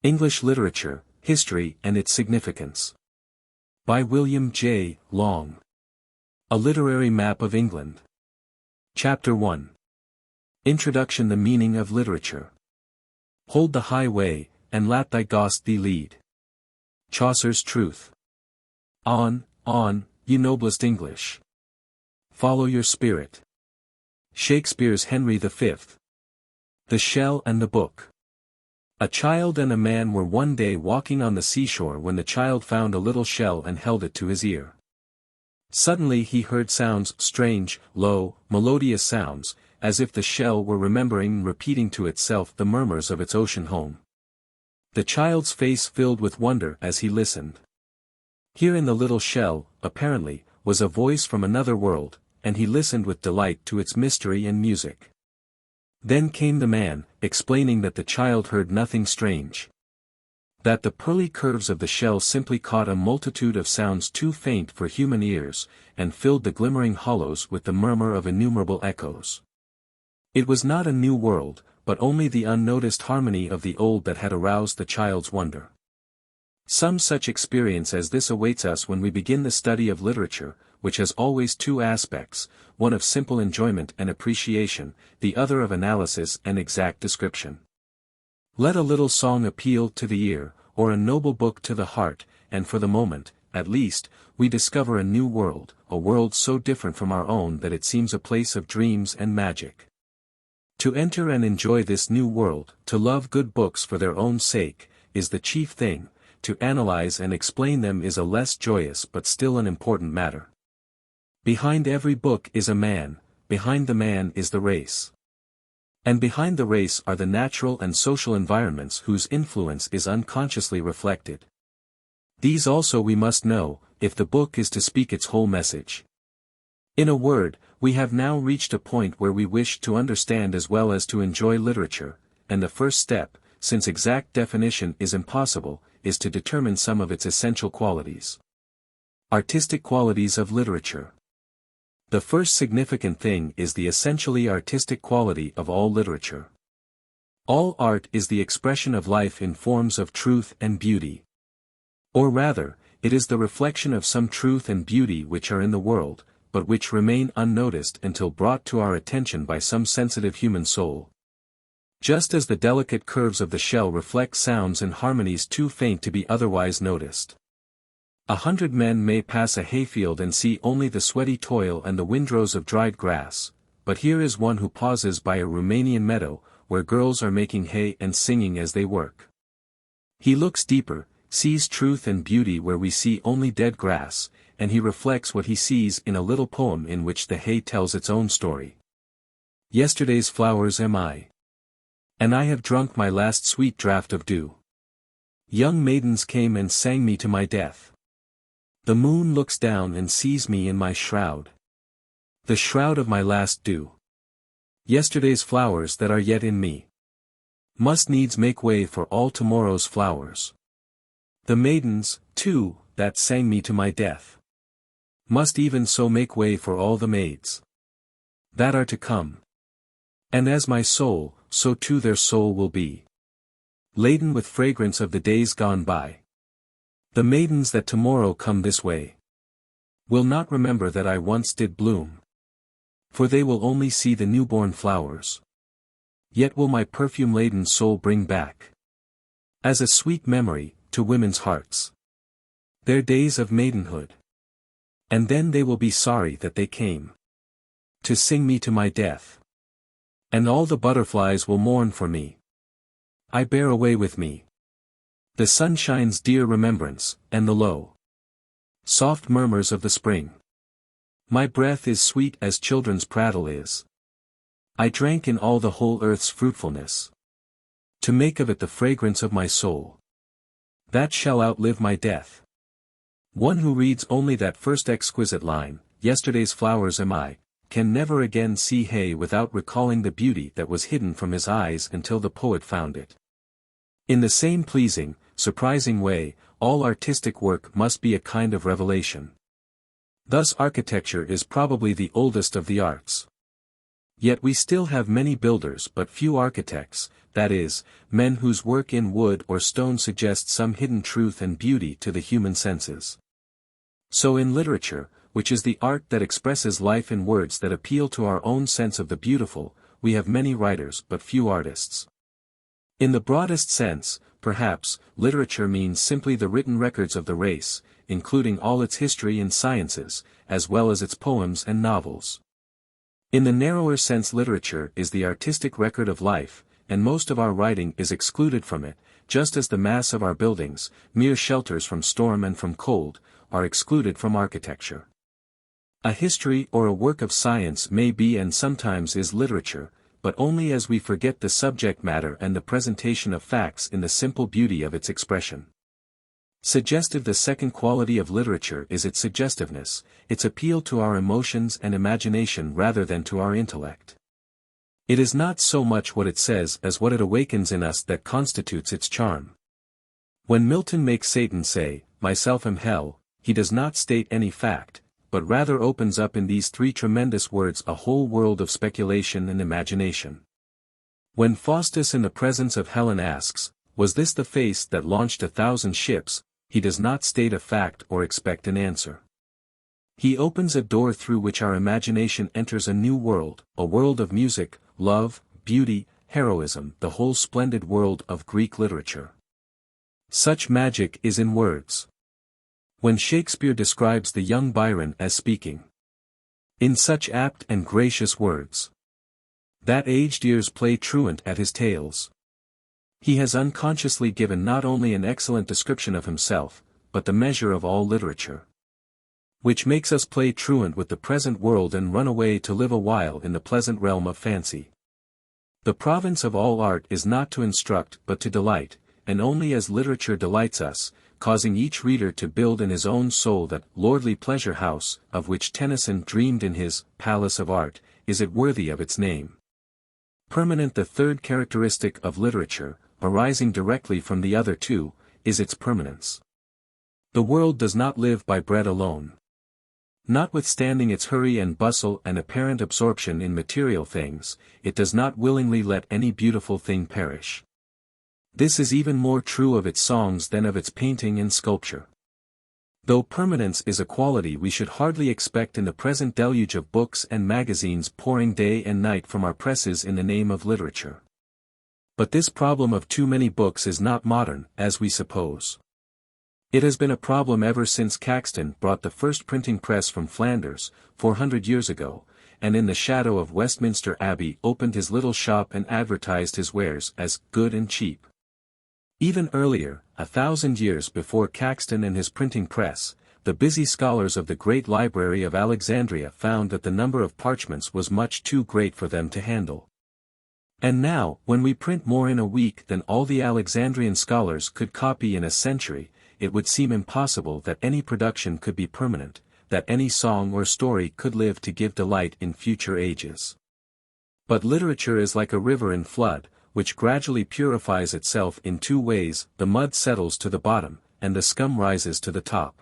English Literature, History and Its Significance. By William J. Long. A Literary Map of England. Chapter 1. Introduction. The Meaning of Literature. Hold the highway, and lat thy gost thee lead. Chaucer's Truth. On, ye noblest English. Follow your spirit. Shakespeare's Henry V. The Shell and the Book. A child and a man were one day walking on the seashore when the child found a little shell and held it to his ear. Suddenly he heard sounds, strange, low, melodious sounds, as if the shell were remembering and repeating to itself the murmurs of its ocean home. The child's face filled with wonder as he listened. Here in the little shell, apparently, was a voice from another world, and he listened with delight to its mystery and music. Then came the man, explaining that the child heard nothing strange. That the pearly curves of the shell simply caught a multitude of sounds too faint for human ears, and filled the glimmering hollows with the murmur of innumerable echoes. It was not a new world, but only the unnoticed harmony of the old that had aroused the child's wonder. Some such experience as this awaits us when we begin the study of literature, which has always two aspects, one of simple enjoyment and appreciation, the other of analysis and exact description. Let a little song appeal to the ear, or a noble book to the heart, and for the moment, at least, we discover a new world, a world so different from our own that it seems a place of dreams and magic. To enter and enjoy this new world, to love good books for their own sake, is the chief thing. To analyze and explain them is a less joyous but still an important matter. Behind every book is a man, behind the man is the race. And behind the race are the natural and social environments whose influence is unconsciously reflected. These also we must know, if the book is to speak its whole message. In a word, we have now reached a point where we wish to understand as well as to enjoy literature, and the first step, since exact definition is impossible, is to determine some of its essential qualities. Artistic qualities of literature. The first significant thing is the essentially artistic quality of all literature. All art is the expression of life in forms of truth and beauty. Or rather, it is the reflection of some truth and beauty which are in the world, but which remain unnoticed until brought to our attention by some sensitive human soul. Just as the delicate curves of the shell reflect sounds and harmonies too faint to be otherwise noticed. 100 men may pass a hayfield and see only the sweaty toil and the windrows of dried grass, but here is one who pauses by a Romanian meadow, where girls are making hay and singing as they work. He looks deeper, sees truth and beauty where we see only dead grass, and he reflects what he sees in a little poem in which the hay tells its own story. Yesterday's flowers am I. And I have drunk my last sweet draught of dew. Young maidens came and sang me to my death. The moon looks down and sees me in my shroud. The shroud of my last dew. Yesterday's flowers that are yet in me must needs make way for all tomorrow's flowers. The maidens, too, that sang me to my death must even so make way for all the maids that are to come. And as my soul, so too their soul will be laden with fragrance of the days gone by. The maidens that tomorrow come this way will not remember that I once did bloom, for they will only see the newborn flowers. Yet will my perfume-laden soul bring back, as a sweet memory, to women's hearts, their days of maidenhood. And then they will be sorry that they came to sing me to my death. And all the butterflies will mourn for me. I bear away with me the sunshine's dear remembrance, and the low, soft murmurs of the spring. My breath is sweet as children's prattle is. I drank in all the whole earth's fruitfulness, to make of it the fragrance of my soul, that shall outlive my death. One who reads only that first exquisite line, yesterday's flowers am I, can never again see hay without recalling the beauty that was hidden from his eyes until the poet found it. In the same pleasing, surprising way, all artistic work must be a kind of revelation. Thus architecture is probably the oldest of the arts. Yet we still have many builders but few architects, that is, men whose work in wood or stone suggests some hidden truth and beauty to the human senses. So in literature, which is the art that expresses life in words that appeal to our own sense of the beautiful, we have many writers but few artists. In the broadest sense, perhaps, literature means simply the written records of the race, including all its history and sciences, as well as its poems and novels. In the narrower sense, literature is the artistic record of life, and most of our writing is excluded from it, just as the mass of our buildings, mere shelters from storm and from cold, are excluded from architecture. A history or a work of science may be and sometimes is literature, but only as we forget the subject matter and the presentation of facts in the simple beauty of its expression. Suggestive. The second quality of literature is its suggestiveness, its appeal to our emotions and imagination rather than to our intellect. It is not so much what it says as what it awakens in us that constitutes its charm. When Milton makes Satan say, "Myself am hell," he does not state any fact, but rather opens up in these three tremendous words a whole world of speculation and imagination. When Faustus in the presence of Helen asks, "Was this the face that launched 1,000 ships?" he does not state a fact or expect an answer. He opens a door through which our imagination enters a new world, a world of music, love, beauty, heroism, the whole splendid world of Greek literature. Such magic is in words. When Shakespeare describes the young Byron as speaking in such apt and gracious words that aged ears play truant at his tales, he has unconsciously given not only an excellent description of himself, but the measure of all literature, which makes us play truant with the present world and run away to live a while in the pleasant realm of fancy. The province of all art is not to instruct but to delight, and only as literature delights us, causing each reader to build in his own soul that lordly pleasure house, of which Tennyson dreamed in his Palace of Art, is it worthy of its name. Permanent. The third characteristic of literature, arising directly from the other two, is its permanence. The world does not live by bread alone. Notwithstanding its hurry and bustle and apparent absorption in material things, it does not willingly let any beautiful thing perish. This is even more true of its songs than of its painting and sculpture. Though permanence is a quality we should hardly expect in the present deluge of books and magazines pouring day and night from our presses in the name of literature. But this problem of too many books is not modern, as we suppose. It has been a problem ever since Caxton brought the first printing press from Flanders, 400 years ago, and in the shadow of Westminster Abbey opened his little shop and advertised his wares as good and cheap. Even earlier, 1,000 years before Caxton and his printing press, the busy scholars of the great library of Alexandria found that the number of parchments was much too great for them to handle. And now, when we print more in a week than all the Alexandrian scholars could copy in a century, it would seem impossible that any production could be permanent, that any song or story could live to give delight in future ages. But literature is like a river in flood, which gradually purifies itself in two ways: the mud settles to the bottom, and the scum rises to the top.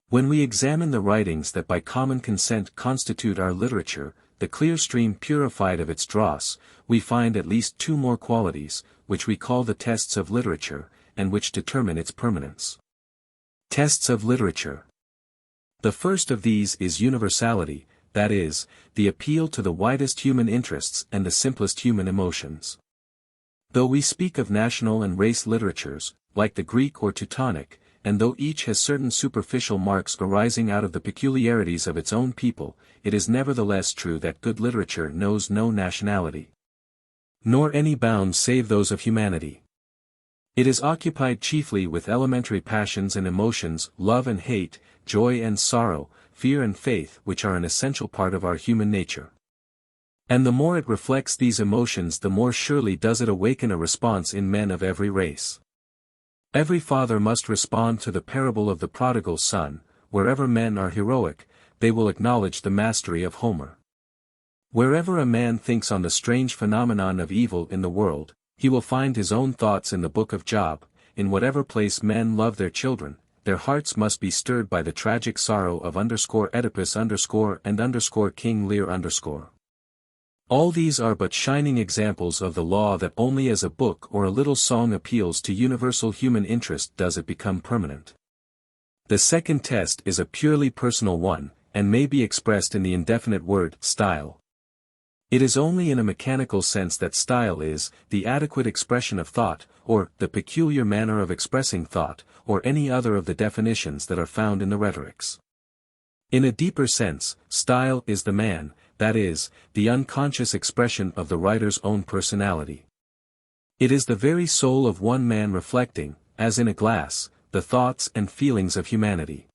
When we examine the writings that by common consent constitute our literature, the clear stream purified of its dross, we find at least two more qualities, which we call the tests of literature, and which determine its permanence. Tests of literature. The first of these is universality, that is, the appeal to the widest human interests and the simplest human emotions. Though we speak of national and race literatures, like the Greek or Teutonic, and though each has certain superficial marks arising out of the peculiarities of its own people, it is nevertheless true that good literature knows no nationality, nor any bounds save those of humanity. It is occupied chiefly with elementary passions and emotions, love and hate, joy and sorrow, fear and faith, which are an essential part of our human nature. And the more it reflects these emotions, the more surely does it awaken a response in men of every race. Every father must respond to the parable of the prodigal son. Wherever men are heroic, they will acknowledge the mastery of Homer. Wherever a man thinks on the strange phenomenon of evil in the world, he will find his own thoughts in the book of Job. In whatever place men love their children, their hearts must be stirred by the tragic sorrow of _Oedipus _and _King Lear _. All these are but shining examples of the law that only as a book or a little song appeals to universal human interest does it become permanent. The second test is a purely personal one, and may be expressed in the indefinite word style. It is only in a mechanical sense that style is the adequate expression of thought, or the peculiar manner of expressing thought, or any other of the definitions that are found in the rhetorics. In a deeper sense, style is the man, that is, the unconscious expression of the writer's own personality. It is the very soul of one man reflecting, as in a glass, the thoughts and feelings of humanity.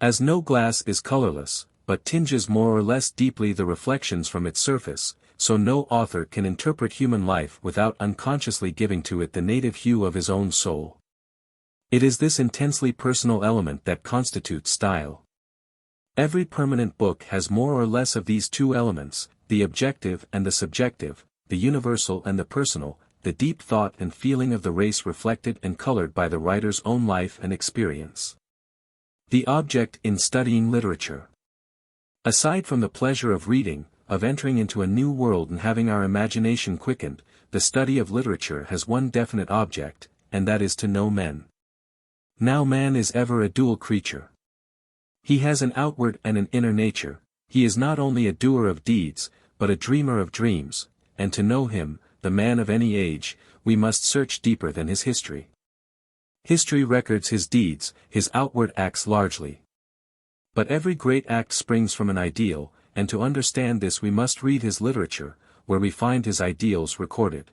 As no glass is colorless, but tinges more or less deeply the reflections from its surface, so no author can interpret human life without unconsciously giving to it the native hue of his own soul. It is this intensely personal element that constitutes style. Every permanent book has more or less of these two elements, the objective and the subjective, the universal and the personal, the deep thought and feeling of the race reflected and colored by the writer's own life and experience. The object in studying literature. Aside from the pleasure of reading, of entering into a new world and having our imagination quickened, the study of literature has one definite object, and that is to know men. Now man is ever a dual creature. He has an outward and an inner nature, he is not only a doer of deeds, but a dreamer of dreams, and to know him, the man of any age, we must search deeper than his history. History records his deeds, his outward acts largely. But every great act springs from an ideal, and to understand this we must read his literature, where we find his ideals recorded.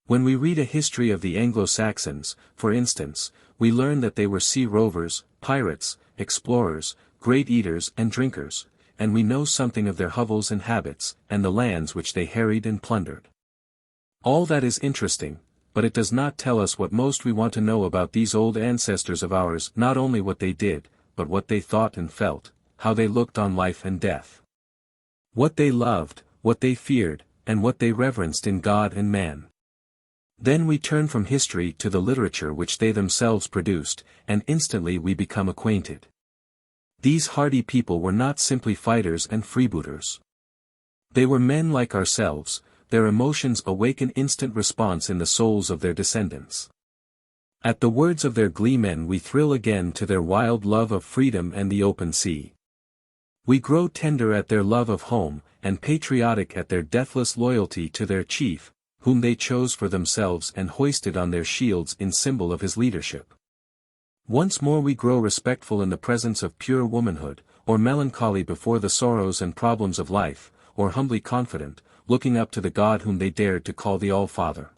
When we read a history of the Anglo-Saxons, for instance, we learn that they were sea rovers, pirates, explorers, great eaters and drinkers, and we know something of their hovels and habits, and the lands which they harried and plundered. All that is interesting, but it does not tell us what most we want to know about these old ancestors of ours, not only what they did, but what they thought and felt, how they looked on life and death. What they loved, what they feared, and what they reverenced in God and man. Then we turn from history to the literature which they themselves produced, and instantly we become acquainted. These hardy people were not simply fighters and freebooters. They were men like ourselves, their emotions awaken instant response in the souls of their descendants. At the words of their gleemen we thrill again to their wild love of freedom and the open sea. We grow tender at their love of home, and patriotic at their deathless loyalty to their chief, whom they chose for themselves and hoisted on their shields in symbol of his leadership. Once more we grow respectful in the presence of pure womanhood, or melancholy before the sorrows and problems of life, or humbly confident, looking up to the God whom they dared to call the All-Father.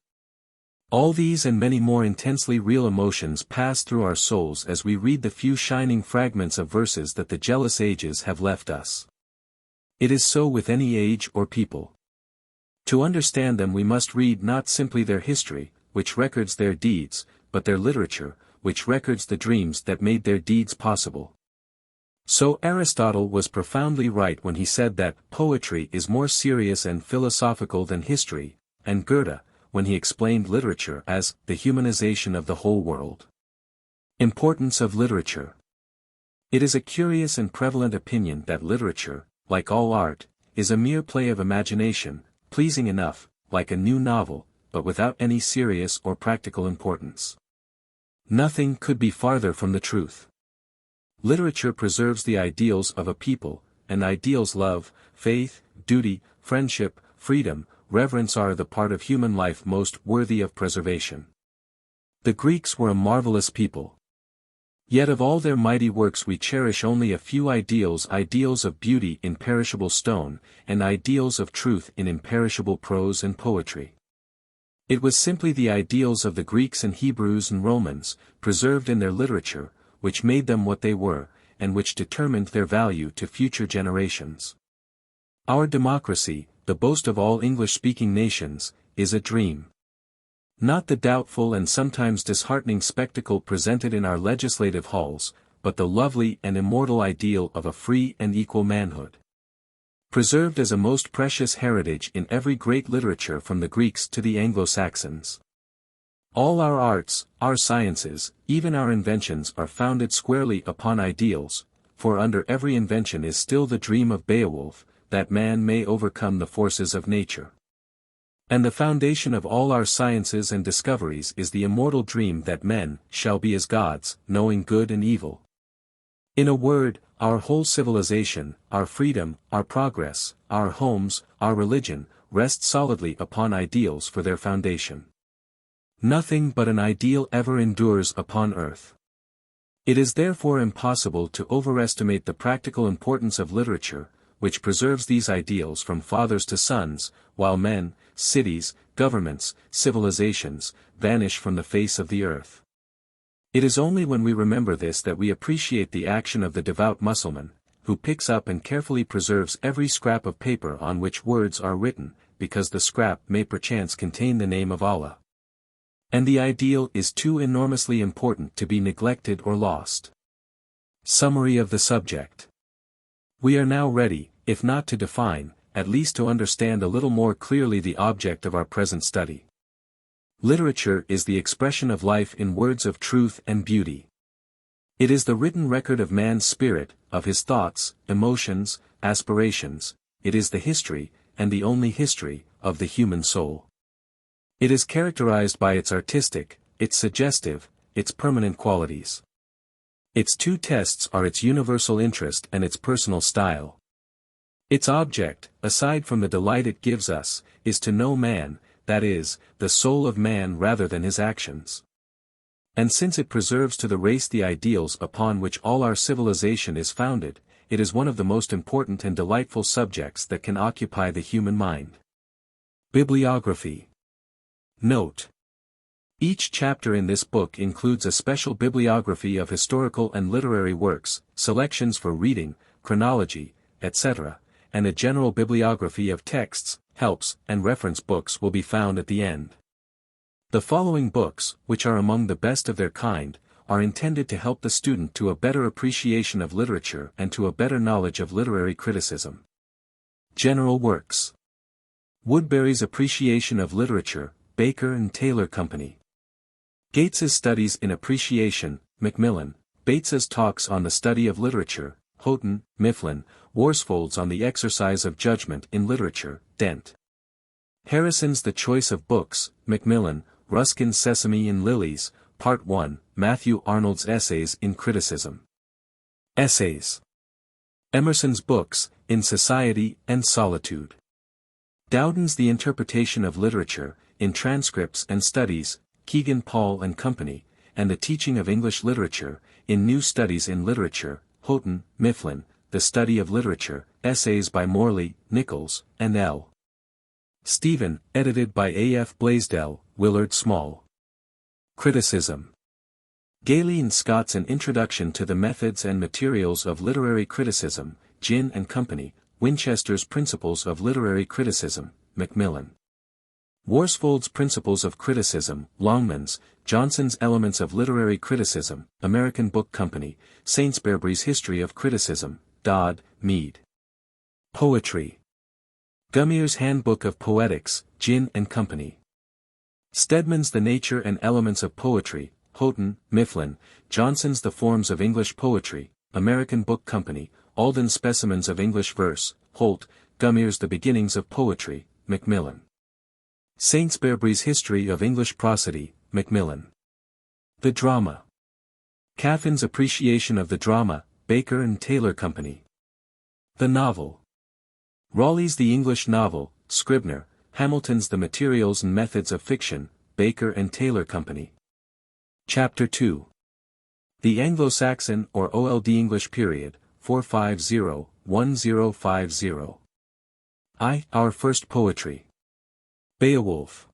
All these and many more intensely real emotions pass through our souls as we read the few shining fragments of verses that the jealous ages have left us. It is so with any age or people. To understand them we must read not simply their history, which records their deeds, but their literature, which records the dreams that made their deeds possible. So Aristotle was profoundly right when he said that poetry is more serious and philosophical than history, and Goethe, when he explained literature as the humanization of the whole world. Importance of literature. It is a curious and prevalent opinion that literature, like all art, is a mere play of imagination, pleasing enough, like a new novel, but without any serious or practical importance. Nothing could be farther from the truth. Literature preserves the ideals of a people, and ideals love, faith, duty, friendship, freedom, reverence are the part of human life most worthy of preservation. The Greeks were a marvelous people. Yet of all their mighty works we cherish only a few ideals of beauty in perishable stone, and ideals of truth in imperishable prose and poetry. It was simply the ideals of the Greeks and Hebrews and Romans, preserved in their literature, which made them what they were, and which determined their value to future generations. Our democracy, the boast of all English-speaking nations, is a dream. Not the doubtful and sometimes disheartening spectacle presented in our legislative halls, but the lovely and immortal ideal of a free and equal manhood. Preserved as a most precious heritage in every great literature from the Greeks to the Anglo-Saxons. All our arts, our sciences, even our inventions are founded squarely upon ideals, for under every invention is still the dream of Beowulf, that man may overcome the forces of nature. And the foundation of all our sciences and discoveries is the immortal dream that men shall be as gods, knowing good and evil. In a word, our whole civilization, our freedom, our progress, our homes, our religion, rest solidly upon ideals for their foundation. Nothing but an ideal ever endures upon earth. It is therefore impossible to overestimate the practical importance of literature, which preserves these ideals from fathers to sons, while men, cities, governments, civilizations, vanish from the face of the earth. It is only when we remember this that we appreciate the action of the devout Mussulman, who picks up and carefully preserves every scrap of paper on which words are written, because the scrap may perchance contain the name of Allah. And the ideal is too enormously important to be neglected or lost. Summary of the subject. We are now ready, if not to define, at least to understand a little more clearly the object of our present study. Literature is the expression of life in words of truth and beauty. It is the written record of man's spirit, of his thoughts, emotions, aspirations. It is the history, and the only history, of the human soul. It is characterized by its artistic, its suggestive, its permanent qualities. Its two tests are its universal interest and its personal style. Its object, aside from the delight it gives us, is to know man, that is, the soul of man rather than his actions. And since it preserves to the race the ideals upon which all our civilization is founded, it is one of the most important and delightful subjects that can occupy the human mind. Bibliography. Note: each chapter in this book includes a special bibliography of historical and literary works, selections for reading, chronology, etc., and a general bibliography of texts, helps, and reference books will be found at the end. The following books, which are among the best of their kind, are intended to help the student to a better appreciation of literature and to a better knowledge of literary criticism. General works. Woodbury's Appreciation of Literature, Baker and Taylor Company. Gates's Studies in Appreciation, Macmillan. Bates's Talks on the Study of Literature, Houghton, Mifflin. Worsfold's On the Exercise of Judgment in Literature, Dent. Harrison's The Choice of Books, Macmillan. Ruskin's Sesame and Lilies, Part 1, Matthew Arnold's Essays in Criticism. Essays. Emerson's Books, In Society and Solitude. Dowden's The Interpretation of Literature, in Transcripts and Studies, Kegan Paul and Company, and the Teaching of English Literature, in New Studies in Literature, Houghton, Mifflin. The Study of Literature, Essays by Morley, Nichols, and L. Stephen, edited by A. F. Blaisdell, Willard Small. Criticism. Gailey and Scott's An Introduction to the Methods and Materials of Literary Criticism, Ginn and Company. Winchester's Principles of Literary Criticism, Macmillan. Worsfold's Principles of Criticism, Longmans. Johnson's Elements of Literary Criticism, American Book Company. Saintsbury's History of Criticism, Dodd, Mead. Poetry. Gummier's Handbook of Poetics, Ginn and Company. Stedman's The Nature and Elements of Poetry, Houghton, Mifflin. Johnson's The Forms of English Poetry, American Book Company. Alden's Specimens of English Verse, Holt. Gummier's The Beginnings of Poetry, Macmillan. Saintsbury's History of English Prosody, Macmillan. The Drama. Caffin's Appreciation of the Drama, Baker and Taylor Company. The Novel. Raleigh's The English Novel, Scribner. Hamilton's The Materials and Methods of Fiction, Baker and Taylor Company. Chapter 2. The Anglo-Saxon or Old English Period, 450-1050. Our First Poetry. Beowulf.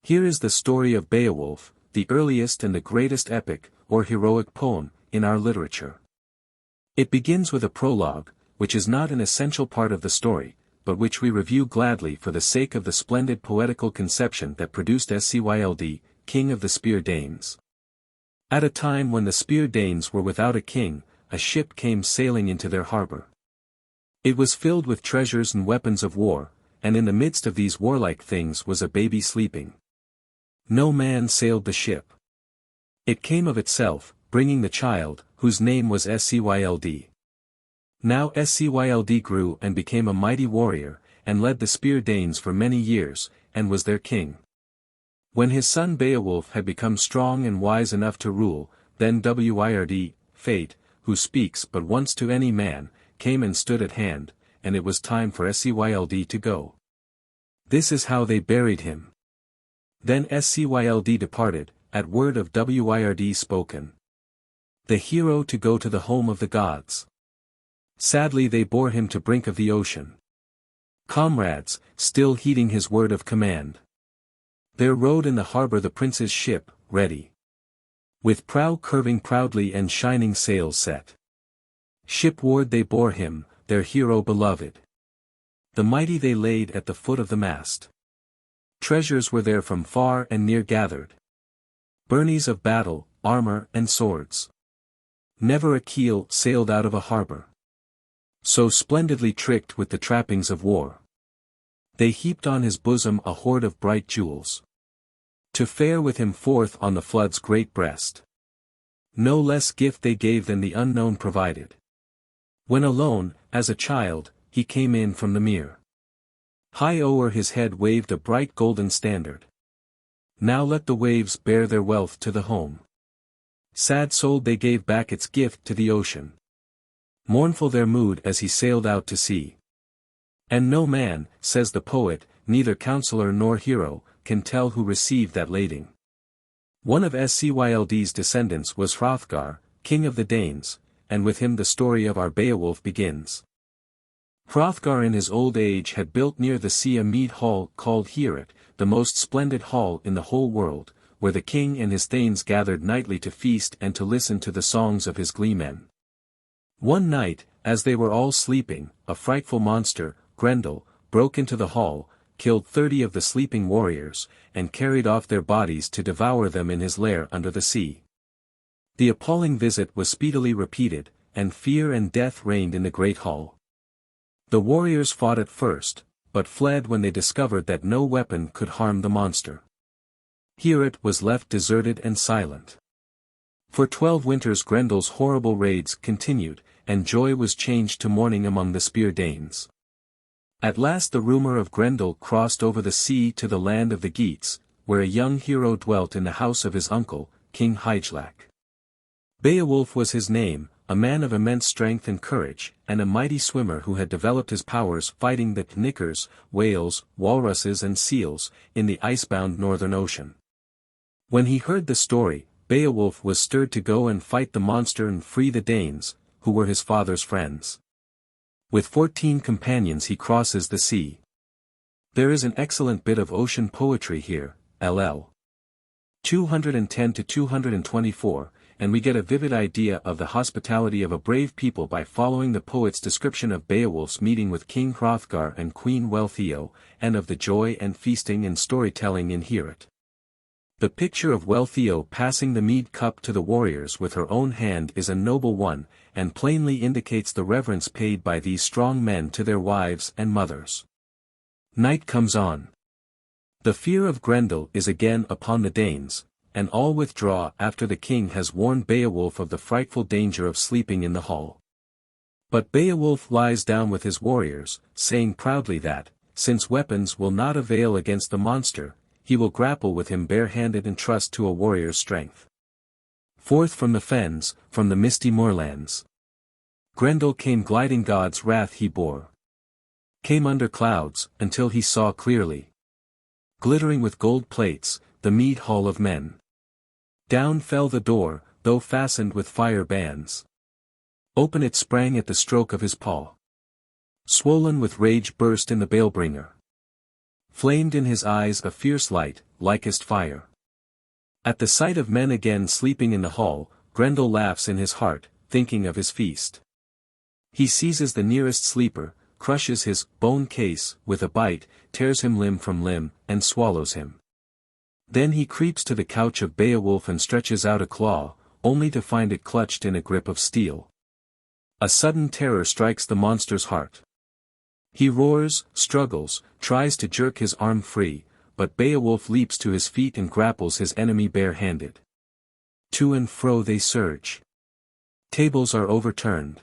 Here is the story of Beowulf, the earliest and the greatest epic, or heroic poem, in our literature. It begins with a prologue, which is not an essential part of the story, but which we review gladly for the sake of the splendid poetical conception that produced Scyld, king of the Spear Danes. At a time when the Spear Danes were without a king, a ship came sailing into their harbor. It was filled with treasures and weapons of war, and in the midst of these warlike things was a baby sleeping. No man sailed the ship. It came of itself, bringing the child, whose name was Scyld. Now Scyld grew and became a mighty warrior, and led the Spear Danes for many years, and was their king. When his son Beowulf had become strong and wise enough to rule, then VIII, Fate, who speaks but once to any man, came and stood at hand, and it was time for Scyld to go. This is how they buried him. Then Scyld departed, at word of VIII spoken. The hero to go to the home of the gods. Sadly they bore him to brink of the ocean. Comrades, still heeding his word of command. There rode in the harbor the prince's ship, ready. With prow curving proudly and shining sails set. Shipward they bore him, their hero beloved. The mighty they laid at the foot of the mast. Treasures were there from far and near gathered. Burnies of battle, armor and swords. Never a keel sailed out of a harbor so splendidly tricked with the trappings of war. They heaped on his bosom a hoard of bright jewels. To fare with him forth on the flood's great breast. No less gift they gave than the unknown provided. When alone, as a child, he came in from the mere. High o'er his head waved a bright golden standard. Now let the waves bear their wealth to the home. Sad-souled they gave back its gift to the ocean. Mournful their mood as he sailed out to sea. And no man, says the poet, neither counselor nor hero, can tell who received that lading. One of Scyld's descendants was Hrothgar, king of the Danes, and with him the story of our Beowulf begins. Hrothgar in his old age had built near the sea a mead hall called VIII, the most splendid hall in the whole world, where the king and his thanes gathered nightly to feast and to listen to the songs of his gleemen. One night, as they were all sleeping, a frightful monster, Grendel, broke into the hall, killed 30 of the sleeping warriors, and carried off their bodies to devour them in his lair under the sea. The appalling visit was speedily repeated, and fear and death reigned in the great hall. The warriors fought at first, but fled when they discovered that no weapon could harm the monster. VIII was left deserted and silent. For 12 winters Grendel's horrible raids continued, and joy was changed to mourning among the Spear Danes. At last the rumor of Grendel crossed over the sea to the land of the Geats, where a young hero dwelt in the house of his uncle, King Hygelac. Beowulf was his name, a man of immense strength and courage, and a mighty swimmer who had developed his powers fighting the knickers, whales, walruses and seals, in the icebound northern ocean. When he heard the story, Beowulf was stirred to go and fight the monster and free the Danes, who were his father's friends. With 14 companions he crosses the sea. There is an excellent bit of ocean poetry here, ll. 210 to 224, and we get a vivid idea of the hospitality of a brave people by following the poet's description of Beowulf's meeting with King Hrothgar and Queen Wealhtheow, and of the joy and feasting and storytelling in VIII. The picture of Wealhtheow passing the mead cup to the warriors with her own hand is a noble one, and plainly indicates the reverence paid by these strong men to their wives and mothers. Night comes on. The fear of Grendel is again upon the Danes, and all withdraw after the king has warned Beowulf of the frightful danger of sleeping in the hall. But Beowulf lies down with his warriors, saying proudly that, since weapons will not avail against the monster, he will grapple with him bare-handed and trust to a warrior's strength. Forth from the fens, from the misty moorlands, Grendel came gliding, God's wrath he bore. Came under clouds, until he saw clearly, glittering with gold plates, the mead hall of men. Down fell the door, though fastened with fire bands. Open it sprang at the stroke of his paw. Swollen with rage burst in the balebringer. Flamed in his eyes a fierce light, likest fire. At the sight of men again sleeping in the hall, Grendel laughs in his heart, thinking of his feast. He seizes the nearest sleeper, crushes his bone case with a bite, tears him limb from limb, and swallows him. Then he creeps to the couch of Beowulf and stretches out a claw, only to find it clutched in a grip of steel. A sudden terror strikes the monster's heart. He roars, struggles, tries to jerk his arm free, but Beowulf leaps to his feet and grapples his enemy bare-handed. To and fro they surge. Tables are overturned.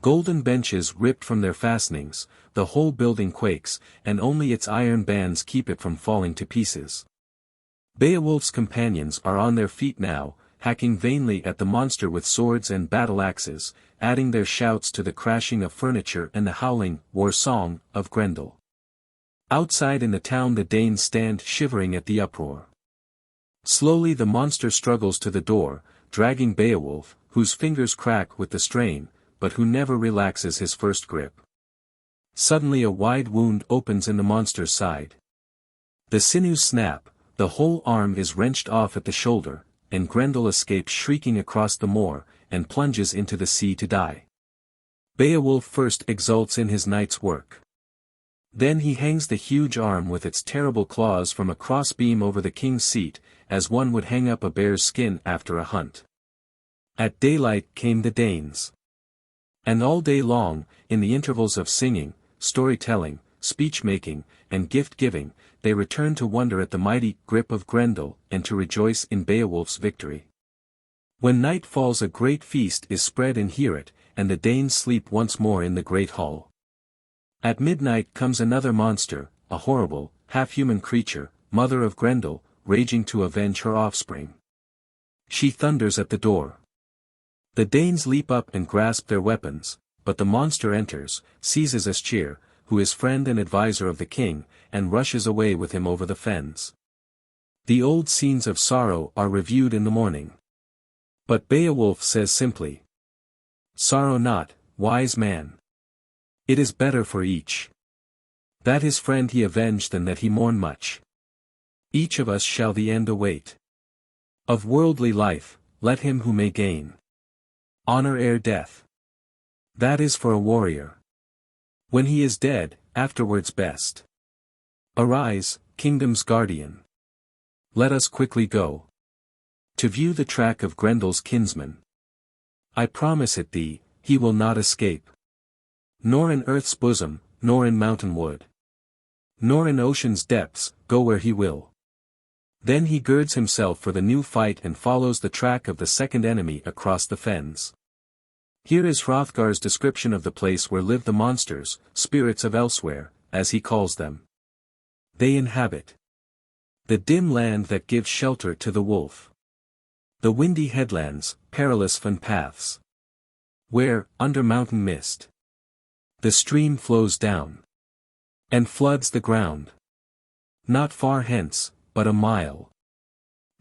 Golden benches ripped from their fastenings, the whole building quakes, and only its iron bands keep it from falling to pieces. Beowulf's companions are on their feet now, hacking vainly at the monster with swords and battle-axes, adding their shouts to the crashing of furniture and the howling war song of Grendel. Outside in the town the Danes stand shivering at the uproar. Slowly the monster struggles to the door, dragging Beowulf, whose fingers crack with the strain, but who never relaxes his first grip. Suddenly a wide wound opens in the monster's side. The sinews snap, the whole arm is wrenched off at the shoulder, and Grendel escapes shrieking across the moor, and plunges into the sea to die. Beowulf first exults in his night's work. Then he hangs the huge arm with its terrible claws from a crossbeam over the king's seat, as one would hang up a bear's skin after a hunt. At daylight came the Danes. And all day long, in the intervals of singing, storytelling, speech-making, and gift-giving, they return to wonder at the mighty grip of Grendel and to rejoice in Beowulf's victory. When night falls a great feast is spread in Heorot, and the Danes sleep once more in the great hall. At midnight comes another monster, a horrible, half-human creature, mother of Grendel, raging to avenge her offspring. She thunders at the door. The Danes leap up and grasp their weapons, but the monster enters, seizes Aschir, who is friend and advisor of the king, and rushes away with him over the fens. The old scenes of sorrow are reviewed in the morning. But Beowulf says simply, "Sorrow not, wise man. It is better for each that his friend he avenge than that he mourn much. Each of us shall the end await. Of worldly life, let him who may gain honor ere death. That is for a warrior. When he is dead, afterwards best. Arise, kingdom's guardian. Let us quickly go to view the track of Grendel's kinsman. I promise it thee, he will not escape. Nor in earth's bosom, nor in mountain wood, nor in ocean's depths, go where he will." Then he girds himself for the new fight and follows the track of the second enemy across the fens. Here is Hrothgar's description of the place where live the monsters, spirits of elsewhere, as he calls them. They inhabit the dim land that gives shelter to the wolf, the windy headlands, perilous fen paths, where, under mountain mist, the stream flows down and floods the ground. Not far hence, but a mile,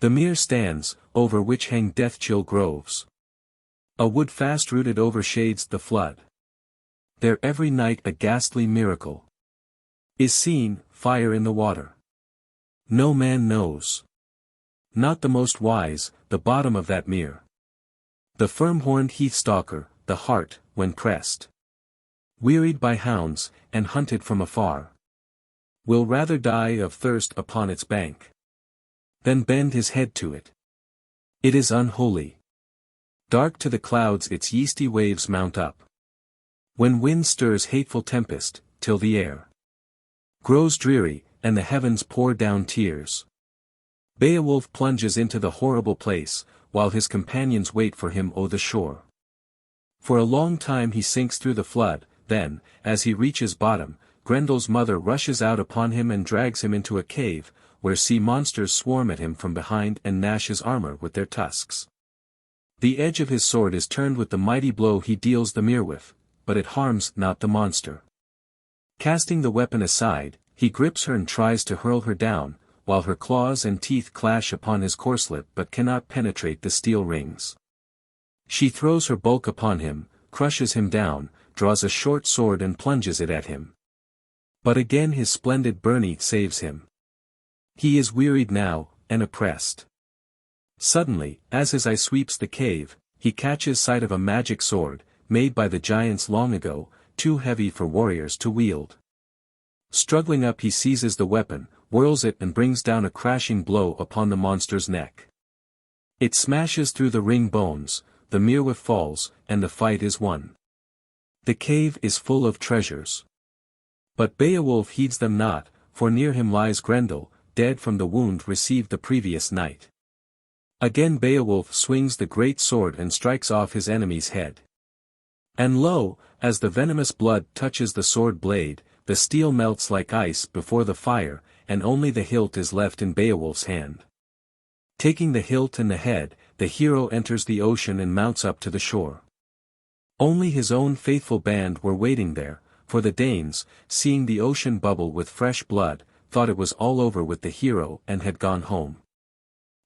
the mere stands, over which hang death-chill groves. A wood fast-rooted overshades the flood. There every night a ghastly miracle is seen, fire in the water. No man knows, not the most wise, the bottom of that mere. The firm-horned heath-stalker, the hart, when pressed, wearied by hounds, and hunted from afar, will rather die of thirst upon its bank than bend his head to it. It is unholy. Dark to the clouds its yeasty waves mount up, when wind stirs hateful tempest, till the air grows dreary, and the heavens pour down tears. Beowulf plunges into the horrible place, while his companions wait for him on the shore. For a long time he sinks through the flood, then, as he reaches bottom, Grendel's mother rushes out upon him and drags him into a cave, where sea monsters swarm at him from behind and gnash his armor with their tusks. The edge of his sword is turned with the mighty blow he deals the mere with, but it harms not the monster. Casting the weapon aside, he grips her and tries to hurl her down, while her claws and teeth clash upon his corslet but cannot penetrate the steel rings. She throws her bulk upon him, crushes him down, draws a short sword and plunges it at him. But again his splendid byrnie saves him. He is wearied now, and oppressed. Suddenly, as his eye sweeps the cave, he catches sight of a magic sword, made by the giants long ago, too heavy for warriors to wield. Struggling up he seizes the weapon, whirls it and brings down a crashing blow upon the monster's neck. It smashes through the ring bones, the merewif falls, and the fight is won. The cave is full of treasures. But Beowulf heeds them not, for near him lies Grendel, dead from the wound received the previous night. Again Beowulf swings the great sword and strikes off his enemy's head. And lo, as the venomous blood touches the sword blade, the steel melts like ice before the fire, and only the hilt is left in Beowulf's hand. Taking the hilt and the head, the hero enters the ocean and mounts up to the shore. Only his own faithful band were waiting there, for the Danes, seeing the ocean bubble with fresh blood, thought it was all over with the hero and had gone home.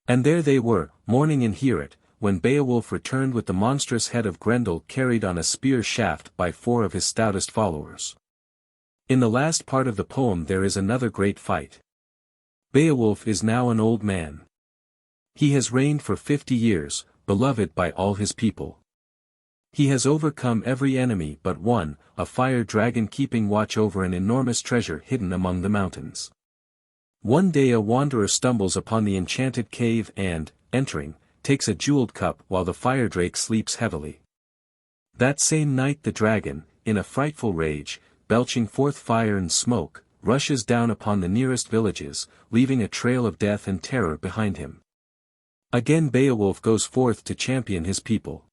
And there they were, mourning in Heorot, when Beowulf returned with the monstrous head of Grendel carried on a spear shaft by 4 of his stoutest followers. In the last part of the poem there is another great fight. Beowulf is now an old man. He has reigned for 50 years, beloved by all his people. He has overcome every enemy but one, a fire dragon keeping watch over an enormous treasure hidden among the mountains. One day a wanderer stumbles upon the enchanted cave and, entering, takes a jeweled cup while the fire drake sleeps heavily. That same night the dragon, in a frightful rage, belching forth fire and smoke, rushes down upon the nearest villages, leaving a trail of death and terror behind him. Again Beowulf goes forth to champion his people.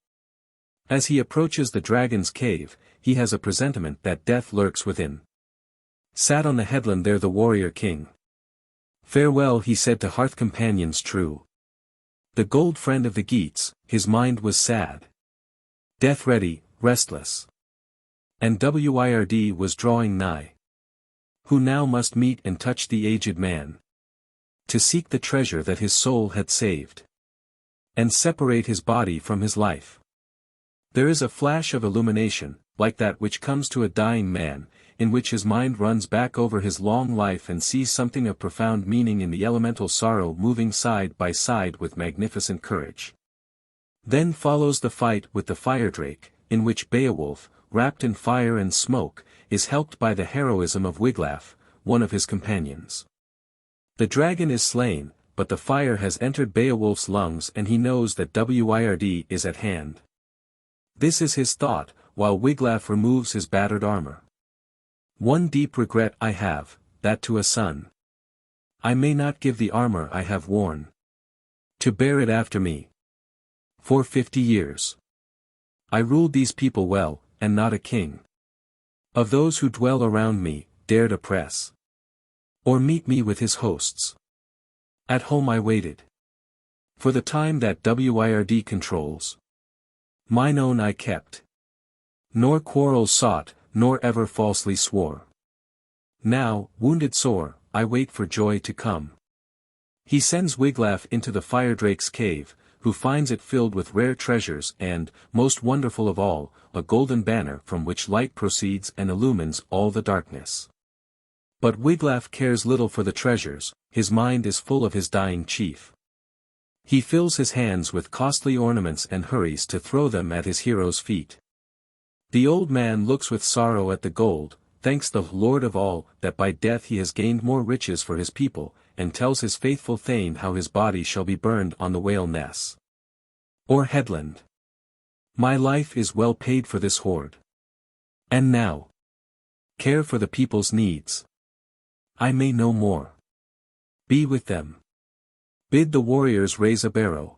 As he approaches the dragon's cave, he has a presentiment that death lurks within. Sat on the headland there the warrior king. Farewell, he said to hearth companions true. The gold friend of the Geats, his mind was sad. Death ready, restless. And Wird was drawing nigh. Who now must meet and touch the aged man. To seek the treasure that his soul had saved. And separate his body from his life. There is a flash of illumination, like that which comes to a dying man, in which his mind runs back over his long life and sees something of profound meaning in the elemental sorrow moving side by side with magnificent courage. Then follows the fight with the fire drake, in which Beowulf, wrapped in fire and smoke, is helped by the heroism of Wiglaf, one of his companions. The dragon is slain, but the fire has entered Beowulf's lungs and he knows that Wird is at hand. This is his thought, while Wiglaf removes his battered armor. One deep regret I have, that to a son I may not give the armor I have worn, to bear it after me. For 50 years I ruled these people well, and not a king of those who dwell around me dared oppress, or meet me with his hosts. At home I waited for the time that Wird controls. Mine own I kept, nor quarrels sought, nor ever falsely swore. Now, wounded sore, I wait for joy to come. He sends Wiglaf into the firedrake's cave, who finds it filled with rare treasures and, most wonderful of all, a golden banner from which light proceeds and illumines all the darkness. But Wiglaf cares little for the treasures, his mind is full of his dying chief. He fills his hands with costly ornaments and hurries to throw them at his hero's feet. The old man looks with sorrow at the gold, thanks the Lord of all that by death he has gained more riches for his people, and tells his faithful thane how his body shall be burned on the whale ness or headland. My life is well paid for this hoard. And now, care for the people's needs. I may no more be with them. Bid the warriors raise a barrow.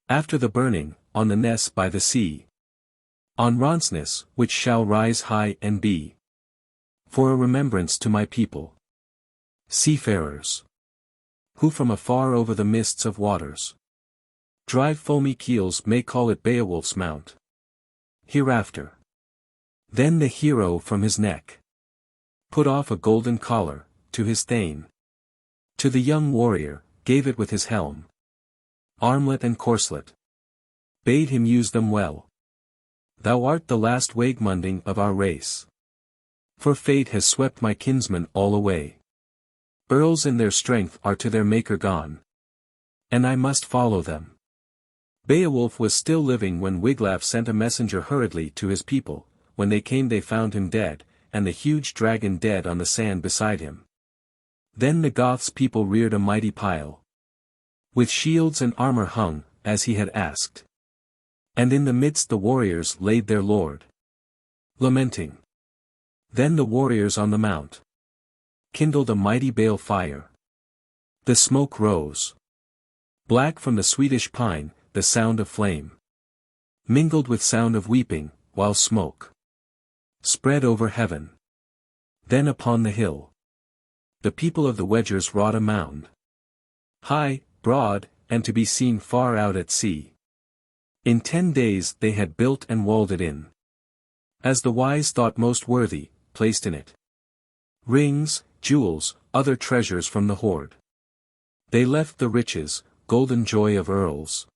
After the burning, on the ness by the sea. On Ronsness, which shall rise high and be for a remembrance to my people. Seafarers, who from afar over the mists of waters drive foamy keels may call it Beowulf's mount. Hereafter. Then the hero from his neck put off a golden collar, to his thane. To the young warrior, gave it with his helm, armlet and corslet. Bade him use them well. Thou art the last Wagemunding of our race. For fate has swept my kinsmen all away. Earls in their strength are to their maker gone. And I must follow them. Beowulf was still living when Wiglaf sent a messenger hurriedly to his people. When they came they found him dead, and the huge dragon dead on the sand beside him. Then the Goths' people reared a mighty pile, with shields and armor hung, as he had asked. And in the midst the warriors laid their lord, lamenting. Then the warriors on the mount kindled a mighty bale fire. The smoke rose black from the Swedish pine, the sound of flame mingled with sound of weeping, while smoke spread over heaven. Then upon the hill, the people of the Wedgers wrought a mound, high, broad, and to be seen far out at sea. In 10 days they had built and walled it in, as the wise thought most worthy, placed in it rings, jewels, other treasures from the hoard. They left the riches, golden joy of earls,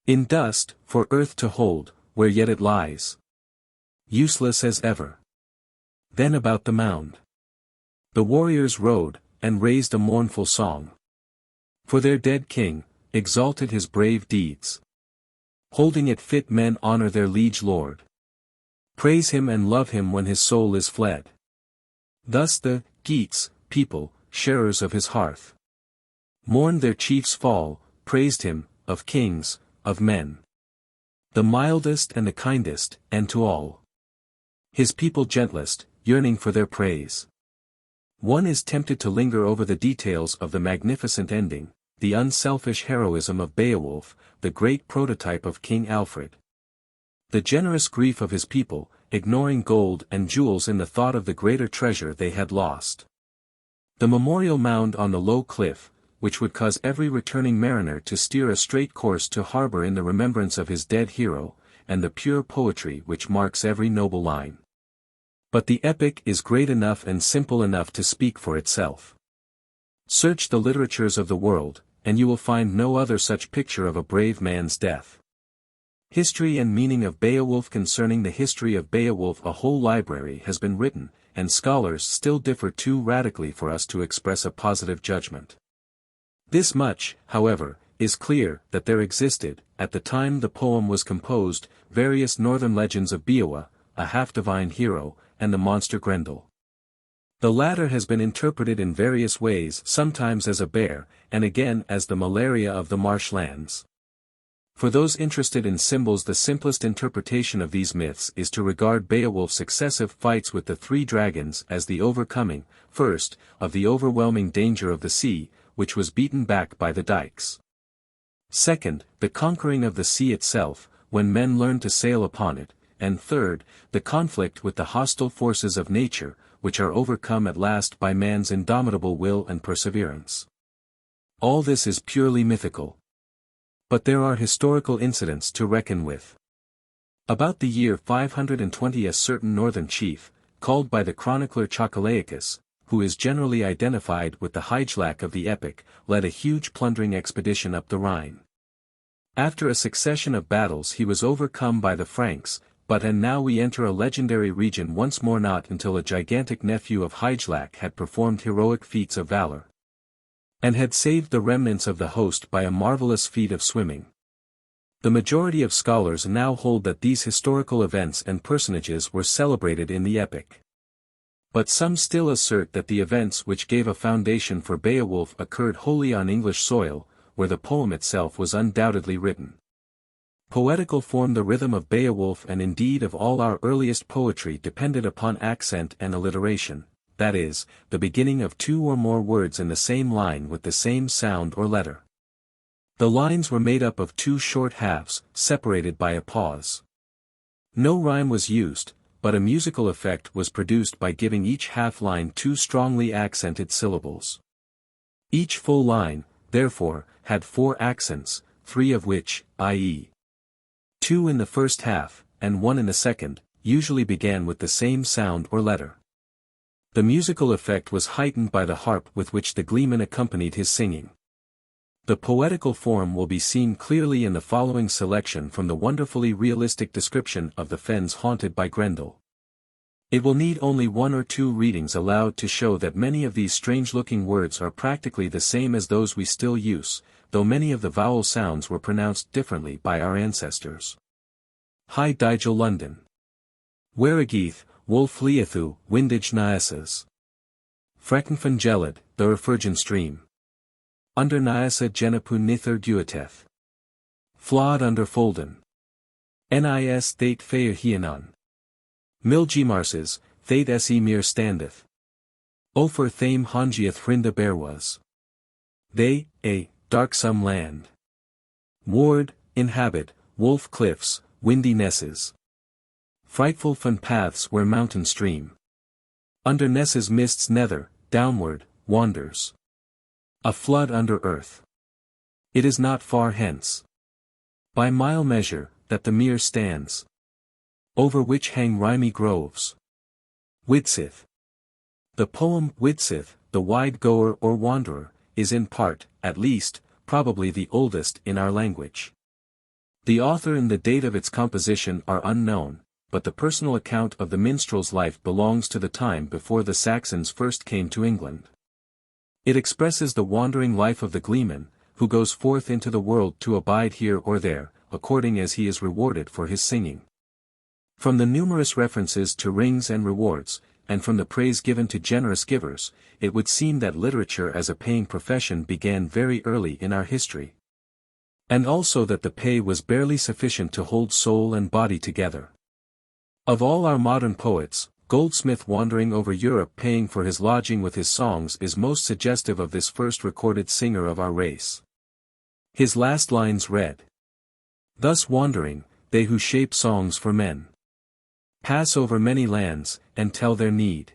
in dust, for earth to hold, where yet it lies, useless as ever. Then about the mound the warriors rode, and raised a mournful song, for their dead king, exalted his brave deeds. Holding it fit men honor their liege lord, praise him and love him when his soul is fled. Thus the Geats, people, sharers of his hearth, mourned their chief's fall, praised him, of kings, of men, the mildest and the kindest, and to all his people gentlest, yearning for their praise. One is tempted to linger over the details of the magnificent ending, the unselfish heroism of Beowulf, the great prototype of King Alfred. The generous grief of his people, ignoring gold and jewels in the thought of the greater treasure they had lost. The memorial mound on the low cliff, which would cause every returning mariner to steer a straight course to harbor in the remembrance of his dead hero, and the pure poetry which marks every noble line. But the epic is great enough and simple enough to speak for itself. Search the literatures of the world, and you will find no other such picture of a brave man's death. History and meaning of Beowulf. Concerning the history of Beowulf a whole library has been written, and scholars still differ too radically for us to express a positive judgment. This much, however, is clear, that there existed, at the time the poem was composed, various northern legends of Beowa, a half-divine hero, and the monster Grendel. The latter has been interpreted in various ways, sometimes as a bear, and again as the malaria of the marshlands. For those interested in symbols, the simplest interpretation of these myths is to regard Beowulf's successive fights with the 3 dragons as the overcoming, first, of the overwhelming danger of the sea, which was beaten back by the dikes. Second, the conquering of the sea itself, when men learned to sail upon it, and third, the conflict with the hostile forces of nature, which are overcome at last by man's indomitable will and perseverance. All this is purely mythical. But there are historical incidents to reckon with. About the year 520 a certain northern chief, called by the chronicler Chocolaicus, who is generally identified with the Hygelac of the epic, led a huge plundering expedition up the Rhine. After a succession of battles he was overcome by the Franks, and now we enter a legendary region once more. Not until a gigantic nephew of Hygelac had performed heroic feats of valor, and had saved the remnants of the host by a marvelous feat of swimming. The majority of scholars now hold that these historical events and personages were celebrated in the epic. But some still assert that the events which gave a foundation for Beowulf occurred wholly on English soil, where the poem itself was undoubtedly written. Poetical form. The rhythm of Beowulf and indeed of all our earliest poetry depended upon accent and alliteration, that is, the beginning of 2 or more words in the same line with the same sound or letter. The lines were made up of 2 short halves, separated by a pause. No rhyme was used, but a musical effect was produced by giving each half-line 2 strongly accented syllables. Each full line, therefore, had 4 accents, 3 of which, i.e., 2 in the first half, and 1 in the second, usually began with the same sound or letter. The musical effect was heightened by the harp with which the gleeman accompanied his singing. The poetical form will be seen clearly in the following selection from the wonderfully realistic description of the fens haunted by Grendel. It will need only 1 or 2 readings aloud to show that many of these strange-looking words are practically the same as those we still use, though many of the vowel sounds were pronounced differently by our ancestors. High Digel London. Werrigeeth, Wolf Leathu, Windage Nyasas. Freckenfen Gelid, the Refurgin stream. Under Nyasa Genepu Nither Duateth. Flawed under Folden. Nis Thate Fair Hianon. Milgimarses, Thate Se Mir standeth. Ofer Thame Hongieth Hrinda Bear was. They, a darksome land. Ward, inhabit, wolf cliffs, windy nesses. frightful fen paths where mountain stream. Under Ness's mists nether, downward, wanders. A flood under earth. It is not far hence. By mile measure, that the mere stands. Over which hang rimy groves. VIII. The poem VIII, the wide goer or wanderer, is in part, at least, probably the oldest in our language. The author and the date of its composition are unknown, but the personal account of the minstrel's life belongs to the time before the Saxons first came to England. It expresses the wandering life of the gleeman, who goes forth into the world to abide here or there, according as he is rewarded for his singing. From the numerous references to rings and rewards, and from the praise given to generous givers, it would seem that literature as a paying profession began very early in our history. And also that the pay was barely sufficient to hold soul and body together. Of all our modern poets, Goldsmith wandering over Europe paying for his lodging with his songs is most suggestive of this first recorded singer of our race. His last lines read, "Thus wandering, they who shape songs for men, pass over many lands, and tell their need,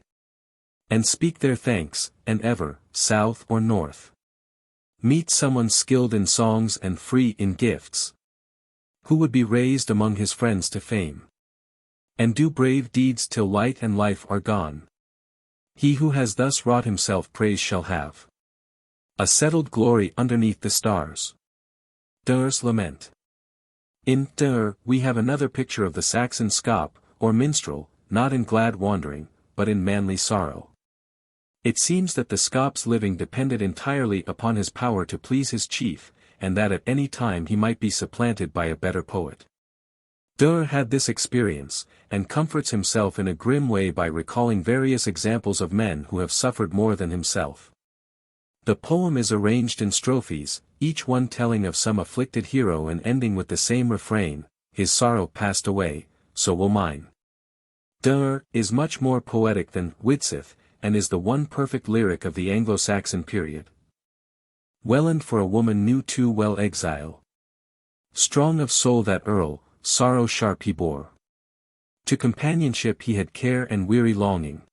and speak their thanks, and ever, south or north, meet someone skilled in songs and free in gifts, who would be raised among his friends to fame, and do brave deeds till light and life are gone. He who has thus wrought himself praise shall have a settled glory underneath the stars." Durer's Lament. In Durer we have another picture of the Saxon scop, or minstrel, not in glad wandering, but in manly sorrow. It seems that the scop's living depended entirely upon his power to please his chief, and that at any time he might be supplanted by a better poet. Durer had this experience, and comforts himself in a grim way by recalling various examples of men who have suffered more than himself. The poem is arranged in strophes, each one telling of some afflicted hero and ending with the same refrain, "His sorrow passed away, so will mine." Durer is much more poetic than Widsith, and is the one perfect lyric of the Anglo-Saxon period. Welland for a woman knew too well exile. Strong of soul that earl, sorrow sharp he bore. To companionship he had care and weary longing.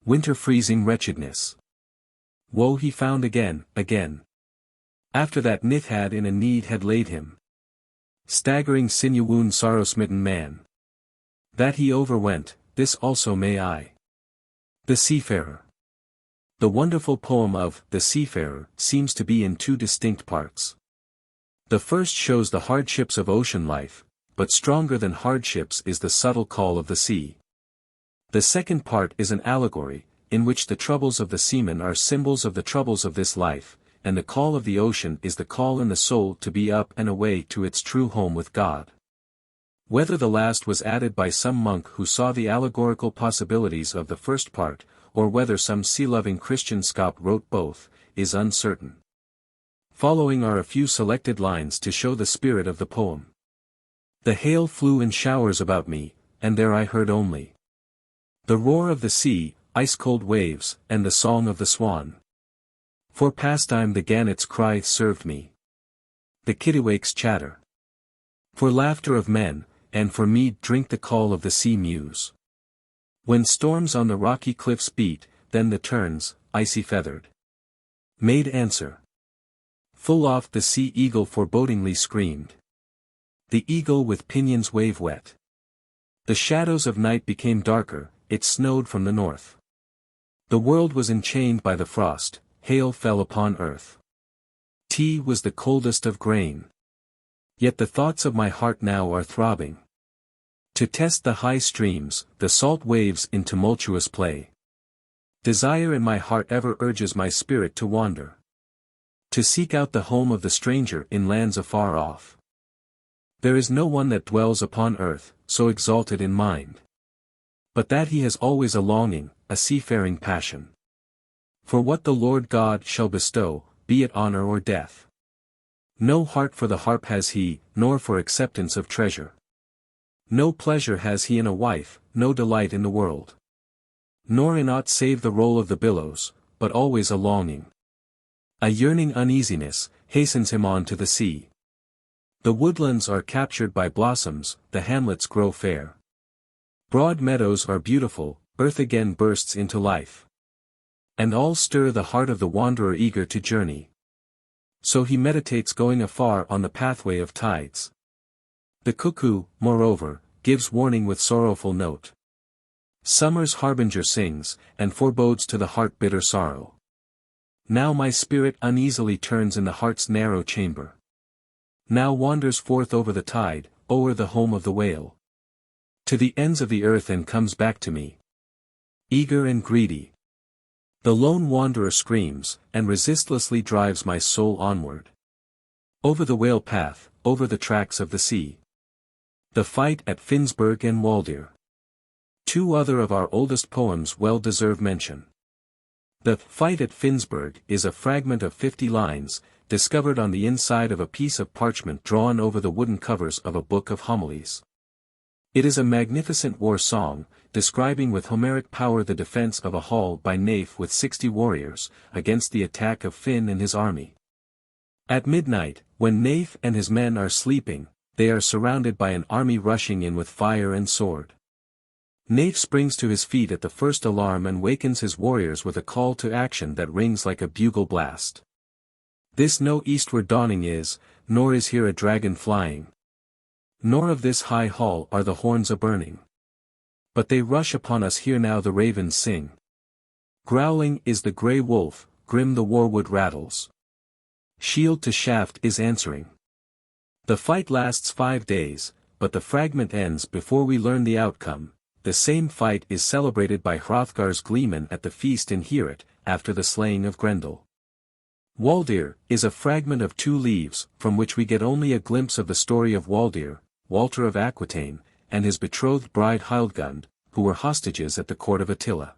Winter freezing wretchedness. Woe he found again, again. After that Nithhad in a need had laid him. Staggering sinew-wound sorrow-smitten man. That he overwent, this also may I. The Seafarer. The wonderful poem of The Seafarer seems to be in two distinct parts. The first shows the hardships of ocean life, but stronger than hardships is the subtle call of the sea. The second part is an allegory, in which the troubles of the seaman are symbols of the troubles of this life, and the call of the ocean is the call in the soul to be up and away to its true home with God. Whether the last was added by some monk who saw the allegorical possibilities of the first part, or whether some sea-loving Christian scop wrote both, is uncertain. Following are a few selected lines to show the spirit of the poem. The hail flew in showers about me, and there I heard only the roar of the sea, ice-cold waves, and the song of the swan. For pastime the gannet's cry served me. The kittiwake's chatter. For laughter of men, and for mead drink the call of the sea mews. When storms on the rocky cliffs beat, then the terns, icy-feathered, made answer. Full oft the sea-eagle forebodingly screamed. The eagle with pinions wave-wet. The shadows of night became darker, it snowed from the north. The world was enchained by the frost, hail fell upon earth. Tea was the coldest of grain. Yet the thoughts of my heart now are throbbing. To test the high streams, the salt waves in tumultuous play. Desire in my heart ever urges my spirit to wander. To seek out the home of the stranger in lands afar off. There is no one that dwells upon earth, so exalted in mind. But that he has always a longing, a seafaring passion. For what the Lord God shall bestow, be it honor or death. No heart for the harp has he, nor for acceptance of treasure. No pleasure has he in a wife, no delight in the world. Nor in aught save the roll of the billows, but always a longing. A yearning uneasiness, hastens him on to the sea. The woodlands are captured by blossoms, the hamlets grow fair. Broad meadows are beautiful, earth again bursts into life. And all stir the heart of the wanderer eager to journey. So he meditates going afar on the pathway of tides. The cuckoo, moreover, gives warning with sorrowful note. Summer's harbinger sings, and forebodes to the heart bitter sorrow. Now my spirit uneasily turns in the heart's narrow chamber. Now wanders forth over the tide, o'er the home of the whale. To the ends of the earth and comes back to me. Eager and greedy. The lone wanderer screams, and resistlessly drives my soul onward. Over the whale path, over the tracks of the sea. The fight at Finnsburg and Waldir. Two other of our oldest poems well deserve mention. The fight at Finnsburg is a fragment of 50 lines, discovered on the inside of a piece of parchment drawn over the wooden covers of a book of homilies. It is a magnificent war song, describing with Homeric power the defense of a hall by Knave with 60 warriors, against the attack of Finn and his army. At midnight, when Knave and his men are sleeping, they are surrounded by an army rushing in with fire and sword. Knave springs to his feet at the first alarm and wakens his warriors with a call to action that rings like a bugle blast. This no eastward dawning is, nor is here a dragon flying. Nor of this high hall are the horns a-burning. But they rush upon us here now the ravens sing. Growling is the grey wolf, grim the warwood rattles. Shield to shaft is answering. The fight lasts 5 days, but the fragment ends before we learn the outcome. The same fight is celebrated by Hrothgar's gleemen at the feast in Heorot, after the slaying of Grendel. Waldir is a fragment of 2 leaves, from which we get only a glimpse of the story of Waldir, Walter of Aquitaine, and his betrothed bride Hildegund, who were hostages at the court of Attila.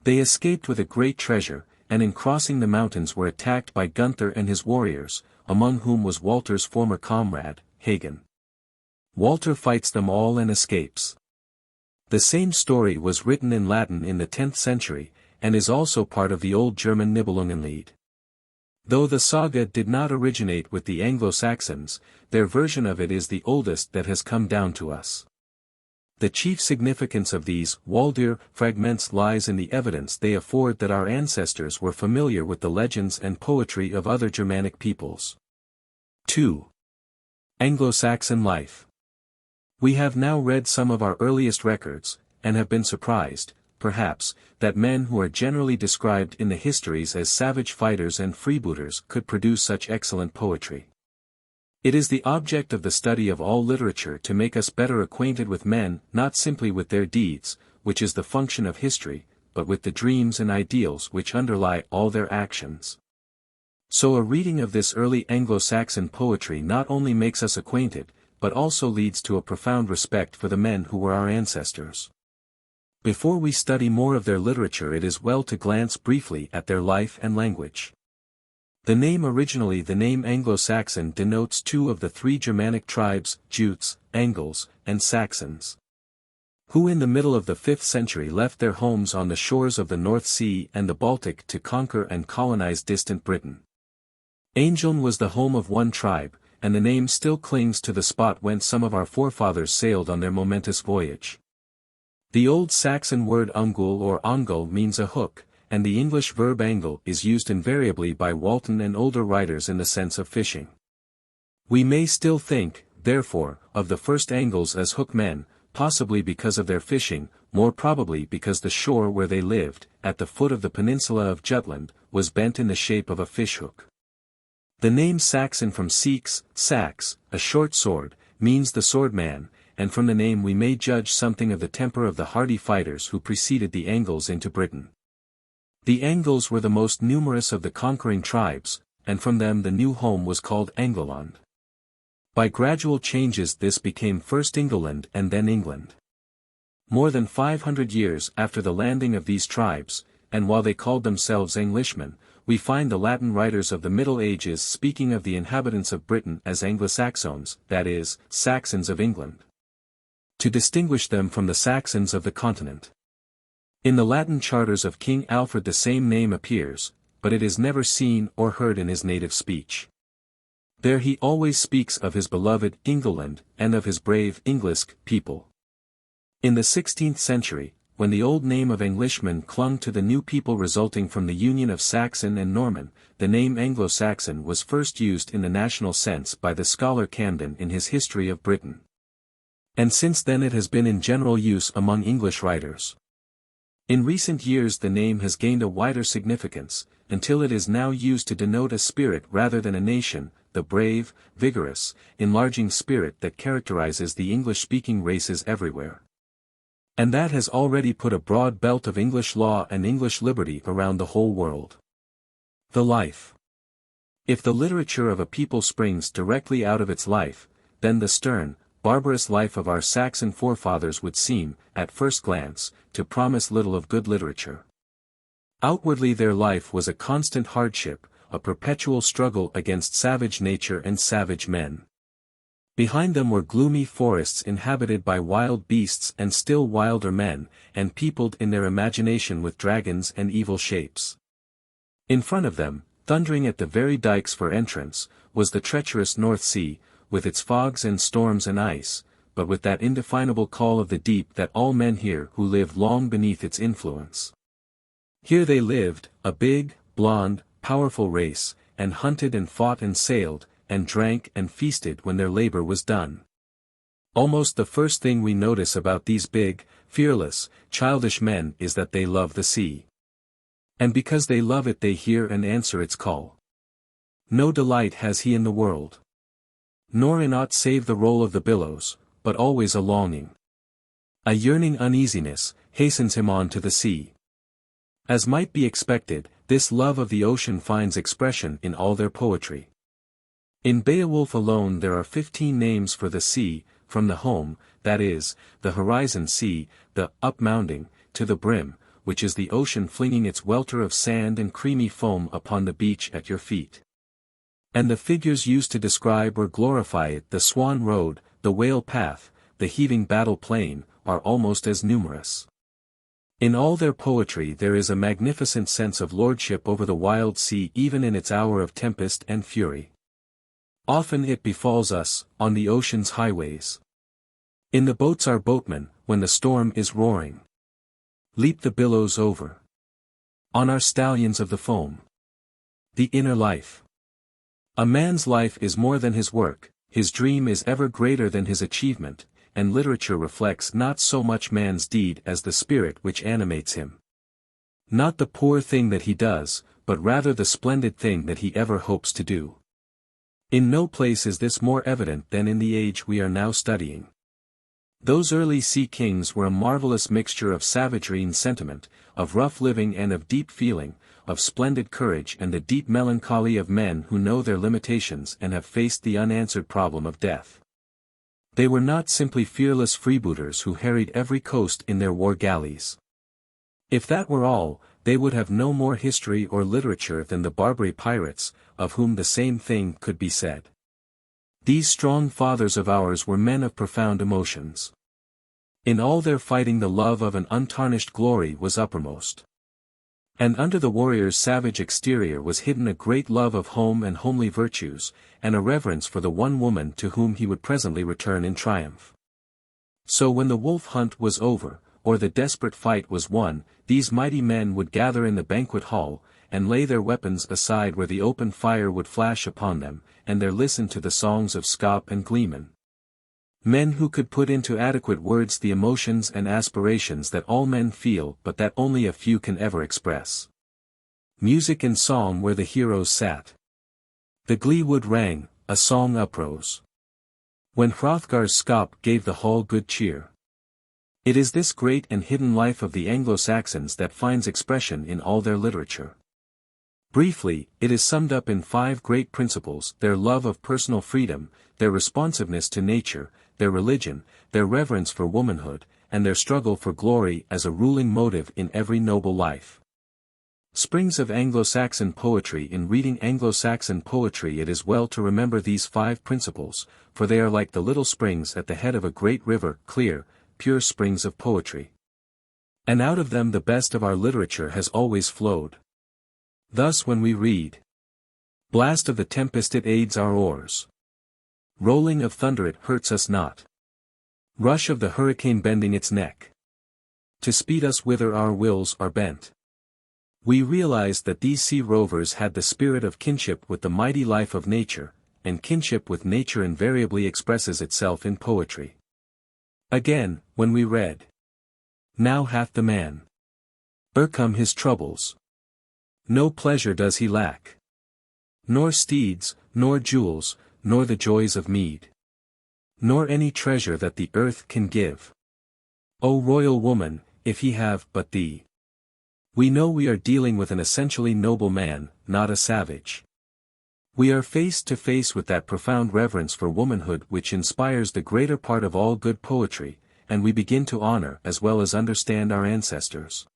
They escaped with a great treasure, and in crossing the mountains were attacked by Gunther and his warriors, among whom was Walter's former comrade, Hagen. Walter fights them all and escapes. The same story was written in Latin in the 10th century, and is also part of the Old German Nibelungenlied. Though the saga did not originate with the Anglo-Saxons, their version of it is the oldest that has come down to us. The chief significance of these Waldir fragments lies in the evidence they afford that our ancestors were familiar with the legends and poetry of other Germanic peoples. 2. Anglo-Saxon life. We have now read some of our earliest records, and have been surprised, perhaps, that men who are generally described in the histories as savage fighters and freebooters could produce such excellent poetry. It is the object of the study of all literature to make us better acquainted with men, not simply with their deeds, which is the function of history, but with the dreams and ideals which underlie all their actions. So a reading of this early Anglo-Saxon poetry not only makes us acquainted, but also leads to a profound respect for the men who were our ancestors. Before we study more of their literature, it is well to glance briefly at their life and language. The name Anglo-Saxon denotes 2 of the 3 Germanic tribes, Jutes, Angles, and Saxons, who in the middle of the 5th century left their homes on the shores of the North Sea and the Baltic to conquer and colonize distant Britain. Angeln was the home of one tribe, and the name still clings to the spot whence some of our forefathers sailed on their momentous voyage. The Old Saxon word ungul or ongul means a hook, and the English verb angle is used invariably by Walton and older writers in the sense of fishing. We may still think, therefore, of the first Angles as hook men, possibly because of their fishing, more probably because the shore where they lived, at the foot of the peninsula of Jutland, was bent in the shape of a fishhook. The name Saxon from Seax, sax, a short sword, means the swordman, and from the name we may judge something of the temper of the hardy fighters who preceded the Angles into Britain. The Angles were the most numerous of the conquering tribes, and from them the new home was called Angleland. By gradual changes this became first England and then England. More than 500 years after the landing of these tribes, and while they called themselves Englishmen, we find the Latin writers of the Middle Ages speaking of the inhabitants of Britain as Anglo-Saxons, that is, Saxons of England, to distinguish them from the Saxons of the continent. In the Latin charters of King Alfred the same name appears, but it is never seen or heard in his native speech. There he always speaks of his beloved England and of his brave Englisk people. In the 16th century, when the old name of Englishman clung to the new people resulting from the union of Saxon and Norman, the name Anglo-Saxon was first used in the national sense by the scholar Camden in his History of Britain. And since then it has been in general use among English writers. In recent years the name has gained a wider significance, until it is now used to denote a spirit rather than a nation, the brave, vigorous, enlarging spirit that characterizes the English-speaking races everywhere. And that has already put a broad belt of English law and English liberty around the whole world. The life. If the literature of a people springs directly out of its life, then the stern, barbarous life of our Saxon forefathers would seem, at first glance, to promise little of good literature. Outwardly their life was a constant hardship, a perpetual struggle against savage nature and savage men. Behind them were gloomy forests inhabited by wild beasts and still wilder men, and peopled in their imagination with dragons and evil shapes. In front of them, thundering at the very dikes for entrance, was the treacherous North Sea, with its fogs and storms and ice, but with that indefinable call of the deep that all men hear who live long beneath its influence. Here they lived, a big, blond, powerful race, and hunted and fought and sailed, and drank and feasted when their labor was done. Almost the first thing we notice about these big, fearless, childish men is that they love the sea. And because they love it they hear and answer its call. No delight has he in the world. Nor in aught save the roll of the billows, but always a longing. A yearning uneasiness, hastens him on to the sea. As might be expected, this love of the ocean finds expression in all their poetry. In Beowulf alone there are 15 names for the sea, from the home, that is, the horizon sea, the up-mounding, to the brim, which is the ocean flinging its welter of sand and creamy foam upon the beach at your feet. And the figures used to describe or glorify it, the swan road, the whale path, the heaving battle plain, are almost as numerous. In all their poetry there is a magnificent sense of lordship over the wild sea even in its hour of tempest and fury. Often it befalls us, on the ocean's highways. In the boats our boatmen, when the storm is roaring, leap the billows over. On our stallions of the foam. The inner life. A man's life is more than his work, his dream is ever greater than his achievement, and literature reflects not so much man's deed as the spirit which animates him. Not the poor thing that he does, but rather the splendid thing that he ever hopes to do. In no place is this more evident than in the age we are now studying. Those early sea kings were a marvelous mixture of savagery and sentiment, of rough living and of deep feeling, of splendid courage and the deep melancholy of men who know their limitations and have faced the unanswered problem of death. They were not simply fearless freebooters who harried every coast in their war galleys. If that were all, they would have no more history or literature than the Barbary pirates, of whom the same thing could be said. These strong fathers of ours were men of profound emotions. In all their fighting the love of an untarnished glory was uppermost. And under the warrior's savage exterior was hidden a great love of home and homely virtues, and a reverence for the one woman to whom he would presently return in triumph. So when the wolf hunt was over, or the desperate fight was won, these mighty men would gather in the banquet hall, and lay their weapons aside where the open fire would flash upon them, and there listen to the songs of Scop and Gleeman. Men who could put into adequate words the emotions and aspirations that all men feel but that only a few can ever express. Music and song where the heroes sat. The glee wood rang, a song uprose. When Hrothgar's Scop gave the hall good cheer. It is this great and hidden life of the Anglo-Saxons that finds expression in all their literature. Briefly, it is summed up in 5 great principles: their love of personal freedom, their responsiveness to nature, their religion, their reverence for womanhood, and their struggle for glory as a ruling motive in every noble life. Springs of Anglo-Saxon poetry. In reading Anglo-Saxon poetry it is well to remember these 5 principles, for they are like the little springs at the head of a great river, clear, pure springs of poetry. And out of them the best of our literature has always flowed. Thus when we read, "Blast of the tempest it aids our oars. Rolling of thunder it hurts us not. Rush of the hurricane bending its neck. To speed us whither our wills are bent. We realized that these sea rovers had the spirit of kinship with the mighty life of nature, and kinship with nature invariably expresses itself in poetry. Again, when we read, "Now hath the man o'ercome his troubles. No pleasure does he lack. Nor steeds, nor jewels, nor the joys of mead. Nor any treasure that the earth can give. O royal woman, if he have but thee." We know we are dealing with an essentially noble man, not a savage. We are face to face with that profound reverence for womanhood which inspires the greater part of all good poetry, and we begin to honor as well as understand our ancestors.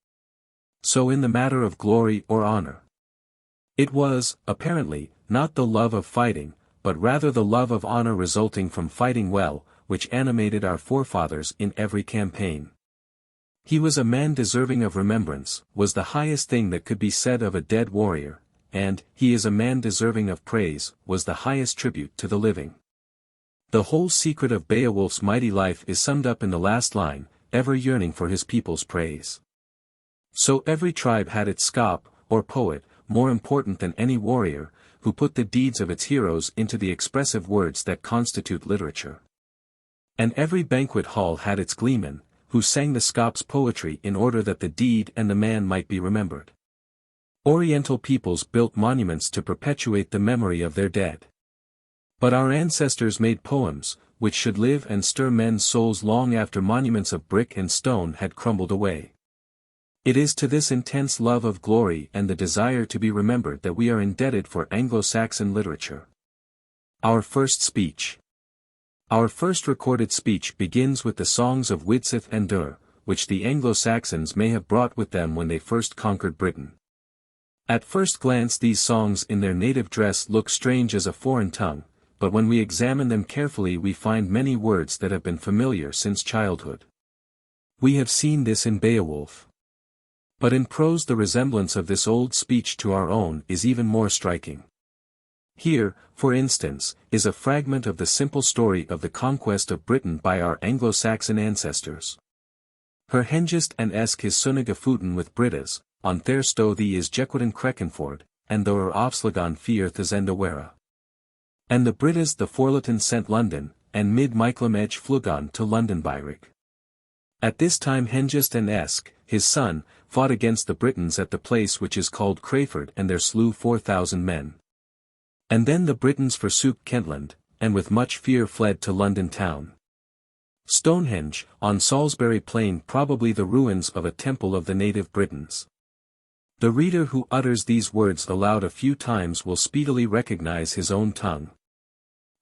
So in the matter of glory or honor. It was, apparently, not the love of fighting, but rather the love of honor resulting from fighting well, which animated our forefathers in every campaign. He was a man deserving of remembrance, was the highest thing that could be said of a dead warrior, and, he is a man deserving of praise, was the highest tribute to the living. The whole secret of Beowulf's mighty life is summed up in the last line, ever yearning for his people's praise. So every tribe had its skop, or poet, more important than any warrior, who put the deeds of its heroes into the expressive words that constitute literature. And every banquet hall had its gleeman, who sang the skop's poetry in order that the deed and the man might be remembered. Oriental peoples built monuments to perpetuate the memory of their dead. But our ancestors made poems, which should live and stir men's souls long after monuments of brick and stone had crumbled away. It is to this intense love of glory and the desire to be remembered that we are indebted for Anglo-Saxon literature. Our first speech. Our first recorded speech begins with the songs of Widsith and Dur, which the Anglo-Saxons may have brought with them when they first conquered Britain. At first glance these songs in their native dress look strange as a foreign tongue, but when we examine them carefully we find many words that have been familiar since childhood. We have seen this in Beowulf. But in prose the resemblance of this old speech to our own is even more striking. Here, for instance, is a fragment of the simple story of the conquest of Britain by our Anglo-Saxon ancestors. Her hengist and esk his sunnig afuten with Britas, on there sto thee is Jequiten Crekenford, and though Opslagan Fierth is Endawera. And the Britas the Forleton sent London, and mid Michaelm edge Flugan to London Byrick. At this time Hengist and Esk, his son, fought against the Britons at the place which is called Crayford and there slew 4,000 men. And then the Britons forsook Kentland, and with much fear fled to London town. Stonehenge, on Salisbury Plain probably the ruins of a temple of the native Britons. The reader who utters these words aloud a few times will speedily recognize his own tongue.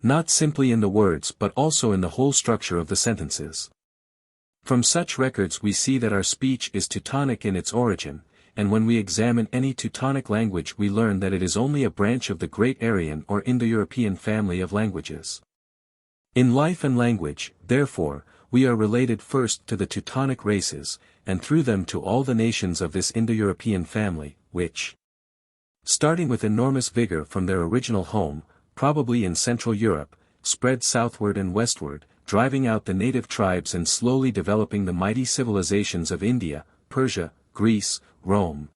Not simply in the words but also in the whole structure of the sentences. From such records we see that our speech is Teutonic in its origin, and when we examine any Teutonic language we learn that it is only a branch of the great Aryan or Indo-European family of languages. In life and language, therefore, we are related first to the Teutonic races, and through them to all the nations of this Indo-European family, which, starting with enormous vigor from their original home, probably in Central Europe, spread southward and westward, driving out the native tribes and slowly developing the mighty civilizations of India, Persia, Greece, Rome,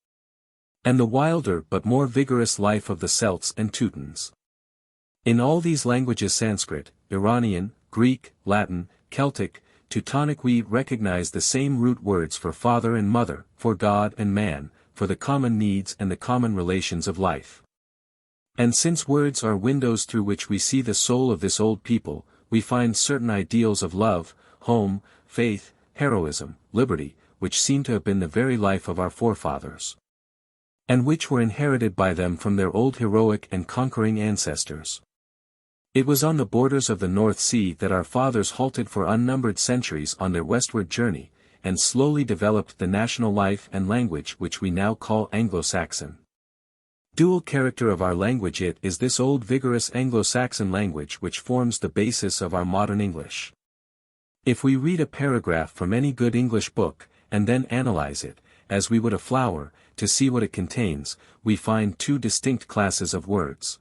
and the wilder but more vigorous life of the Celts and Teutons. In all these languages Sanskrit, Iranian, Greek, Latin, Celtic, Teutonic we recognize the same root words for father and mother, for God and man, for the common needs and the common relations of life. And since words are windows through which we see the soul of this old people, we find certain ideals of love, home, faith, heroism, liberty, which seem to have been the very life of our forefathers, and which were inherited by them from their old heroic and conquering ancestors. It was on the borders of the North Sea that our fathers halted for unnumbered centuries on their westward journey, and slowly developed the national life and language which we now call Anglo-Saxon. Dual character of our language, it is this old vigorous Anglo-Saxon language which forms the basis of our modern English. If we read a paragraph from any good English book, and then analyze it, as we would a flower, to see what it contains, we find two distinct classes of words.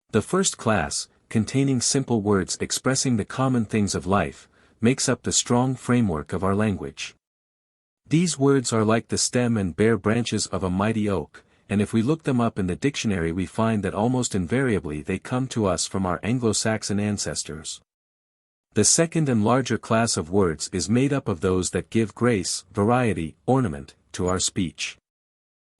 The first class, containing simple words expressing the common things of life, makes up the strong framework of our language. These words are like the stem and bare branches of a mighty oak, and if we look them up in the dictionary we find that almost invariably they come to us from our Anglo-Saxon ancestors. The second and larger class of words is made up of those that give grace, variety, ornament, to our speech.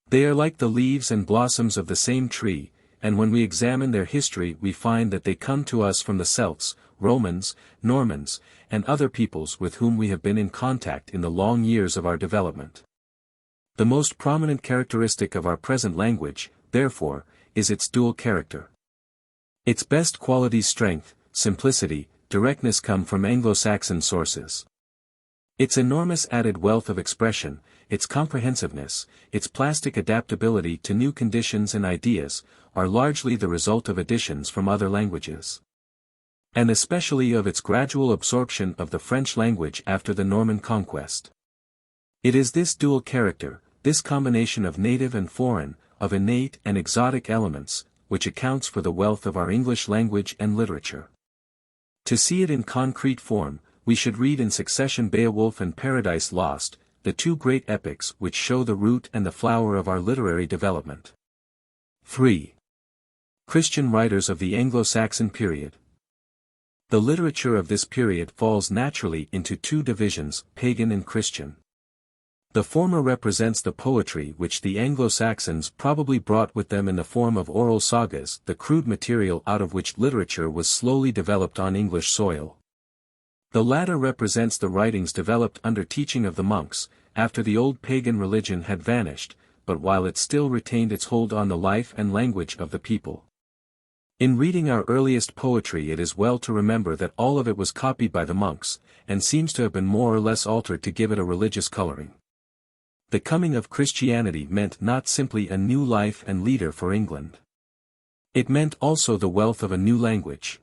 They are like the leaves and blossoms of the same tree, and when we examine their history we find that they come to us from the Celts, Romans, Normans, and other peoples with whom we have been in contact in the long years of our development. The most prominent characteristic of our present language, therefore, is its dual character. Its best qualities, strength, simplicity, directness, come from Anglo-Saxon sources. Its enormous added wealth of expression, its comprehensiveness, its plastic adaptability to new conditions and ideas, are largely the result of additions from other languages. And especially of its gradual absorption of the French language after the Norman conquest. It is this dual character, this combination of native and foreign, of innate and exotic elements, which accounts for the wealth of our English language and literature. To see it in concrete form, we should read in succession Beowulf and Paradise Lost, the two great epics which show the root and the flower of our literary development. 3. Christian writers of the Anglo-Saxon period. The literature of this period falls naturally into two divisions, pagan and Christian. The former represents the poetry which the Anglo-Saxons probably brought with them in the form of oral sagas, the crude material out of which literature was slowly developed on English soil. The latter represents the writings developed under teaching of the monks, after the old pagan religion had vanished, but while it still retained its hold on the life and language of the people. In reading our earliest poetry it is well to remember that all of it was copied by the monks, and seems to have been more or less altered to give it a religious coloring. The coming of Christianity meant not simply a new life and leader for England. It meant also the wealth of a new language.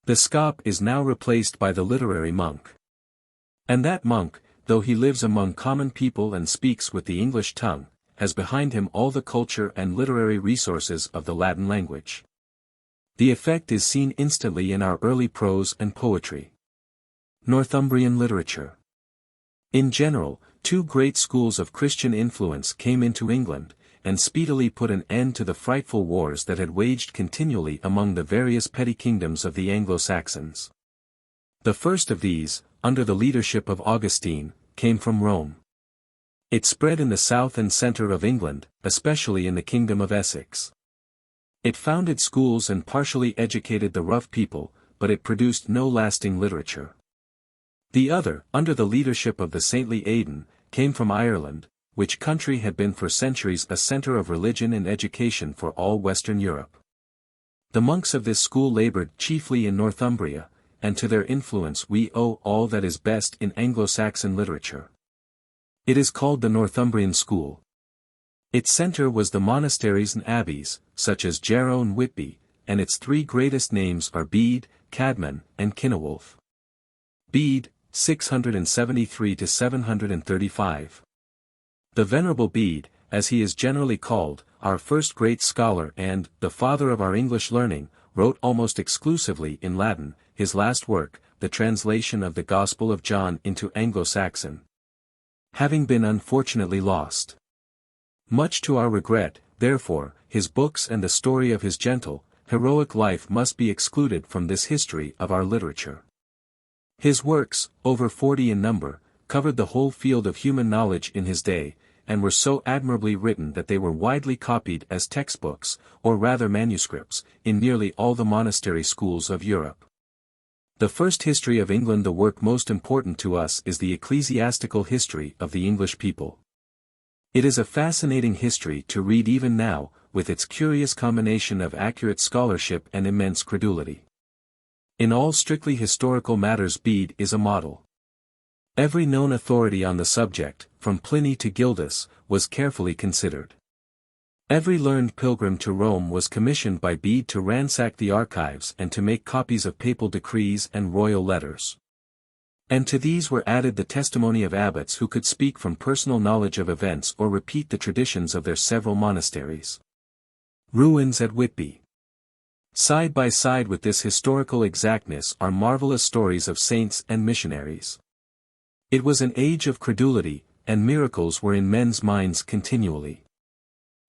The scop is now replaced by the literary monk. And that monk, though he lives among common people and speaks with the English tongue, has behind him all the culture and literary resources of the Latin language. The effect is seen instantly in our early prose and poetry. Northumbrian literature. In general, two great schools of Christian influence came into England, and speedily put an end to the frightful wars that had waged continually among the various petty kingdoms of the Anglo-Saxons. The first of these, under the leadership of Augustine, came from Rome. It spread in the south and centre of England, especially in the kingdom of Essex. It founded schools and partially educated the rough people, but it produced no lasting literature. The other, under the leadership of the saintly Aidan, came from Ireland, which country had been for centuries a centre of religion and education for all Western Europe. The monks of this school laboured chiefly in Northumbria, and to their influence we owe all that is best in Anglo-Saxon literature. It is called the Northumbrian school. Its centre was the monasteries and abbeys, such as Jarrow and Whitby, and its three greatest names are Bede, Cadman, and Kinewulf. Bede, 673 to 735. The Venerable Bede, as he is generally called, our first great scholar and the father of our English learning, wrote almost exclusively in Latin, his last work, the translation of the Gospel of John into Anglo-Saxon, having been unfortunately lost. Much to our regret, therefore, his books and the story of his gentle, heroic life must be excluded from this history of our literature. His works, over 40 in number, covered the whole field of human knowledge in his day, and were so admirably written that they were widely copied as textbooks, or rather manuscripts, in nearly all the monastery schools of Europe. The first history of England, the work most important to us, is the ecclesiastical history of the English people. It is a fascinating history to read even now, with its curious combination of accurate scholarship and immense credulity. In all strictly historical matters Bede is a model. Every known authority on the subject, from Pliny to Gildas, was carefully considered. Every learned pilgrim to Rome was commissioned by Bede to ransack the archives and to make copies of papal decrees and royal letters. And to these were added the testimony of abbots who could speak from personal knowledge of events or repeat the traditions of their several monasteries. Ruins at Whitby. Side by side with this historical exactness are marvelous stories of saints and missionaries. It was an age of credulity, and miracles were in men's minds continually.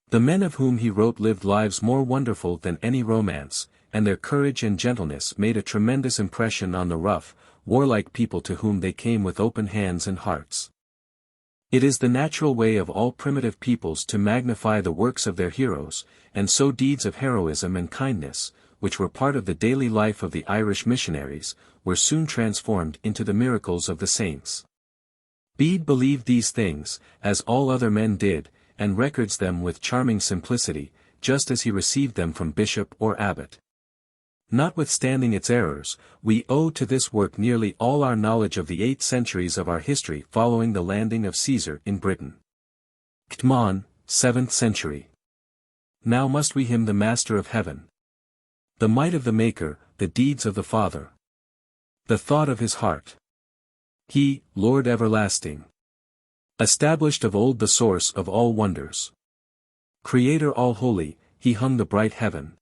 The men of whom he wrote lived lives more wonderful than any romance, and their courage and gentleness made a tremendous impression on the rough, warlike people to whom they came with open hands and hearts. It is the natural way of all primitive peoples to magnify the works of their heroes, and so deeds of heroism and kindness, which were part of the daily life of the Irish missionaries, were soon transformed into the miracles of the saints. Bede believed these things, as all other men did, and records them with charming simplicity, just as he received them from bishop or abbot. Notwithstanding its errors, we owe to this work nearly all our knowledge of the 8 centuries of our history following the landing of Caesar in Britain. Ctmon, 7th century. Now must we hymn the Master of Heaven. The might of the Maker, the deeds of the Father. The thought of his heart. He, Lord everlasting. Established of old the source of all wonders. Creator all holy, he hung the bright heaven.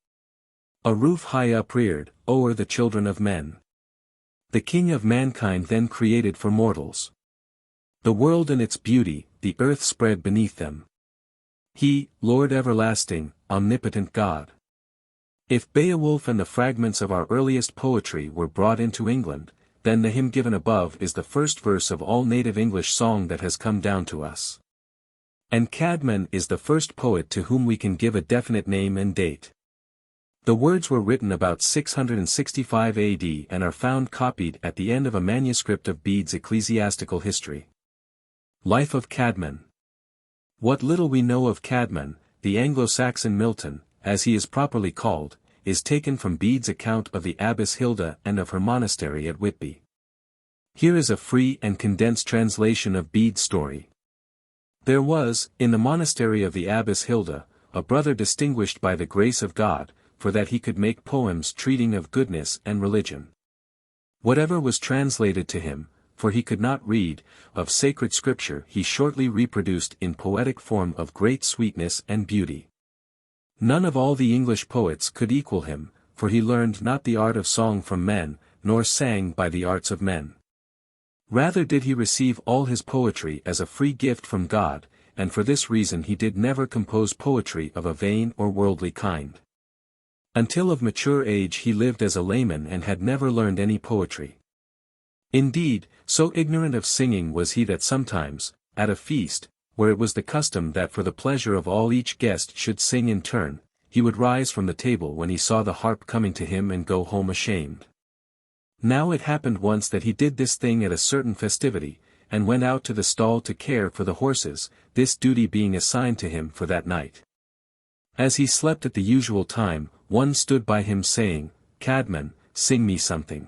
A roof high upreared, o'er the children of men. The King of mankind then created for mortals. The world and its beauty, the earth spread beneath them. He, Lord everlasting, omnipotent God. If Beowulf and the fragments of our earliest poetry were brought into England, then the hymn given above is the first verse of all native English song that has come down to us. And Cædmon is the first poet to whom we can give a definite name and date. The words were written about 665 AD and are found copied at the end of a manuscript of Bede's ecclesiastical history. Life of Cædmon. What little we know of Cædmon, the Anglo-Saxon Milton, as he is properly called, is taken from Bede's account of the Abbess Hilda and of her monastery at Whitby. Here is a free and condensed translation of Bede's story. There was, in the monastery of the Abbess Hilda, a brother distinguished by the grace of God, for that he could make poems treating of goodness and religion. Whatever was translated to him, for he could not read, of sacred scripture he shortly reproduced in poetic form of great sweetness and beauty. None of all the English poets could equal him, for he learned not the art of song from men, nor sang by the arts of men. Rather did he receive all his poetry as a free gift from God, and for this reason he did never compose poetry of a vain or worldly kind. Until of mature age he lived as a layman and had never learned any poetry. Indeed, so ignorant of singing was he that sometimes, at a feast, where it was the custom that for the pleasure of all each guest should sing in turn, he would rise from the table when he saw the harp coming to him and go home ashamed. Now it happened once that he did this thing at a certain festivity, and went out to the stall to care for the horses, this duty being assigned to him for that night. As he slept at the usual time, one stood by him saying, "Cædmon, sing me something."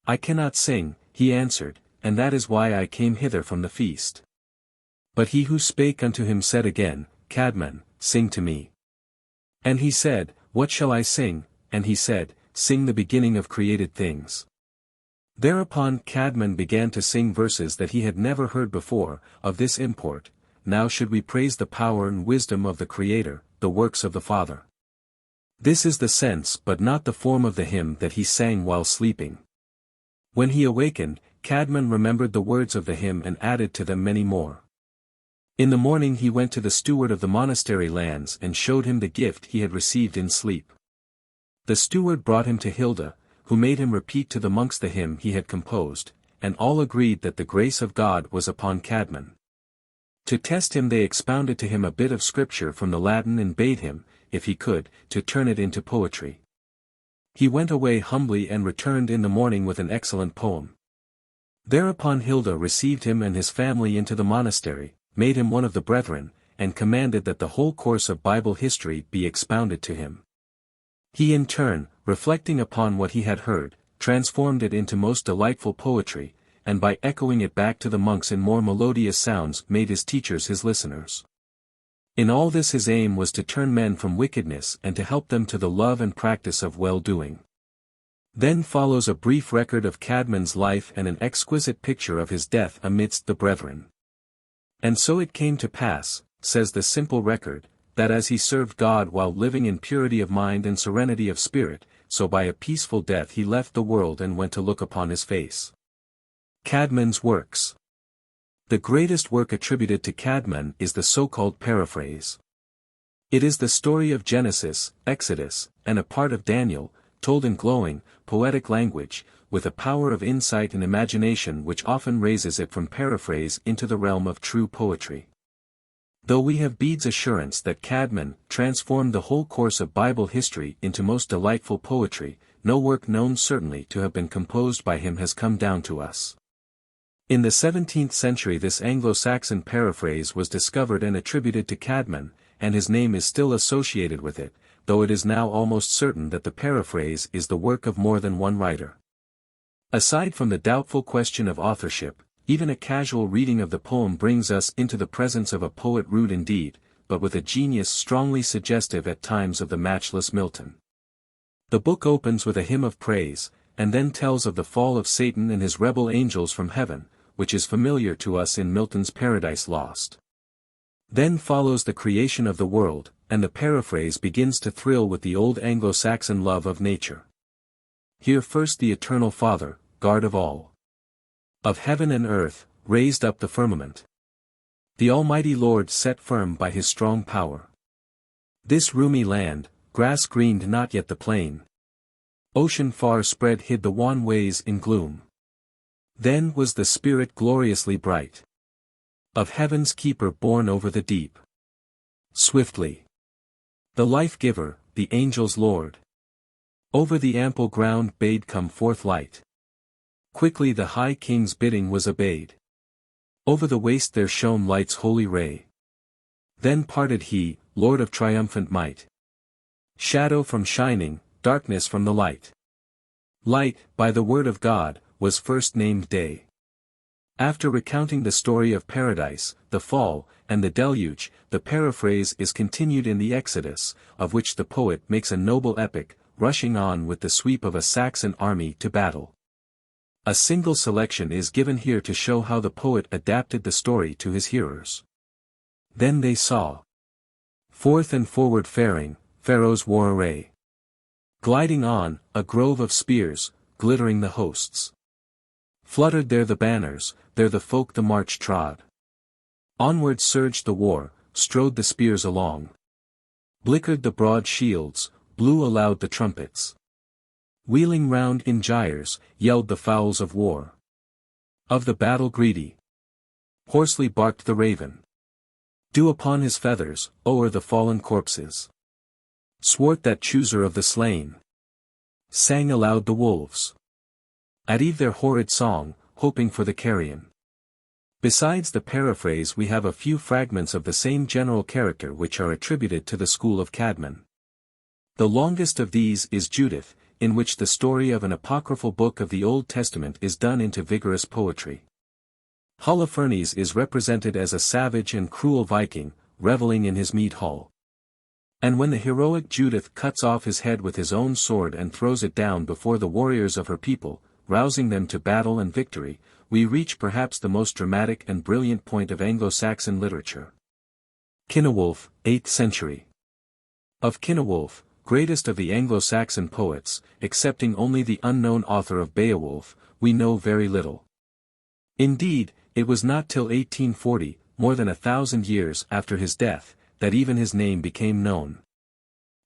"I cannot sing," he answered, "and that is why I came hither from the feast." But he who spake unto him said again, "Cædmon, sing to me." And he said, "What shall I sing?" And he said, "Sing the beginning of created things." Thereupon Cædmon began to sing verses that he had never heard before, of this import: "Now should we praise the power and wisdom of the Creator, the works of the Father." This is the sense but not the form of the hymn that he sang while sleeping. When he awakened, Cædmon remembered the words of the hymn and added to them many more. In the morning he went to the steward of the monastery lands and showed him the gift he had received in sleep. The steward brought him to Hilda, who made him repeat to the monks the hymn he had composed, and all agreed that the grace of God was upon Cædmon. To test him they expounded to him a bit of scripture from the Latin and bade him, if he could, to turn it into poetry. He went away humbly and returned in the morning with an excellent poem. Thereupon Hilda received him and his family into the monastery, made him one of the brethren, and commanded that the whole course of Bible history be expounded to him. He in turn, reflecting upon what he had heard, transformed it into most delightful poetry, and by echoing it back to the monks in more melodious sounds made his teachers his listeners. In all this his aim was to turn men from wickedness and to help them to the love and practice of well-doing. Then follows a brief record of Cædmon's life and an exquisite picture of his death amidst the brethren. "And so it came to pass," says the simple record, that as he served God while living in purity of mind and serenity of spirit, so by a peaceful death he left the world and went to look upon his face. Caedmon's works. The greatest work attributed to Caedmon is the so-called paraphrase. It is the story of Genesis, Exodus, and a part of Daniel, told in glowing, poetic language, with a power of insight and imagination which often raises it from paraphrase into the realm of true poetry. Though we have Bede's assurance that Caedmon transformed the whole course of Bible history into most delightful poetry, no work known certainly to have been composed by him has come down to us. In the 17th century this Anglo-Saxon paraphrase was discovered and attributed to Caedmon, and his name is still associated with it, though it is now almost certain that the paraphrase is the work of more than one writer. Aside from the doubtful question of authorship, even a casual reading of the poem brings us into the presence of a poet rude indeed, but with a genius strongly suggestive at times of the matchless Milton. The book opens with a hymn of praise, and then tells of the fall of Satan and his rebel angels from heaven, which is familiar to us in Milton's Paradise Lost. Then follows the creation of the world, and the paraphrase begins to thrill with the old Anglo-Saxon love of nature. Hear first the eternal Father, guard of all. Of heaven and earth, raised up the firmament. The Almighty Lord set firm by his strong power. This roomy land, grass greened not yet the plain. Ocean far spread hid the wan ways in gloom. Then was the Spirit gloriously bright. Of heaven's keeper borne over the deep. Swiftly. The life-giver, the angels' Lord. Over the ample ground bade come forth light. Quickly the high king's bidding was obeyed. Over the waste there shone light's holy ray. Then parted he, Lord of triumphant might. Shadow from shining, darkness from the light. Light, by the word of God, was first named day. After recounting the story of Paradise, the fall, and the deluge, the paraphrase is continued in the Exodus, of which the poet makes a noble epic, rushing on with the sweep of a Saxon army to battle. A single selection is given here to show how the poet adapted the story to his hearers. Then they saw. Forth and forward faring, Pharaoh's war array. Gliding on, a grove of spears, glittering the hosts. Fluttered there the banners, there the folk the march trod. Onward surged the war, strode the spears along. Blickered the broad shields, blew aloud the trumpets. Wheeling round in gyres, yelled the fowls of war. Of the battle greedy. Hoarsely barked the raven. Dew upon his feathers, o'er the fallen corpses. Swart that chooser of the slain. Sang aloud the wolves. At eve their horrid song, hoping for the carrion. Besides the paraphrase we have a few fragments of the same general character which are attributed to the school of Caedmon. The longest of these is Judith, in which the story of an apocryphal book of the Old Testament is done into vigorous poetry. Holofernes is represented as a savage and cruel Viking, reveling in his mead hall. And when the heroic Judith cuts off his head with his own sword and throws it down before the warriors of her people, rousing them to battle and victory, we reach perhaps the most dramatic and brilliant point of Anglo-Saxon literature. Cynewulf, 8th century. Of Cynewulf, greatest of the Anglo-Saxon poets, excepting only the unknown author of Beowulf, we know very little. Indeed, it was not till 1840, more than 1,000 years after his death, that even his name became known.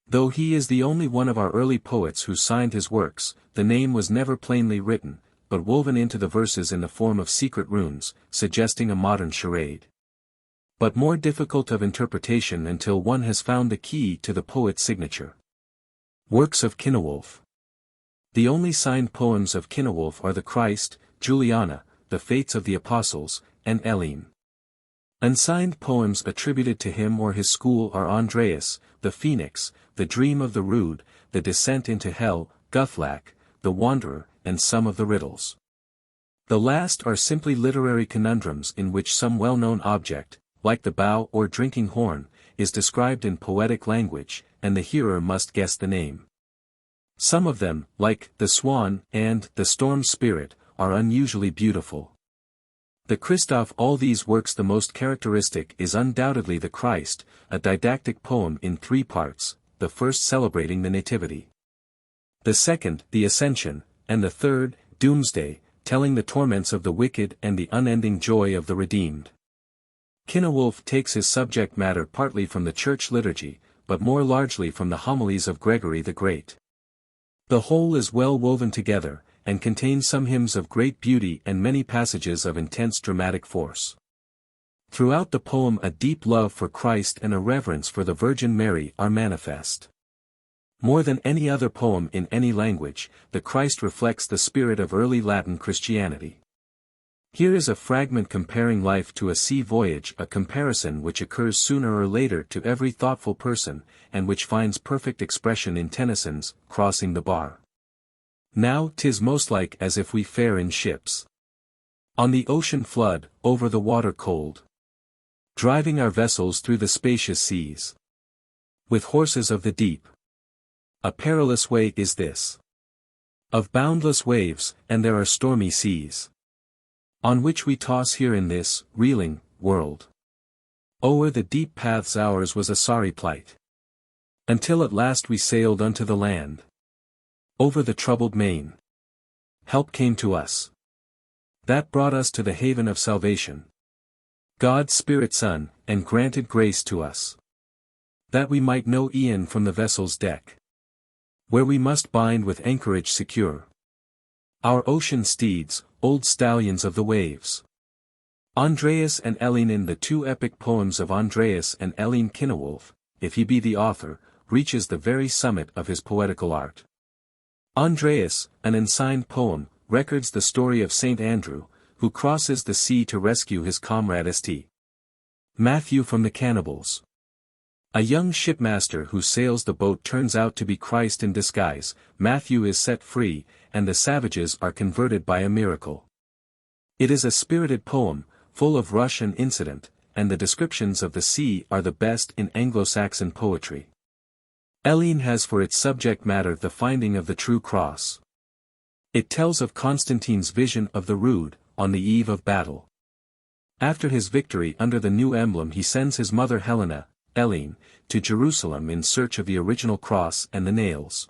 Though he is the only one of our early poets who signed his works, the name was never plainly written, but woven into the verses in the form of secret runes, suggesting a modern charade. But more difficult of interpretation until one has found the key to the poet's signature. Works of Cynewulf. The only signed poems of Cynewulf are the Christ, Juliana, the Fates of the Apostles, and Elene. Unsigned poems attributed to him or his school are Andreas, the Phoenix, the Dream of the Rood, the Descent into Hell, Guthlac, the Wanderer, and some of the riddles. The last are simply literary conundrums in which some well-known object, like the bow or drinking horn, is described in poetic language, and the hearer must guess the name. Some of them, like the Swan and the Storm Spirit, are unusually beautiful. The Christoph all these works the most characteristic is undoubtedly the Christ, a didactic poem in 3 parts, the first celebrating the Nativity, the second, the Ascension, and the third, Doomsday, telling the torments of the wicked and the unending joy of the redeemed. Cynewulf takes his subject matter partly from the church liturgy, but more largely from the homilies of Gregory the Great. The whole is well woven together, and contains some hymns of great beauty and many passages of intense dramatic force. Throughout the poem a deep love for Christ and a reverence for the Virgin Mary are manifest. More than any other poem in any language, the Christ reflects the spirit of early Latin Christianity. Here is a fragment comparing life to a sea voyage, a comparison which occurs sooner or later to every thoughtful person, and which finds perfect expression in Tennyson's Crossing the Bar. Now 'tis most like as if we fare in ships on the ocean flood, over the water cold, driving our vessels through the spacious seas with horses of the deep. A perilous way is this of boundless waves, and there are stormy seas on which we toss here in this reeling world. O'er the deep paths ours was a sorry plight, until at last we sailed unto the land. Over the troubled main, help came to us, that brought us to the haven of salvation. God's Spirit Son, and granted grace to us, that we might know e'en from the vessel's deck, where we must bind with anchorage secure our ocean steeds, old stallions of the waves. Andreas and Elene. In the 2 epic poems of Andreas and Elene, Cynewulf, if he be the author, reaches the very summit of his poetical art. Andreas, an unsigned poem, records the story of Saint Andrew, who crosses the sea to rescue his comrade St. Matthew from the cannibals. A young shipmaster who sails the boat turns out to be Christ in disguise. Matthew is set free, and the savages are converted by a miracle. It is a spirited poem, full of rush and incident, and the descriptions of the sea are the best in Anglo-Saxon poetry. Elene has for its subject matter the finding of the true cross. It tells of Constantine's vision of the Rood, on the eve of battle. After his victory under the new emblem he sends his mother Helena, Elene, to Jerusalem in search of the original cross and the nails.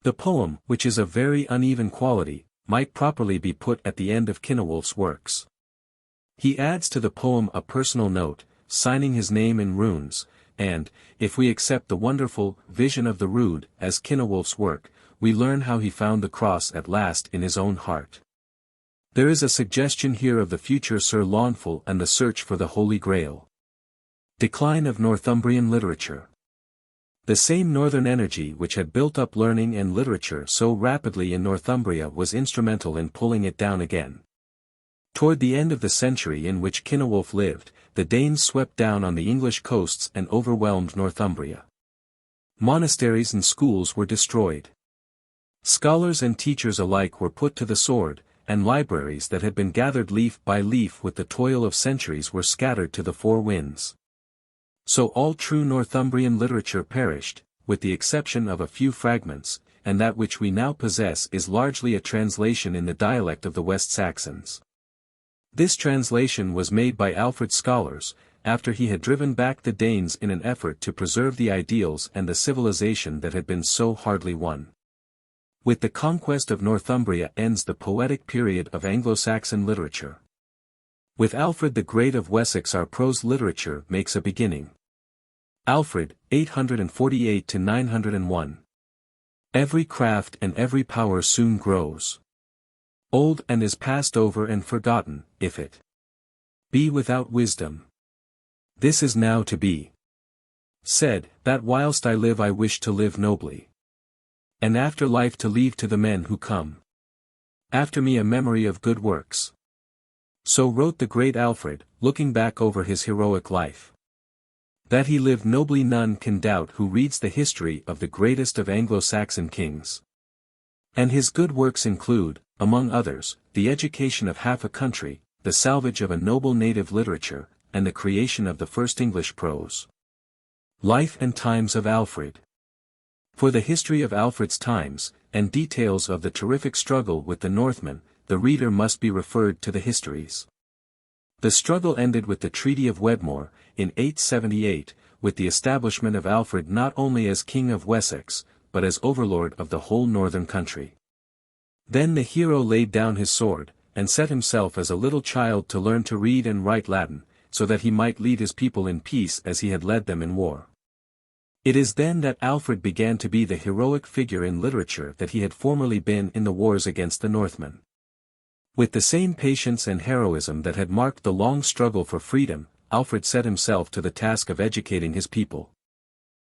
The poem, which is of very uneven quality, might properly be put at the end of Cynewulf's works. He adds to the poem a personal note, signing his name in runes, and, if we accept the wonderful vision of the Rood as Cynewulf's work, we learn how he found the cross at last in his own heart. There is a suggestion here of the future Sir Launfal and the search for the Holy Grail. Decline of Northumbrian literature. The same northern energy which had built up learning and literature so rapidly in Northumbria was instrumental in pulling it down again. Toward the end of the century in which Cynewulf lived, the Danes swept down on the English coasts and overwhelmed Northumbria. Monasteries and schools were destroyed. Scholars and teachers alike were put to the sword, and libraries that had been gathered leaf by leaf with the toil of centuries were scattered to the 4 winds. So all true Northumbrian literature perished, with the exception of a few fragments, and that which we now possess is largely a translation in the dialect of the West Saxons. This translation was made by Alfred's scholars, after he had driven back the Danes in an effort to preserve the ideals and the civilization that had been so hardly won. With the conquest of Northumbria ends the poetic period of Anglo-Saxon literature. With Alfred the Great of Wessex our prose literature makes a beginning. Alfred, 848–901. Every craft and every power soon grows old and is passed over and forgotten, if it be without wisdom. This is now to be said, that whilst I live I wish to live nobly, and after life to leave to the men who come after me a memory of good works. So wrote the great Alfred, looking back over his heroic life. That he lived nobly none can doubt who reads the history of the greatest of Anglo-Saxon kings. And his good works include, among others, the education of half a country, the salvage of a noble native literature, and the creation of the first English prose. Life and Times of Alfred. For the history of Alfred's times, and details of the terrific struggle with the Northmen, the reader must be referred to the histories The struggle ended with the Treaty of Wedmore, in 878, with the establishment of Alfred not only as King of Wessex, but as overlord of the whole northern country. Then the hero laid down his sword, and set himself as a little child to learn to read and write Latin, so that he might lead his people in peace as he had led them in war. It is then that Alfred began to be the heroic figure in literature that he had formerly been in the wars against the Northmen. With the same patience and heroism that had marked the long struggle for freedom, Alfred set himself to the task of educating his people.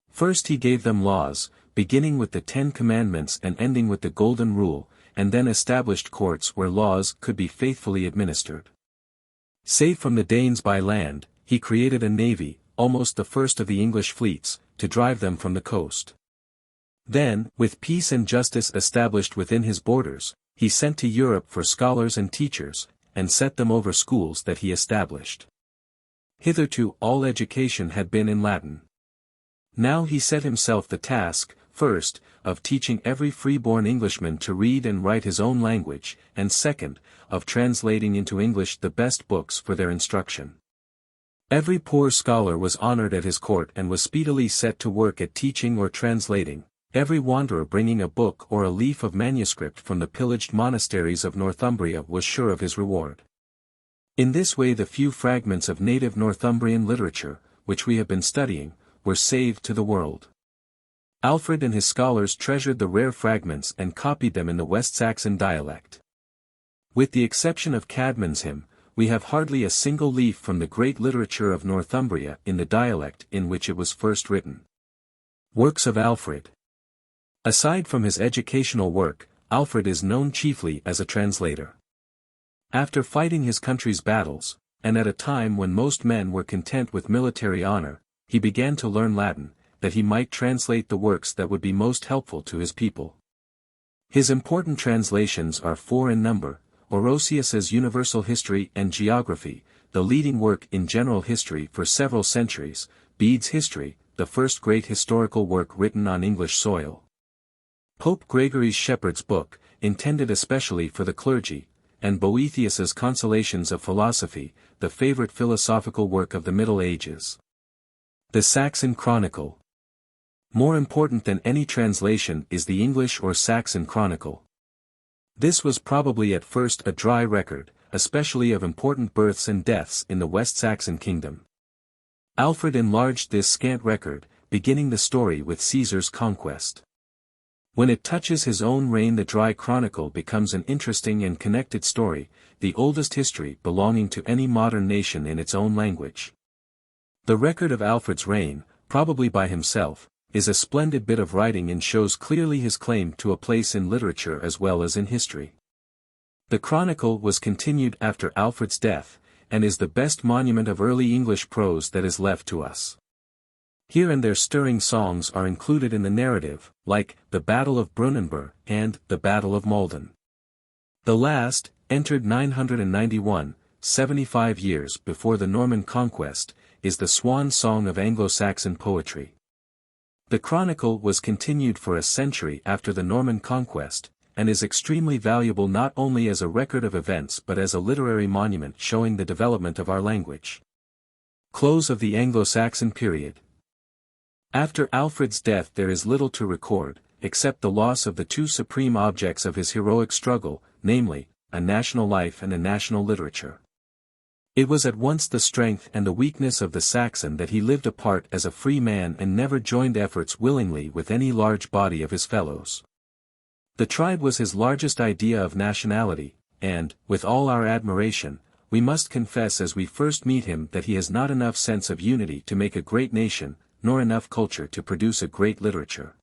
First he gave them laws, beginning with the 10 Commandments and ending with the Golden Rule, and then established courts where laws could be faithfully administered. Save from the Danes by land, he created a navy, almost the first of the English fleets, to drive them from the coast. Then, with peace and justice established within his borders, he sent to Europe for scholars and teachers, and set them over schools that he established. Hitherto all education had been in Latin. Now he set himself the task, first, of teaching every free-born Englishman to read and write his own language, and second, of translating into English the best books for their instruction. Every poor scholar was honored at his court and was speedily set to work at teaching or translating, every wanderer bringing a book or a leaf of manuscript from the pillaged monasteries of Northumbria was sure of his reward. In this way the few fragments of native Northumbrian literature, which we have been studying, were saved to the world. Alfred and his scholars treasured the rare fragments and copied them in the West Saxon dialect. With the exception of Cadman's hymn, we have hardly a single leaf from the great literature of Northumbria in the dialect in which it was first written. Works of Alfred. Aside from his educational work, Alfred is known chiefly as a translator. After fighting his country's battles, and at a time when most men were content with military honor, he began to learn Latin, that he might translate the works that would be most helpful to his people. His important translations are 4 in number: Orosius's Universal History and Geography, the leading work in general history for several centuries, Bede's History, the first great historical work written on English soil, Pope Gregory's Shepherd's Book, intended especially for the clergy, and Boethius's Consolations of Philosophy, the favorite philosophical work of the Middle Ages. The Saxon Chronicle. More important than any translation is the English or Saxon Chronicle. This was probably at first a dry record, especially of important births and deaths in the West Saxon kingdom. Alfred enlarged this scant record, beginning the story with Caesar's conquest. When it touches his own reign, the dry chronicle becomes an interesting and connected story, the oldest history belonging to any modern nation in its own language. The record of Alfred's reign, probably by himself, is a splendid bit of writing and shows clearly his claim to a place in literature as well as in history. The chronicle was continued after Alfred's death, and is the best monument of early English prose that is left to us. Here and there stirring songs are included in the narrative, like the Battle of Brunanburh and the Battle of Malden. The last, entered 991, 75 years before the Norman conquest, is the swan song of Anglo-Saxon poetry. The chronicle was continued for a century after the Norman conquest, and is extremely valuable not only as a record of events but as a literary monument showing the development of our language. Close of the Anglo-Saxon period. After Alfred's death there is little to record, except the loss of the 2 supreme objects of his heroic struggle, namely, a national life and a national literature. It was at once the strength and the weakness of the Saxon that he lived apart as a free man and never joined efforts willingly with any large body of his fellows. The tribe was his largest idea of nationality, and, with all our admiration, we must confess as we first meet him that he has not enough sense of unity to make a great nation, nor enough culture to produce a great literature.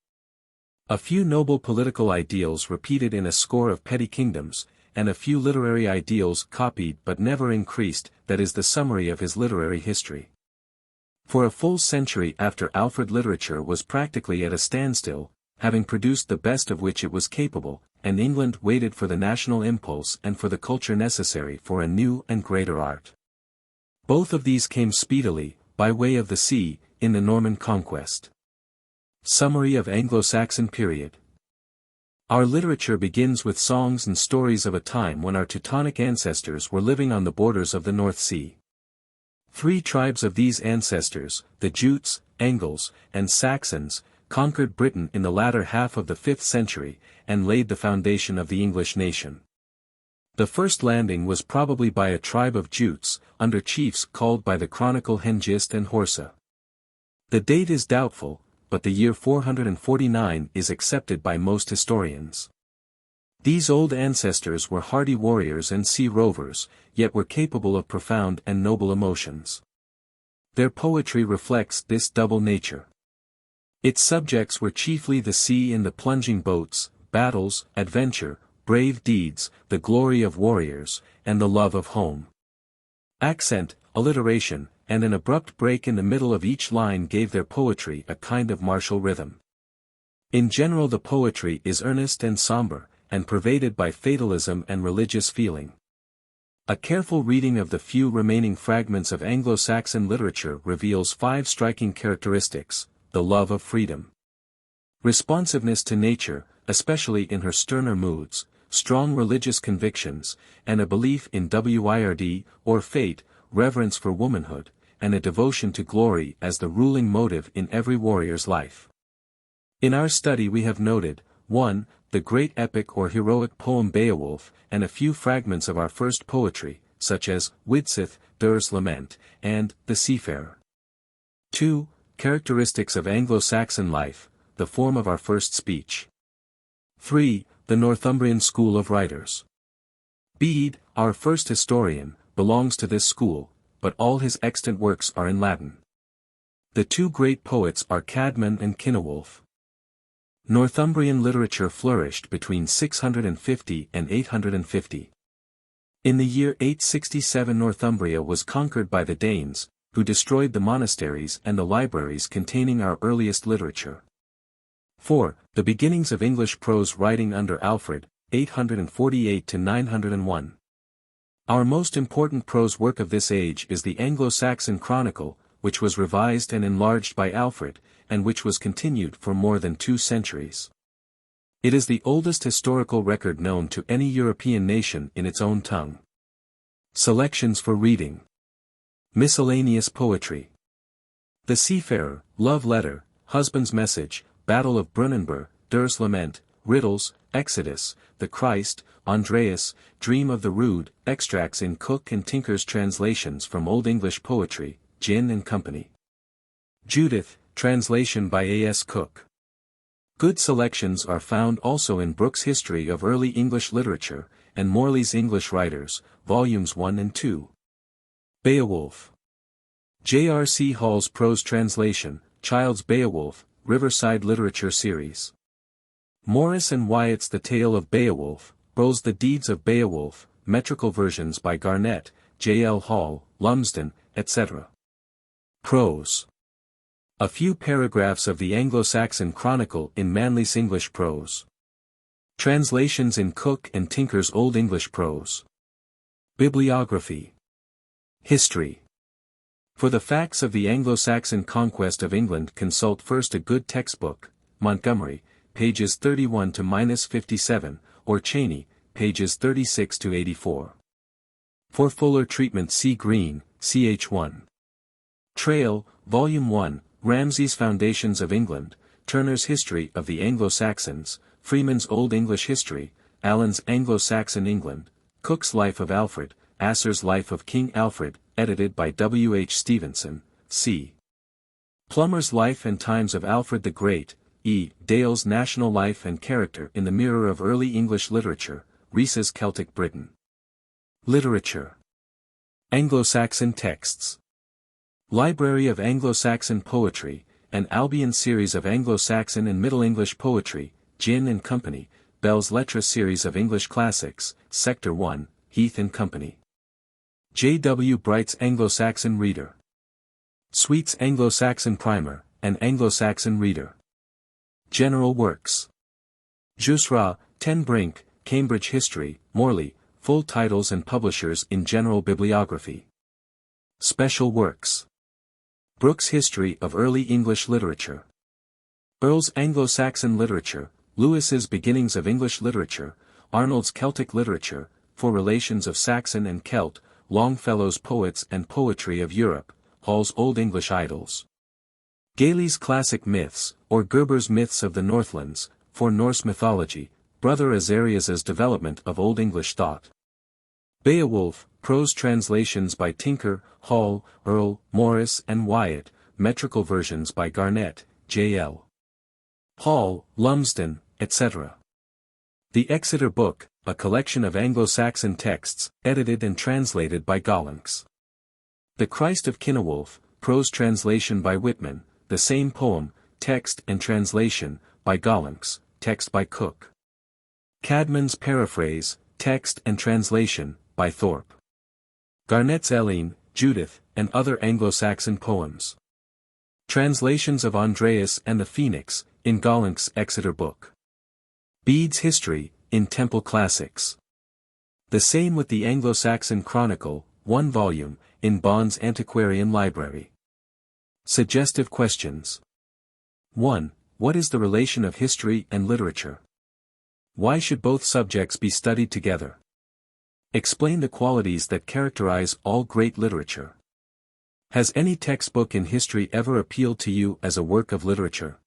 A few noble political ideals repeated in a score of petty kingdoms, and a few literary ideals copied but never increased, that is the summary of his literary history. For a full century after Alfred literature was practically at a standstill, having produced the best of which it was capable, and England waited for the national impulse and for the culture necessary for a new and greater art. Both of these came speedily, by way of the sea, in the Norman conquest. Summary of Anglo-Saxon period. Our literature begins with songs and stories of a time when our Teutonic ancestors were living on the borders of the North Sea. 3 tribes of these ancestors, the Jutes, Angles, and Saxons, conquered Britain in the latter half of the 5th century, and laid the foundation of the English nation. The first landing was probably by a tribe of Jutes, under chiefs called by the chronicle Hengist and Horsa. The date is doubtful, but the year 449 is accepted by most historians. These old ancestors were hardy warriors and sea rovers, yet were capable of profound and noble emotions. Their poetry reflects this double nature. Its subjects were chiefly the sea and the plunging boats, battles, adventure, brave deeds, the glory of warriors, and the love of home. Accent, alliteration, and an abrupt break in the middle of each line gave their poetry a kind of martial rhythm. In general, the poetry is earnest and somber, and pervaded by fatalism and religious feeling. A careful reading of the few remaining fragments of Anglo-Saxon literature reveals 5 striking characteristics: the love of freedom, responsiveness to nature, especially in her sterner moods, strong religious convictions, and a belief in wird, or fate, reverence for womanhood, and a devotion to glory as the ruling motive in every warrior's life. In our study we have noted, 1. The great epic or heroic poem Beowulf, and a few fragments of our first poetry, such as Widsith, Dur's Lament, and The Seafarer. 2. Characteristics of Anglo-Saxon life, the form of our first speech. 3. The Northumbrian school of writers. Bede, our first historian, belongs to this school, but all his extant works are in Latin. The 2 great poets are Cædmon and Cynewulf. Northumbrian literature flourished between 650 and 850. In the year 867 Northumbria was conquered by the Danes, who destroyed the monasteries and the libraries containing our earliest literature. 4. The beginnings of English prose writing under Alfred, 848 to 901. Our most important prose work of this age is the Anglo-Saxon Chronicle, which was revised and enlarged by Alfred, and which was continued for more than 2 centuries. It is the oldest historical record known to any European nation in its own tongue. Selections for reading. Miscellaneous poetry. The Seafarer, Love Letter, Husband's Message, Battle of Brunanburh, Dur's Lament, Riddles, Exodus, The Christ, Andreas, Dream of the Rood, extracts in Cook and Tinker's translations from Old English poetry, Ginn and Company. Judith, translation by A.S. Cook. Good selections are found also in Brooke's History of Early English Literature, and Morley's English Writers, Volumes 1 and 2. Beowulf. J.R.C. Hall's prose translation, Child's Beowulf, Riverside Literature Series. Morris and Wyatt's The Tale of Beowulf, Bowles' The Deeds of Beowulf, metrical versions by Garnett, J. L. Hall, Lumsden, etc. Prose. A few paragraphs of the Anglo-Saxon Chronicle in Manley's English Prose. Translations in Cook and Tinker's Old English Prose. Bibliography. History. For the facts of the Anglo-Saxon conquest of England consult first a good textbook, Montgomery, pages 31 to -57, or Cheney, pages 36 to 84. For fuller treatment see Green, ch1. Trail, Volume 1, Ramsay's Foundations of England, Turner's History of the Anglo-Saxons, Freeman's Old English History, Allen's Anglo-Saxon England, Cook's Life of Alfred, Asser's Life of King Alfred, edited by W. H. Stevenson, c. Plummer's Life and Times of Alfred the Great, E. Dale's National Life and Character in the Mirror of Early English Literature, Rees's Celtic Britain. Literature. Anglo-Saxon Texts. Library of Anglo-Saxon Poetry, an Albion series of Anglo-Saxon and Middle English poetry, Ginn and Company, Bell's Lettres series of English classics, Sector 1, Heath and Company. J. W. Bright's Anglo-Saxon Reader. Sweet's Anglo-Saxon Primer, an Anglo-Saxon Reader. General Works. Jusra, Ten Brink, Cambridge History, Morley, full titles and publishers in General Bibliography. Special Works. Brooke's History of Early English Literature. Earl's Anglo-Saxon Literature, Lewis's Beginnings of English Literature, Arnold's Celtic Literature, For Relations of Saxon and Celt, Longfellow's Poets and Poetry of Europe, Hall's Old English Idylls. Gailey's Classic Myths, or Gerber's Myths of the Northlands, for Norse Mythology, Brother Azarias's Development of Old English Thought. Beowulf, Prose Translations by Tinker, Hall, Earl, Morris and Wyatt, Metrical Versions by Garnett, J.L. Hall, Lumsden, etc. The Exeter Book, a collection of Anglo-Saxon texts, edited and translated by Gollancz. The Christ of Cynewulf, prose translation by Whitman, the same poem, text and translation, by Gollancz, text by Cook. Cadman's Paraphrase, text and translation, by Thorpe. Garnett's Eileen, Judith, and other Anglo-Saxon poems. Translations of Andreas and the Phoenix, in Gollancz's Exeter Book. Bede's History, in Temple Classics. The same with the Anglo-Saxon Chronicle, 1 volume, in Bond's Antiquarian Library. Suggestive questions. 1. What is the relation of history and literature? Why should both subjects be studied together? Explain the qualities that characterize all great literature. Has any textbook in history ever appealed to you as a work of literature?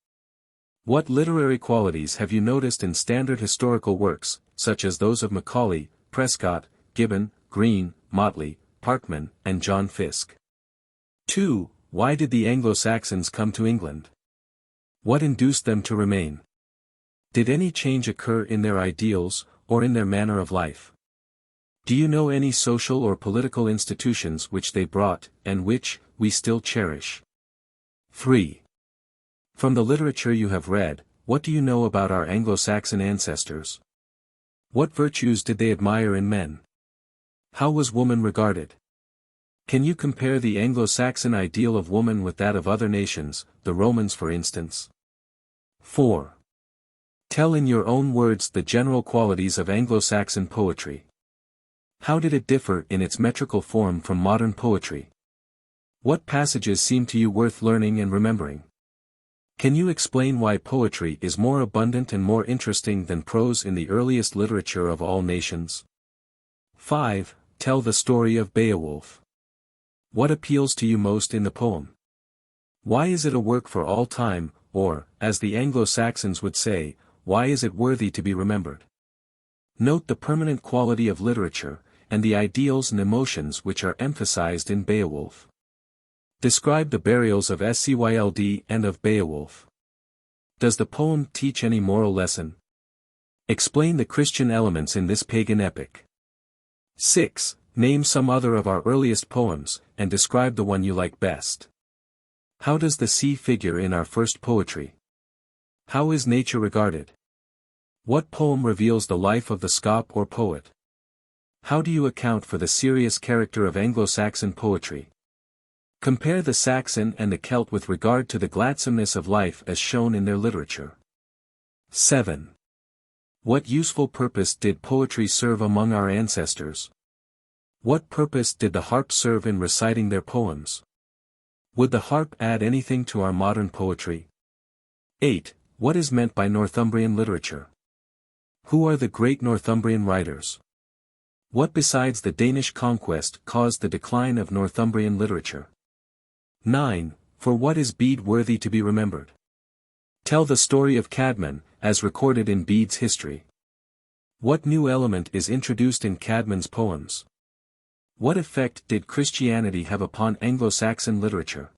What literary qualities have you noticed in standard historical works, such as those of Macaulay, Prescott, Gibbon, Green, Motley, Parkman, and John Fiske? 2. Why did the Anglo-Saxons come to England? What induced them to remain? Did any change occur in their ideals, or in their manner of life? Do you know any social or political institutions which they brought, and which, we still cherish? 3. From the literature you have read, what do you know about our Anglo-Saxon ancestors? What virtues did they admire in men? How was woman regarded? Can you compare the Anglo-Saxon ideal of woman with that of other nations, the Romans for instance? 4. Tell in your own words the general qualities of Anglo-Saxon poetry. How did it differ in its metrical form from modern poetry? What passages seem to you worth learning and remembering? Can you explain why poetry is more abundant and more interesting than prose in the earliest literature of all nations? 5. Tell the story of Beowulf. What appeals to you most in the poem? Why is it a work for all time, or, as the Anglo-Saxons would say, why is it worthy to be remembered? Note the permanent quality of literature, and the ideals and emotions which are emphasized in Beowulf. Describe the burials of Scyld and of Beowulf. Does the poem teach any moral lesson? Explain the Christian elements in this pagan epic. 6. Name some other of our earliest poems, and describe the one you like best. How does the sea figure in our first poetry? How is nature regarded? What poem reveals the life of the scop or poet? How do you account for the serious character of Anglo-Saxon poetry? Compare the Saxon and the Celt with regard to the gladsomeness of life as shown in their literature. 7. What useful purpose did poetry serve among our ancestors? What purpose did the harp serve in reciting their poems? Would the harp add anything to our modern poetry? 8. What is meant by Northumbrian literature? Who are the great Northumbrian writers? What besides the Danish conquest caused the decline of Northumbrian literature? 9. For what is Bede worthy to be remembered? Tell the story of Cadman, as recorded in Bede's history. What new element is introduced in Cadman's poems? What effect did Christianity have upon Anglo-Saxon literature?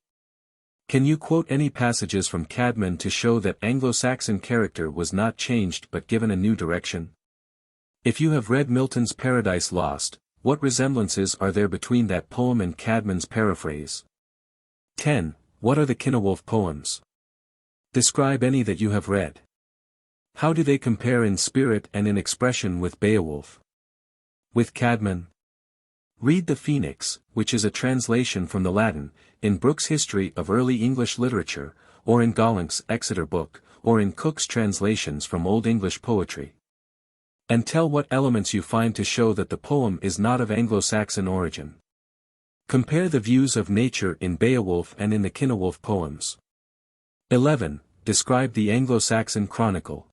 Can you quote any passages from Cadman to show that Anglo-Saxon character was not changed but given a new direction? If you have read Milton's Paradise Lost, what resemblances are there between that poem and Cadman's paraphrase? 10. What are the Cynewulf poems? Describe any that you have read. How do they compare in spirit and in expression with Beowulf? With Cadman? Read The Phoenix, which is a translation from the Latin, in Brooke's History of Early English Literature, or in Gollancz's Exeter Book, or in Cook's translations from Old English poetry. And tell what elements you find to show that the poem is not of Anglo-Saxon origin. Compare the views of nature in Beowulf and in the Cynewulf poems. 11. Describe the Anglo-Saxon Chronicle.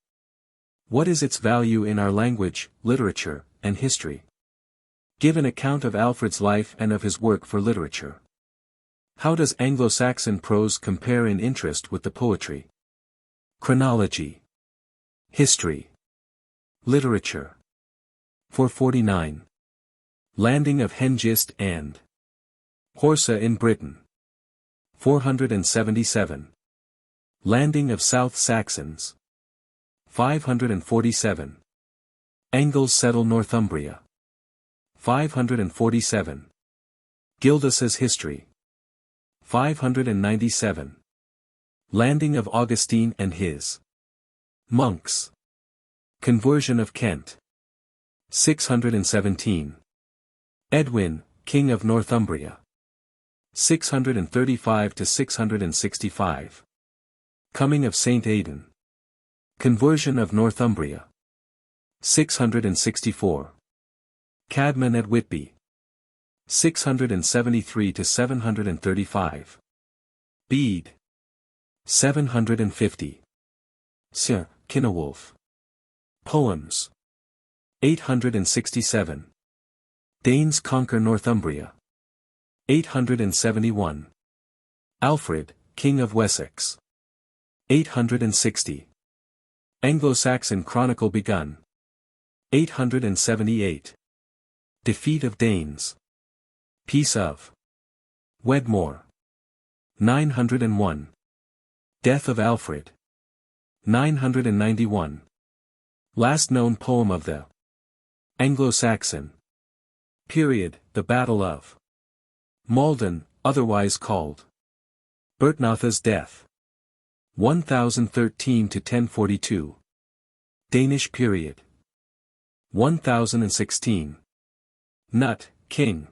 What is its value in our language, literature, and history? Give an account of Alfred's life and of his work for literature. How does Anglo-Saxon prose compare in interest with the poetry? Chronology. History. Literature. 449. Landing of Hengist and Horsa in Britain. 477. Landing of South Saxons. 547. Angles settle Northumbria. 547. Gildas's history. 597. Landing of Augustine and his monks. Conversion of Kent. 617. Edwin, King of Northumbria. 635 to 665. Coming of Saint Aidan. Conversion of Northumbria. 664. Cadman at Whitby. 673 to 735. Bede. 750. Sir Kinewolf. Poems. 867. Danes conquer Northumbria. 871. Alfred, King of Wessex. 860. Anglo-Saxon Chronicle begun. 878. Defeat of Danes. Peace of Wedmore. 901. Death of Alfred. 991. Last known poem of the Anglo-Saxon period, the Battle of Maldon, otherwise called Bertnotha's death. 1013 to 1042. Danish period. 1016. Nut, King.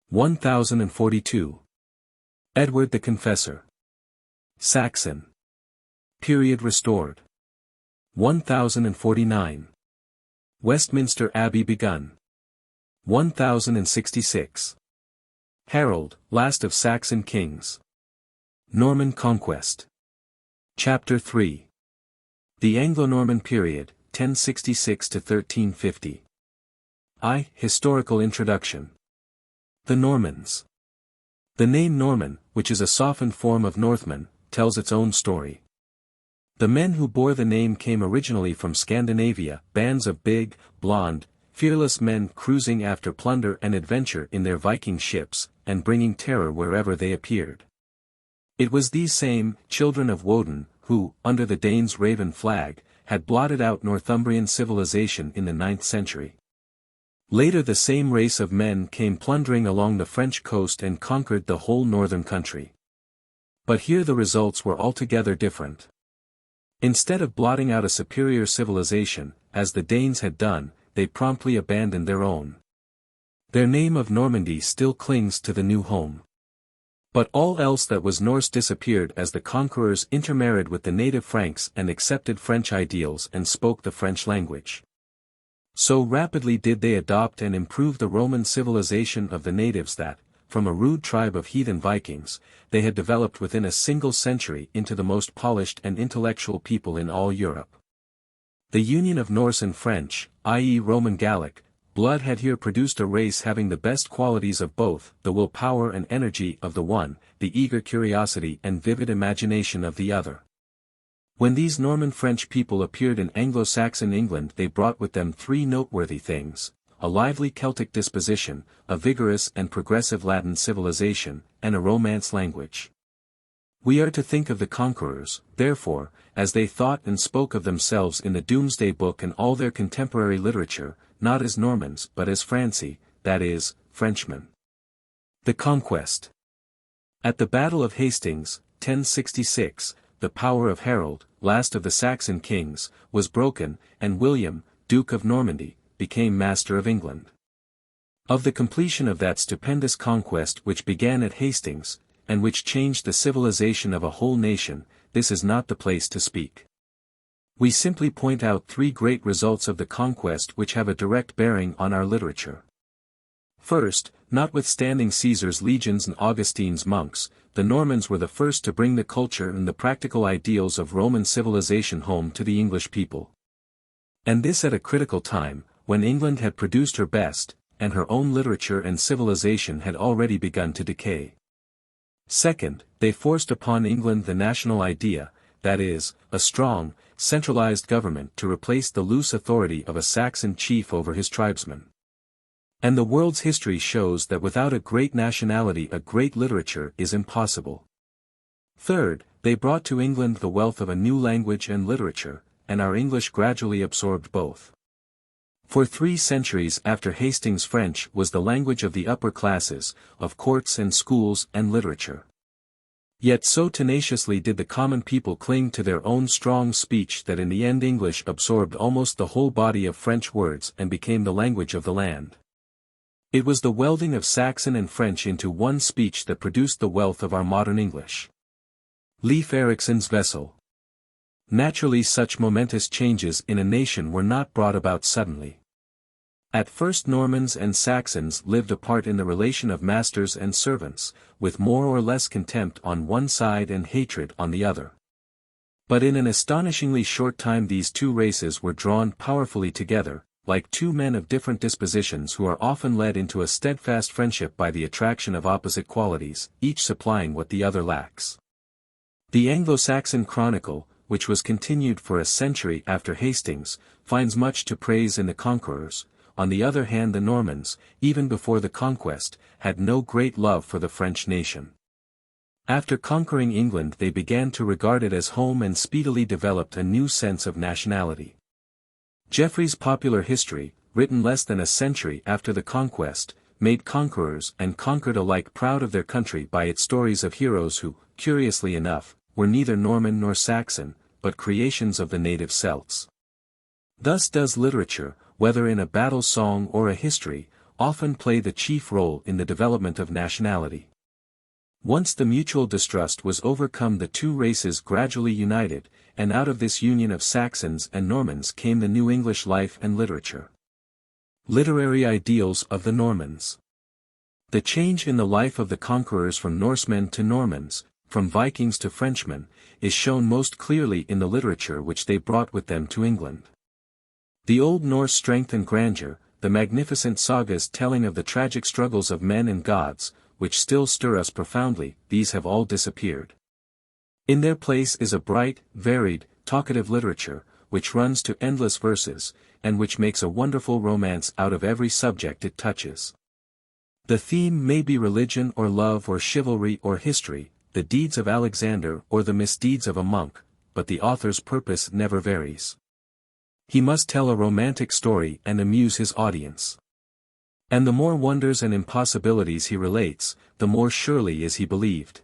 1042. Edward the Confessor. Saxon period restored. 1049. Westminster Abbey begun. 1066. Harold, last of Saxon kings. Norman conquest. Chapter 3. The Anglo-Norman period, 1066 to 1350. Historical introduction. The Normans. The name Norman, which is a softened form of Northman, tells its own story. The men who bore the name came originally from Scandinavia, bands of big, blonde, fearless men cruising after plunder and adventure in their Viking ships, and bringing terror wherever they appeared. It was these same children of Woden, who, under the Danes' raven flag, had blotted out Northumbrian civilization in the 9th century. Later the same race of men came plundering along the French coast and conquered the whole northern country. But here the results were altogether different. Instead of blotting out a superior civilization, as the Danes had done, they promptly abandoned their own. Their name of Normandy still clings to the new home. But all else that was Norse disappeared as the conquerors intermarried with the native Franks and accepted French ideals and spoke the French language. So rapidly did they adopt and improve the Roman civilization of the natives that, from a rude tribe of heathen Vikings, they had developed within a single century into the most polished and intellectual people in all Europe. The union of Norse and French, i.e. Roman Gallic, blood had here produced a race having the best qualities of both, the willpower and energy of the one, the eager curiosity and vivid imagination of the other. When these Norman French people appeared in Anglo-Saxon England, they brought with them three noteworthy things: a lively Celtic disposition, a vigorous and progressive Latin civilization, and a Romance language. We are to think of the conquerors, therefore, as they thought and spoke of themselves in the Doomsday Book and all their contemporary literature, not as Normans but as Franci, that is, Frenchmen. The Conquest. At the Battle of Hastings, 1066, the power of Harold, last of the Saxon kings, was broken, and William, Duke of Normandy, became master of England. Of the completion of that stupendous conquest which began at Hastings, and which changed the civilization of a whole nation, this is not the place to speak. We simply point out three great results of the conquest which have a direct bearing on our literature. First, notwithstanding Caesar's legions and Augustine's monks, the Normans were the first to bring the culture and the practical ideals of Roman civilization home to the English people. And this at a critical time, when England had produced her best, and her own literature and civilization had already begun to decay. Second, they forced upon England the national idea, that is, a strong, centralized government to replace the loose authority of a Saxon chief over his tribesmen. And the world's history shows that without a great nationality a great literature is impossible. Third, they brought to England the wealth of a new language and literature, and our English gradually absorbed both. For 3 centuries after Hastings French was the language of the upper classes, of courts and schools and literature. Yet so tenaciously did the common people cling to their own strong speech that in the end English absorbed almost the whole body of French words and became the language of the land. It was the welding of Saxon and French into one speech that produced the wealth of our modern English. Leif Erikson's vessel. Naturally, such momentous changes in a nation were not brought about suddenly. At first Normans and Saxons lived apart in the relation of masters and servants, with more or less contempt on one side and hatred on the other. But in an astonishingly short time these two races were drawn powerfully together, like two men of different dispositions who are often led into a steadfast friendship by the attraction of opposite qualities, each supplying what the other lacks. The Anglo-Saxon Chronicle, which was continued for a century after Hastings, finds much to praise in the conquerors. On the other hand, the Normans, even before the conquest, had no great love for the French nation. After conquering England they began to regard it as home and speedily developed a new sense of nationality. Geoffrey's Popular History, written less than a century after the conquest, made conquerors and conquered alike proud of their country by its stories of heroes who, curiously enough, were neither Norman nor Saxon, but creations of the native Celts. Thus does literature, whether in a battle song or a history, often play the chief role in the development of nationality. Once the mutual distrust was overcome the two races gradually united, and out of this union of Saxons and Normans came the new English life and literature. Literary ideals of the Normans. The change in the life of the conquerors from Norsemen to Normans, from Vikings to Frenchmen, is shown most clearly in the literature which they brought with them to England. The Old Norse strength and grandeur, the magnificent sagas telling of the tragic struggles of men and gods, which still stir us profoundly, these have all disappeared. In their place is a bright, varied, talkative literature, which runs to endless verses, and which makes a wonderful romance out of every subject it touches. The theme may be religion or love or chivalry or history, the deeds of Alexander or the misdeeds of a monk, but the author's purpose never varies. He must tell a romantic story and amuse his audience. And the more wonders and impossibilities he relates, the more surely is he believed.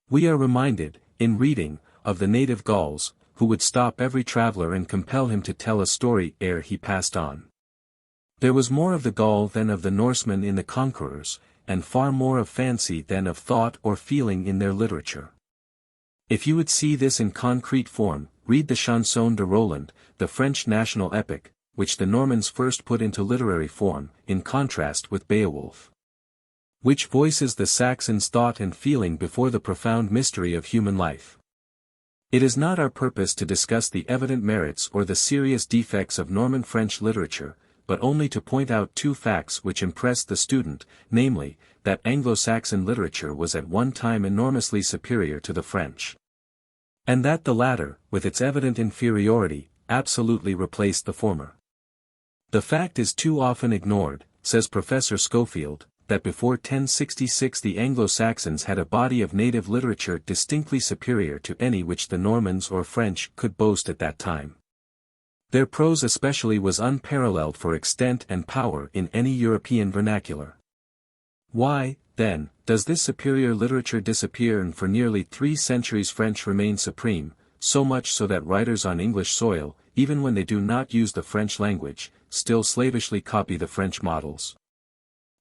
We are reminded, in reading, of the native Gauls, who would stop every traveler and compel him to tell a story ere he passed on. There was more of the Gaul than of the Norseman in the conquerors, and far more of fancy than of thought or feeling in their literature. If you would see this in concrete form, read the Chanson de Roland, the French national epic, which the Normans first put into literary form, in contrast with Beowulf, which voices the Saxons' thought and feeling before the profound mystery of human life. It is not our purpose to discuss the evident merits or the serious defects of Norman French literature, but only to point out two facts which impress the student, namely, that Anglo-Saxon literature was at one time enormously superior to the French, and that the latter, with its evident inferiority, absolutely replaced the former. The fact is too often ignored, says Professor Schofield, that before 1066 the Anglo-Saxons had a body of native literature distinctly superior to any which the Normans or French could boast at that time. Their prose especially was unparalleled for extent and power in any European vernacular. Why, then, does this superior literature disappear and for nearly 3 centuries French remain supreme, so much so that writers on English soil, even when they do not use the French language, still slavishly copy the French models?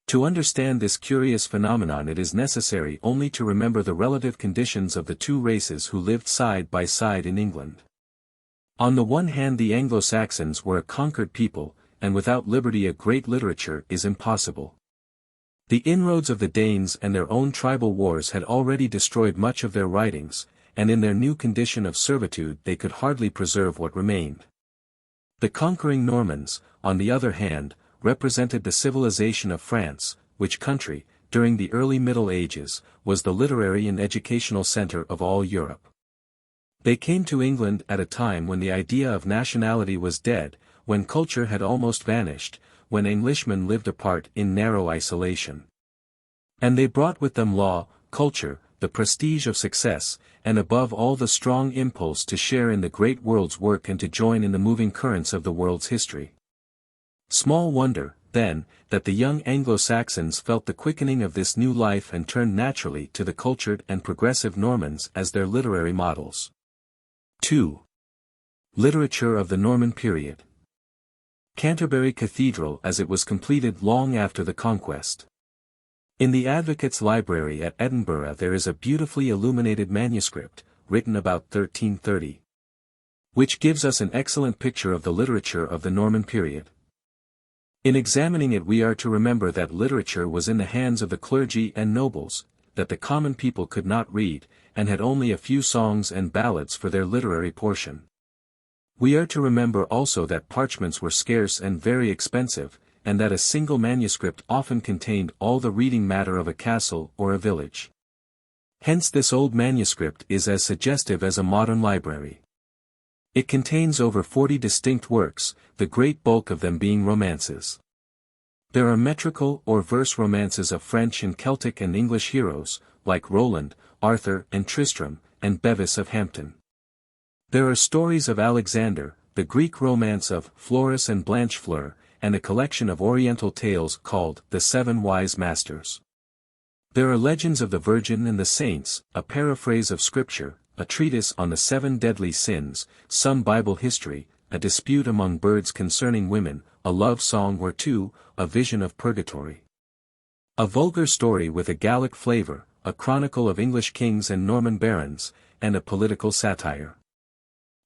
To understand this curious phenomenon it is necessary only to remember the relative conditions of the two races who lived side by side in England. On the one hand the Anglo-Saxons were a conquered people, and without liberty a great literature is impossible. The inroads of the Danes and their own tribal wars had already destroyed much of their writings, and in their new condition of servitude they could hardly preserve what remained. The conquering Normans, on the other hand, represented the civilization of France, which country, during the early Middle Ages, was the literary and educational center of all Europe. They came to England at a time when the idea of nationality was dead, when culture had almost vanished, when Englishmen lived apart in narrow isolation. And they brought with them law, culture, the prestige of success, and above all the strong impulse to share in the great world's work and to join in the moving currents of the world's history. Small wonder, then, that the young Anglo-Saxons felt the quickening of this new life and turned naturally to the cultured and progressive Normans as their literary models. 2. Literature of the Norman period. Canterbury Cathedral as it was completed long after the conquest. In the Advocates' Library at Edinburgh there is a beautifully illuminated manuscript, written about 1330. Which gives us an excellent picture of the literature of the Norman period. In examining it we are to remember that literature was in the hands of the clergy and nobles, that the common people could not read, and had only a few songs and ballads for their literary portion. We are to remember also that parchments were scarce and very expensive, and that a single manuscript often contained all the reading matter of a castle or a village. Hence this old manuscript is as suggestive as a modern library. It contains over 40 distinct works, the great bulk of them being romances. There are metrical or verse romances of French and Celtic and English heroes, like Roland, Arthur and Tristram, and Bevis of Hampton. There are stories of Alexander, the Greek romance of Florus and Blanchefleur, and a collection of Oriental tales called The Seven Wise Masters. There are legends of the Virgin and the Saints, a paraphrase of Scripture, a treatise on the 7 deadly sins, some Bible history, a dispute among birds concerning women, a love song or two, a vision of purgatory. A vulgar story with a Gallic flavor, a chronicle of English kings and Norman barons, and a political satire.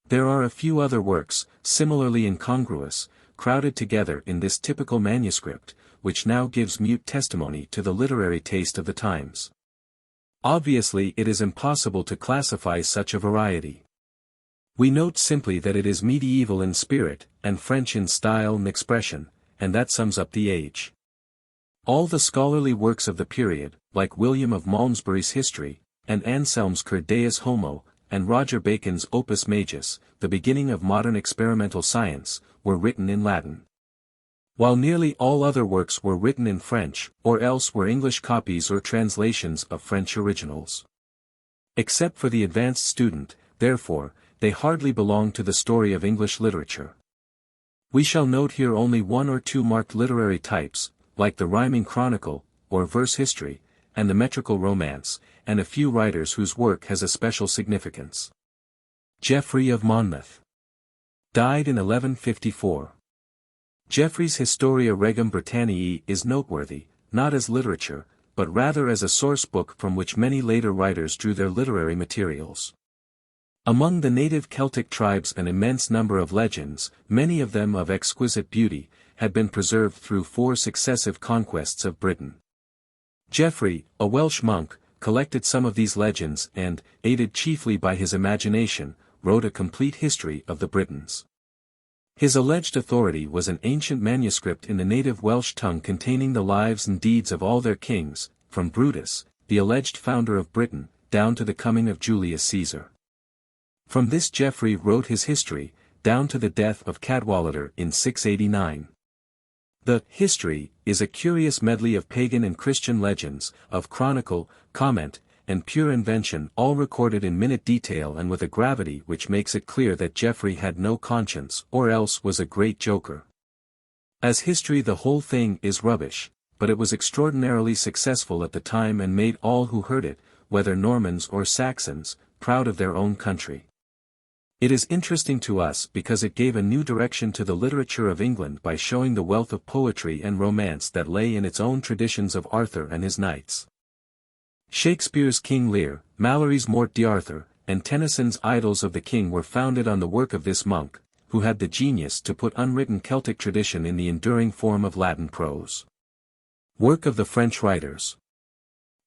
There are a few other works, similarly incongruous, crowded together in this typical manuscript, which now gives mute testimony to the literary taste of the times. Obviously it is impossible to classify such a variety. We note simply that it is medieval in spirit, and French in style and expression, and that sums up the age. All the scholarly works of the period, like William of Malmesbury's History, and Anselm's Cur Deus Homo, and Roger Bacon's Opus Majus, the beginning of modern experimental science, were written in Latin. While nearly all other works were written in French, or else were English copies or translations of French originals. Except for the advanced student, therefore, they hardly belong to the story of English literature. We shall note here only 1 or 2 marked literary types, like the rhyming chronicle, or verse history, and the metrical romance, and a few writers whose work has a special significance. Geoffrey of Monmouth died in 1154. Geoffrey's Historia Regum Britanniae is noteworthy, not as literature, but rather as a source book from which many later writers drew their literary materials. Among the native Celtic tribes an immense number of legends, many of them of exquisite beauty, had been preserved through 4 successive conquests of Britain. Geoffrey, a Welsh monk, collected some of these legends and, aided chiefly by his imagination, wrote a complete history of the Britons. His alleged authority was an ancient manuscript in the native Welsh tongue containing the lives and deeds of all their kings, from Brutus, the alleged founder of Britain, down to the coming of Julius Caesar. From this Geoffrey wrote his history, down to the death of Cadwallader in 689. The History is a curious medley of pagan and Christian legends, of chronicle, comment, and pure invention, all recorded in minute detail and with a gravity which makes it clear that Geoffrey had no conscience or else was a great joker. As history the whole thing is rubbish, but it was extraordinarily successful at the time and made all who heard it, whether Normans or Saxons, proud of their own country. It is interesting to us because it gave a new direction to the literature of England by showing the wealth of poetry and romance that lay in its own traditions of Arthur and his knights. Shakespeare's King Lear, Malory's Morte d'Arthur, and Tennyson's Idylls of the King were founded on the work of this monk, who had the genius to put unwritten Celtic tradition in the enduring form of Latin prose. Work of the French writers.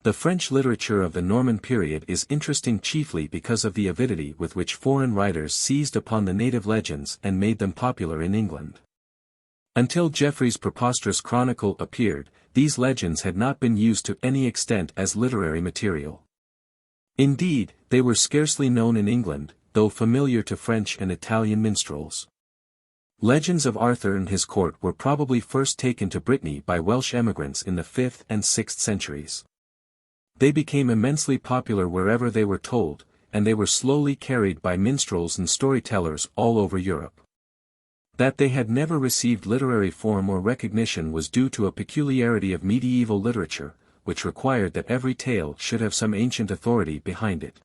The French literature of the Norman period is interesting chiefly because of the avidity with which foreign writers seized upon the native legends and made them popular in England. Until Geoffrey's preposterous chronicle appeared, these legends had not been used to any extent as literary material. Indeed, they were scarcely known in England, though familiar to French and Italian minstrels. Legends of Arthur and his court were probably first taken to Brittany by Welsh emigrants in the 5th and 6th centuries. They became immensely popular wherever they were told, and they were slowly carried by minstrels and storytellers all over Europe. That they had never received literary form or recognition was due to a peculiarity of medieval literature, which required that every tale should have some ancient authority behind it.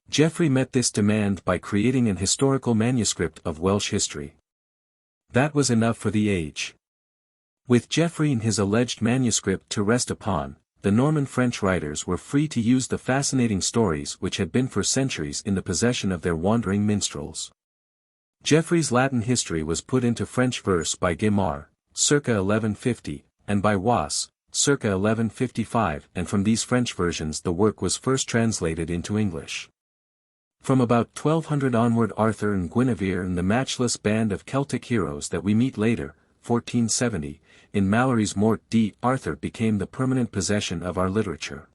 Geoffrey met this demand by creating an historical manuscript of Welsh history. That was enough for the age. With Geoffrey and his alleged manuscript to rest upon, the Norman French writers were free to use the fascinating stories which had been for centuries in the possession of their wandering minstrels. Geoffrey's Latin history was put into French verse by Guimard, circa 1150, and by Was, circa 1155, and from these French versions the work was first translated into English. From about 1200 onward Arthur and Guinevere and the matchless band of Celtic heroes that we meet later, 1470, in Malory's Morte d'Arthur became the permanent possession of our literature.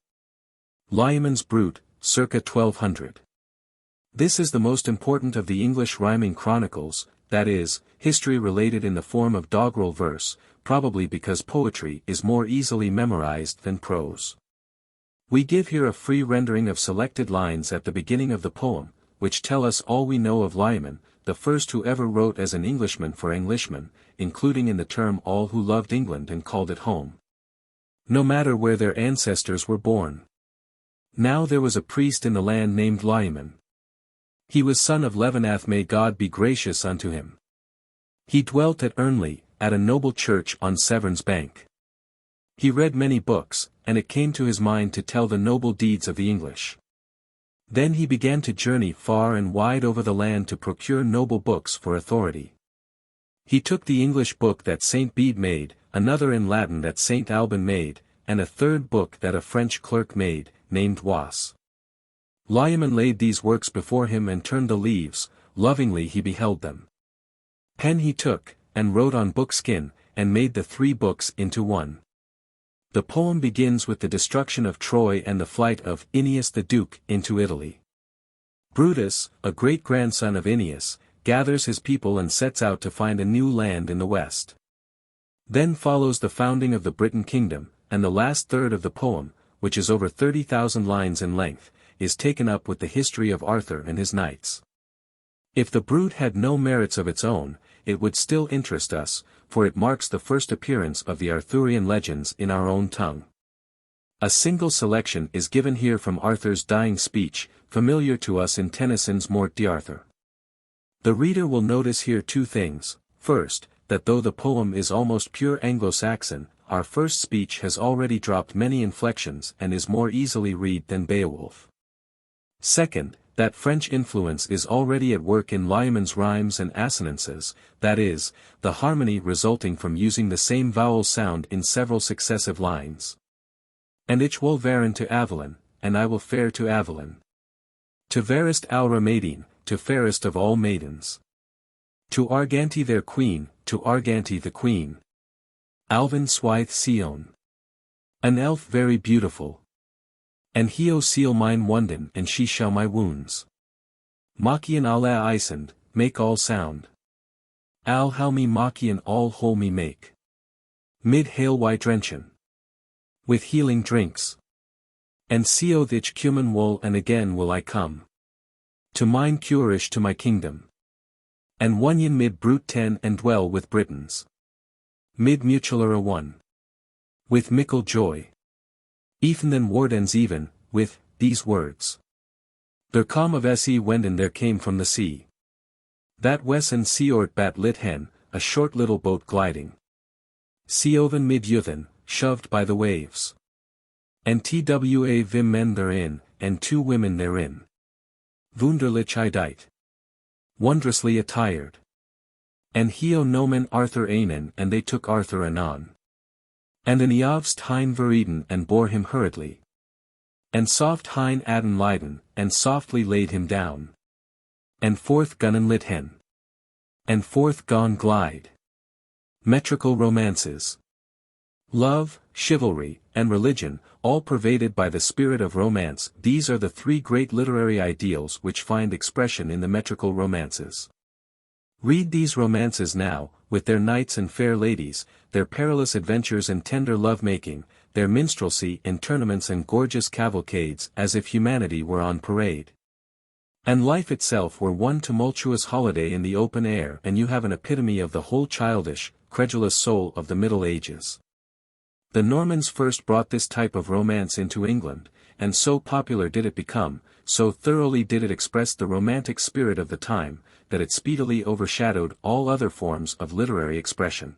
Lyman's Brut, circa 1200. This is the most important of the English rhyming chronicles, that is, history related in the form of doggerel verse, probably because poetry is more easily memorized than prose. We give here a free rendering of selected lines at the beginning of the poem, which tell us all we know of Lyman, the first who ever wrote as an Englishman for Englishmen, including in the term all who loved England and called it home. No matter where their ancestors were born. Now there was a priest in the land named Lyman. He was son of Levenath, may God be gracious unto him. He dwelt at Ernley, at a noble church on Severn's bank. He read many books, and it came to his mind to tell the noble deeds of the English. Then he began to journey far and wide over the land to procure noble books for authority. He took the English book that St. Bede made, another in Latin that St. Alban made, and a third book that a French clerk made, named Was. Lyman laid these works before him and turned the leaves, lovingly he beheld them. Pen he took, and wrote on book skin, and made the 3 books into one. The poem begins with the destruction of Troy and the flight of Aeneas the Duke into Italy. Brutus, a great-grandson of Aeneas, gathers his people and sets out to find a new land in the west. Then follows the founding of the Britain kingdom, and the last third of the poem, which is over 30,000 lines in length, is taken up with the history of Arthur and his knights. If the Brut had no merits of its own, it would still interest us, for it marks the first appearance of the Arthurian legends in our own tongue. A single selection is given here from Arthur's dying speech, familiar to us in Tennyson's Morte d'Arthur. The reader will notice here 2 things. First, that though the poem is almost pure Anglo-Saxon, our first speech has already dropped many inflections and is more easily read than Beowulf. Second, that French influence is already at work in Lyman's rhymes and assonances, that is, the harmony resulting from using the same vowel sound in several successive lines. And ich will varen to Avalon, and I will fare to Avalon. To verest aura maiden, to fairest of all maidens. To Arganti their queen, to Arganti the queen. Alvin swithe Sion. An elf very beautiful. And heo seal mine wunden and she shall my wounds. Machian alla Isand, make all sound. Al how me Machian all whole me make. Mid hail why drenchen. With healing drinks. And seo thich cumin wool and again will I come. To mine curish to my kingdom. And oneion mid brute 10 and dwell with Britons. Mid mutualara one. With mickle joy. Even then wardens even, with, these words. Der calm of se wenden there came from the sea. That wesen seort bat lit hen, a short little boat gliding. Seoven mid yuthen, shoved by the waves. And twa vim men therein, and 2 women therein. Wunderlich idite. Wondrously attired. And heo nomen Arthur Anen and they took Arthur anon. And an Eavst hein vereden and bore him hurriedly. And soft hein adden Leiden, and softly laid him down. And forth gunnen lit hen. And forth gone glide. Metrical romances. Love, chivalry, and religion, all pervaded by the spirit of romance, these are the three great literary ideals which find expression in the metrical romances. Read these romances now, with their knights and fair ladies, their perilous adventures and tender love-making, their minstrelsy and tournaments and gorgeous cavalcades, as if humanity were on parade. And life itself were one tumultuous holiday in the open air, and you have an epitome of the whole childish, credulous soul of the Middle Ages. The Normans first brought this type of romance into England, and so popular did it become, so thoroughly did it express the romantic spirit of the time, that it speedily overshadowed all other forms of literary expression.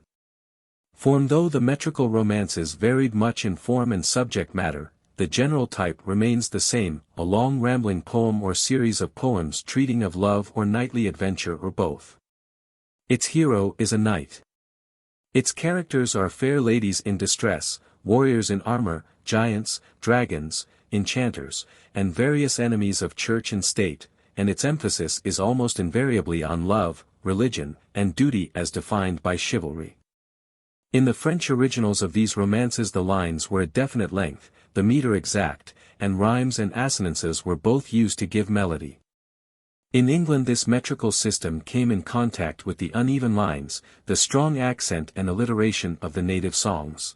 For though the metrical romances varied much in form and subject matter, the general type remains the same, a long rambling poem or series of poems treating of love or knightly adventure or both. Its hero is a knight. Its characters are fair ladies in distress, warriors in armor, giants, dragons, enchanters, and various enemies of church and state, and its emphasis is almost invariably on love, religion, and duty as defined by chivalry. In the French originals of these romances the lines were at definite length, the meter exact, and rhymes and assonances were both used to give melody. In England this metrical system came in contact with the uneven lines, the strong accent and alliteration of the native songs.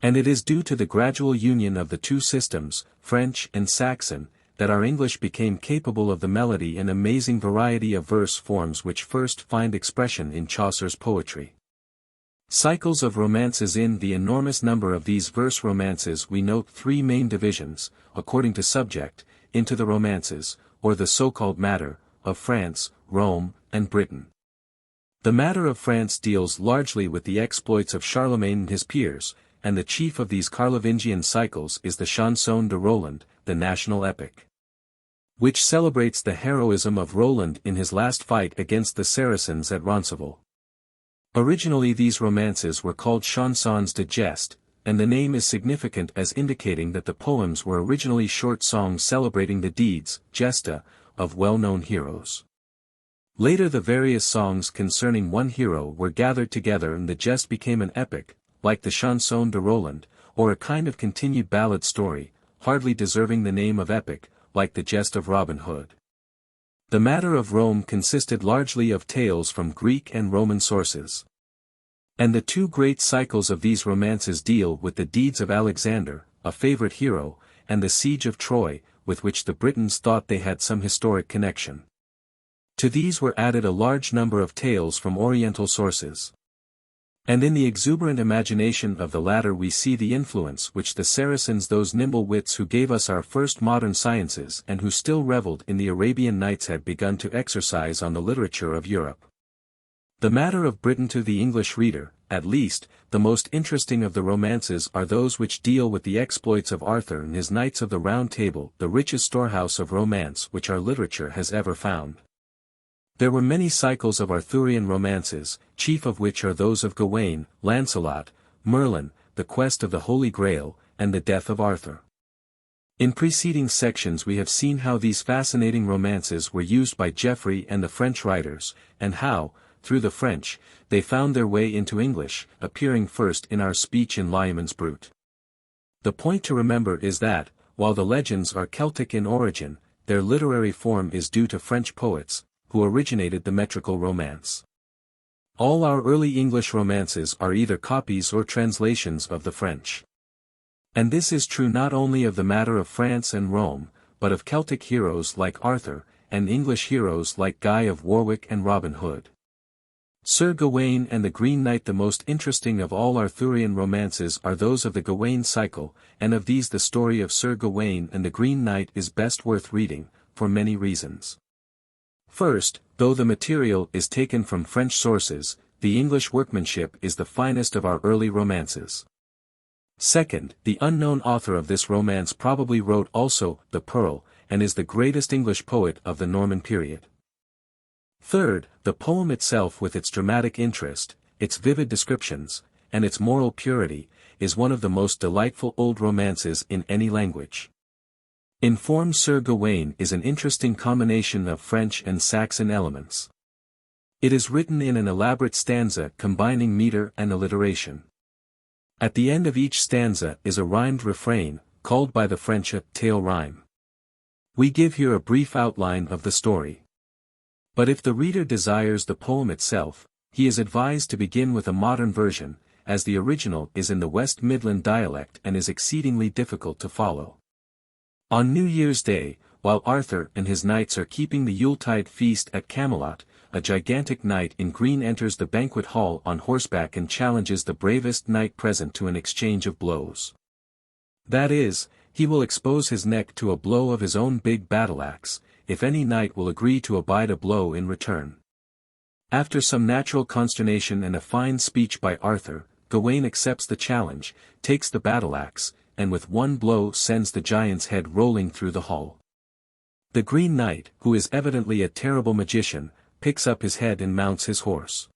And it is due to the gradual union of the two systems, French and Saxon, that our English became capable of the melody and amazing variety of verse forms which first find expression in Chaucer's poetry. Cycles of romances. In the enormous number of these verse romances we note three main divisions, according to subject, into the romances, or the so-called matter, of France, Rome, and Britain. The matter of France deals largely with the exploits of Charlemagne and his peers, and the chief of these Carlovingian cycles is the Chanson de Roland, the national epic, which celebrates the heroism of Roland in his last fight against the Saracens at Roncesvalles. Originally these romances were called chansons de geste, and the name is significant as indicating that the poems were originally short songs celebrating the deeds, gesta, of well-known heroes. Later the various songs concerning one hero were gathered together and the geste became an epic, like the Chanson de Roland, or a kind of continued ballad story, hardly deserving the name of epic, like the Gest of Robin Hood. The matter of Rome consisted largely of tales from Greek and Roman sources. And the two great cycles of these romances deal with the deeds of Alexander, a favorite hero, and the siege of Troy, with which the Britons thought they had some historic connection. To these were added a large number of tales from Oriental sources. And in the exuberant imagination of the latter we see the influence which the Saracens, those nimble wits who gave us our first modern sciences and who still revelled in the Arabian Nights, had begun to exercise on the literature of Europe. The matter of Britain. To the English reader, at least, the most interesting of the romances are those which deal with the exploits of Arthur and his Knights of the Round Table, the richest storehouse of romance which our literature has ever found. There were many cycles of Arthurian romances, chief of which are those of Gawain, Lancelot, Merlin, the quest of the Holy Grail, and the death of Arthur. In preceding sections we have seen how these fascinating romances were used by Geoffrey and the French writers, and how, through the French, they found their way into English, appearing first in our speech in Lyman's Brut. The point to remember is that, while the legends are Celtic in origin, their literary form is due to French poets, who originated the metrical romance. All our early English romances are either copies or translations of the French. And this is true not only of the matter of France and Rome, but of Celtic heroes like Arthur, and English heroes like Guy of Warwick and Robin Hood. Sir Gawain and the Green Knight. The most interesting of all Arthurian romances are those of the Gawain cycle, and of these the story of Sir Gawain and the Green Knight is best worth reading, for many reasons. First, though the material is taken from French sources, the English workmanship is the finest of our early romances. Second, the unknown author of this romance probably wrote also The Pearl, and is the greatest English poet of the Norman period. Third, the poem itself with its dramatic interest, its vivid descriptions, and its moral purity, is one of the most delightful old romances in any language. In form, Sir Gawain is an interesting combination of French and Saxon elements. It is written in an elaborate stanza combining meter and alliteration. At the end of each stanza is a rhymed refrain, called by the French a tail rhyme. We give here a brief outline of the story. But if the reader desires the poem itself, he is advised to begin with a modern version, as the original is in the West Midland dialect and is exceedingly difficult to follow. On New Year's Day, while Arthur and his knights are keeping the Yuletide feast at Camelot, a gigantic knight in green enters the banquet hall on horseback and challenges the bravest knight present to an exchange of blows. That is, he will expose his neck to a blow of his own big battle-axe, if any knight will agree to abide a blow in return. After some natural consternation and a fine speech by Arthur, Gawain accepts the challenge, takes the battle-axe, and with one blow sends the giant's head rolling through the hall. The Green Knight, who is evidently a terrible magician, picks up his head and mounts his horse.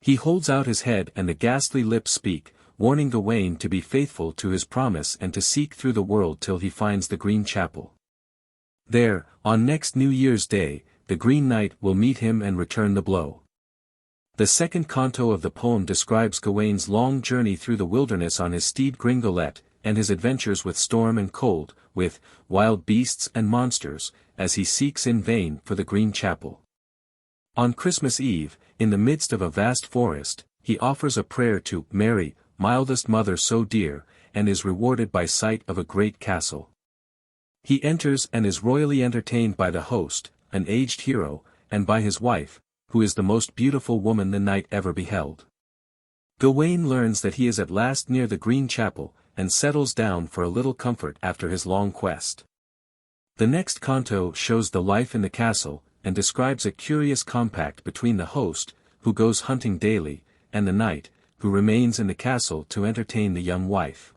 He holds out his head and the ghastly lips speak, warning Gawain to be faithful to his promise and to seek through the world till he finds the Green Chapel. There, on next New Year's Day, the Green Knight will meet him and return the blow. The second canto of the poem describes Gawain's long journey through the wilderness on his steed Gringolet, and his adventures with storm and cold, with wild beasts and monsters, as he seeks in vain for the Green Chapel. On Christmas Eve, in the midst of a vast forest, he offers a prayer to Mary, mildest mother so dear, and is rewarded by sight of a great castle. He enters and is royally entertained by the host, an aged hero, and by his wife, who is the most beautiful woman the knight ever beheld. Gawain learns that he is at last near the Green Chapel, and settles down for a little comfort after his long quest. The next canto shows the life in the castle, and describes a curious compact between the host, who goes hunting daily, and the knight, who remains in the castle to entertain the young wife.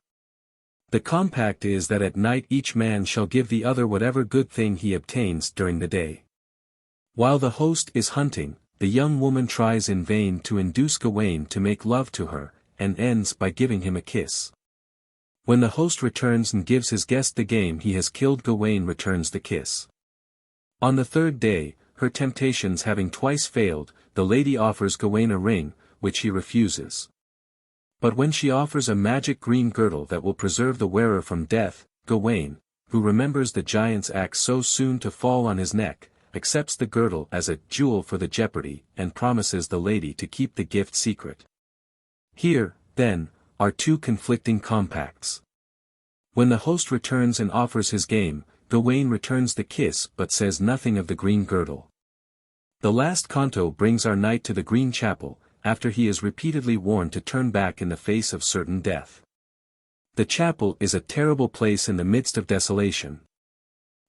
The compact is that at night each man shall give the other whatever good thing he obtains during the day. While the host is hunting, the young woman tries in vain to induce Gawain to make love to her, and ends by giving him a kiss. When the host returns and gives his guest the game he has killed, Gawain returns the kiss. On the third day, her temptations having twice failed, the lady offers Gawain a ring, which he refuses. But when she offers a magic green girdle that will preserve the wearer from death, Gawain, who remembers the giant's axe so soon to fall on his neck, accepts the girdle as a jewel for the jeopardy, and promises the lady to keep the gift secret. Here, then, are two conflicting compacts. When the host returns and offers his game, Gawain returns the kiss but says nothing of the green girdle. The last canto brings our knight to the Green Chapel, after he is repeatedly warned to turn back in the face of certain death. The chapel is a terrible place in the midst of desolation.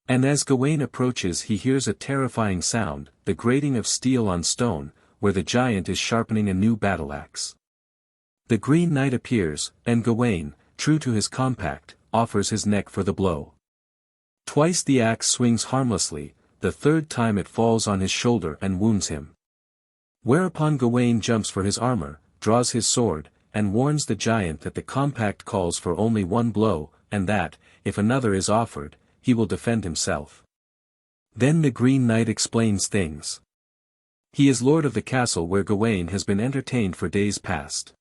And as Gawain approaches he hears a terrifying sound, the grating of steel on stone, where the giant is sharpening a new battle-axe. The Green Knight appears, and Gawain, true to his compact, offers his neck for the blow. Twice the axe swings harmlessly, the third time it falls on his shoulder and wounds him. Whereupon Gawain jumps for his armor, draws his sword, and warns the giant that the compact calls for only one blow, and that, if another is offered, he will defend himself. Then the Green Knight explains things. He is lord of the castle where Gawain has been entertained for days past.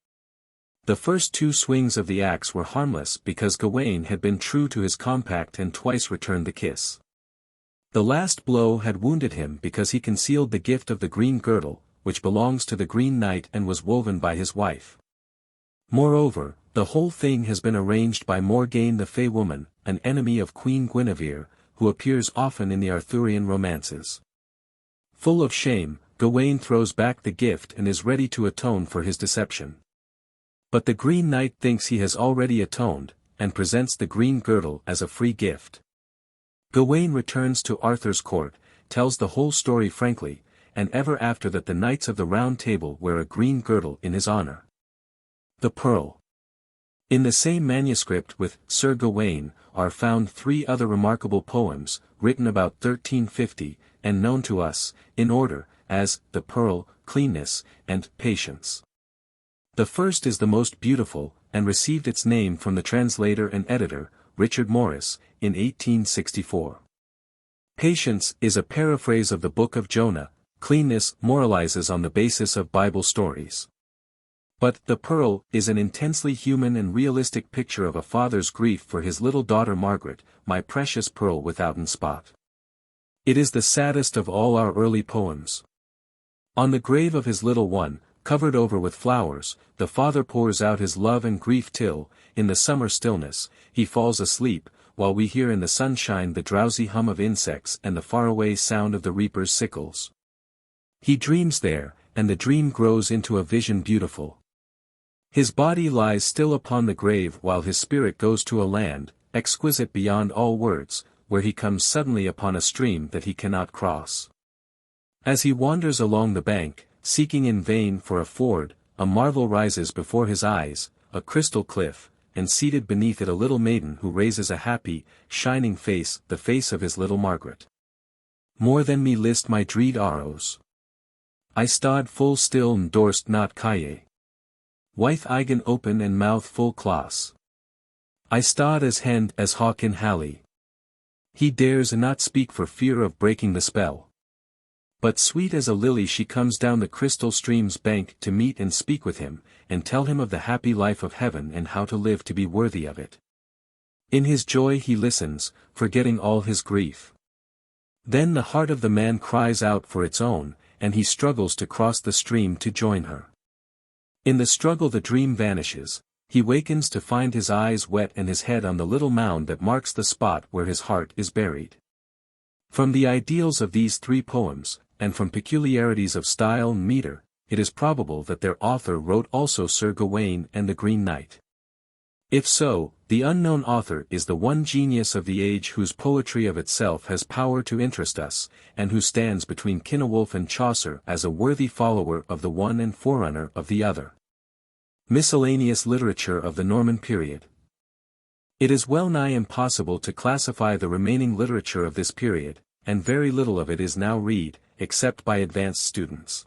The first two swings of the axe were harmless because Gawain had been true to his compact and twice returned the kiss. The last blow had wounded him because he concealed the gift of the green girdle, which belongs to the Green Knight and was woven by his wife. Moreover, the whole thing has been arranged by Morgane the Fey Woman, an enemy of Queen Guinevere, who appears often in the Arthurian romances. Full of shame, Gawain throws back the gift and is ready to atone for his deception. But the Green Knight thinks he has already atoned, and presents the green girdle as a free gift. Gawain returns to Arthur's court, tells the whole story frankly, and ever after that the Knights of the Round Table wear a green girdle in his honor. The Pearl. In the same manuscript with Sir Gawain are found three other remarkable poems, written about 1350, and known to us, in order, as The Pearl, Cleanness, and Patience. The first is the most beautiful, and received its name from the translator and editor, Richard Morris, in 1864. Patience is a paraphrase of the Book of Jonah. Cleanness moralizes on the basis of Bible stories. But The Pearl is an intensely human and realistic picture of a father's grief for his little daughter Margaret, my precious pearl withouten spot. It is the saddest of all our early poems. On the grave of his little one, covered over with flowers, the father pours out his love and grief till, in the summer stillness, he falls asleep, while we hear in the sunshine the drowsy hum of insects and the faraway sound of the reaper's sickles. He dreams there, and the dream grows into a vision beautiful. His body lies still upon the grave while his spirit goes to a land, exquisite beyond all words, where he comes suddenly upon a stream that he cannot cross. As he wanders along the bank, seeking in vain for a ford, a marvel rises before his eyes, a crystal cliff, and seated beneath it a little maiden who raises a happy, shining face, the face of his little Margaret. More than me list my dread arrows. I stod full still and dorst not calle. Wyth eigen open and mouth full close. I stod as hend as hawk in halley. He dares not speak for fear of breaking the spell. But sweet as a lily she comes down the crystal stream's bank to meet and speak with him, and tell him of the happy life of heaven and how to live to be worthy of it. In his joy he listens, forgetting all his grief. Then the heart of the man cries out for its own, and he struggles to cross the stream to join her. In the struggle the dream vanishes, he wakens to find his eyes wet and his head on the little mound that marks the spot where his heart is buried. From the ideals of these three poems, and from peculiarities of style and meter, it is probable that their author wrote also Sir Gawain and the Green Knight. If so, the unknown author is the one genius of the age whose poetry of itself has power to interest us, and who stands between Cynewulf and Chaucer as a worthy follower of the one and forerunner of the other. Miscellaneous literature of the Norman period. It is well nigh impossible to classify the remaining literature of this period, and very little of it is now read, except by advanced students.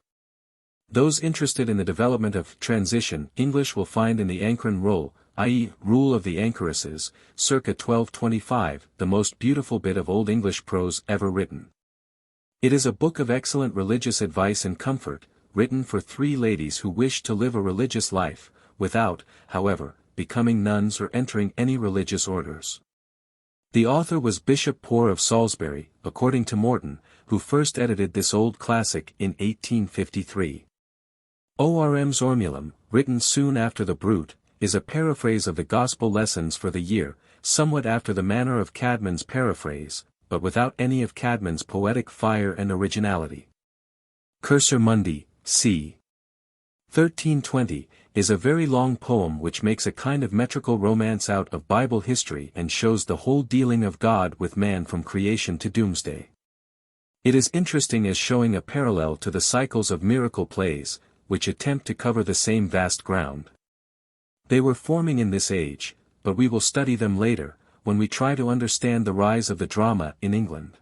Those interested in the development of transition English will find in the Ancren Roll, i.e., Rule of the Anchoresses, circa 1225, the most beautiful bit of Old English prose ever written. It is a book of excellent religious advice and comfort, written for three ladies who wished to live a religious life, without, however, becoming nuns or entering any religious orders. The author was Bishop Poore of Salisbury, according to Morton, who first edited this old classic in 1853. Orm Zormulum, written soon after the Brute, is a paraphrase of the Gospel lessons for the year, somewhat after the manner of Cadman's paraphrase, but without any of Cadman's poetic fire and originality. Cursor Mundi, c. 1320, is a very long poem which makes a kind of metrical romance out of Bible history and shows the whole dealing of God with man from creation to doomsday. It is interesting as showing a parallel to the cycles of miracle plays, which attempt to cover the same vast ground. They were forming in this age, but we will study them later, when we try to understand the rise of the drama in England.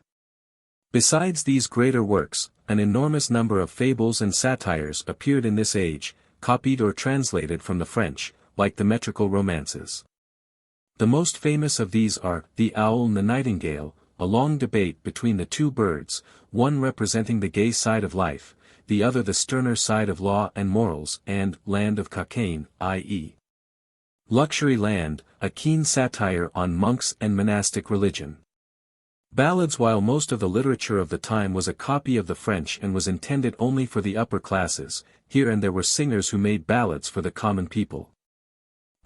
Besides these greater works, an enormous number of fables and satires appeared in this age, copied or translated from the French, like the metrical romances. The most famous of these are The Owl and the Nightingale, a long debate between the two birds, one representing the gay side of life, the other the sterner side of law and morals, and Land of Cockaigne, i.e. Luxury Land, a keen satire on monks and monastic religion. Ballads. While most of the literature of the time was a copy of the French and was intended only for the upper classes, here and there were singers who made ballads for the common people.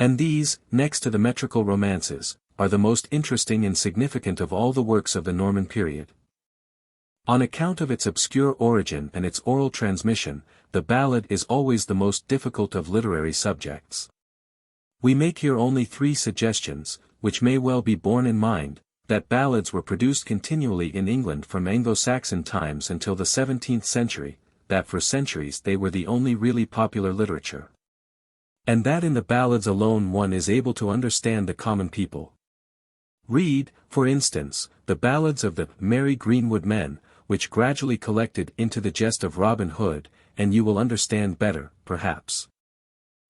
And these, next to the metrical romances, are the most interesting and significant of all the works of the Norman period. On account of its obscure origin and its oral transmission, the ballad is always the most difficult of literary subjects. We make here only three suggestions, which may well be borne in mind, that ballads were produced continually in England from Anglo-Saxon times until the 17th century, that for centuries they were the only really popular literature. And that in the ballads alone one is able to understand the common people. Read, for instance, the ballads of the Merry Greenwood Men, which gradually collected into the Jest of Robin Hood, and you will understand better, perhaps.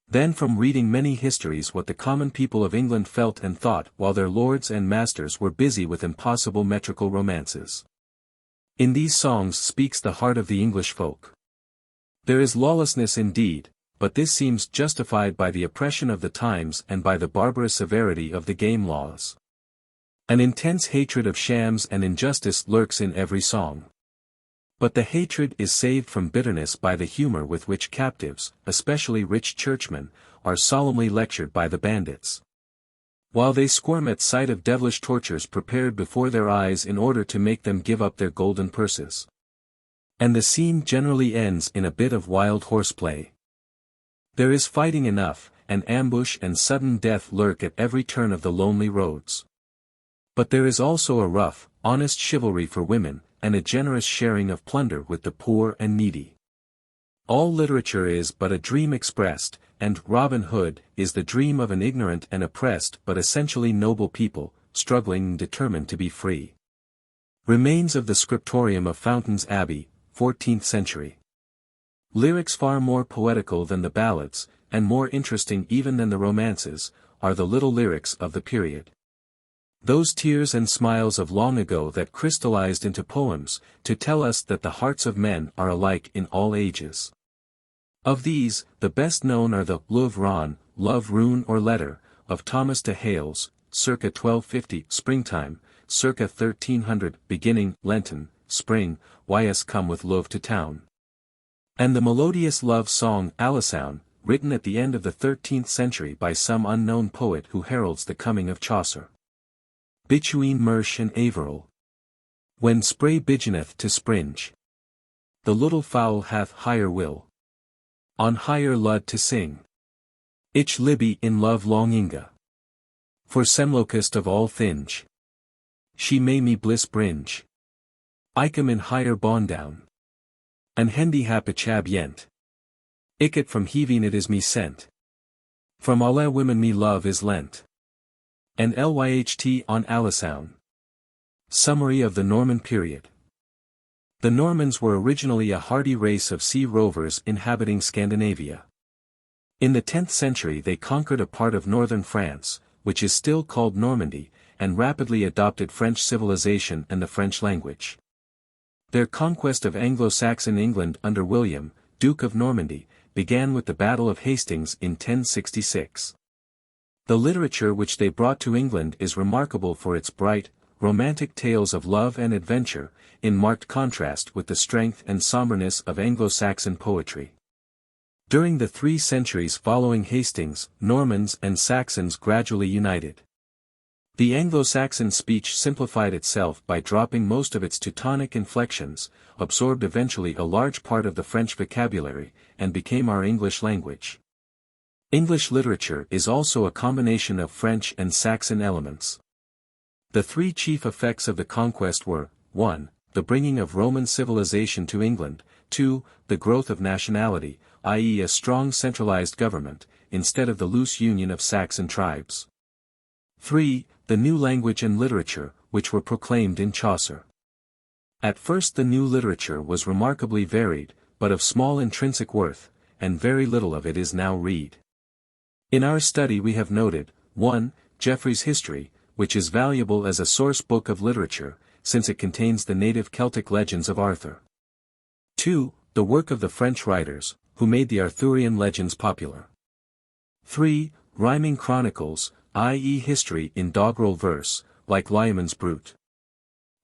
Then from reading many histories what the common people of England felt and thought while their lords and masters were busy with impossible metrical romances. In these songs speaks the heart of the English folk. There is lawlessness indeed, but this seems justified by the oppression of the times and by the barbarous severity of the game laws. An intense hatred of shams and injustice lurks in every song. But the hatred is saved from bitterness by the humor with which captives, especially rich churchmen, are solemnly lectured by the bandits. While they squirm at sight of devilish tortures prepared before their eyes in order to make them give up their golden purses. And the scene generally ends in a bit of wild horseplay. There is fighting enough, and ambush and sudden death lurk at every turn of the lonely roads. But there is also a rough, honest chivalry for women, and a generous sharing of plunder with the poor and needy. All literature is but a dream expressed, and Robin Hood is the dream of an ignorant and oppressed but essentially noble people, struggling and determined to be free. Remains of the scriptorium of Fountains Abbey, 14th century. Lyrics far more poetical than the ballads, and more interesting even than the romances, are the little lyrics of the period. Those tears and smiles of long ago that crystallized into poems, to tell us that the hearts of men are alike in all ages. Of these, the best known are the Love Ron, Love Rune or Letter, of Thomas de Hales, circa 1250, Springtime, circa 1300, beginning, Lenten, Spring, Ys come with love to town. And the melodious love song Alisoun, written at the end of the 13th century by some unknown poet who heralds the coming of Chaucer. Between Mersh and Averil. When spray bigeneth to springe. The little fowl hath higher will. On higher lud to sing. Ich Libby in love longinga. For semlocust of all thinge. She may me bliss bringe. Icum in higher bondown. An hendy hap a chab yent. Icket from heaving it is me sent. From alle women me love is lent. And lyht on Alisoun. Summary of the Norman period. The Normans were originally a hardy race of sea rovers inhabiting Scandinavia. In the 10th century they conquered a part of northern France, which is still called Normandy, and rapidly adopted French civilization and the French language. Their conquest of Anglo-Saxon England under William, Duke of Normandy, began with the Battle of Hastings in 1066. The literature which they brought to England is remarkable for its bright, romantic tales of love and adventure, in marked contrast with the strength and somberness of Anglo-Saxon poetry. During the 3 centuries following Hastings, Normans and Saxons gradually united. The Anglo-Saxon speech simplified itself by dropping most of its Teutonic inflections, absorbed eventually a large part of the French vocabulary, and became our English language. English literature is also a combination of French and Saxon elements. The 3 chief effects of the conquest were, 1. The bringing of Roman civilization to England, 2. The growth of nationality, i.e. a strong centralized government, instead of the loose union of Saxon tribes. 3. The new language and literature, which were proclaimed in Chaucer. At first the new literature was remarkably varied, but of small intrinsic worth, and very little of it is now read. In our study we have noted, 1. Geoffrey's History, which is valuable as a source book of literature, since it contains the native Celtic legends of Arthur. 2. The work of the French writers, who made the Arthurian legends popular. 3. Rhyming chronicles, i.e. history in doggerel verse, like Lyman's Brut.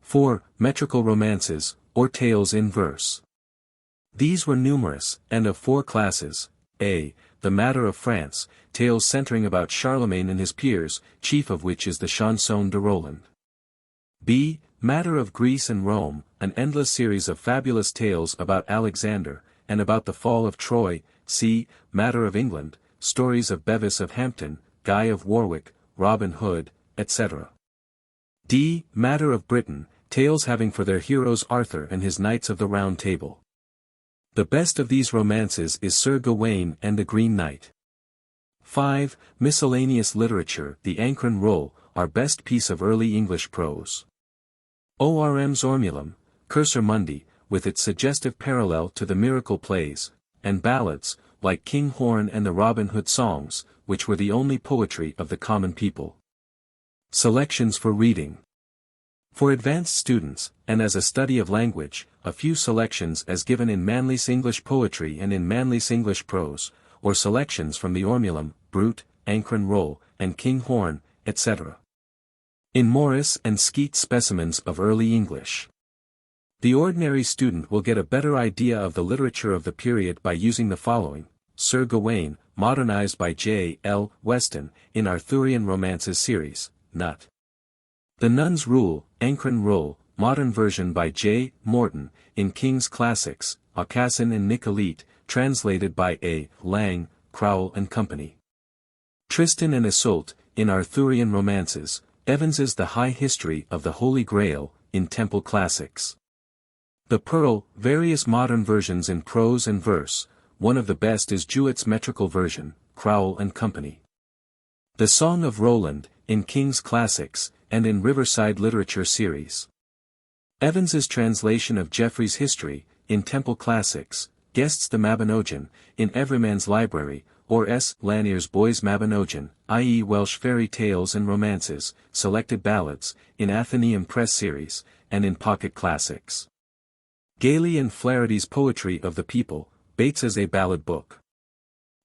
4. Metrical romances, or tales in verse. These were numerous, and of 4 classes: a. The Matter of France, tales centering about Charlemagne and his peers, chief of which is the Chanson de Roland. b. Matter of Greece and Rome, an endless series of fabulous tales about Alexander, and about the fall of Troy. c. Matter of England, stories of Bevis of Hampton, Guy of Warwick, Robin Hood, etc. d. Matter of Britain, tales having for their heroes Arthur and his Knights of the Round Table. The best of these romances is Sir Gawain and the Green Knight. 5. Miscellaneous literature, the Ancren Roll, our best piece of early English prose. Orm's Ormulum, Cursor Mundi, with its suggestive parallel to the miracle plays, and ballads, like King Horn and the Robin Hood songs, which were the only poetry of the common people. Selections for reading. For advanced students, and as a study of language, a few selections as given in Manley's English Poetry and in Manley's English Prose, or selections from the Ormulum, Brute, Ancren Roll, and King Horn, etc. In Morris and Skeat Specimens of Early English. The ordinary student will get a better idea of the literature of the period by using the following: Sir Gawain, modernized by J. L. Weston, in Arthurian Romances series, Nut. The Nun's Rule, Ancren Roll, modern version by J. Morton, in King's Classics, Aucassin and Nicolete, translated by A. Lang, Crowell and Company. Tristan and Isolde, in Arthurian Romances, Evans's The High History of the Holy Grail, in Temple Classics. The Pearl, various modern versions in prose and verse, one of the best is Jewett's metrical version, Crowell and Company. The Song of Roland, in King's Classics, and in Riverside Literature series. Evans's translation of Geoffrey's History, in Temple Classics, Guest's The Mabinogion, in Everyman's Library, or S. Lanier's Boys Mabinogion, i.e. Welsh Fairy Tales and Romances, Selected Ballads, in Athenaeum Press series, and in Pocket Classics. Gailey and Flaherty's Poetry of the People, Bates's A Ballad Book.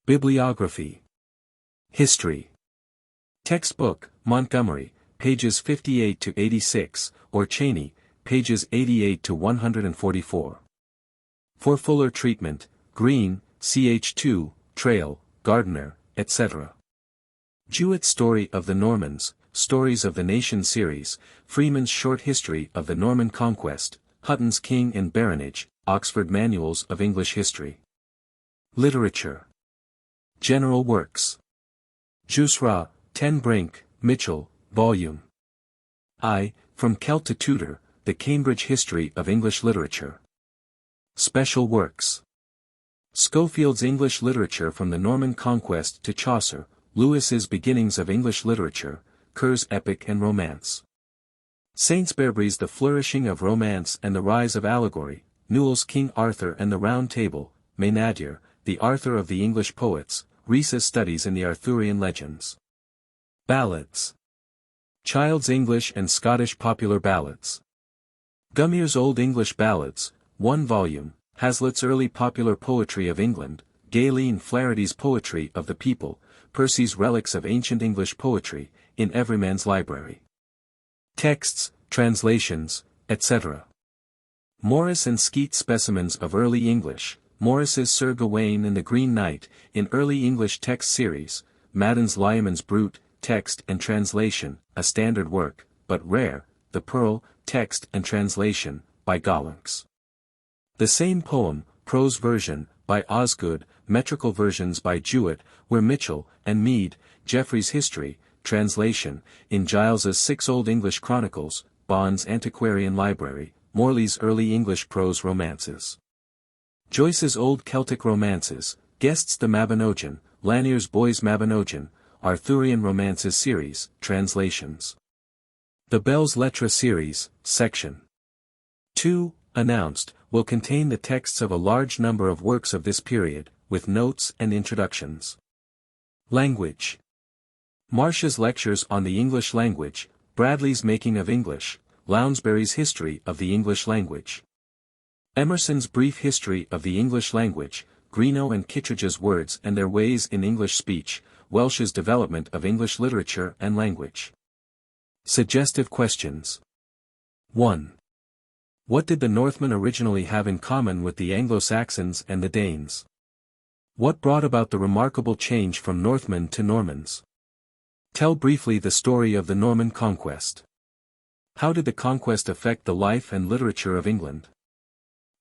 Bibliography. History. Textbook, Montgomery, pages 58 to 86, or Cheney, pages 88 to 144. For fuller treatment, Green, ch2, Trail, Gardner, etc. Jewett's Story of the Normans, Stories of the Nation series, Freeman's Short History of the Norman Conquest, Hutton's King and Baronage, Oxford Manuals of English History. Literature. General Works. Jusra, Ten Brink, Mitchell, Vol. I, From Celt to Tudor, The Cambridge History of English Literature. Special Works. Schofield's English Literature from the Norman Conquest to Chaucer, Lewis's Beginnings of English Literature, Kerr's Epic and Romance. Saintsbury's The Flourishing of Romance and the Rise of Allegory, Newell's King Arthur and the Round Table, Maynadier, The Arthur of the English Poets, Rees's Studies in the Arthurian Legends. Ballads. Child's English and Scottish Popular Ballads. Gummier's Old English Ballads, 1 volume, Hazlitt's Early Popular Poetry of England, Gailey and Flaherty's Poetry of the People, Percy's Relics of Ancient English Poetry, in Everyman's Library. Texts, translations, etc. Morris and Skeat Specimens of Early English, Morris's Sir Gawain and the Green Knight, in Early English Text Series, Madden's Lyman's Brute, Text and Translation, a standard work, but rare, The Pearl, Text and Translation, by Gollancz. The same poem, prose version, by Osgood, metrical versions by Jewett, were Mitchell and Mead, Geoffrey's History, translation, in Giles's 6 Old English Chronicles, Bond's Antiquarian Library, Morley's Early English Prose Romances. Joyce's Old Celtic Romances, Guest's The Mabinogion, Lanier's Boys Mabinogion, Arthurian Romances series, translations. The Belles Lettres series, section 2, announced, will contain the texts of a large number of works of this period, with notes and introductions. Language. Marsh's Lectures on the English Language, Bradley's Making of English, Lounsbury's History of the English Language. Emerson's Brief History of the English Language, Greenough and Kittredge's Words and Their Ways in English Speech, Welsh's Development of English Literature and Language. Suggestive questions. 1. What did the Northmen originally have in common with the Anglo-Saxons and the Danes? What brought about the remarkable change from Northmen to Normans? Tell briefly the story of the Norman conquest. How did the conquest affect the life and literature of England?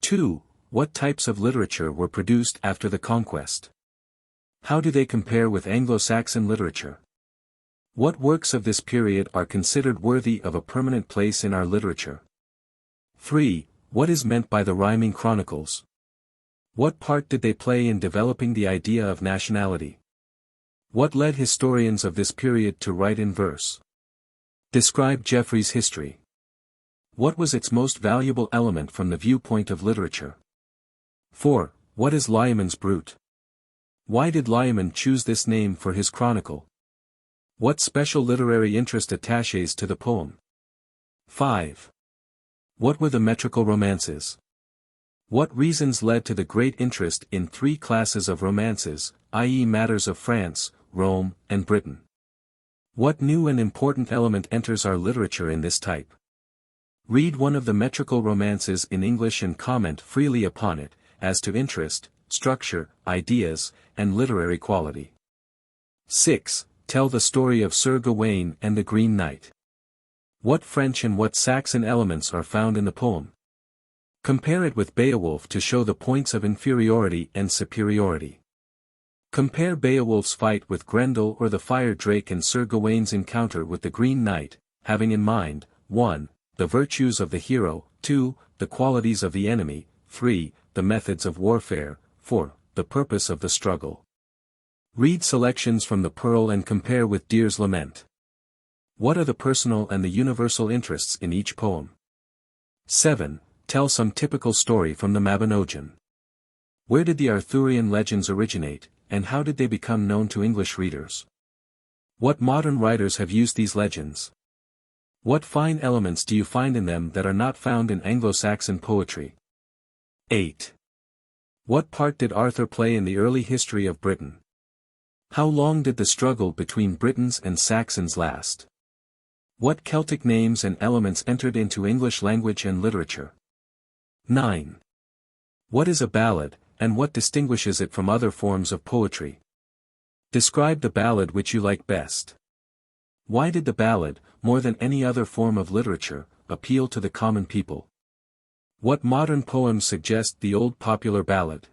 2. What types of literature were produced after the conquest? How do they compare with Anglo-Saxon literature? What works of this period are considered worthy of a permanent place in our literature? 3. What is meant by the rhyming chronicles? What part did they play in developing the idea of nationality? What led historians of this period to write in verse? Describe Geoffrey's history. What was its most valuable element from the viewpoint of literature? 4. What is Lyman's Brute? Why did Lyman choose this name for his chronicle? What special literary interest attaches to the poem? 5. What were the metrical romances? What reasons led to the great interest in three classes of romances, i.e. matters of France, Rome, and Britain? What new and important element enters our literature in this type? Read one of the metrical romances in English and comment freely upon it, as to interest, structure, ideas, and literary quality. 6. Tell the story of Sir Gawain and the Green Knight. What French and what Saxon elements are found in the poem? Compare it with Beowulf to show the points of inferiority and superiority. Compare Beowulf's fight with Grendel or the fire drake and Sir Gawain's encounter with the Green Knight, having in mind, 1. The virtues of the hero, 2. The qualities of the enemy, 3. The methods of warfare, 4. The purpose of the struggle. Read selections from the Pearl and compare with Dear's Lament. What are the personal and the universal interests in each poem? 7. Tell some typical story from the Mabinogion. Where did the Arthurian legends originate, and how did they become known to English readers? What modern writers have used these legends? What fine elements do you find in them that are not found in Anglo-Saxon poetry? 8. What part did Arthur play in the early history of Britain? How long did the struggle between Britons and Saxons last? What Celtic names and elements entered into English language and literature? 9. What is a ballad, and what distinguishes it from other forms of poetry? Describe the ballad which you like best. Why did the ballad, more than any other form of literature, appeal to the common people? What modern poems suggest the old popular ballad?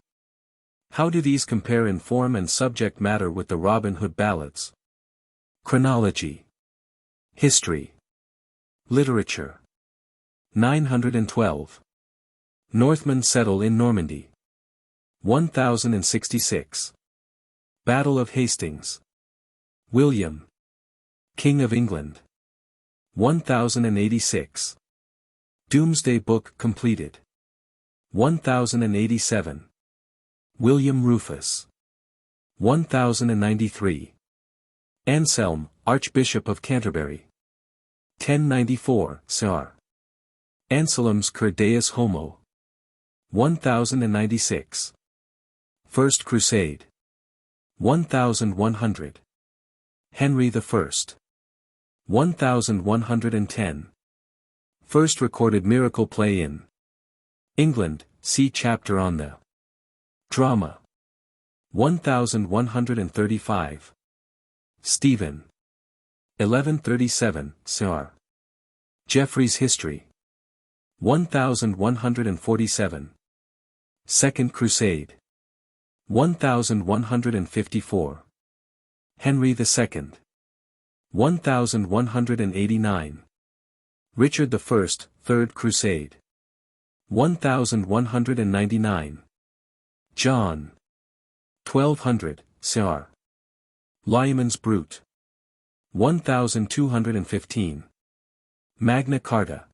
How do these compare in form and subject matter with the Robin Hood ballads? Chronology. History. Literature. 912. Northmen settle in Normandy. 1066. Battle of Hastings. William, King of England. 1086. Doomsday Book completed. 1087. William Rufus. 1093. Anselm, Archbishop of Canterbury. 1094, Sar. Anselm's Cur Deus Homo. 1096. First Crusade. 1100. Henry I. 1110. First recorded miracle play in England, see chapter on the drama. 1135. Stephen. 1137, Sar. Geoffrey's History. 1147. Second Crusade. 1154. Henry II. 1189. Richard I, Third Crusade. 1199. John. 1200, Sar. Lyman's Brute. 1215. Magna Carta.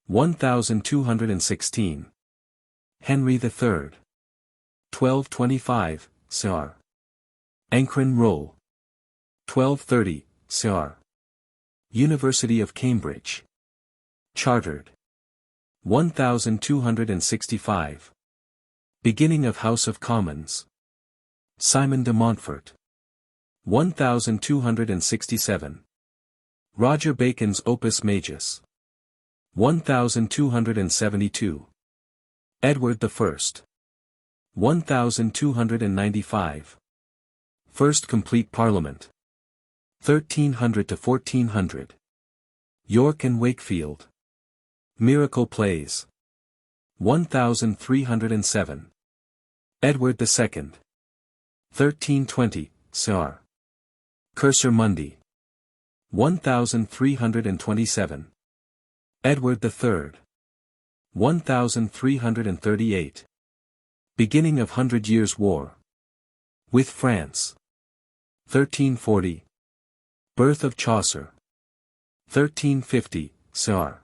1216. Henry III. 1225, Sar. Ancren Roll. 1230, Sar. University of Cambridge. Chartered. 1265. Beginning of House of Commons. Simon de Montfort. 1267. Roger Bacon's Opus Majus. 1272. Edward I. 1295. First Complete Parliament. 1300 to 1400. York and Wakefield. Miracle Plays. 1307. Edward II. 1320, Sar. Cursor Mundi. 1327. Edward III. 1338. Beginning of Hundred Years' War. With France. 1340. Birth of Chaucer. 1350, Sar.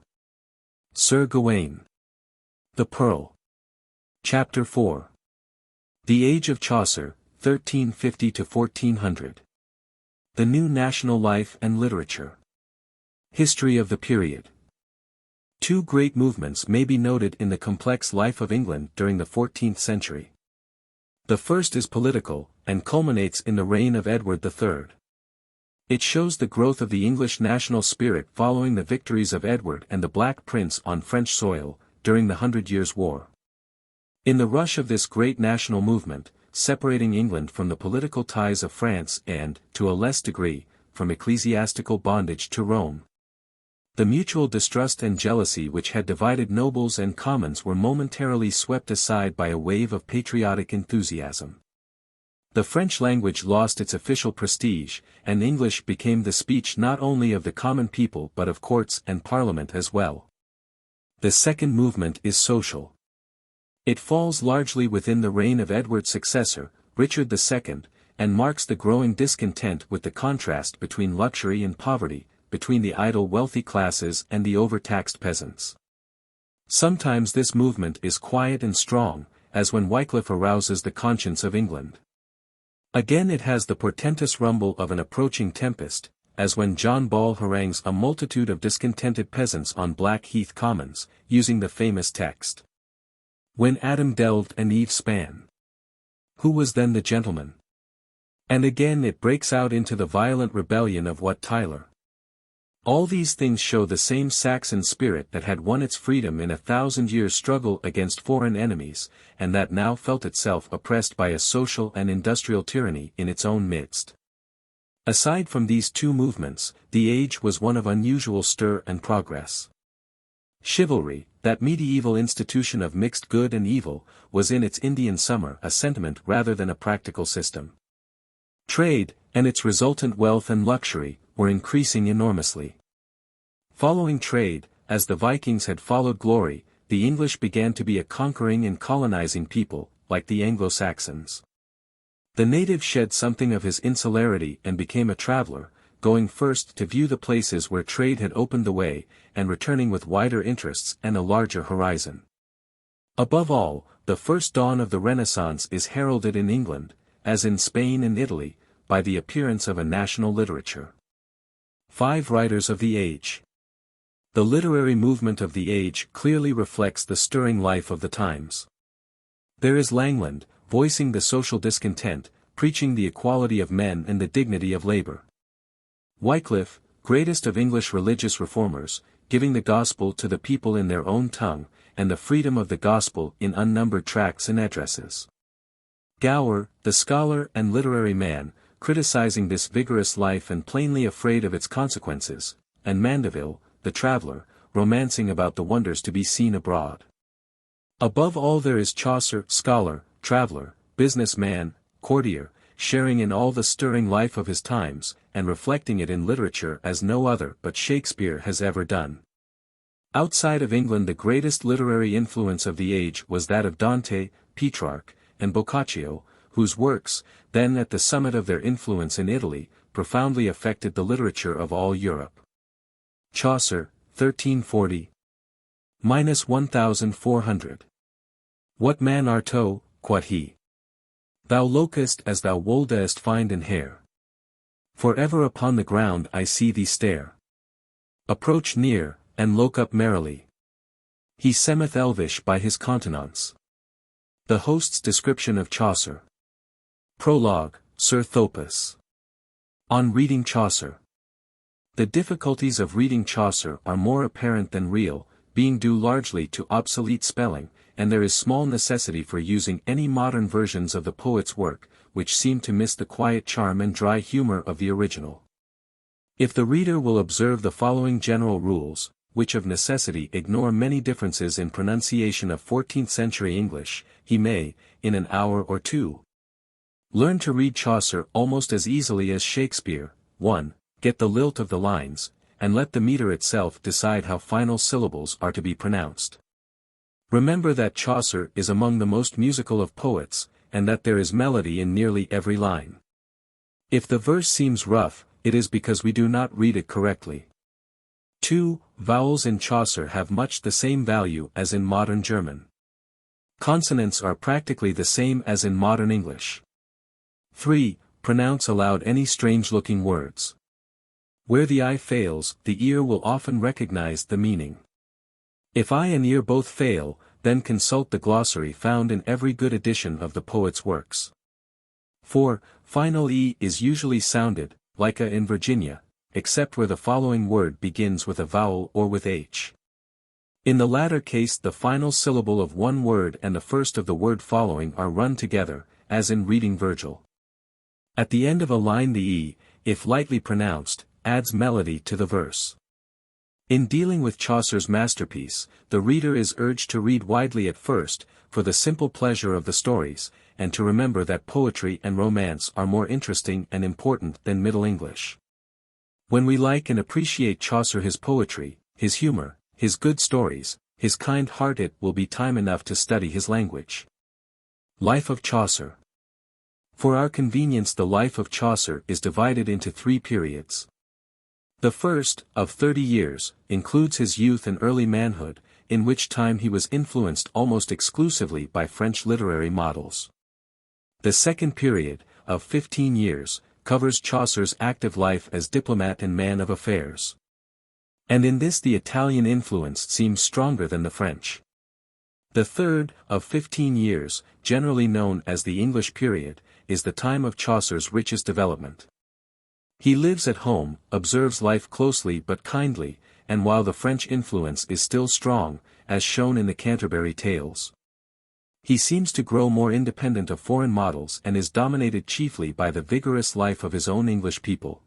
Sir Gawain. The Pearl. Chapter 4. The Age of Chaucer, 1350 to 1400. The New National Life and Literature. History of the period. Two great movements may be noted in the complex life of England during the 14th century. The first is political, and culminates in the reign of Edward III. It shows the growth of the English national spirit following the victories of Edward and the Black Prince on French soil, during the 100 Years' War. In the rush of this great national movement, separating England from the political ties of France and, to a less degree, from ecclesiastical bondage to Rome, the mutual distrust and jealousy which had divided nobles and commons were momentarily swept aside by a wave of patriotic enthusiasm. The French language lost its official prestige, and English became the speech not only of the common people but of courts and parliament as well. The second movement is social. It falls largely within the reign of Edward's successor, Richard II, and marks the growing discontent with the contrast between luxury and poverty, between the idle wealthy classes and the overtaxed peasants. Sometimes this movement is quiet and strong, as when Wycliffe arouses the conscience of England. Again it has the portentous rumble of an approaching tempest, as when John Ball harangues a multitude of discontented peasants on Blackheath Commons, using the famous text, "When Adam delved and Eve span, who was then the gentleman?" And again it breaks out into the violent rebellion of Wat Tyler. All these things show the same Saxon spirit that had won its freedom in a 1,000 years' struggle against foreign enemies, and that now felt itself oppressed by a social and industrial tyranny in its own midst. Aside from these two movements, the age was one of unusual stir and progress. Chivalry, that medieval institution of mixed good and evil, was in its Indian summer a sentiment rather than a practical system. Trade, and its resultant wealth and luxury, were increasing enormously. Following trade, as the Vikings had followed glory, the English began to be a conquering and colonizing people, like the Anglo-Saxons. The native shed something of his insularity and became a traveler, going first to view the places where trade had opened the way, and returning with wider interests and a larger horizon. Above all, the first dawn of the Renaissance is heralded in England, as in Spain and Italy, by the appearance of a national literature. 5 Writers of the Age. The literary movement of the age clearly reflects the stirring life of the times. There is Langland, voicing the social discontent, preaching the equality of men and the dignity of labor. Wycliffe, greatest of English religious reformers, giving the gospel to the people in their own tongue, and the freedom of the gospel in unnumbered tracts and addresses. Gower, the scholar and literary man, criticizing this vigorous life and plainly afraid of its consequences, and Mandeville, the traveler, romancing about the wonders to be seen abroad. Above all there is Chaucer, scholar, traveler, businessman, courtier, sharing in all the stirring life of his times, and reflecting it in literature as no other but Shakespeare has ever done. Outside of England the greatest literary influence of the age was that of Dante, Petrarch, and Boccaccio, whose works, then at the summit of their influence in Italy, profoundly affected the literature of all Europe. Chaucer, 1340. -1400. What man arto, quod he? Thou lokest as thou woldest find in hair. For ever upon the ground I see thee stare. Approach near, and look up merrily. He seemeth elvish by his countenance. The host's description of Chaucer. Prologue, Sir Thopas. On reading Chaucer. The difficulties of reading Chaucer are more apparent than real, being due largely to obsolete spelling, and there is small necessity for using any modern versions of the poet's work, which seem to miss the quiet charm and dry humor of the original. If the reader will observe the following general rules, which of necessity ignore many differences in pronunciation of 14th-century English, he may, in an hour or two, learn to read Chaucer almost as easily as Shakespeare. 1. Get the lilt of the lines, and let the meter itself decide how final syllables are to be pronounced. Remember that Chaucer is among the most musical of poets, and that there is melody in nearly every line. If the verse seems rough, it is because we do not read it correctly. 2. Vowels in Chaucer have much the same value as in modern German. Consonants are practically the same as in modern English. 3. Pronounce aloud any strange-looking words. Where the eye fails, the ear will often recognize the meaning. If eye and ear both fail, then consult the glossary found in every good edition of the poet's works. 4. Final E is usually sounded, like a in Virginia, except where the following word begins with a vowel or with H. In the latter case the final syllable of one word and the first of the word following are run together, as in reading Virgil. At the end of a line the E, if lightly pronounced, adds melody to the verse. In dealing with Chaucer's masterpiece, the reader is urged to read widely at first, for the simple pleasure of the stories, and to remember that poetry and romance are more interesting and important than Middle English. When we like and appreciate Chaucer, his poetry, his humor, his good stories, his kind heart, it will be time enough to study his language. Life of Chaucer. For our convenience the life of Chaucer is divided into 3 periods. The first, of 30 years, includes his youth and early manhood, in which time he was influenced almost exclusively by French literary models. The second period, of 15 years, covers Chaucer's active life as diplomat and man of affairs. And in this the Italian influence seems stronger than the French. The third, of 15 years, generally known as the English period, is the time of Chaucer's richest development. He lives at home, observes life closely but kindly, and while the French influence is still strong, as shown in the Canterbury Tales, he seems to grow more independent of foreign models and is dominated chiefly by the vigorous life of his own English people.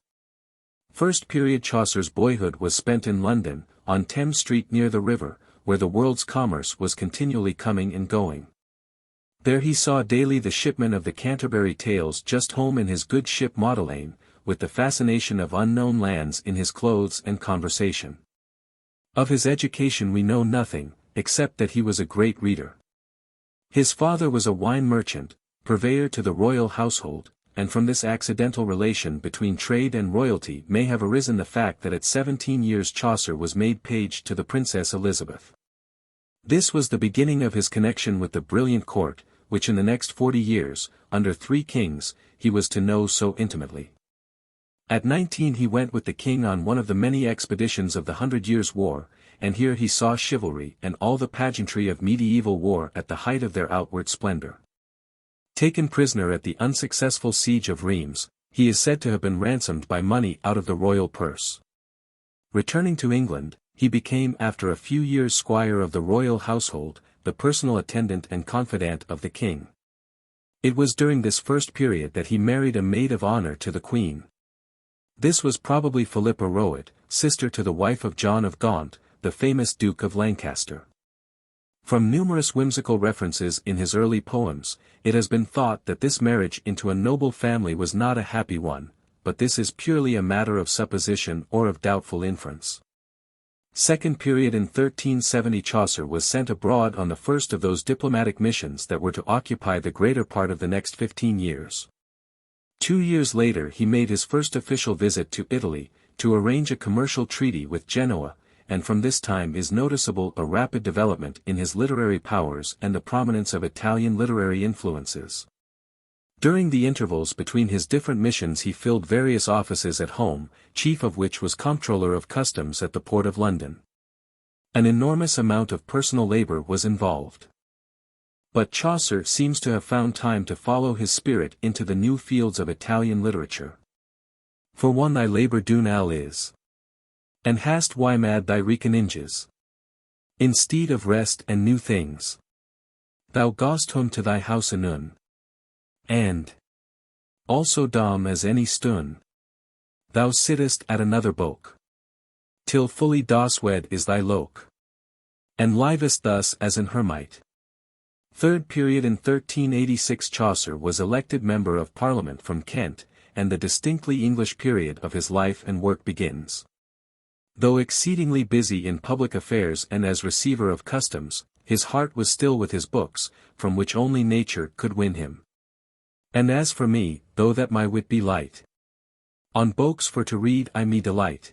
First period Chaucer's boyhood was spent in London, on Thames Street near the river, where the world's commerce was continually coming and going. There he saw daily the shipmen of the Canterbury Tales just home in his good ship Magdalene, with the fascination of unknown lands in his clothes and conversation. Of his education we know nothing, except that he was a great reader. His father was a wine merchant, purveyor to the royal household, and from this accidental relation between trade and royalty may have arisen the fact that at 17 years Chaucer was made page to the Princess Elizabeth. This was the beginning of his connection with the brilliant court, which in the next 40 years, under 3 kings, he was to know so intimately. At 19 he went with the king on one of the many expeditions of the 100 Years' War, and here he saw chivalry and all the pageantry of medieval war at the height of their outward splendor. Taken prisoner at the unsuccessful siege of Rheims, he is said to have been ransomed by money out of the royal purse. Returning to England, he became after a few years squire of the royal household, the personal attendant and confidant of the king. It was during this first period that he married a maid of honor to the queen. This was probably Philippa Rowett, sister to the wife of John of Gaunt, the famous Duke of Lancaster. From numerous whimsical references in his early poems, it has been thought that this marriage into a noble family was not a happy one, but this is purely a matter of supposition or of doubtful inference. Second period in 1370 Chaucer was sent abroad on the first of those diplomatic missions that were to occupy the greater part of the next 15 years. 2 years later he made his first official visit to Italy, to arrange a commercial treaty with Genoa, and from this time is noticeable a rapid development in his literary powers and the prominence of Italian literary influences. During the intervals between his different missions he filled various offices at home, chief of which was Comptroller of Customs at the Port of London. An enormous amount of personal labor was involved. But Chaucer seems to have found time to follow his spirit into the new fields of Italian literature. For one thy labor dune al is. And hast why mad thy reconninges? Instead of rest and new things. Thou gost home to thy house anon. And also dom as any stun. Thou sittest at another boke. Till fully das wed is thy loke. And livest thus as an hermite. Third period in 1386 Chaucer was elected Member of Parliament from Kent, and the distinctly English period of his life and work begins. Though exceedingly busy in public affairs and as receiver of customs, his heart was still with his books, from which only nature could win him. And as for me, though that my wit be light, on books for to read I me delight.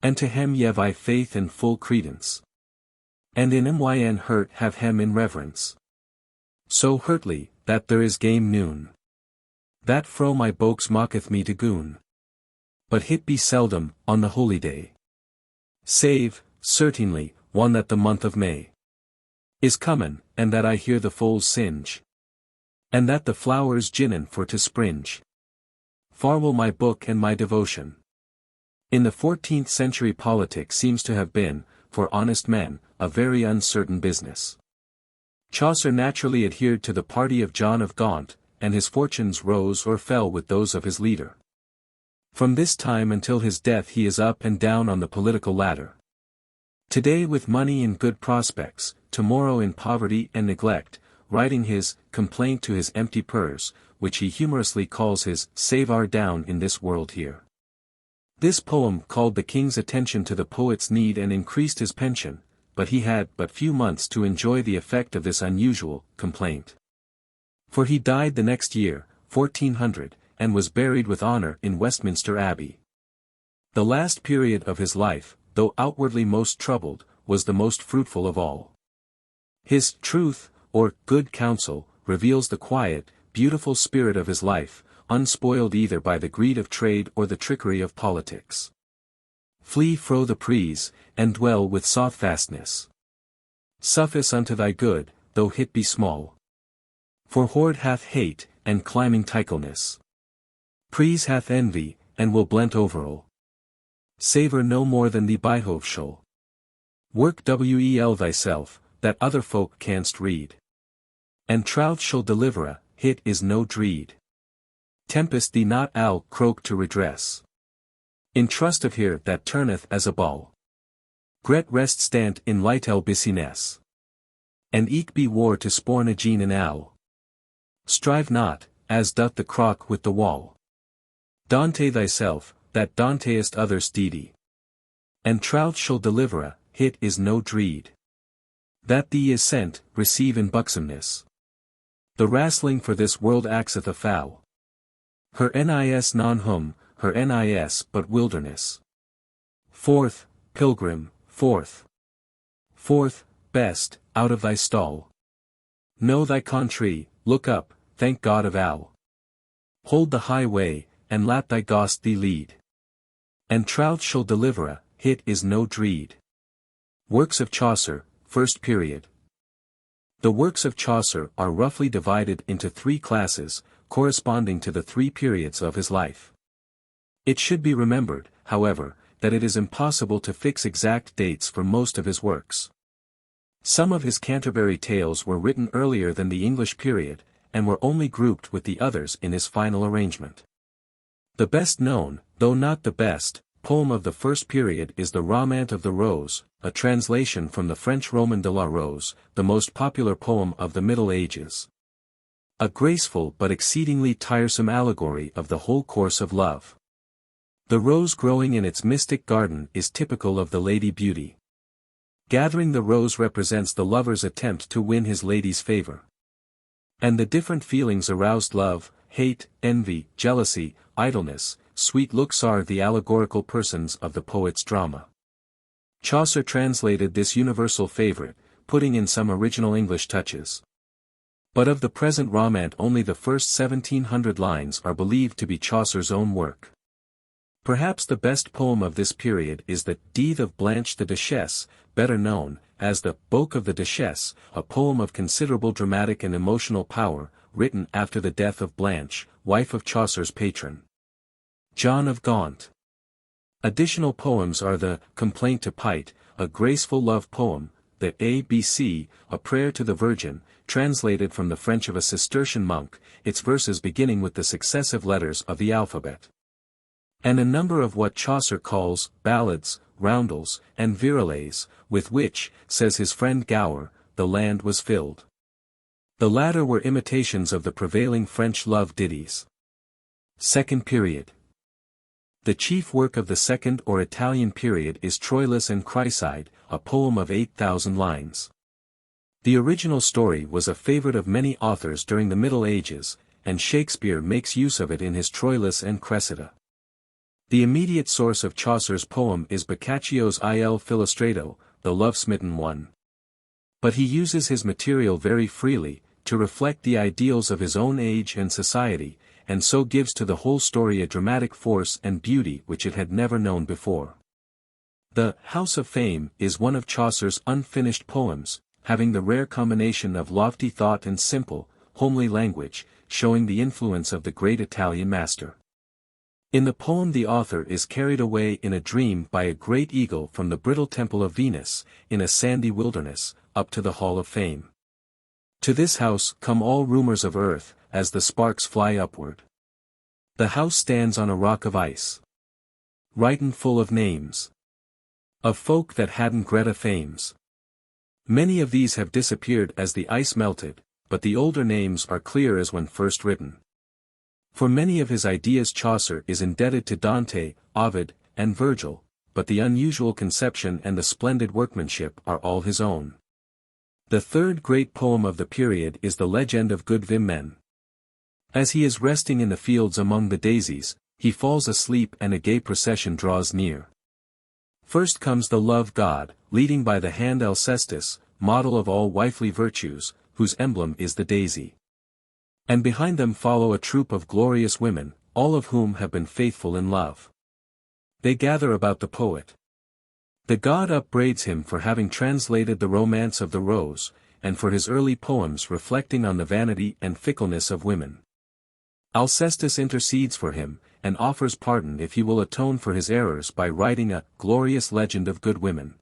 And to hem ye've I faith and full credence. And in myn hurt have hem in reverence. So hurtly, that there is game noon. That fro my bokes mocketh me to goon. But hit be seldom, on the holy day. Save, certainly, one that the month of May is comin', and that I hear the foals singe. And that the flowers ginnin for to springe. Far will my book and my devotion. In the 14th century politics seems to have been, for honest men, a very uncertain business. Chaucer naturally adhered to the party of John of Gaunt, and his fortunes rose or fell with those of his leader. From this time until his death he is up and down on the political ladder. Today with money and good prospects, tomorrow in poverty and neglect, writing his Complaint to his empty purse, which he humorously calls his Save our Down in this world here. This poem called the king's attention to the poet's need and increased his pension, but he had but few months to enjoy the effect of this unusual complaint. For he died the next year, 1400, and was buried with honor in Westminster Abbey. The last period of his life, though outwardly most troubled, was the most fruitful of all. His Truth, or Good Counsel, reveals the quiet, beautiful spirit of his life, unspoiled either by the greed of trade or the trickery of politics. Flee fro the prease, and dwell with sothfastness. Suffice unto thy good, though hit be small. For hoard hath hate, and climbing ticleness. Prease hath envy, and will blent overall. Savour no more than thee byhove shall. Work well thyself, that other folk canst read. And trout shall deliver hit is no dreed. Tempest thee not owl croak to redress. In trust of here that turneth as a ball. Gret rest stant in light busyness. And eke be war to sporn a gene an owl. Strive not, as doth the croc with the wall. Dante thyself, that dauntest other steedy. And trout shall deliver hit is no dreed. That thee is sent, receive in buxomness. The wrastling for this world axeth a foul. Her nis non hum, her nis but wilderness. Forth, pilgrim, forth. Forth, best, out of thy stall. Know thy country, look up, thank God of owl. Hold the highway, and lat thy gost thee lead. And trout shall deliver hit is no dreed. Works of Chaucer, First Period. The works of Chaucer are roughly divided into three classes, corresponding to the three periods of his life. It should be remembered, however, that it is impossible to fix exact dates for most of his works. Some of his Canterbury Tales were written earlier than the English period, and were only grouped with the others in his final arrangement. The best known, though not the best, poem of the first period is the Romaunt of the Rose, a translation from the French Roman de la Rose, the most popular poem of the Middle Ages. A graceful but exceedingly tiresome allegory of the whole course of love. The rose growing in its mystic garden is typical of the Lady Beauty. Gathering the rose represents the lover's attempt to win his lady's favor. And the different feelings aroused love, hate, envy, jealousy, idleness, sweet looks are the allegorical persons of the poet's drama. Chaucer translated this universal favorite, putting in some original English touches. But of the present Romaunt only the first 1700 lines are believed to be Chaucer's own work. Perhaps the best poem of this period is the Death of Blanche the Duchesse, better known as the Boke of the Duchesse, a poem of considerable dramatic and emotional power, written after the death of Blanche, wife of Chaucer's patron, John of Gaunt. Additional poems are the Complaint to Pite, a graceful love poem, the ABC, a prayer to the Virgin, translated from the French of a Cistercian monk, its verses beginning with the successive letters of the alphabet. And a number of what Chaucer calls ballads, roundels, and virelays, with which, says his friend Gower, the land was filled. The latter were imitations of the prevailing French love ditties. Second Period. The chief work of the second or Italian period is Troilus and Chryside, a poem of 8,000 lines. The original story was a favorite of many authors during the Middle Ages, and Shakespeare makes use of it in his Troilus and Cressida. The immediate source of Chaucer's poem is Boccaccio's Il Filostrato, the love-smitten one. But he uses his material very freely, to reflect the ideals of his own age and society, and so gives to the whole story a dramatic force and beauty which it had never known before. The House of Fame is one of Chaucer's unfinished poems, having the rare combination of lofty thought and simple, homely language, showing the influence of the great Italian master. In the poem the author is carried away in a dream by a great eagle from the brittle temple of Venus, in a sandy wilderness, up to the Hall of Fame. To this house come all rumors of earth, as the sparks fly upward. The house stands on a rock of ice, writin' full of names of folk that hadn't Greta fames. Many of these have disappeared as the ice melted, but the older names are clear as when first written. For many of his ideas Chaucer is indebted to Dante, Ovid, and Virgil, but the unusual conception and the splendid workmanship are all his own. The third great poem of the period is the legend of good VIII. As he is resting in the fields among the daisies, he falls asleep and a gay procession draws near. First comes the love god, leading by the hand Alcestis, model of all wifely virtues, whose emblem is the daisy. And behind them follow a troop of glorious women, all of whom have been faithful in love. They gather about the poet. The god upbraids him for having translated the romance of the rose, and for his early poems reflecting on the vanity and fickleness of women. Alcestis intercedes for him, and offers pardon if he will atone for his errors by writing a glorious legend of good women.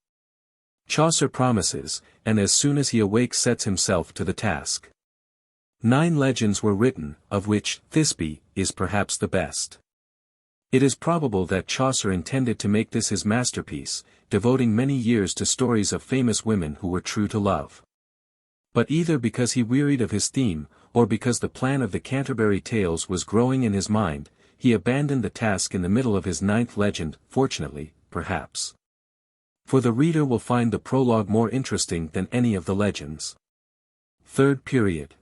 Chaucer promises, and as soon as he awakes sets himself to the task. 9 legends were written, of which Thisbe is perhaps the best. It is probable that Chaucer intended to make this his masterpiece, devoting many years to stories of famous women who were true to love. But either because he wearied of his theme, or because the plan of the Canterbury Tales was growing in his mind, he abandoned the task in the middle of his 9th legend, fortunately, perhaps. For the reader will find the prologue more interesting than any of the legends. Third period.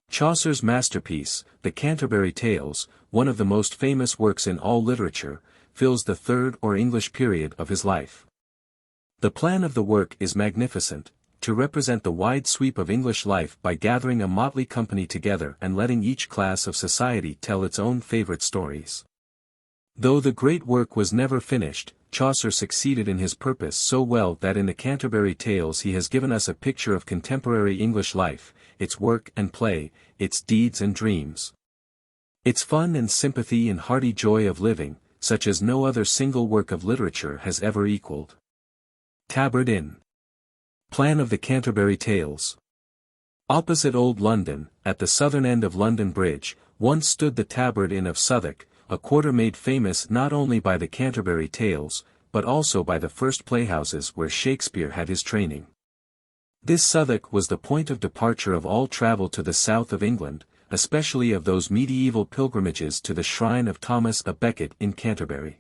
Chaucer's masterpiece, the Canterbury Tales, one of the most famous works in all literature, fills the third or English period of his life. The plan of the work is magnificent, to represent the wide sweep of English life by gathering a motley company together and letting each class of society tell its own favorite stories. Though the great work was never finished, Chaucer succeeded in his purpose so well that in the Canterbury Tales he has given us a picture of contemporary English life, its work and play, its deeds and dreams. Its fun and sympathy and hearty joy of living, such as no other single work of literature has ever equaled. Tabard Inn. Plan of the Canterbury Tales. Opposite Old London, at the southern end of London Bridge, once stood the Tabard Inn of Southwark, a quarter made famous not only by the Canterbury Tales, but also by the first playhouses where Shakespeare had his training. This Southwark was the point of departure of all travel to the south of England, especially of those medieval pilgrimages to the shrine of Thomas a Becket in Canterbury.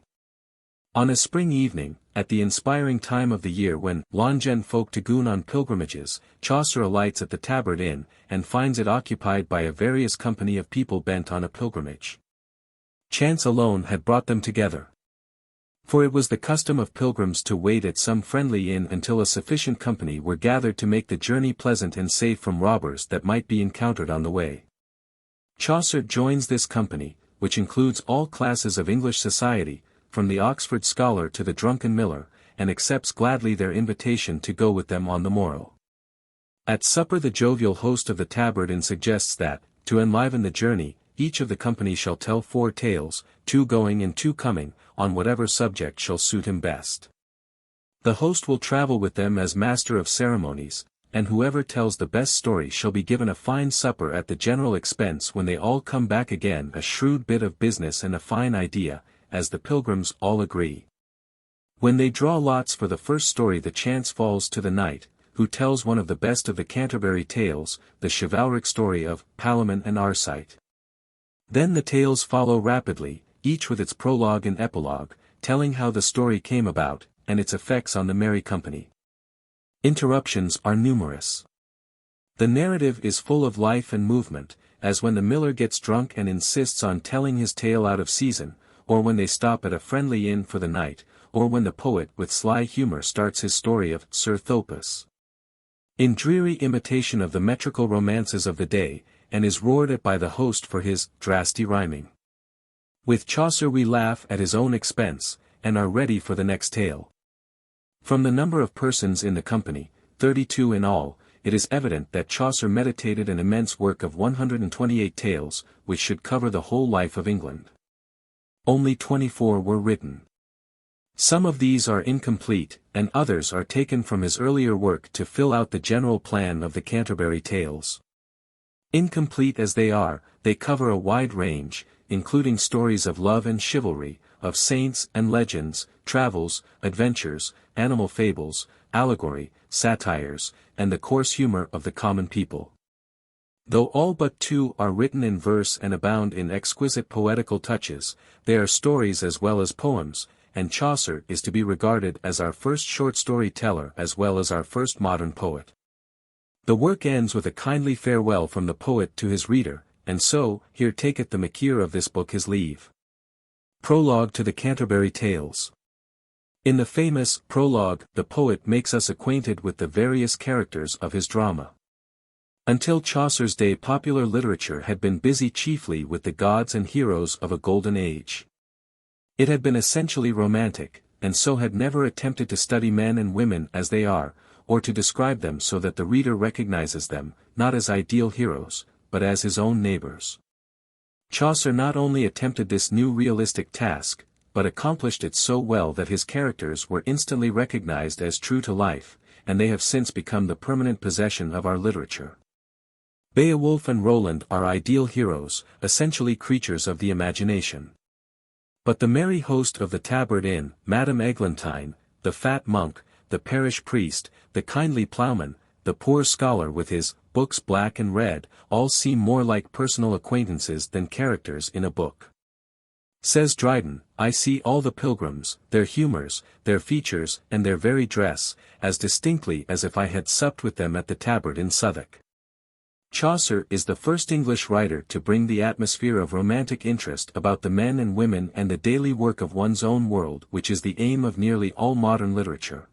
On a spring evening, at the inspiring time of the year when Longen folk to goon on pilgrimages, Chaucer alights at the Tabard Inn, and finds it occupied by a various company of people bent on a pilgrimage. Chance alone had brought them together. For it was the custom of pilgrims to wait at some friendly inn until a sufficient company were gathered to make the journey pleasant and safe from robbers that might be encountered on the way. Chaucer joins this company, which includes all classes of English society, from the Oxford scholar to the drunken miller, and accepts gladly their invitation to go with them on the morrow. At supper the jovial host of the Tabard Inn suggests that, to enliven the journey, each of the company shall tell 4 tales, 2 going and 2 coming, on whatever subject shall suit him best. The host will travel with them as master of ceremonies, and whoever tells the best story shall be given a fine supper at the general expense when they all come back again, a shrewd bit of business and a fine idea, as the pilgrims all agree. When they draw lots for the first story the chance falls to the knight, who tells one of the best of the Canterbury Tales, the chivalric story of Palamon and Arcite. Then the tales follow rapidly, each with its prologue and epilogue, telling how the story came about, and its effects on the merry company. Interruptions are numerous. The narrative is full of life and movement, as when the miller gets drunk and insists on telling his tale out of season, or when they stop at a friendly inn for the night, or when the poet with sly humor starts his story of Sir Thopas. In dreary imitation of the metrical romances of the day, and is roared at by the host for his drasty rhyming. With Chaucer we laugh at his own expense, and are ready for the next tale. From the number of persons in the company, 32 in all, it is evident that Chaucer meditated an immense work of 128 tales, which should cover the whole life of England. Only 24 were written. Some of these are incomplete, and others are taken from his earlier work to fill out the general plan of the Canterbury Tales. Incomplete as they are, they cover a wide range, including stories of love and chivalry, of saints and legends, travels, adventures, animal fables, allegory, satires, and the coarse humor of the common people. Though all but 2 are written in verse and abound in exquisite poetical touches, they are stories as well as poems, and Chaucer is to be regarded as our first short story teller as well as our first modern poet. The work ends with a kindly farewell from the poet to his reader, and so, here taketh the maker of this book his leave. Prologue to the Canterbury Tales. In the famous prologue, the poet makes us acquainted with the various characters of his drama. Until Chaucer's day, popular literature had been busy chiefly with the gods and heroes of a golden age. It had been essentially romantic, and so had never attempted to study men and women as they are, or to describe them so that the reader recognizes them, not as ideal heroes, but as his own neighbors. Chaucer not only attempted this new realistic task, but accomplished it so well that his characters were instantly recognized as true to life, and they have since become the permanent possession of our literature. Beowulf and Roland are ideal heroes, essentially creatures of the imagination. But the merry host of the Tabard Inn, Madame Eglantine, the fat monk, the parish priest, the kindly ploughman, the poor scholar with his books black and red, all seem more like personal acquaintances than characters in a book. Says Dryden, I see all the pilgrims, their humours, their features, and their very dress, as distinctly as if I had supped with them at the Tabard in Southwark. Chaucer is the first English writer to bring the atmosphere of romantic interest about the men and women and the daily work of one's own world, which is the aim of nearly all modern literature.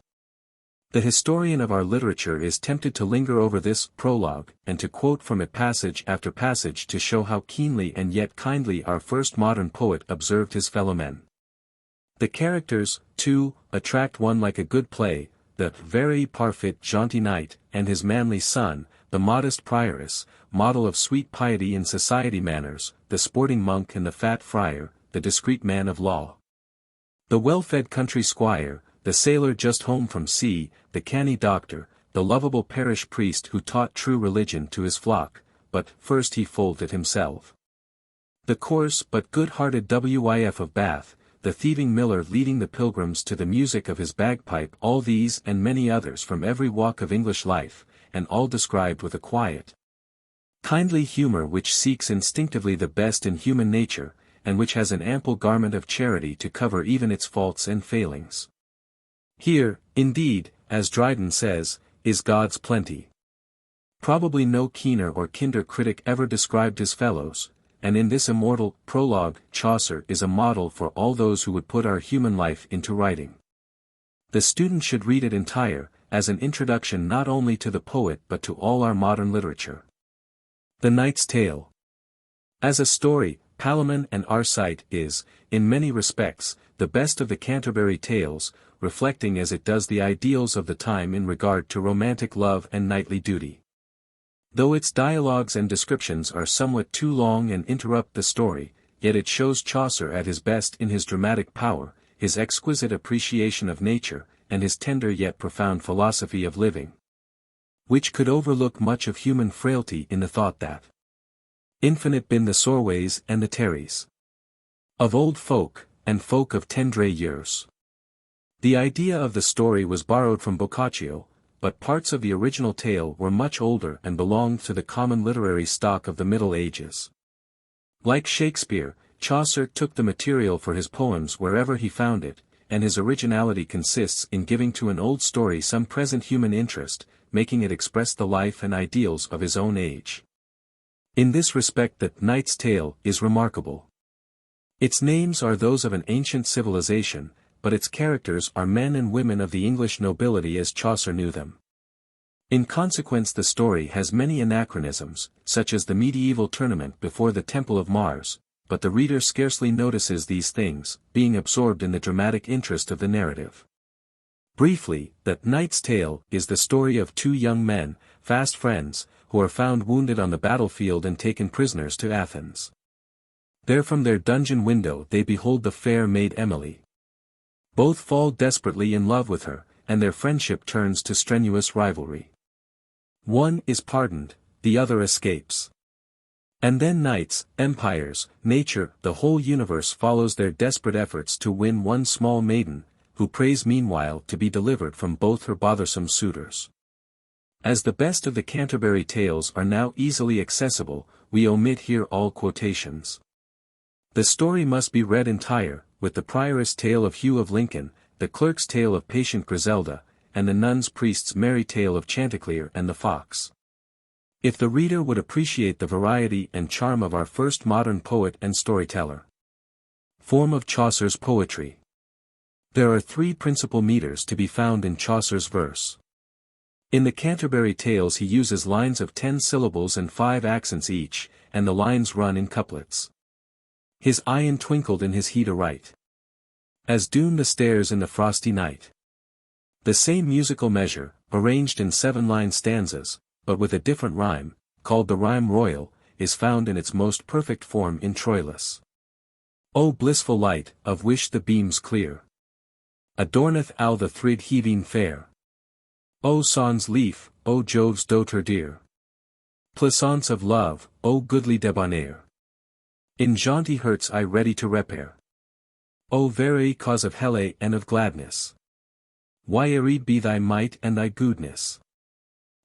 The historian of our literature is tempted to linger over this prologue, and to quote from it passage after passage to show how keenly and yet kindly our first modern poet observed his fellowmen. The characters, too, attract one like a good play, the very parfait jaunty knight, and his manly son, the modest prioress, model of sweet piety in society manners, the sporting monk and the fat friar, the discreet man of law. The well-fed country squire, the sailor just home from sea, the canny doctor, the lovable parish priest who taught true religion to his flock, but first he folded himself. The coarse but good-hearted Wif of Bath, the thieving miller leading the pilgrims to the music of his bagpipe, all these and many others from every walk of English life, and all described with a quiet, kindly humor which seeks instinctively the best in human nature, and which has an ample garment of charity to cover even its faults and failings. Here, indeed, as Dryden says, is God's plenty. Probably no keener or kinder critic ever described his fellows, and in this immortal prologue Chaucer is a model for all those who would put our human life into writing. The student should read it entire, as an introduction not only to the poet but to all our modern literature. The Knight's Tale. As a story, Palamon and Arcite is, in many respects, the best of the Canterbury Tales, reflecting as it does the ideals of the time in regard to romantic love and knightly duty. Though its dialogues and descriptions are somewhat too long and interrupt the story, yet it shows Chaucer at his best in his dramatic power, his exquisite appreciation of nature, and his tender yet profound philosophy of living, which could overlook much of human frailty in the thought that infinite been the sorways and the terries of old folk, and folk of tendre years. The idea of the story was borrowed from Boccaccio, but parts of the original tale were much older and belonged to the common literary stock of the Middle Ages. Like Shakespeare, Chaucer took the material for his poems wherever he found it, and his originality consists in giving to an old story some present human interest, making it express the life and ideals of his own age. In this respect the Knight's Tale is remarkable. Its names are those of an ancient civilization, but its characters are men and women of the English nobility as Chaucer knew them. In consequence the story has many anachronisms, such as the medieval tournament before the Temple of Mars, but the reader scarcely notices these things, being absorbed in the dramatic interest of the narrative. Briefly, The Knight's Tale is the story of two young men, fast friends, who are found wounded on the battlefield and taken prisoners to Athens. There from their dungeon window they behold the fair maid Emily. Both fall desperately in love with her, and their friendship turns to strenuous rivalry. One is pardoned, the other escapes. And then knights, empires, nature, the whole universe follows their desperate efforts to win one small maiden, who prays meanwhile to be delivered from both her bothersome suitors. As the best of the Canterbury Tales are now easily accessible, we omit here all quotations. The story must be read entire, with the Prioress' Tale of Hugh of Lincoln, the Clerk's Tale of Patient Griselda, and the Nun's Priest's merry tale of Chanticleer and the Fox. If the reader would appreciate the variety and charm of our first modern poet and storyteller. Form of Chaucer's poetry. There are three principal meters to be found in Chaucer's verse. In the Canterbury Tales he uses lines of 10 syllables and 5 accents each, and the lines run in couplets. His eyen twinkled in his heat aright, as doon the stairs in the frosty night. The same musical measure, arranged in 7-line stanzas, but with a different rhyme, called the rhyme royal, is found in its most perfect form in Troilus. O blissful light, of which the beams clear adorneth all the thrid heaving fair. O son's leaf, O Jove's daughter dear, pleasance of love, O goodly debonair. In jaunty hurts I ready to repair. O very cause of hele and of gladness. Why be thy might and thy goodness.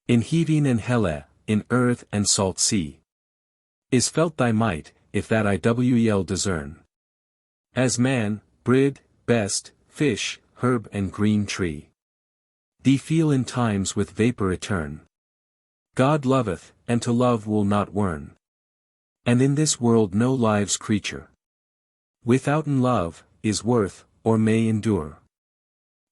In heaving and hele, in earth and salt sea. Is felt thy might, if that I will discern. As man, brid, best, fish, herb and green tree. Thee feel in times with vapour etern. God loveth, and to love will not wern. And in this world no lives creature withouten love, is worth, or may endure.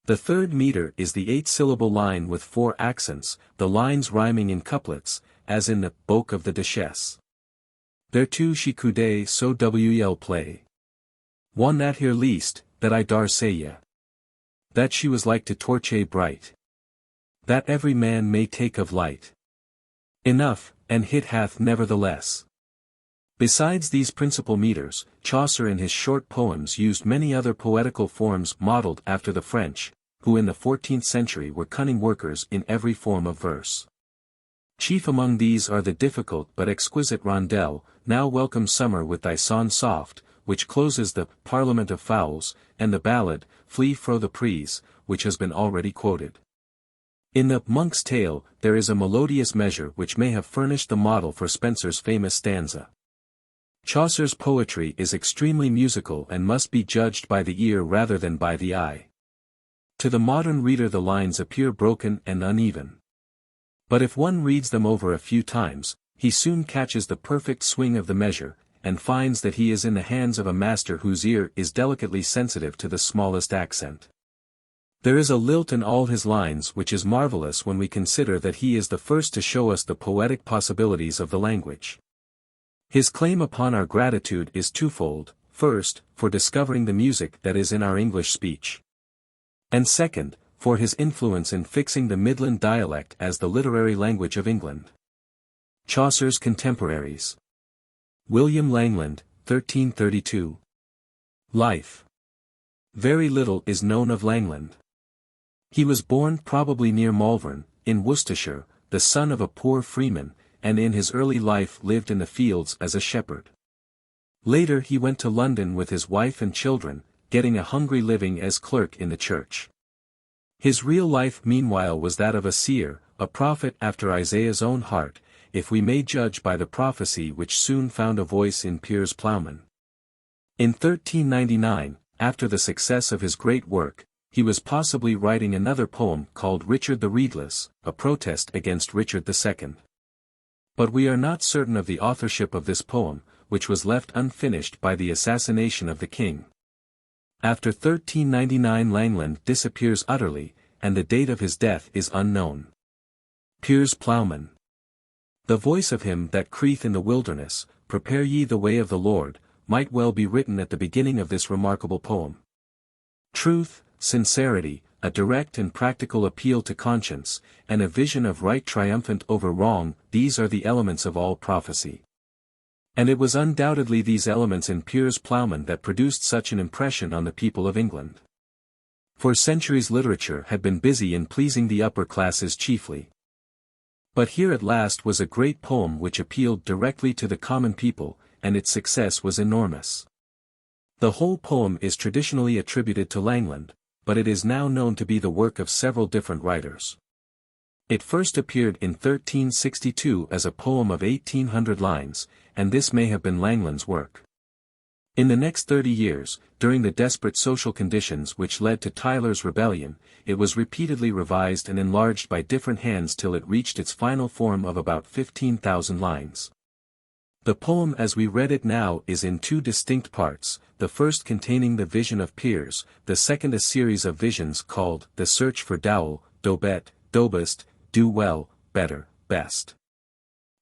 The third meter is the 8-syllable line with 4 accents, the lines rhyming in couplets, as in the Boke of the Duchesse. Thereto she could so wel play. One that here least, that I dar say ye. That she was like to torche bright. That every man may take of light. Enough, and hit hath nevertheless. Besides these principal meters, Chaucer in his short poems used many other poetical forms modeled after the French, who in the 14th century were cunning workers in every form of verse. Chief among these are the difficult but exquisite rondel, Now Welcome Summer with Thy Son Soft, which closes the Parliament of Fowls, and the ballad, Flee fro the Prise, which has been already quoted. In the Monk's Tale, there is a melodious measure which may have furnished the model for Spenser's famous stanza. Chaucer's poetry is extremely musical and must be judged by the ear rather than by the eye. To the modern reader the lines appear broken and uneven. But if one reads them over a few times, he soon catches the perfect swing of the measure, and finds that he is in the hands of a master whose ear is delicately sensitive to the smallest accent. There is a lilt in all his lines which is marvelous when we consider that he is the first to show us the poetic possibilities of the language. His claim upon our gratitude is twofold: first, for discovering the music that is in our English speech. And second, for his influence in fixing the Midland dialect as the literary language of England. Chaucer's contemporaries. William Langland, 1332. Life. Very little is known of Langland. He was born probably near Malvern, in Worcestershire, the son of a poor freeman, and in his early life lived in the fields as a shepherd. Later he went to London with his wife and children, getting a hungry living as clerk in the church. His real life meanwhile was that of a seer, a prophet after Isaiah's own heart, if we may judge by the prophecy which soon found a voice in Piers Plowman. In 1399, after the success of his great work, he was possibly writing another poem called Richard the Reedless, a protest against Richard II. But we are not certain of the authorship of this poem, which was left unfinished by the assassination of the king. After 1399 Langland disappears utterly, and the date of his death is unknown. Piers Plowman. The voice of him that crieth in the wilderness, prepare ye the way of the Lord, might well be written at the beginning of this remarkable poem. Truth, sincerity, a direct and practical appeal to conscience, and a vision of right triumphant over wrong, these are the elements of all prophecy. And it was undoubtedly these elements in Piers Plowman that produced such an impression on the people of England. For centuries literature had been busy in pleasing the upper classes chiefly. But here at last was a great poem which appealed directly to the common people, and its success was enormous. The whole poem is traditionally attributed to Langland, but it is now known to be the work of several different writers. It first appeared in 1362 as a poem of 1800 lines, and this may have been Langland's work. In the next 30 years, during the desperate social conditions which led to Tyler's rebellion, it was repeatedly revised and enlarged by different hands till it reached its final form of about 15,000 lines. The poem as we read it now is in two distinct parts, the first containing the vision of Piers, the second a series of visions called The Search for Dowell, Dobet, Dobest, Do Well, Better, Best.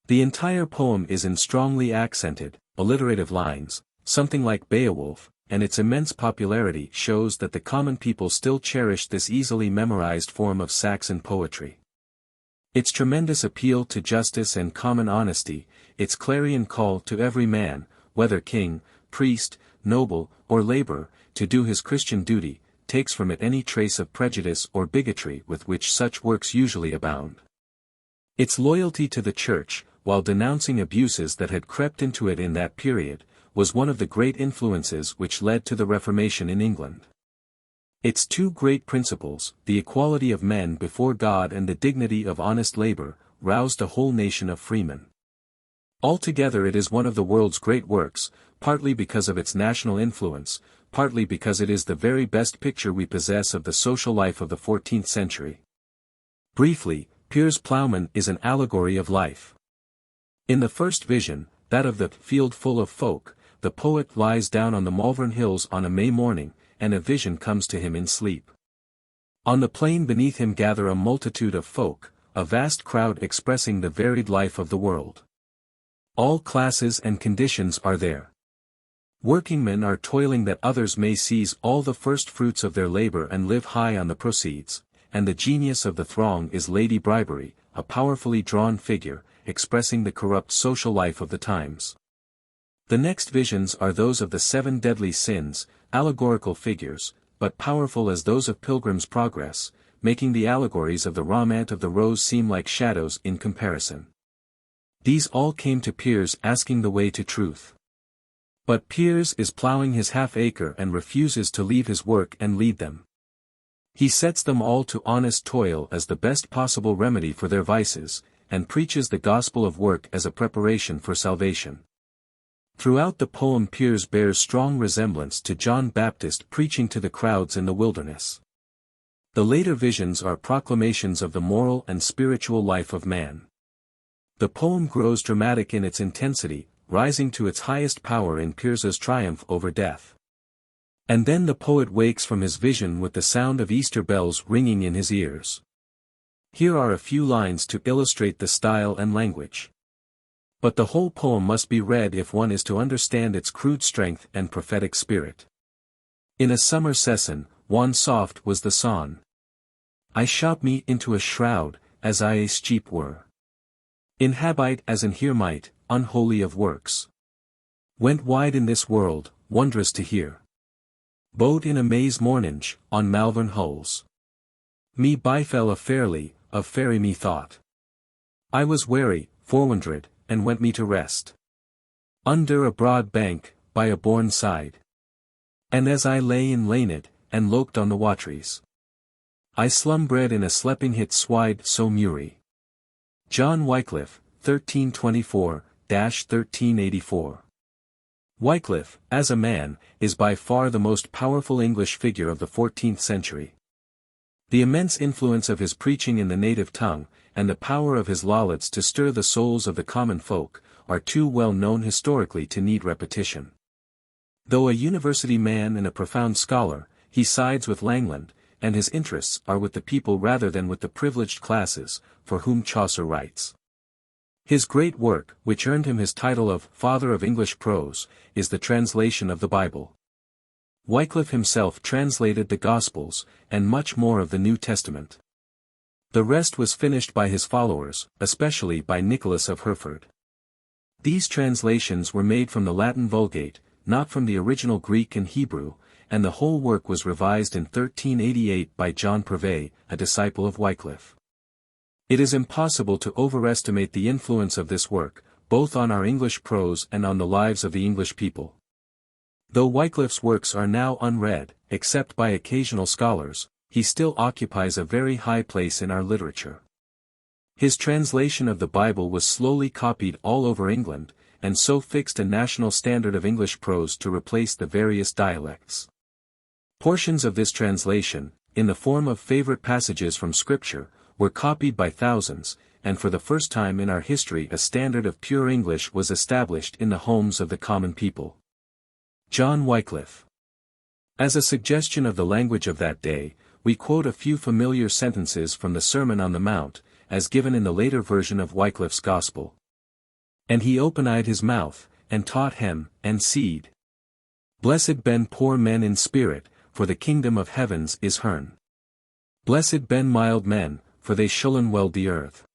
The entire poem is in strongly accented, alliterative lines, something like Beowulf, and its immense popularity shows that the common people still cherish this easily memorized form of Saxon poetry. Its tremendous appeal to justice and common honesty, its clarion call to every man, whether king, priest, noble, or laborer, to do his Christian duty, takes from it any trace of prejudice or bigotry with which such works usually abound. Its loyalty to the Church, while denouncing abuses that had crept into it in that period, was one of the great influences which led to the Reformation in England. Its two great principles, the equality of men before God and the dignity of honest labor, roused a whole nation of freemen. Altogether it is one of the world's great works, partly because of its national influence, partly because it is the very best picture we possess of the social life of the 14th century. Briefly, Piers Plowman is an allegory of life. In the first vision, that of the field full of folk, the poet lies down on the Malvern Hills on a May morning, and a vision comes to him in sleep. On the plain beneath him gather a multitude of folk, a vast crowd expressing the varied life of the world. All classes and conditions are there. Workingmen are toiling that others may seize all the first fruits of their labor and live high on the proceeds, and the genius of the throng is Lady Bribery, a powerfully drawn figure, expressing the corrupt social life of the times. The next visions are those of the 7 deadly sins, allegorical figures, but powerful as those of Pilgrim's Progress, making the allegories of the Romaunt of the Rose seem like shadows in comparison. These all came to Piers asking the way to truth. But Piers is ploughing his half-acre and refuses to leave his work and lead them. He sets them all to honest toil as the best possible remedy for their vices, and preaches the gospel of work as a preparation for salvation. Throughout the poem Piers bears strong resemblance to John Baptist preaching to the crowds in the wilderness. The later visions are proclamations of the moral and spiritual life of man. The poem grows dramatic in its intensity, rising to its highest power in Piers's triumph over death. And then the poet wakes from his vision with the sound of Easter bells ringing in his ears. Here are a few lines to illustrate the style and language. But the whole poem must be read if one is to understand its crude strength and prophetic spirit. In a summer session, one soft was the son. I shop me into a shroud, as I a sheep were. In habite as in here might, unholy of works. Went wide in this world, wondrous to hear. Bode in a May's morninge, on Malvern hulls. Me befell a fairly, of fairy me thought. I was weary, forwondred, and went me to rest. Under a broad bank, by a bourne side. And as I lay in laned, and loked on the wateries. I slumbred in a sleeping hit swide so mury. John Wycliffe, 1324-1384. Wycliffe, as a man, is by far the most powerful English figure of the 14th century. The immense influence of his preaching in the native tongue, and the power of his laudits to stir the souls of the common folk, are too well known historically to need repetition. Though a university man and a profound scholar, he sides with Langland, and his interests are with the people rather than with the privileged classes, for whom Chaucer writes. His great work, which earned him his title of Father of English Prose, is the translation of the Bible. Wycliffe himself translated the Gospels, and much more of the New Testament. The rest was finished by his followers, especially by Nicholas of Hereford. These translations were made from the Latin Vulgate, not from the original Greek and Hebrew, and the whole work was revised in 1388 by John Purvey, a disciple of Wycliffe. It is impossible to overestimate the influence of this work, both on our English prose and on the lives of the English people. Though Wycliffe's works are now unread, except by occasional scholars, he still occupies a very high place in our literature. His translation of the Bible was slowly copied all over England, and so fixed a national standard of English prose to replace the various dialects. Portions of this translation, in the form of favorite passages from Scripture, were copied by thousands, and for the first time in our history a standard of pure English was established in the homes of the common people. John Wycliffe. As a suggestion of the language of that day, we quote a few familiar sentences from the Sermon on the Mount, as given in the later version of Wycliffe's Gospel. And he opened his mouth, and taught hem, and seed. Blessed ben poor men in spirit, for the kingdom of heavens is hern. Blessed ben mild men, for they shullen well the earth.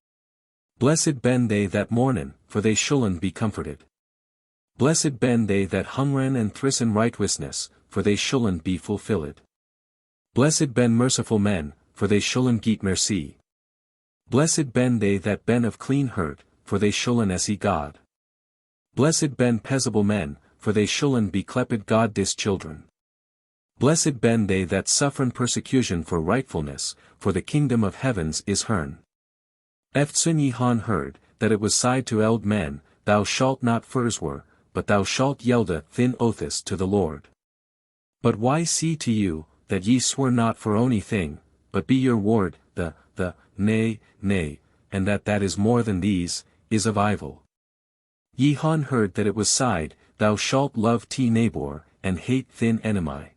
Blessed ben they that mournen, for they shullen be comforted. Blessed ben they that hungren and thirsten righteousness, for they shullen be fulfilled. Blessed ben merciful men, for they shullen get mercy. Blessed ben they that ben of clean heart, for they shullen see God. Blessed ben peaceable men, for they shullen be cleped God's children. Blessed ben they that sufferen persecution for rightfulness, for the kingdom of heavens is hern. Eftsoen ye han heard, that it was said to eld men, thou shalt not forswear, but thou shalt yelde thin oaths to the Lord. But why see to you, that ye swear not for ony thing, but be your word, the, nay, and that is more than these, is of evil. Ye han heard that it was said, thou shalt love thy neighbor, and hate thine enemy.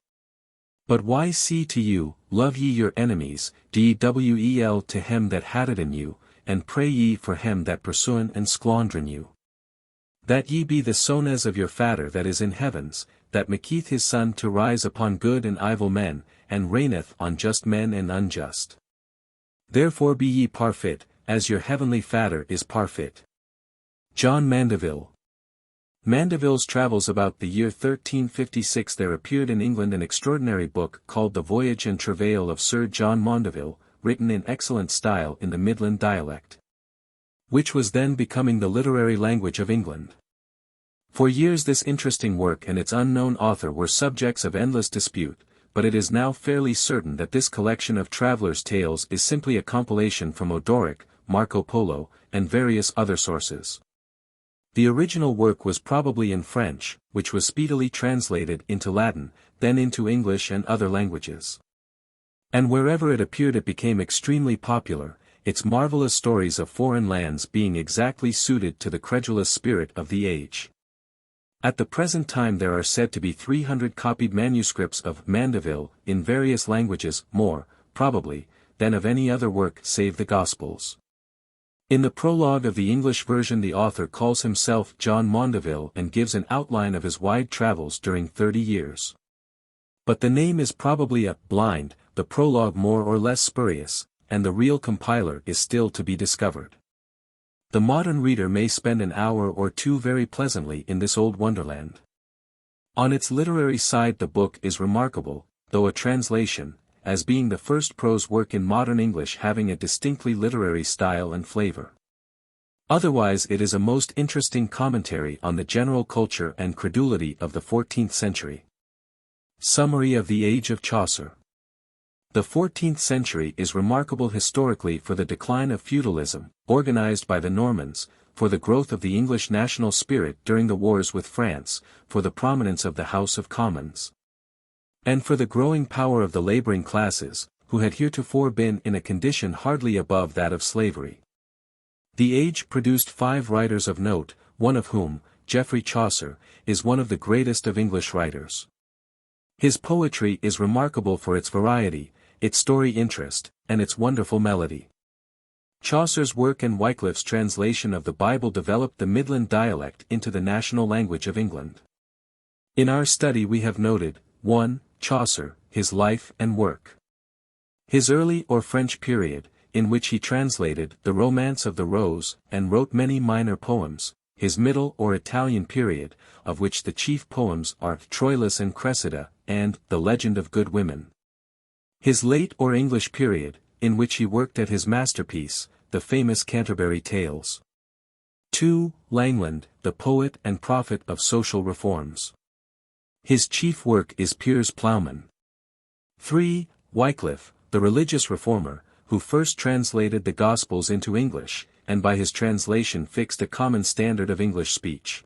But why see to you, love ye your enemies, dwell to him that hateth in you, and pray ye for him that pursueth and squandren you. That ye be the sones of your Father that is in heavens, that maketh his sun to rise upon good and evil men, and reigneth on just men and unjust. Therefore be ye parfit, as your heavenly Father is parfit. John Mandeville. Mandeville's travels about the year 1356. There appeared in England an extraordinary book called The Voyage and Travail of Sir John Mandeville, written in excellent style in the Midland dialect, which was then becoming the literary language of England. For years this interesting work and its unknown author were subjects of endless dispute, but it is now fairly certain that this collection of travelers' tales is simply a compilation from Odoric, Marco Polo, and various other sources. The original work was probably in French, which was speedily translated into Latin, then into English and other languages. And wherever it appeared it became extremely popular, its marvelous stories of foreign lands being exactly suited to the credulous spirit of the age. At the present time there are said to be 300 copied manuscripts of Mandeville in various languages, more, probably, than of any other work save the Gospels. In the prologue of the English version the author calls himself John Mandeville and gives an outline of his wide travels during 30 years. But the name is probably a blind, the prologue more or less spurious, and the real compiler is still to be discovered. The modern reader may spend an hour or two very pleasantly in this old wonderland. On its literary side the book is remarkable, though a translation, as being the first prose work in modern English having a distinctly literary style and flavor. Otherwise it is a most interesting commentary on the general culture and credulity of the 14th century. Summary of the Age of Chaucer. The 14th century is remarkable historically for the decline of feudalism, organized by the Normans, for the growth of the English national spirit during the wars with France, for the prominence of the House of Commons, and for the growing power of the laboring classes, who had heretofore been in a condition hardly above that of slavery. The age produced 5 writers of note, one of whom, Geoffrey Chaucer, is one of the greatest of English writers. His poetry is remarkable for its variety, its story interest, and its wonderful melody. Chaucer's work and Wycliffe's translation of the Bible developed the Midland dialect into the national language of England. In our study we have noted, 1. Chaucer, his life and work. His early or French period, in which he translated the Romance of the Rose, and wrote many minor poems, his middle or Italian period, of which the chief poems are Troilus and Cressida, and The Legend of Good Women. His late or English period, in which he worked at his masterpiece, the famous Canterbury Tales. 2. Langland, the poet and prophet of social reforms. His chief work is Piers Plowman. 3. Wycliffe, the religious reformer, who first translated the Gospels into English, and by his translation fixed a common standard of English speech.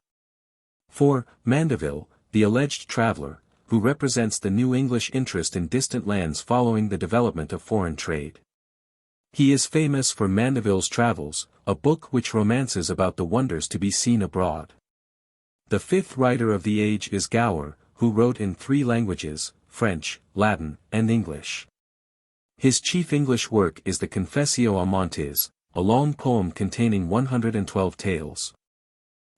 4. Mandeville, the alleged traveler, who represents the new English interest in distant lands following the development of foreign trade. He is famous for Mandeville's Travels, a book which romances about the wonders to be seen abroad. The fifth writer of the age is Gower, who wrote in 3 languages, French, Latin, and English. His chief English work is the Confessio Amantes, a long poem containing 112 tales.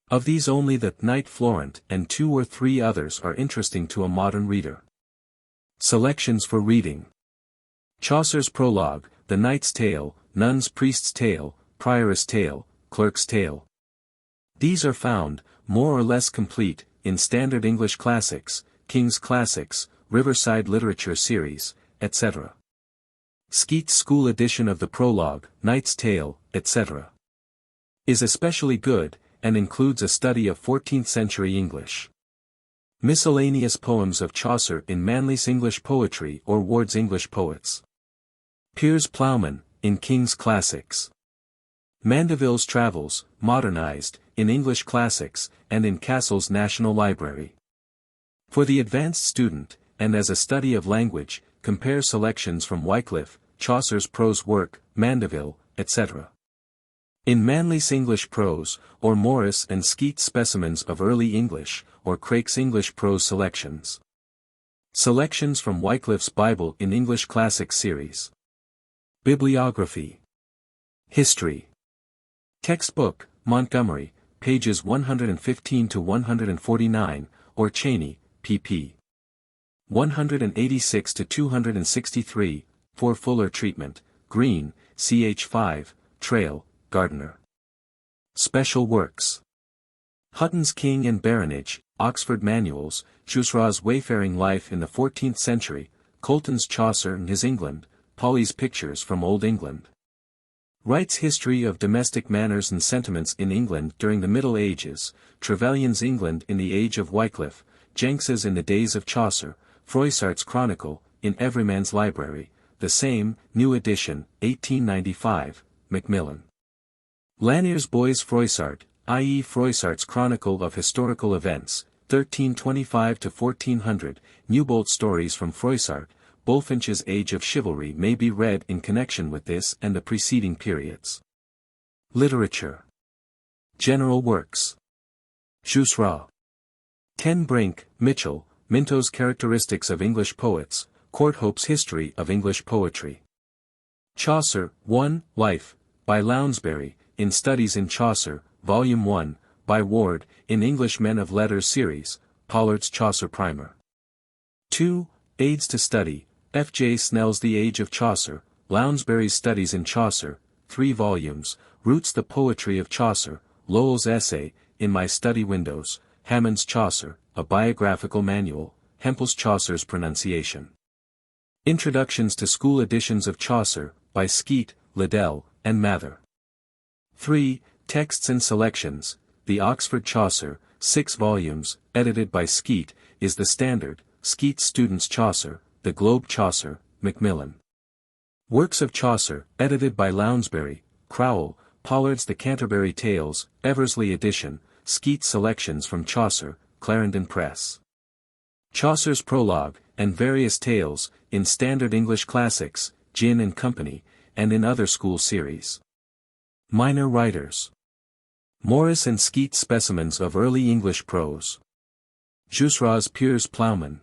Of these only the Knight Florent and 2 or 3 others are interesting to a modern reader. Selections for reading. Chaucer's Prologue, The Knight's Tale, Nun's Priest's Tale, Prioress' Tale, Clerk's Tale. These are found, more or less complete, in Standard English Classics, King's Classics, Riverside Literature Series, etc. Skeat's School edition of the Prologue, Knight's Tale, etc. is especially good, and includes a study of 14th-century English. Miscellaneous Poems of Chaucer in Manley's English Poetry or Ward's English Poets. Piers Plowman, in King's Classics. Mandeville's Travels, modernized, in English Classics, and in Castle's National Library. For the advanced student, and as a study of language, compare selections from Wycliffe, Chaucer's prose work, Mandeville, etc. In Manley's English Prose, or Morris and Skeat's Specimens of Early English, or Craik's English Prose Selections. Selections from Wycliffe's Bible in English Classics Series. Bibliography. History. Textbook, Montgomery, pages 115 to 149, or Cheney, pp. 186 to 263, for fuller treatment, Green, ch. 5, Trail, Gardner. Special Works. Hutton's King and Baronage, Oxford Manuals, Chaucer's Wayfaring Life in the 14th Century, Colton's Chaucer and His England, Polly's Pictures from Old England. Wright's History of Domestic Manners and Sentiments in England during the Middle Ages, Trevelyan's England in the Age of Wycliffe, Jenks's in the Days of Chaucer, Froissart's Chronicle, in Everyman's Library, the same, new edition, 1895, Macmillan. Lanier's Boys Froissart, i.e. Froissart's Chronicle of Historical Events, 1325 to 1400, Newbolt Stories from Froissart, Bulfinch's Age of Chivalry may be read in connection with this and the preceding periods. Literature. General Works. Chaucer. Ten Brink, Mitchell, Minto's Characteristics of English Poets, Courthope's History of English Poetry. Chaucer, 1, Life, by Lounsbury, in Studies in Chaucer, Volume 1, by Ward, in English Men of Letters Series, Pollard's Chaucer Primer. 2, Aids to Study, F. J. Snell's The Age of Chaucer, Lounsbury's Studies in Chaucer, 3 volumes, Roots the Poetry of Chaucer, Lowell's Essay, In My Study Windows, Hammond's Chaucer, A Biographical Manual, Hempel's Chaucer's Pronunciation. Introductions to School Editions of Chaucer, by Skeat, Liddell, and Mather. 3. Texts and Selections, The Oxford Chaucer, 6 volumes, edited by Skeat, is the standard, Skeat's Student's Chaucer, The Globe Chaucer, Macmillan. Works of Chaucer, edited by Lounsbury, Crowell, Pollard's The Canterbury Tales, Eversley edition, Skeat's Selections from Chaucer, Clarendon Press. Chaucer's Prologue, and Various Tales, in Standard English Classics, Ginn and Company, and in other school series. Minor Writers. Morris and Skeat Specimens of Early English Prose. Chaucer's Piers Plowman.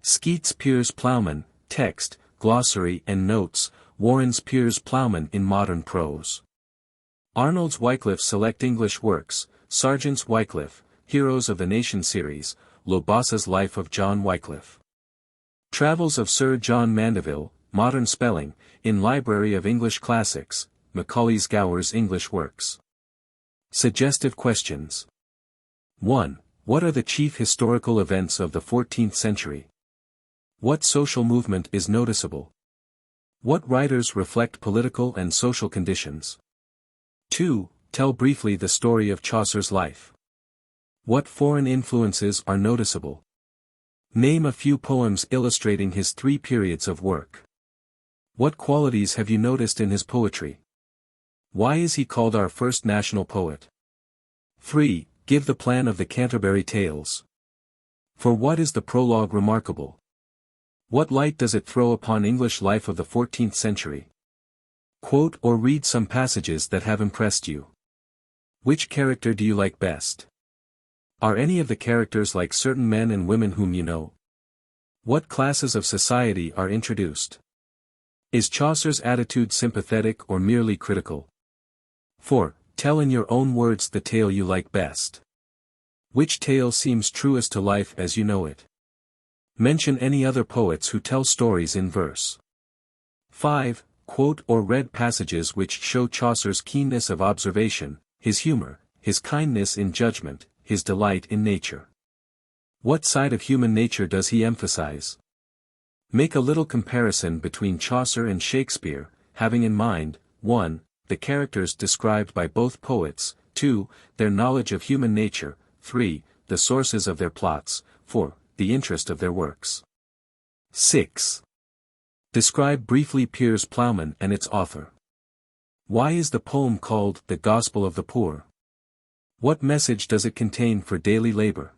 Skeat's Piers Plowman, text, glossary and notes, Warren's Piers Plowman in Modern Prose. Arnold's Wycliffe Select English Works, Sargent's Wycliffe, Heroes of the Nation Series, Lobossa's Life of John Wycliffe. Travels of Sir John Mandeville, Modern Spelling, in Library of English Classics, Macaulay's Gower's English Works. Suggestive questions. 1. What are the chief historical events of the 14th century? What social movement is noticeable? What writers reflect political and social conditions? 2. Tell briefly the story of Chaucer's life. What foreign influences are noticeable? Name a few poems illustrating his 3 periods of work. What qualities have you noticed in his poetry? Why is he called our first national poet? 3. Give the plan of the Canterbury Tales. For what is the prologue remarkable? What light does it throw upon English life of the 14th century? Quote or read some passages that have impressed you. Which character do you like best? Are any of the characters like certain men and women whom you know? What classes of society are introduced? Is Chaucer's attitude sympathetic or merely critical? 4. Tell in your own words the tale you like best. Which tale seems truest to life as you know it? Mention any other poets who tell stories in verse. 5. Quote or read passages which show Chaucer's keenness of observation, his humor, his kindness in judgment, his delight in nature. What side of human nature does he emphasize? Make a little comparison between Chaucer and Shakespeare, having in mind, 1. The characters described by both poets, 2. Their knowledge of human nature, 3. The sources of their plots, 4. The interest of their works. 6. Describe briefly Piers Plowman and its author. Why is the poem called The Gospel of the Poor? What message does it contain for daily labor?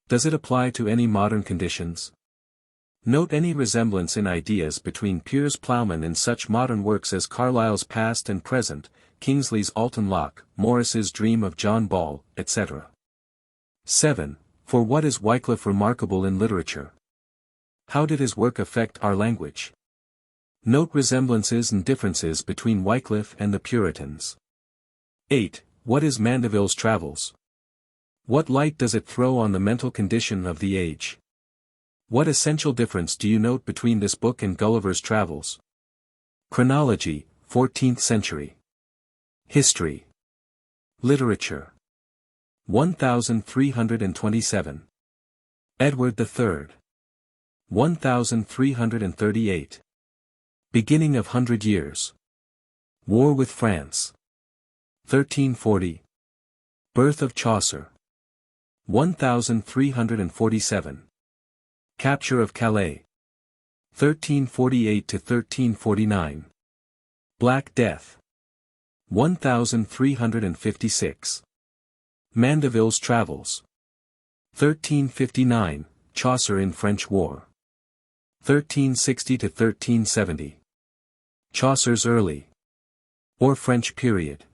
Does it apply to any modern conditions? Note any resemblance in ideas between Piers Plowman and such modern works as Carlyle's Past and Present, Kingsley's Alton Locke, Morris's Dream of John Ball, etc. 7. For what is Wycliffe remarkable in literature? How did his work affect our language? Note resemblances and differences between Wycliffe and the Puritans. 8. What is Mandeville's Travels? What light does it throw on the mental condition of the age? What essential difference do you note between this book and Gulliver's Travels? Chronology, 14th century. History. Literature. 1327. Edward III. 1338. Beginning of 100 Years. War with France. 1340. Birth of Chaucer. 1347. Capture of Calais. 1348 to 1349. Black Death. 1356. Mandeville's Travels. 1359, Chaucer in French War. 1360 to 1370. Chaucer's Early or French Period.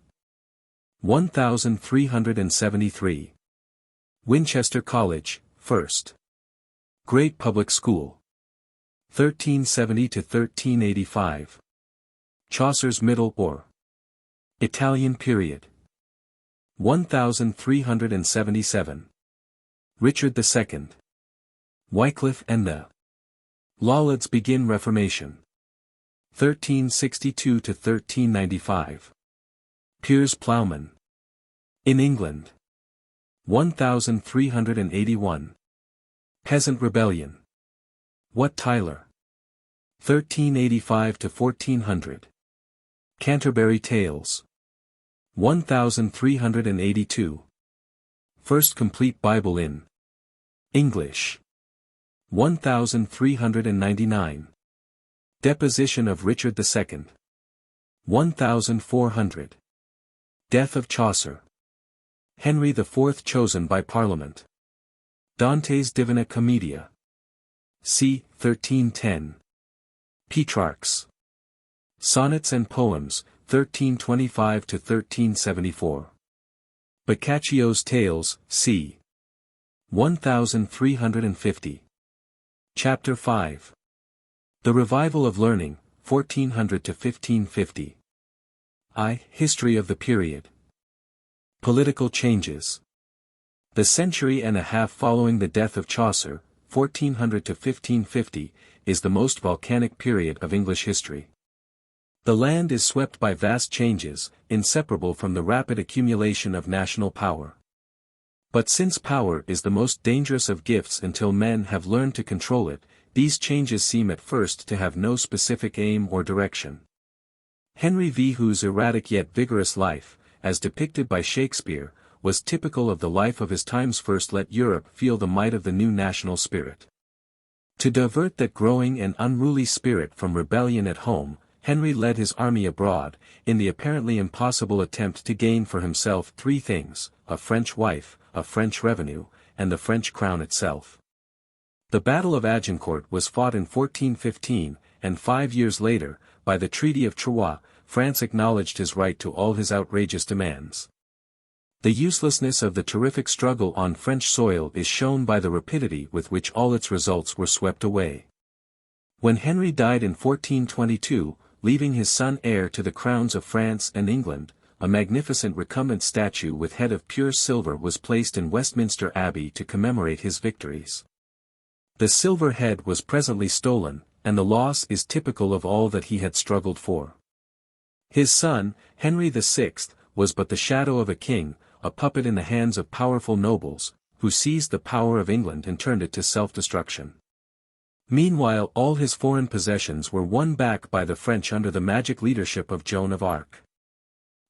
1373. Winchester College, 1st. Great Public School. 1370 to 1385. Chaucer's Middle or Italian Period. 1377. Richard II. Wycliffe and the Lollards begin Reformation. 1362 to 1395. Piers Plowman. In England. 1381. Peasant Rebellion. Wat Tyler. 1385 to 1400. Canterbury Tales. 1382. First complete Bible in English. 1399. Deposition of Richard II. 1400. Death of Chaucer. Henry IV chosen by Parliament. Dante's Divina Commedia. c. 1310. Petrarchs. Sonnets and Poems, 1325 to 1374. Boccaccio's Tales, c. 1350. Chapter 5. The Revival of Learning, 1400 to 1550. History of the period. Political changes. The century and a half following the death of Chaucer, 1400 to 1550, is the most volcanic period of English history. The land is swept by vast changes, inseparable from the rapid accumulation of national power. But since power is the most dangerous of gifts until men have learned to control it, these changes seem at first to have no specific aim or direction. Henry VIII's erratic yet vigorous life, as depicted by Shakespeare, was typical of the life of his times. First let Europe feel the might of the new national spirit. To divert that growing and unruly spirit from rebellion at home, Henry led his army abroad, in the apparently impossible attempt to gain for himself three things: a French wife, a French revenue, and the French crown itself. The Battle of Agincourt was fought in 1415, and 5 years later, by the Treaty of Troyes, France acknowledged his right to all his outrageous demands. The uselessness of the terrific struggle on French soil is shown by the rapidity with which all its results were swept away. When Henry died in 1422, leaving his son heir to the crowns of France and England, a magnificent recumbent statue with head of pure silver was placed in Westminster Abbey to commemorate his victories. The silver head was presently stolen, and the loss is typical of all that he had struggled for. His son, Henry VI, was but the shadow of a king, a puppet in the hands of powerful nobles, who seized the power of England and turned it to self-destruction. Meanwhile all his foreign possessions were won back by the French under the magic leadership of Joan of Arc.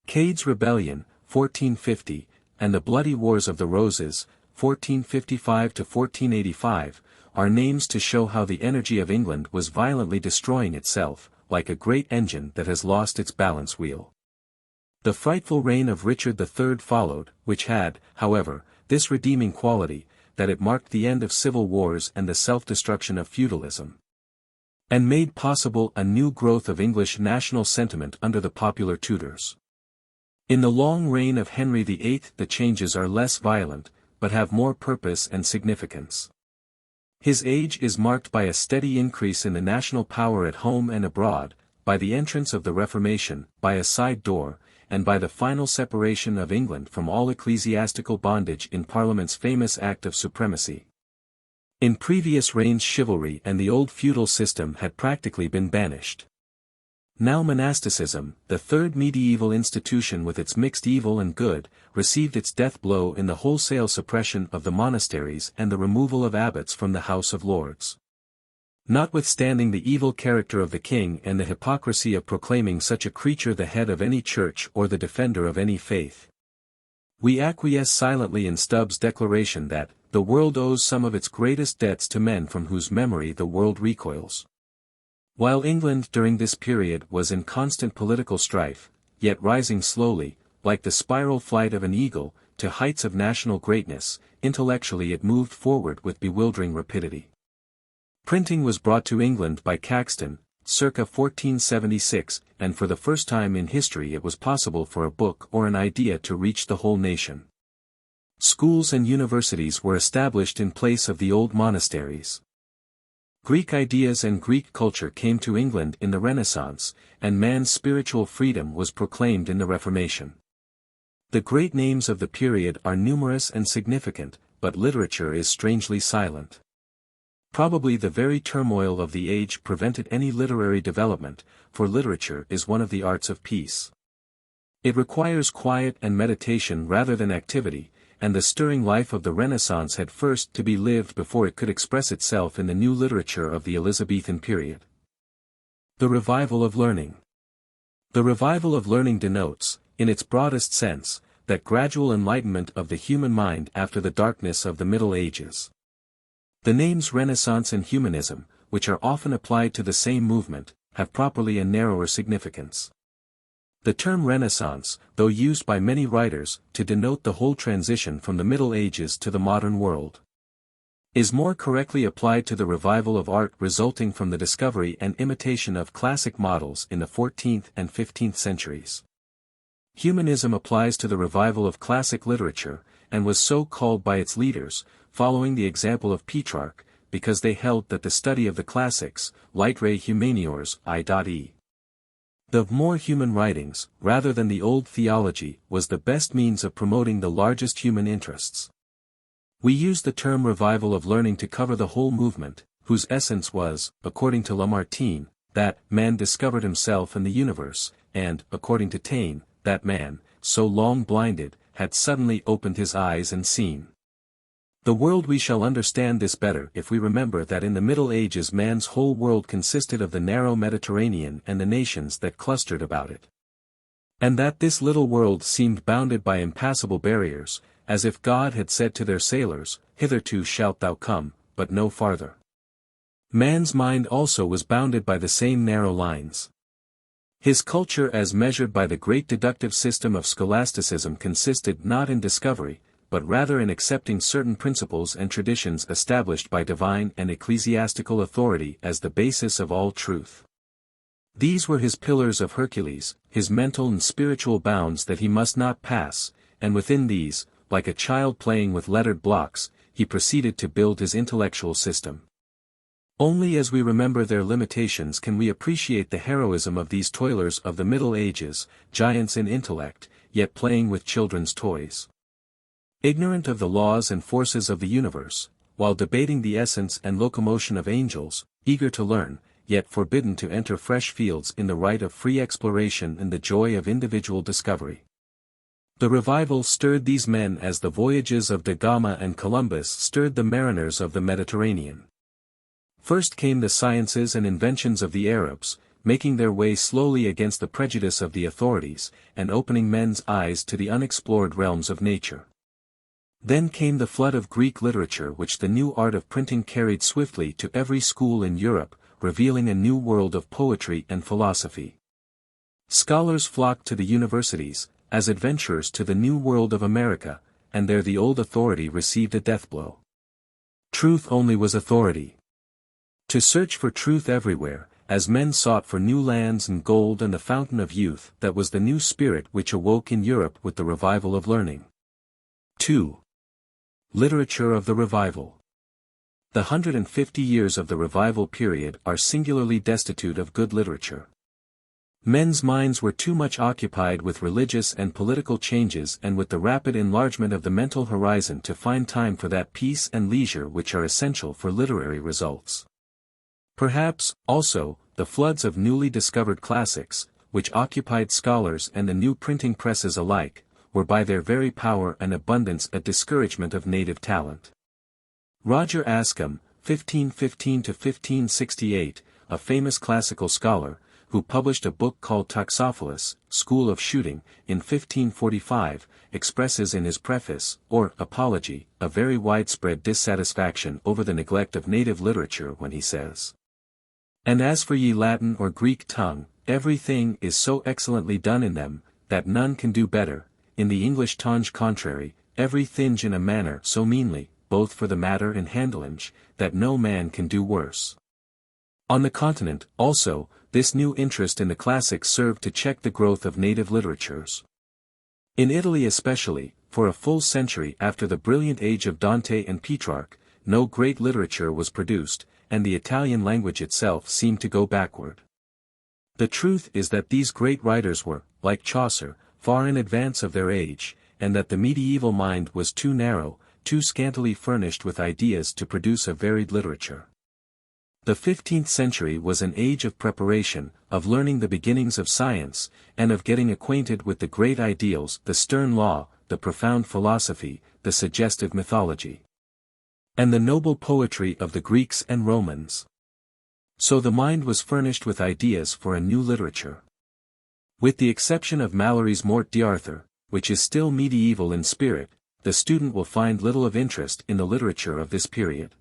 Cade's Rebellion, 1450, and the Bloody Wars of the Roses, 1455 to 1485, are names to show how the energy of England was violently destroying itself, like a great engine that has lost its balance wheel. The frightful reign of Richard III followed, which had, however, this redeeming quality, that it marked the end of civil wars and the self-destruction of feudalism, and made possible a new growth of English national sentiment under the popular Tudors. In the long reign of Henry VIII the changes are less violent, but have more purpose and significance. His age is marked by a steady increase in the national power at home and abroad, by the entrance of the Reformation, by a side door, and by the final separation of England from all ecclesiastical bondage in Parliament's famous Act of Supremacy. In previous reigns chivalry and the old feudal system had practically been banished. Now monasticism, the third medieval institution with its mixed evil and good, received its death blow in the wholesale suppression of the monasteries and the removal of abbots from the House of Lords. Notwithstanding the evil character of the king and the hypocrisy of proclaiming such a creature the head of any church or the defender of any faith, we acquiesce silently in Stubbs' declaration that, the world owes some of its greatest debts to men from whose memory the world recoils. While England during this period was in constant political strife, yet rising slowly, like the spiral flight of an eagle, to heights of national greatness, intellectually it moved forward with bewildering rapidity. Printing was brought to England by Caxton, circa 1476, and for the first time in history it was possible for a book or an idea to reach the whole nation. Schools and universities were established in place of the old monasteries. Greek ideas and Greek culture came to England in the Renaissance, and man's spiritual freedom was proclaimed in the Reformation. The great names of the period are numerous and significant, but literature is strangely silent. Probably the very turmoil of the age prevented any literary development, for literature is one of the arts of peace. It requires quiet and meditation rather than activity, and the stirring life of the Renaissance had first to be lived before it could express itself in the new literature of the Elizabethan period. The Revival of Learning. The revival of learning denotes, in its broadest sense, that gradual enlightenment of the human mind after the darkness of the Middle Ages. The names Renaissance and Humanism, which are often applied to the same movement, have properly a narrower significance. The term Renaissance, though used by many writers to denote the whole transition from the Middle Ages to the modern world, is more correctly applied to the revival of art resulting from the discovery and imitation of classic models in the 14th and 15th centuries. Humanism applies to the revival of classic literature, and was so called by its leaders, following the example of Petrarch, because they held that the study of the classics, literae humaniores, i.e. the more human writings, rather than the old theology, was the best means of promoting the largest human interests. We use the term revival of learning to cover the whole movement, whose essence was, according to Lamartine, that man discovered himself and the universe, and, according to Taine, that man, so long blinded, had suddenly opened his eyes and seen the world. We shall understand this better if we remember that in the Middle Ages man's whole world consisted of the narrow Mediterranean and the nations that clustered about it. And that this little world seemed bounded by impassable barriers, as if God had said to their sailors, "Hitherto shalt thou come, but no farther." Man's mind also was bounded by the same narrow lines. His culture as measured by the great deductive system of scholasticism consisted not in discovery, but rather in accepting certain principles and traditions established by divine and ecclesiastical authority as the basis of all truth. These were his pillars of Hercules, his mental and spiritual bounds that he must not pass, and within these, like a child playing with lettered blocks, he proceeded to build his intellectual system. Only as we remember their limitations can we appreciate the heroism of these toilers of the Middle Ages, giants in intellect, yet playing with children's toys. Ignorant of the laws and forces of the universe, while debating the essence and locomotion of angels, eager to learn, yet forbidden to enter fresh fields in the right of free exploration and the joy of individual discovery. The revival stirred these men as the voyages of da Gama and Columbus stirred the mariners of the Mediterranean. First came the sciences and inventions of the Arabs, making their way slowly against the prejudice of the authorities, and opening men's eyes to the unexplored realms of nature. Then came the flood of Greek literature which the new art of printing carried swiftly to every school in Europe, revealing a new world of poetry and philosophy. Scholars flocked to the universities, as adventurers to the new world of America, and there the old authority received a death blow. Truth only was authority. To search for truth everywhere, as men sought for new lands and gold and the fountain of youth, that was the new spirit which awoke in Europe with the revival of learning. 2. Literature of the Revival. The 150 years of the Revival period are singularly destitute of good literature. Men's minds were too much occupied with religious and political changes and with the rapid enlargement of the mental horizon to find time for that peace and leisure which are essential for literary results. Perhaps, also, the floods of newly discovered classics, which occupied scholars and the new printing presses alike, were by their very power and abundance a discouragement of native talent. Roger Ascham, 1515–1568, a famous classical scholar, who published a book called Toxophilus, School of Shooting, in 1545, expresses in his preface, or apology, a very widespread dissatisfaction over the neglect of native literature when he says, "And as for ye Latin or Greek tongue, everything is so excellently done in them, that none can do better, in the English tongue contrary, every thing in a manner so meanly, both for the matter and handlage, that no man can do worse." On the continent, also, this new interest in the classics served to check the growth of native literatures. In Italy especially, for a full century after the brilliant age of Dante and Petrarch, no great literature was produced, and the Italian language itself seemed to go backward. The truth is that these great writers were, like Chaucer, far in advance of their age, and that the medieval mind was too narrow, too scantily furnished with ideas to produce a varied literature. The 15th century was an age of preparation, of learning the beginnings of science, and of getting acquainted with the great ideals, the stern law, the profound philosophy, the suggestive mythology, and the noble poetry of the Greeks and Romans. So the mind was furnished with ideas for a new literature. With the exception of Malory's Morte d'Arthur, which is still medieval in spirit, the student will find little of interest in the literature of this period.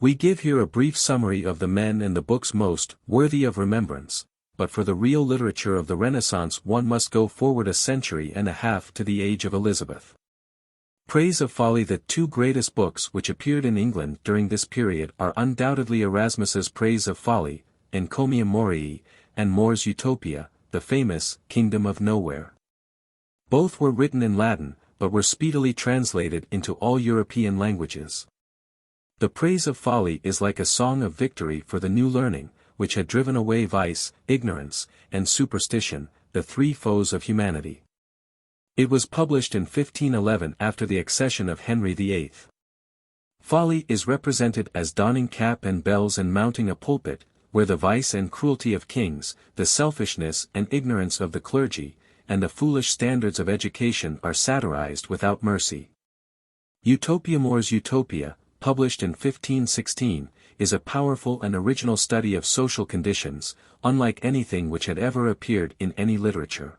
We give here a brief summary of the men and the books most worthy of remembrance, but for the real literature of the Renaissance one must go forward a century and a half to the age of Elizabeth. Praise of Folly. The two greatest books which appeared in England during this period are undoubtedly Erasmus's Praise of Folly, Encomium Moriae, and More's Utopia, the famous Kingdom of Nowhere. Both were written in Latin, but were speedily translated into all European languages. The praise of folly is like a song of victory for the new learning, which had driven away vice, ignorance, and superstition, the three foes of humanity. It was published in 1511 after the accession of Henry VIII. Folly is represented as donning cap and bells and mounting a pulpit, where the vice and cruelty of kings, the selfishness and ignorance of the clergy, and the foolish standards of education are satirized without mercy. Utopia More's Utopia, published in 1516, is a powerful and original study of social conditions, unlike anything which had ever appeared in any literature.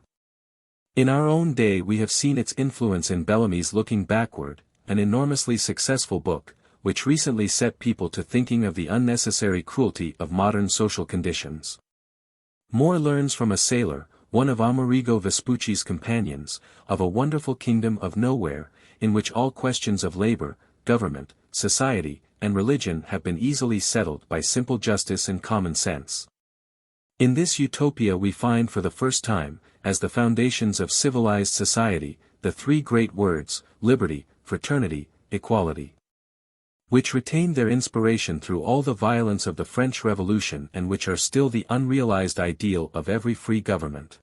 In our own day we have seen its influence in Bellamy's Looking Backward, an enormously successful book, which recently set people to thinking of the unnecessary cruelty of modern social conditions. More learns from a sailor, one of Amerigo Vespucci's companions, of a wonderful kingdom of nowhere, in which all questions of labor, government, society, and religion have been easily settled by simple justice and common sense. In this utopia we find for the first time, as the foundations of civilized society, the three great words, liberty, fraternity, equality, which retained their inspiration through all the violence of the French Revolution and which are still the unrealized ideal of every free government.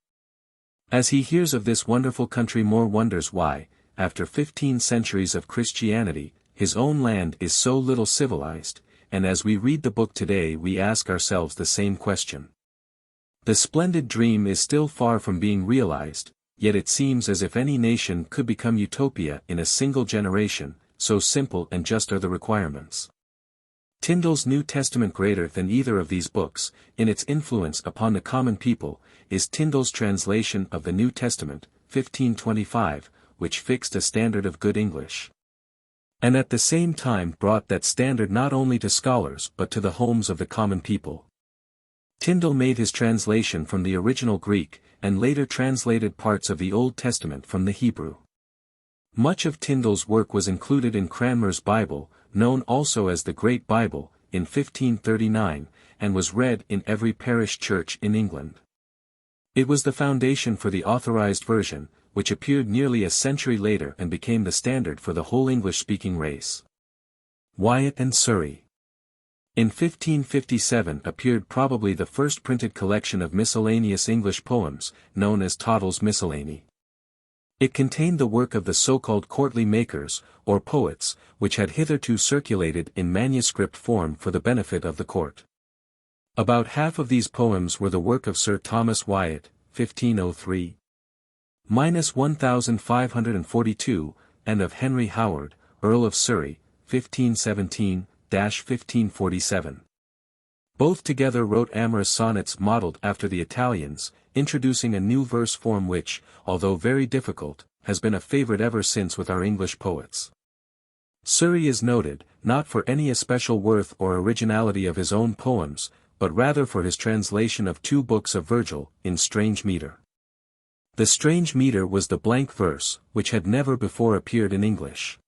As he hears of this wonderful country, More wonders why, after 15 centuries of Christianity, his own land is so little civilized, and as we read the book today we ask ourselves the same question. The splendid dream is still far from being realized, yet it seems as if any nation could become utopia in a single generation, so simple and just are the requirements. Tyndale's New Testament, greater than either of these books, in its influence upon the common people, is Tyndale's translation of the New Testament, 1525, which fixed a standard of good English, and at the same time brought that standard not only to scholars but to the homes of the common people. Tyndale made his translation from the original Greek, and later translated parts of the Old Testament from the Hebrew. Much of Tyndale's work was included in Cranmer's Bible, known also as the Great Bible, in 1539, and was read in every parish church in England. It was the foundation for the Authorized Version, which appeared nearly a century later and became the standard for the whole English-speaking race. Wyatt and Surrey. In 1557 appeared probably the first printed collection of miscellaneous English poems, known as Tottel's Miscellany. It contained the work of the so-called courtly makers, or poets, which had hitherto circulated in manuscript form for the benefit of the court. About half of these poems were the work of Sir Thomas Wyatt, 1503-1542, and of Henry Howard, Earl of Surrey, 1517-1547. Both together wrote amorous sonnets modeled after the Italians, introducing a new verse form which, although very difficult, has been a favorite ever since with our English poets. Surrey is noted, not for any especial worth or originality of his own poems, but rather for his translation of 2 books of Virgil, in strange metre. The strange metre was the blank verse, which had never before appeared in English.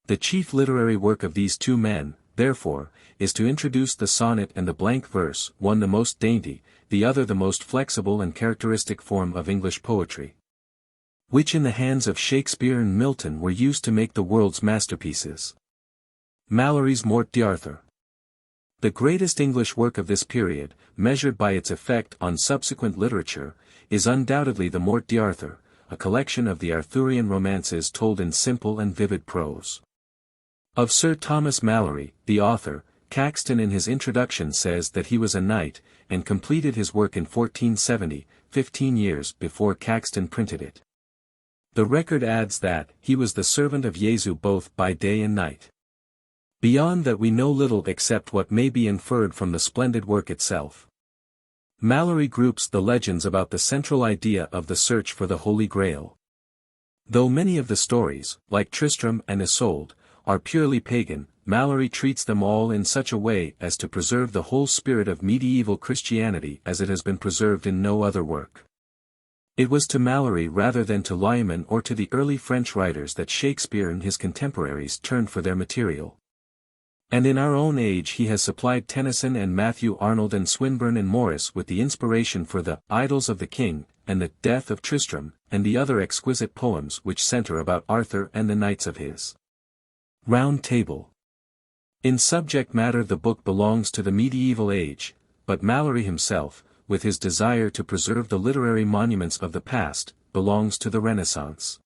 The chief literary work of these 2 men, therefore, is to introduce the sonnet and the blank verse, one the most dainty, the other the most flexible and characteristic form of English poetry, which in the hands of Shakespeare and Milton were used to make the world's masterpieces. Malory's Morte d'Arthur. The greatest English work of this period, measured by its effect on subsequent literature, is undoubtedly the Morte d'Arthur, a collection of the Arthurian romances told in simple and vivid prose. Of Sir Thomas Malory, the author, Caxton in his introduction says that he was a knight, and completed his work in 1470, 15 years before Caxton printed it. The record adds that he was the servant of Jesu both by day and night. Beyond that we know little except what may be inferred from the splendid work itself. Malory groups the legends about the central idea of the search for the Holy Grail. Though many of the stories, like Tristram and Isolde, are purely pagan, Malory treats them all in such a way as to preserve the whole spirit of medieval Christianity as it has been preserved in no other work. It was to Malory rather than to Lyman or to the early French writers that Shakespeare and his contemporaries turned for their material. And in our own age he has supplied Tennyson and Matthew Arnold and Swinburne and Morris with the inspiration for the Idylls of the King, and the Death of Tristram, and the other exquisite poems which center about Arthur and the knights of his Round Table. In subject matter the book belongs to the medieval age, but Malory himself, with his desire to preserve the literary monuments of the past, belongs to the Renaissance.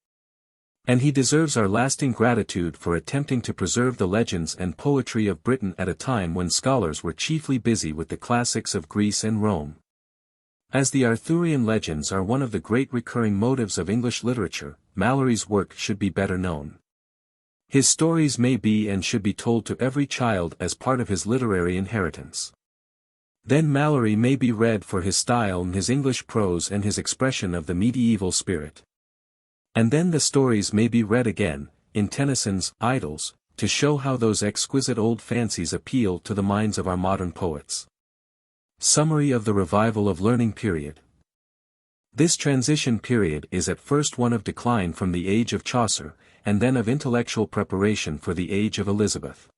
And he deserves our lasting gratitude for attempting to preserve the legends and poetry of Britain at a time when scholars were chiefly busy with the classics of Greece and Rome. As the Arthurian legends are one of the great recurring motives of English literature, Malory's work should be better known. His stories may be and should be told to every child as part of his literary inheritance. Then Malory may be read for his style and his English prose and his expression of the medieval spirit. And then the stories may be read again, in Tennyson's Idylls, to show how those exquisite old fancies appeal to the minds of our modern poets. Summary of the Revival of Learning period. This transition period is at first one of decline from the age of Chaucer, and then of intellectual preparation for the age of Elizabeth.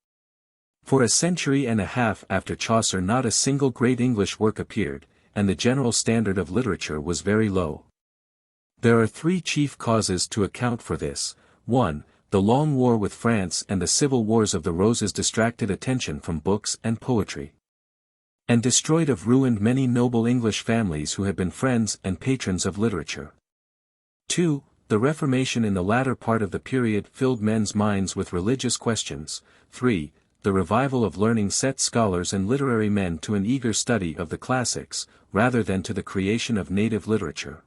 For a century and a half after Chaucer not a single great English work appeared, and the general standard of literature was very low. There are three chief causes to account for this. 1. The long war with France and the civil wars of the Roses distracted attention from books and poetry, and destroyed or ruined many noble English families who had been friends and patrons of literature. 2. The Reformation in the latter part of the period filled men's minds with religious questions. 3. The revival of learning set scholars and literary men to an eager study of the classics, rather than to the creation of native literature.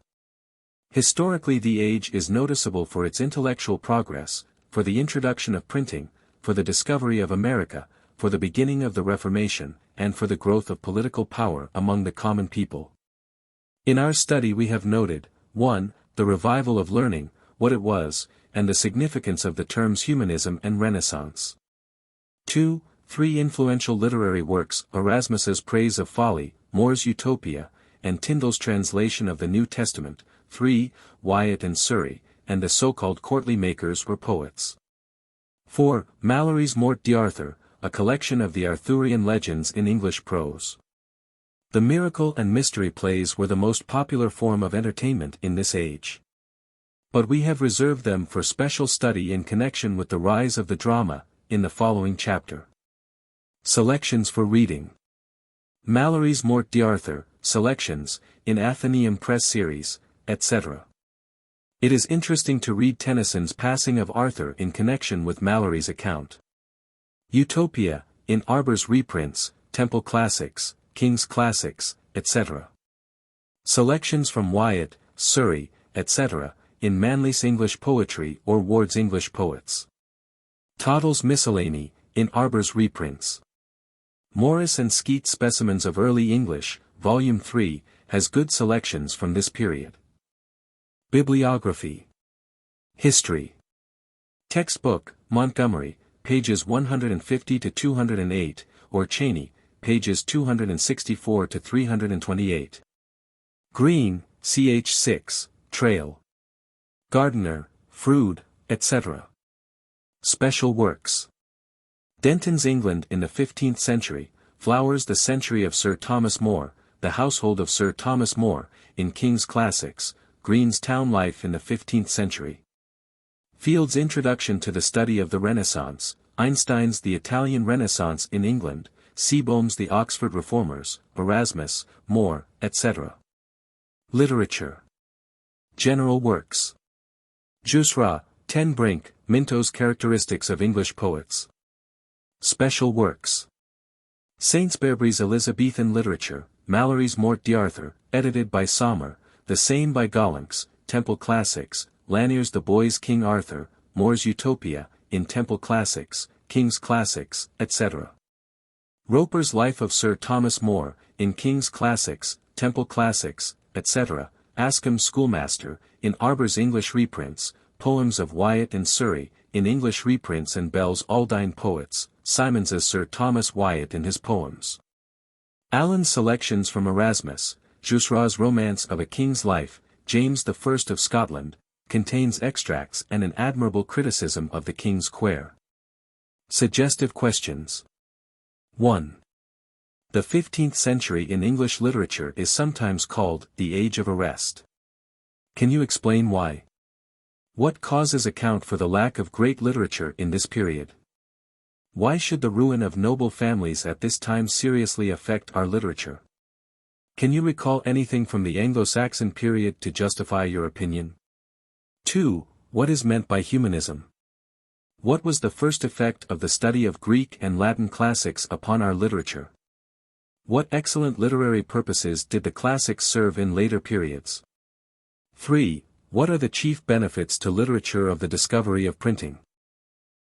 Historically the age is noticeable for its intellectual progress, for the introduction of printing, for the discovery of America, for the beginning of the Reformation, and for the growth of political power among the common people. In our study we have noted, 1. The revival of learning, what it was, and the significance of the terms humanism and Renaissance. 2. 3 influential literary works, Erasmus's Praise of Folly, More's Utopia, and Tyndall's translation of the New Testament. 3. Wyatt and Surrey, and the so-called courtly makers were poets. 4. Malory's Morte d'Arthur, a collection of the Arthurian legends in English prose. The miracle and mystery plays were the most popular form of entertainment in this age. But we have reserved them for special study in connection with the rise of the drama, in the following chapter. Selections for reading. Malory's Morte d'Arthur, Selections, in Athenaeum Press Series, etc. It is interesting to read Tennyson's Passing of Arthur in connection with Malory's account. Utopia, in Arber's reprints, Temple Classics, King's Classics, etc. Selections from Wyatt, Surrey, etc., in Manley's English Poetry or Ward's English Poets. Toddle's Miscellany, in Arber's reprints. Morris and Skeat's Specimens of Early English, Volume 3, has good selections from this period. Bibliography. History. Textbook, Montgomery, pages 150 to 208, or Cheney, pages 264 to 328. Green, ch. 6, Trail. Gardiner, Froude, etc. Special works. Denton's England in the 15th century, Flowers the Century of Sir Thomas More, The Household of Sir Thomas More, in King's Classics, Green's Town Life in the 15th Century. Field's Introduction to the Study of the Renaissance, Einstein's The Italian Renaissance in England, Seebohm's The Oxford Reformers, Erasmus, More, etc. Literature. General works. Jusra, Ten Brink, Minto's Characteristics of English Poets. Special works. Saintsbury's Elizabethan Literature, Malory's Morte d'Arthur, edited by Sommer, the same by Gollancz, Temple Classics, Lanier's The Boy's King Arthur, More's Utopia, in Temple Classics, King's Classics, etc. Roper's Life of Sir Thomas More, in King's Classics, Temple Classics, etc., Ascham's Schoolmaster, in Arber's English reprints, Poems of Wyatt and Surrey, in English reprints and Bell's Aldine Poets, Simons's Sir Thomas Wyatt and his poems. Allen's Selections from Erasmus, Jusra's Romance of a King's Life, James I of Scotland, contains extracts and an admirable criticism of the King's Quair. Suggestive questions. 1. The 15th century in English literature is sometimes called the Age of Arrest. Can you explain why? What causes account for the lack of great literature in this period? Why should the ruin of noble families at this time seriously affect our literature? Can you recall anything from the Anglo-Saxon period to justify your opinion? 2. What is meant by humanism? What was the first effect of the study of Greek and Latin classics upon our literature? What excellent literary purposes did the classics serve in later periods? 3. What are the chief benefits to literature of the discovery of printing?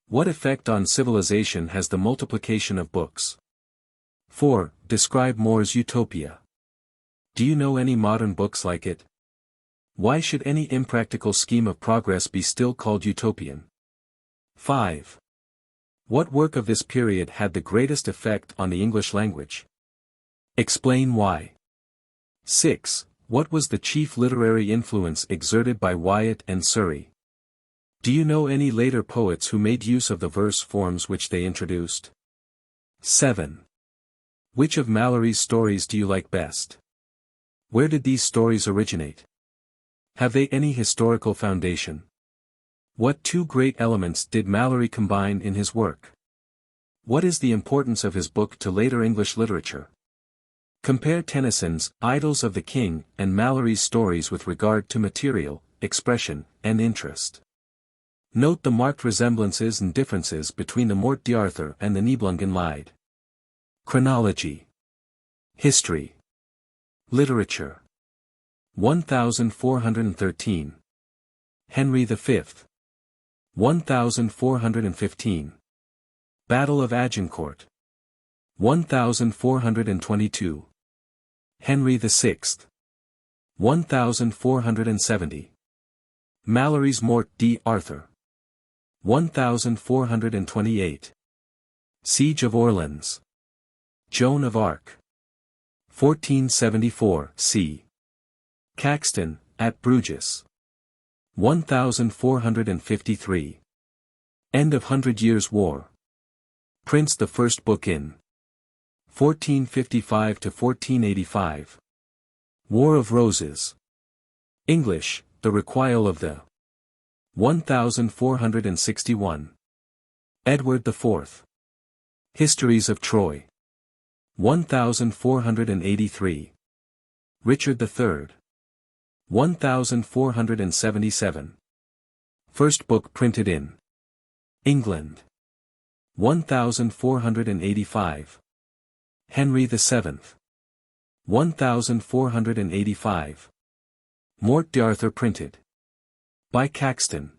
What effect on civilization has the multiplication of books? 4. Describe More's Utopia. Do you know any modern books like it? Why should any impractical scheme of progress be still called utopian? 5. What work of this period had the greatest effect on the English language? Explain why. 6. What was the chief literary influence exerted by Wyatt and Surrey? Do you know any later poets who made use of the verse forms which they introduced? 7. Which of Malory's stories do you like best? Where did these stories originate? Have they any historical foundation? What two great elements did Malory combine in his work? What is the importance of his book to later English literature? Compare Tennyson's Idylls of the King and Malory's stories with regard to material, expression, and interest. Note the marked resemblances and differences between the Morte d'Arthur and the Nibelungen Lied. Chronology. History. Literature. 1413. Henry V. 1415. Battle of Agincourt. 1422. Henry VI. 1470. Malory's Morte d'Arthur. 1428. Siege of Orleans. Joan of Arc. 1474 c. Caxton, at Bruges. 1453. End of Hundred Years' War. Prince the first book in 1455 to 1485. War of Roses. English, The Requile of the 1461. Edward IV. Histories of Troy. 1483. Richard III. 1477. First book printed in England. 1485. Henry VII. 1485. Morte d'Arthur printed by Caxton.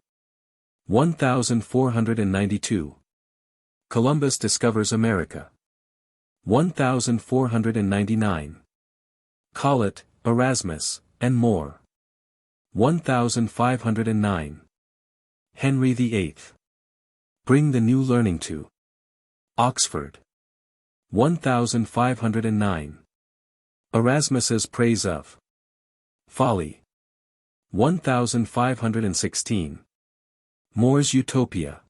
1492. Columbus discovers America. 1499. Colet, Erasmus, and more. 1509. Henry VIII. Bring the new learning to Oxford. 1509. Erasmus's praise of folly. 1516. More's Utopia.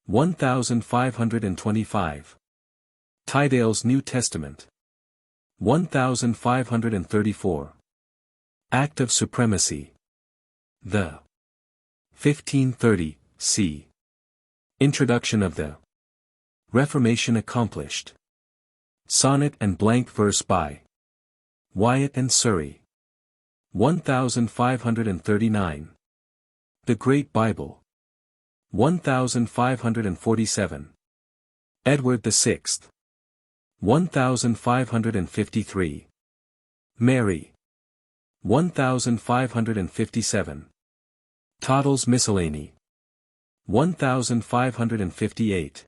1525. Tyndale's New Testament. 1534. Act of Supremacy. The 1530 c. Introduction of the Reformation accomplished. Sonnet and blank verse by Wyatt and Surrey. 1539. The Great Bible. 1547. Edward VI. 1553. Mary. 1557. Toddle's Miscellany. 1558.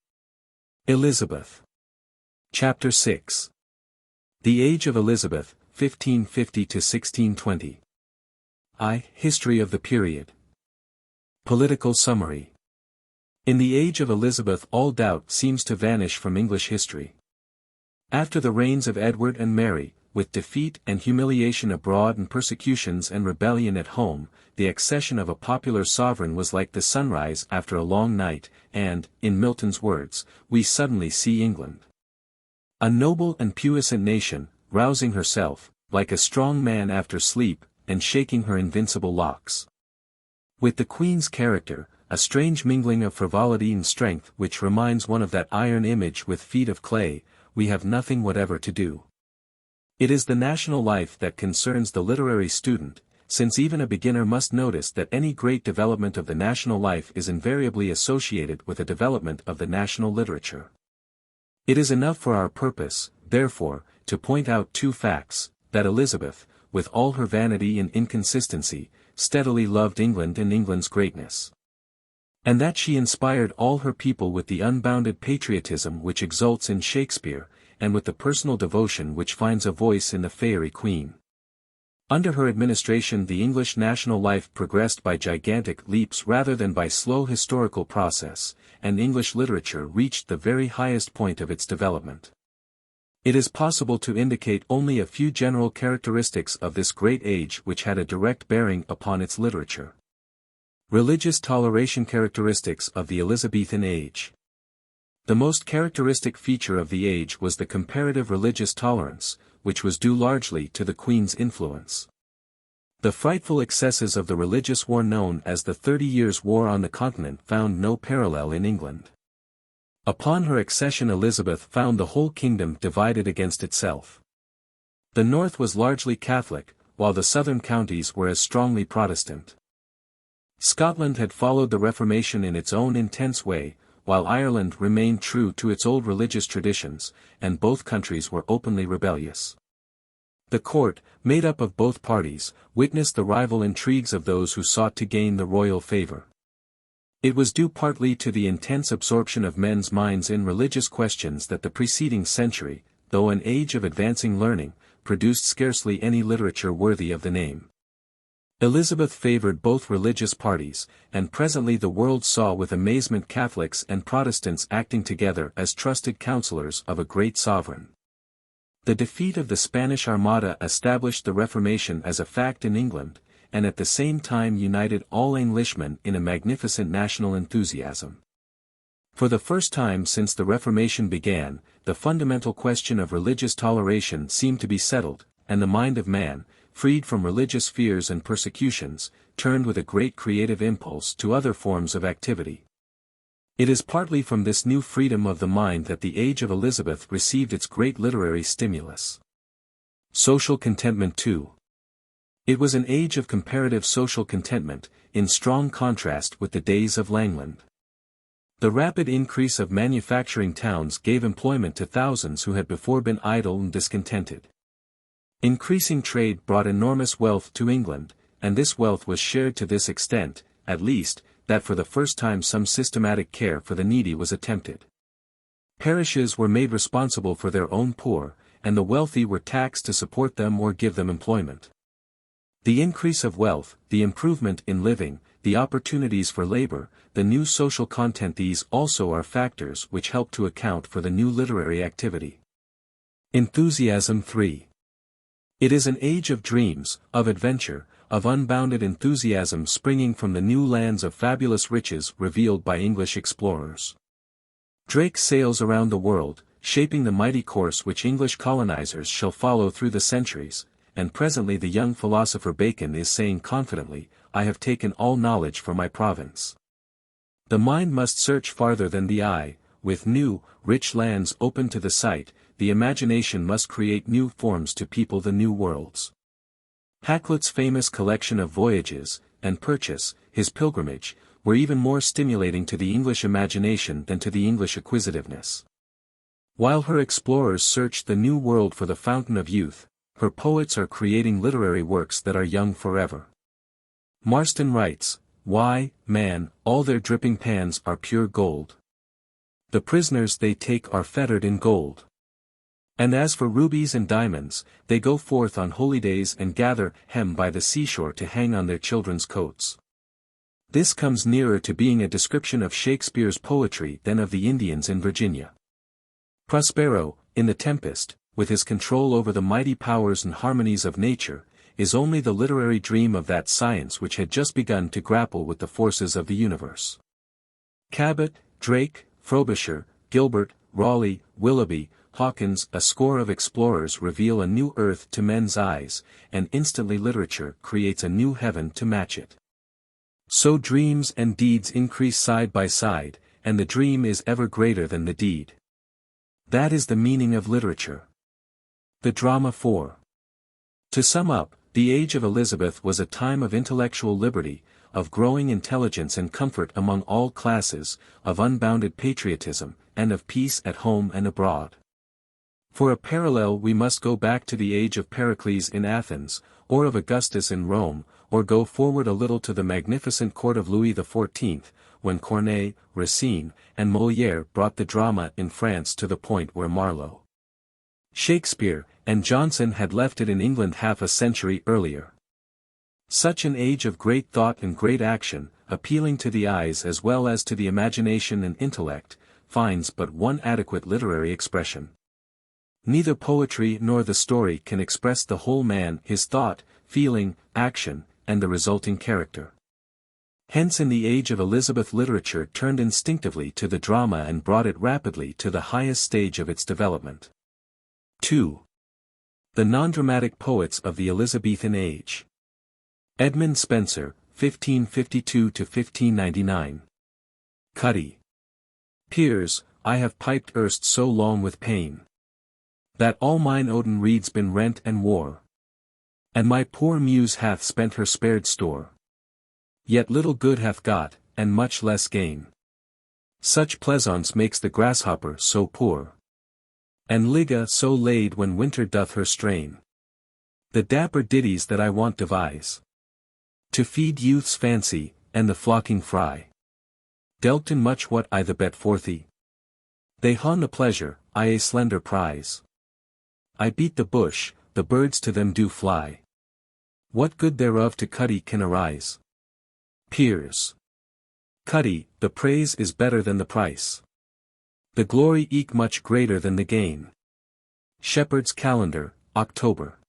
Elizabeth. Chapter 6. The Age of Elizabeth, 1550 to 1620. History of the period. Political summary. In the age of Elizabeth all doubt seems to vanish from English history. After the reigns of Edward and Mary, with defeat and humiliation abroad and persecutions and rebellion at home, the accession of a popular sovereign was like the sunrise after a long night, and, in Milton's words, we suddenly see England. A noble and puissant nation, rousing herself, like a strong man after sleep, and shaking her invincible locks. With the Queen's character, a strange mingling of frivolity and strength which reminds one of that iron image with feet of clay, we have nothing whatever to do. It is the national life that concerns the literary student, since even a beginner must notice that any great development of the national life is invariably associated with a development of the national literature. It is enough for our purpose, therefore, to point out two facts, that Elizabeth, with all her vanity and inconsistency, steadily loved England and England's greatness. And that she inspired all her people with the unbounded patriotism which exults in Shakespeare, and with the personal devotion which finds a voice in the Fairy Queen. Under her administration the English national life progressed by gigantic leaps rather than by slow historical process, and English literature reached the very highest point of its development. It is possible to indicate only a few general characteristics of this great age which had a direct bearing upon its literature. Religious toleration. Characteristics of the Elizabethan age. The most characteristic feature of the age was the comparative religious tolerance, which was due largely to the Queen's influence. The frightful excesses of the religious war known as the 30 Years' War on the Continent found no parallel in England. Upon her accession Elizabeth found the whole kingdom divided against itself. The north was largely Catholic, while the southern counties were as strongly Protestant. Scotland had followed the Reformation in its own intense way, while Ireland remained true to its old religious traditions, and both countries were openly rebellious. The court, made up of both parties, witnessed the rival intrigues of those who sought to gain the royal favor. It was due partly to the intense absorption of men's minds in religious questions that the preceding century, though an age of advancing learning, produced scarcely any literature worthy of the name. Elizabeth favored both religious parties, and presently the world saw with amazement Catholics and Protestants acting together as trusted counselors of a great sovereign. The defeat of the Spanish Armada established the Reformation as a fact in England, and at the same time united all Englishmen in a magnificent national enthusiasm. For the first time since the Reformation began, the fundamental question of religious toleration seemed to be settled, and the mind of man, freed from religious fears and persecutions, turned with a great creative impulse to other forms of activity. It is partly from this new freedom of the mind that the age of Elizabeth received its great literary stimulus. Social contentment too. It was an age of comparative social contentment, in strong contrast with the days of Langland. The rapid increase of manufacturing towns gave employment to thousands who had before been idle and discontented. Increasing trade brought enormous wealth to England, and this wealth was shared to this extent, at least, that for the first time some systematic care for the needy was attempted. Parishes were made responsible for their own poor, and the wealthy were taxed to support them or give them employment. The increase of wealth, the improvement in living, the opportunities for labor, the new social content, these also are factors which help to account for the new literary activity. Enthusiasm 3. It is an age of dreams, of adventure, of unbounded enthusiasm springing from the new lands of fabulous riches revealed by English explorers. Drake sails around the world, shaping the mighty course which English colonizers shall follow through the centuries, and presently the young philosopher Bacon is saying confidently, "I have taken all knowledge for my province." The mind must search farther than the eye, with new, rich lands open to the sight, the imagination must create new forms to people the new worlds. Hakluyt's famous collection of voyages, and Purchas, his pilgrimage, were even more stimulating to the English imagination than to the English acquisitiveness. While her explorers searched the new world for the fountain of youth, her poets are creating literary works that are young forever. Marston writes, "Why, man, all their dripping pans are pure gold. The prisoners they take are fettered in gold. And as for rubies and diamonds, they go forth on holy days and gather hem by the seashore to hang on their children's coats." This comes nearer to being a description of Shakespeare's poetry than of the Indians in Virginia. Prospero, in The Tempest, with his control over the mighty powers and harmonies of nature, is only the literary dream of that science which had just begun to grapple with the forces of the universe. Cabot, Drake, Frobisher, Gilbert, Raleigh, Willoughby, Hawkins, a score of explorers reveal a new earth to men's eyes, and instantly literature creates a new heaven to match it. So dreams and deeds increase side by side, and the dream is ever greater than the deed. That is the meaning of literature. The drama 4. To sum up, the age of Elizabeth was a time of intellectual liberty, of growing intelligence and comfort among all classes, of unbounded patriotism, and of peace at home and abroad. For a parallel we must go back to the age of Pericles in Athens, or of Augustus in Rome, or go forward a little to the magnificent court of Louis XIV, when Corneille, Racine, and Molière brought the drama in France to the point where Marlowe, Shakespeare, and Jonson had left it in England half a century earlier. Such an age of great thought and great action, appealing to the eyes as well as to the imagination and intellect, finds but one adequate literary expression. Neither poetry nor the story can express the whole man, his thought, feeling, action, and the resulting character. Hence in the age of Elizabeth literature turned instinctively to the drama and brought it rapidly to the highest stage of its development. 2. The non-dramatic poets of the Elizabethan age. Edmund Spenser, 1552–1599. Cuddy. Peers, I have piped erst so long with pain, that all mine Odin reed's been rent and wore, and my poor muse hath spent her spared store. Yet little good hath got, and much less gain. Such pleasaunce makes the grasshopper so poor, and Liga so laid when winter doth her strain. The dapper ditties that I want devise, to feed youth's fancy, and the flocking fry, dealt in much what I the bet forthee. They haun the pleasure, I a slender prize. I beat the bush, the birds to them do fly. What good thereof to Cuddy can arise? Peers. Cuddy, the praise is better than the price. The glory eke much greater than the gain. Shepherd's Calendar, October.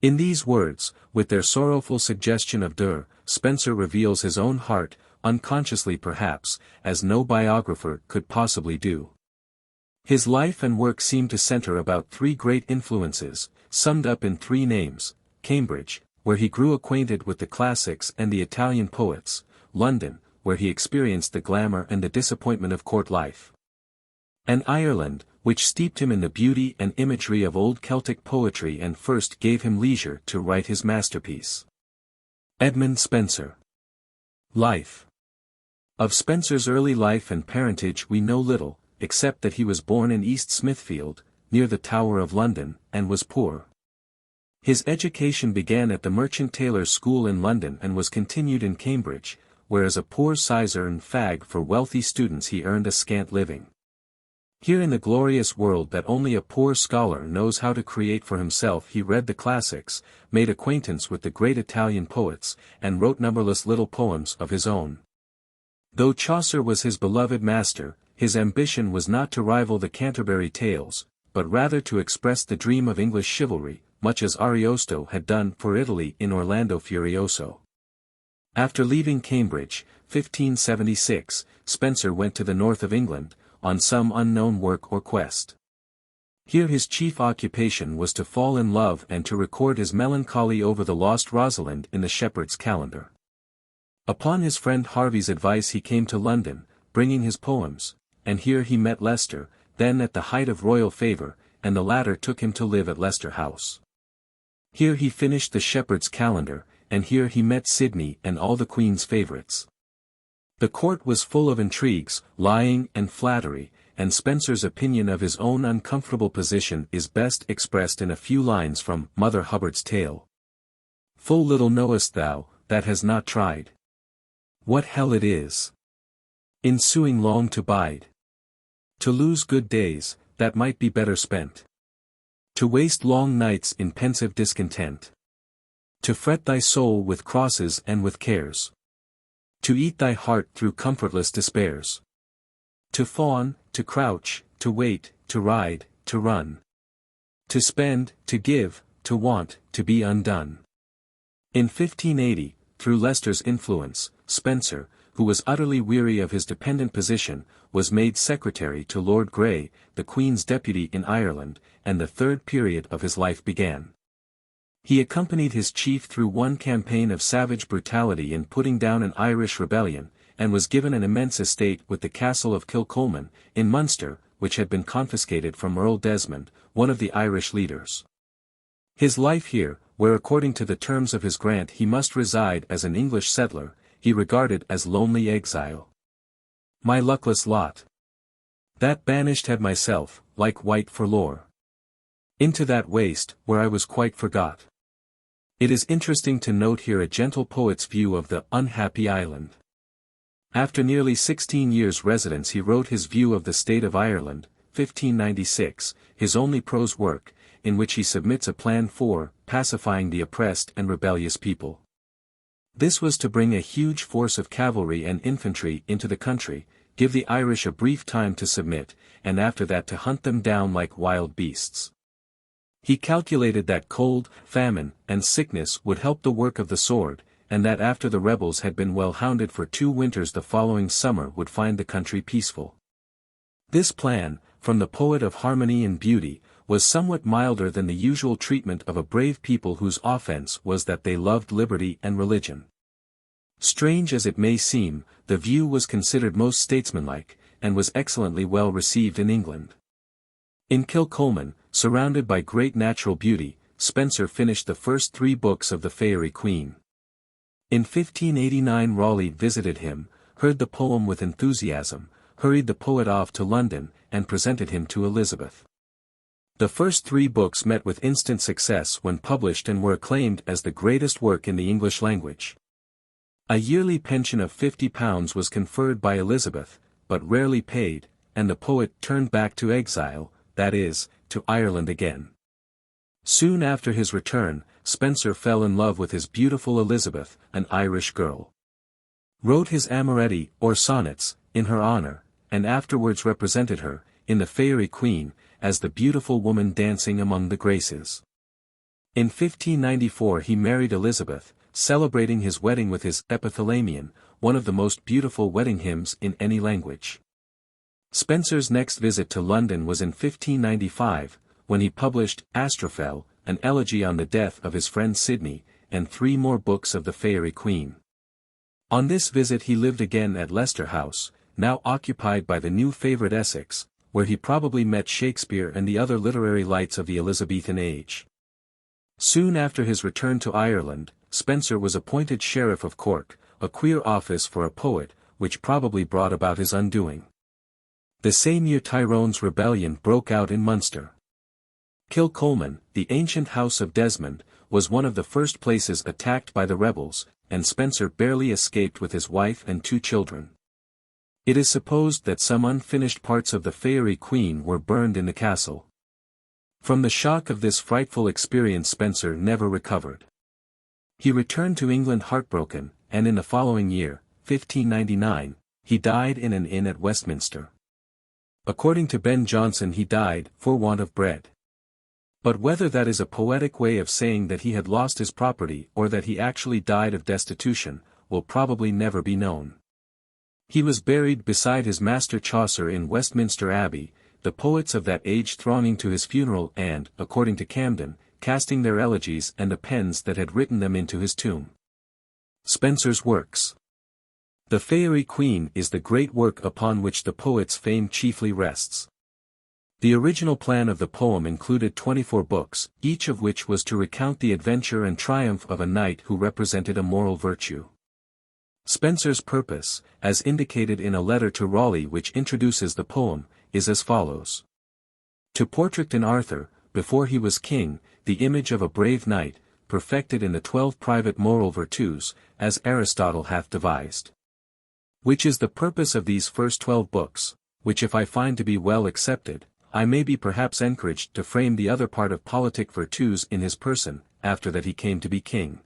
In these words, with their sorrowful suggestion of Spenser reveals his own heart, unconsciously perhaps, as no biographer could possibly do. His life and work seem to center about three great influences, summed up in three names: Cambridge, where he grew acquainted with the classics and the Italian poets; London, where he experienced the glamour and the disappointment of court life; and Ireland, which steeped him in the beauty and imagery of old Celtic poetry and first gave him leisure to write his masterpiece. Edmund Spenser. Life. Of Spenser's early life and parentage we know little, except that he was born in East Smithfield, near the Tower of London, and was poor. His education began at the Merchant Taylors' School in London and was continued in Cambridge, where as a poor sizar and fag for wealthy students he earned a scant living. Here in the glorious world that only a poor scholar knows how to create for himself he read the classics, made acquaintance with the great Italian poets, and wrote numberless little poems of his own. Though Chaucer was his beloved master, his ambition was not to rival the Canterbury Tales, but rather to express the dream of English chivalry, much as Ariosto had done for Italy in Orlando Furioso. After leaving Cambridge, 1576, Spenser went to the north of England, on some unknown work or quest. Here his chief occupation was to fall in love and to record his melancholy over the lost Rosalind in the Shepherd's Calendar. Upon his friend Harvey's advice he came to London, bringing his poems, and here he met Leicester, then at the height of royal favour, and the latter took him to live at Leicester House. Here he finished the Shepherd's Calendar, and here he met Sidney and all the Queen's favourites. The court was full of intrigues, lying and flattery, and Spenser's opinion of his own uncomfortable position is best expressed in a few lines from Mother Hubbard's Tale. Full little knowest thou, that has not tried, what hell it is, ensuing long to bide, to lose good days, that might be better spent, to waste long nights in pensive discontent, to fret thy soul with crosses and with cares, to eat thy heart through comfortless despairs, to fawn, to crouch, to wait, to ride, to run, to spend, to give, to want, to be undone. In 1580, through Leicester's influence, Spenser, who was utterly weary of his dependent position, was made secretary to Lord Grey, the Queen's deputy in Ireland, and the third period of his life began. He accompanied his chief through one campaign of savage brutality in putting down an Irish rebellion, and was given an immense estate with the castle of Kilcolman, in Munster, which had been confiscated from Earl Desmond, one of the Irish leaders. His life here, where according to the terms of his grant he must reside as an English settler, he regarded as lonely exile. My luckless lot. That banished had myself, like white for lore. Into that waste, where I was quite forgot. It is interesting to note here a gentle poet's view of the unhappy island. After nearly 16 years' residence he wrote his view of the state of Ireland, 1596, his only prose work, in which he submits a plan for pacifying the oppressed and rebellious people. This was to bring a huge force of cavalry and infantry into the country, give the Irish a brief time to submit, and after that to hunt them down like wild beasts. He calculated that cold, famine, and sickness would help the work of the sword, and that after the rebels had been well hounded for 2 winters the following summer would find the country peaceful. This plan, from the poet of harmony and beauty, was somewhat milder than the usual treatment of a brave people whose offense was that they loved liberty and religion. Strange as it may seem, the view was considered most statesmanlike, and was excellently well received in England. In Kilcolman, surrounded by great natural beauty, Spenser finished the first 3 books of the Faerie Queene. In 1589 Raleigh visited him, heard the poem with enthusiasm, hurried the poet off to London, and presented him to Elizabeth. The first 3 books met with instant success when published and were acclaimed as the greatest work in the English language. A yearly pension of £50 was conferred by Elizabeth, but rarely paid, and the poet turned back to exile, that is, to Ireland again. Soon after his return, Spenser fell in love with his beautiful Elizabeth, an Irish girl. Wrote his amoretti, or sonnets, in her honor, and afterwards represented her, in the Faerie Queene, as the beautiful woman dancing among the Graces. In 1594 he married Elizabeth, celebrating his wedding with his Epithalamion, one of the most beautiful wedding hymns in any language. Spenser's next visit to London was in 1595, when he published Astrophel, an elegy on the death of his friend Sidney, and 3 more books of the Faerie Queene. On this visit he lived again at Leicester House, now occupied by the new favourite Essex, where he probably met Shakespeare and the other literary lights of the Elizabethan age. Soon after his return to Ireland, Spenser was appointed Sheriff of Cork, a queer office for a poet, which probably brought about his undoing. The same year Tyrone's rebellion broke out in Munster. Kilcolman, the ancient house of Desmond, was one of the first places attacked by the rebels, and Spenser barely escaped with his wife and 2 children. It is supposed that some unfinished parts of the Faerie Queene were burned in the castle. From the shock of this frightful experience Spenser never recovered. He returned to England heartbroken, and in the following year, 1599, he died in an inn at Westminster. According to Ben Jonson he died for want of bread. But whether that is a poetic way of saying that he had lost his property or that he actually died of destitution, will probably never be known. He was buried beside his master Chaucer in Westminster Abbey, the poets of that age thronging to his funeral and, according to Camden, casting their elegies and the pens that had written them into his tomb. Spenser's works. The Faerie Queene is the great work upon which the poet's fame chiefly rests. The original plan of the poem included 24 books, each of which was to recount the adventure and triumph of a knight who represented a moral virtue. Spenser's purpose, as indicated in a letter to Raleigh which introduces the poem, is as follows. To portrait in Arthur, before he was king, the image of a brave knight, perfected in the 12 private moral virtues, as Aristotle hath devised. Which is the purpose of these first 12 books, which if I find to be well accepted, I may be perhaps encouraged to frame the other part of politic virtues in his person, after that he came to be king.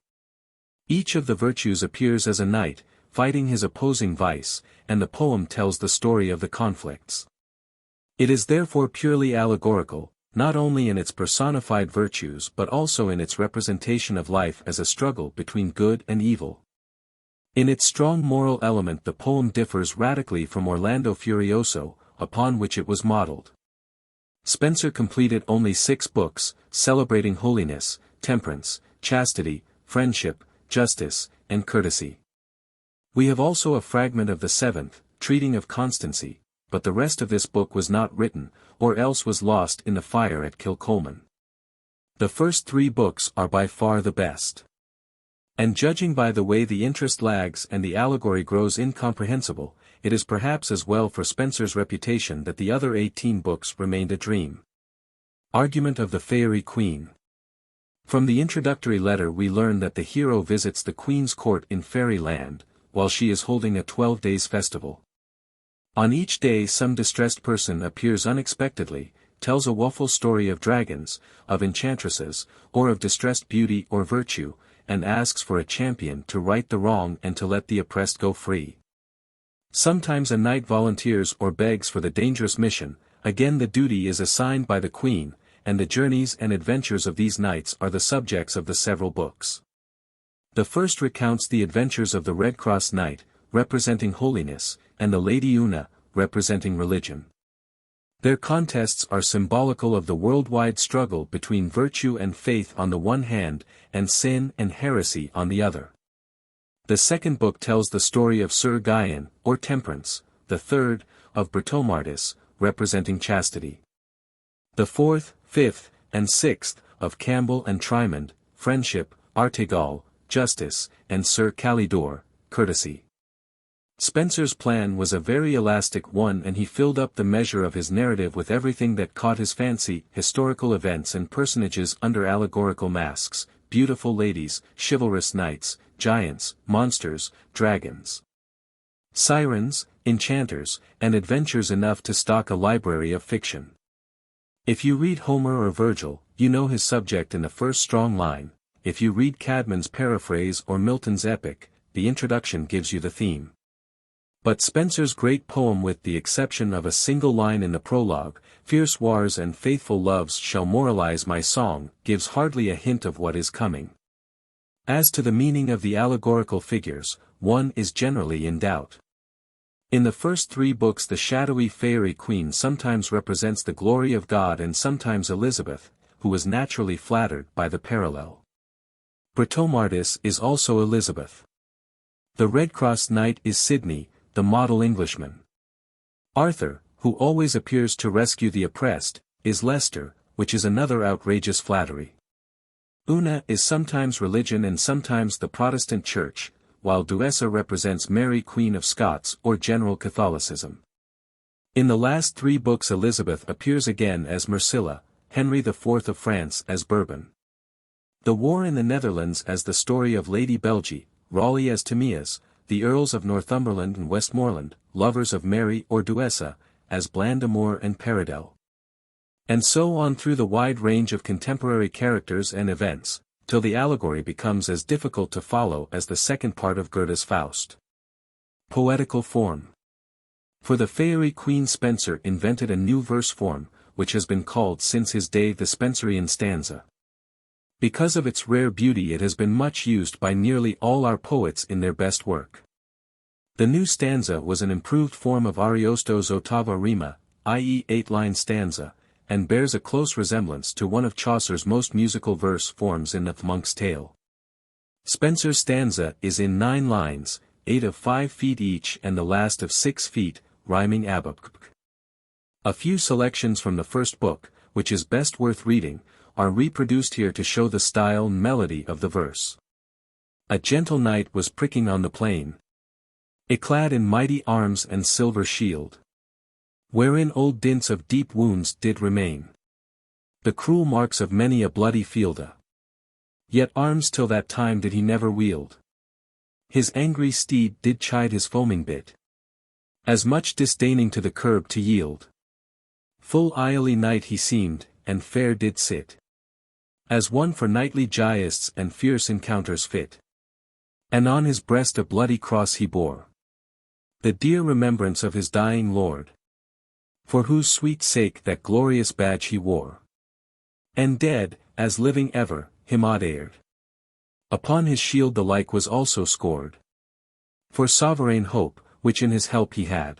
Each of the virtues appears as a knight, fighting his opposing vice, and the poem tells the story of the conflicts. It is therefore purely allegorical, not only in its personified virtues but also in its representation of life as a struggle between good and evil. In its strong moral element the poem differs radically from Orlando Furioso, upon which it was modeled. Spenser completed only 6 books, celebrating holiness, temperance, chastity, friendship, justice, and courtesy. We have also a fragment of the 7th, treating of constancy, but the rest of this book was not written, or else was lost in the fire at Kilcolman. The first 3 books are by far the best. And judging by the way the interest lags and the allegory grows incomprehensible, it is perhaps as well for Spenser's reputation that the other 18 books remained a dream. Argument of the Faerie Queen. From the introductory letter we learn that the hero visits the Queen's court in Fairyland, while she is holding a 12 days festival. On each day some distressed person appears unexpectedly, tells a woeful story of dragons, of enchantresses, or of distressed beauty or virtue, and asks for a champion to right the wrong and to let the oppressed go free. Sometimes a knight volunteers or begs for the dangerous mission, again the duty is assigned by the Queen, and the journeys and adventures of these knights are the subjects of the several books. The first recounts the adventures of the Red Cross Knight, representing holiness, and the Lady Una, representing religion. Their contests are symbolical of the worldwide struggle between virtue and faith on the one hand, and sin and heresy on the other. The second book tells the story of Sir Guyon, or temperance, the third, of Britomartis, representing chastity. The fourth, fifth, and sixth, of Campbell and Trimond, friendship, Artegall, justice, and Sir Calidore, courtesy. Spenser's plan was a very elastic one, and he filled up the measure of his narrative with everything that caught his fancy, historical events and personages under allegorical masks, beautiful ladies, chivalrous knights, giants, monsters, dragons, sirens, enchanters, and adventures enough to stock a library of fiction. If you read Homer or Virgil, you know his subject in the first strong line. If you read Cadman's paraphrase or Milton's epic, the introduction gives you the theme. But Spenser's great poem, with the exception of a single line in the prologue, "Fierce wars and faithful loves shall moralize my song," gives hardly a hint of what is coming. As to the meaning of the allegorical figures, one is generally in doubt. In the first 3 books the shadowy Faerie Queen sometimes represents the glory of God and sometimes Elizabeth, who was naturally flattered by the parallel. Britomartis is also Elizabeth. The Red Cross Knight is Sidney, the model Englishman. Arthur, who always appears to rescue the oppressed, is Leicester, which is another outrageous flattery. Una is sometimes religion and sometimes the Protestant Church, while Duessa represents Mary Queen of Scots or general Catholicism. In the last 3 books Elizabeth appears again as Mercilla, Henry IV of France as Bourbon. The War in the Netherlands as the story of Lady Belgie, Raleigh as Timaeus, the Earls of Northumberland and Westmoreland, lovers of Mary or Duessa, as Blandamore and Paridel. And so on through the wide range of contemporary characters and events, till the allegory becomes as difficult to follow as the second part of Goethe's Faust. Poetical form. For the Faerie Queen Spenser invented a new verse form, which has been called since his day the Spenserian stanza. Because of its rare beauty it has been much used by nearly all our poets in their best work. The new stanza was an improved form of Ariosto's ottava rima, i.e. 8-line stanza, and bears a close resemblance to one of Chaucer's most musical verse forms in the Monk's Tale. Spenser's stanza is in 9 lines, 8 of 5 feet each and the last of 6 feet, rhyming abuk. A few selections from the first book, which is best worth reading, are reproduced here to show the style and melody of the verse. A gentle knight was pricking on the plain, yclad in mighty arms and silver shield, wherein old dints of deep wounds did remain, the cruel marks of many a bloody fielde. Yet arms till that time did he never wield. His angry steed did chide his foaming bit, as much disdaining to the curb to yield. Full illy knight he seemed, and fair did sit, as one for knightly jousts and fierce encounters fit. And on his breast a bloody cross he bore, the dear remembrance of his dying lord, for whose sweet sake that glorious badge he wore. And dead, as living ever, him adaired. Upon his shield the like was also scored, for sovereign hope, which in his help he had.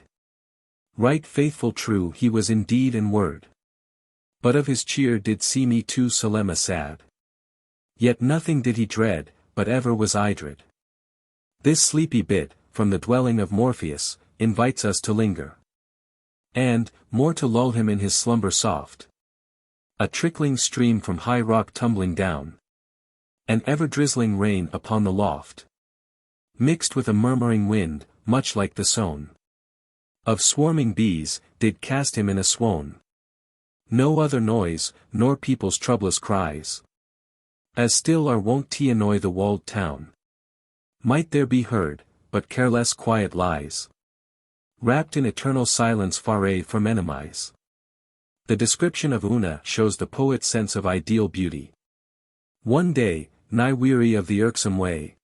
Right faithful true he was in deed and word, but of his cheer did see me too solemn sad. Yet nothing did he dread, but ever was Idred. This sleepy bit, from the dwelling of Morpheus, invites us to linger. And, more to lull him in his slumber soft, a trickling stream from high rock tumbling down, an ever-drizzling rain upon the loft, mixed with a murmuring wind, much like the sown of swarming bees, did cast him in a swoon. No other noise, nor people's troublous cries, as still are wont to annoy the walled town, might there be heard, but careless quiet lies, wrapped in eternal silence far from enemies. The description of Una shows the poet's sense of ideal beauty. One day, nigh weary of the irksome way,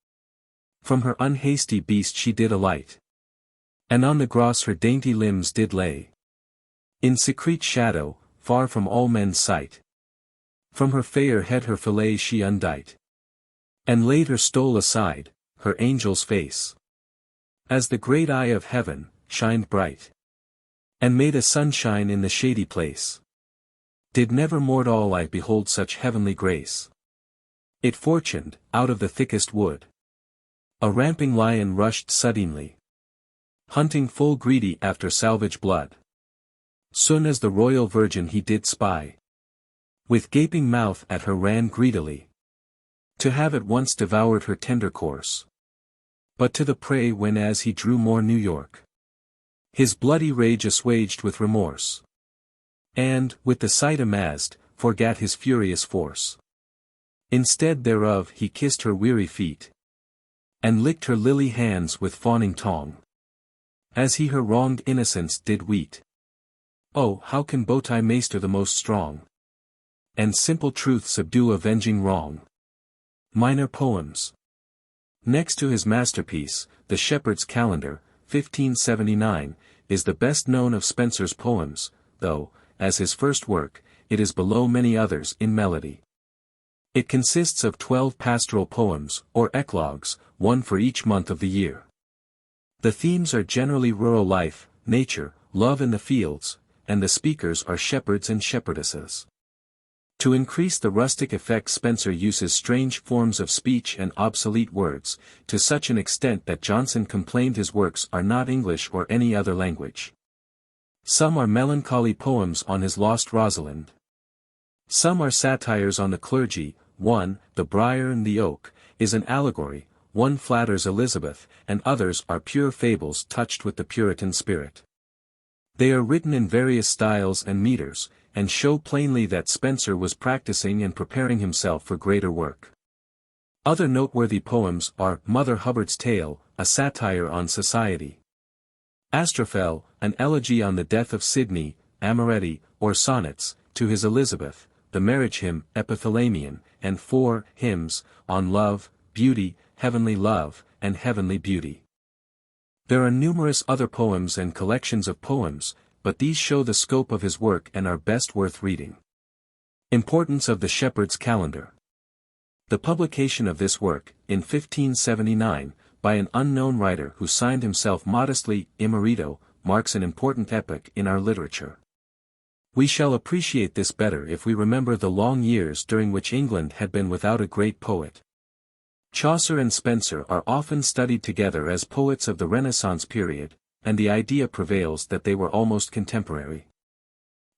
from her unhasty beast she did alight, and on the grass her dainty limbs did lay, in secret shadow, far from all men's sight. From her fair head her fillet she undight, and laid her stole aside, her angel's face, as the great eye of heaven, shined bright, and made a sunshine in the shady place. Did never mortal eye behold such heavenly grace? It fortuned, out of the thickest wood, a ramping lion rushed suddenly, hunting full greedy after salvage blood. Soon as the royal virgin he did spy, with gaping mouth at her ran greedily, to have at once devoured her tender corse. But to the prey when as he drew more New York, his bloody rage assuaged with remorse, and, with the sight amazed, forgat his furious force. Instead thereof he kissed her weary feet, and licked her lily hands with fawning tongue, as he her wronged innocence did weet. Oh, how can Bowtie master the most strong, and simple truth subdue avenging wrong? Minor Poems. Next to his masterpiece, The Shepherd's Calendar, 1579, is the best known of Spenser's poems, though, as his first work, it is below many others in melody. It consists of 12 pastoral poems, or eclogues, one for each month of the year. The themes are generally rural life, nature, love in the fields, and the speakers are shepherds and shepherdesses. To increase the rustic effect Spenser uses strange forms of speech and obsolete words, to such an extent that Johnson complained his works are not English or any other language. Some are melancholy poems on his lost Rosalind. Some are satires on the clergy. One, The Briar and the Oak, is an allegory, one flatters Elizabeth, and others are pure fables touched with the Puritan spirit. They are written in various styles and meters, and show plainly that Spenser was practicing and preparing himself for greater work. Other noteworthy poems are Mother Hubbard's Tale, a satire on society; Astrophel, an elegy on the death of Sidney; Amoretti, or sonnets, to his Elizabeth; the marriage hymn, Epithalamion; and 4 hymns, on love, beauty, heavenly love, and heavenly beauty. There are numerous other poems and collections of poems, but these show the scope of his work and are best worth reading. Importance of the Shepherd's Calendar. The publication of this work, in 1579, by an unknown writer who signed himself modestly Immerito, marks an important epoch in our literature. We shall appreciate this better if we remember the long years during which England had been without a great poet. Chaucer and Spenser are often studied together as poets of the Renaissance period, and the idea prevails that they were almost contemporary.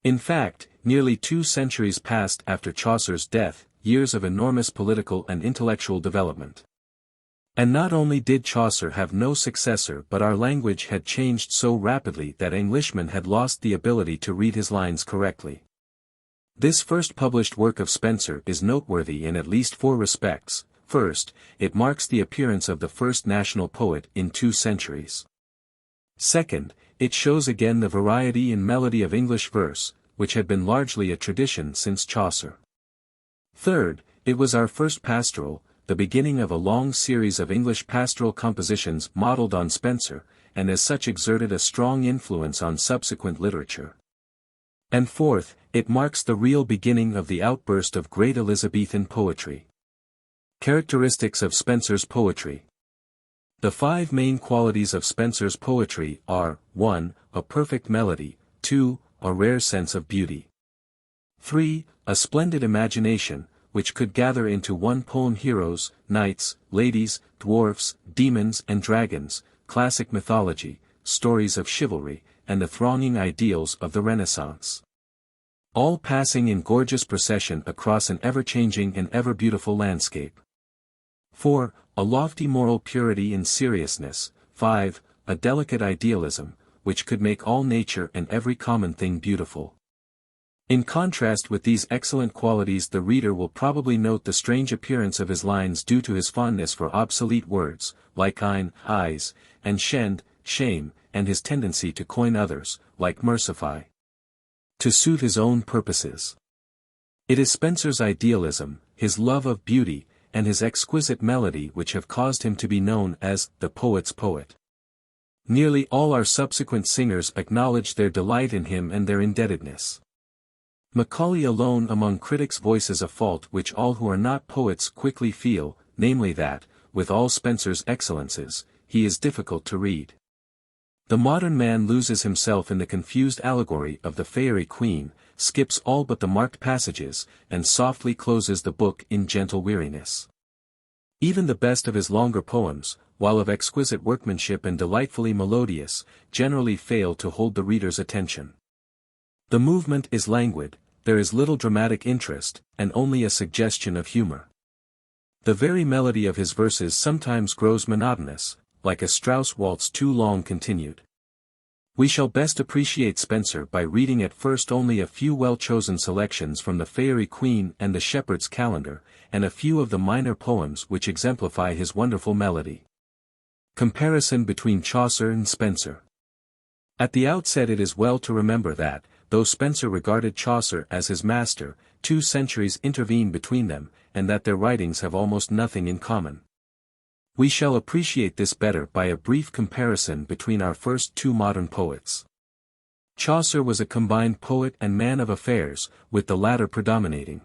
In fact, nearly 2 centuries passed after Chaucer's death, years of enormous political and intellectual development. And not only did Chaucer have no successor, but our language had changed so rapidly that Englishmen had lost the ability to read his lines correctly. This first published work of Spenser is noteworthy in at least 4 respects. First, it marks the appearance of the first national poet in 2 centuries. Second, it shows again the variety and melody of English verse, which had been largely a tradition since Chaucer. Third, it was our first pastoral, the beginning of a long series of English pastoral compositions modeled on Spenser, and as such exerted a strong influence on subsequent literature. And fourth, it marks the real beginning of the outburst of great Elizabethan poetry. Characteristics of Spenser's poetry. The 5 main qualities of Spenser's poetry are, 1. A perfect melody, 2. A rare sense of beauty, 3. A splendid imagination, which could gather into one poem heroes, knights, ladies, dwarfs, demons and dragons, classic mythology, stories of chivalry, and the thronging ideals of the Renaissance. All passing in gorgeous procession across an ever-changing and ever-beautiful landscape. 4. A lofty moral purity in seriousness. 5. A delicate idealism, which could make all nature and every common thing beautiful. In contrast with these excellent qualities, the reader will probably note the strange appearance of his lines due to his fondness for obsolete words, like ein, eyes, and schend, shame, and his tendency to coin others, like mercify, to suit his own purposes. It is Spenser's idealism, his love of beauty, and his exquisite melody which have caused him to be known as the poet's poet. Nearly all our subsequent singers acknowledge their delight in him and their indebtedness. Macaulay alone among critics voices a fault which all who are not poets quickly feel, namely that, with all Spenser's excellences, he is difficult to read. The modern man loses himself in the confused allegory of the fairy queen, skips all but the marked passages, and softly closes the book in gentle weariness. Even the best of his longer poems, while of exquisite workmanship and delightfully melodious, generally fail to hold the reader's attention. The movement is languid, there is little dramatic interest, and only a suggestion of humor. The very melody of his verses sometimes grows monotonous, like a Strauss waltz too long continued. We shall best appreciate Spenser by reading at first only a few well-chosen selections from the Fairy Queen and the Shepherd's Calendar, and a few of the minor poems which exemplify his wonderful melody. Comparison between Chaucer and Spenser. At the outset it is well to remember that, though Spenser regarded Chaucer as his master, 2 centuries intervene between them, and that their writings have almost nothing in common. We shall appreciate this better by a brief comparison between our first 2 modern poets. Chaucer was a combined poet and man of affairs, with the latter predominating.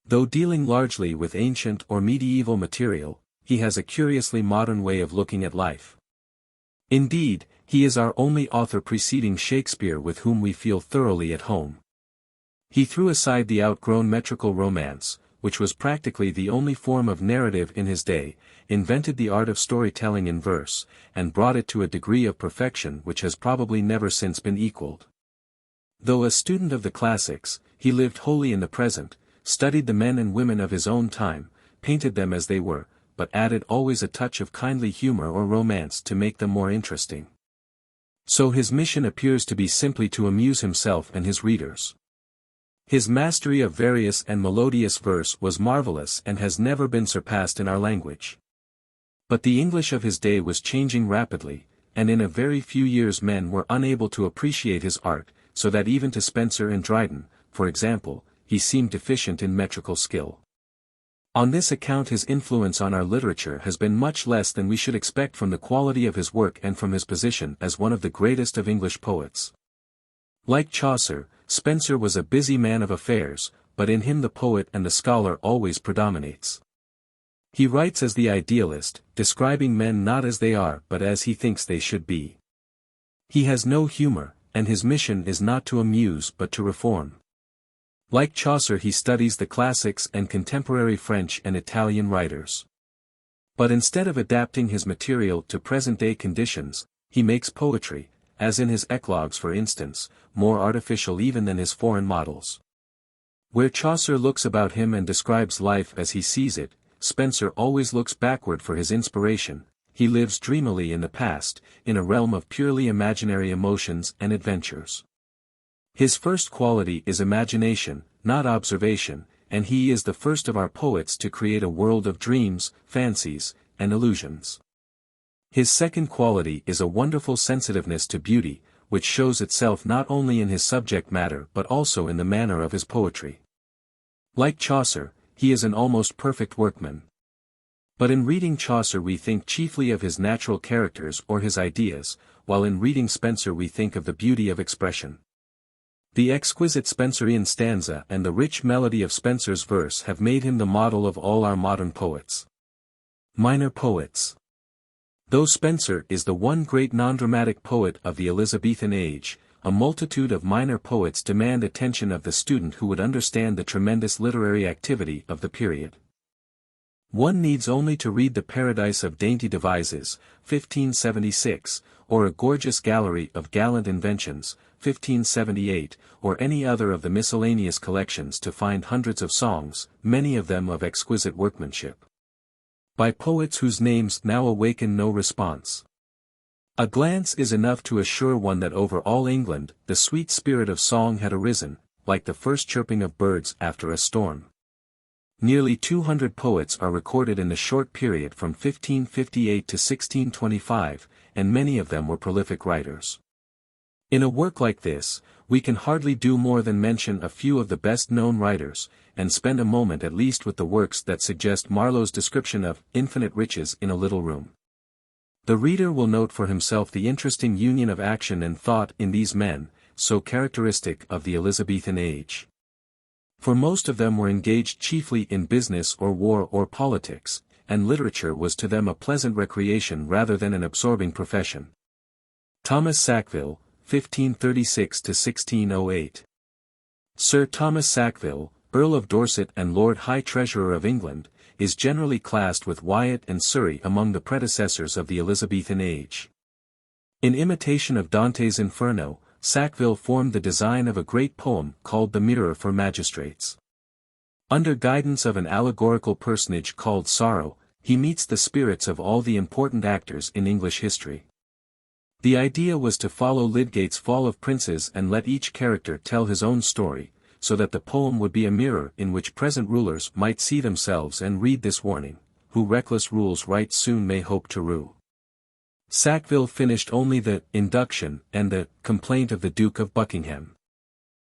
Though dealing largely with ancient or medieval material, he has a curiously modern way of looking at life. Indeed, he is our only author preceding Shakespeare with whom we feel thoroughly at home. He threw aside the outgrown metrical romance, which was practically the only form of narrative in his day, invented the art of storytelling in verse, and brought it to a degree of perfection which has probably never since been equaled. Though a student of the classics, he lived wholly in the present, studied the men and women of his own time, painted them as they were, but added always a touch of kindly humor or romance to make them more interesting. So his mission appears to be simply to amuse himself and his readers. His mastery of various and melodious verse was marvelous and has never been surpassed in our language. But the English of his day was changing rapidly, and in a very few years men were unable to appreciate his art, so that even to Spenser and Dryden, for example, he seemed deficient in metrical skill. On this account his influence on our literature has been much less than we should expect from the quality of his work and from his position as one of the greatest of English poets. Like Chaucer, Spenser was a busy man of affairs, but in him the poet and the scholar always predominates. He writes as the idealist, describing men not as they are but as he thinks they should be. He has no humor, and his mission is not to amuse but to reform. Like Chaucer he studies the classics and contemporary French and Italian writers. But instead of adapting his material to present-day conditions, he makes poetry, as in his eclogues for instance, more artificial even than his foreign models. Where Chaucer looks about him and describes life as he sees it, Spenser always looks backward for his inspiration. He lives dreamily in the past, in a realm of purely imaginary emotions and adventures. His first quality is imagination, not observation, and he is the first of our poets to create a world of dreams, fancies, and illusions. His second quality is a wonderful sensitiveness to beauty, which shows itself not only in his subject matter but also in the manner of his poetry. Like Chaucer, he is an almost perfect workman. But in reading Chaucer we think chiefly of his natural characters or his ideas, while in reading Spenser we think of the beauty of expression. The exquisite Spenserian stanza and the rich melody of Spenser's verse have made him the model of all our modern poets. Minor poets. Though Spenser is the one great non-dramatic poet of the Elizabethan age, a multitude of minor poets demand attention of the student who would understand the tremendous literary activity of the period. One needs only to read The Paradise of Dainty Devices, 1576, or A Gorgeous Gallery of Gallant Inventions, 1578, or any other of the miscellaneous collections to find hundreds of songs, many of them of exquisite workmanship, by poets whose names now awaken no response. A glance is enough to assure one that over all England the sweet spirit of song had arisen, like the first chirping of birds after a storm. Nearly 200 poets are recorded in the short period from 1558 to 1625, and many of them were prolific writers. In a work like this, we can hardly do more than mention a few of the best-known writers, and spend a moment at least with the works that suggest Marlowe's description of infinite riches in a little room. The reader will note for himself the interesting union of action and thought in these men, so characteristic of the Elizabethan age. For most of them were engaged chiefly in business or war or politics, and literature was to them a pleasant recreation rather than an absorbing profession. Thomas Sackville, 1536–1608. Sir Thomas Sackville, Earl of Dorset and Lord High Treasurer of England, is generally classed with Wyatt and Surrey among the predecessors of the Elizabethan age. In imitation of Dante's Inferno, Sackville formed the design of a great poem called The Mirror for Magistrates. Under guidance of an allegorical personage called Sorrow, he meets the spirits of all the important actors in English history. The idea was to follow Lydgate's Fall of Princes and let each character tell his own story, so that the poem would be a mirror in which present rulers might see themselves and read this warning: who reckless rules right soon may hope to rue. Sackville finished only the Induction and the Complaint of the Duke of Buckingham.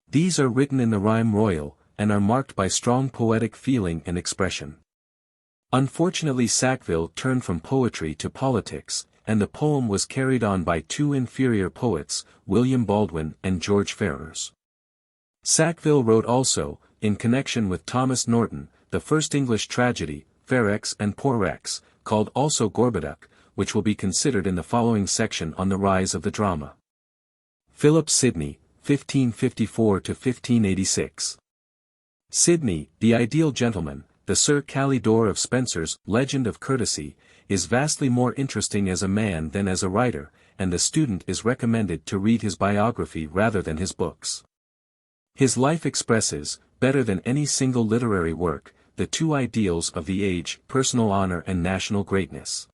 These are written in the rhyme royal, and are marked by strong poetic feeling and expression. Unfortunately, Sackville turned from poetry to politics, and the poem was carried on by two inferior poets, William Baldwin and George Ferrers. Sackville wrote also, in connection with Thomas Norton, the first English tragedy, Ferrex and Porrex, called also Gorboduc, which will be considered in the following section on the rise of the drama. Philip Sidney, 1554–1586. Sidney, the ideal gentleman, the Sir Calidore of Spenser's Legend of Courtesy, is vastly more interesting as a man than as a writer, and the student is recommended to read his biography rather than his books. His life expresses, better than any single literary work, the two ideals of the age: personal honor and national greatness.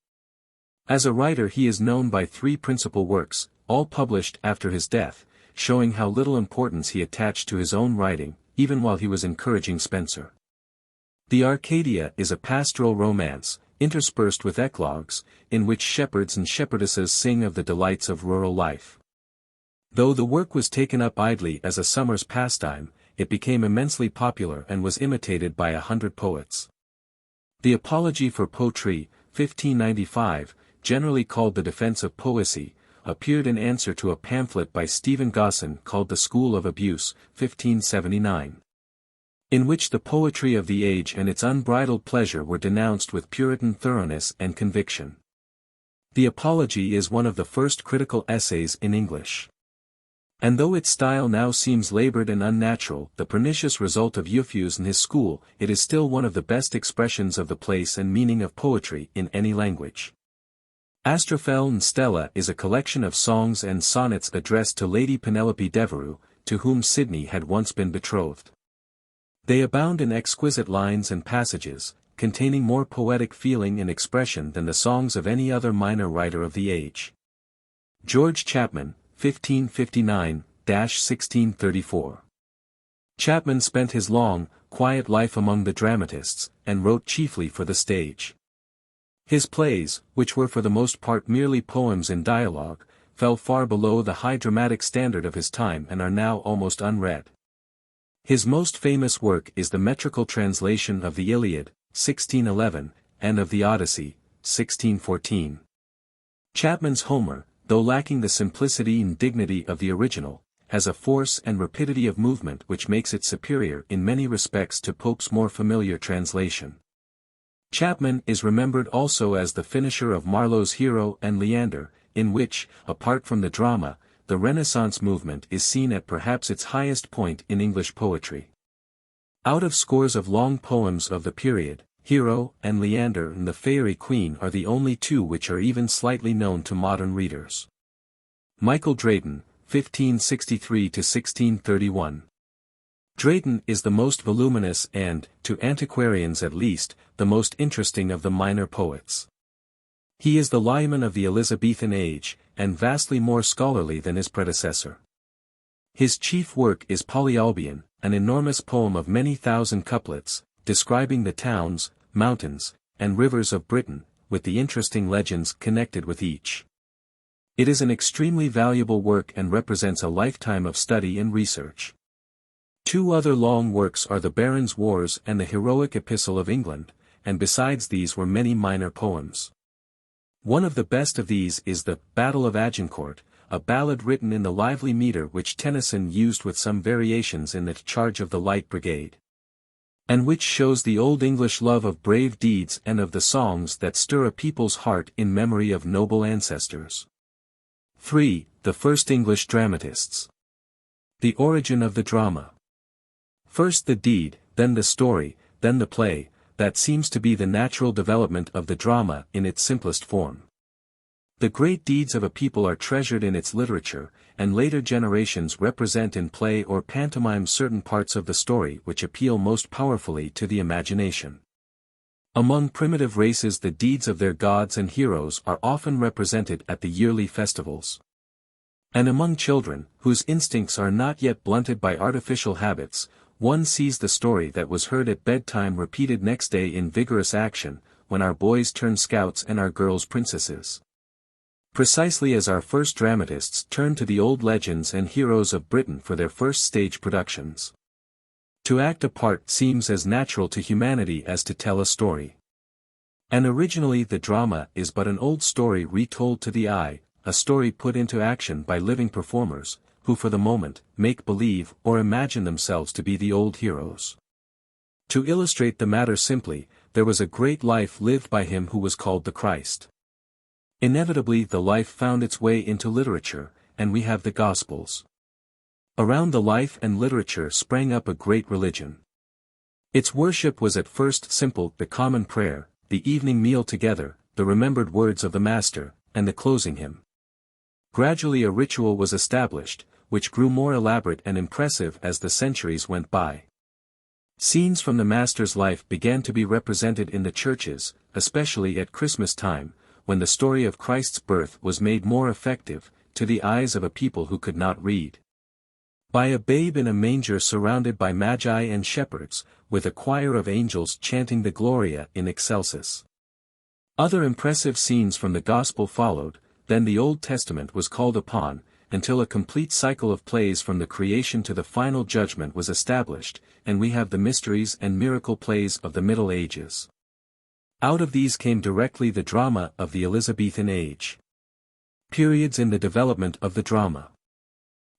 As a writer he is known by three principal works, all published after his death, showing how little importance he attached to his own writing, even while he was encouraging Spenser. The Arcadia is a pastoral romance, interspersed with eclogues, in which shepherds and shepherdesses sing of the delights of rural life. Though the work was taken up idly as a summer's pastime, it became immensely popular and was imitated by 100 poets. The Apology for Poetry, 1595, generally called The Defense of Poesy, appeared in answer to a pamphlet by Stephen Gosson called The School of Abuse, 1579. In which the poetry of the age and its unbridled pleasure were denounced with Puritan thoroughness and conviction. The Apology is one of the first critical essays in English. And though its style now seems labored and unnatural, the pernicious result of Euphues and his school, it is still one of the best expressions of the place and meaning of poetry in any language. Astrophel and Stella is a collection of songs and sonnets addressed to Lady Penelope Devereux, to whom Sidney had once been betrothed. They abound in exquisite lines and passages, containing more poetic feeling and expression than the songs of any other minor writer of the age. George Chapman, 1559–1634. Chapman spent his long, quiet life among the dramatists, and wrote chiefly for the stage. His plays, which were for the most part merely poems in dialogue, fell far below the high dramatic standard of his time and are now almost unread. His most famous work is the metrical translation of the Iliad, 1611, and of the Odyssey, 1614. Chapman's Homer, though lacking the simplicity and dignity of the original, has a force and rapidity of movement which makes it superior in many respects to Pope's more familiar translation. Chapman is remembered also as the finisher of Marlowe's Hero and Leander, in which, apart from the drama, the Renaissance movement is seen at perhaps its highest point in English poetry. Out of scores of long poems of the period, Hero and Leander and the Fairy Queen are the only two which are even slightly known to modern readers. Michael Drayton, 1563–1631. Drayton is the most voluminous and, to antiquarians at least, the most interesting of the minor poets. He is the liman of the Elizabethan age, and vastly more scholarly than his predecessor. His chief work is Polyolbion, an enormous poem of many thousand couplets, describing the towns, mountains, and rivers of Britain, with the interesting legends connected with each. It is an extremely valuable work and represents a lifetime of study and research. Two other long works are the Baron's Wars and the Heroic Epistle of England, and besides these were many minor poems. One of the best of these is the Battle of Agincourt, a ballad written in the lively metre which Tennyson used with some variations in the Charge of the Light Brigade, and which shows the old English love of brave deeds and of the songs that stir a people's heart in memory of noble ancestors. 3. The first English dramatists. The origin of the drama. First the deed, then the story, then the play, that seems to be the natural development of the drama in its simplest form. The great deeds of a people are treasured in its literature, and later generations represent in play or pantomime certain parts of the story which appeal most powerfully to the imagination. Among primitive races the deeds of their gods and heroes are often represented at the yearly festivals. And among children, whose instincts are not yet blunted by artificial habits, one sees the story that was heard at bedtime repeated next day in vigorous action, when our boys turn scouts and our girls princesses. Precisely as our first dramatists turned to the old legends and heroes of Britain for their first stage productions. To act a part seems as natural to humanity as to tell a story. And originally the drama is but an old story retold to the eye, a story put into action by living performers, who for the moment, make believe or imagine themselves to be the old heroes. To illustrate the matter simply, there was a great life lived by him who was called the Christ. Inevitably the life found its way into literature, and we have the Gospels. Around the life and literature sprang up a great religion. Its worship was at first simple, the common prayer, the evening meal together, the remembered words of the Master, and the closing hymn. Gradually a ritual was established, which grew more elaborate and impressive as the centuries went by. Scenes from the Master's life began to be represented in the churches, especially at Christmas time, when the story of Christ's birth was made more effective, to the eyes of a people who could not read. By a babe in a manger surrounded by magi and shepherds, with a choir of angels chanting the Gloria in excelsis. Other impressive scenes from the Gospel followed, then the Old Testament was called upon, until a complete cycle of plays from the creation to the final judgment was established, and we have the mysteries and miracle plays of the Middle Ages. Out of these came directly the drama of the Elizabethan age. Periods in the development of the drama.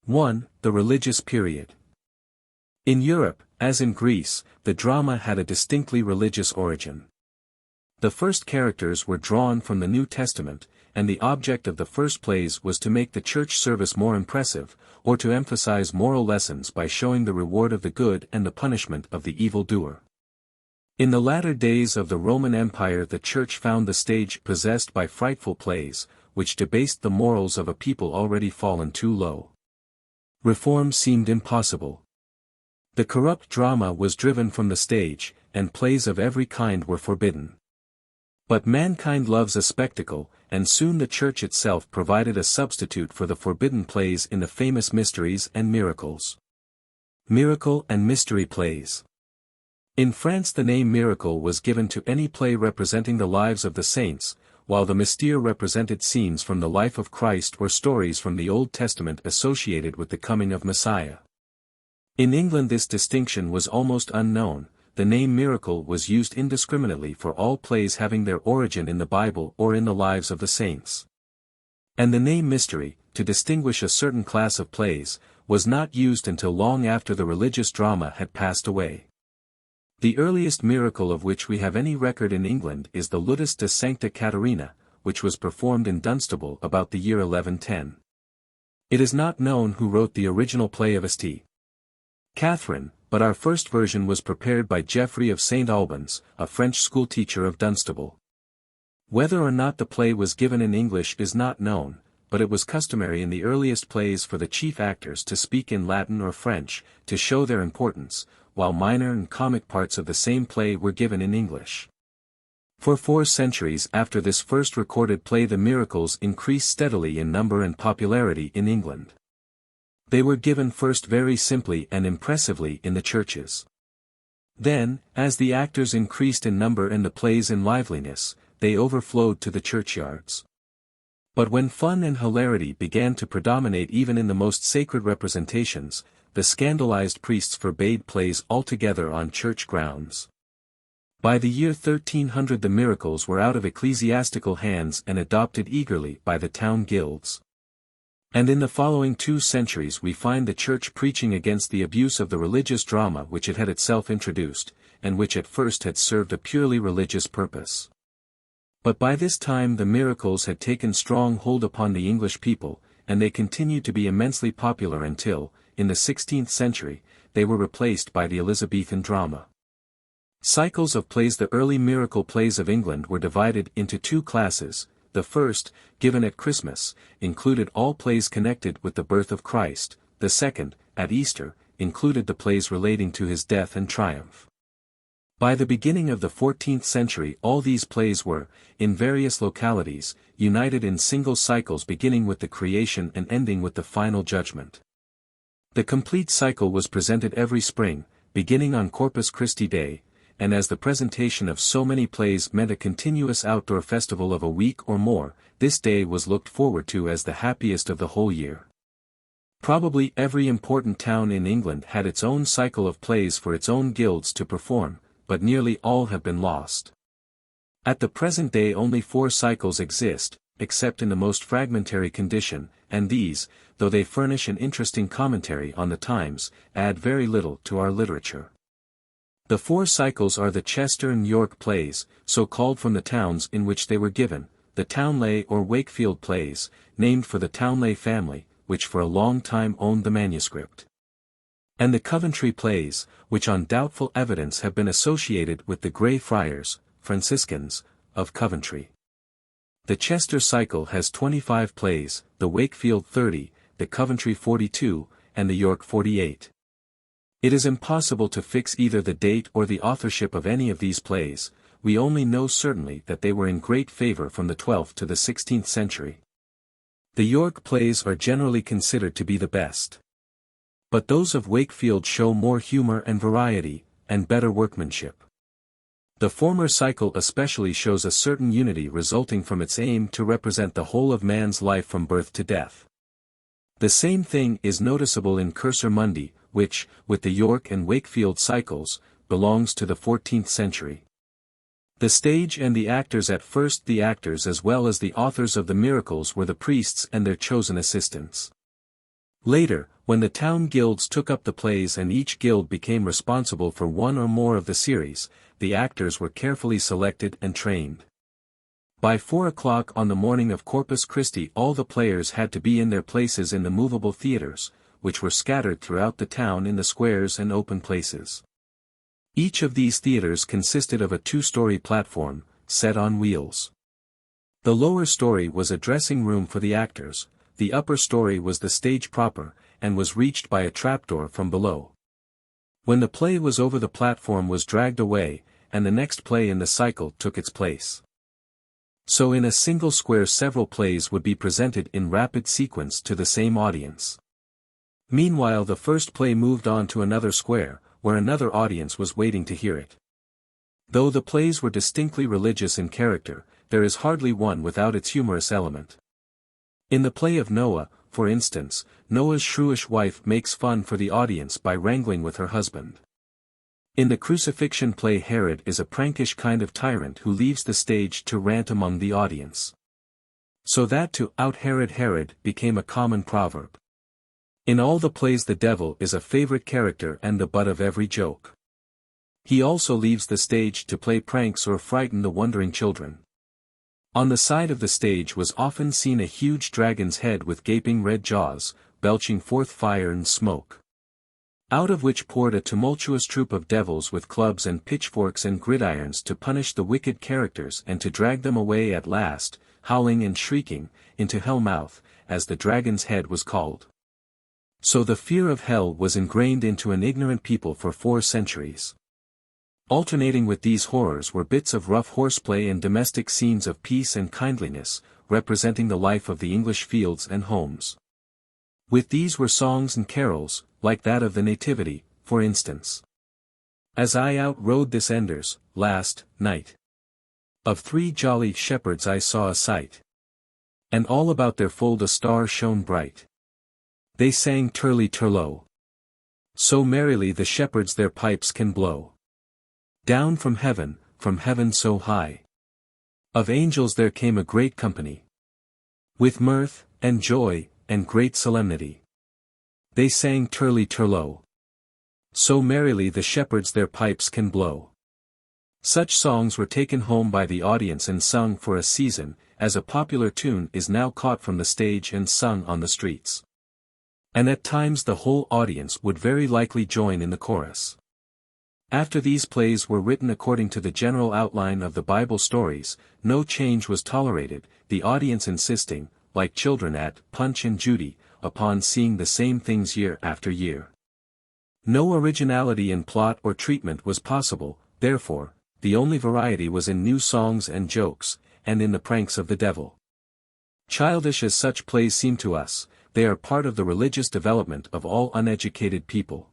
1. The religious period. In Europe, as in Greece, the drama had a distinctly religious origin. The first characters were drawn from the New Testament, and the object of the first plays was to make the church service more impressive, or to emphasize moral lessons by showing the reward of the good and the punishment of the evildoer. In the latter days of the Roman Empire the church found the stage possessed by frightful plays, which debased the morals of a people already fallen too low. Reform seemed impossible. The corrupt drama was driven from the stage, and plays of every kind were forbidden. But mankind loves a spectacle, and soon the church itself provided a substitute for the forbidden plays in the famous mysteries and miracles. Miracle and mystery plays. In France the name miracle was given to any play representing the lives of the saints, while the mystère represented scenes from the life of Christ or stories from the Old Testament associated with the coming of Messiah. In England this distinction was almost unknown. The name miracle was used indiscriminately for all plays having their origin in the Bible or in the lives of the saints. And the name mystery, to distinguish a certain class of plays, was not used until long after the religious drama had passed away. The earliest miracle of which we have any record in England is the Ludus de Sancta Caterina, which was performed in Dunstable about the year 1110. It is not known who wrote the original play of St. Catherine, but our first version was prepared by Geoffrey of St. Albans, a French schoolteacher of Dunstable. Whether or not the play was given in English is not known, but it was customary in the earliest plays for the chief actors to speak in Latin or French, to show their importance, while minor and comic parts of the same play were given in English. For 4 centuries after this first recorded play the miracles increased steadily in number and popularity in England. They were given first very simply and impressively in the churches. Then, as the actors increased in number and the plays in liveliness, they overflowed to the churchyards. But when fun and hilarity began to predominate even in the most sacred representations, the scandalized priests forbade plays altogether on church grounds. By the year 1300 the miracles were out of ecclesiastical hands and adopted eagerly by the town guilds. And in the following 2 centuries we find the Church preaching against the abuse of the religious drama which it had itself introduced, and which at first had served a purely religious purpose. But by this time the miracles had taken strong hold upon the English people, and they continued to be immensely popular until, in the 16th century, they were replaced by the Elizabethan drama. Cycles of plays. The early miracle plays of England were divided into 2 classes. The first, given at Christmas, included all plays connected with the birth of Christ. The second, at Easter, included the plays relating to his death and triumph. By the beginning of the 14th century all these plays were, in various localities, united in single cycles beginning with the creation and ending with the final judgment. The complete cycle was presented every spring, beginning on Corpus Christi Day, and as the presentation of so many plays meant a continuous outdoor festival of a week or more, this day was looked forward to as the happiest of the whole year. Probably every important town in England had its own cycle of plays for its own guilds to perform, but nearly all have been lost. At the present day only 4 cycles exist, except in the most fragmentary condition, and these, though they furnish an interesting commentary on the times, add very little to our literature. The 4 cycles are the Chester and York plays, so called from the towns in which they were given, the Townley or Wakefield plays, named for the Townley family, which for a long time owned the manuscript. And the Coventry plays, which on doubtful evidence have been associated with the Grey Friars, Franciscans, of Coventry. The Chester cycle has 25 plays, the Wakefield 30, the Coventry 42, and the York 48. It is impossible to fix either the date or the authorship of any of these plays, we only know certainly that they were in great favor from the 12th to the 16th century. The York plays are generally considered to be the best. But those of Wakefield show more humor and variety, and better workmanship. The former cycle especially shows a certain unity resulting from its aim to represent the whole of man's life from birth to death. The same thing is noticeable in Cursor Mundi, which, with the York and Wakefield cycles, belongs to the 14th century. The stage and the actors. At first the actors as well as the authors of the miracles were the priests and their chosen assistants. Later, when the town guilds took up the plays and each guild became responsible for one or more of the series, the actors were carefully selected and trained. By 4 o'clock on the morning of Corpus Christi all the players had to be in their places in the movable theatres, which were scattered throughout the town in the squares and open places. Each of these theatres consisted of a 2-story platform, set on wheels. The lower story was a dressing room for the actors, the upper story was the stage proper, and was reached by a trapdoor from below. When the play was over the platform was dragged away, and the next play in the cycle took its place. So in a single square several plays would be presented in rapid sequence to the same audience. Meanwhile the first play moved on to another square, where another audience was waiting to hear it. Though the plays were distinctly religious in character, there is hardly one without its humorous element. In the play of Noah, for instance, Noah's shrewish wife makes fun for the audience by wrangling with her husband. In the crucifixion play Herod is a prankish kind of tyrant who leaves the stage to rant among the audience. So that to out-Herod Herod became a common proverb. In all the plays the devil is a favorite character and the butt of every joke. He also leaves the stage to play pranks or frighten the wondering children. On the side of the stage was often seen a huge dragon's head with gaping red jaws, belching forth fire and smoke, out of which poured a tumultuous troop of devils with clubs and pitchforks and gridirons to punish the wicked characters and to drag them away at last, howling and shrieking, into hell-mouth, as the dragon's head was called. So the fear of hell was ingrained into an ignorant people for 4 centuries. Alternating with these horrors were bits of rough horseplay and domestic scenes of peace and kindliness, representing the life of the English fields and homes. With these were songs and carols, like that of the Nativity, for instance. As I outrode this Enders, last night, of 3 jolly shepherds I saw a sight, and all about their fold a star shone bright. They sang Turley-Turlow, so merrily the shepherds their pipes can blow. Down from heaven so high, of angels there came a great company, with mirth, and joy, and great solemnity. They sang Turley-Turlow, so merrily the shepherds their pipes can blow. Such songs were taken home by the audience and sung for a season, as a popular tune is now caught from the stage and sung on the streets. And at times the whole audience would very likely join in the chorus. After these plays were written according to the general outline of the Bible stories, no change was tolerated, the audience insisting, like children at Punch and Judy, upon seeing the same things year after year. No originality in plot or treatment was possible, therefore, the only variety was in new songs and jokes, and in the pranks of the devil. Childish as such plays seem to us, they are part of the religious development of all uneducated people.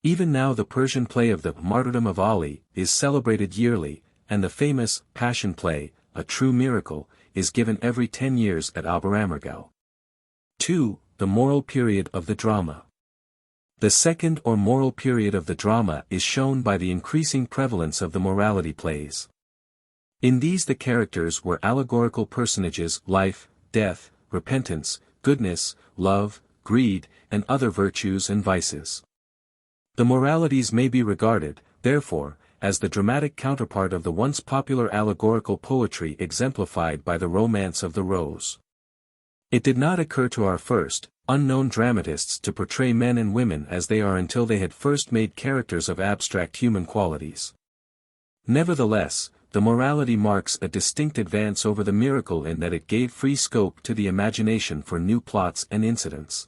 Even now the Persian play of the Martyrdom of Ali is celebrated yearly, and the famous Passion play, A True Miracle, is given every 10 years at Oberammergau. 2. The moral period of the drama. The second or moral period of the drama is shown by the increasing prevalence of the morality plays. In these the characters were allegorical personages, life, death, repentance, goodness, love, greed, and other virtues and vices. The moralities may be regarded, therefore, as the dramatic counterpart of the once popular allegorical poetry exemplified by the Romance of the Rose. It did not occur to our first, unknown dramatists to portray men and women as they are until they had first made characters of abstract human qualities. Nevertheless, the morality marks a distinct advance over the miracle in that it gave free scope to the imagination for new plots and incidents.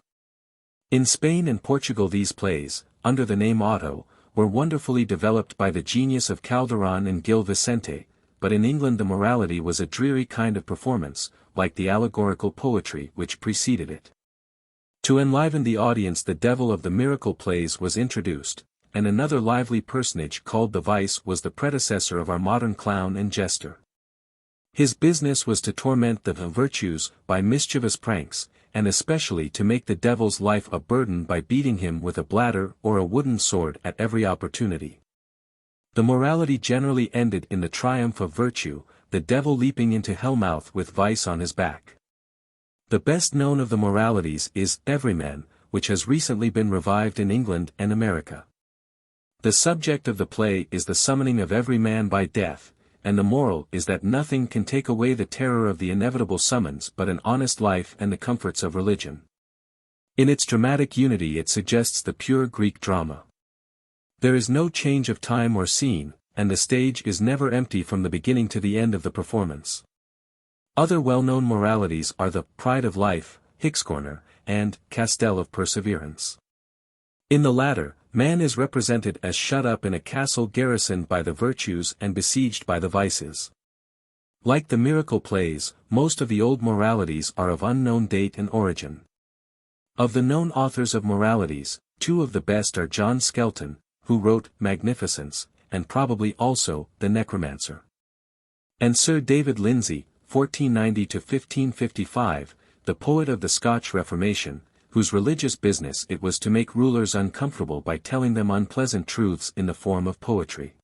In Spain and Portugal these plays, under the name Otto, were wonderfully developed by the genius of Calderon and Gil Vicente, but in England the morality was a dreary kind of performance, like the allegorical poetry which preceded it. To enliven the audience the devil of the miracle plays was introduced, and another lively personage called the Vice was the predecessor of our modern clown and jester. His business was to torment the virtues by mischievous pranks, and especially to make the devil's life a burden by beating him with a bladder or a wooden sword at every opportunity. The morality generally ended in the triumph of virtue, the devil leaping into hell-mouth with vice on his back. The best known of the moralities is Everyman, which has recently been revived in England and America. The subject of the play is the summoning of every man by death, and the moral is that nothing can take away the terror of the inevitable summons but an honest life and the comforts of religion. In its dramatic unity it suggests the pure Greek drama. There is no change of time or scene, and the stage is never empty from the beginning to the end of the performance. Other well-known moralities are the Pride of Life, Hickscorner, and Castell of Perseverance. In the latter, man is represented as shut up in a castle garrisoned by the virtues and besieged by the vices. Like the miracle plays, most of the old moralities are of unknown date and origin. Of the known authors of moralities, 2 of the best are John Skelton, who wrote Magnificence, and probably also The Necromancer, and Sir David Lindsay, 1490–1555, the poet of the Scotch Reformation, whose religious business it was to make rulers uncomfortable by telling them unpleasant truths in the form of poetry.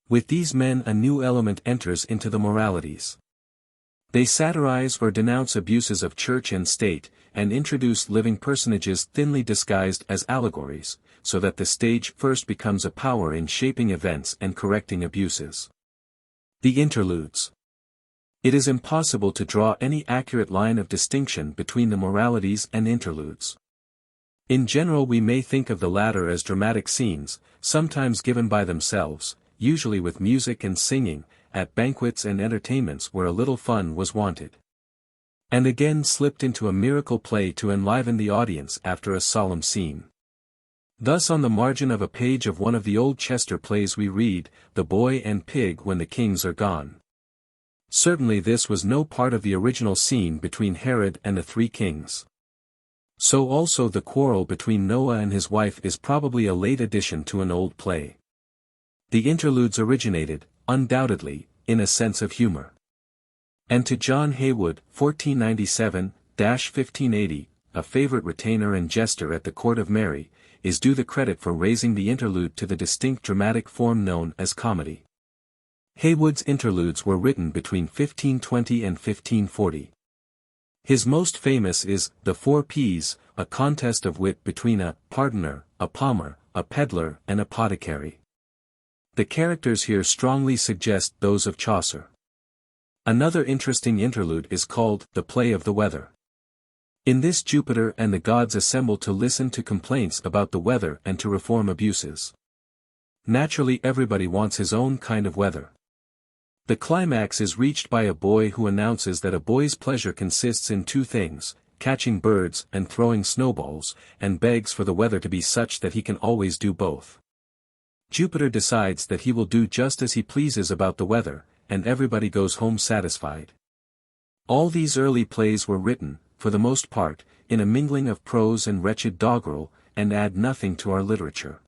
With these men a new element enters into the moralities. They satirize or denounce abuses of church and state, and introduce living personages thinly disguised as allegories, so that the stage first becomes a power in shaping events and correcting abuses. The Interludes. It is impossible to draw any accurate line of distinction between the moralities and interludes. In general we may think of the latter as dramatic scenes, sometimes given by themselves, usually with music and singing, at banquets and entertainments where a little fun was wanted. And again slipped into a miracle play to enliven the audience after a solemn scene. Thus on the margin of a page of one of the old Chester plays we read, "The Boy and Pig when the kings are gone." Certainly this was no part of the original scene between Herod and the three kings. So also the quarrel between Noah and his wife is probably a late addition to an old play. The interludes originated, undoubtedly, in a sense of humor. And to John Heywood, 1497-1580, a favorite retainer and jester at the court of Mary, is due the credit for raising the interlude to the distinct dramatic form known as comedy. Heywood's interludes were written between 1520 and 1540. His most famous is The Four Ps, a contest of wit between a pardoner, a palmer, a peddler and apothecary. The characters here strongly suggest those of Chaucer. Another interesting interlude is called The Play of the Weather. In this Jupiter and the gods assemble to listen to complaints about the weather and to reform abuses. Naturally everybody wants his own kind of weather. The climax is reached by a boy who announces that a boy's pleasure consists in two things, catching birds and throwing snowballs, and begs for the weather to be such that he can always do both. Jupiter decides that he will do just as he pleases about the weather, and everybody goes home satisfied. All these early plays were written, for the most part, in a mingling of prose and wretched doggerel, and add nothing to our literature.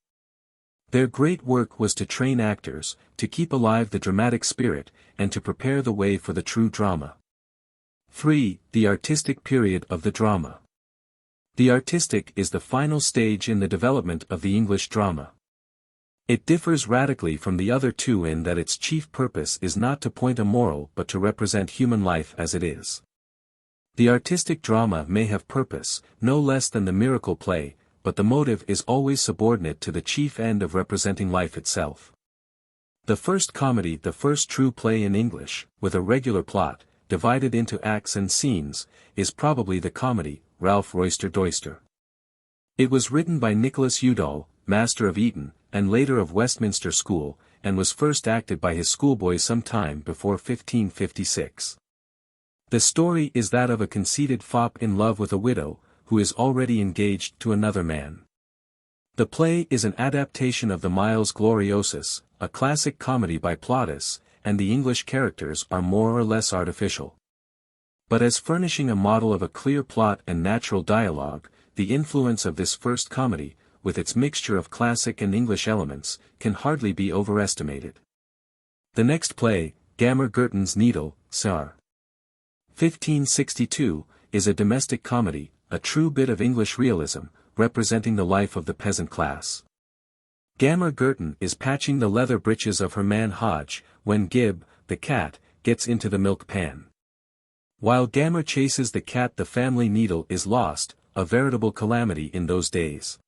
Their great work was to train actors, to keep alive the dramatic spirit, and to prepare the way for the true drama. 3. The artistic period of the drama. The artistic is the final stage in the development of the English drama. It differs radically from the other two in that its chief purpose is not to point a moral but to represent human life as it is. The artistic drama may have purpose, no less than the miracle play, but the motive is always subordinate to the chief end of representing life itself. The first comedy, the first true play in English, with a regular plot, divided into acts and scenes, is probably the comedy, Ralph Roister Doister. It was written by Nicholas Udall, Master of Eton, and later of Westminster School, and was first acted by his schoolboys some time before 1556. The story is that of a conceited fop in love with a widow, who is already engaged to another man. The play is an adaptation of the Miles Gloriosus, a classic comedy by Plautus, and the English characters are more or less artificial. But as furnishing a model of a clear plot and natural dialogue, the influence of this first comedy, with its mixture of classic and English elements, can hardly be overestimated. The next play, Gammer Gurton's Needle, Sar. 1562, is a domestic comedy, a true bit of English realism, representing the life of the peasant class. Gammer Gurton is patching the leather breeches of her man Hodge, when Gib, the cat, gets into the milk pan. While Gammer chases the cat, the family needle is lost, a veritable calamity in those days.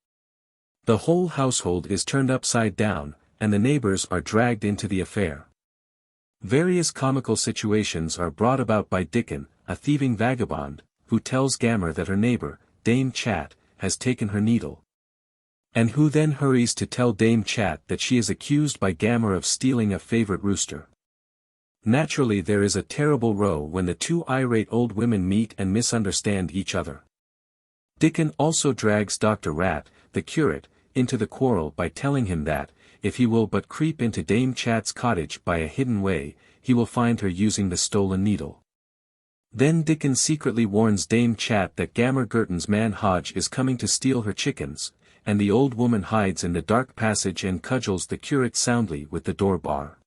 The whole household is turned upside down, and the neighbors are dragged into the affair. Various comical situations are brought about by Dickon, a thieving vagabond, who tells Gammer that her neighbor, Dame Chat, has taken her needle. And who then hurries to tell Dame Chat that she is accused by Gammer of stealing a favorite rooster. Naturally there is a terrible row when the two irate old women meet and misunderstand each other. Dickon also drags Dr. Rat, the curate, into the quarrel by telling him that, if he will but creep into Dame Chat's cottage by a hidden way, he will find her using the stolen needle. Then Dickon secretly warns Dame Chat that Gammer Gurton's man Hodge is coming to steal her chickens, and the old woman hides in the dark passage and cudgels the curate soundly with the door bar.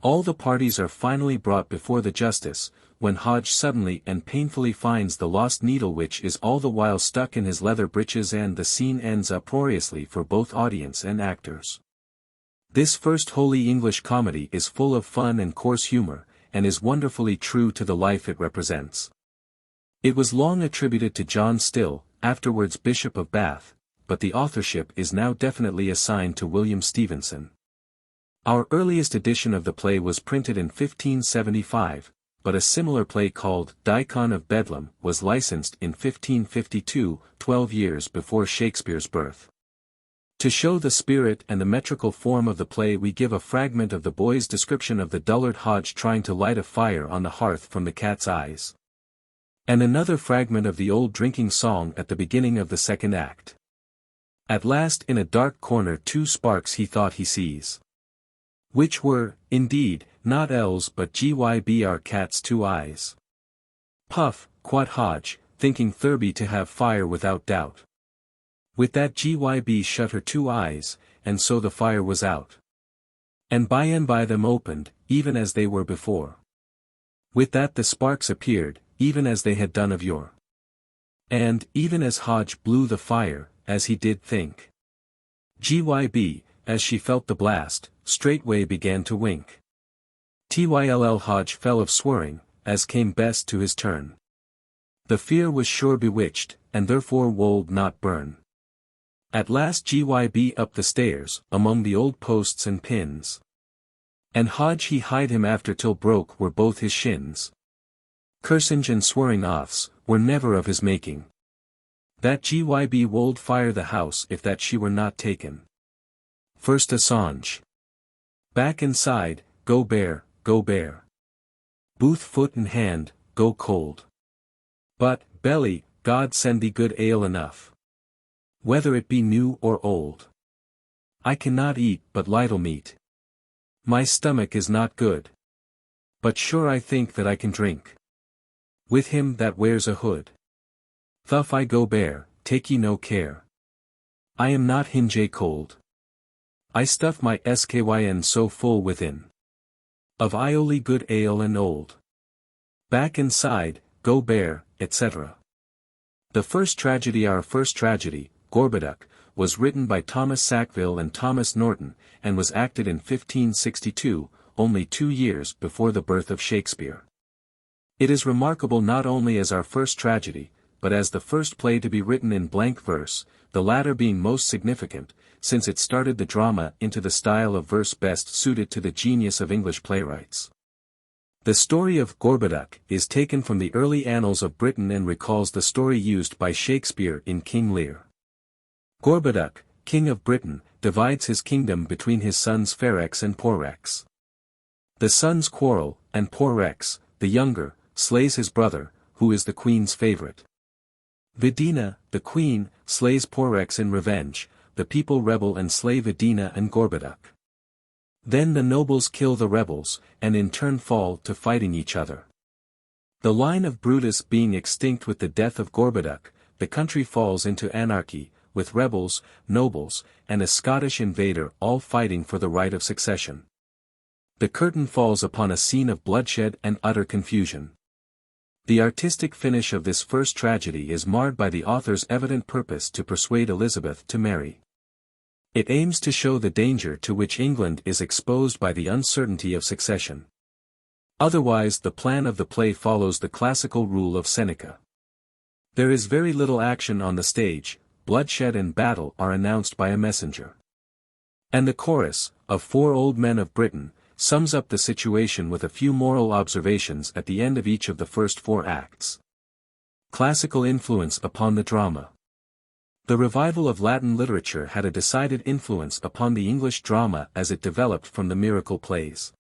All the parties are finally brought before the justice, when Hodge suddenly and painfully finds the lost needle, which is all the while stuck in his leather breeches, and the scene ends uproariously for both audience and actors. This first Holy English comedy is full of fun and coarse humor, and is wonderfully true to the life it represents. It was long attributed to John Still, afterwards Bishop of Bath, but the authorship is now definitely assigned to William Stevenson. Our earliest edition of the play was printed in 1575, but a similar play called Dichon of Bedlam was licensed in 1552, 12 years before Shakespeare's birth. To show the spirit and the metrical form of the play, we give a fragment of the boy's description of the dullard Hodge trying to light a fire on the hearth from the cat's eyes. And another fragment of the old drinking song at the beginning of the second act. At last in a dark corner 2 sparks he thought he sees. Which were, indeed, not L's but GYBR cat's 2 eyes. Puff, quoth Hodge, thinking Thurby to have fire without doubt. With that GYB shut her 2 eyes, and so the fire was out. And by them opened, even as they were before. With that the sparks appeared, even as they had done of yore. And, even as Hodge blew the fire, as he did think. GYB, as she felt the blast, straightway began to wink. Tyll Hodge fell of swearing, as came best to his turn. The fear was sure bewitched, and therefore wold not burn. At last GYB up the stairs, among the old posts and pins. And Hodge he hied him after till broke were both his shins. Cursing and swearing oaths, were never of his making. That GYB wold fire the house if that she were not taken. First Assange. Back and side, go bear, go bear. Booth foot and hand, go cold. But, belly, God send thee good ale enough. Whether it be new or old. I cannot eat but little meat. My stomach is not good. But sure I think that I can drink. With him that wears a hood. Thuff I go bear, take ye no care. I am not hinje cold. I stuff my skyn so full within. Of ioli good ale and old. Back and side, go bear, etc. The first tragedy, our first tragedy, Gorboduc, was written by Thomas Sackville and Thomas Norton, and was acted in 1562, only 2 years before the birth of Shakespeare. It is remarkable not only as our first tragedy, but as the first play to be written in blank verse, the latter being most significant, since it started the drama into the style of verse best suited to the genius of English playwrights. The story of Gorboduc is taken from the early annals of Britain and recalls the story used by Shakespeare in King Lear. Gorboduc, king of Britain, divides his kingdom between his sons Ferrex and Porrex. The sons quarrel, and Porrex, the younger, slays his brother, who is the queen's favorite. Vidina, the queen, slays Porrex in revenge, the people rebel and slay Vidina and Gorboduc. Then the nobles kill the rebels, and in turn fall to fighting each other. The line of Brutus being extinct with the death of Gorboduc, the country falls into anarchy, with rebels, nobles, and a Scottish invader all fighting for the right of succession. The curtain falls upon a scene of bloodshed and utter confusion. The artistic finish of this first tragedy is marred by the author's evident purpose to persuade Elizabeth to marry. It aims to show the danger to which England is exposed by the uncertainty of succession. Otherwise the plan of the play follows the classical rule of Seneca. There is very little action on the stage, bloodshed and battle are announced by a messenger. And the chorus, of 4 old men of Britain, sums up the situation with a few moral observations at the end of each of the first 4 acts. Classical influence upon the drama. The revival of Latin literature had a decided influence upon the English drama as it developed from the miracle plays.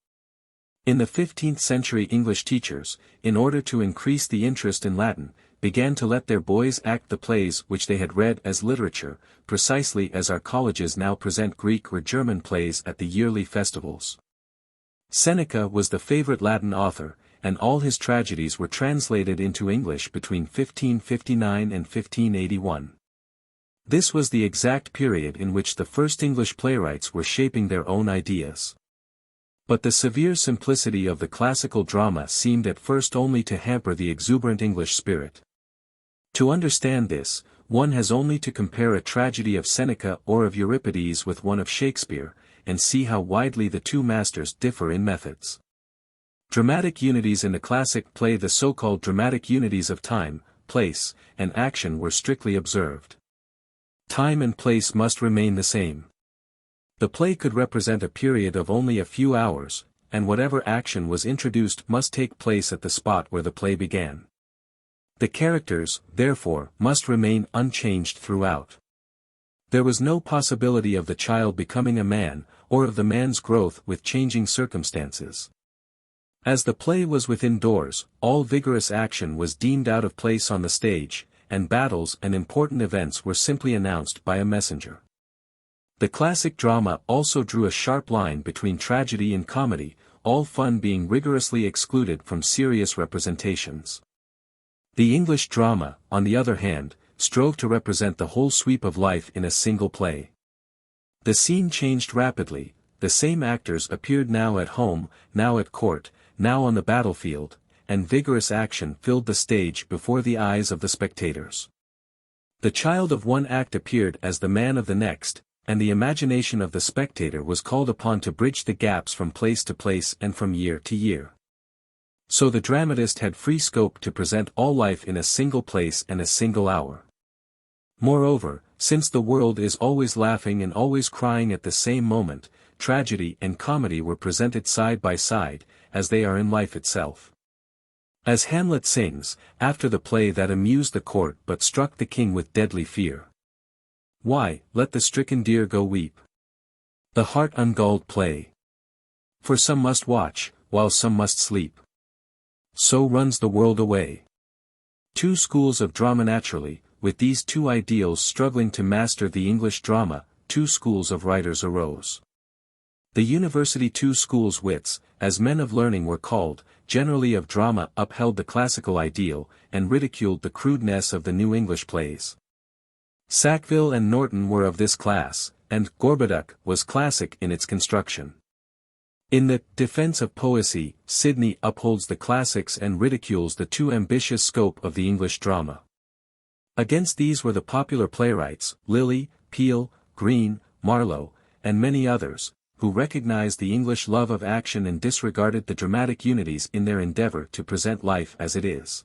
In the 15th century English teachers, in order to increase the interest in Latin, began to let their boys act the plays which they had read as literature, precisely as our colleges now present Greek or German plays at the yearly festivals. Seneca was the favorite Latin author, and all his tragedies were translated into English between 1559 and 1581. This was the exact period in which the first English playwrights were shaping their own ideas. But the severe simplicity of the classical drama seemed at first only to hamper the exuberant English spirit. To understand this, one has only to compare a tragedy of Seneca or of Euripides with one of Shakespeare, and see how widely the 2 masters differ in methods. Dramatic unities in the classic play, the so-called dramatic unities of time, place, and action were strictly observed. Time and place must remain the same. The play could represent a period of only a few hours, and whatever action was introduced must take place at the spot where the play began. The characters, therefore, must remain unchanged throughout. There was no possibility of the child becoming a man, or of the man's growth with changing circumstances. As the play was within doors, all vigorous action was deemed out of place on the stage, and battles and important events were simply announced by a messenger. The classic drama also drew a sharp line between tragedy and comedy, all fun being rigorously excluded from serious representations. The English drama, on the other hand, strove to represent the whole sweep of life in a single play. The scene changed rapidly, the same actors appeared now at home, now at court, now on the battlefield, and vigorous action filled the stage before the eyes of the spectators. The child of one act appeared as the man of the next, and the imagination of the spectator was called upon to bridge the gaps from place to place and from year to year. So the dramatist had free scope to present all life in a single place and a single hour. Moreover, since the world is always laughing and always crying at the same moment, tragedy and comedy were presented side by side, as they are in life itself. As Hamlet sings, after the play that amused the court but struck the king with deadly fear. Why, let the stricken deer go weep. The heart ungalled play. For some must watch, while some must sleep. So runs the world away. Two schools of drama naturally, with these two ideals struggling to master the English drama, two schools of writers arose. The University Two Schools wits, as men of learning were called, generally of drama upheld the classical ideal, and ridiculed the crudeness of the New English plays. Sackville and Norton were of this class, and Gorboduc was classic in its construction. In the Defense of Poesy, Sidney upholds the classics and ridicules the too ambitious scope of the English drama. Against these were the popular playwrights, Lilly, Peele, Greene, Marlowe, and many others, who recognized the English love of action and disregarded the dramatic unities in their endeavor to present life as it is.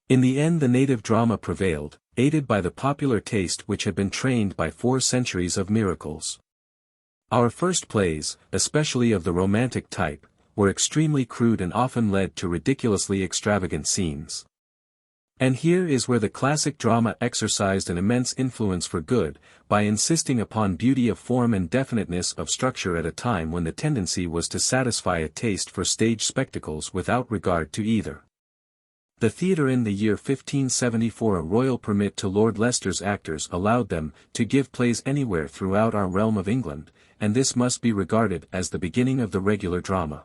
In the end the native drama prevailed, aided by the popular taste which had been trained by 4 centuries of miracles. Our first plays, especially of the romantic type, were extremely crude and often led to ridiculously extravagant scenes. And here is where the classic drama exercised an immense influence for good, by insisting upon beauty of form and definiteness of structure at a time when the tendency was to satisfy a taste for stage spectacles without regard to either. The theatre in the year 1574, a royal permit to Lord Leicester's actors allowed them to give plays anywhere throughout our realm of England, and this must be regarded as the beginning of the regular drama.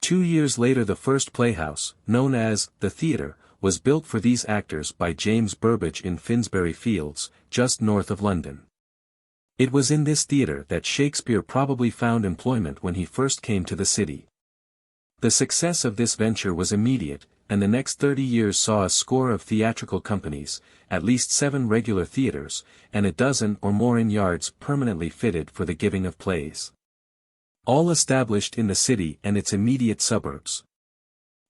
2 years later the first playhouse, known as the Theatre, was built for these actors by James Burbage in Finsbury Fields, just north of London. It was in this theatre that Shakespeare probably found employment when he first came to the city. The success of this venture was immediate, and the next 30 years saw a score of theatrical companies, at least 7 regular theatres, and a dozen or more inn yards permanently fitted for the giving of plays. All established in the city and its immediate suburbs.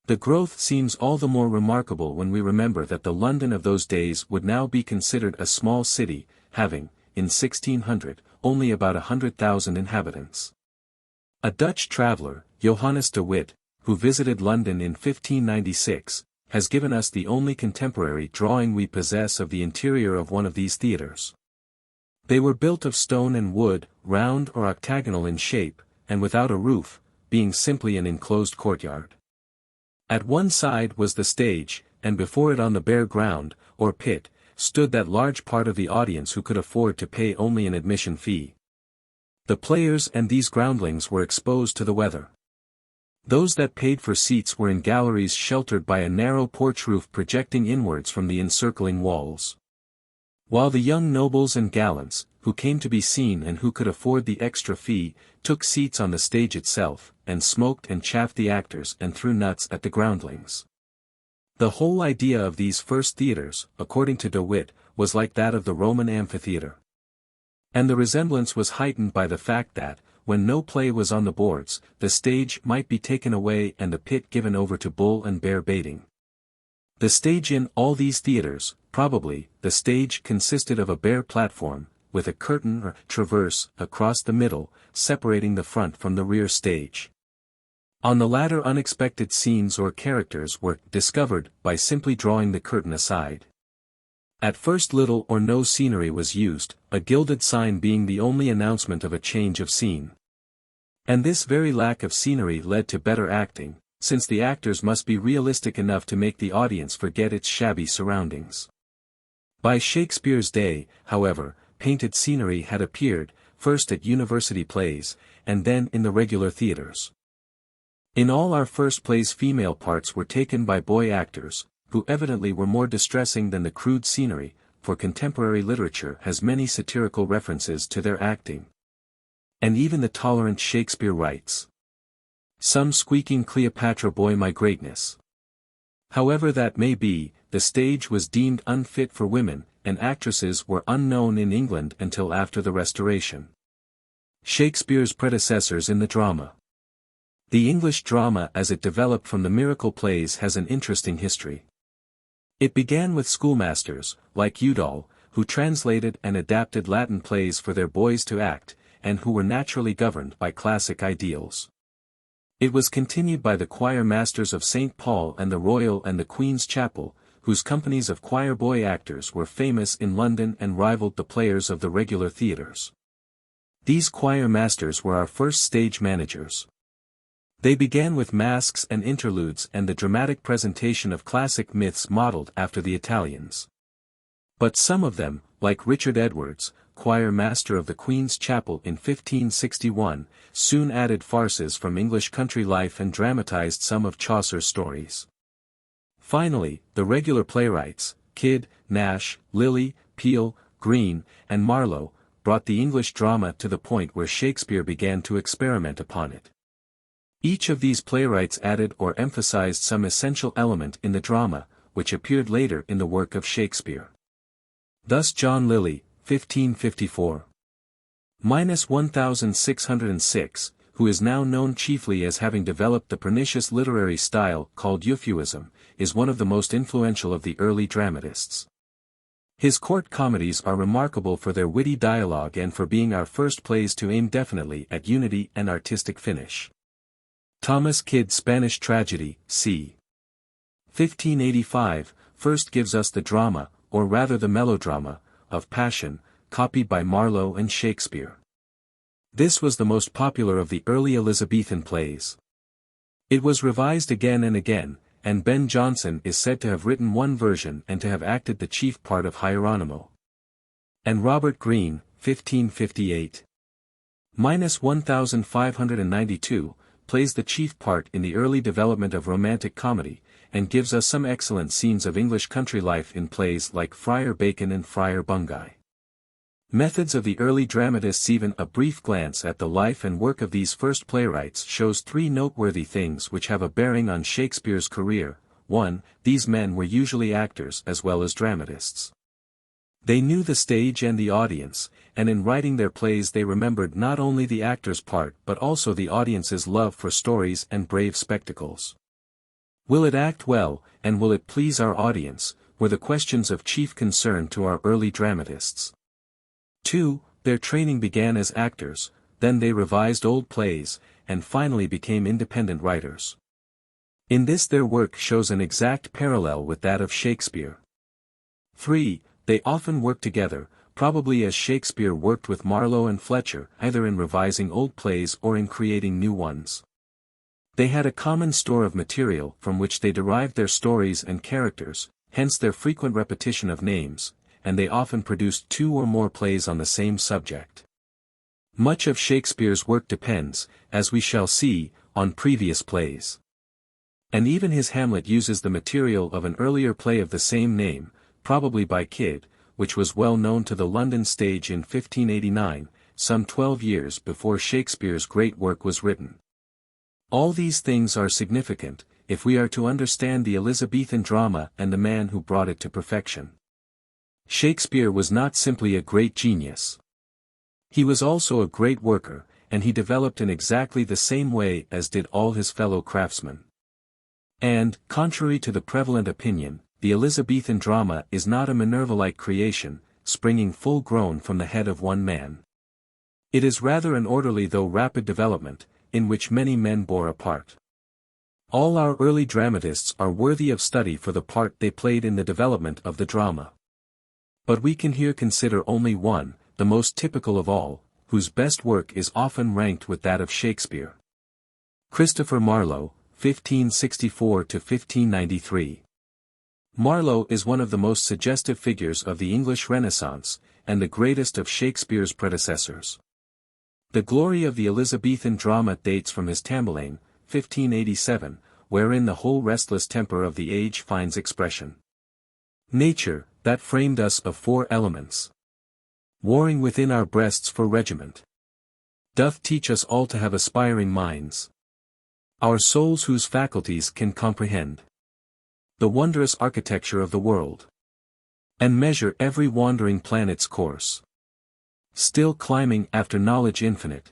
The growth seems all the more remarkable when we remember that the London of those days would now be considered a small city, having, in 1600, only about 100,000 inhabitants. A Dutch traveller, Johannes de Witt, who visited London in 1596, has given us the only contemporary drawing we possess of the interior of one of these theatres. They were built of stone and wood, round or octagonal in shape, and without a roof, being simply an enclosed courtyard. At one side was the stage, and before it on the bare ground, or pit, stood that large part of the audience who could afford to pay only an admission fee. The players and these groundlings were exposed to the weather. Those that paid for seats were in galleries sheltered by a narrow porch roof projecting inwards from the encircling walls. While the young nobles and gallants, who came to be seen and who could afford the extra fee, took seats on the stage itself, and smoked and chaffed the actors and threw nuts at the groundlings. The whole idea of these first theatres, according to de Witt, was like that of the Roman amphitheatre. And the resemblance was heightened by the fact that, when no play was on the boards, the stage might be taken away and the pit given over to bull and bear baiting. The stage in all these theatres, probably, the stage consisted of a bare platform, with a curtain or traverse across the middle, separating the front from the rear stage. On the latter, unexpected scenes or characters were discovered by simply drawing the curtain aside. At first little or no scenery was used, a gilded sign being the only announcement of a change of scene. And this very lack of scenery led to better acting, since the actors must be realistic enough to make the audience forget its shabby surroundings. By Shakespeare's day, however, painted scenery had appeared, first at university plays, and then in the regular theaters. In all our first plays female parts were taken by boy actors, who evidently were more distressing than the crude scenery, for contemporary literature has many satirical references to their acting. And even the tolerant Shakespeare writes, "Some squeaking Cleopatra boy my greatness." However that may be, the stage was deemed unfit for women, and actresses were unknown in England until after the Restoration. Shakespeare's predecessors in the drama. The English drama as it developed from the miracle plays has an interesting history. It began with schoolmasters, like Udall, who translated and adapted Latin plays for their boys to act, and who were naturally governed by classic ideals. It was continued by the choir masters of St. Paul and the Royal and the Queen's Chapel, whose companies of choir boy actors were famous in London and rivaled the players of the regular theatres. These choir masters were our first stage managers. They began with masks and interludes and the dramatic presentation of classic myths modeled after the Italians. But some of them, like Richard Edwards, choir master of the Queen's Chapel in 1561, soon added farces from English country life and dramatized some of Chaucer's stories. Finally, the regular playwrights, Kidd, Nash, Lilly, Peele, Greene, and Marlowe, brought the English drama to the point where Shakespeare began to experiment upon it. Each of these playwrights added or emphasized some essential element in the drama, which appeared later in the work of Shakespeare. Thus John Lilly, 1554. 1606, who is now known chiefly as having developed the pernicious literary style called Euphuism, is one of the most influential of the early dramatists. His court comedies are remarkable for their witty dialogue and for being our first plays to aim definitely at unity and artistic finish. Thomas Kidd's Spanish tragedy, c. 1585, first gives us the drama, or rather the melodrama, of passion, copied by Marlowe and Shakespeare. This was the most popular of the early Elizabethan plays. It was revised again and again, and Ben Jonson is said to have written one version and to have acted the chief part of Hieronymo. And Robert Greene, 1558. 1592, plays the chief part in the early development of romantic comedy, and gives us some excellent scenes of English country life in plays like Friar Bacon and Friar Bungay. Methods of the early dramatists. Even a brief glance at the life and work of these first playwrights shows three noteworthy things which have a bearing on Shakespeare's career. 1. These men were usually actors as well as dramatists. They knew the stage and the audience, and in writing their plays they remembered not only the actor's part but also the audience's love for stories and brave spectacles. Will it act well, and will it please our audience, were the questions of chief concern to our early dramatists. 2. Their training began as actors, then they revised old plays, and finally became independent writers. In this their work shows an exact parallel with that of Shakespeare. 3. They often worked together, probably as Shakespeare worked with Marlowe and Fletcher, either in revising old plays or in creating new ones. They had a common store of material from which they derived their stories and characters, hence their frequent repetition of names, and they often produced two or more plays on the same subject. Much of Shakespeare's work depends, as we shall see, on previous plays. And even his Hamlet uses the material of an earlier play of the same name, probably by Kidd, which was well known to the London stage in 1589, some 12 years before Shakespeare's great work was written. All these things are significant, if we are to understand the Elizabethan drama and the man who brought it to perfection. Shakespeare was not simply a great genius. He was also a great worker, and he developed in exactly the same way as did all his fellow craftsmen. And, contrary to the prevalent opinion, the Elizabethan drama is not a Minerva-like creation, springing full-grown from the head of one man. It is rather an orderly though rapid development, in which many men bore a part. All our early dramatists are worthy of study for the part they played in the development of the drama. But we can here consider only one, the most typical of all, whose best work is often ranked with that of Shakespeare. Christopher Marlowe, 1564–1593. Marlowe is one of the most suggestive figures of the English Renaissance, and the greatest of Shakespeare's predecessors. The glory of the Elizabethan drama dates from his Tamburlaine, 1587, wherein the whole restless temper of the age finds expression. Nature, that framed us of four elements, warring within our breasts for regiment, doth teach us all to have aspiring minds. Our souls whose faculties can comprehend the wondrous architecture of the world, and measure every wandering planet's course, still climbing after knowledge infinite,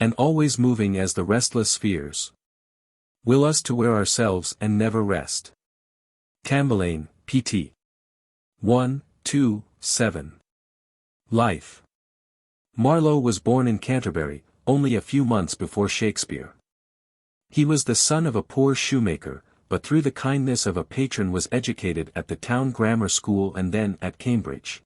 and always moving as the restless spheres, will us to wear ourselves and never rest. Tamburlaine, pt. 1, 2, 7. Life. Marlowe was born in Canterbury, only a few months before Shakespeare. He was the son of a poor shoemaker, but through the kindness of a patron was educated at the town grammar school and then at Cambridge.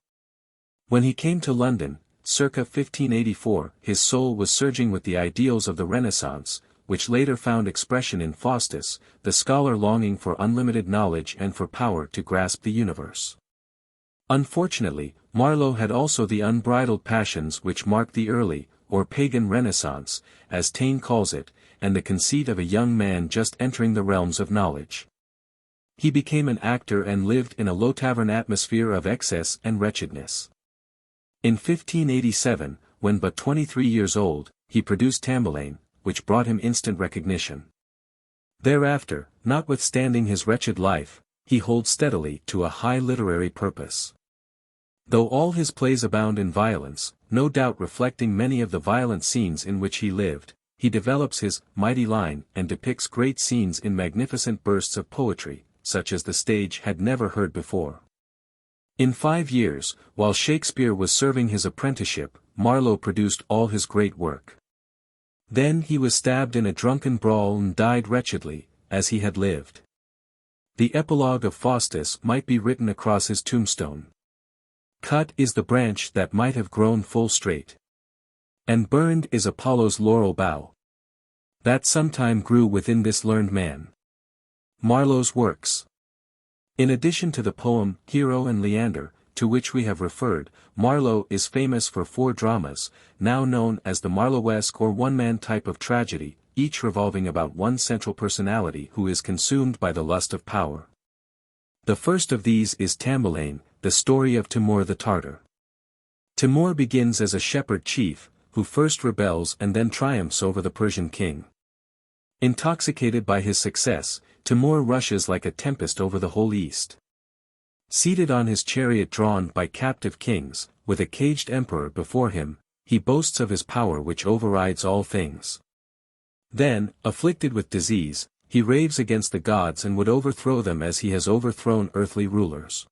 When he came to London, circa 1584, his soul was surging with the ideals of the Renaissance, which later found expression in Faustus, the scholar longing for unlimited knowledge and for power to grasp the universe. Unfortunately, Marlowe had also the unbridled passions which marked the early, or pagan Renaissance, as Taine calls it, and the conceit of a young man just entering the realms of knowledge. He became an actor and lived in a low tavern atmosphere of excess and wretchedness. In 1587, when but 23 years old, he produced Tamburlaine, which brought him instant recognition. Thereafter, notwithstanding his wretched life, he holds steadily to a high literary purpose. Though all his plays abound in violence, no doubt reflecting many of the violent scenes in which he lived, he develops his mighty line and depicts great scenes in magnificent bursts of poetry, such as the stage had never heard before. In 5 years, while Shakespeare was serving his apprenticeship, Marlowe produced all his great work. Then he was stabbed in a drunken brawl and died wretchedly, as he had lived. The epilogue of Faustus might be written across his tombstone. Cut is the branch that might have grown full straight, and burned is Apollo's laurel bough, that sometime grew within this learned man. Marlowe's works. In addition to the poem Hero and Leander, to which we have referred, Marlowe is famous for 4 dramas, now known as the Marlowesque or one-man type of tragedy, each revolving about one central personality who is consumed by the lust of power. The first of these is Tamburlaine, the story of Timur the Tartar. Timur begins as a shepherd chief, who first rebels and then triumphs over the Persian king. Intoxicated by his success, Timur rushes like a tempest over the whole East. Seated on his chariot drawn by captive kings, with a caged emperor before him, he boasts of his power which overrides all things. Then, afflicted with disease, he raves against the gods and would overthrow them as he has overthrown earthly rulers.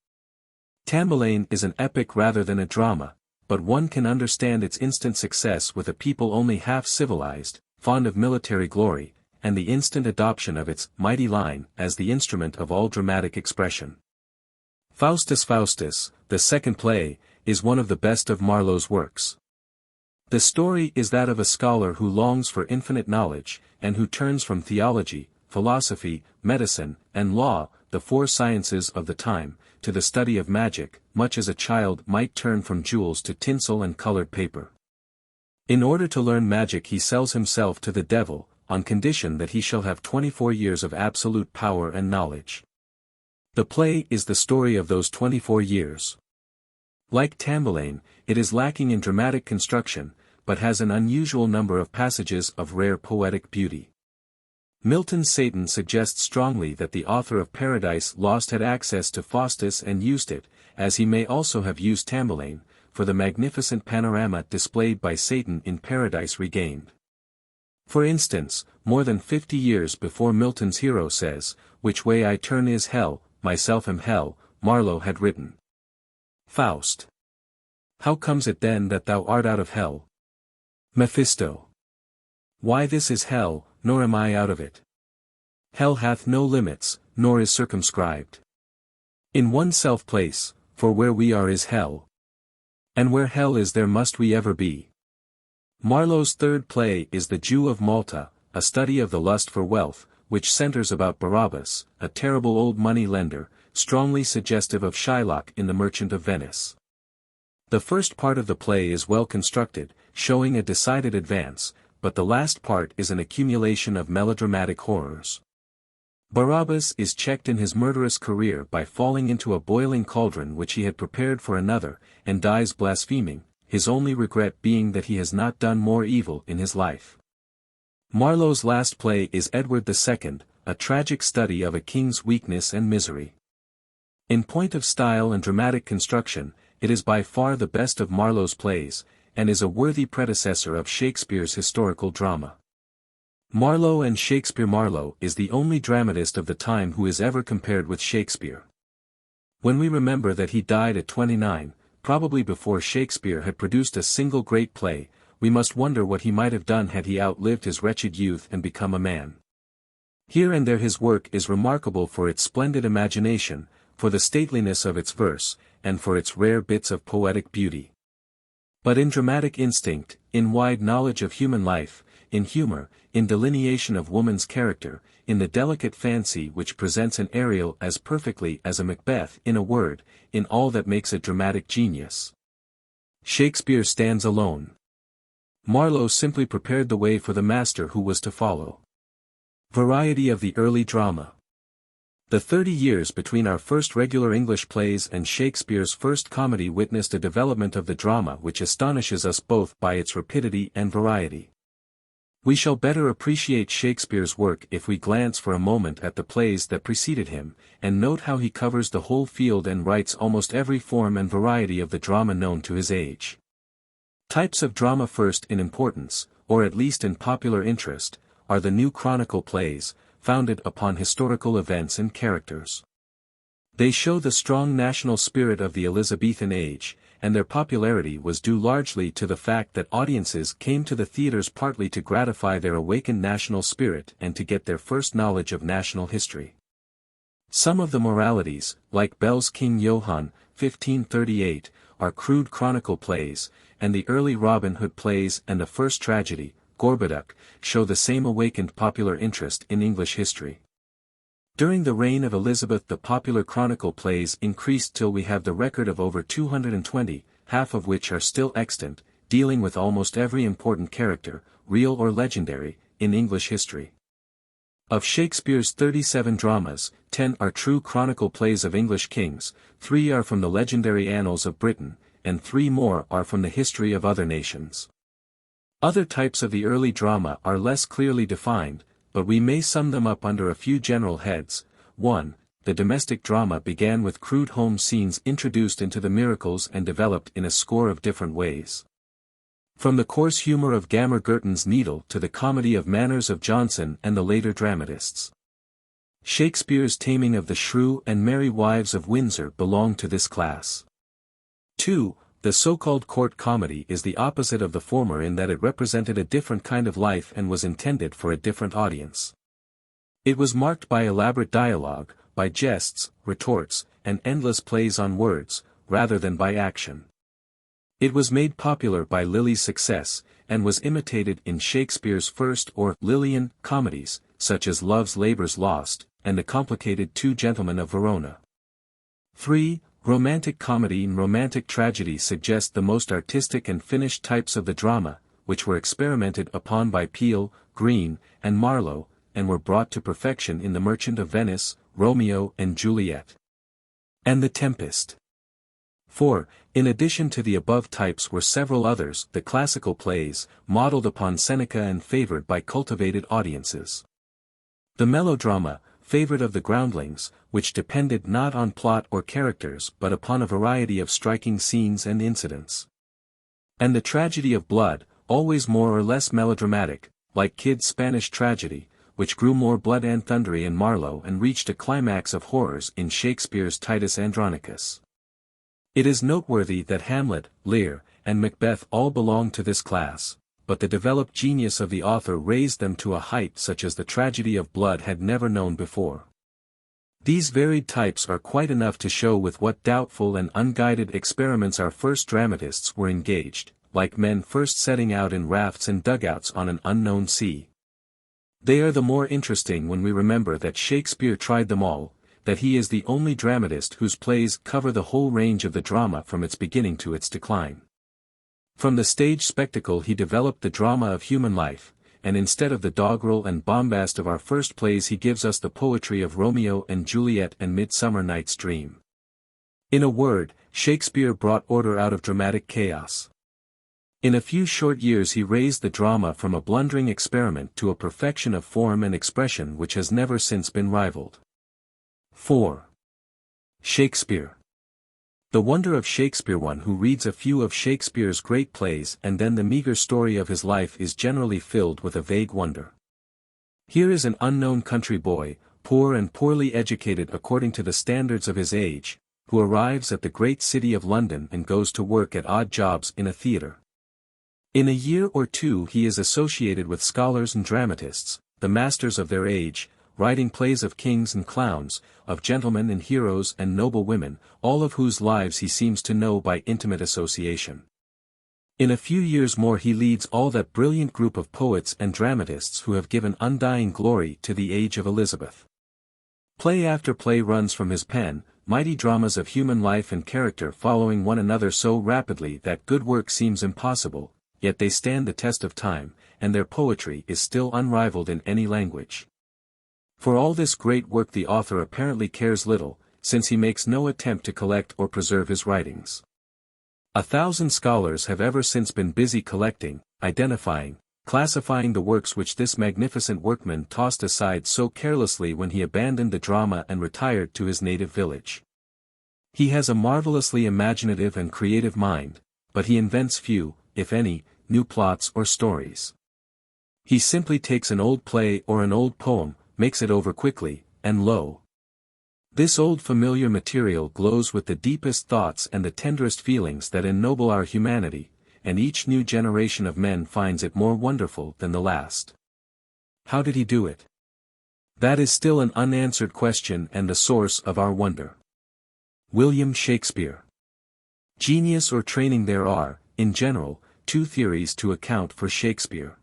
Tamburlaine is an epic rather than a drama, but one can understand its instant success with a people only half civilized, fond of military glory, and the instant adoption of its mighty line as the instrument of all dramatic expression. Faustus, the second play, is one of the best of Marlowe's works. The story is that of a scholar who longs for infinite knowledge, and who turns from theology, philosophy, medicine, and law, the 4 sciences of the time, to the study of magic, much as a child might turn from jewels to tinsel and colored paper. In order to learn magic he sells himself to the devil, on condition that he shall have 24 years of absolute power and knowledge. The play is the story of those 24 years. Like Tamburlaine, it is lacking in dramatic construction, but has an unusual number of passages of rare poetic beauty. Milton's Satan suggests strongly that the author of Paradise Lost had access to Faustus and used it, as he may also have used Tamburlaine, for the magnificent panorama displayed by Satan in Paradise Regained. For instance, more than 50 years before Milton's hero says, "Which way I turn is hell, myself am hell," Marlowe had written, "Faust. How comes it then that thou art out of hell? Mephisto. Why this is hell, nor am I out of it." Hell hath no limits, nor is circumscribed. In oneself place, for where we are is hell. And where hell is there must we ever be. Marlowe's third play is The Jew of Malta, a study of the lust for wealth, which centers about Barabbas, a terrible old money-lender, strongly suggestive of Shylock in The Merchant of Venice. The first part of the play is well constructed, showing a decided advance, but the last part is an accumulation of melodramatic horrors. Barabbas is checked in his murderous career by falling into a boiling cauldron which he had prepared for another, and dies blaspheming, his only regret being that he has not done more evil in his life. Marlowe's last play is Edward II, a tragic study of a king's weakness and misery. In point of style and dramatic construction, it is by far the best of Marlowe's plays, and is a worthy predecessor of Shakespeare's historical drama. Marlowe and Shakespeare. Marlowe is the only dramatist of the time who is ever compared with Shakespeare. When we remember that he died at 29, probably before Shakespeare had produced a single great play, we must wonder what he might have done had he outlived his wretched youth and become a man. Here and there his work is remarkable for its splendid imagination, for the stateliness of its verse, and for its rare bits of poetic beauty. But in dramatic instinct, in wide knowledge of human life, in humor, in delineation of woman's character, in the delicate fancy which presents an Ariel as perfectly as a Macbeth, in a word, in all that makes a dramatic genius, Shakespeare stands alone. Marlowe simply prepared the way for the master who was to follow. Variety of the early drama. The 30 years between our first regular English plays and Shakespeare's first comedy witnessed a development of the drama which astonishes us both by its rapidity and variety. We shall better appreciate Shakespeare's work if we glance for a moment at the plays that preceded him, and note how he covers the whole field and writes almost every form and variety of the drama known to his age. Types of drama first in importance, or at least in popular interest, are the new chronicle plays, founded upon historical events and characters. They show the strong national spirit of the Elizabethan age, and their popularity was due largely to the fact that audiences came to the theaters partly to gratify their awakened national spirit and to get their first knowledge of national history. Some of the moralities, like Bell's King Johann, 1538, are crude chronicle plays, and the early Robin Hood plays and the first tragedy, Gorboduc, show the same awakened popular interest in English history. During the reign of Elizabeth the popular chronicle plays increased till we have the record of over 220, half of which are still extant, dealing with almost every important character, real or legendary, in English history. Of Shakespeare's 37 dramas, 10 are true chronicle plays of English kings, 3 are from the legendary annals of Britain, and 3 more are from the history of other nations. Other types of the early drama are less clearly defined, but we may sum them up under a few general heads. 1. The domestic drama began with crude home scenes introduced into the miracles and developed in a score of different ways. From the coarse humor of Gammer Gurton's Needle to the comedy of manners of Jonson and the later dramatists. Shakespeare's Taming of the Shrew and Merry Wives of Windsor belong to this class. 2. The so-called court comedy is the opposite of the former in that it represented a different kind of life and was intended for a different audience. It was marked by elaborate dialogue, by jests, retorts, and endless plays on words, rather than by action. It was made popular by Lyly's success, and was imitated in Shakespeare's first or Lillian comedies, such as Love's Labour's Lost, and The Complicated Two Gentlemen of Verona. 3. Romantic comedy and romantic tragedy suggest the most artistic and finished types of the drama, which were experimented upon by Peele, Greene, and Marlowe, and were brought to perfection in The Merchant of Venice, Romeo and Juliet, and The Tempest. 4. In addition to the above types were several others, the classical plays, modeled upon Seneca and favored by cultivated audiences. The melodrama, favorite of the groundlings, which depended not on plot or characters but upon a variety of striking scenes and incidents. And the tragedy of blood, always more or less melodramatic, like Kyd's Spanish tragedy, which grew more blood and thundery in Marlowe and reached a climax of horrors in Shakespeare's Titus Andronicus. It is noteworthy that Hamlet, Lear, and Macbeth all belong to this class, but the developed genius of the author raised them to a height such as the tragedy of blood had never known before. These varied types are quite enough to show with what doubtful and unguided experiments our first dramatists were engaged, like men first setting out in rafts and dugouts on an unknown sea. They are the more interesting when we remember that Shakespeare tried them all, that he is the only dramatist whose plays cover the whole range of the drama from its beginning to its decline. From the stage spectacle he developed the drama of human life, and instead of the doggerel and bombast of our first plays he gives us the poetry of Romeo and Juliet and Midsummer Night's Dream. In a word, Shakespeare brought order out of dramatic chaos. In a few short years he raised the drama from a blundering experiment to a perfection of form and expression which has never since been rivaled. 4. Shakespeare. The wonder of Shakespeare. One who reads a few of Shakespeare's great plays and then the meager story of his life is generally filled with a vague wonder. Here is an unknown country boy, poor and poorly educated according to the standards of his age, who arrives at the great city of London and goes to work at odd jobs in a theatre. In a year or two he is associated with scholars and dramatists, the masters of their age, writing plays of kings and clowns, of gentlemen and heroes and noble women, all of whose lives he seems to know by intimate association. In a few years more he leads all that brilliant group of poets and dramatists who have given undying glory to the age of Elizabeth. Play after play runs from his pen, mighty dramas of human life and character following one another so rapidly that good work seems impossible, yet they stand the test of time, and their poetry is still unrivaled in any language. For all this great work the author apparently cares little, since he makes no attempt to collect or preserve his writings. 1,000 scholars have ever since been busy collecting, identifying, classifying the works which this magnificent workman tossed aside so carelessly when he abandoned the drama and retired to his native village. He has a marvelously imaginative and creative mind, but he invents few, if any, new plots or stories. He simply takes an old play or an old poem, makes it over quickly, and lo! This old familiar material glows with the deepest thoughts and the tenderest feelings that ennoble our humanity, and each new generation of men finds it more wonderful than the last. How did he do it? That is still an unanswered question and the source of our wonder. William Shakespeare. Genius or training. There are, in general, two theories to account for Shakespeare.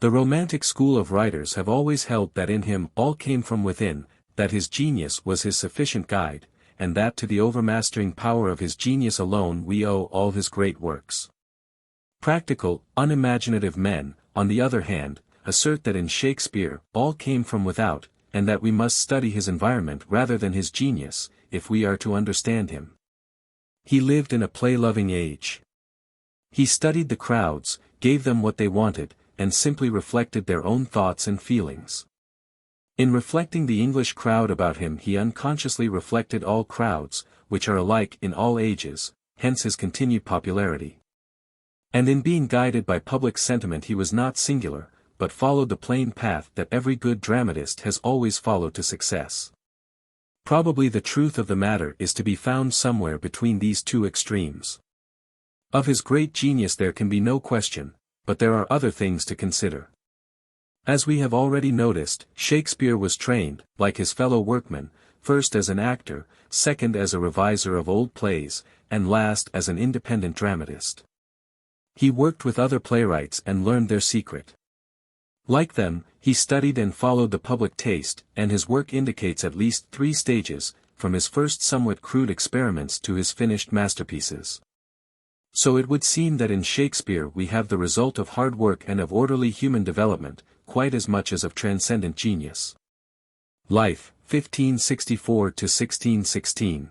The Romantic school of writers have always held that in him all came from within, that his genius was his sufficient guide, and that to the overmastering power of his genius alone we owe all his great works. Practical, unimaginative men, on the other hand, assert that in Shakespeare all came from without, and that we must study his environment rather than his genius, if we are to understand him. He lived in a play-loving age. He studied the crowds, gave them what they wanted, and simply reflected their own thoughts and feelings. In reflecting the English crowd about him he unconsciously reflected all crowds, which are alike in all ages, hence his continued popularity. And in being guided by public sentiment he was not singular, but followed the plain path that every good dramatist has always followed to success. Probably the truth of the matter is to be found somewhere between these two extremes. Of his great genius there can be no question, but there are other things to consider. As we have already noticed, Shakespeare was trained, like his fellow workmen, first as an actor, second as a reviser of old plays, and last as an independent dramatist. He worked with other playwrights and learned their secret. Like them, he studied and followed the public taste, and his work indicates at least 3 stages, from his first somewhat crude experiments to his finished masterpieces. So it would seem that in Shakespeare we have the result of hard work and of orderly human development, quite as much as of transcendent genius. Life, 1564 to 1616.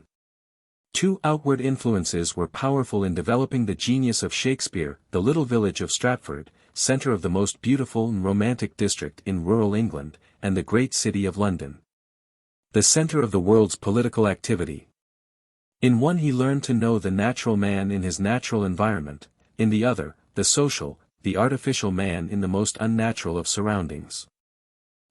2 outward influences were powerful in developing the genius of Shakespeare: the little village of Stratford, centre of the most beautiful and romantic district in rural England, and the great city of London, the centre of the world's political activity. In one he learned to know the natural man in his natural environment, in the other, the social, the artificial man in the most unnatural of surroundings.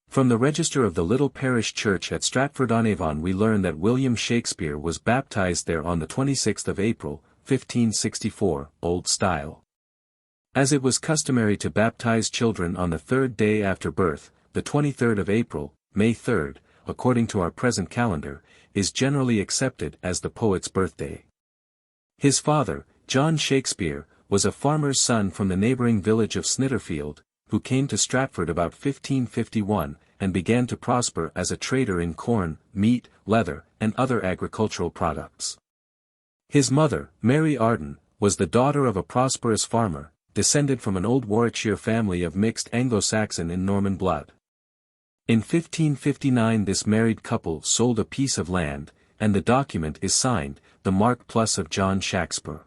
From the register of the little parish church at Stratford-on-Avon we learn that William Shakespeare was baptized there on the 26th of April, 1564, Old Style. As it was customary to baptize children on the third day after birth, the 23rd of April, May 3rd, according to our present calendar, is generally accepted as the poet's birthday. His father, John Shakespeare, was a farmer's son from the neighboring village of Snitterfield, who came to Stratford about 1551, and began to prosper as a trader in corn, meat, leather, and other agricultural products. His mother, Mary Arden, was the daughter of a prosperous farmer, descended from an old Warwickshire family of mixed Anglo-Saxon and Norman blood. In 1559 this married couple sold a piece of land, and the document is signed, the Mark Plus of John Shaxper.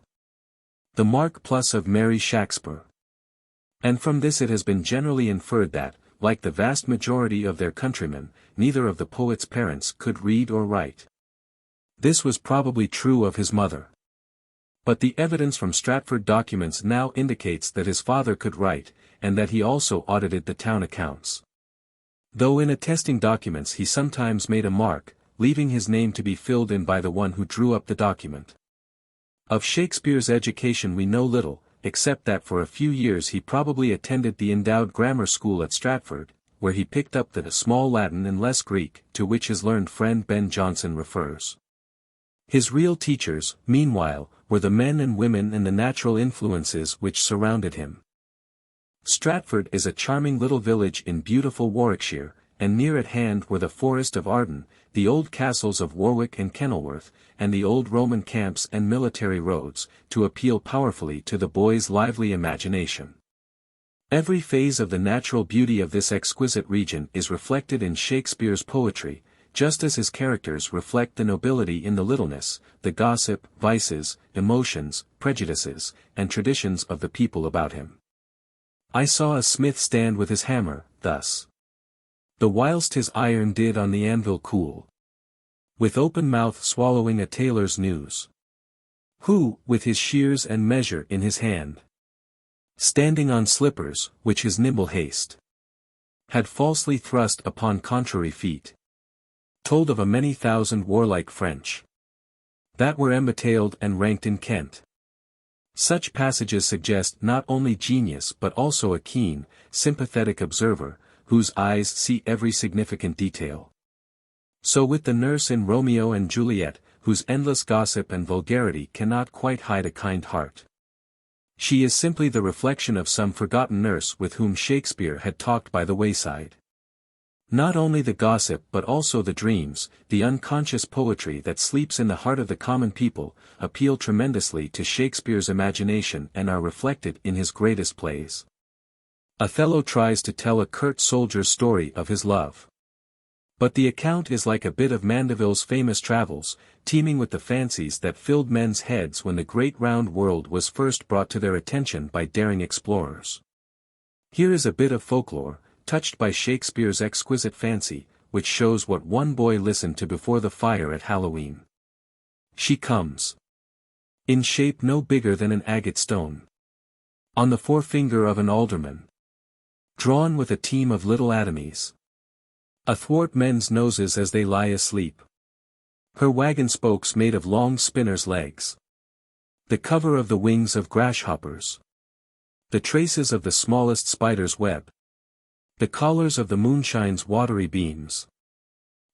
The Mark Plus of Mary Shaxper. And from this it has been generally inferred that, like the vast majority of their countrymen, neither of the poet's parents could read or write. This was probably true of his mother. But the evidence from Stratford documents now indicates that his father could write, and that he also audited the town accounts. Though in attesting documents he sometimes made a mark, leaving his name to be filled in by the one who drew up the document. Of Shakespeare's education we know little, except that for a few years he probably attended the endowed grammar school at Stratford, where he picked up the small Latin and less Greek, to which his learned friend Ben Jonson refers. His real teachers, meanwhile, were the men and women and the natural influences which surrounded him. Stratford is a charming little village in beautiful Warwickshire, and near at hand were the Forest of Arden, the old castles of Warwick and Kenilworth, and the old Roman camps and military roads, to appeal powerfully to the boy's lively imagination. Every phase of the natural beauty of this exquisite region is reflected in Shakespeare's poetry, just as his characters reflect the nobility in the littleness, the gossip, vices, emotions, prejudices, and traditions of the people about him. I saw a smith stand with his hammer, thus. The whilst his iron did on the anvil cool. With open mouth swallowing a tailor's news. Who, with his shears and measure in his hand, standing on slippers, which his nimble haste had falsely thrust upon contrary feet, told of a many thousand warlike French that were embatailed and ranked in Kent. Such passages suggest not only genius but also a keen, sympathetic observer, whose eyes see every significant detail. So with the nurse in Romeo and Juliet, whose endless gossip and vulgarity cannot quite hide a kind heart. She is simply the reflection of some forgotten nurse with whom Shakespeare had talked by the wayside. Not only the gossip but also the dreams, the unconscious poetry that sleeps in the heart of the common people, appeal tremendously to Shakespeare's imagination and are reflected in his greatest plays. Othello tries to tell a curt soldier's story of his love. But the account is like a bit of Mandeville's famous travels, teeming with the fancies that filled men's heads when the great round world was first brought to their attention by daring explorers. Here is a bit of folklore, touched by Shakespeare's exquisite fancy, which shows what one boy listened to before the fire at Halloween. She comes. In shape no bigger than an agate stone. On the forefinger of an alderman. Drawn with a team of little atomies. Athwart men's noses as they lie asleep. Her wagon spokes made of long spinners' legs. The cover of the wings of grasshoppers. The traces of the smallest spider's web. The collars of the moonshine's watery beams.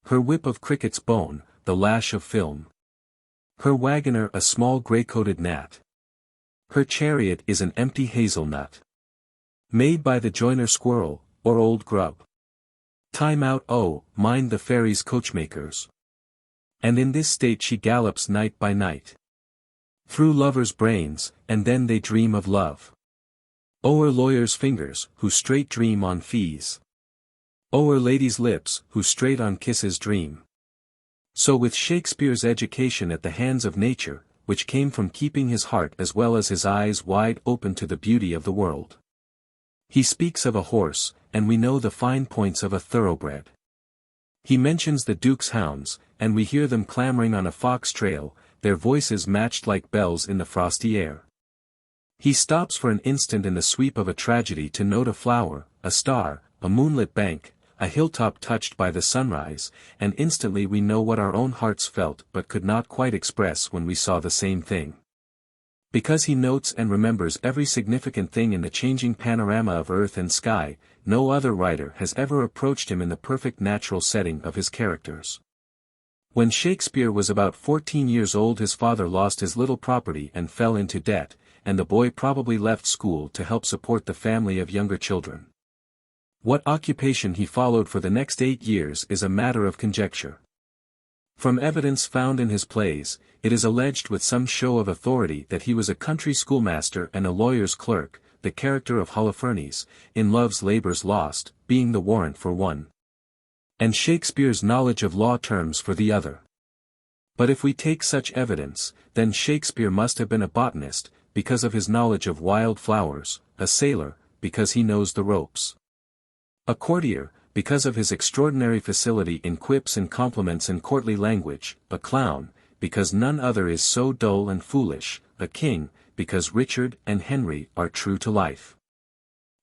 Her whip of cricket's bone, the lash of film. Her wagoner a small grey-coated gnat. Her chariot is an empty hazelnut. Made by the joiner squirrel, or old grub. Time out, oh, mind the fairies' coachmakers. And in this state she gallops night by night. Through lovers' brains, and then they dream of love. O'er lawyers' fingers, who straight dream on fees. O'er ladies' lips, who straight on kisses dream. So with Shakespeare's education at the hands of nature, which came from keeping his heart as well as his eyes wide open to the beauty of the world. He speaks of a horse, and we know the fine points of a thoroughbred. He mentions the Duke's hounds, and we hear them clamoring on a fox trail, their voices matched like bells in the frosty air. He stops for an instant in the sweep of a tragedy to note a flower, a star, a moonlit bank, a hilltop touched by the sunrise, and instantly we know what our own hearts felt but could not quite express when we saw the same thing. Because he notes and remembers every significant thing in the changing panorama of earth and sky, no other writer has ever approached him in the perfect natural setting of his characters. When Shakespeare was about 14 years old, his father lost his little property and fell into debt, and the boy probably left school to help support the family of younger children. What occupation he followed for the next 8 years is a matter of conjecture. From evidence found in his plays, it is alleged with some show of authority that he was a country schoolmaster and a lawyer's clerk, the character of Holofernes, in Love's Labour's Lost, being the warrant for one, and Shakespeare's knowledge of law terms for the other. But if we take such evidence, then Shakespeare must have been a botanist, because of his knowledge of wild flowers, a sailor, because he knows the ropes, a courtier, because of his extraordinary facility in quips and compliments and courtly language, a clown, because none other is so dull and foolish, a king, because Richard and Henry are true to life,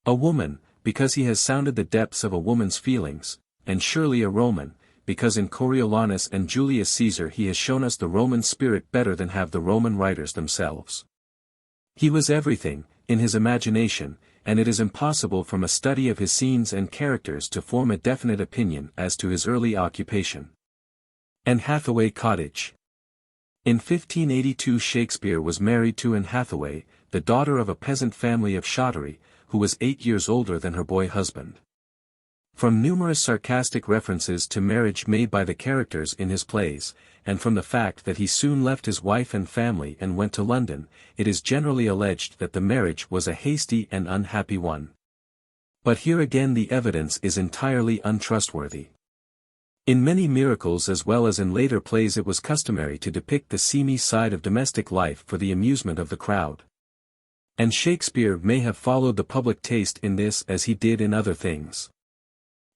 a woman, because he has sounded the depths of a woman's feelings, and surely a Roman, because in Coriolanus and Julius Caesar he has shown us the Roman spirit better than have the Roman writers themselves. He was everything, in his imagination, and it is impossible from a study of his scenes and characters to form a definite opinion as to his early occupation. Anne Hathaway Cottage. In 1582 Shakespeare was married to Anne Hathaway, the daughter of a peasant family of Shottery, who was 8 years older than her boy husband. From numerous sarcastic references to marriage made by the characters in his plays, and from the fact that he soon left his wife and family and went to London, it is generally alleged that the marriage was a hasty and unhappy one. But here again the evidence is entirely untrustworthy. In many miracles as well as in later plays it was customary to depict the seamy side of domestic life for the amusement of the crowd. And Shakespeare may have followed the public taste in this as he did in other things.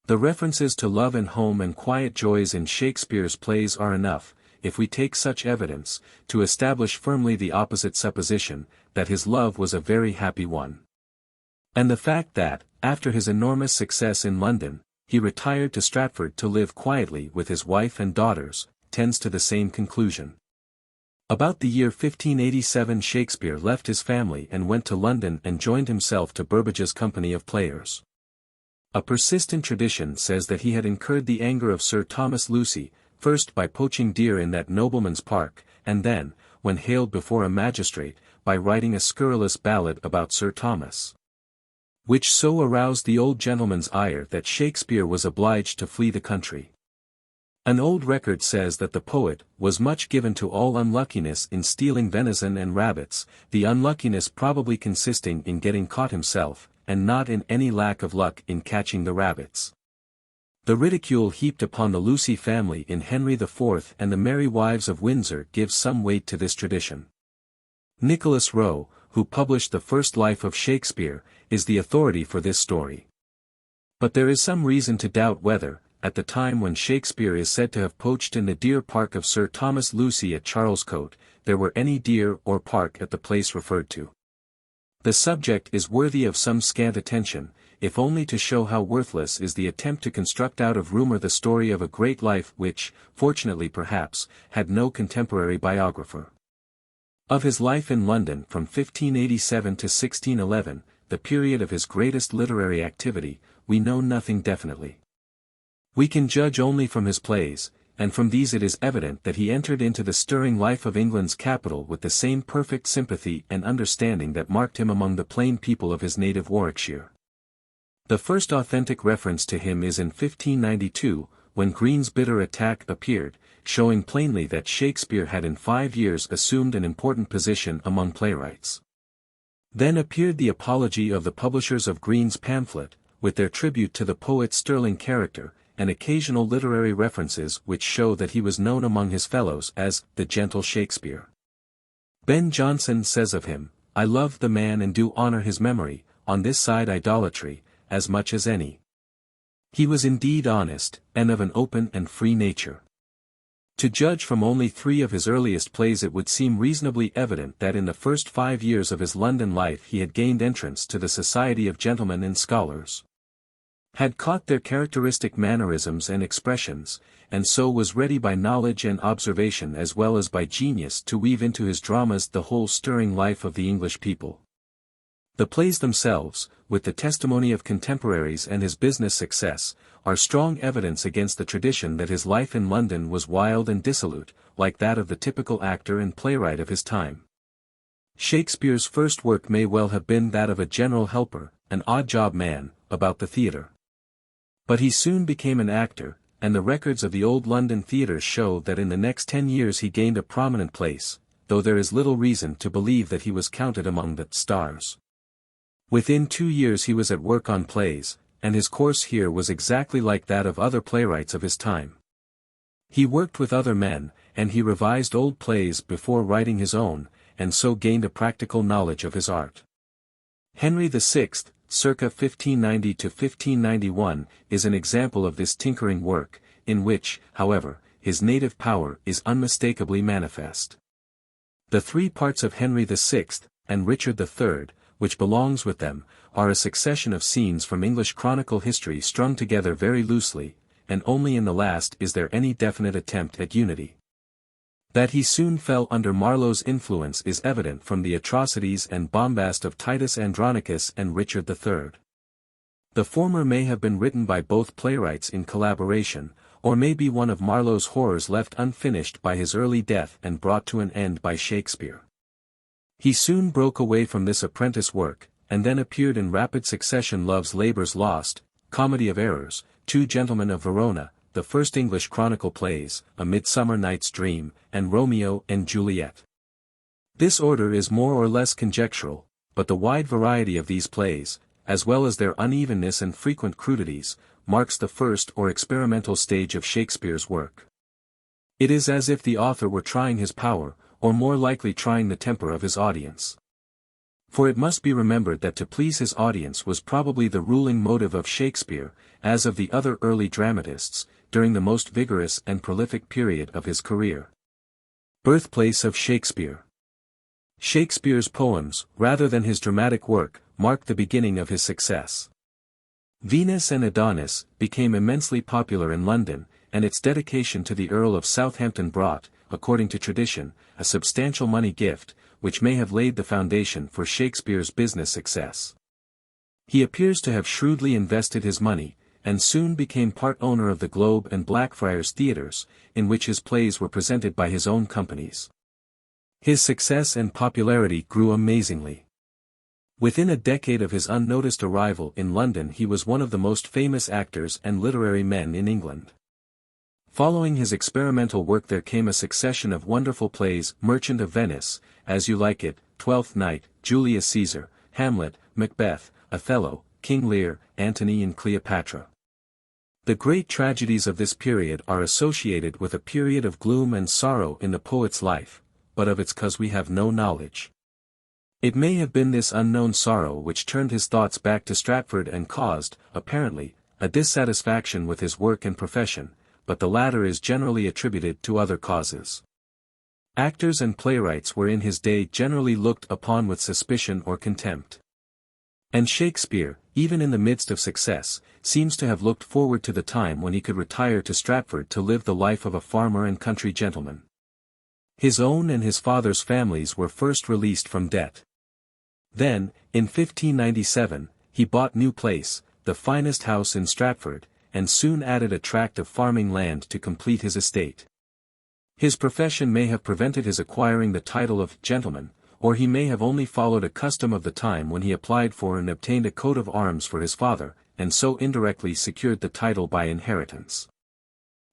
The references to love and home and quiet joys in Shakespeare's plays are enough, if we take such evidence, to establish firmly the opposite supposition, that his love was a very happy one. And the fact that, after his enormous success in London, he retired to Stratford to live quietly with his wife and daughters, tends to the same conclusion. About the year 1587 Shakespeare left his family and went to London and joined himself to Burbage's company of players. A persistent tradition says that he had incurred the anger of Sir Thomas Lucy, first by poaching deer in that nobleman's park, and then, when haled before a magistrate, by writing a scurrilous ballad about Sir Thomas, which so aroused the old gentleman's ire that Shakespeare was obliged to flee the country. An old record says that the poet was much given to all unluckiness in stealing venison and rabbits, the unluckiness probably consisting in getting caught himself, and not in any lack of luck in catching the rabbits. The ridicule heaped upon the Lucy family in Henry IV and the Merry Wives of Windsor gives some weight to this tradition. Nicholas Rowe, who published the first life of Shakespeare, is the authority for this story. But there is some reason to doubt whether, at the time when Shakespeare is said to have poached in the deer park of Sir Thomas Lucy at Charlescote, there were any deer or park at the place referred to. The subject is worthy of some scant attention, if only to show how worthless is the attempt to construct out of rumor the story of a great life which, fortunately perhaps, had no contemporary biographer. Of his life in London from 1587 to 1611, the period of his greatest literary activity, we know nothing definitely. We can judge only from his plays, and from these it is evident that he entered into the stirring life of England's capital with the same perfect sympathy and understanding that marked him among the plain people of his native Warwickshire. The first authentic reference to him is in 1592, when Green's Bitter Attack appeared, showing plainly that Shakespeare had in 5 years assumed an important position among playwrights. Then appeared the apology of the publishers of Green's pamphlet, with their tribute to the poet's sterling character, and occasional literary references which show that he was known among his fellows as the gentle Shakespeare. Ben Jonson says of him, "I love the man and do honor his memory, on this side idolatry, as much as any." He was indeed honest, and of an open and free nature. To judge from only 3 of his earliest plays it would seem reasonably evident that in the first 5 years of his London life he had gained entrance to the society of gentlemen and scholars. had caught their characteristic mannerisms and expressions, and so was ready by knowledge and observation as well as by genius to weave into his dramas the whole stirring life of the English people. The plays themselves, with the testimony of contemporaries and his business success, are strong evidence against the tradition that his life in London was wild and dissolute, like that of the typical actor and playwright of his time. Shakespeare's first work may well have been that of a general helper, an odd-job man, about the theatre. But he soon became an actor, and the records of the old London theatres show that in the next 10 years he gained a prominent place, though there is little reason to believe that he was counted among the stars. Within 2 years he was at work on plays, and his course here was exactly like that of other playwrights of his time. He worked with other men, and he revised old plays before writing his own, and so gained a practical knowledge of his art. Henry VI, circa 1590 to 1591, is an example of this tinkering work, in which, however, his native power is unmistakably manifest. The three parts of Henry VI, and Richard III, which belongs with them, are a succession of scenes from English chronicle history strung together very loosely, and only in the last is there any definite attempt at unity. That he soon fell under Marlowe's influence is evident from the atrocities and bombast of Titus Andronicus and Richard III. The former may have been written by both playwrights in collaboration, or may be one of Marlowe's horrors left unfinished by his early death and brought to an end by Shakespeare. He soon broke away from this apprentice work, and then appeared in rapid succession Love's Labour's Lost, Comedy of Errors, Two Gentlemen of Verona, the first English chronicle plays, A Midsummer Night's Dream, and Romeo and Juliet. This order is more or less conjectural, but the wide variety of these plays, as well as their unevenness and frequent crudities, marks the first or experimental stage of Shakespeare's work. It is as if the author were trying his power, or more likely trying the temper of his audience. For it must be remembered that to please his audience was probably the ruling motive of Shakespeare, as of the other early dramatists, during the most vigorous and prolific period of his career. Birthplace of Shakespeare. Shakespeare's poems, rather than his dramatic work, marked the beginning of his success. Venus and Adonis became immensely popular in London, and its dedication to the Earl of Southampton brought, according to tradition, a substantial money gift, which may have laid the foundation for Shakespeare's business success. He appears to have shrewdly invested his money, and soon became part owner of the Globe and Blackfriars theatres, in which his plays were presented by his own companies. His success and popularity grew amazingly. Within a decade of his unnoticed arrival in London he was one of the most famous actors and literary men in England. Following his experimental work there came a succession of wonderful plays: Merchant of Venice, As You Like It, Twelfth Night, Julius Caesar, Hamlet, Macbeth, Othello, King Lear, Antony and Cleopatra. The great tragedies of this period are associated with a period of gloom and sorrow in the poet's life, but of its cause we have no knowledge. It may have been this unknown sorrow which turned his thoughts back to Stratford and caused, apparently, a dissatisfaction with his work and profession, but the latter is generally attributed to other causes. Actors and playwrights were in his day generally looked upon with suspicion or contempt. And Shakespeare, even in the midst of success, seems to have looked forward to the time when he could retire to Stratford to live the life of a farmer and country gentleman. His own and his father's families were first released from debt. Then, in 1597, he bought New Place, the finest house in Stratford, and soon added a tract of farming land to complete his estate. His profession may have prevented his acquiring the title of gentleman, or he may have only followed a custom of the time when he applied for and obtained a coat of arms for his father, and so indirectly secured the title by inheritance.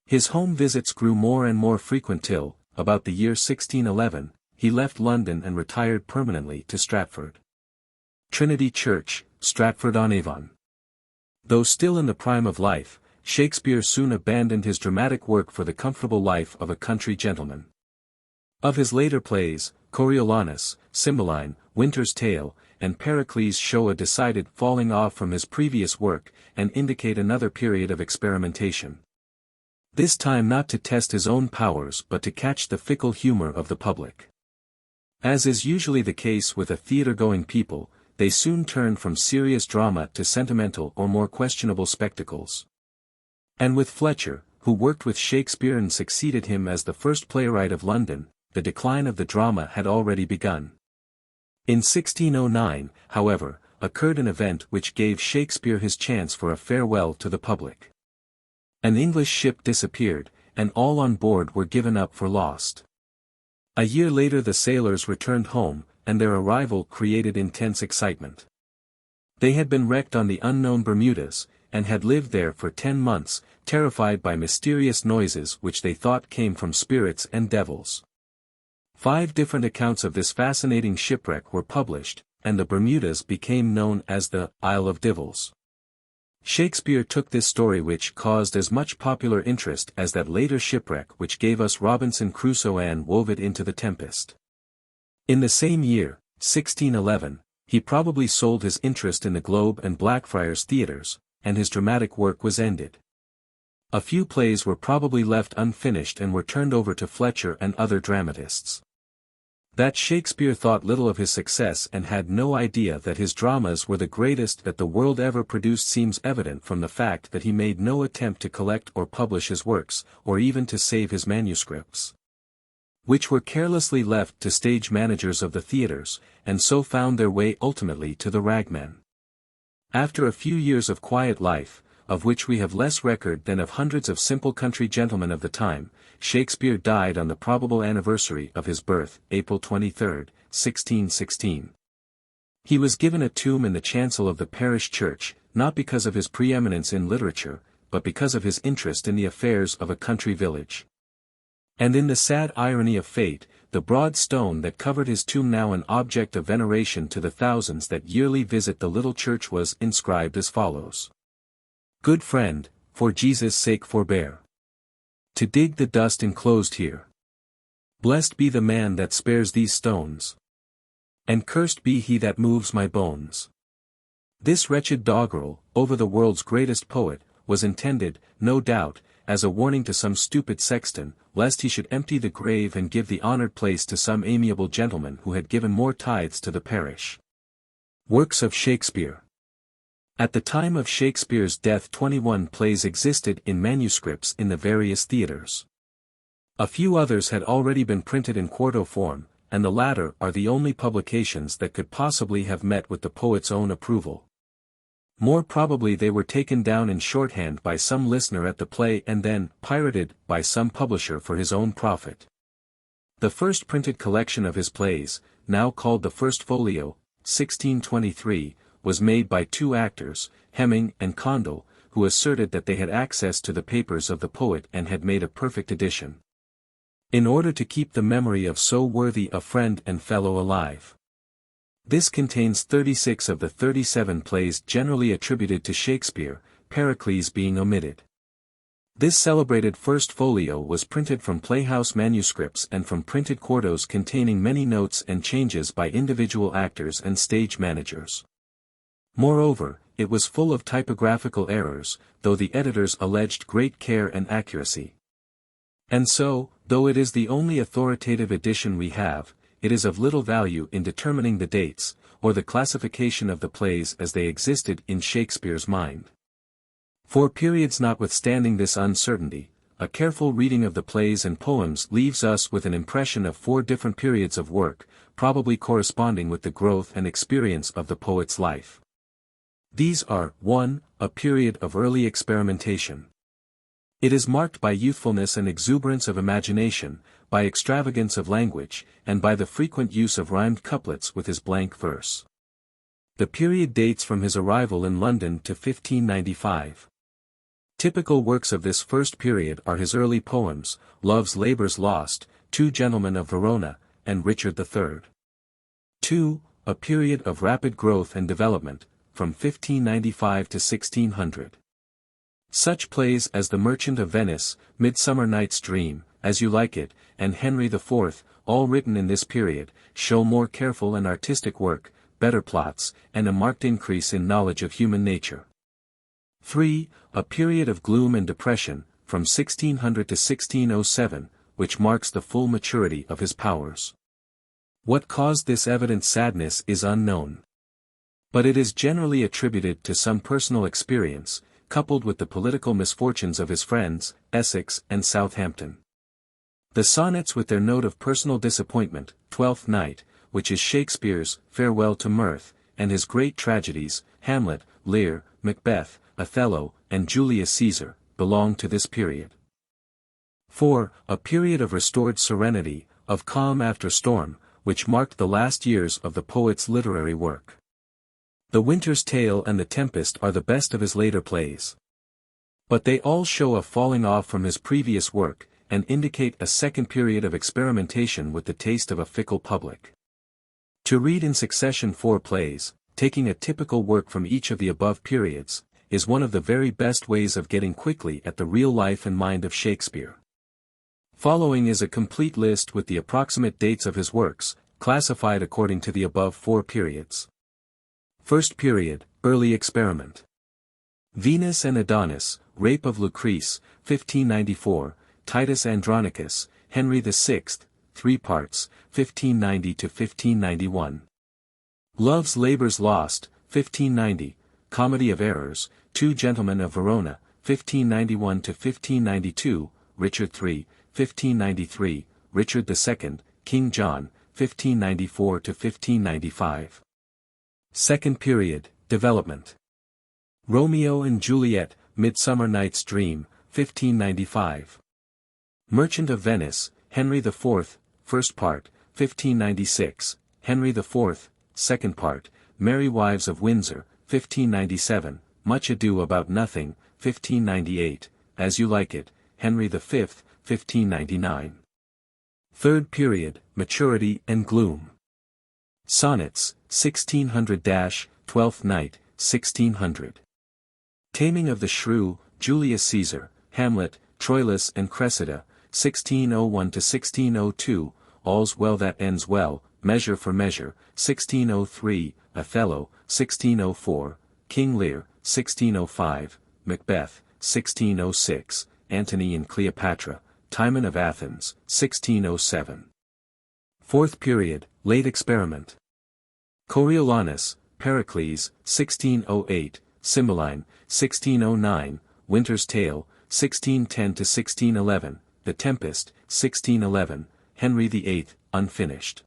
His home visits grew more and more frequent till, about the year 1611, he left London and retired permanently to Stratford. Trinity Church, Stratford-on-Avon. Though still in the prime of life, Shakespeare soon abandoned his dramatic work for the comfortable life of a country gentleman. Of his later plays, Coriolanus, Cymbeline, Winter's Tale, and Pericles show a decided falling off from his previous work, and indicate another period of experimentation. This time not to test his own powers but to catch the fickle humor of the public. As is usually the case with a theater-going people, they soon turned from serious drama to sentimental or more questionable spectacles. And with Fletcher, who worked with Shakespeare and succeeded him as the first playwright of London, the decline of the drama had already begun. In 1609, however, occurred an event which gave Shakespeare his chance for a farewell to the public. An English ship disappeared, and all on board were given up for lost. A year later the sailors returned home, and their arrival created intense excitement. They had been wrecked on the unknown Bermudas, and had lived there for 10 months, terrified by mysterious noises which they thought came from spirits and devils. 5 different accounts of this fascinating shipwreck were published, and the Bermudas became known as the Isle of Devils. Shakespeare took this story, which caused as much popular interest as that later shipwreck which gave us Robinson Crusoe, and wove it into the Tempest. In the same year, 1611, he probably sold his interest in the Globe and Blackfriars theatres, and his dramatic work was ended. A few plays were probably left unfinished and were turned over to Fletcher and other dramatists. That Shakespeare thought little of his success and had no idea that his dramas were the greatest that the world ever produced seems evident from the fact that he made no attempt to collect or publish his works, or even to save his manuscripts, which were carelessly left to stage managers of the theatres, and so found their way ultimately to the ragman. After a few years of quiet life, of which we have less record than of hundreds of simple country gentlemen of the time, Shakespeare died on the probable anniversary of his birth, April 23, 1616. He was given a tomb in the chancel of the parish church, not because of his preeminence in literature, but because of his interest in the affairs of a country village. And in the sad irony of fate, the broad stone that covered his tomb, now an object of veneration to the thousands that yearly visit the little church, was inscribed as follows: "Good friend, for Jesus' sake forbear to dig the dust enclosed here. Blessed be the man that spares these stones, and cursed be he that moves my bones." This wretched doggerel, over the world's greatest poet, was intended, no doubt, as a warning to some stupid sexton, lest he should empty the grave and give the honored place to some amiable gentleman who had given more tithes to the parish. Works of Shakespeare. At the time of Shakespeare's death 21 plays existed in manuscripts in the various theatres. A few others had already been printed in quarto form, and the latter are the only publications that could possibly have met with the poet's own approval. More probably they were taken down in shorthand by some listener at the play and then pirated by some publisher for his own profit. The first printed collection of his plays, now called the First Folio, 1623, was made by 2 actors, Hemming and Condell, who asserted that they had access to the papers of the poet and had made a perfect edition, in order to keep the memory of so worthy a friend and fellow alive. This contains 36 of the 37 plays generally attributed to Shakespeare, Pericles being omitted. This celebrated First Folio was printed from playhouse manuscripts and from printed quartos containing many notes and changes by individual actors and stage managers. Moreover, it was full of typographical errors, though the editors alleged great care and accuracy. And so, though it is the only authoritative edition we have, it is of little value in determining the dates, or the classification of the plays as they existed in Shakespeare's mind. For periods notwithstanding this uncertainty, a careful reading of the plays and poems leaves us with an impression of 4 different periods of work, probably corresponding with the growth and experience of the poet's life. These are: 1. A period of early experimentation. It is marked by youthfulness and exuberance of imagination, by extravagance of language, and by the frequent use of rhymed couplets with his blank verse. The period dates from his arrival in London to 1595. Typical works of this first period are his early poems, Love's Labour's Lost, 2 Gentlemen of Verona, and Richard III. 2. A period of rapid growth and development, from 1595 to 1600. Such plays as The Merchant of Venice, Midsummer Night's Dream, As You Like It, and Henry IV, all written in this period, show more careful and artistic work, better plots, and a marked increase in knowledge of human nature. 3. A period of gloom and depression, from 1600 to 1607, which marks the full maturity of his powers. What caused this evident sadness is unknown. But it is generally attributed to some personal experience, coupled with the political misfortunes of his friends, Essex and Southampton. The sonnets with their note of personal disappointment, Twelfth Night, which is Shakespeare's Farewell to Mirth, and his great tragedies, Hamlet, Lear, Macbeth, Othello, and Julius Caesar, belong to this period. 4. A period of restored serenity, of calm after storm, which marked the last years of the poet's literary work. The Winter's Tale and The Tempest are the best of his later plays. But they all show a falling off from his previous work, and indicate a second period of experimentation with the taste of a fickle public. To read in succession 4 plays, taking a typical work from each of the above periods, is one of the very best ways of getting quickly at the real life and mind of Shakespeare. Following is a complete list with the approximate dates of his works, classified according to the above 4 periods. First period, Early Experiment. Venus and Adonis, Rape of Lucrece, 1594, Titus Andronicus, Henry VI, 3 parts, 1590 to 1591. Love's Labour's Lost, 1590, Comedy of Errors, Two Gentlemen of Verona, 1591 to 1592, Richard III, 1593, Richard II, King John, 1594 to 1595. Second period, Development. Romeo and Juliet, Midsummer Night's Dream, 1595. Merchant of Venice, Henry IV, First Part, 1596, Henry IV, Second Part, Merry Wives of Windsor, 1597, Much Ado About Nothing, 1598, As You Like It, Henry V, 1599. Third period, Maturity and Gloom. Sonnets, 1600 Twelfth Night, 1600. Taming of the Shrew, Julius Caesar, Hamlet, Troilus and Cressida, 1601 to 1602, All's Well That Ends Well, Measure for Measure, 1603, Othello, 1604, King Lear, 1605, Macbeth, 1606, Antony and Cleopatra, Timon of Athens, 1607. Fourth period, Late Experiment. Coriolanus, Pericles, 1608, Cymbeline, 1609, Winter's Tale, 1610 to 1611, The Tempest, 1611, Henry VIII, unfinished.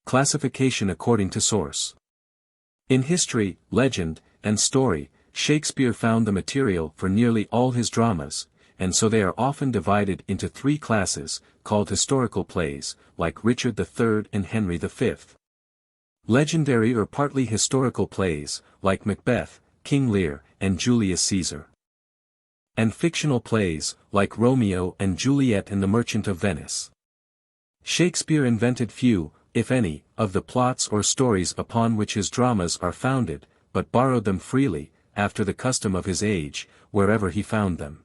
Classification according to source. In history, legend, and story, Shakespeare found the material for nearly all his dramas, and so they are often divided into 3 classes, called historical plays, like Richard III and Henry V. Legendary or partly historical plays, like Macbeth, King Lear, and Julius Caesar. And fictional plays, like Romeo and Juliet and The Merchant of Venice. Shakespeare invented few, if any, of the plots or stories upon which his dramas are founded, but borrowed them freely, after the custom of his age, wherever he found them.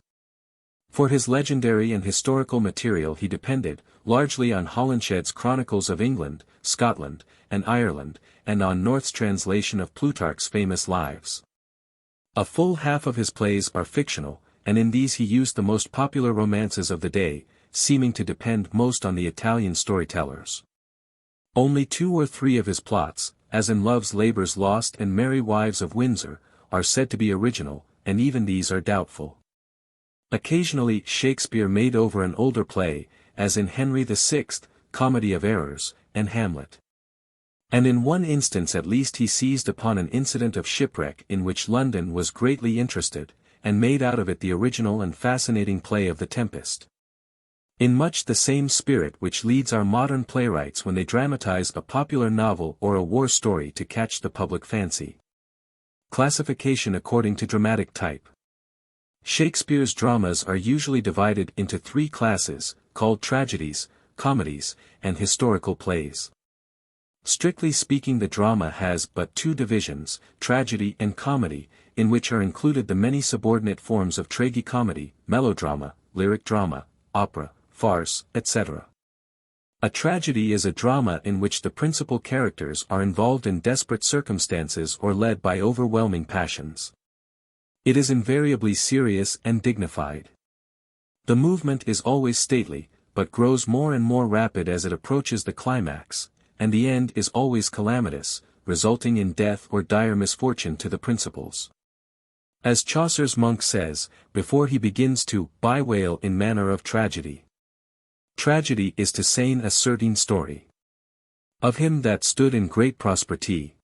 For his legendary and historical material he depended, largely on Holinshed's Chronicles of England, Scotland, and Ireland, and on North's translation of Plutarch's famous Lives. A full half of his plays are fictional, and in these he used the most popular romances of the day, seeming to depend most on the Italian storytellers. Only 2 or 3 of his plots, as in Love's Labour's Lost and Merry Wives of Windsor, are said to be original, and even these are doubtful. Occasionally Shakespeare made over an older play, as in Henry VI, Comedy of Errors, and Hamlet. And in one instance at least he seized upon an incident of shipwreck in which London was greatly interested, and made out of it the original and fascinating play of The Tempest. In much the same spirit which leads our modern playwrights when they dramatize a popular novel or a war story to catch the public fancy. Classification according to dramatic type. Shakespeare's dramas are usually divided into 3 classes, called tragedies, comedies, and historical plays. Strictly speaking, the drama has but 2 divisions, tragedy and comedy, in which are included the many subordinate forms of tragicomedy, melodrama, lyric drama, opera, farce, etc. A tragedy is a drama in which the principal characters are involved in desperate circumstances or led by overwhelming passions. It is invariably serious and dignified. The movement is always stately, but grows more and more rapid as it approaches the climax, and the end is always calamitous, resulting in death or dire misfortune to the principals. As Chaucer's monk says, before he begins to bewail in manner of tragedy. Tragedy is to sayn a certain story. Of him that stood in great prosperity,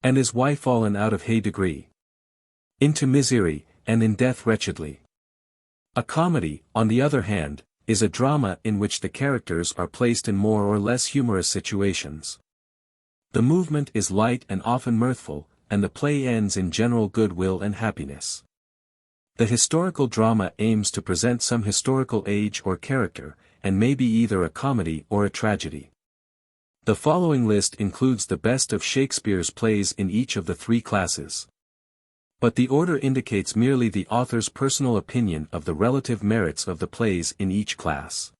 and his wife fallen out of high degree, into misery, and in death wretchedly. A comedy, on the other hand, is a drama in which the characters are placed in more or less humorous situations. The movement is light and often mirthful, and the play ends in general goodwill and happiness. The historical drama aims to present some historical age or character, and may be either a comedy or a tragedy. The following list includes the best of Shakespeare's plays in each of the three classes. But the order indicates merely the author's personal opinion of the relative merits of the plays in each class.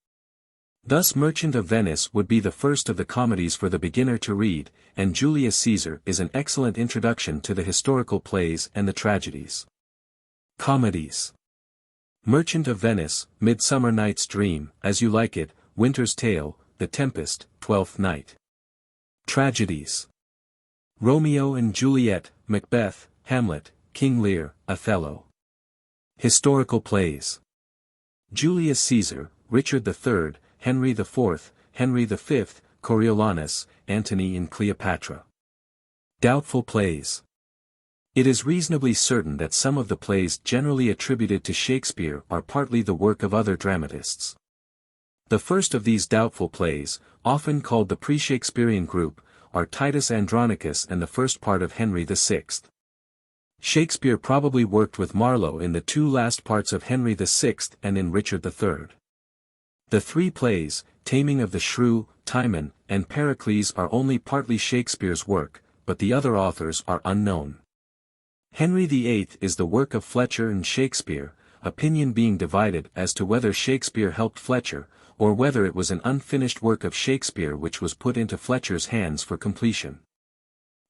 Thus Merchant of Venice would be the first of the comedies for the beginner to read, and Julius Caesar is an excellent introduction to the historical plays and the tragedies. Comedies: Merchant of Venice, Midsummer Night's Dream, As You Like It, Winter's Tale, The Tempest, Twelfth Night. Tragedies: Romeo and Juliet, Macbeth, Hamlet, King Lear, Othello. Historical plays: Julius Caesar, Richard III, Henry IV, Henry V, Coriolanus, Antony and Cleopatra. Doubtful plays: It is reasonably certain that some of the plays generally attributed to Shakespeare are partly the work of other dramatists. The first of these doubtful plays, often called the pre-Shakespearean group, are Titus Andronicus and the first part of Henry VI. Shakespeare probably worked with Marlowe in the two last parts of Henry VI and in Richard III. The three plays, Taming of the Shrew, Timon, and Pericles are only partly Shakespeare's work, but the other authors are unknown. Henry VIII is the work of Fletcher and Shakespeare, opinion being divided as to whether Shakespeare helped Fletcher, or whether it was an unfinished work of Shakespeare which was put into Fletcher's hands for completion.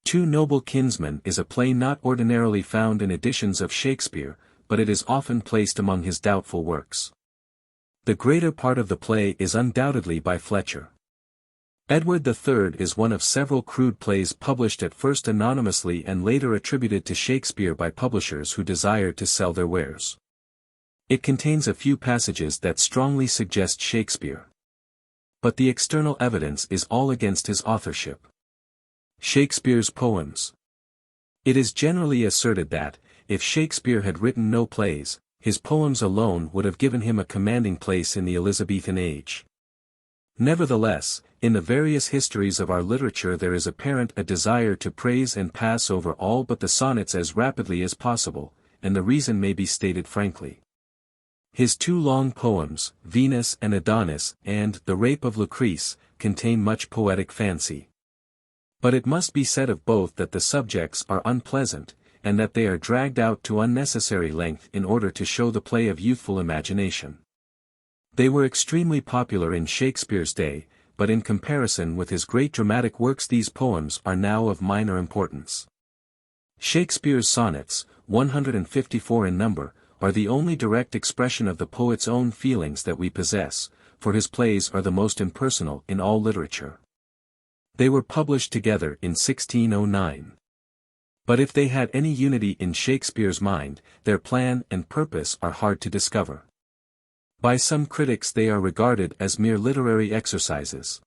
Two Noble Kinsmen is a play not ordinarily found in editions of Shakespeare, but it is often placed among his doubtful works. The greater part of the play is undoubtedly by Fletcher. Edward III is one of several crude plays published at first anonymously and later attributed to Shakespeare by publishers who desired to sell their wares. It contains a few passages that strongly suggest Shakespeare. But the external evidence is all against his authorship. Shakespeare's poems. It is generally asserted that, if Shakespeare had written no plays, his poems alone would have given him a commanding place in the Elizabethan age. Nevertheless, in the various histories of our literature there is apparent a desire to praise and pass over all but the sonnets as rapidly as possible, and the reason may be stated frankly. His two long poems, Venus and Adonis and The Rape of Lucrece, contain much poetic fancy. But it must be said of both that the subjects are unpleasant, and that they are dragged out to unnecessary length in order to show the play of youthful imagination. They were extremely popular in Shakespeare's day, but in comparison with his great dramatic works these poems are now of minor importance. Shakespeare's sonnets, 154 in number, are the only direct expression of the poet's own feelings that we possess, for his plays are the most impersonal in all literature. They were published together in 1609. But if they had any unity in Shakespeare's mind, their plan and purpose are hard to discover. By some critics they are regarded as mere literary exercises.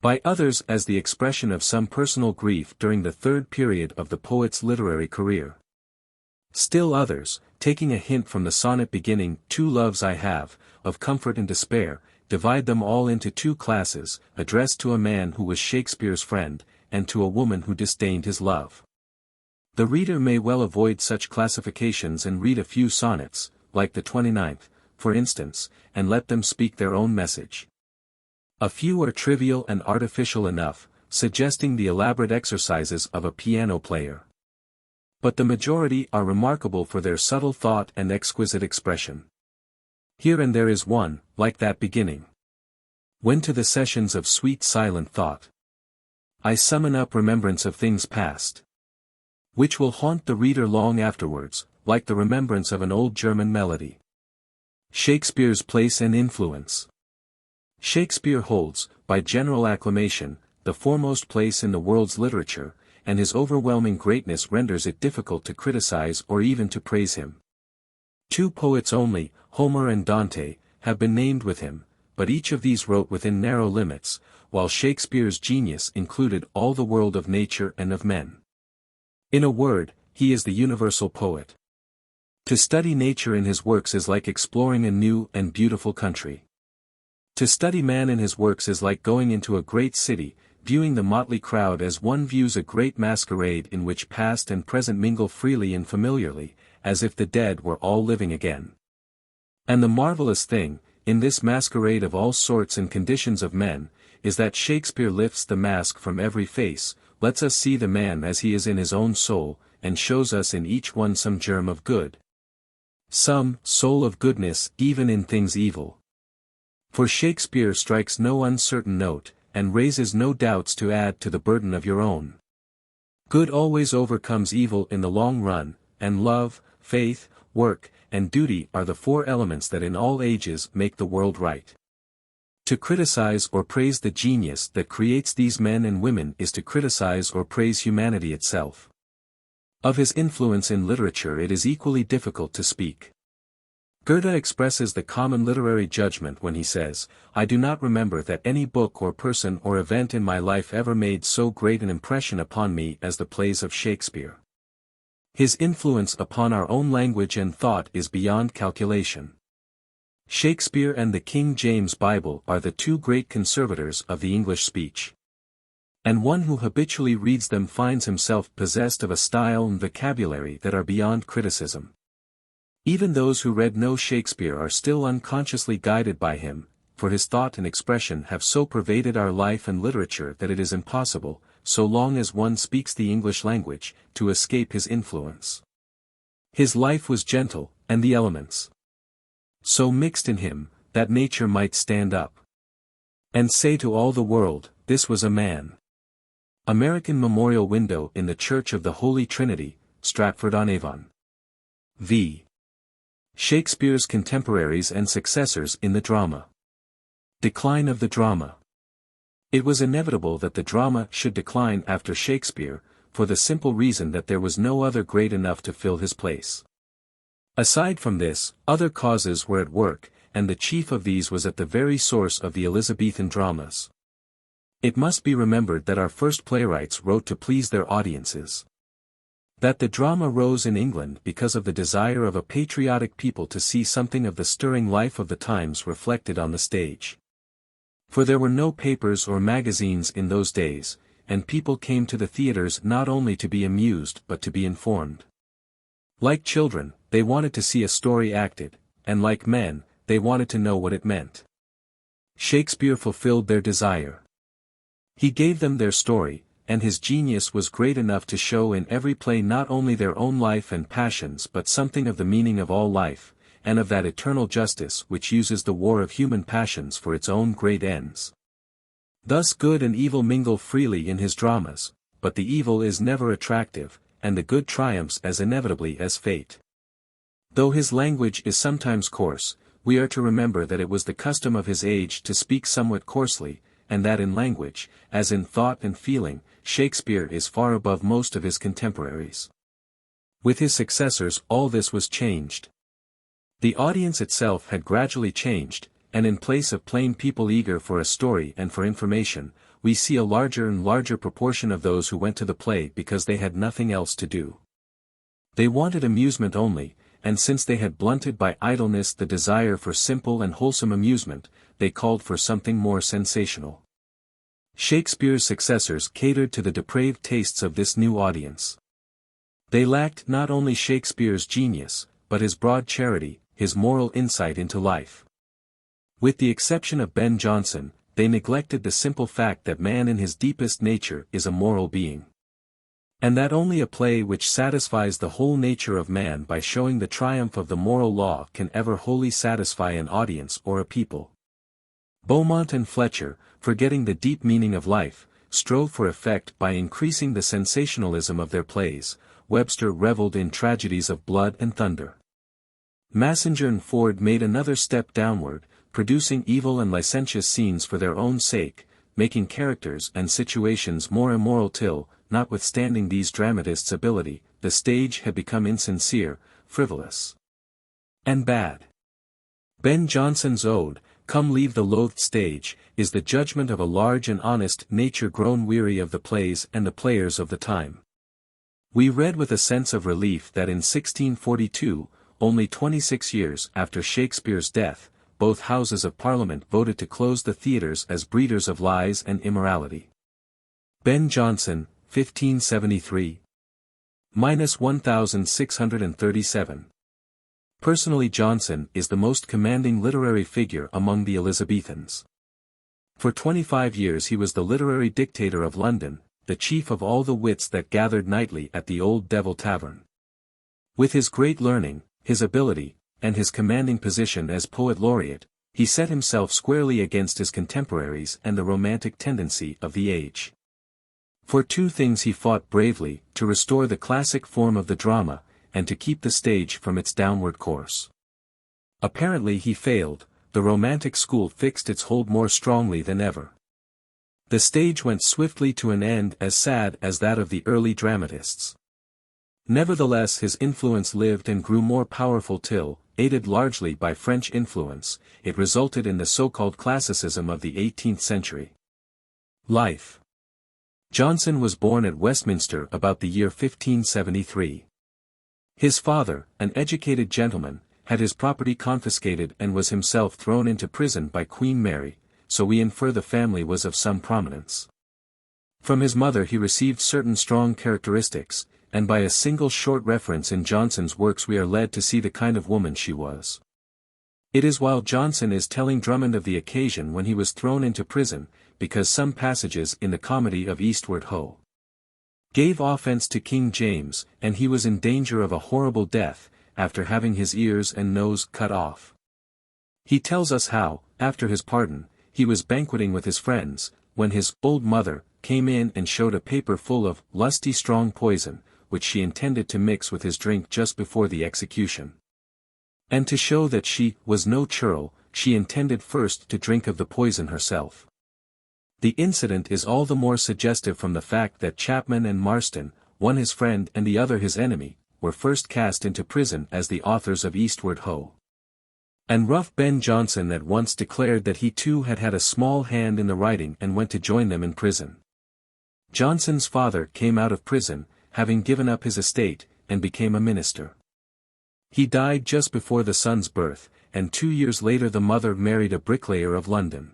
By others as the expression of some personal grief during the third period of the poet's literary career. Still others, taking a hint from the sonnet beginning, Two loves I have, of comfort and despair, divide them all into two classes, addressed to a man who was Shakespeare's friend, and to a woman who disdained his love. The reader may well avoid such classifications and read a few sonnets, like the 29th, for instance, and let them speak their own message. A few are trivial and artificial enough, suggesting the elaborate exercises of a piano player. But the majority are remarkable for their subtle thought and exquisite expression. Here and there is one, like that beginning. When to the sessions of sweet silent thought I summon up remembrance of things past, which will haunt the reader long afterwards, like the remembrance of an old German melody. Shakespeare's place and influence. Shakespeare holds, by general acclamation, the foremost place in the world's literature, and his overwhelming greatness renders it difficult to criticize or even to praise him. Two poets only, Homer and Dante, have been named with him, but each of these wrote within narrow limits, while Shakespeare's genius included all the world of nature and of men. In a word, he is the universal poet. To study nature in his works is like exploring a new and beautiful country. To study man in his works is like going into a great city, viewing the motley crowd as one views a great masquerade in which past and present mingle freely and familiarly, as if the dead were all living again. And the marvelous thing, in this masquerade of all sorts and conditions of men, is that Shakespeare lifts the mask from every face, lets us see the man as he is in his own soul, and shows us in each one some germ of good. Some soul of goodness even in things evil. For Shakespeare strikes no uncertain note, and raises no doubts to add to the burden of your own. Good always overcomes evil in the long run, and love, faith, work, and duty are the four elements that in all ages make the world right. To criticize or praise the genius that creates these men and women is to criticize or praise humanity itself. Of his influence in literature it is equally difficult to speak. Goethe expresses the common literary judgment when he says, "I do not remember that any book or person or event in my life ever made so great an impression upon me as the plays of Shakespeare." His influence upon our own language and thought is beyond calculation. Shakespeare and the King James Bible are the two great conservators of the English speech. And one who habitually reads them finds himself possessed of a style and vocabulary that are beyond criticism. Even those who read no Shakespeare are still unconsciously guided by him, for his thought and expression have so pervaded our life and literature that it is impossible, so long as one speaks the English language, to escape his influence. His life was gentle, and the elements so mixed in him, that nature might stand up and say to all the world, "This was a man." American Memorial Window in the Church of the Holy Trinity, Stratford-on-Avon. V. Shakespeare's contemporaries and successors in the drama. Decline of the drama. It was inevitable that the drama should decline after Shakespeare, for the simple reason that there was no other great enough to fill his place. Aside from this, other causes were at work, and the chief of these was at the very source of the Elizabethan dramas. It must be remembered that our first playwrights wrote to please their audiences. That the drama rose in England because of the desire of a patriotic people to see something of the stirring life of the times reflected on the stage. For there were no papers or magazines in those days, and people came to the theaters not only to be amused but to be informed. Like children, they wanted to see a story acted, and like men, they wanted to know what it meant. Shakespeare fulfilled their desire. He gave them their story, and his genius was great enough to show in every play not only their own life and passions but something of the meaning of all life, and of that eternal justice which uses the war of human passions for its own great ends. Thus good and evil mingle freely in his dramas, but the evil is never attractive, and the good triumphs as inevitably as fate. Though his language is sometimes coarse, we are to remember that it was the custom of his age to speak somewhat coarsely, and that in language, as in thought and feeling, Shakespeare is far above most of his contemporaries. With his successors all this was changed. The audience itself had gradually changed, and in place of plain people eager for a story and for information, we see a larger and larger proportion of those who went to the play because they had nothing else to do. They wanted amusement only, and since they had blunted by idleness the desire for simple and wholesome amusement, they called for something more sensational. Shakespeare's successors catered to the depraved tastes of this new audience. They lacked not only Shakespeare's genius, but his broad charity, his moral insight into life. With the exception of Ben Jonson, they neglected the simple fact that man in his deepest nature is a moral being. And that only a play which satisfies the whole nature of man by showing the triumph of the moral law can ever wholly satisfy an audience or a people. Beaumont and Fletcher, forgetting the deep meaning of life, strove for effect by increasing the sensationalism of their plays. Webster reveled in tragedies of blood and thunder. Massinger and Ford made another step downward, producing evil and licentious scenes for their own sake, making characters and situations more immoral till, notwithstanding these dramatists' ability, the stage had become insincere, frivolous, and bad. Ben Jonson's ode, Come Leave the Loathed Stage, is the judgment of a large and honest nature grown weary of the plays and the players of the time. We read with a sense of relief that in 1642, only 26 years after Shakespeare's death, both Houses of Parliament voted to close the theatres as breeders of lies and immorality. Ben Jonson, 1573. -1637. Personally, Jonson is the most commanding literary figure among the Elizabethans. For 25 years he was the literary dictator of London, the chief of all the wits that gathered nightly at the Old Devil Tavern. With his great learning, his ability, and his commanding position as poet laureate, he set himself squarely against his contemporaries and the romantic tendency of the age. For two things he fought bravely: to restore the classic form of the drama, and to keep the stage from its downward course. Apparently he failed. The romantic school fixed its hold more strongly than ever. The stage went swiftly to an end as sad as that of the early dramatists. Nevertheless his influence lived and grew more powerful till, aided largely by French influence, it resulted in the so-called classicism of the 18th century. Life. Jonson was born at Westminster about the year 1573. His father, an educated gentleman, had his property confiscated and was himself thrown into prison by Queen Mary, so we infer the family was of some prominence. From his mother he received certain strong characteristics, and by a single short reference in Jonson's works we are led to see the kind of woman she was. It is while Jonson is telling Drummond of the occasion when he was thrown into prison, because some passages in the comedy of Eastward Ho! Gave offense to King James, and he was in danger of a horrible death, after having his ears and nose cut off. He tells us how, after his pardon, he was banqueting with his friends, when his old mother came in and showed a paper full of lusty strong poison, which she intended to mix with his drink just before the execution. And to show that she was no churl, she intended first to drink of the poison herself. The incident is all the more suggestive from the fact that Chapman and Marston, one his friend and the other his enemy, were first cast into prison as the authors of Eastward Ho! And rough Ben Jonson at once declared that he too had had a small hand in the writing and went to join them in prison. Jonson's father came out of prison, having given up his estate, and became a minister. He died just before the son's birth, and 2 years later the mother married a bricklayer of London.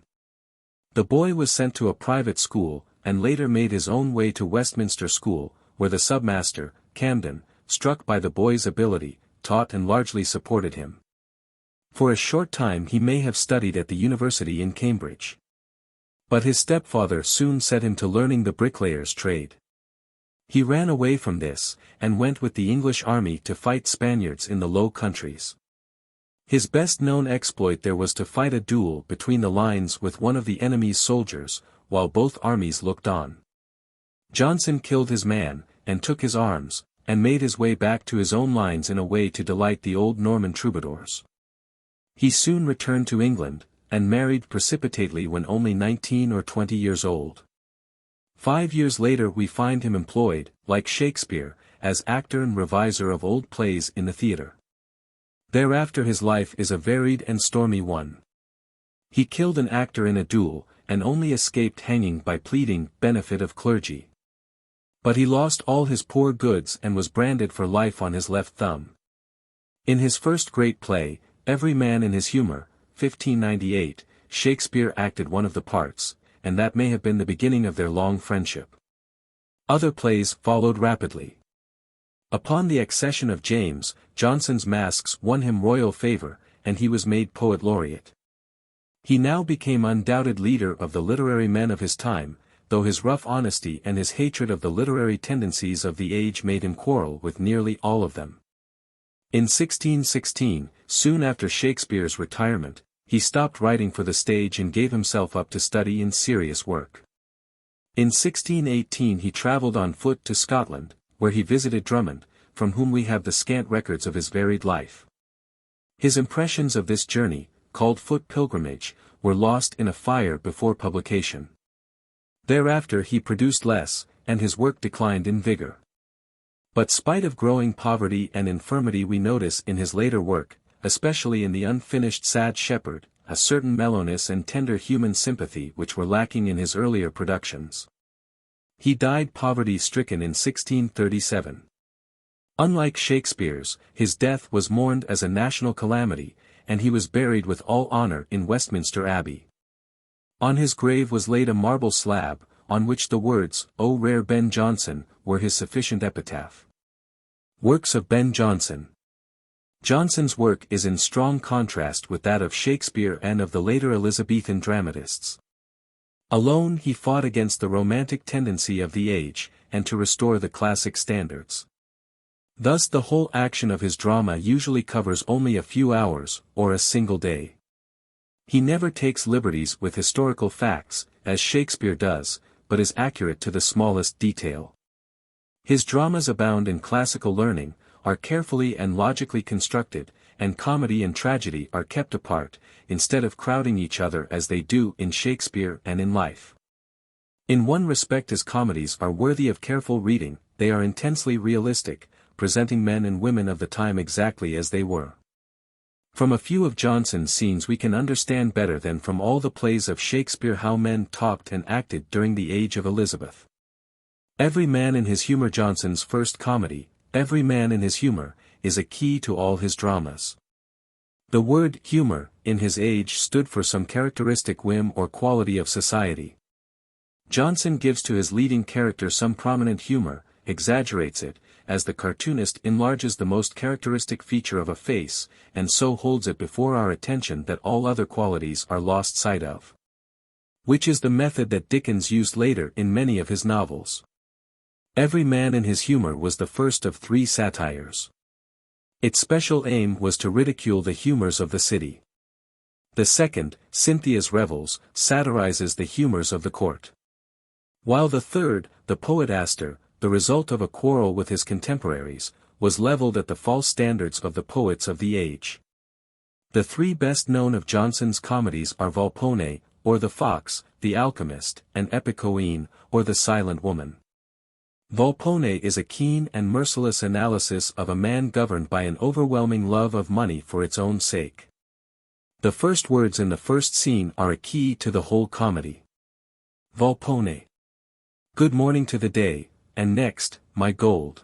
The boy was sent to a private school, and later made his own way to Westminster School, where the submaster, Camden, struck by the boy's ability, taught and largely supported him. For a short time he may have studied at the university in Cambridge. But his stepfather soon set him to learning the bricklayer's trade. He ran away from this, and went with the English army to fight Spaniards in the Low Countries. His best-known exploit there was to fight a duel between the lines with one of the enemy's soldiers, while both armies looked on. Jonson killed his man, and took his arms, and made his way back to his own lines in a way to delight the old Norman troubadours. He soon returned to England, and married precipitately when only 19 or 20 years old. 5 years later we find him employed, like Shakespeare, as actor and reviser of old plays in the theatre. Thereafter his life is a varied and stormy one. He killed an actor in a duel, and only escaped hanging by pleading benefit of clergy. But he lost all his poor goods and was branded for life on his left thumb. In his first great play, Every Man in His Humour, 1598, Shakespeare acted one of the parts, and that may have been the beginning of their long friendship. Other plays followed rapidly. Upon the accession of James, Jonson's masques won him royal favour, and he was made poet laureate. He now became undoubted leader of the literary men of his time, though his rough honesty and his hatred of the literary tendencies of the age made him quarrel with nearly all of them. In 1616, soon after Shakespeare's retirement, he stopped writing for the stage and gave himself up to study in serious work. In 1618 he travelled on foot to Scotland, where he visited Drummond, from whom we have the scant records of his varied life. His impressions of this journey, called Foot Pilgrimage, were lost in a fire before publication. Thereafter he produced less, and his work declined in vigor. But spite of growing poverty and infirmity we notice in his later work, especially in the unfinished Sad Shepherd, a certain mellowness and tender human sympathy which were lacking in his earlier productions. He died poverty-stricken in 1637. Unlike Shakespeare's, his death was mourned as a national calamity, and he was buried with all honor in Westminster Abbey. On his grave was laid a marble slab, on which the words, "O rare Ben Jonson," were his sufficient epitaph. Works of Ben Jonson. Jonson's work is in strong contrast with that of Shakespeare and of the later Elizabethan dramatists. Alone he fought against the romantic tendency of the age, and to restore the classic standards. Thus the whole action of his drama usually covers only a few hours, or a single day. He never takes liberties with historical facts, as Shakespeare does, but is accurate to the smallest detail. His dramas abound in classical learning, are carefully and logically constructed, and comedy and tragedy are kept apart, instead of crowding each other as they do in Shakespeare and in life. In one respect his comedies are worthy of careful reading, they are intensely realistic, presenting men and women of the time exactly as they were. From a few of Jonson's scenes we can understand better than from all the plays of Shakespeare how men talked and acted during the age of Elizabeth. Every Man in His Humour. Jonson's first comedy, Every Man in His Humour, is a key to all his dramas. The word humour, in his age stood for some characteristic whim or quality of society. Jonson gives to his leading character some prominent humour, exaggerates it, as the cartoonist enlarges the most characteristic feature of a face, and so holds it before our attention that all other qualities are lost sight of. Which is the method that Dickens used later in many of his novels. Every Man in His Humour was the first of 3 satires. Its special aim was to ridicule the humours of the city. The second, Cynthia's Revels, satirizes the humours of the court. While the third, The Poet Astor, the result of a quarrel with his contemporaries, was levelled at the false standards of the poets of the age. The 3 best known of Jonson's comedies are Volpone, or The Fox, The Alchemist, and Epicoene, or The Silent Woman. Volpone is a keen and merciless analysis of a man governed by an overwhelming love of money for its own sake. The first words in the first scene are a key to the whole comedy. Volpone. Good morning to the day, and next, my gold.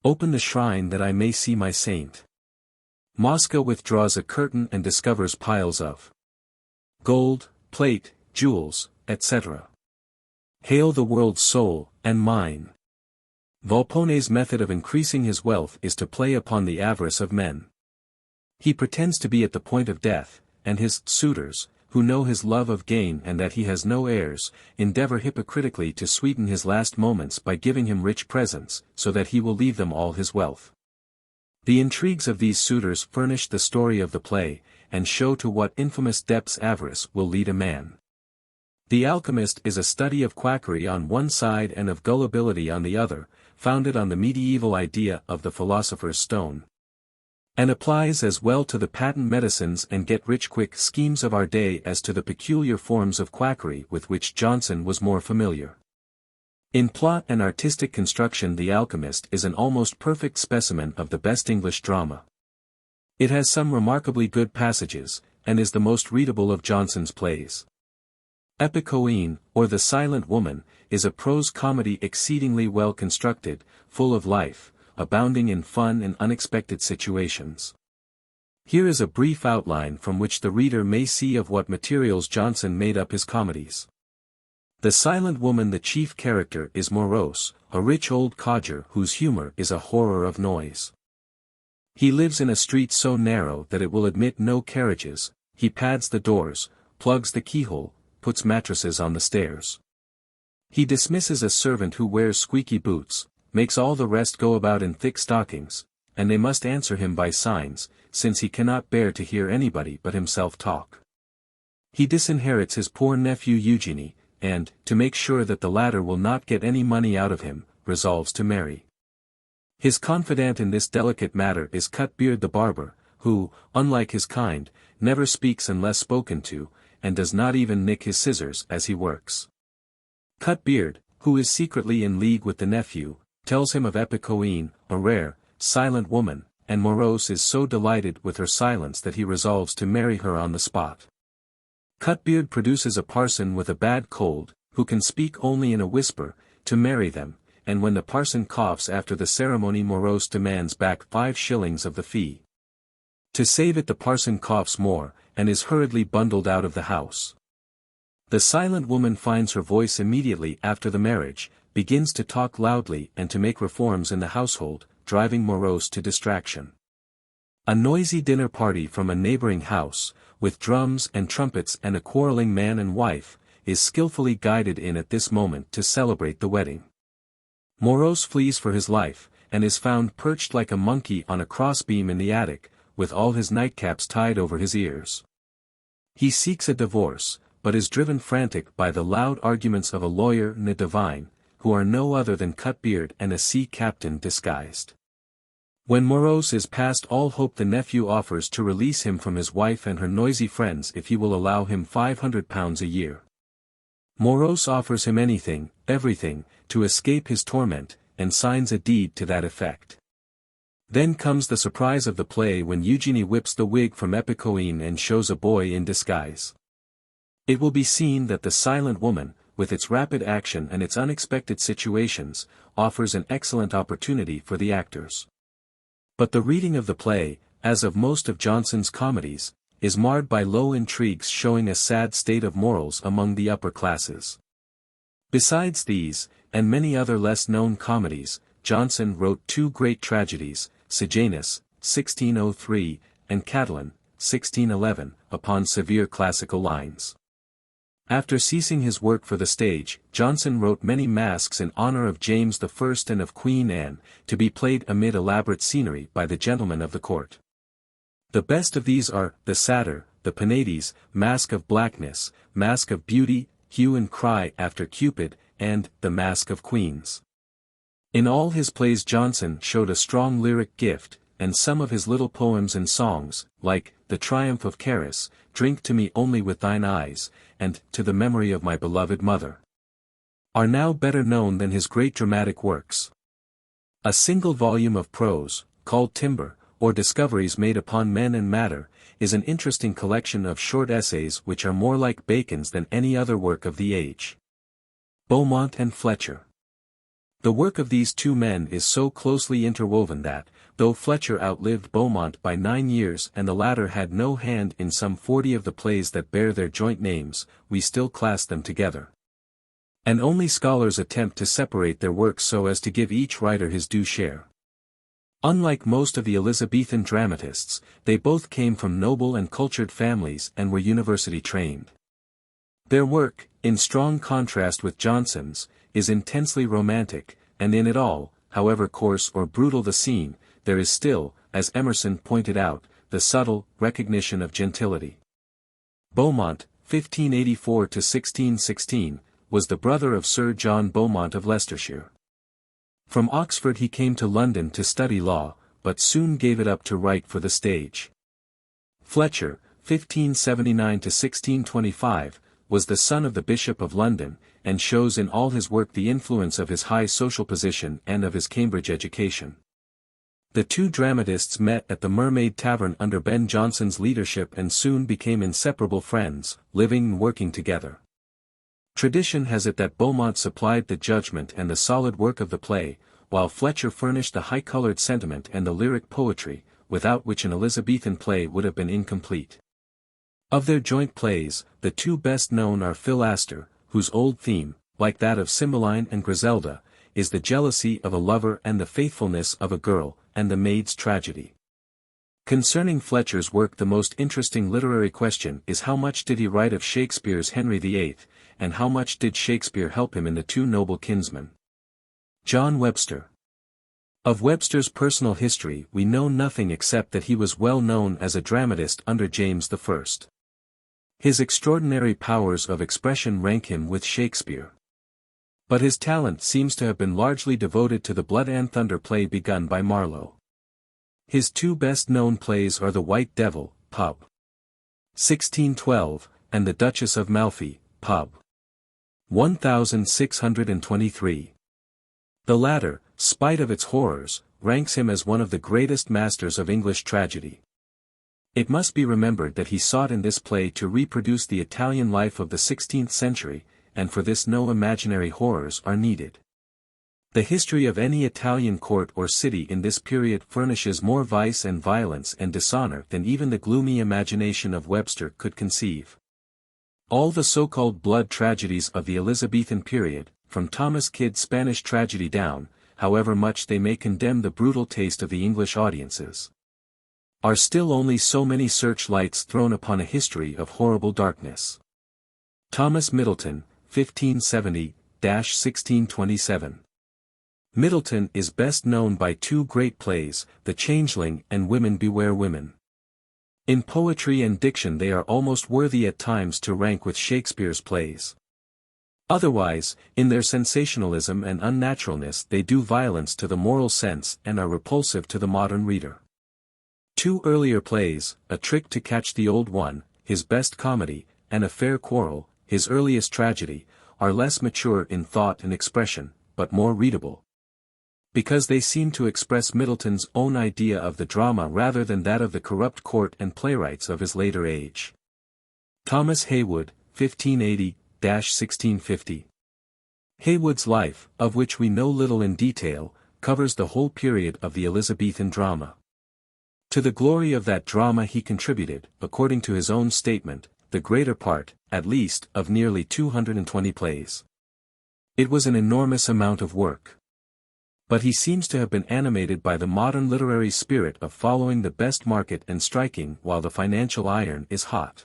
Open the shrine that I may see my saint. Mosca withdraws a curtain and discovers piles of gold, plate, jewels, etc. Hail the world's soul, and mine. Volpone's method of increasing his wealth is to play upon the avarice of men. He pretends to be at the point of death, and his suitors, who know his love of gain and that he has no heirs, endeavor hypocritically to sweeten his last moments by giving him rich presents, so that he will leave them all his wealth. The intrigues of these suitors furnish the story of the play, and show to what infamous depths avarice will lead a man. The Alchemist is a study of quackery on one side and of gullibility on the other, founded on the medieval idea of the philosopher's stone. And applies as well to the patent medicines and get-rich-quick schemes of our day as to the peculiar forms of quackery with which Jonson was more familiar. In plot and artistic construction The Alchemist is an almost perfect specimen of the best English drama. It has some remarkably good passages, and is the most readable of Jonson's plays. Epicoene, or The Silent Woman, is a prose comedy exceedingly well constructed, full of life, abounding in fun and unexpected situations. Here is a brief outline from which the reader may see of what materials Jonson made up his comedies. The Silent Woman. The chief character is morose, a rich old codger whose humor is a horror of noise. He lives in a street so narrow that it will admit no carriages, he pads the doors, plugs the keyhole, puts mattresses on the stairs. He dismisses a servant who wears squeaky boots, makes all the rest go about in thick stockings, and they must answer him by signs, since he cannot bear to hear anybody but himself talk. He disinherits his poor nephew Eugenie, and, to make sure that the latter will not get any money out of him, resolves to marry. His confidant in this delicate matter is Cutbeard the barber, who, unlike his kind, never speaks unless spoken to, and does not even nick his scissors as he works. Cutbeard, who is secretly in league with the nephew, tells him of Epicoene, a rare, silent woman, and Morose is so delighted with her silence that he resolves to marry her on the spot. Cutbeard produces a parson with a bad cold, who can speak only in a whisper, to marry them, and when the parson coughs after the ceremony Morose demands back 5 shillings of the fee. To save it the parson coughs more, and is hurriedly bundled out of the house. The silent woman finds her voice immediately after the marriage, begins to talk loudly and to make reforms in the household, driving Morose to distraction. A noisy dinner party from a neighboring house, with drums and trumpets and a quarreling man and wife, is skillfully guided in at this moment to celebrate the wedding. Morose flees for his life, and is found perched like a monkey on a crossbeam in the attic, with all his nightcaps tied over his ears. He seeks a divorce, but is driven frantic by the loud arguments of a lawyer and a divine, who are no other than Cutbeard and a sea captain disguised. When Morose is past all hope the nephew offers to release him from his wife and her noisy friends if he will allow him £500 a year. Morose offers him anything, everything, to escape his torment, and signs a deed to that effect. Then comes the surprise of the play when Eugenie whips the wig from Epicoene and shows a boy in disguise. It will be seen that the silent woman, with its rapid action and its unexpected situations, offers an excellent opportunity for the actors. But the reading of the play, as of most of Jonson's comedies, is marred by low intrigues showing a sad state of morals among the upper classes. Besides these, and many other less-known comedies, Jonson wrote 2 great tragedies, Sejanus, 1603, and Catiline, 1611, upon severe classical lines. After ceasing his work for the stage, Jonson wrote many masques in honor of James I and of Queen Anne, to be played amid elaborate scenery by the gentlemen of the court. The best of these are, the Satyr, the Penates, Mask of Blackness, Mask of Beauty, Hue and Cry after Cupid, and the Mask of Queens. In all his plays Jonson showed a strong lyric gift, and some of his little poems and songs, like, The Triumph of Charis, Drink to Me Only with Thine Eyes, and To the Memory of My Beloved Mother, are now better known than his great dramatic works. A single volume of prose, called Timber, or Discoveries Made Upon Men and Matter, is an interesting collection of short essays which are more like Bacon's than any other work of the age. Beaumont and Fletcher. The work of these 2 men is so closely interwoven that, though Fletcher outlived Beaumont by 9 years and the latter had no hand in some 40 of the plays that bear their joint names, we still class them together. And only scholars attempt to separate their works so as to give each writer his due share. Unlike most of the Elizabethan dramatists, they both came from noble and cultured families and were university trained. Their work, in strong contrast with Jonson's, is intensely romantic, and in it all, however coarse or brutal the scene, there is still, as Emerson pointed out, the subtle recognition of gentility. Beaumont, 1584–1616, was the brother of Sir John Beaumont of Leicestershire. From Oxford he came to London to study law, but soon gave it up to write for the stage. Fletcher, 1579–1625, was the son of the Bishop of London, and shows in all his work the influence of his high social position and of his Cambridge education. The 2 dramatists met at the Mermaid Tavern under Ben Jonson's leadership and soon became inseparable friends, living and working together. Tradition has it that Beaumont supplied the judgment and the solid work of the play, while Fletcher furnished the high-colored sentiment and the lyric poetry, without which an Elizabethan play would have been incomplete. Of their joint plays, the 2 best known are Philaster, whose old theme, like that of Cymbeline and Griselda, is the jealousy of a lover and the faithfulness of a girl, and the Maid's Tragedy. Concerning Fletcher's work the most interesting literary question is how much did he write of Shakespeare's Henry VIII, and how much did Shakespeare help him in The Two Noble Kinsmen? John Webster. Of Webster's personal history we know nothing except that he was well known as a dramatist under James I. His extraordinary powers of expression rank him with Shakespeare. But his talent seems to have been largely devoted to the Blood and Thunder play begun by Marlowe. His 2 best-known plays are The White Devil, Pub. 1612, and The Duchess of Malfi, Pub. 1623. The latter, spite of its horrors, ranks him as one of the greatest masters of English tragedy. It must be remembered that he sought in this play to reproduce the Italian life of the 16th century, and for this no imaginary horrors are needed. The history of any Italian court or city in this period furnishes more vice and violence and dishonor than even the gloomy imagination of Webster could conceive. All the so-called blood tragedies of the Elizabethan period, from Thomas Kyd's Spanish tragedy down, however much they may condemn the brutal taste of the English audiences, are still only so many searchlights thrown upon a history of horrible darkness. Thomas Middleton, 1570-1627. Middleton is best known by two great plays, The Changeling and Women Beware Women. In poetry and diction they are almost worthy at times to rank with Shakespeare's plays. Otherwise, in their sensationalism and unnaturalness they do violence to the moral sense and are repulsive to the modern reader. Two earlier plays, A Trick to Catch the Old One, his best comedy, and A Fair Quarrel, his earliest tragedy, are less mature in thought and expression, but more readable, because they seem to express Middleton's own idea of the drama rather than that of the corrupt court and playwrights of his later age. Thomas Heywood, 1580-1650. Heywood's life, of which we know little in detail, covers the whole period of the Elizabethan drama. To the glory of that drama he contributed, according to his own statement, the greater part, at least, of nearly 220 plays. It was an enormous amount of work. But he seems to have been animated by the modern literary spirit of following the best market and striking while the financial iron is hot.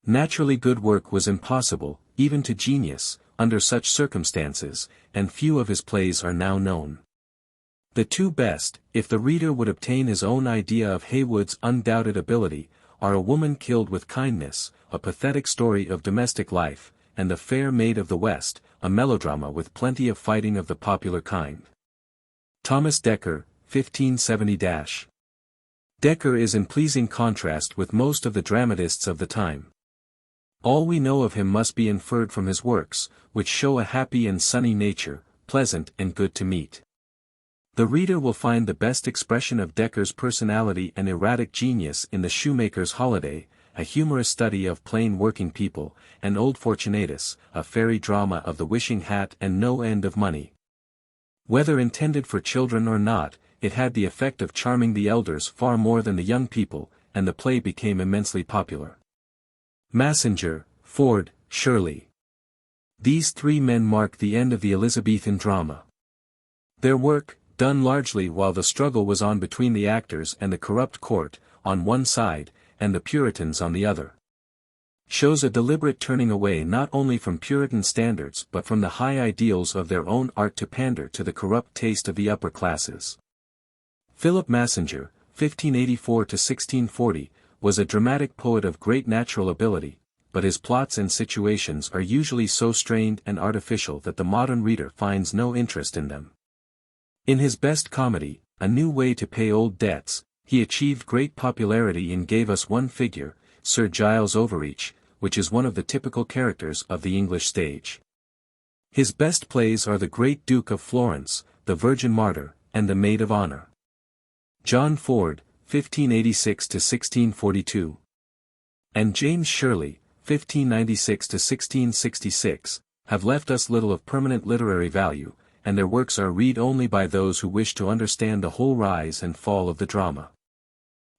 Naturally good work was impossible, even to genius, under such circumstances, and few of his plays are now known. The two best, if the reader would obtain his own idea of Heywood's undoubted ability, are A Woman Killed with Kindness, a pathetic story of domestic life, and The Fair Maid of the West, a melodrama with plenty of fighting of the popular kind. Thomas Dekker, 1570-. Dekker is in pleasing contrast with most of the dramatists of the time. All we know of him must be inferred from his works, which show a happy and sunny nature, pleasant and good to meet. The reader will find the best expression of Dekker's personality and erratic genius in The Shoemaker's Holiday, a humorous study of plain working people, and Old Fortunatus, a fairy drama of the wishing hat and no end of money. Whether intended for children or not, it had the effect of charming the elders far more than the young people, and the play became immensely popular. Massinger, Ford, Shirley. These three men mark the end of the Elizabethan drama. Their work, done largely while the struggle was on between the actors and the corrupt court, on one side, and the Puritans on the other, shows a deliberate turning away not only from Puritan standards but from the high ideals of their own art to pander to the corrupt taste of the upper classes. Philip Massinger, 1584-1640, was a dramatic poet of great natural ability, but his plots and situations are usually so strained and artificial that the modern reader finds no interest in them. In his best comedy, A New Way to Pay Old Debts, he achieved great popularity and gave us one figure, Sir Giles Overreach, which is one of the typical characters of the English stage. His best plays are The Great Duke of Florence, The Virgin Martyr, and The Maid of Honor. John Ford, 1586-1642. And James Shirley, 1596-1666, have left us little of permanent literary value, and their works are read only by those who wish to understand the whole rise and fall of the drama.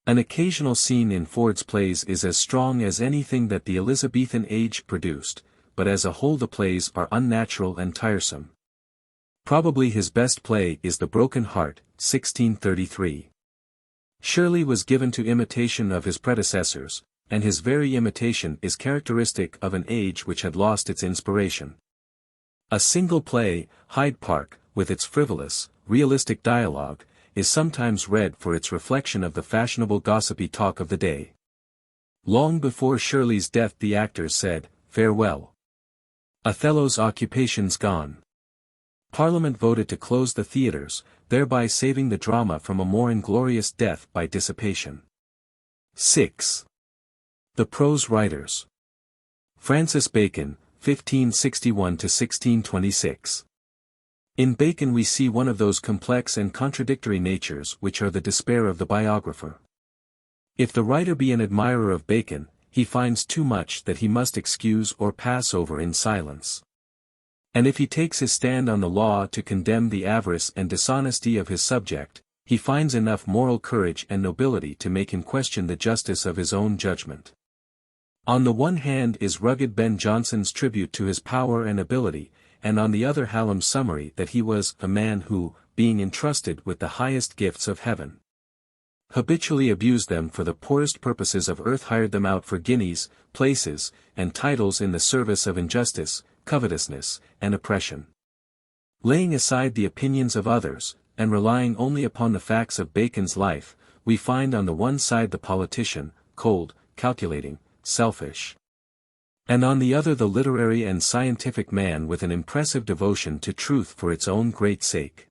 An occasional scene in Ford's plays is as strong as anything that the Elizabethan age produced, but as a whole the plays are unnatural and tiresome. Probably his best play is The Broken Heart, 1633. Shirley was given to imitation of his predecessors, and his very imitation is characteristic of an age which had lost its inspiration. A single play, Hyde Park, with its frivolous, realistic dialogue, is sometimes read for its reflection of the fashionable gossipy talk of the day. Long before Shirley's death the actors said, "Farewell. Othello's occupation's gone." Parliament voted to close the theatres, thereby saving the drama from a more inglorious death by dissipation. 6. The Prose Writers. Francis Bacon, 1561–1626. In Bacon we see one of those complex and contradictory natures which are the despair of the biographer. If the writer be an admirer of Bacon, he finds too much that he must excuse or pass over in silence. And if he takes his stand on the law to condemn the avarice and dishonesty of his subject, he finds enough moral courage and nobility to make him question the justice of his own judgment. On the one hand is rugged Ben Jonson's tribute to his power and ability, and on the other Hallam's summary that he was a man who, being entrusted with the highest gifts of heaven, habitually abused them for the poorest purposes of earth, hired them out for guineas, places, and titles in the service of injustice, covetousness, and oppression. Laying aside the opinions of others, and relying only upon the facts of Bacon's life, we find on the one side the politician, cold, calculating, selfish, and on the other the literary and scientific man with an impressive devotion to truth for its own great sake.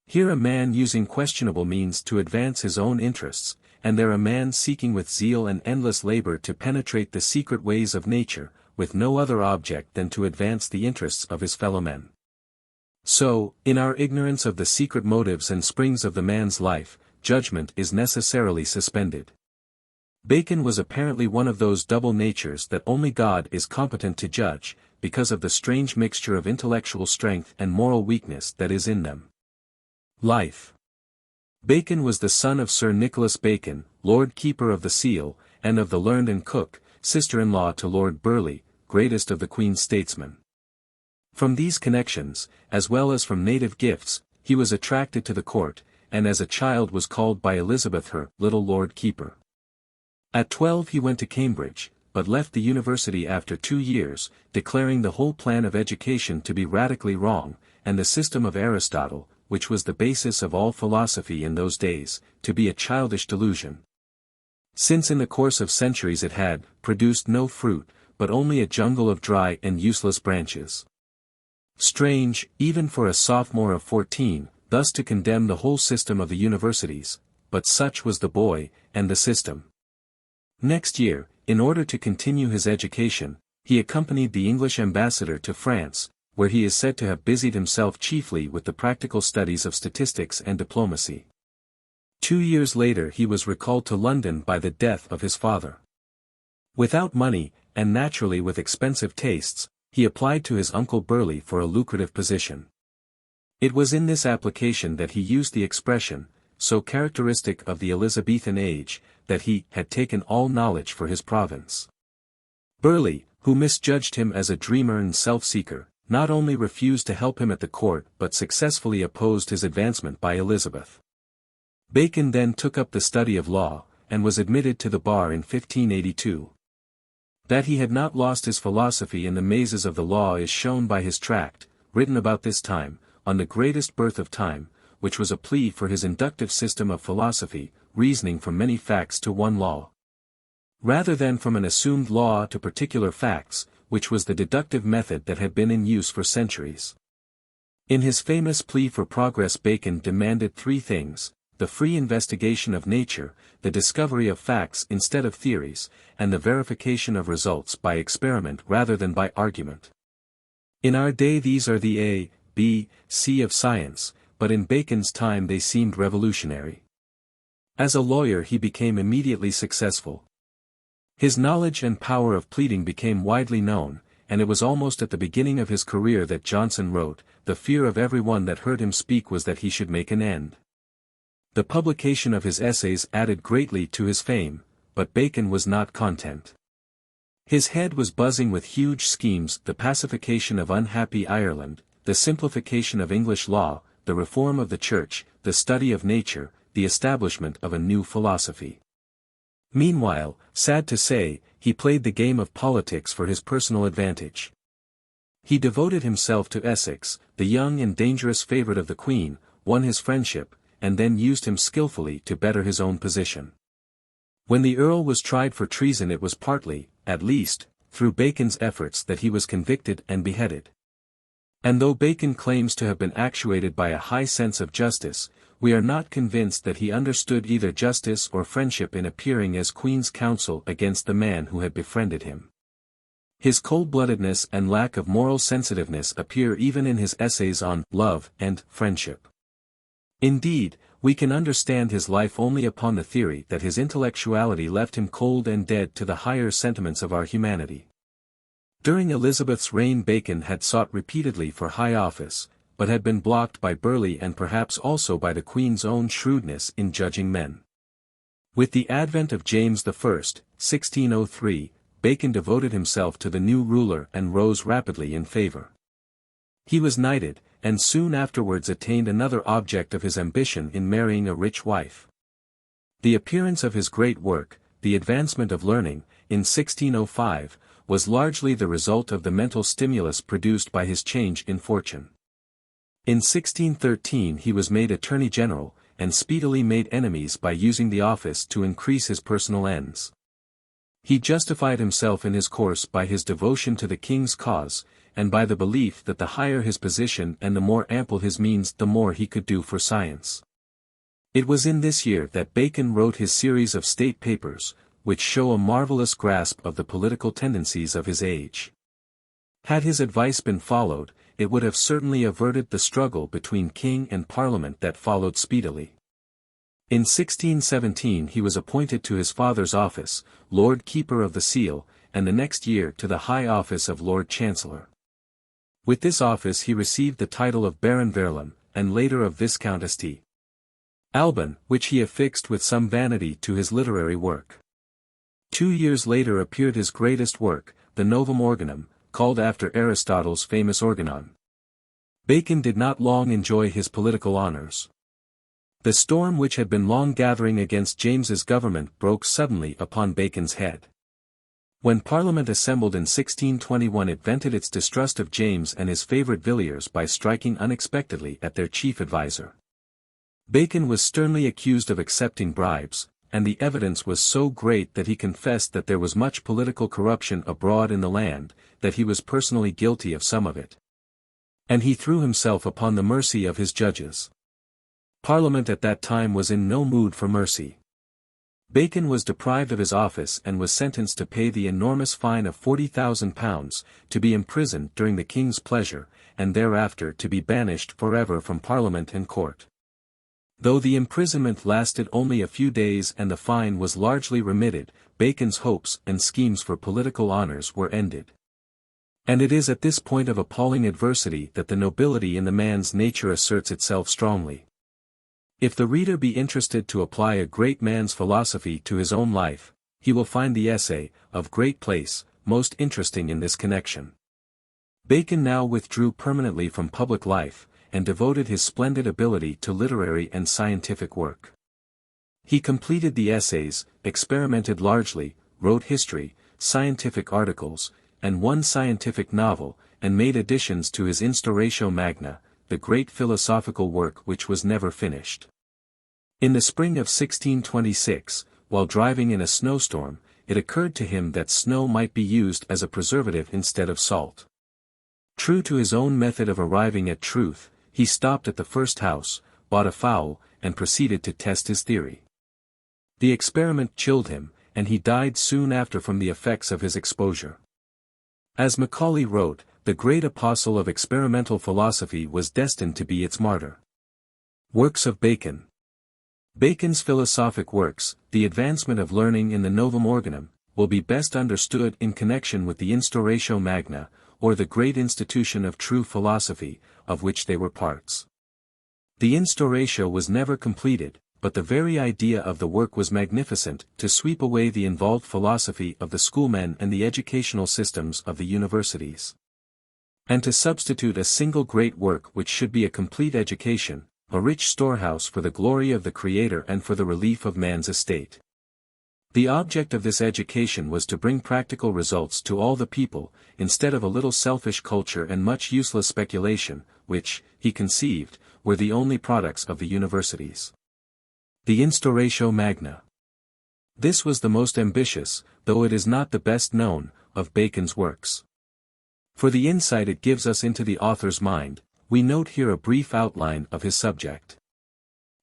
Here a man using questionable means to advance his own interests, and there a man seeking with zeal and endless labor to penetrate the secret ways of nature, with no other object than to advance the interests of his fellow men. So, in our ignorance of the secret motives and springs of the man's life, judgment is necessarily suspended. Bacon was apparently one of those double natures that only God is competent to judge, because of the strange mixture of intellectual strength and moral weakness that is in them. Life. Bacon was the son of Sir Nicholas Bacon, Lord Keeper of the Seal, and of the learned and Cook, sister-in-law to Lord Burleigh, greatest of the Queen's statesmen. From these connections, as well as from native gifts, he was attracted to the court, and as a child was called by Elizabeth her little Lord Keeper. At 12 he went to Cambridge, but left the university after 2 years, declaring the whole plan of education to be radically wrong, and the system of Aristotle, which was the basis of all philosophy in those days, to be a childish delusion. Since in the course of centuries it had produced no fruit, but only a jungle of dry and useless branches. Strange, even for a sophomore of 14, thus to condemn the whole system of the universities, but such was the boy, and the system. Next year, in order to continue his education, he accompanied the English ambassador to France, where he is said to have busied himself chiefly with the practical studies of statistics and diplomacy. 2 years later he was recalled to London by the death of his father. Without money, and naturally with expensive tastes, he applied to his uncle Burleigh for a lucrative position. It was in this application that he used the expression, so characteristic of the Elizabethan age, that he had taken all knowledge for his province. Burleigh, who misjudged him as a dreamer and self-seeker, not only refused to help him at the court but successfully opposed his advancement by Elizabeth. Bacon then took up the study of law, and was admitted to the bar in 1582. That he had not lost his philosophy in the mazes of the law is shown by his tract, written about this time, on the greatest birth of time, which was a plea for his inductive system of philosophy, reasoning from many facts to one law, rather than from an assumed law to particular facts, which was the deductive method that had been in use for centuries. In his famous plea for progress Bacon demanded 3 things: the free investigation of nature, the discovery of facts instead of theories, and the verification of results by experiment rather than by argument. In our day these are the A, B, C of science, but in Bacon's time they seemed revolutionary. As a lawyer he became immediately successful. His knowledge and power of pleading became widely known, and it was almost at the beginning of his career that Johnson wrote, "The fear of every one that heard him speak was that he should make an end." The publication of his essays added greatly to his fame, but Bacon was not content. His head was buzzing with huge schemes: the pacification of unhappy Ireland, the simplification of English law, the reform of the Church, the study of nature, the establishment of a new philosophy. Meanwhile, sad to say, he played the game of politics for his personal advantage. He devoted himself to Essex, the young and dangerous favourite of the Queen, won his friendship, and then used him skillfully to better his own position. When the Earl was tried for treason it was partly, at least, through Bacon's efforts that he was convicted and beheaded. And though Bacon claims to have been actuated by a high sense of justice, we are not convinced that he understood either justice or friendship in appearing as Queen's counsel against the man who had befriended him. His cold-bloodedness and lack of moral sensitiveness appear even in his essays on love and friendship. Indeed, we can understand his life only upon the theory that his intellectuality left him cold and dead to the higher sentiments of our humanity. During Elizabeth's reign Bacon had sought repeatedly for high office, but had been blocked by Burleigh and perhaps also by the Queen's own shrewdness in judging men. With the advent of James I, 1603, Bacon devoted himself to the new ruler and rose rapidly in favor. He was knighted, and soon afterwards attained another object of his ambition in marrying a rich wife. The appearance of his great work, The Advancement of Learning, in 1605, was largely the result of the mental stimulus produced by his change in fortune. In 1613 he was made Attorney General, and speedily made enemies by using the office to increase his personal ends. He justified himself in his course by his devotion to the king's cause, and by the belief that the higher his position and the more ample his means the more he could do for science. It was in this year that Bacon wrote his series of state papers, which show a marvelous grasp of the political tendencies of his age. Had his advice been followed, it would have certainly averted the struggle between king and parliament that followed speedily. In 1617 he was appointed to his father's office, Lord Keeper of the Seal, and the next year to the high office of Lord Chancellor. With this office he received the title of Baron Verulam, and later of Viscount St. Alban, which he affixed with some vanity to his literary work. 2 years later appeared his greatest work, the Novum Organum, called after Aristotle's famous Organon. Bacon did not long enjoy his political honors. The storm which had been long gathering against James's government broke suddenly upon Bacon's head. When Parliament assembled in 1621 it vented its distrust of James and his favourite Villiers by striking unexpectedly at their chief adviser. Bacon was sternly accused of accepting bribes, and the evidence was so great that he confessed that there was much political corruption abroad in the land, that he was personally guilty of some of it. And he threw himself upon the mercy of his judges. Parliament at that time was in no mood for mercy. Bacon was deprived of his office and was sentenced to pay the enormous fine of £40,000, to be imprisoned during the king's pleasure, and thereafter to be banished forever from Parliament and court. Though the imprisonment lasted only a few days and the fine was largely remitted, Bacon's hopes and schemes for political honours were ended. And it is at this point of appalling adversity that the nobility in the man's nature asserts itself strongly. If the reader be interested to apply a great man's philosophy to his own life, he will find the essay, Of Great Place, most interesting in this connection. Bacon now withdrew permanently from public life, and devoted his splendid ability to literary and scientific work. He completed the essays, experimented largely, wrote history, scientific articles, and one scientific novel, and made additions to his Instauratio Magna, the great philosophical work which was never finished. In the spring of 1626, while driving in a snowstorm, it occurred to him that snow might be used as a preservative instead of salt. True to his own method of arriving at truth, he stopped at the first house, bought a fowl, and proceeded to test his theory. The experiment chilled him, and he died soon after from the effects of his exposure. As Macaulay wrote, the great apostle of experimental philosophy was destined to be its martyr. Works of Bacon. Bacon's philosophic works, The Advancement of Learning in the Novum Organum, will be best understood in connection with the Instauratio Magna, or the great institution of true philosophy, of which they were parts. The Instauratio was never completed, but the very idea of the work was magnificent, to sweep away the involved philosophy of the schoolmen and the educational systems of the universities. And to substitute a single great work which should be a complete education, a rich storehouse for the glory of the Creator and for the relief of man's estate. The object of this education was to bring practical results to all the people, instead of a little selfish culture and much useless speculation, which, he conceived, were the only products of the universities. The Instauratio Magna. This was the most ambitious, though it is not the best known, of Bacon's works. For the insight it gives us into the author's mind, we note here a brief outline of his subject.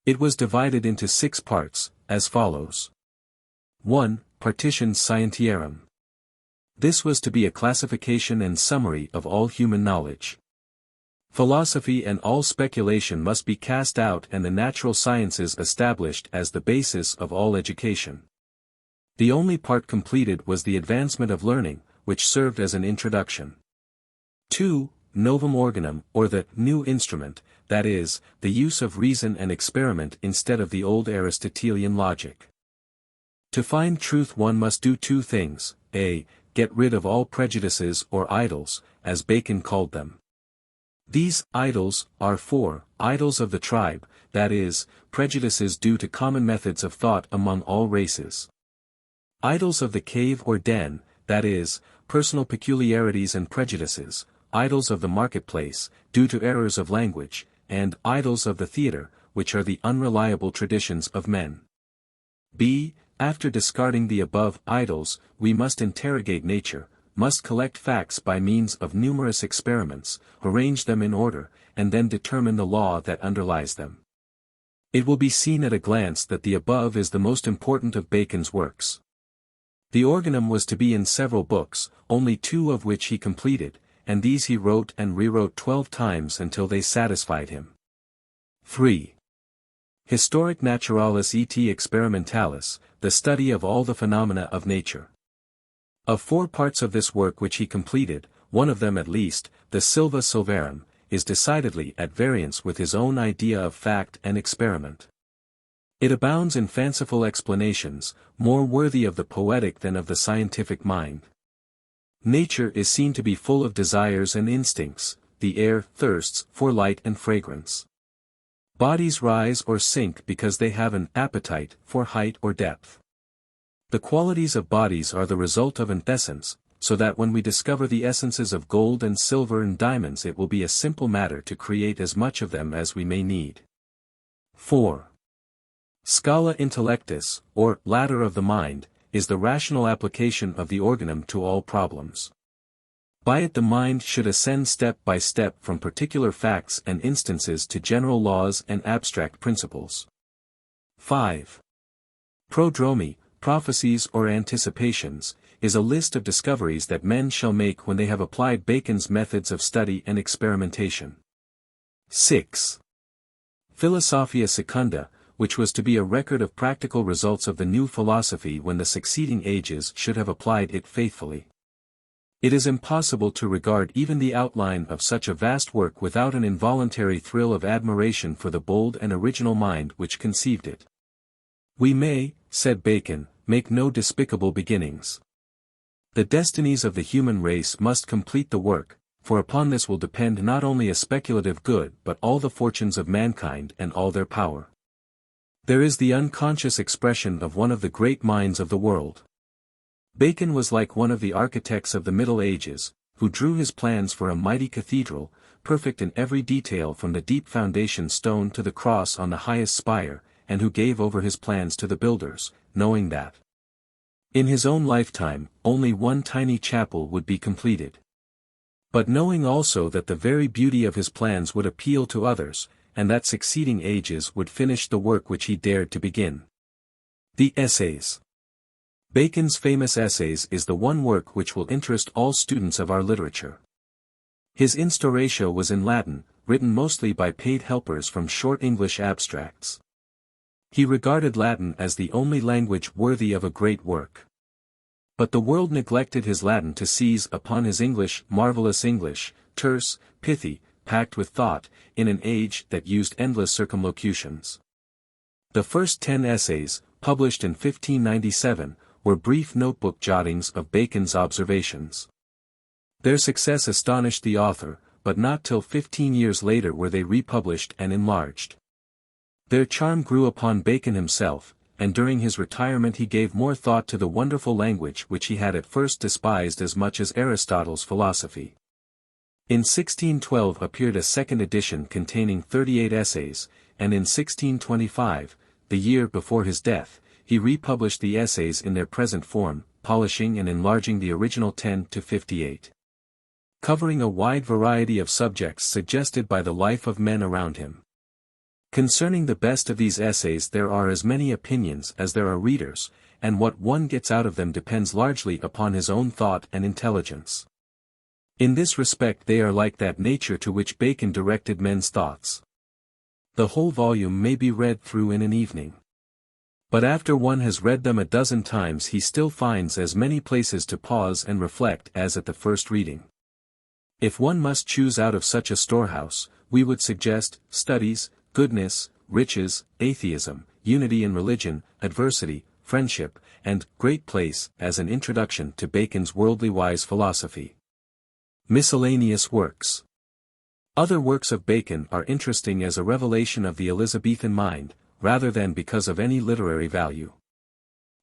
It was divided into 6 parts, as follows. 1. Partitions Scientiarum. This was to be a classification and summary of all human knowledge. Philosophy and all speculation must be cast out and the natural sciences established as the basis of all education. The only part completed was the advancement of learning, which served as an introduction. 2. Novum organum, or the new instrument, that is, the use of reason and experiment instead of the old Aristotelian logic. To find truth one must do two things: a. Get rid of all prejudices or idols, as Bacon called them. These idols are four: idols of the tribe, that is, prejudices due to common methods of thought among all races. Idols of the cave or den, that is, personal peculiarities and prejudices, idols of the marketplace, due to errors of language, and idols of the theatre, which are the unreliable traditions of men. b. After discarding the above idols, we must interrogate nature, must collect facts by means of numerous experiments, arrange them in order, and then determine the law that underlies them. It will be seen at a glance that the above is the most important of Bacon's works. The organum was to be in several books, only 2 of which he completed, and these he wrote and rewrote 12 times until they satisfied him. 3. Historic Naturalis et Experimentalis, the study of all the phenomena of nature. Of 4 parts of this work which he completed, one of them at least, the Sylva Sylvarum, is decidedly at variance with his own idea of fact and experiment. It abounds in fanciful explanations, more worthy of the poetic than of the scientific mind. Nature is seen to be full of desires and instincts, the air thirsts for light and fragrance. Bodies rise or sink because they have an appetite for height or depth. The qualities of bodies are the result of an essence, so that when we discover the essences of gold and silver and diamonds it will be a simple matter to create as much of them as we may need. 4. Scala intellectus, or ladder of the mind, is the rational application of the organum to all problems. By it the mind should ascend step by step from particular facts and instances to general laws and abstract principles. 5. Prodromi, prophecies or anticipations, is a list of discoveries that men shall make when they have applied Bacon's methods of study and experimentation. 6. Philosophia Secunda, which was to be a record of practical results of the new philosophy when the succeeding ages should have applied it faithfully. It is impossible to regard even the outline of such a vast work without an involuntary thrill of admiration for the bold and original mind which conceived it. We may, said Bacon, make no despicable beginnings. The destinies of the human race must complete the work, for upon this will depend not only a speculative good but all the fortunes of mankind and all their power. There is the unconscious expression of one of the great minds of the world. Bacon was like one of the architects of the Middle Ages, who drew his plans for a mighty cathedral, perfect in every detail from the deep foundation stone to the cross on the highest spire, and who gave over his plans to the builders, knowing that in his own lifetime, only one tiny chapel would be completed. But knowing also that the very beauty of his plans would appeal to others, and that succeeding ages would finish the work which he dared to begin. The Essays. Bacon's famous Essays is the one work which will interest all students of our literature. His Instauratio was in Latin, written mostly by paid helpers from short English abstracts. He regarded Latin as the only language worthy of a great work. But the world neglected his Latin to seize upon his English, marvelous English, terse, pithy, packed with thought, in an age that used endless circumlocutions. The first 10 essays, published in 1597, were brief notebook jottings of Bacon's observations. Their success astonished the author, but not till 15 years later were they republished and enlarged. Their charm grew upon Bacon himself, and during his retirement he gave more thought to the wonderful language which he had at first despised as much as Aristotle's philosophy. In 1612 appeared a second edition containing 38 essays, and in 1625, the year before his death, he republished the essays in their present form, polishing and enlarging the original 10 to 58. Covering a wide variety of subjects suggested by the life of men around him. Concerning the best of these essays there are as many opinions as there are readers, and what one gets out of them depends largely upon his own thought and intelligence. In this respect they are like that nature to which Bacon directed men's thoughts. The whole volume may be read through in an evening. But after one has read them a dozen times he still finds as many places to pause and reflect as at the first reading. If one must choose out of such a storehouse, we would suggest Studies, Goodness, Riches, Atheism, Unity in Religion, Adversity, Friendship, and Great Place as an introduction to Bacon's worldly wise philosophy. Miscellaneous works. Other works of Bacon are interesting as a revelation of the Elizabethan mind, rather than because of any literary value.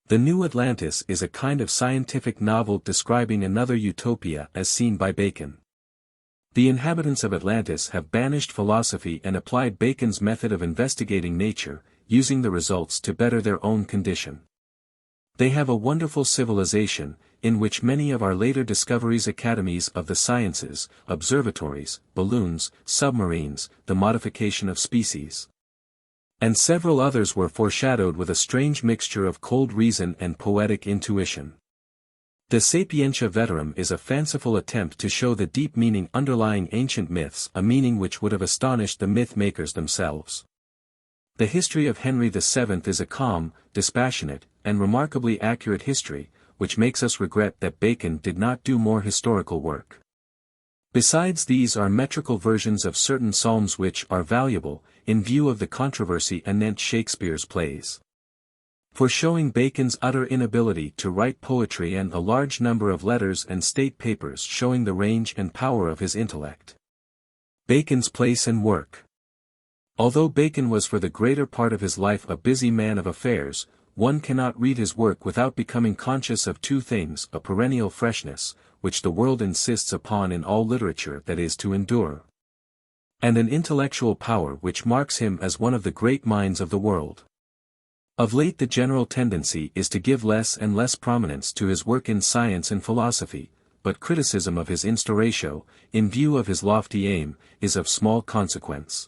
The New Atlantis is a kind of scientific novel describing another utopia as seen by Bacon. The inhabitants of Atlantis have banished philosophy and applied Bacon's method of investigating nature, using the results to better their own condition. They have a wonderful civilization, in which many of our later discoveries, academies of the sciences, observatories, balloons, submarines, the modification of species, and several others were foreshadowed with a strange mixture of cold reason and poetic intuition. De Sapientia Veterum is a fanciful attempt to show the deep meaning underlying ancient myths, a meaning which would have astonished the myth-makers themselves. The history of Henry VII is a calm, dispassionate, and remarkably accurate history, which makes us regret that Bacon did not do more historical work. Besides these are metrical versions of certain psalms which are valuable, in view of the controversy anent Shakespeare's plays. For showing Bacon's utter inability to write poetry and a large number of letters and state papers showing the range and power of his intellect. Bacon's place and work. Although Bacon was for the greater part of his life a busy man of affairs, one cannot read his work without becoming conscious of two things: a perennial freshness, which the world insists upon in all literature that is to endure, and an intellectual power which marks him as one of the great minds of the world. Of late the general tendency is to give less and less prominence to his work in science and philosophy, but criticism of his instauratio, in view of his lofty aim, is of small consequence.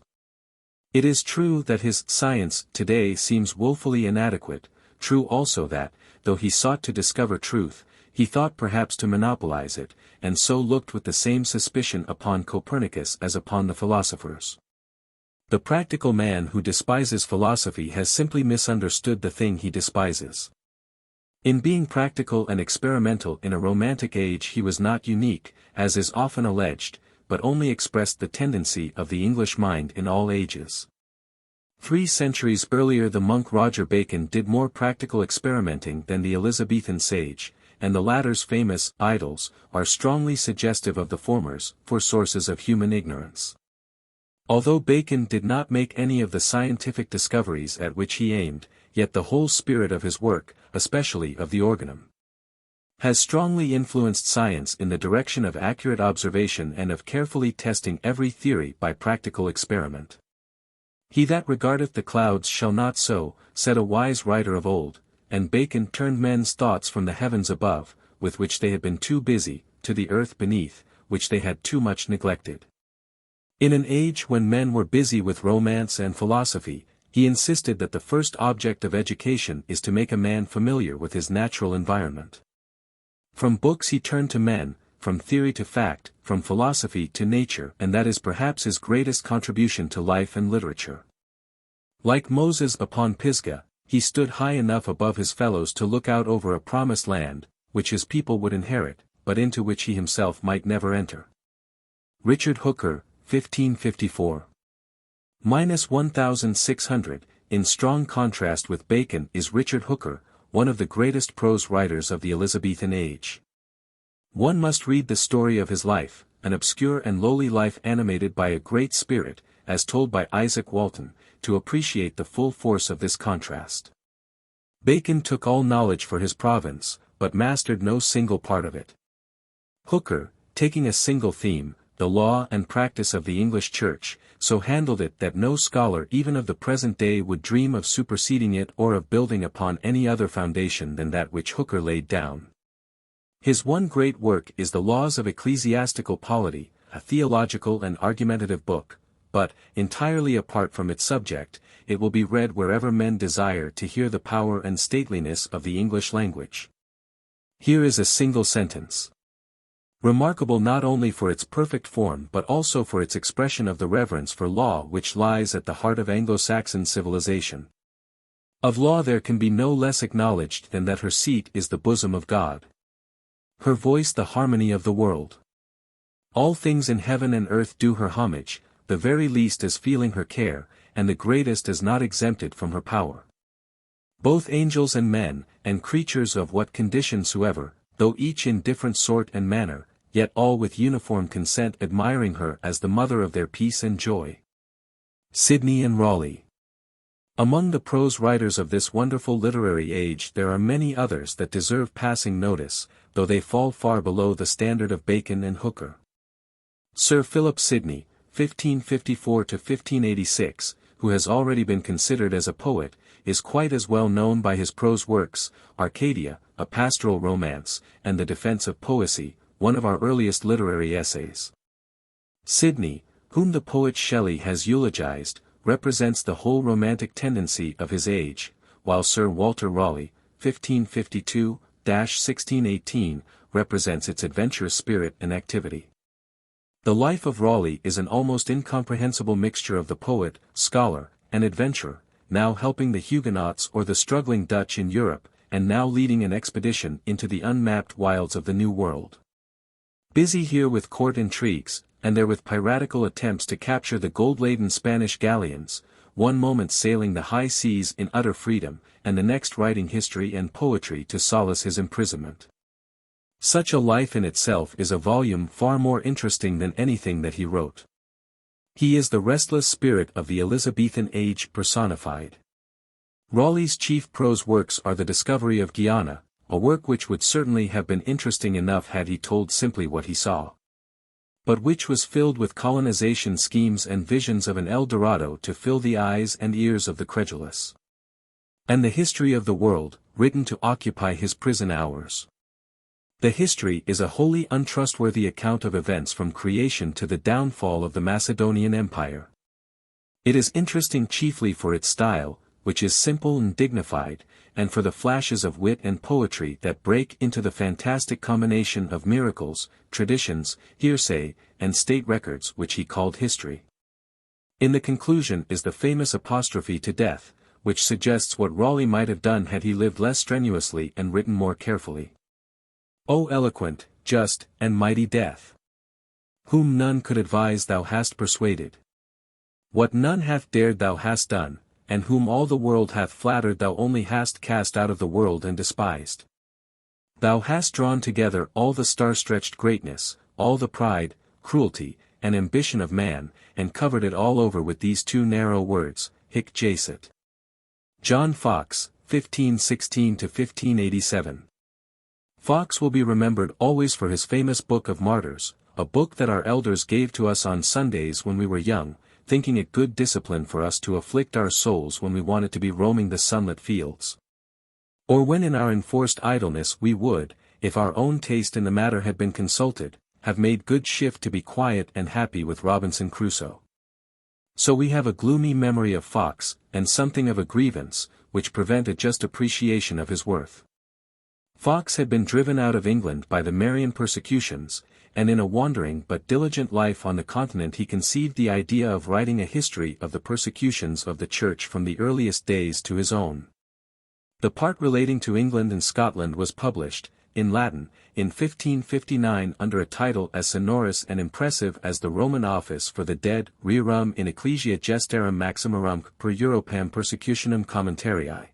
It is true that his science today seems woefully inadequate, true also that, though he sought to discover truth, he thought perhaps to monopolize it, and so looked with the same suspicion upon Copernicus as upon the philosophers. The practical man who despises philosophy has simply misunderstood the thing he despises. In being practical and experimental in a romantic age he was not unique, as is often alleged, but only expressed the tendency of the English mind in all ages. 3 centuries earlier the monk Roger Bacon did more practical experimenting than the Elizabethan sage, and the latter's famous Idols are strongly suggestive of the former's for sources of human ignorance. Although Bacon did not make any of the scientific discoveries at which he aimed, yet the whole spirit of his work, especially of the organum, has strongly influenced science in the direction of accurate observation and of carefully testing every theory by practical experiment. He that regardeth the clouds shall not sow, said a wise writer of old, and Bacon turned men's thoughts from the heavens above, with which they had been too busy, to the earth beneath, which they had too much neglected. In an age when men were busy with romance and philosophy, he insisted that the first object of education is to make a man familiar with his natural environment. From books he turned to men, from theory to fact, from philosophy to nature, and that is perhaps his greatest contribution to life and literature. Like Moses upon Pisgah, he stood high enough above his fellows to look out over a promised land, which his people would inherit, but into which he himself might never enter. Richard Hooker, 1554. -1600, in strong contrast with Bacon is Richard Hooker, one of the greatest prose writers of the Elizabethan age. One must read the story of his life, an obscure and lowly life animated by a great spirit, as told by Isaac Walton, to appreciate the full force of this contrast. Bacon took all knowledge for his province, but mastered no single part of it. Hooker, taking a single theme, the law and practice of the English Church, so handled it that no scholar even of the present day would dream of superseding it or of building upon any other foundation than that which Hooker laid down. His one great work is the Laws of Ecclesiastical Polity, a theological and argumentative book, but, entirely apart from its subject, it will be read wherever men desire to hear the power and stateliness of the English language. Here is a single sentence. Remarkable not only for its perfect form but also for its expression of the reverence for law which lies at the heart of Anglo-Saxon civilization. Of law there can be no less acknowledged than that her seat is the bosom of God. Her voice the harmony of the world. All things in heaven and earth do her homage, the very least as feeling her care, and the greatest as not exempted from her power. Both angels and men, and creatures of what condition soever, though each in different sort and manner, yet all with uniform consent admiring her as the mother of their peace and joy. Sidney and Raleigh. Among the prose writers of this wonderful literary age there are many others that deserve passing notice, though they fall far below the standard of Bacon and Hooker. Sir Philip Sidney, 1554–1586, who has already been considered as a poet, is quite as well known by his prose works, Arcadia, a pastoral romance, and The Defence of Poesy, one of our earliest literary essays. Sidney, whom the poet Shelley has eulogized, represents the whole romantic tendency of his age, while Sir Walter Raleigh, 1552–1618, represents its adventurous spirit and activity. The life of Raleigh is an almost incomprehensible mixture of the poet, scholar, and adventurer, now helping the Huguenots or the struggling Dutch in Europe, and now leading an expedition into the unmapped wilds of the New World. Busy here with court intrigues, and there with piratical attempts to capture the gold-laden Spanish galleons, one moment sailing the high seas in utter freedom, and the next writing history and poetry to solace his imprisonment. Such a life in itself is a volume far more interesting than anything that he wrote. He is the restless spirit of the Elizabethan age personified. Raleigh's chief prose works are The Discovery of Guiana, a work which would certainly have been interesting enough had he told simply what he saw, but which was filled with colonization schemes and visions of an El Dorado to fill the eyes and ears of the credulous. And The History of the World, written to occupy his prison hours. The history is a wholly untrustworthy account of events from creation to the downfall of the Macedonian Empire. It is interesting chiefly for its style, which is simple and dignified, and for the flashes of wit and poetry that break into the fantastic combination of miracles, traditions, hearsay, and state records which he called history. In the conclusion is the famous apostrophe to death, which suggests what Raleigh might have done had he lived less strenuously and written more carefully. O eloquent, just, and mighty death! Whom none could advise thou hast persuaded. What none hath dared thou hast done, and whom all the world hath flattered thou only hast cast out of the world and despised. Thou hast drawn together all the star-stretched greatness, all the pride, cruelty, and ambition of man, and covered it all over with these two narrow words, hic jacet. John Fox, 1516–1587. Fox will be remembered always for his famous Book of Martyrs, a book that our elders gave to us on Sundays when we were young, thinking it good discipline for us to afflict our souls when we wanted to be roaming the sunlit fields. Or when in our enforced idleness we would, if our own taste in the matter had been consulted, have made good shift to be quiet and happy with Robinson Crusoe. So we have a gloomy memory of Fox, and something of a grievance, which prevent a just appreciation of his worth. Fox had been driven out of England by the Marian persecutions, and in a wandering but diligent life on the continent he conceived the idea of writing a history of the persecutions of the Church from the earliest days to his own. The part relating to England and Scotland was published, in Latin, in 1559 under a title as sonorous and impressive as the Roman office for the dead, Rerum in Ecclesia Gestarum Maximarum per Europam Persecutionem Commentarii.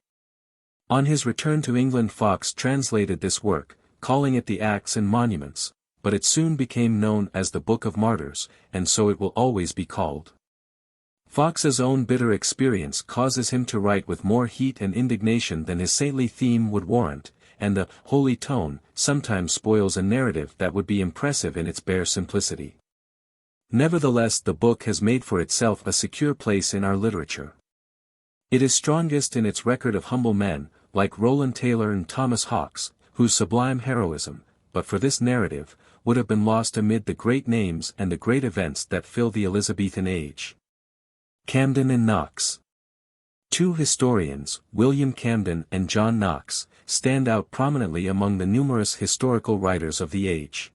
On his return to England Fox translated this work, calling it the Acts and Monuments, but it soon became known as the Book of Martyrs, and so it will always be called. Fox's own bitter experience causes him to write with more heat and indignation than his saintly theme would warrant, and the holy tone sometimes spoils a narrative that would be impressive in its bare simplicity. Nevertheless, the book has made for itself a secure place in our literature. It is strongest in its record of humble men, like Rowland Taylor and Thomas Hawks, whose sublime heroism, but for this narrative, would have been lost amid the great names and the great events that fill the Elizabethan age. Camden and Knox. Two historians, William Camden and John Knox, stand out prominently among the numerous historical writers of the age.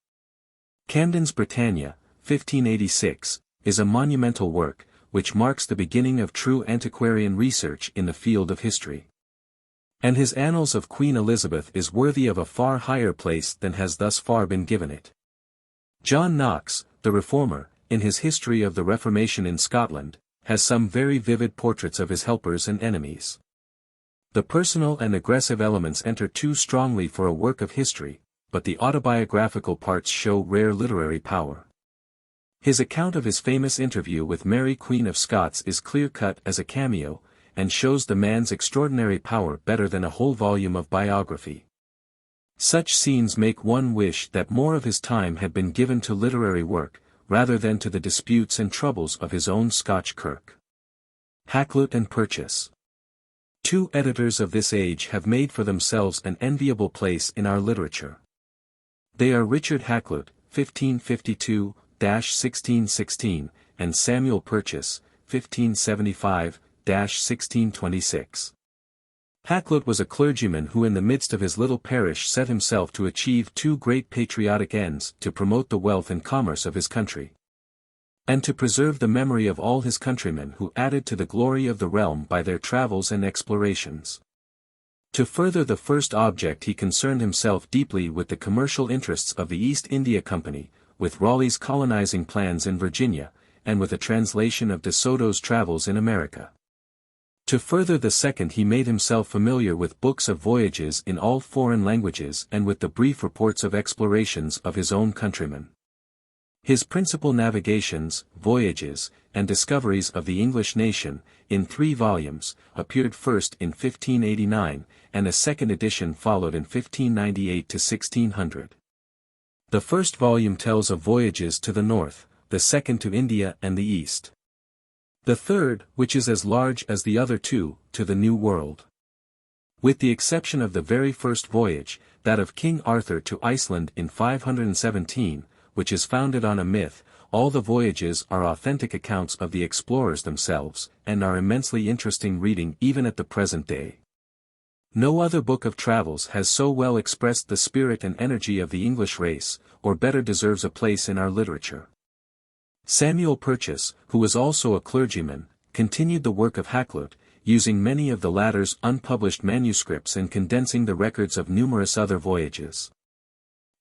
Camden's Britannia, 1586, is a monumental work, which marks the beginning of true antiquarian research in the field of history. And his Annals of Queen Elizabeth is worthy of a far higher place than has thus far been given it. John Knox, the Reformer, in his History of the Reformation in Scotland, has some very vivid portraits of his helpers and enemies. The personal and aggressive elements enter too strongly for a work of history, but the autobiographical parts show rare literary power. His account of his famous interview with Mary Queen of Scots is clear-cut as a cameo, and shows the man's extraordinary power better than a whole volume of biography. Such scenes make one wish that more of his time had been given to literary work, rather than to the disputes and troubles of his own Scotch kirk. Hakluyt and Purchas. Two editors of this age have made for themselves an enviable place in our literature. They are Richard Hakluyt, 1552-1616, and Samuel Purchas, 1575-1626. Hakluyt was a clergyman who in the midst of his little parish set himself to achieve two great patriotic ends: to promote the wealth and commerce of his country, and to preserve the memory of all his countrymen who added to the glory of the realm by their travels and explorations. To further the first object he concerned himself deeply with the commercial interests of the East India Company, with Raleigh's colonizing plans in Virginia, and with a translation of De Soto's travels in America. To further the second he made himself familiar with books of voyages in all foreign languages and with the brief reports of explorations of his own countrymen. His principal navigations, voyages, and discoveries of the English nation, in 3 volumes, appeared first in 1589, and a second edition followed in 1598 to 1600. The first volume tells of voyages to the north, the second to India and the East. The third, which is as large as the other two, to the New World. With the exception of the very first voyage, that of King Arthur to Iceland in 517, which is founded on a myth, all the voyages are authentic accounts of the explorers themselves, and are immensely interesting reading even at the present day. No other book of travels has so well expressed the spirit and energy of the English race, or better deserves a place in our literature. Samuel Purchas, who was also a clergyman, continued the work of Hakluyt, using many of the latter's unpublished manuscripts and condensing the records of numerous other voyages.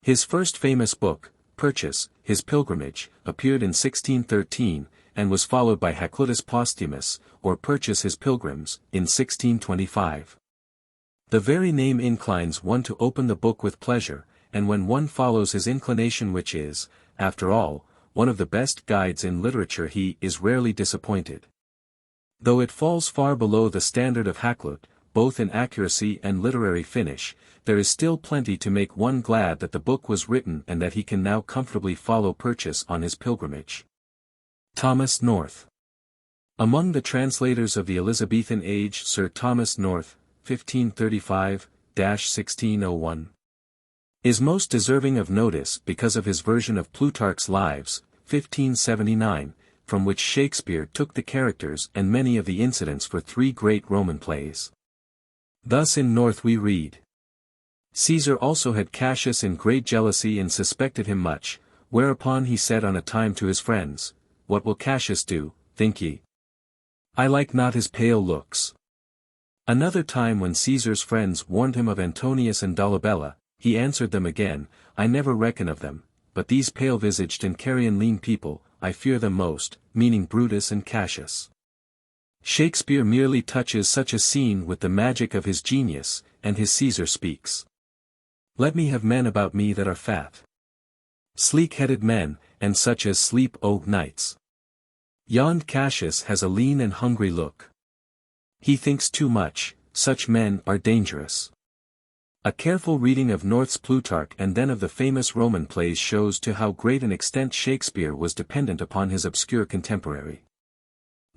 His first famous book, Purchas, His Pilgrimage, appeared in 1613, and was followed by Hakluytus Posthumus, or Purchas His Pilgrims, in 1625. The very name inclines one to open the book with pleasure, and when one follows his inclination, which is, after all, one of the best guides in literature, he is rarely disappointed. Though it falls far below the standard of Hakluyt, both in accuracy and literary finish, there is still plenty to make one glad that the book was written and that he can now comfortably follow Purchas on his pilgrimage. Thomas North. Among the translators of the Elizabethan age, Sir Thomas North, 1535-1601, is most deserving of notice because of his version of Plutarch's Lives, 1579, from which Shakespeare took the characters and many of the incidents for 3 great Roman plays. Thus in North we read: Caesar also had Cassius in great jealousy and suspected him much, whereupon he said on a time to his friends, What will Cassius do, think ye? I like not his pale looks. Another time when Caesar's friends warned him of Antonius and Dolabella, he answered them again, I never reckon of them, but these pale-visaged and carrion lean people, I fear them most, meaning Brutus and Cassius. Shakespeare merely touches such a scene with the magic of his genius, and his Caesar speaks. Let me have men about me that are fat, sleek-headed men, and such as sleep o' nights. Yond Cassius has a lean and hungry look. He thinks too much, such men are dangerous. A careful reading of North's Plutarch and then of the famous Roman plays shows to how great an extent Shakespeare was dependent upon his obscure contemporary.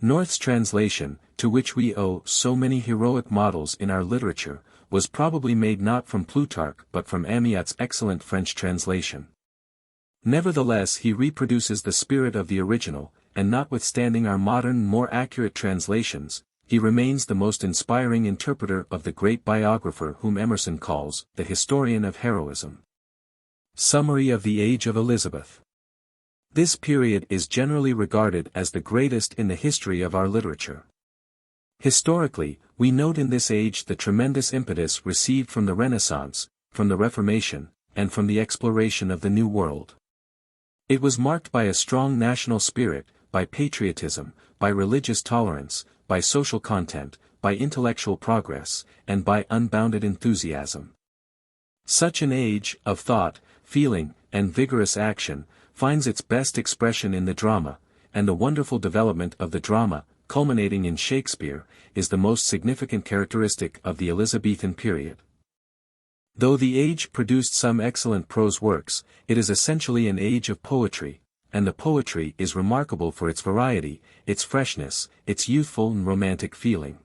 North's translation, to which we owe so many heroic models in our literature, was probably made not from Plutarch but from Amiot's excellent French translation. Nevertheless he reproduces the spirit of the original, and notwithstanding our modern more accurate translations, he remains the most inspiring interpreter of the great biographer whom Emerson calls the historian of heroism. Summary of the Age of Elizabeth. This period is generally regarded as the greatest in the history of our literature. Historically, we note in this age the tremendous impetus received from the Renaissance, from the Reformation, and from the exploration of the New World. It was marked by a strong national spirit, by patriotism, by religious tolerance, by social content, by intellectual progress, and by unbounded enthusiasm. Such an age, of thought, feeling, and vigorous action, finds its best expression in the drama, and the wonderful development of the drama, culminating in Shakespeare, is the most significant characteristic of the Elizabethan period. Though the age produced some excellent prose works, it is essentially an age of poetry, and the poetry is remarkable for its variety, its freshness, its youthful and romantic feeling.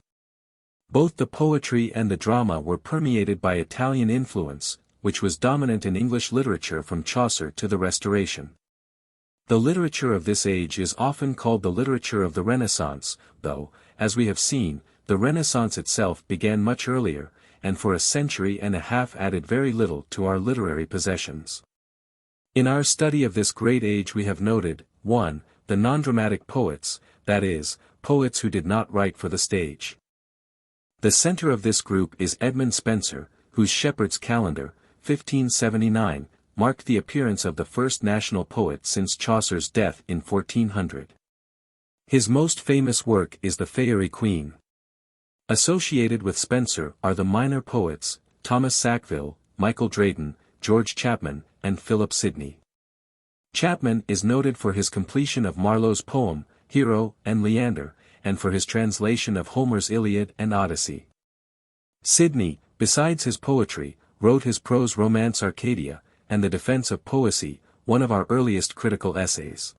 Both the poetry and the drama were permeated by Italian influence, which was dominant in English literature from Chaucer to the Restoration. The literature of this age is often called the literature of the Renaissance, though, as we have seen, the Renaissance itself began much earlier, and for a century and a half added very little to our literary possessions. In our study of this great age we have noted, 1. The non-dramatic poets, that is, poets who did not write for the stage. The center of this group is Edmund Spenser, whose Shepherd's Calendar, 1579, marked the appearance of the first national poet since Chaucer's death in 1400. His most famous work is the Faerie Queene. Associated with Spenser are the minor poets, Thomas Sackville, Michael Drayton, George Chapman, and Philip Sidney. Chapman is noted for his completion of Marlowe's poem, Hero and Leander, and for his translation of Homer's Iliad and Odyssey. Sidney, besides his poetry, wrote his prose romance Arcadia, and The Defense of Poesy, one of our earliest critical essays.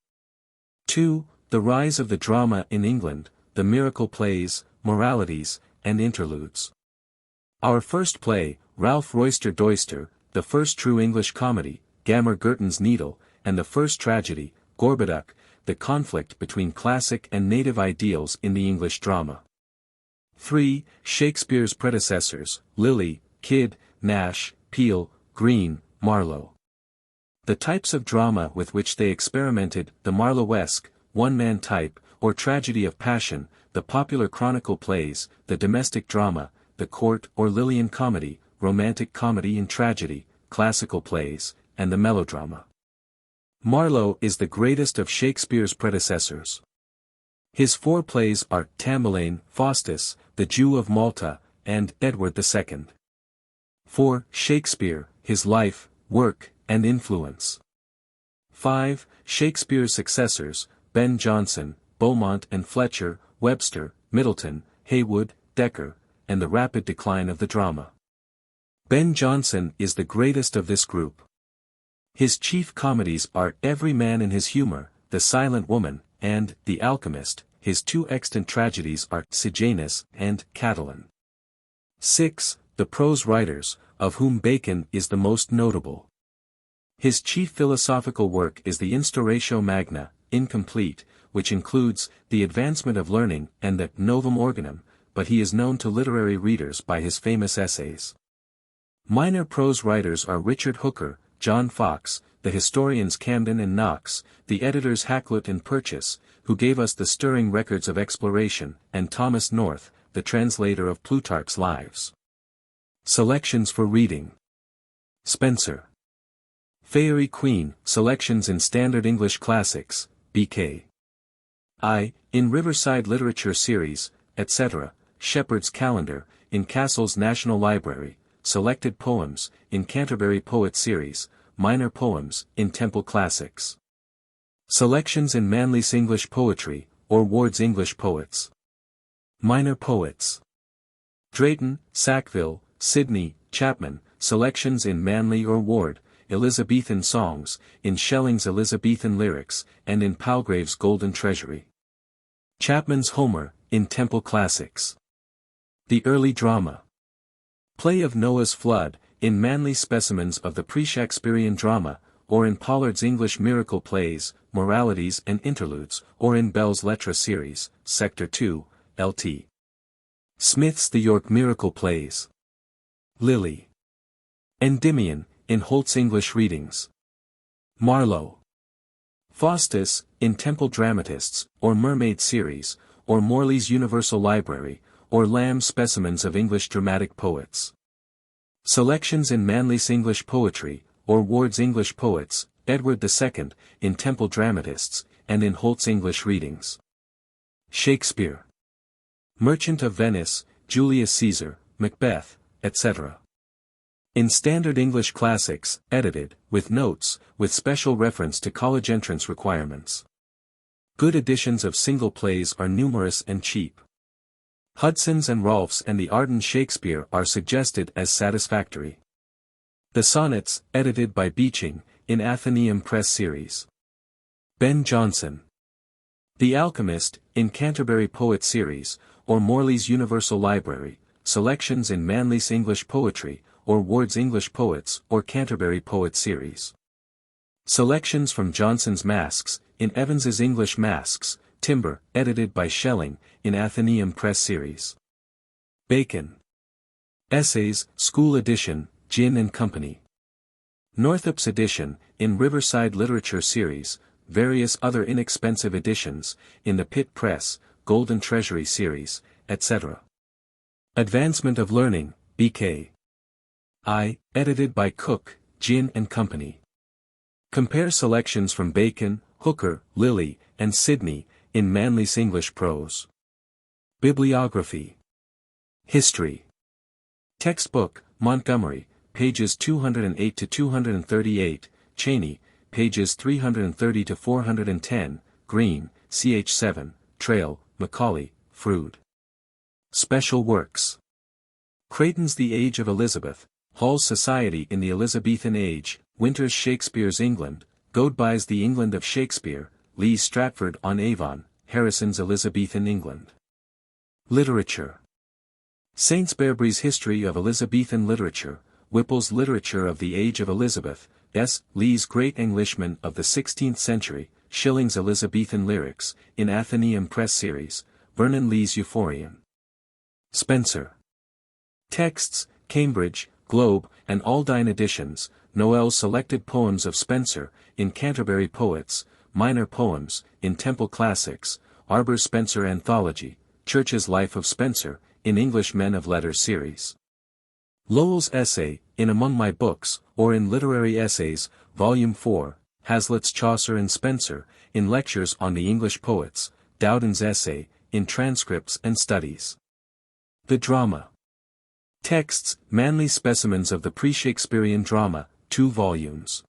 2. The rise of the drama in England, the miracle plays, moralities, and interludes. Our first play, Ralph Roister Doister, the first true English comedy, Gammer Gurton's Needle, and the first tragedy, Gorboduc, the conflict between classic and native ideals in the English drama. 3. Shakespeare's predecessors, Lilly, Kidd, Nash, Peele, Greene, Marlowe. The types of drama with which they experimented, the Marlowesque, one-man type, or tragedy of passion, the popular chronicle plays, the domestic drama, the court or Lillian comedy, romantic comedy and tragedy, classical plays, and the melodrama. Marlowe is the greatest of Shakespeare's predecessors. His 4 plays are Tamburlaine, Faustus, The Jew of Malta, and Edward II. 4. Shakespeare, his life, work, and influence. 5. Shakespeare's successors, Ben Jonson, Beaumont and Fletcher, Webster, Middleton, Heywood, Dekker, and the rapid decline of the drama. Ben Jonson is the greatest of this group. His chief comedies are Every Man in His Humor, The Silent Woman, and The Alchemist. His 2 extant tragedies are Sejanus and Catiline. 6. The prose writers, of whom Bacon is the most notable. His chief philosophical work is the Instauratio Magna, incomplete, which includes The Advancement of Learning and the Novum Organum, but he is known to literary readers by his famous essays. Minor prose writers are Richard Hooker, John Fox, the historians Camden and Knox, the editors Hakluyt and Purchas, who gave us the stirring records of exploration, and Thomas North, the translator of Plutarch's Lives. Selections for reading. Spenser. Faerie Queene, Selections in Standard English Classics, B.K. I. In Riverside Literature Series, etc., Shepherd's Calendar, in Castle's National Library, Selected Poems, in Canterbury Poet Series, Minor Poems, in Temple Classics. Selections in Manley's English Poetry, or Ward's English Poets. Minor Poets. Drayton, Sackville, Sidney, Chapman, Selections in Manley or Ward, Elizabethan Songs, in Schelling's Elizabethan Lyrics, and in Palgrave's Golden Treasury. Chapman's Homer, in Temple Classics. The Early Drama. Play of Noah's Flood, in Manley's Specimens of the Pre-Shakespearean Drama, or in Pollard's English Miracle Plays, Moralities and Interludes, or in Bell's Lettres series, Sector 2, Lt. Smith's The York Miracle Plays. Lilly. Endymion, in Holt's English Readings. Marlowe. Faustus, in Temple Dramatists, or Mermaid Series, or Morley's Universal Library, or Lamb's Specimens of English Dramatic Poets. Selections in Manley's English Poetry, or Ward's English Poets, Edward II, in Temple Dramatists, and in Holt's English Readings. Shakespeare. Merchant of Venice, Julius Caesar, Macbeth, etc. In Standard English Classics, edited, with notes, with special reference to college entrance requirements. Good editions of single plays are numerous and cheap. Hudson's and Rolfe's and the Arden Shakespeare are suggested as satisfactory. The Sonnets, edited by Beeching, in Athenaeum Press Series. Ben Jonson. The Alchemist, in Canterbury Poet Series, or Morley's Universal Library, selections in Manley's English Poetry, or Ward's English Poets, or Canterbury Poet Series. Selections from Jonson's Masques, in Evans's English Masques, Timber, edited by Schelling, in Athenaeum Press Series. Bacon. Essays, School Edition, Ginn and Company. Northup's edition, in Riverside Literature Series, various other inexpensive editions, in the Pitt Press, Golden Treasury Series, etc. Advancement of Learning, B.K. I, edited by Cook, Ginn and Company. Compare selections from Bacon, Hooker, Lilly, and Sidney, in Manley's English Prose. Bibliography. History. Textbook, Montgomery, pages 208 to 238, Cheney, pages 330 to 410, Green, ch. 7, Trail, Macaulay, Froude. Special Works. Creighton's The Age of Elizabeth, Hall's Society in the Elizabethan Age, Winter's Shakespeare's England, Goadby's The England of Shakespeare, Lee's Stratford-on-Avon, Harrison's Elizabethan England. Literature. Saintsbury's History of Elizabethan Literature, Whipple's Literature of the Age of Elizabeth, S. Lee's Great Englishman of the 16th Century, Schilling's Elizabethan Lyrics, in Athenaeum Press Series, Vernon Lee's Euphorion. Spencer. Texts, Cambridge, Globe, and Aldine Editions, Noel's Selected Poems of Spencer, in Canterbury Poets, Minor Poems, in Temple Classics, Arbor's Spencer Anthology, Church's Life of Spencer, in English Men of Letters Series. Lowell's Essay, in Among My Books, or in Literary Essays, Volume 4, Hazlitt's Chaucer and Spencer, in Lectures on the English Poets, Dowden's Essay, in Transcripts and Studies. The Drama. Texts, Manley Specimens of the Pre-Shakespearean Drama, 2 volumes.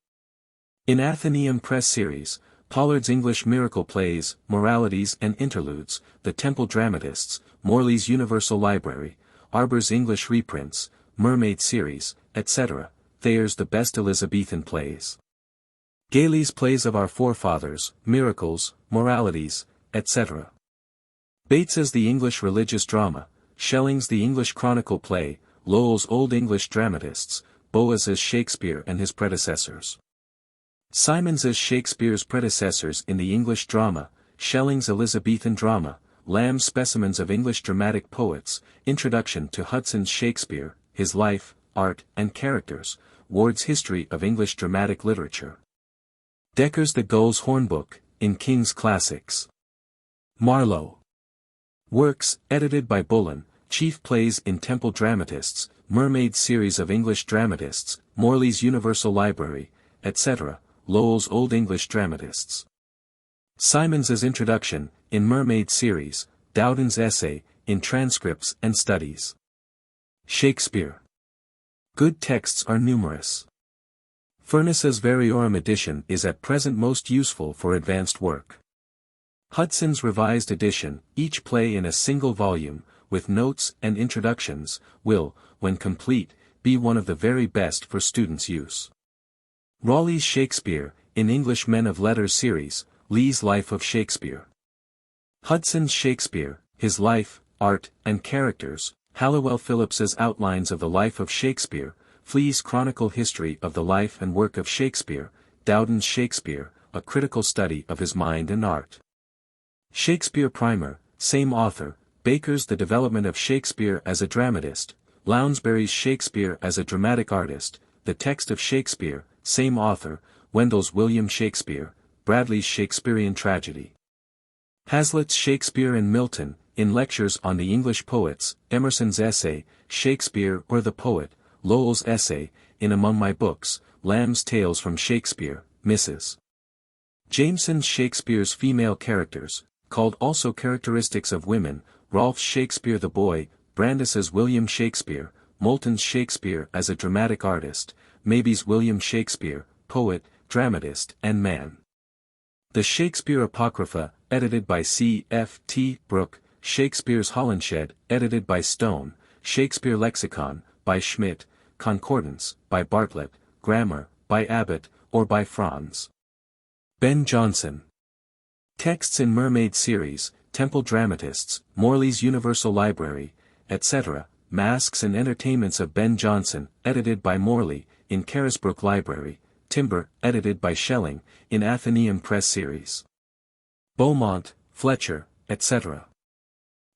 In Athenaeum Press Series, Pollard's English Miracle Plays, Moralities and Interludes, The Temple Dramatists, Morley's Universal Library, Arbor's English Reprints, Mermaid Series, etc., Thayer's The Best Elizabethan Plays. Gailey's Plays of Our Forefathers, Miracles, Moralities, etc. Bates's The English Religious Drama, Schelling's The English Chronicle Play, Lowell's Old English Dramatists, Boas's Shakespeare and His Predecessors. Simons's Shakespeare's Predecessors in the English Drama, Schelling's Elizabethan Drama, Lamb's Specimens of English Dramatic Poets, Introduction to Hudson's Shakespeare, His Life, Art, and Characters, Ward's History of English Dramatic Literature. Decker's The Gull's Hornbook, in King's Classics. Marlowe. Works, edited by Bullen, Chief Plays in Temple Dramatists, Mermaid Series of English Dramatists, Morley's Universal Library, etc., Lowell's Old English Dramatists. Simons's Introduction, in Mermaid Series, Dowden's Essay, in Transcripts and Studies. Shakespeare. Good texts are numerous. Furness's Variorum edition is at present most useful for advanced work. Hudson's Revised Edition, each play in a single volume, with notes and introductions, will, when complete, be one of the very best for students' use. Raleigh's Shakespeare, in English Men of Letters Series, Lee's Life of Shakespeare. Hudson's Shakespeare, His Life, Art, and Characters, Halliwell Phillips's Outlines of the Life of Shakespeare, Flea's Chronicle History of the Life and Work of Shakespeare, Dowden's Shakespeare, a critical study of his mind and art. Shakespeare Primer, same author, Baker's The Development of Shakespeare as a Dramatist, Lounsbury's Shakespeare as a Dramatic Artist, The Text of Shakespeare, same author, Wendell's William Shakespeare, Bradley's Shakespearean Tragedy. Hazlitt's Shakespeare and Milton, in Lectures on the English Poets, Emerson's essay, Shakespeare or the Poet, Lowell's essay, in Among My Books, Lamb's Tales from Shakespeare, Mrs. Jameson's Shakespeare's Female Characters, called also Characteristics of Women, Rolfe's Shakespeare the Boy, Brandis's William Shakespeare, Moulton's Shakespeare as a Dramatic Artist, Mabie's William Shakespeare, Poet, Dramatist and Man. The Shakespeare Apocrypha, edited by C. F. T. Brooke, Shakespeare's Holinshed, edited by Stone, Shakespeare Lexicon, by Schmidt, Concordance, by Bartlett, Grammar, by Abbott, or by Franz. Ben Jonson. Texts in Mermaid Series, Temple Dramatists, Morley's Universal Library, etc., Masks and Entertainments of Ben Jonson, edited by Morley, in Carisbrooke Library, Timber, edited by Schelling, in Athenaeum Press Series. Beaumont, Fletcher, etc.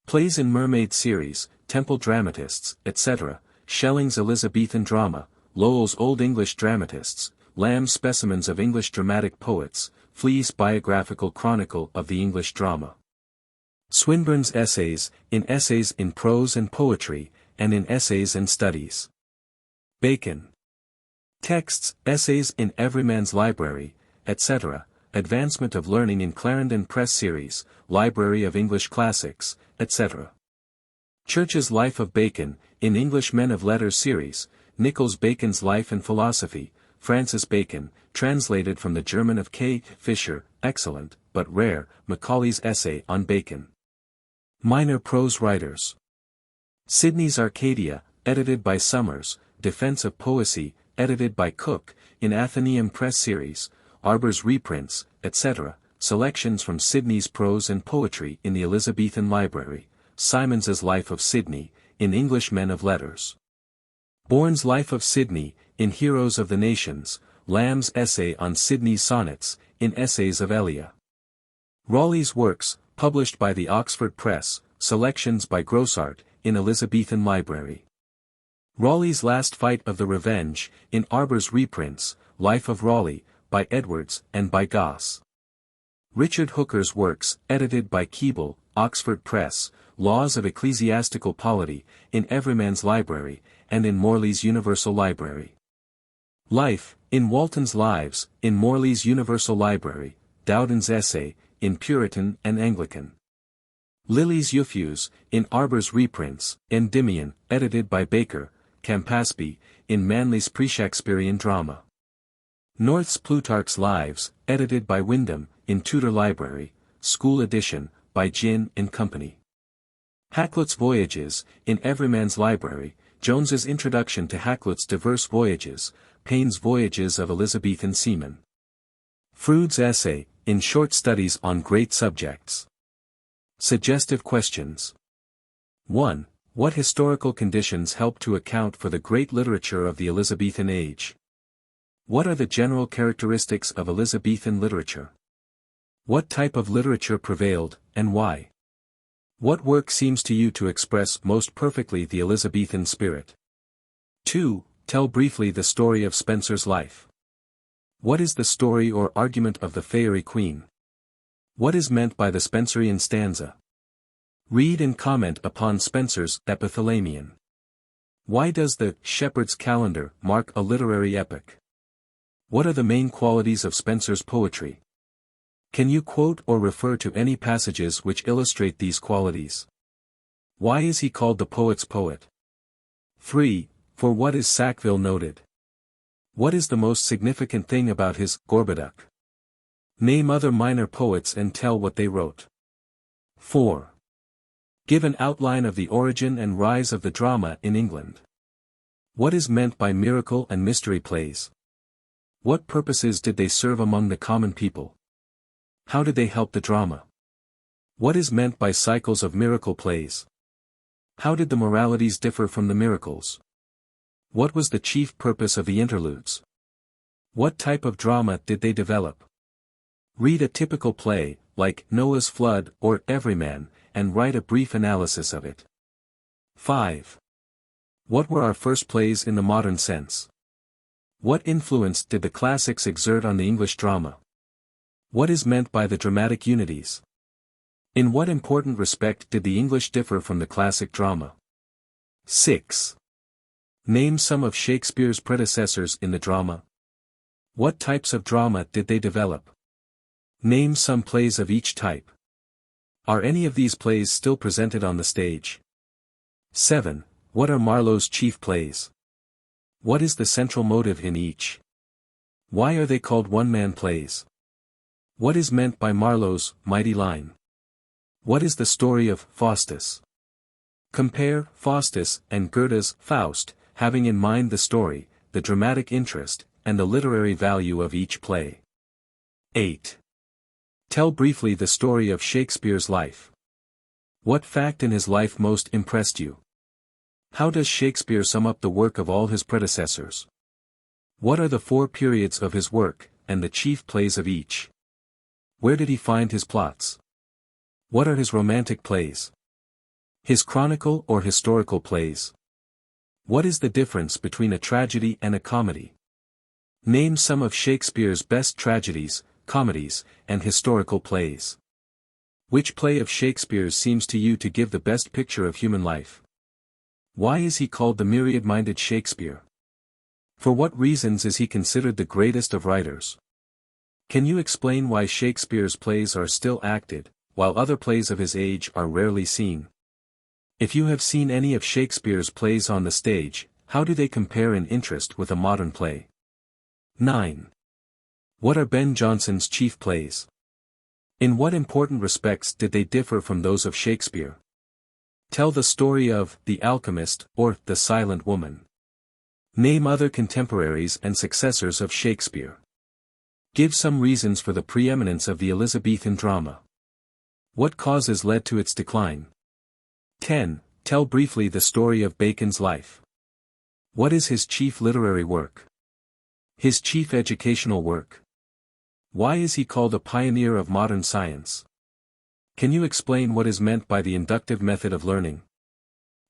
Plays in Mermaid Series, Temple Dramatists, etc., Schelling's Elizabethan Drama, Lowell's Old English Dramatists, Lamb's Specimens of English Dramatic Poets, Flee's Biographical Chronicle of the English Drama. Swinburne's Essays in Prose and Poetry, and in Essays and Studies. Bacon. Texts, Essays in Everyman's Library, etc., Advancement of Learning in Clarendon Press Series, Library of English Classics, etc. Church's Life of Bacon, in English Men of Letters Series, Nichols Bacon's Life and Philosophy, Francis Bacon, translated from the German of K. Fisher, excellent, but rare, Macaulay's Essay on Bacon. Minor Prose Writers. Sidney's Arcadia, edited by Summers, Defense of Poesy, edited by Cook, in Athenaeum Press Series, Arbor's Reprints, etc., selections from Sidney's prose and poetry in the Elizabethan Library, Simons's Life of Sidney, in English Men of Letters. Bourne's Life of Sidney, in Heroes of the Nations, Lamb's Essay on Sidney's Sonnets, in Essays of Elia. Raleigh's Works, published by the Oxford Press, selections by Grosart, in Elizabethan Library. Raleigh's Last Fight of the Revenge, in Arbor's Reprints, Life of Raleigh, by Edwards and by Goss. Richard Hooker's Works, edited by Keble, Oxford Press, Laws of Ecclesiastical Polity, in Everyman's Library, and in Morley's Universal Library. Life, in Walton's Lives, in Morley's Universal Library, Dowden's Essay, in Puritan and Anglican. Lilly's Euphues, in Arbor's Reprints, Endymion, edited by Baker, Campaspe, in Manley's Pre-Shakespearean Drama. North's Plutarch's Lives, edited by Wyndham, in Tudor Library, School Edition, by Ginn and Company. Hakluyt's Voyages, in Everyman's Library, Jones's Introduction to Hakluyt's Diverse Voyages, Payne's Voyages of Elizabethan Seamen. Froude's Essay, in Short Studies on Great Subjects. Suggestive questions. 1. What historical conditions help to account for the great literature of the Elizabethan age? What are the general characteristics of Elizabethan literature? What type of literature prevailed, and why? What work seems to you to express most perfectly the Elizabethan spirit? 2. Tell briefly the story of Spenser's life. What is the story or argument of the Faerie Queen? What is meant by the Spenserian stanza? Read and comment upon Spenser's Epithalamion. Why does the Shepherd's Calendar mark a literary epoch? What are the main qualities of Spenser's poetry? Can you quote or refer to any passages which illustrate these qualities? Why is he called the poet's poet? 3. For what is Sackville noted? What is the most significant thing about his Gorboduc? Name other minor poets and tell what they wrote. 4. Give an outline of the origin and rise of the drama in England. What is meant by miracle and mystery plays? What purposes did they serve among the common people? How did they help the drama? What is meant by cycles of miracle plays? How did the moralities differ from the miracles? What was the chief purpose of the interludes? What type of drama did they develop? Read a typical play, like Noah's Flood or Everyman, and write a brief analysis of it. 5. What were our first plays in the modern sense? What influence did the classics exert on the English drama? What is meant by the dramatic unities? In what important respect did the English differ from the classic drama? 6. Name some of Shakespeare's predecessors in the drama. What types of drama did they develop? Name some plays of each type. Are any of these plays still presented on the stage? 7. What are Marlowe's chief plays? What is the central motive in each? Why are they called one-man plays? What is meant by Marlowe's mighty line? What is the story of Faustus? Compare Faustus and Goethe's Faust, having in mind the story, the dramatic interest, and the literary value of each play. 8. Tell briefly the story of Shakespeare's life. What fact in his life most impressed you? How does Shakespeare sum up the work of all his predecessors? What are the 4 periods of his work, and the chief plays of each? Where did he find his plots? What are his romantic plays? His chronicle or historical plays? What is the difference between a tragedy and a comedy? Name some of Shakespeare's best tragedies, comedies, and historical plays. Which play of Shakespeare's seems to you to give the best picture of human life? Why is he called the myriad-minded Shakespeare? For what reasons is he considered the greatest of writers? Can you explain why Shakespeare's plays are still acted, while other plays of his age are rarely seen? If you have seen any of Shakespeare's plays on the stage, how do they compare in interest with a modern play? 9. What are Ben Jonson's chief plays? In what important respects did they differ from those of Shakespeare? Tell the story of The Alchemist, or The Silent Woman. Name other contemporaries and successors of Shakespeare. Give some reasons for the preeminence of the Elizabethan drama. What causes led to its decline? 10. Tell briefly the story of Bacon's life. What is his chief literary work? His chief educational work? Why is he called a pioneer of modern science? Can you explain what is meant by the inductive method of learning?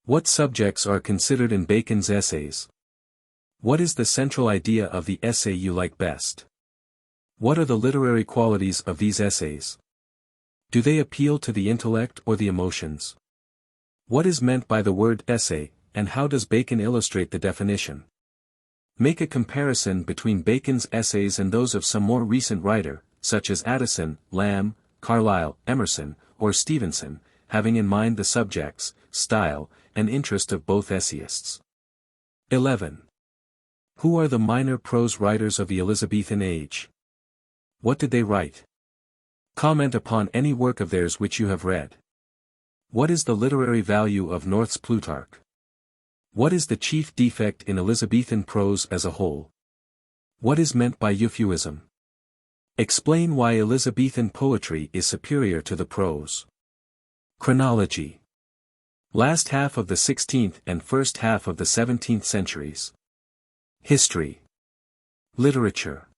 What subjects are considered in Bacon's essays? What is the central idea of the essay you like best? What are the literary qualities of these essays? Do they appeal to the intellect or the emotions? What is meant by the word essay, and how does Bacon illustrate the definition? Make a comparison between Bacon's essays and those of some more recent writer, such as Addison, Lamb, Carlyle, Emerson, or Stevenson, having in mind the subjects, style, and interest of both essayists. 11. Who are the minor prose writers of the Elizabethan age? What did they write? Comment upon any work of theirs which you have read. What is the literary value of North's Plutarch? What is the chief defect in Elizabethan prose as a whole? What is meant by euphuism? Explain why Elizabethan poetry is superior to the prose. Chronology. Last half of the 16th and first half of the 17th centuries. History. Literature.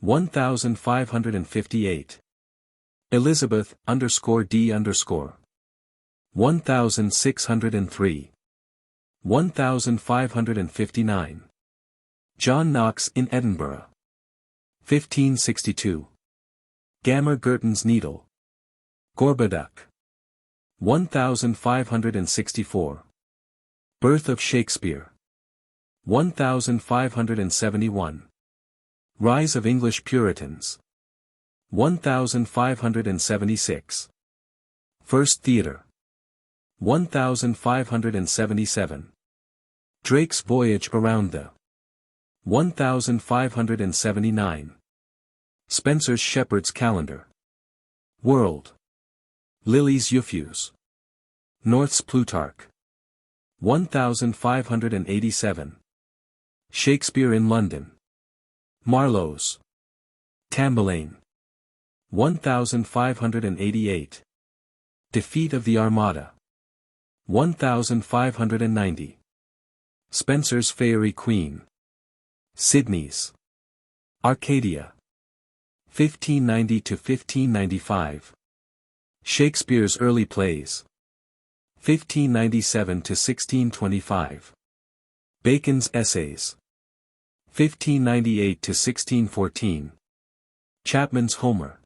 1558. Elizabeth _D_ 1603. 1559. John Knox in Edinburgh. 1562. Gammer Gurton's Needle. Gorboduc. 1564. Birth of Shakespeare. 1571. Rise of English Puritans. 1576. First Theatre. 1577. Drake's Voyage Around the 1579. Spencer's Shepherd's Calendar. World. Lilly's Euphues. North's Plutarch. 1587. Shakespeare in London. Marlowe's Tamburlaine. 1588. Defeat of the Armada. 1590. Spencer's Faerie Queene. Sidney's Arcadia. 1590 to 1595. Shakespeare's early plays. 1597 to 1625. Bacon's essays. 1598 to 1614. Chapman's Homer.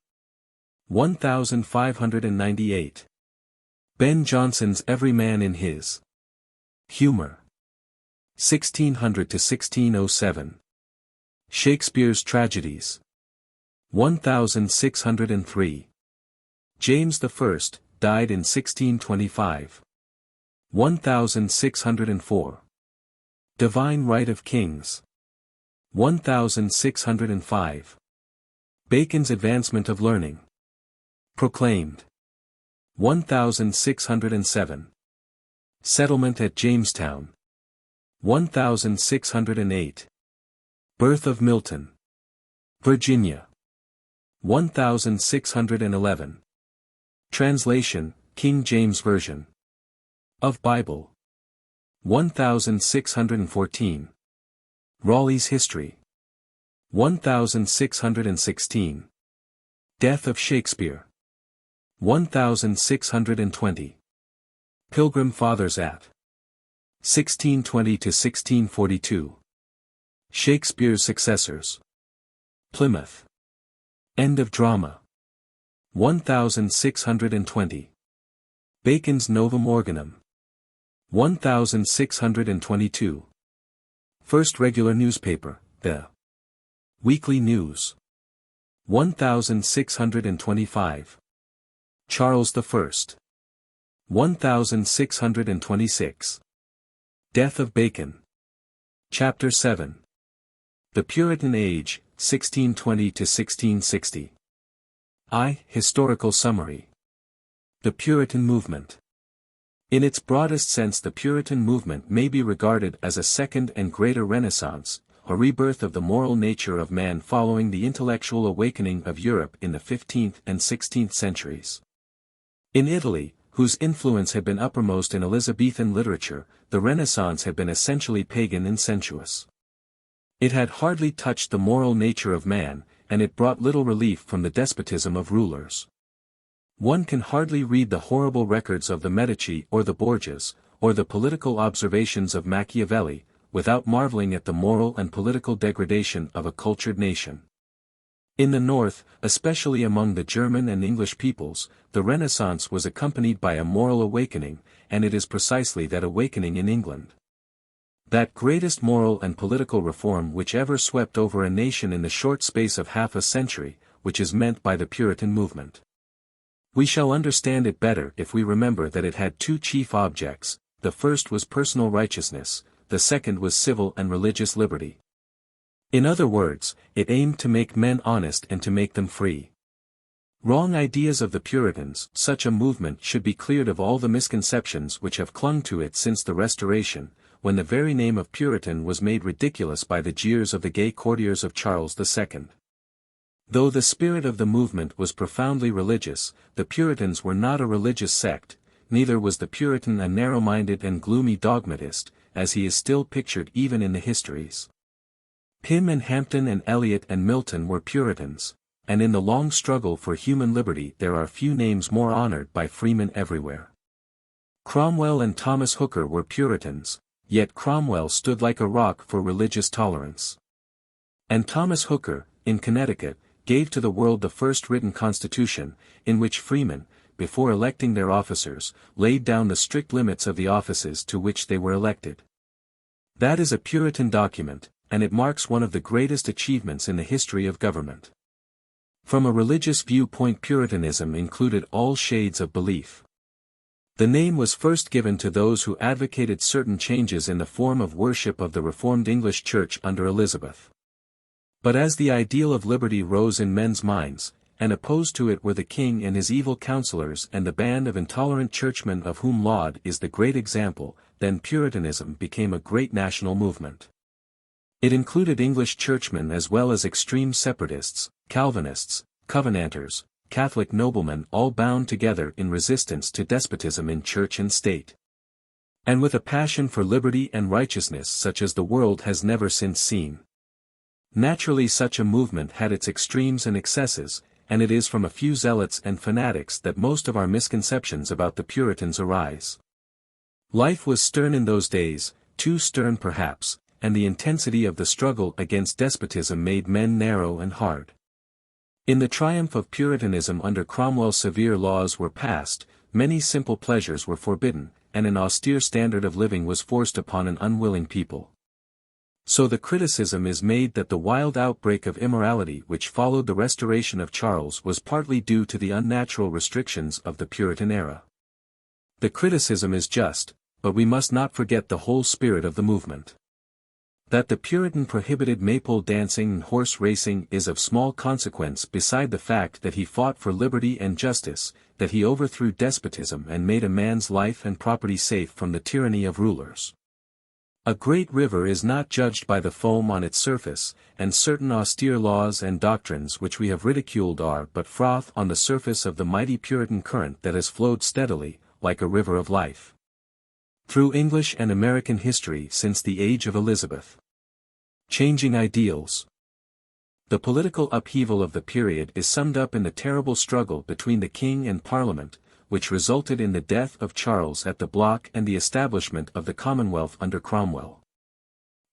1598. Ben Jonson's Every Man in His Humor. 1600 to 1607. Shakespeare's Tragedies. 1603. James I, died in 1625. 1604. Divine Right of Kings. 1605. Bacon's Advancement of Learning. Proclaimed. 1607. Settlement at Jamestown. 1608. Birth of Milton. Virginia. 1611. Translation, King James Version. Of Bible. 1614. Raleigh's History. 1616. Death of Shakespeare. 1620. Pilgrim Fathers at 1620 to 1642. Shakespeare's Successors. Plymouth. End of Drama. 1620. Bacon's Novum Organum. 1622. First regular newspaper, the Weekly News. 1625. Charles I. 1626. Death of Bacon. Chapter 7. The Puritan Age, 1620 to 1660. Historical Summary. The Puritan Movement. In its broadest sense, the Puritan movement may be regarded as a second and greater Renaissance, a rebirth of the moral nature of man following the intellectual awakening of Europe in the 15th and 16th centuries. In Italy, whose influence had been uppermost in Elizabethan literature, the Renaissance had been essentially pagan and sensuous. It had hardly touched the moral nature of man, and it brought little relief from the despotism of rulers. One can hardly read the horrible records of the Medici or the Borgias, or the political observations of Machiavelli, without marveling at the moral and political degradation of a cultured nation. In the North, especially among the German and English peoples, the Renaissance was accompanied by a moral awakening, and it is precisely that awakening in England. That greatest moral and political reform which ever swept over a nation in the short space of half a century, which is meant by the Puritan movement. We shall understand it better if we remember that it had two chief objects: the first was personal righteousness, the second was civil and religious liberty. In other words, it aimed to make men honest and to make them free. Wrong ideas of the Puritans. Such a movement should be cleared of all the misconceptions which have clung to it since the Restoration, when the very name of Puritan was made ridiculous by the jeers of the gay courtiers of Charles II. Though the spirit of the movement was profoundly religious, the Puritans were not a religious sect, neither was the Puritan a narrow-minded and gloomy dogmatist, as he is still pictured even in the histories. Pym and Hampden and Eliot and Milton were Puritans, and in the long struggle for human liberty there are few names more honored by freemen everywhere. Cromwell and Thomas Hooker were Puritans, yet Cromwell stood like a rock for religious tolerance. And Thomas Hooker, in Connecticut, gave to the world the first written constitution, in which freemen, before electing their officers, laid down the strict limits of the offices to which they were elected. That is a Puritan document, and it marks one of the greatest achievements in the history of government. From a religious viewpoint, Puritanism included all shades of belief. The name was first given to those who advocated certain changes in the form of worship of the Reformed English Church under Elizabeth. But as the ideal of liberty rose in men's minds, and opposed to it were the king and his evil counselors and the band of intolerant churchmen of whom Laud is the great example, then Puritanism became a great national movement. It included English churchmen as well as extreme separatists, Calvinists, Covenanters, Catholic noblemen, all bound together in resistance to despotism in church and state. And with a passion for liberty and righteousness such as the world has never since seen. Naturally, such a movement had its extremes and excesses, and it is from a few zealots and fanatics that most of our misconceptions about the Puritans arise. Life was stern in those days, too stern perhaps, and the intensity of the struggle against despotism made men narrow and hard. In the triumph of Puritanism under Cromwell, severe laws were passed, many simple pleasures were forbidden, and an austere standard of living was forced upon an unwilling people. So the criticism is made that the wild outbreak of immorality which followed the restoration of Charles was partly due to the unnatural restrictions of the Puritan era. The criticism is just, but we must not forget the whole spirit of the movement. That the Puritan prohibited maypole dancing and horse racing is of small consequence beside the fact that he fought for liberty and justice, that he overthrew despotism and made a man's life and property safe from the tyranny of rulers. A great river is not judged by the foam on its surface, and certain austere laws and doctrines which we have ridiculed are but froth on the surface of the mighty Puritan current that has flowed steadily, like a river of life, through English and American history since the age of Elizabeth. Changing ideals. The political upheaval of the period is summed up in the terrible struggle between the king and Parliament, which resulted in the death of Charles at the block and the establishment of the Commonwealth under Cromwell.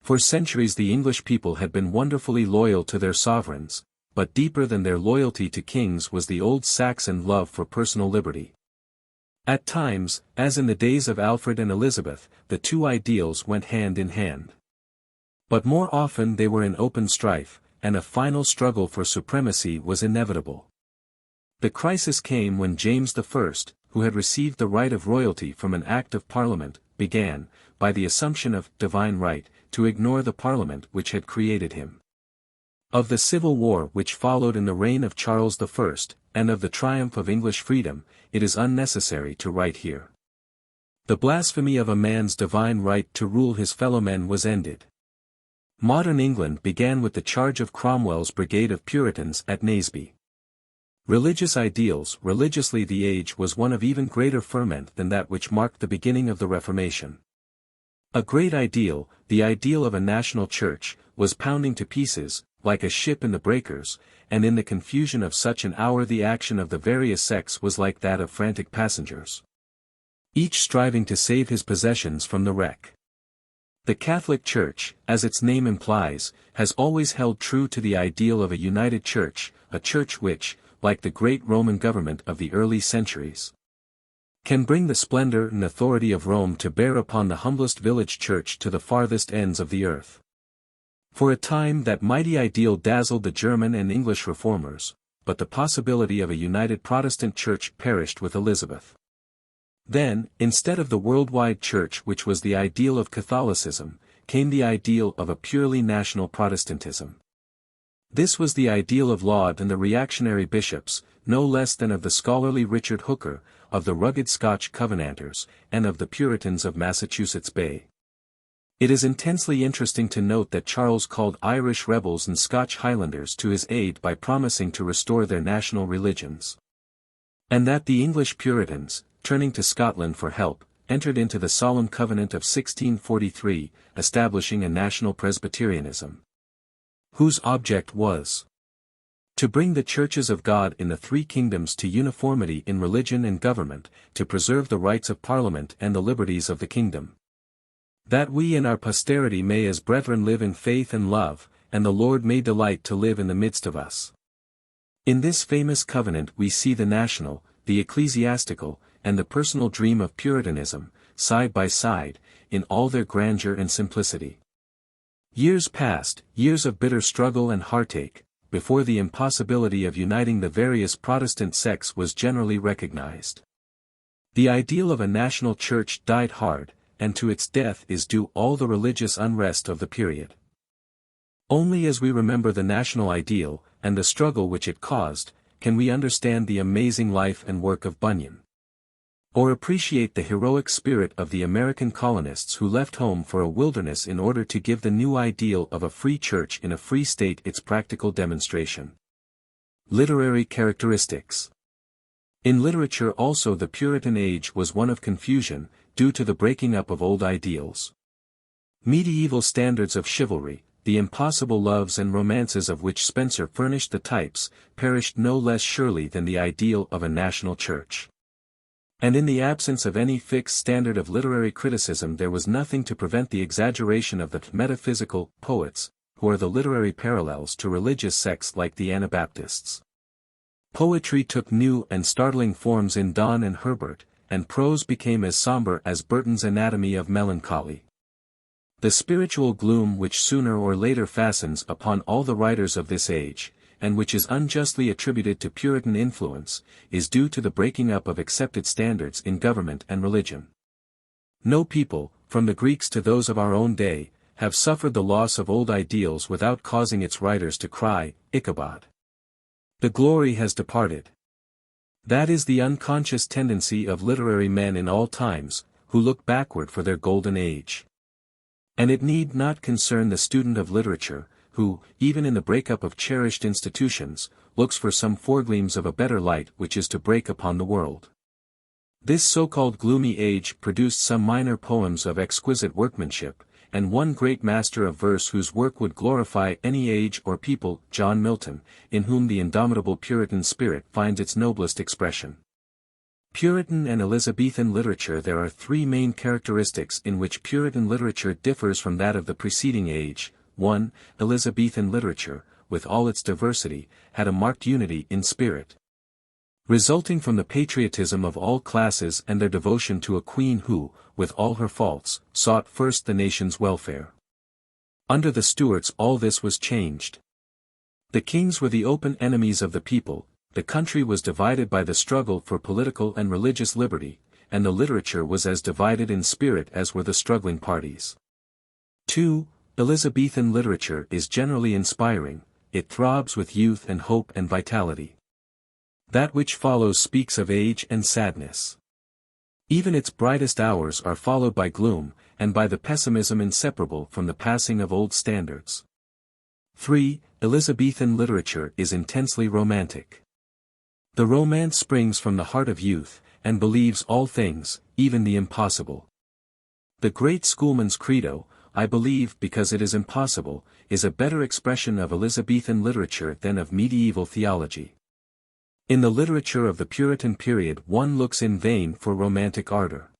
For centuries the English people had been wonderfully loyal to their sovereigns, but deeper than their loyalty to kings was the old Saxon love for personal liberty. At times, as in the days of Alfred and Elizabeth, the two ideals went hand in hand. But more often they were in open strife, and a final struggle for supremacy was inevitable. The crisis came when James I, who had received the right of royalty from an Act of Parliament, began, by the assumption of divine right, to ignore the Parliament which had created him. Of the civil war which followed in the reign of Charles I, and of the triumph of English freedom, it is unnecessary to write here. The blasphemy of a man's divine right to rule his fellowmen was ended. Modern England began with the charge of Cromwell's brigade of Puritans at Naseby. Religious ideals. Religiously the age was one of even greater ferment than that which marked the beginning of the Reformation. A great ideal, the ideal of a national church, was pounding to pieces, like a ship in the breakers, and in the confusion of such an hour the action of the various sects was like that of frantic passengers, each striving to save his possessions from the wreck. The Catholic Church, as its name implies, has always held true to the ideal of a united church, a church which, like the great Roman government of the early centuries, can bring the splendor and authority of Rome to bear upon the humblest village church to the farthest ends of the earth. For a time that mighty ideal dazzled the German and English reformers, but the possibility of a united Protestant church perished with Elizabeth. Then, instead of the worldwide church which was the ideal of Catholicism, came the ideal of a purely national Protestantism. This was the ideal of Laud and the reactionary bishops, no less than of the scholarly Richard Hooker, of the rugged Scotch Covenanters, and of the Puritans of Massachusetts Bay. It is intensely interesting to note that Charles called Irish rebels and Scotch Highlanders to his aid by promising to restore their national religions. And that the English Puritans, turning to Scotland for help, entered into the solemn covenant of 1643, establishing a national Presbyterianism, whose object was to bring the churches of God in the three kingdoms to uniformity in religion and government, to preserve the rights of Parliament and the liberties of the kingdom, that we and our posterity may as brethren live in faith and love, and the Lord may delight to live in the midst of us. In this famous covenant we see the national, the ecclesiastical, and the personal dream of Puritanism, side by side, in all their grandeur and simplicity. Years passed, years of bitter struggle and heartache, before the impossibility of uniting the various Protestant sects was generally recognized. The ideal of a national church died hard, and to its death is due all the religious unrest of the period. Only as we remember the national ideal, and the struggle which it caused, can we understand the amazing life and work of Bunyan, or appreciate the heroic spirit of the American colonists who left home for a wilderness in order to give the new ideal of a free church in a free state its practical demonstration. Literary characteristics. In literature also the Puritan age was one of confusion, due to the breaking up of old ideals. Medieval standards of chivalry, the impossible loves and romances of which Spenser furnished the types, perished no less surely than the ideal of a national church. And in the absence of any fixed standard of literary criticism there was nothing to prevent the exaggeration of the metaphysical poets, who are the literary parallels to religious sects like the Anabaptists. Poetry took new and startling forms in Donne and Herbert, and prose became as somber as Burton's Anatomy of Melancholy. The spiritual gloom which sooner or later fastens upon all the writers of this age, and which is unjustly attributed to Puritan influence, is due to the breaking up of accepted standards in government and religion. No people, from the Greeks to those of our own day, have suffered the loss of old ideals without causing its writers to cry, Ichabod! The glory has departed. That is the unconscious tendency of literary men in all times, who look backward for their golden age. And it need not concern the student of literature, who, even in the breakup of cherished institutions, looks for some foregleams of a better light which is to break upon the world. This so-called gloomy age produced some minor poems of exquisite workmanship, and one great master of verse whose work would glorify any age or people, John Milton, in whom the indomitable Puritan spirit finds its noblest expression. Puritan and Elizabethan literature. There are three main characteristics in which Puritan literature differs from that of the preceding age. 1. Elizabethan literature, with all its diversity, had a marked unity in spirit, resulting from the patriotism of all classes and their devotion to a queen who, with all her faults, sought first the nation's welfare. Under the Stuarts all this was changed. The kings were the open enemies of the people, the country was divided by the struggle for political and religious liberty, and the literature was as divided in spirit as were the struggling parties. 2. Elizabethan literature is generally inspiring, it throbs with youth and hope and vitality. That which follows speaks of age and sadness. Even its brightest hours are followed by gloom, and by the pessimism inseparable from the passing of old standards. 3. Elizabethan literature is intensely romantic. The romance springs from the heart of youth, and believes all things, even the impossible. The great schoolman's credo, I believe because it is impossible, is a better expression of Elizabethan literature than of medieval theology. In the literature of the Puritan period one looks in vain for romantic ardor.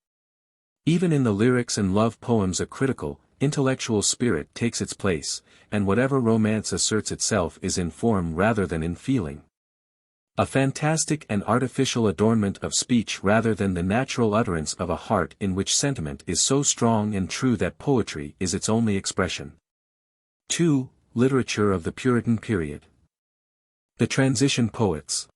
Even in the lyrics and love poems a critical, intellectual spirit takes its place, and whatever romance asserts itself is in form rather than in feeling. A fantastic and artificial adornment of speech rather than the natural utterance of a heart in which sentiment is so strong and true that poetry is its only expression. 2. Literature of the Puritan period. The transition poets.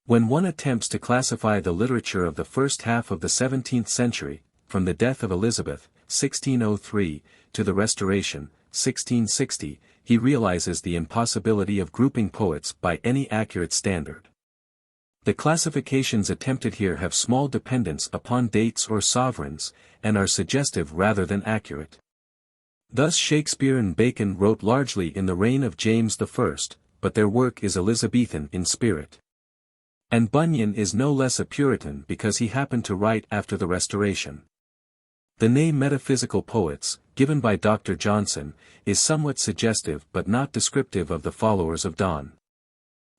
When one attempts to classify the literature of the first half of the 17th century, from the death of Elizabeth, 1603, to the Restoration, 1660, he realizes the impossibility of grouping poets by any accurate standard. The classifications attempted here have small dependence upon dates or sovereigns, and are suggestive rather than accurate. Thus Shakespeare and Bacon wrote largely in the reign of James I, but their work is Elizabethan in spirit. And Bunyan is no less a Puritan because he happened to write after the Restoration. The name metaphysical poets, given by Dr. Johnson, is somewhat suggestive but not descriptive of the followers of Donne.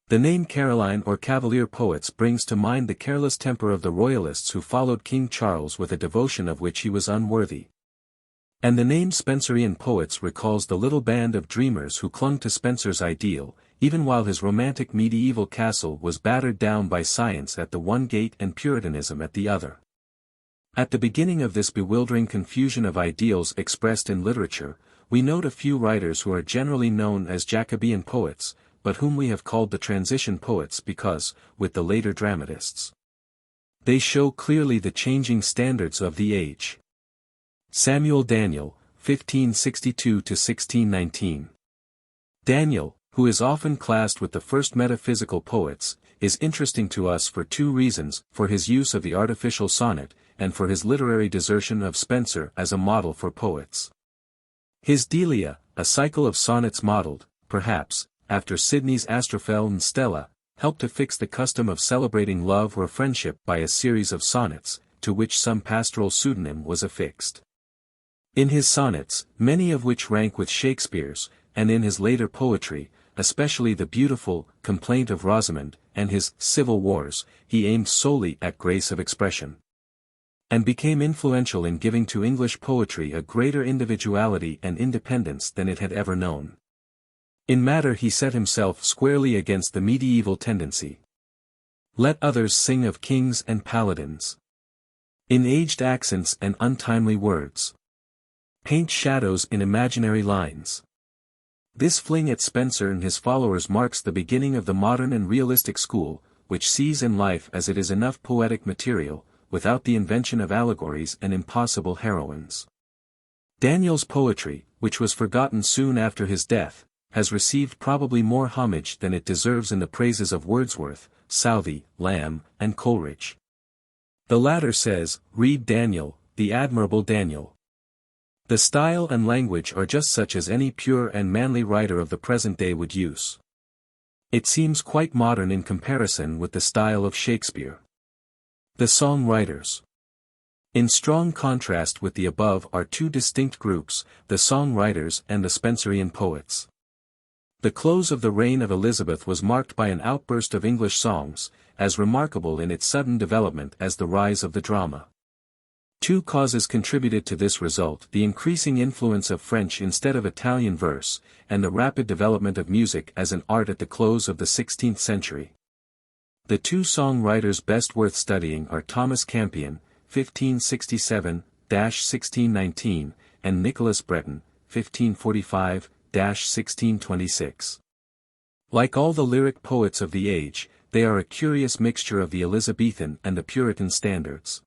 The name Caroline or Cavalier poets brings to mind the careless temper of the royalists who followed King Charles with a devotion of which he was unworthy. And the name Spenserian poets recalls the little band of dreamers who clung to Spenser's ideal, even while his romantic medieval castle was battered down by science at the one gate and Puritanism at the other. At the beginning of this bewildering confusion of ideals expressed in literature, we note a few writers who are generally known as Jacobean poets, but whom we have called the transition poets because, with the later dramatists, they show clearly the changing standards of the age. Samuel Daniel, 1562–1619. Daniel, who is often classed with the first metaphysical poets, is interesting to us for two reasons: for his use of the artificial sonnet, and for his literary desertion of Spenser as a model for poets. His Delia, a cycle of sonnets modeled, perhaps, after Sidney's Astrophel and Stella, helped to fix the custom of celebrating love or friendship by a series of sonnets, to which some pastoral pseudonym was affixed. In his sonnets, many of which rank with Shakespeare's, and in his later poetry, especially the beautiful Complaint of Rosamond and his Civil Wars, he aimed solely at grace of expression, and became influential in giving to English poetry a greater individuality and independence than it had ever known. In matter he set himself squarely against the medieval tendency. Let others sing of kings and paladins. In aged accents and untimely words. Paint shadows in imaginary lines. This fling at Spenser and his followers marks the beginning of the modern and realistic school, which sees in life as it is enough poetic material, without the invention of allegories and impossible heroines. Daniel's poetry, which was forgotten soon after his death, has received probably more homage than it deserves in the praises of Wordsworth, Southey, Lamb, and Coleridge. The latter says, "Read Daniel, the admirable Daniel." The style and language are just such as any pure and manly writer of the present day would use. It seems quite modern in comparison with the style of Shakespeare. The songwriters. In strong contrast with the above are two distinct groups, the songwriters and the Spenserian poets. The close of the reign of Elizabeth was marked by an outburst of English songs, as remarkable in its sudden development as the rise of the drama. Two causes contributed to this result: the increasing influence of French instead of Italian verse, and the rapid development of music as an art at the close of the 16th century. The two songwriters best worth studying are Thomas Campion, 1567-1619, and Nicholas Breton, 1545-1626. Like all the lyric poets of the age, they are a curious mixture of the Elizabethan and the Puritan standards.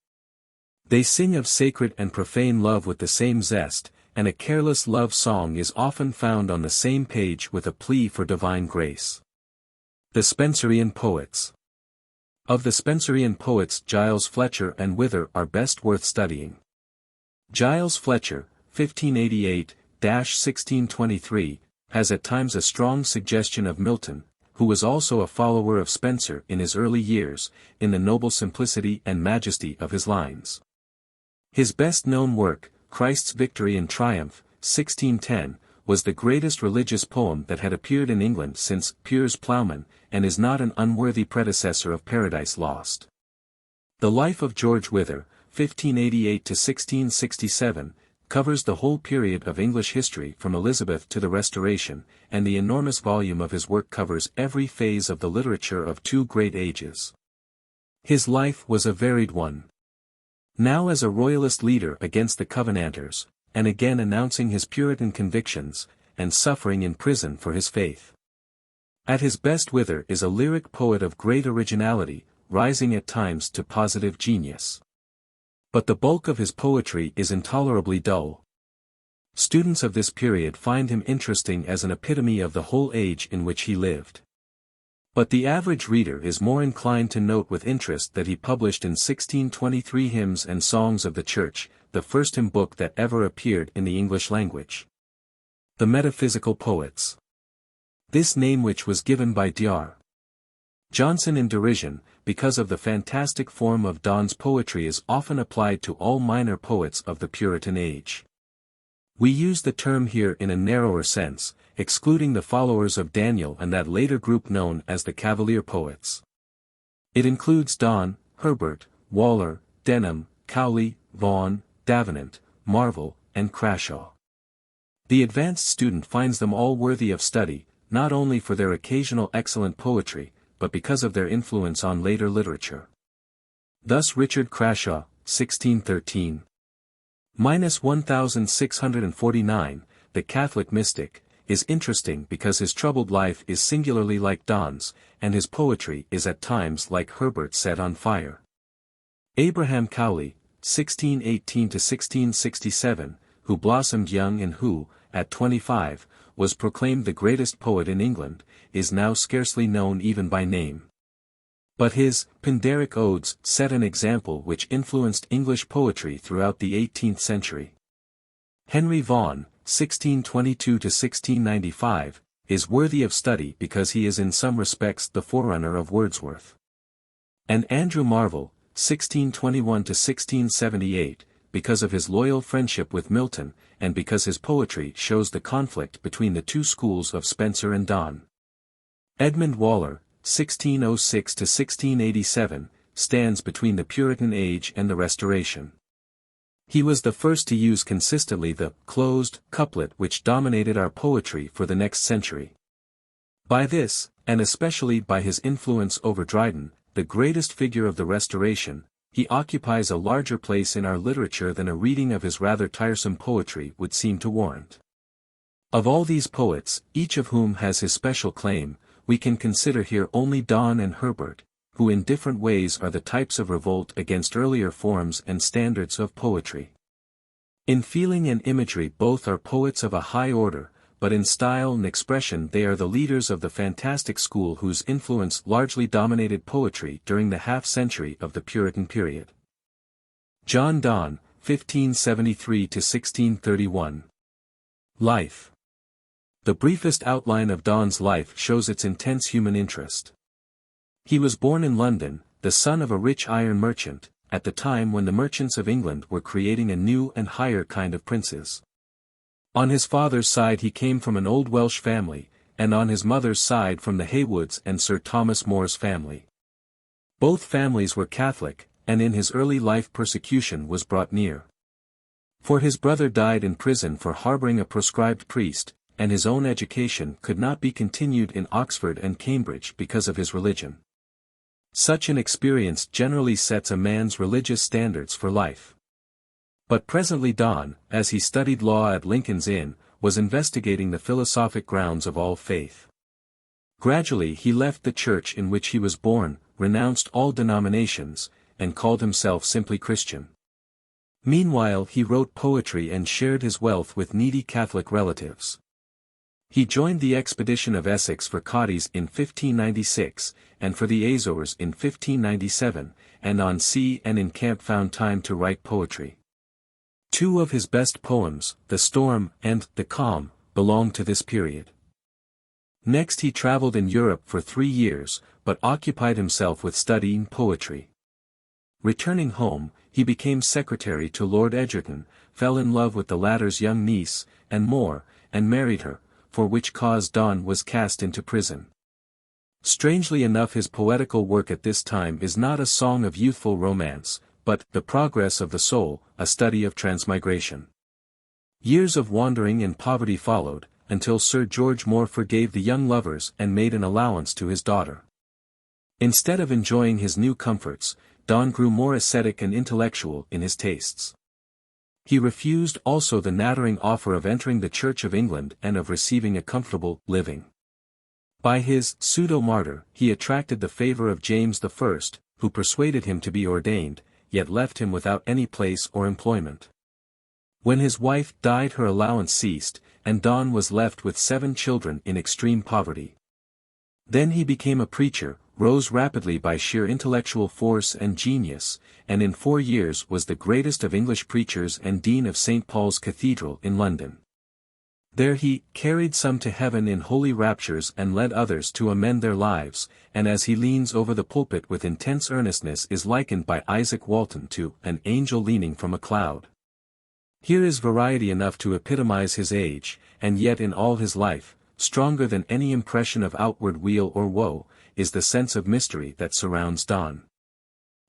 They sing of sacred and profane love with the same zest, and a careless love song is often found on the same page with a plea for divine grace. The Spenserian poets. Of the Spenserian poets, Giles Fletcher and Wither are best worth studying. Giles Fletcher, 1588-1623, has at times a strong suggestion of Milton, who was also a follower of Spenser in his early years, in the noble simplicity and majesty of his lines. His best-known work, Christ's Victory and Triumph, 1610, was the greatest religious poem that had appeared in England since Piers Plowman, and is not an unworthy predecessor of Paradise Lost. The Life of George Wither, 1588-1667, covers the whole period of English history from Elizabeth to the Restoration, and the enormous volume of his work covers every phase of the literature of two great ages. His life was a varied one. Now as a royalist leader against the Covenanters, and again announcing his Puritan convictions, and suffering in prison for his faith. At his best Wither is a lyric poet of great originality, rising at times to positive genius. But the bulk of his poetry is intolerably dull. Students of this period find him interesting as an epitome of the whole age in which he lived. But the average reader is more inclined to note with interest that he published in 1623 Hymns and Songs of the Church, the first hymn book that ever appeared in the English language. The Metaphysical Poets. This name, which was given by Dr. Johnson in derision, because of the fantastic form of Donne's poetry, is often applied to all minor poets of the Puritan age. We use the term here in a narrower sense, excluding the followers of Daniel and that later group known as the Cavalier poets. It includes Donne, Herbert, Waller, Denham, Cowley, Vaughan, Davenant, Marvell, and Crashaw. The advanced student finds them all worthy of study, not only for their occasional excellent poetry, but because of their influence on later literature. Thus Richard Crashaw, 1613. 1649, the Catholic mystic, is interesting because his troubled life is singularly like Donne's, and his poetry is at times like Herbert set on fire. Abraham Cowley, 1618-1667, who blossomed young and who, at 25, was proclaimed the greatest poet in England, is now scarcely known even by name. But his Pindaric Odes set an example which influenced English poetry throughout the 18th century. Henry Vaughan, 1622-1695, is worthy of study because he is in some respects the forerunner of Wordsworth. And Andrew Marvell, 1621-1678, because of his loyal friendship with Milton, and because his poetry shows the conflict between the two schools of Spenser and Donne. Edmund Waller, 1606–1687, stands between the Puritan age and the Restoration. He was the first to use consistently the closed couplet which dominated our poetry for the next century. By this, and especially by his influence over Dryden, the greatest figure of the Restoration, he occupies a larger place in our literature than a reading of his rather tiresome poetry would seem to warrant. Of all these poets, each of whom has his special claim, we can consider here only Donne and Herbert, who in different ways are the types of revolt against earlier forms and standards of poetry. In feeling and imagery both are poets of a high order, but in style and expression they are the leaders of the fantastic school whose influence largely dominated poetry during the half-century of the Puritan period. John Donne, 1573–1631. Life. The briefest outline of Donne's life shows its intense human interest. He was born in London, the son of a rich iron merchant, at the time when the merchants of England were creating a new and higher kind of princes. On his father's side he came from an old Welsh family, and on his mother's side from the Haywoods and Sir Thomas More's family. Both families were Catholic, and in his early life persecution was brought near. For his brother died in prison for harboring a proscribed priest, and his own education could not be continued in Oxford and Cambridge because of his religion. Such an experience generally sets a man's religious standards for life. But presently Donne, as he studied law at Lincoln's Inn, was investigating the philosophic grounds of all faith. Gradually he left the church in which he was born, renounced all denominations, and called himself simply Christian. Meanwhile he wrote poetry and shared his wealth with needy Catholic relatives. He joined the expedition of Essex for Cadiz in 1596, and for the Azores in 1597, and on sea and in camp found time to write poetry. Two of his best poems, The Storm and The Calm, belong to this period. Next he traveled in Europe for 3 years, but occupied himself with studying poetry. Returning home, he became secretary to Lord Egerton, fell in love with the latter's young niece, and more, and married her, for which cause Donne was cast into prison. Strangely enough his poetical work at this time is not a song of youthful romance, but The Progress of the Soul, a study of transmigration. Years of wandering and poverty followed, until Sir George Moore forgave the young lovers and made an allowance to his daughter. Instead of enjoying his new comforts, Donne grew more ascetic and intellectual in his tastes. He refused also the nattering offer of entering the Church of England and of receiving a comfortable living. By his pseudo-martyr he attracted the favor of James I, who persuaded him to be ordained, yet left him without any place or employment. When his wife died her allowance ceased, and Donne was left with 7 children in extreme poverty. Then he became a preacher, rose rapidly by sheer intellectual force and genius, and in 4 years was the greatest of English preachers and Dean of St. Paul's Cathedral in London. There he carried some to heaven in holy raptures and led others to amend their lives, and as he leans over the pulpit with intense earnestness is likened by Isaac Walton to an angel leaning from a cloud. Here is variety enough to epitomize his age, and yet in all his life, stronger than any impression of outward weal or woe, is the sense of mystery that surrounds Donne.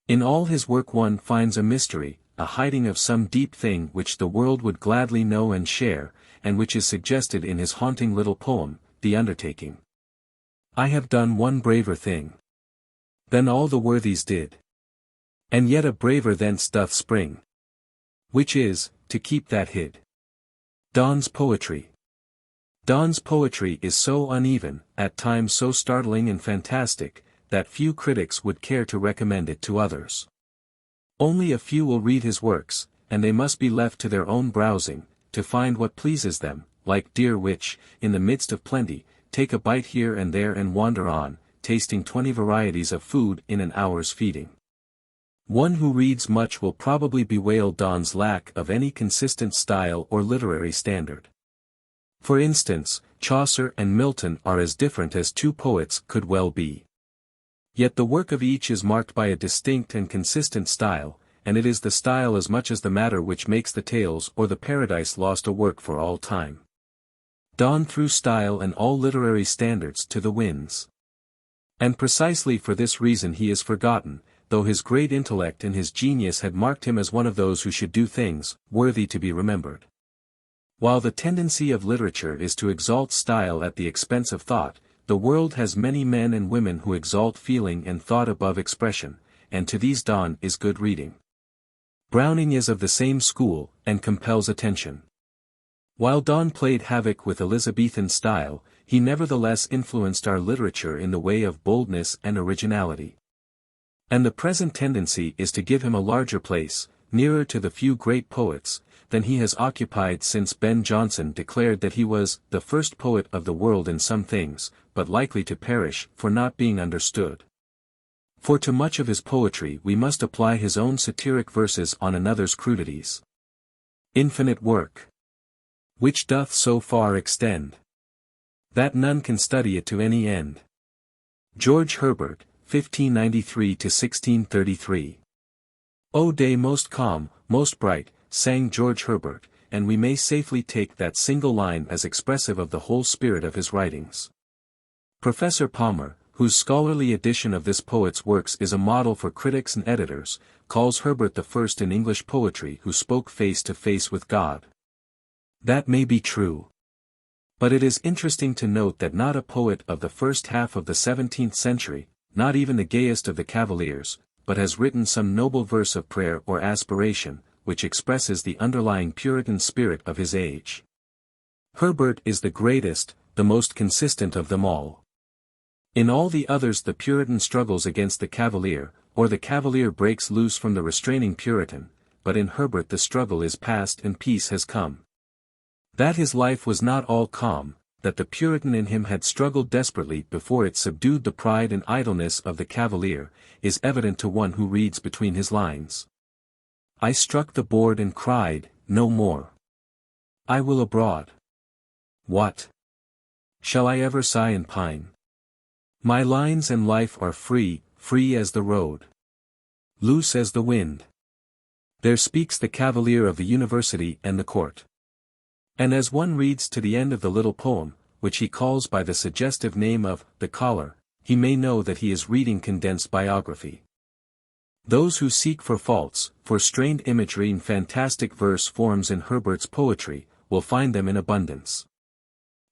In all his work one finds a mystery, a hiding of some deep thing which the world would gladly know and share, and which is suggested in his haunting little poem, The Undertaking. I have done one braver thing than all the worthies did, and yet a braver thence doth spring, which is, to keep that hid. Donne's poetry. Donne's poetry is so uneven, at times so startling and fantastic, that few critics would care to recommend it to others. Only a few will read his works, and they must be left to their own browsing, to find what pleases them, like deer which, in the midst of plenty, take a bite here and there and wander on, tasting 20 varieties of food in an hour's feeding. One who reads much will probably bewail Donne's lack of any consistent style or literary standard. For instance, Chaucer and Milton are as different as two poets could well be. Yet the work of each is marked by a distinct and consistent style, and it is the style as much as the matter which makes the Tales or the Paradise Lost a work for all time. Donne threw style and all literary standards to the winds. And precisely for this reason he is forgotten, though his great intellect and his genius had marked him as one of those who should do things worthy to be remembered. While the tendency of literature is to exalt style at the expense of thought, the world has many men and women who exalt feeling and thought above expression, and to these Donne is good reading. Browning is of the same school, and compels attention. While Donne played havoc with Elizabethan style, he nevertheless influenced our literature in the way of boldness and originality. And the present tendency is to give him a larger place, nearer to the few great poets, than he has occupied since Ben Jonson declared that he was the first poet of the world in some things, but likely to perish for not being understood. For to much of his poetry we must apply his own satiric verses on another's crudities. Infinite work, which doth so far extend, that none can study it to any end. George Herbert, 1593–1633. O day most calm, most bright, sang George Herbert, and we may safely take that single line as expressive of the whole spirit of his writings. Professor Palmer, whose scholarly edition of this poet's works is a model for critics and editors, calls Herbert the first in English poetry who spoke face to face with God. That may be true. But it is interesting to note that not a poet of the first half of the 17th century, not even the gayest of the Cavaliers, but has written some noble verse of prayer or aspiration, which expresses the underlying Puritan spirit of his age. Herbert is the greatest, the most consistent of them all. In all the others the Puritan struggles against the Cavalier, or the Cavalier breaks loose from the restraining Puritan, but in Herbert the struggle is past and peace has come. That his life was not all calm, that the Puritan in him had struggled desperately before it subdued the pride and idleness of the Cavalier, is evident to one who reads between his lines. I struck the board and cried, no more. I will abroad. What? Shall I ever sigh and pine? My lines and life are free, free as the road, loose as the wind. There speaks the Cavalier of the University and the Court. And as one reads to the end of the little poem, which he calls by the suggestive name of The Collar, he may know that he is reading condensed biography. Those who seek for faults, for strained imagery and fantastic verse forms in Herbert's poetry, will find them in abundance.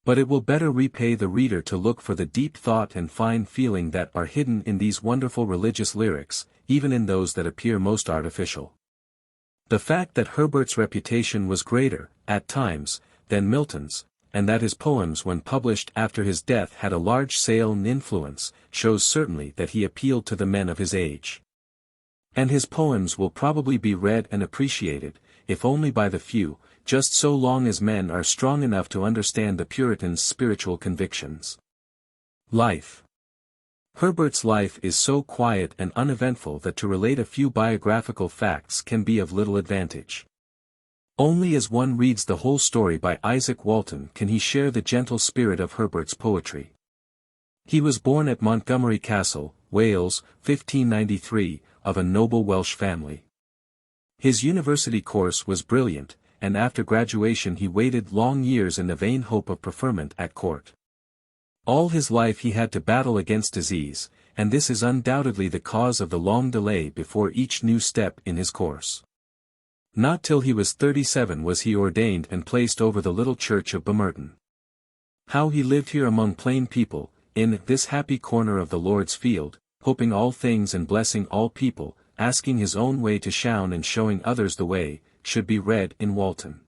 But it will better repay the reader to look for the deep thought and fine feeling that are hidden in these wonderful religious lyrics, even in those that appear most artificial. The fact that Herbert's reputation was greater, at times, than Milton's, and that his poems when published after his death had a large sale and influence, shows certainly that he appealed to the men of his age. And his poems will probably be read and appreciated, if only by the few, just so long as men are strong enough to understand the Puritan's spiritual convictions. Life. Herbert's life is so quiet and uneventful that to relate a few biographical facts can be of little advantage. Only as one reads the whole story by Isaac Walton can he share the gentle spirit of Herbert's poetry. He was born at Montgomery Castle, Wales, 1593, of a noble Welsh family. His university course was brilliant, and after graduation he waited long years in the vain hope of preferment at court. All his life he had to battle against disease, and this is undoubtedly the cause of the long delay before each new step in his course. Not till he was 37 was he ordained and placed over the little church of Bemerton. How he lived here among plain people, in this happy corner of the Lord's field, hoping all things and blessing all people, asking his own way to shun and showing others the way, should be read in Walton.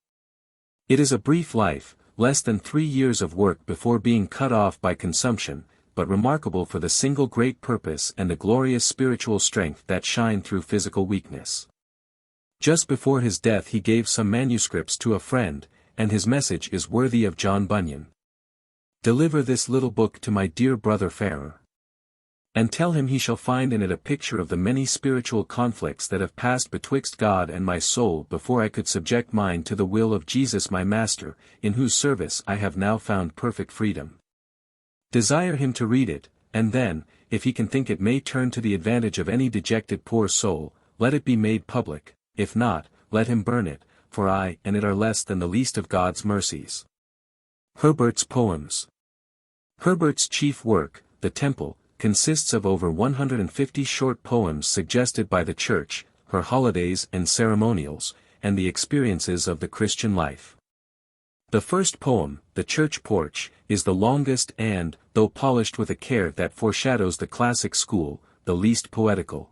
It is a brief life, less than 3 years of work before being cut off by consumption, but remarkable for the single great purpose and the glorious spiritual strength that shine through physical weakness. Just before his death he gave some manuscripts to a friend, and his message is worthy of John Bunyan. Deliver this little book to my dear brother Farrer, and tell him he shall find in it a picture of the many spiritual conflicts that have passed betwixt God and my soul before I could subject mine to the will of Jesus my Master, in whose service I have now found perfect freedom. Desire him to read it, and then, if he can think it may turn to the advantage of any dejected poor soul, let it be made public, if not, let him burn it, for I and it are less than the least of God's mercies. Herbert's Poems. Herbert's chief work, The Temple, consists of over 150 short poems suggested by the Church, her holidays and ceremonials, and the experiences of the Christian life. The first poem, The Church Porch, is the longest and, though polished with a care that foreshadows the classic school, the least poetical.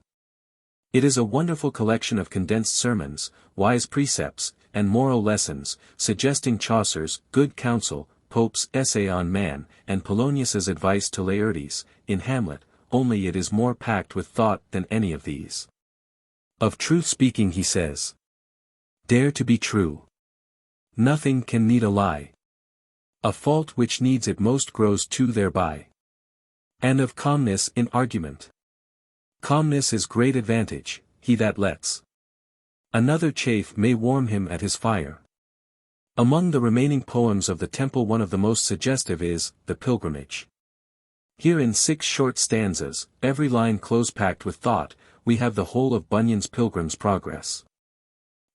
It is a wonderful collection of condensed sermons, wise precepts, and moral lessons, suggesting Chaucer's Good Counsel, Pope's Essay on Man, and Polonius's advice to Laertes, in Hamlet, only it is more packed with thought than any of these. Of truth speaking he says, "Dare to be true. Nothing can need a lie. A fault which needs it most grows two thereby. And of calmness in argument. Calmness is great advantage, he that lets another chafe may warm him at his fire." Among the remaining poems of the Temple one of the most suggestive is, The Pilgrimage. Here in 6 short stanzas, every line close-packed with thought, we have the whole of Bunyan's Pilgrim's Progress.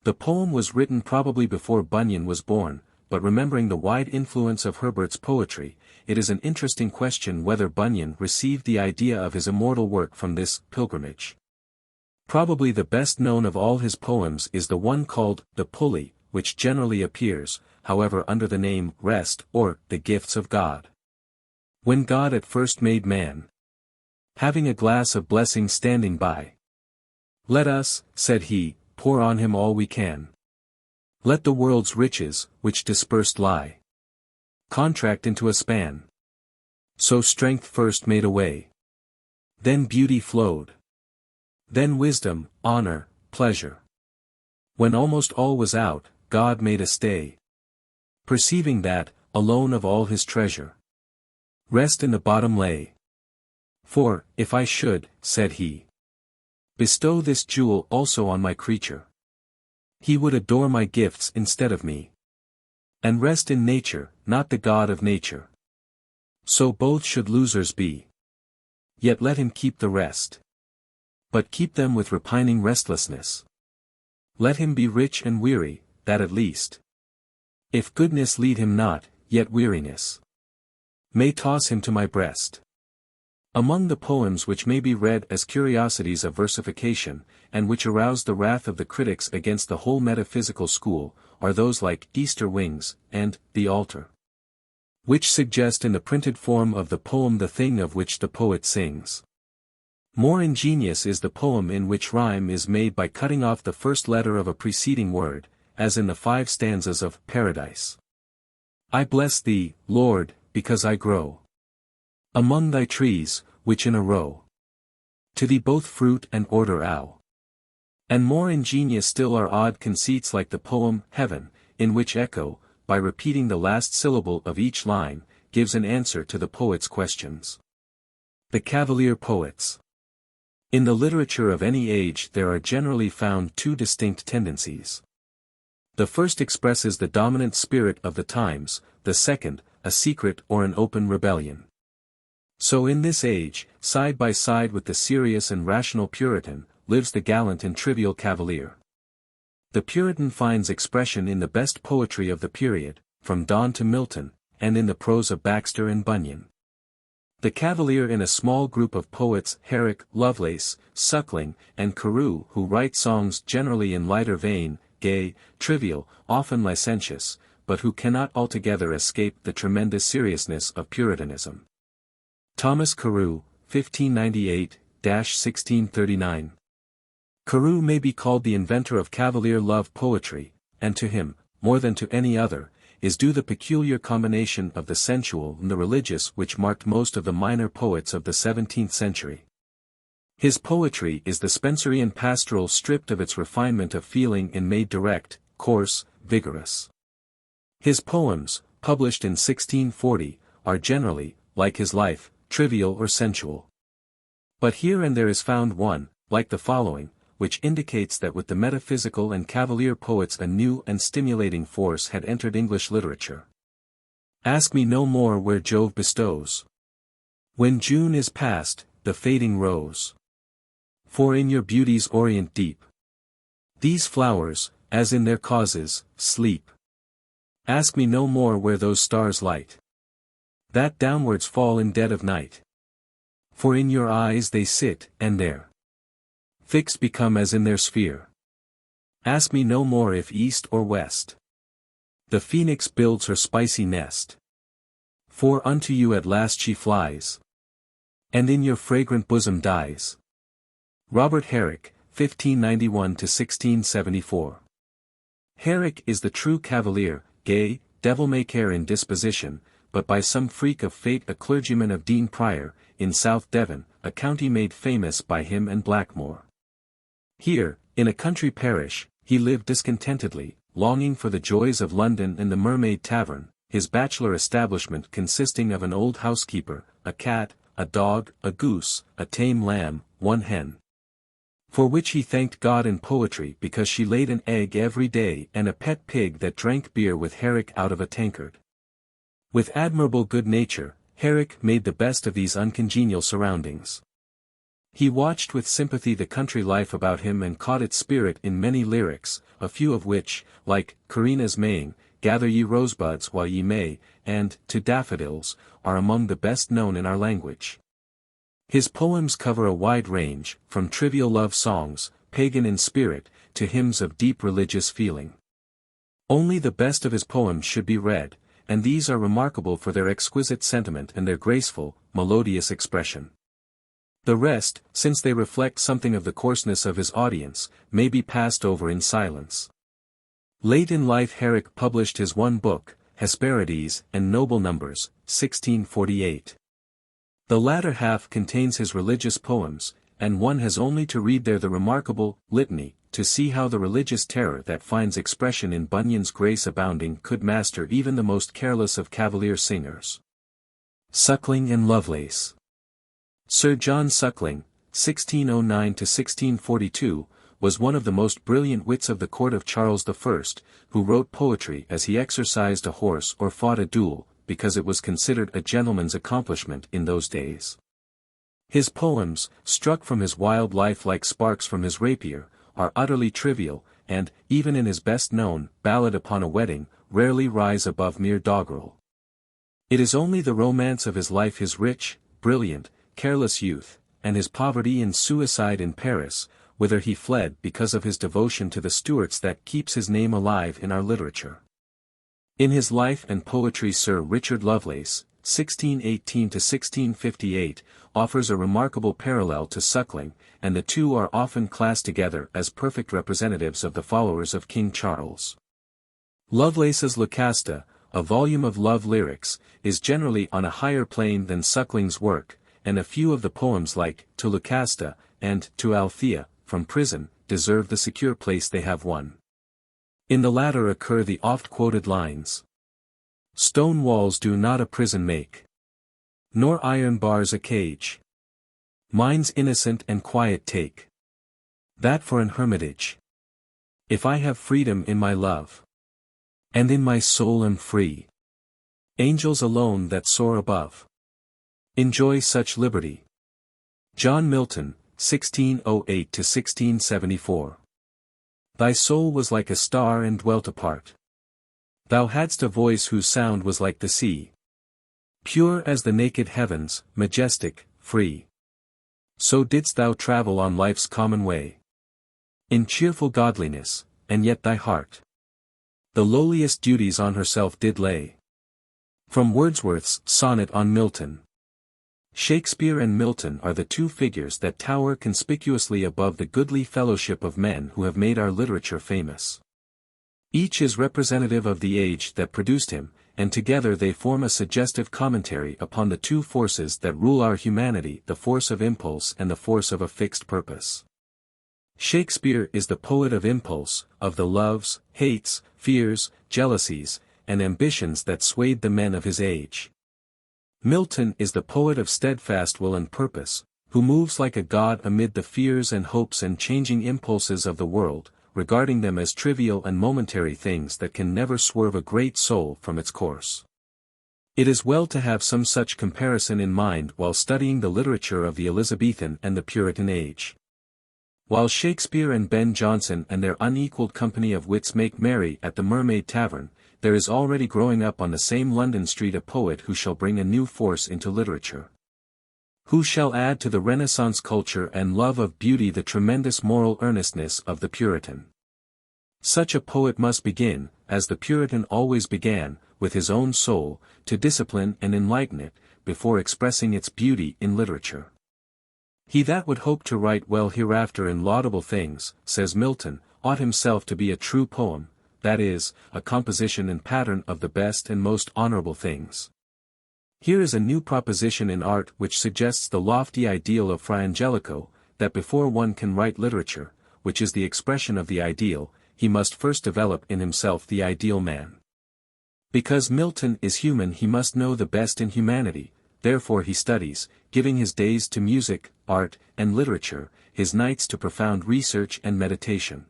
The poem was written probably before Bunyan was born, but remembering the wide influence of Herbert's poetry, it is an interesting question whether Bunyan received the idea of his immortal work from this pilgrimage. Probably the best known of all his poems is the one called The Pulley, which generally appears, however, under the name Rest or The Gifts of God. When God at first made man, having a glass of blessing standing by, let us, said he, pour on him all we can. Let the world's riches, which dispersed lie, contract into a span. So strength first made a way. Then beauty flowed. Then wisdom, honor, pleasure. When almost all was out, God made a stay. Perceiving that, alone of all his treasure, rest in the bottom lay. For, if I should, said he, bestow this jewel also on my creature, he would adore my gifts instead of me, and rest in nature, not the God of nature. So both should losers be. Yet let him keep the rest. But keep them with repining restlessness. Let him be rich and weary, that at least. If goodness lead him not, yet weariness may toss him to my breast. Among the poems which may be read as curiosities of versification, and which arouse the wrath of the critics against the whole metaphysical school, are those like Easter Wings, and The Altar, which suggest in the printed form of the poem the thing of which the poet sings. More ingenious is the poem in which rhyme is made by cutting off the first letter of a preceding word, as in the 5 stanzas of Paradise. I bless thee, Lord, because I grow among thy trees, which in a row to thee both fruit and order owe. And more ingenious still are odd conceits like the poem Heaven, in which Echo, by repeating the last syllable of each line, gives an answer to the poet's questions. The Cavalier Poets. In the literature of any age there are generally found 2 distinct tendencies. The first expresses the dominant spirit of the times, the second, a secret or an open rebellion. So in this age, side by side with the serious and rational Puritan, lives the gallant and trivial Cavalier. The Puritan finds expression in the best poetry of the period, from Donne to Milton, and in the prose of Baxter and Bunyan. The Cavalier in a small group of poets Herrick, Lovelace, Suckling, and Carew who write songs generally in lighter vein, gay, trivial, often licentious, but who cannot altogether escape the tremendous seriousness of Puritanism. Thomas Carew, 1598-1639. Carew may be called the inventor of Cavalier love poetry, and to him, more than to any other, is due the peculiar combination of the sensual and the religious which marked most of the minor poets of the 17th century. His poetry is the Spenserian pastoral stripped of its refinement of feeling and made direct, coarse, vigorous. His poems, published in 1640, are generally, like his life, trivial or sensual. But here and there is found one, like the following, which indicates that with the metaphysical and Cavalier poets a new and stimulating force had entered English literature. Ask me no more where Jove bestows. When June is past, the fading rose For in your beauty's orient deep, these flowers, as in their causes, sleep. Ask me no more where those stars light, that downwards fall in dead of night. For in your eyes they sit, and there, fixed become as in their sphere. Ask me no more if east or west, the phoenix builds her spicy nest. For unto you at last she flies, and in your fragrant bosom dies. Robert Herrick, 1591–1674. Herrick is the true cavalier, gay, devil-may-care in disposition, but by some freak of fate a clergyman of Dean Prior, in South Devon, a county made famous by him and Blackmore. Here, in a country parish, he lived discontentedly, longing for the joys of London and the Mermaid Tavern, his bachelor establishment consisting of an old housekeeper, a cat, a dog, a goose, a tame lamb, one hen. For which he thanked God in poetry because she laid an egg every day and a pet pig that drank beer with Herrick out of a tankard. With admirable good nature, Herrick made the best of these uncongenial surroundings. He watched with sympathy the country life about him and caught its spirit in many lyrics, a few of which, like Corinna's Maying, Gather ye rosebuds while ye may, and To Daffodils, are among the best known in our language. His poems cover a wide range, from trivial love songs, pagan in spirit, to hymns of deep religious feeling. Only the best of his poems should be read, and these are remarkable for their exquisite sentiment and their graceful, melodious expression. The rest, since they reflect something of the coarseness of his audience, may be passed over in silence. Late in life Herrick published his one book, Hesperides and Noble Numbers, 1648. The latter half contains his religious poems, and one has only to read there the remarkable Litany, to see how the religious terror that finds expression in Bunyan's Grace Abounding could master even the most careless of cavalier singers. Suckling and Lovelace. Sir John Suckling, 1609–1642, was one of the most brilliant wits of the court of Charles I, who wrote poetry as he exercised a horse or fought a duel, because it was considered a gentleman's accomplishment in those days. His poems, struck from his wild life like sparks from his rapier, are utterly trivial, and, even in his best-known Ballad upon a Wedding, rarely rise above mere doggerel. It is only the romance of his life, his rich, brilliant, careless youth, and his poverty and suicide in Paris, whither he fled because of his devotion to the Stuarts, that keeps his name alive in our literature. In his life and poetry Sir Richard Lovelace, 1618–1658, offers a remarkable parallel to Suckling, and the two are often classed together as perfect representatives of the followers of King Charles. Lovelace's Lucasta, a volume of love lyrics, is generally on a higher plane than Suckling's work, and a few of the poems like To Lucasta, and To Althea, from Prison, deserve the secure place they have won. In the latter occur the oft-quoted lines, "Stone walls do not a prison make, nor iron bars a cage. Mine's innocent and quiet take, that for an hermitage. If I have freedom in my love, and in my soul am free, angels alone that soar above enjoy such liberty." John Milton, 1608–1674. Thy soul was like a star and dwelt apart. Thou hadst a voice whose sound was like the sea, pure as the naked heavens, majestic, free. So didst thou travel on life's common way, in cheerful godliness, and yet thy heart the lowliest duties on herself did lay. From Wordsworth's Sonnet on Milton. Shakespeare and Milton are the two figures that tower conspicuously above the goodly fellowship of men who have made our literature famous. Each is representative of the age that produced him, and together they form a suggestive commentary upon the two forces that rule our humanity, the force of impulse and the force of a fixed purpose. Shakespeare is the poet of impulse, of the loves, hates, fears, jealousies, and ambitions that swayed the men of his age. Milton is the poet of steadfast will and purpose, who moves like a god amid the fears and hopes and changing impulses of the world, regarding them as trivial and momentary things that can never swerve a great soul from its course. It is well to have some such comparison in mind while studying the literature of the Elizabethan and the Puritan age. While Shakespeare and Ben Jonson and their unequalled company of wits make merry at the Mermaid Tavern, there is already growing up on the same London street a poet who shall bring a new force into literature. Who shall add to the Renaissance culture and love of beauty the tremendous moral earnestness of the Puritan. Such a poet must begin, as the Puritan always began, with his own soul, to discipline and enlighten it, before expressing its beauty in literature. He that would hope to write well hereafter in laudable things, says Milton, ought himself to be a true poem, that is, a composition and pattern of the best and most honorable things. Here is a new proposition in art which suggests the lofty ideal of Fra Angelico, that before one can write literature, which is the expression of the ideal, he must first develop in himself the ideal man. Because Milton is human he must know the best in humanity, therefore he studies, giving his days to music, art, and literature, his nights to profound research and meditation.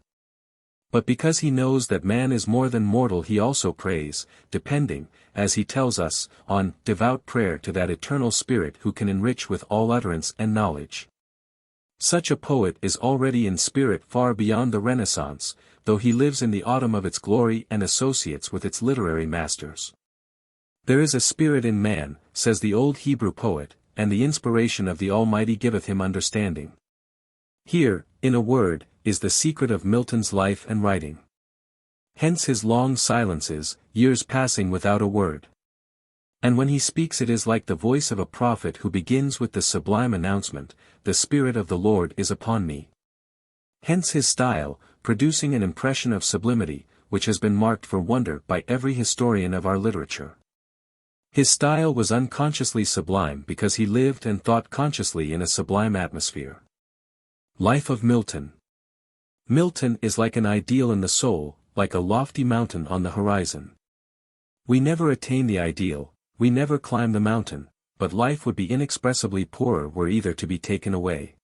But because he knows that man is more than mortal he also prays, depending, as he tells us, on devout prayer to that eternal Spirit who can enrich with all utterance and knowledge. Such a poet is already in spirit far beyond the Renaissance, though he lives in the autumn of its glory and associates with its literary masters. There is a spirit in man, says the old Hebrew poet, and the inspiration of the Almighty giveth him understanding. Here, in a word, is the secret of Milton's life and writing. Hence his long silences, years passing without a word. And when he speaks it is like the voice of a prophet who begins with the sublime announcement, "The Spirit of the Lord is upon me." Hence his style, producing an impression of sublimity, which has been marked for wonder by every historian of our literature. His style was unconsciously sublime because he lived and thought consciously in a sublime atmosphere. Life of Milton. Milton is like an ideal in the soul, like a lofty mountain on the horizon. We never attain the ideal, we never climb the mountain, but life would be inexpressibly poorer were either to be taken away.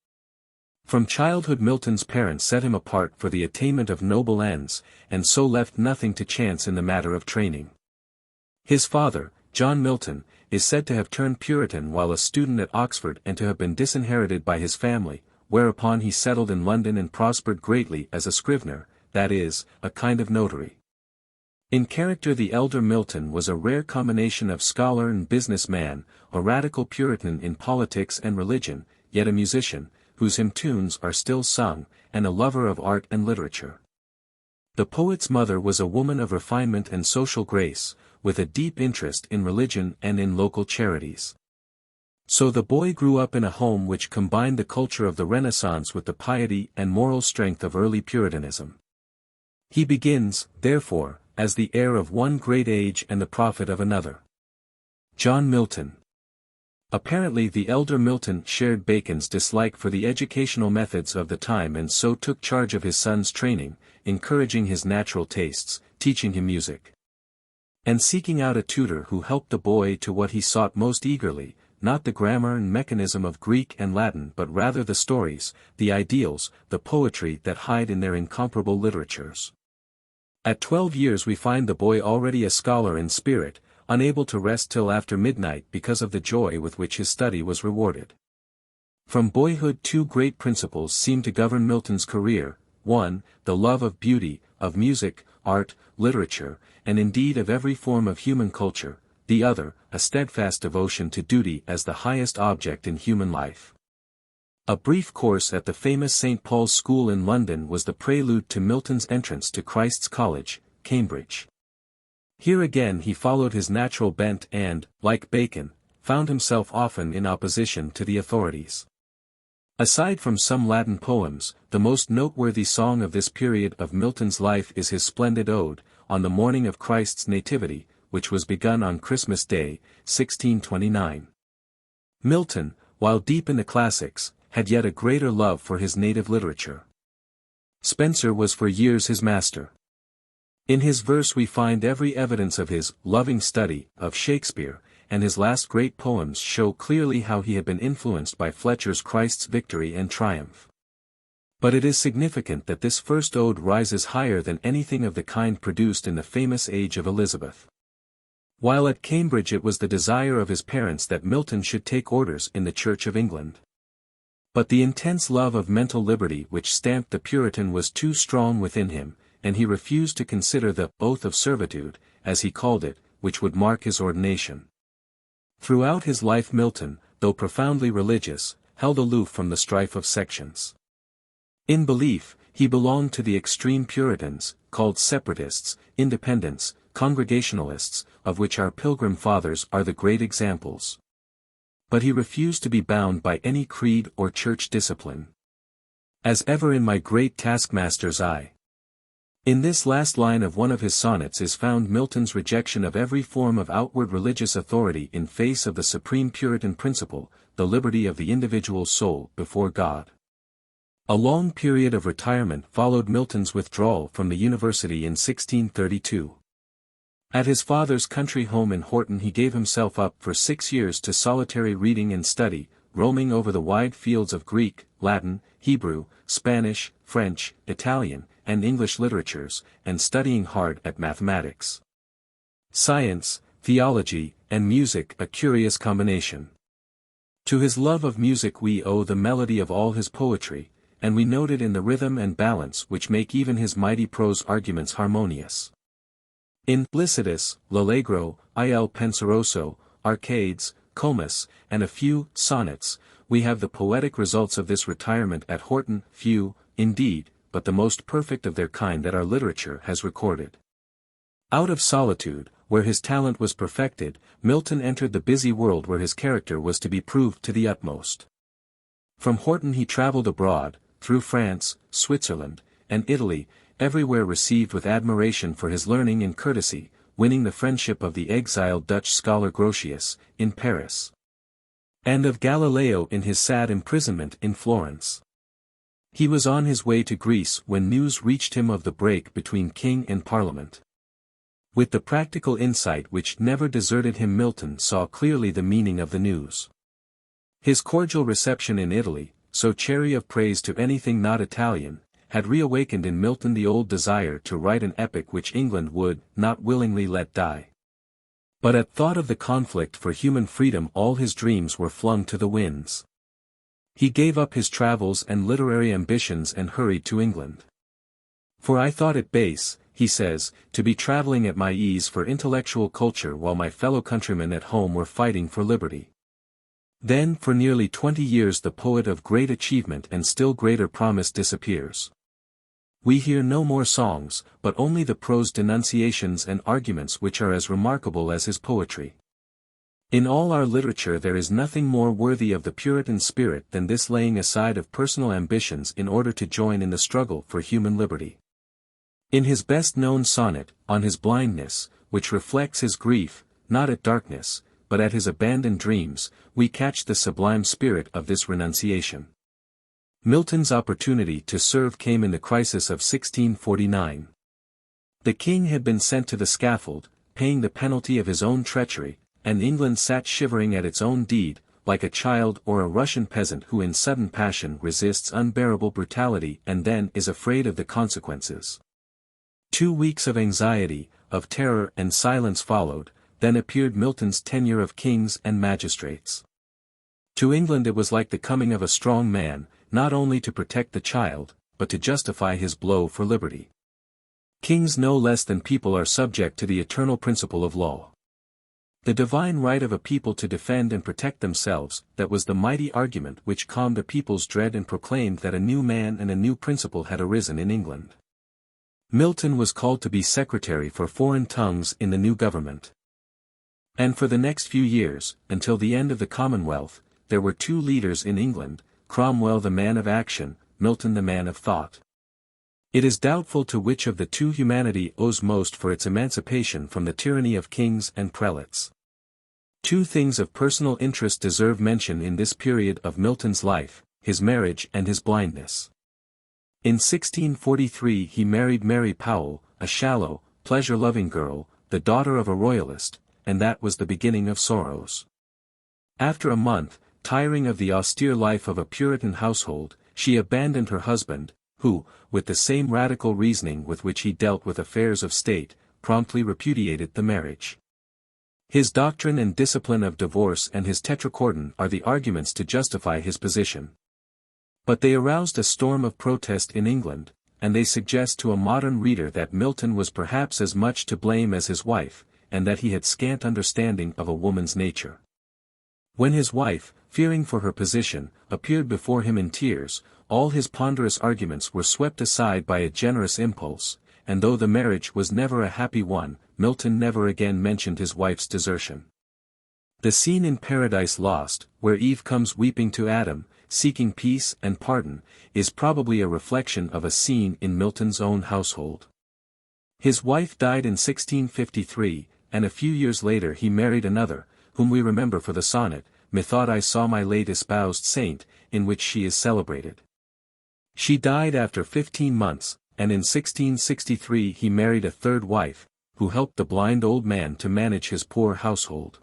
From childhood Milton's parents set him apart for the attainment of noble ends, and so left nothing to chance in the matter of training. His father, John Milton, is said to have turned Puritan while a student at Oxford and to have been disinherited by his family, whereupon he settled in London and prospered greatly as a scrivener, that is, a kind of notary. In character the elder Milton was a rare combination of scholar and business man, a radical Puritan in politics and religion, yet a musician, whose hymn tunes are still sung, and a lover of art and literature. The poet's mother was a woman of refinement and social grace, with a deep interest in religion and in local charities. So the boy grew up in a home which combined the culture of the Renaissance with the piety and moral strength of early Puritanism. He begins, therefore, as the heir of one great age and the prophet of another. John Milton. Apparently the elder Milton shared Bacon's dislike for the educational methods of the time and so took charge of his son's training, encouraging his natural tastes, teaching him music, and seeking out a tutor who helped the boy to what he sought most eagerly, not the grammar and mechanism of Greek and Latin but rather the stories, the ideals, the poetry that hide in their incomparable literatures. At 12 years we find the boy already a scholar in spirit, unable to rest till after midnight because of the joy with which his study was rewarded. From boyhood two great principles seem to govern Milton's career: one, the love of beauty, of music, art, literature, and indeed of every form of human culture; the other, a steadfast devotion to duty as the highest object in human life. A brief course at the famous St. Paul's School in London was the prelude to Milton's entrance to Christ's College, Cambridge. Here again he followed his natural bent and, like Bacon, found himself often in opposition to the authorities. Aside from some Latin poems, the most noteworthy song of this period of Milton's life is his splendid ode, On the Morning of Christ's Nativity, which was begun on Christmas Day, 1629. Milton, while deep in the classics, had yet a greater love for his native literature. Spenser was for years his master. In his verse we find every evidence of his loving study of Shakespeare, and his last great poems show clearly how he had been influenced by Fletcher's Christ's Victory and Triumph. But it is significant that this first ode rises higher than anything of the kind produced in the famous age of Elizabeth. While at Cambridge it was the desire of his parents that Milton should take orders in the Church of England. But the intense love of mental liberty which stamped the Puritan was too strong within him, and he refused to consider the oath of servitude, as he called it, which would mark his ordination. Throughout his life Milton, though profoundly religious, held aloof from the strife of sections. In belief, he belonged to the extreme Puritans, called separatists, independents, Congregationalists, of which our Pilgrim Fathers are the great examples. But he refused to be bound by any creed or church discipline. As ever in my great taskmaster's eye. In this last line of one of his sonnets is found Milton's rejection of every form of outward religious authority in face of the supreme Puritan principle, the liberty of the individual soul before God. A long period of retirement followed Milton's withdrawal from the university in 1632. At his father's country home in Horton he gave himself up for 6 years to solitary reading and study, roaming over the wide fields of Greek, Latin, Hebrew, Spanish, French, Italian, and English literatures, and studying hard at mathematics, science, theology, and music, a curious combination. To his love of music we owe the melody of all his poetry, and we note it in the rhythm and balance which make even his mighty prose arguments harmonious. In Lycidas, L'Allegro, Il Penseroso, Arcades, Comus, and a few sonnets, we have the poetic results of this retirement at Horton, few, indeed, but the most perfect of their kind that our literature has recorded. Out of solitude, where his talent was perfected, Milton entered the busy world where his character was to be proved to the utmost. From Horton he travelled abroad, through France, Switzerland, and Italy, everywhere received with admiration for his learning and courtesy, winning the friendship of the exiled Dutch scholar Grotius, in Paris, and of Galileo in his sad imprisonment in Florence. He was on his way to Greece when news reached him of the break between king and parliament. With the practical insight which never deserted him Milton saw clearly the meaning of the news. His cordial reception in Italy, so chary of praise to anything not Italian, had reawakened in Milton the old desire to write an epic which England would not willingly let die. But at thought of the conflict for human freedom all his dreams were flung to the winds. He gave up his travels and literary ambitions and hurried to England. For I thought it base, he says, to be traveling at my ease for intellectual culture while my fellow countrymen at home were fighting for liberty. Then for nearly 20 years the poet of great achievement and still greater promise disappears. We hear no more songs, but only the prose denunciations and arguments which are as remarkable as his poetry. In all our literature there is nothing more worthy of the Puritan spirit than this laying aside of personal ambitions in order to join in the struggle for human liberty. In his best-known sonnet, On His Blindness, which reflects his grief, not at darkness, but at his abandoned dreams, we catch the sublime spirit of this renunciation. Milton's opportunity to serve came in the crisis of 1649. The king had been sent to the scaffold, paying the penalty of his own treachery, and England sat shivering at its own deed, like a child or a Russian peasant who in sudden passion resists unbearable brutality and then is afraid of the consequences. 2 weeks of anxiety, of terror and silence followed, then appeared Milton's tenure of kings and magistrates. To England it was like the coming of a strong man, not only to protect the child, but to justify his blow for liberty. Kings no less than people are subject to the eternal principle of law. The divine right of a people to defend and protect themselves, that was the mighty argument which calmed a people's dread and proclaimed that a new man and a new principle had arisen in England. Milton was called to be secretary for foreign tongues in the new government. And for the next few years, until the end of the Commonwealth, there were 2 leaders in England, Cromwell the man of action, Milton the man of thought. It is doubtful to which of the 2 humanity owes most for its emancipation from the tyranny of kings and prelates. 2 things of personal interest deserve mention in this period of Milton's life, his marriage and his blindness. In 1643 he married Mary Powell, a shallow, pleasure-loving girl, the daughter of a royalist, and that was the beginning of sorrows. After a month, tiring of the austere life of a Puritan household, she abandoned her husband, who, with the same radical reasoning with which he dealt with affairs of state, promptly repudiated the marriage. His doctrine and discipline of divorce and his tetrachordon are the arguments to justify his position. But they aroused a storm of protest in England, and they suggest to a modern reader that Milton was perhaps as much to blame as his wife, and that he had scant understanding of a woman's nature. When his wife, fearing for her position, appeared before him in tears, all his ponderous arguments were swept aside by a generous impulse, and though the marriage was never a happy one, Milton never again mentioned his wife's desertion. The scene in Paradise Lost, where Eve comes weeping to Adam, seeking peace and pardon, is probably a reflection of a scene in Milton's own household. His wife died in 1653, and a few years later he married another, whom we remember for the sonnet, "Methought I saw my late espoused saint," in which she is celebrated. She died after 15 months, and in 1663 he married a third wife, who helped the blind old man to manage his poor household.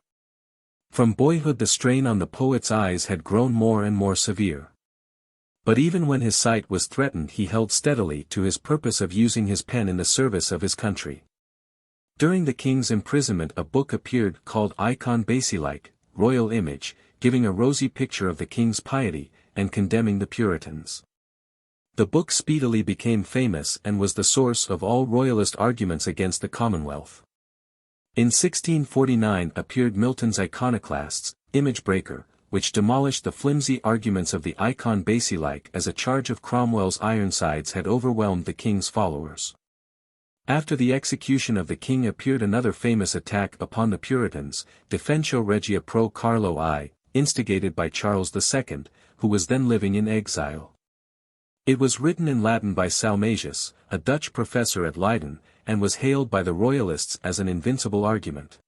From boyhood the strain on the poet's eyes had grown more and more severe. But even when his sight was threatened he held steadily to his purpose of using his pen in the service of his country. During the king's imprisonment a book appeared called Icon Basilique, Royal Image, giving a rosy picture of the king's piety, and condemning the Puritans. The book speedily became famous and was the source of all royalist arguments against the Commonwealth. In 1649 appeared Milton's Iconoclasts, Image Breaker, which demolished the flimsy arguments of the Icon Basilique as a charge of Cromwell's Ironsides had overwhelmed the king's followers. After the execution of the king appeared another famous attack upon the Puritans, Defensio Regia pro Carlo I, instigated by Charles II, who was then living in exile. It was written in Latin by Salmasius, a Dutch professor at Leiden, and was hailed by the royalists as an invincible argument.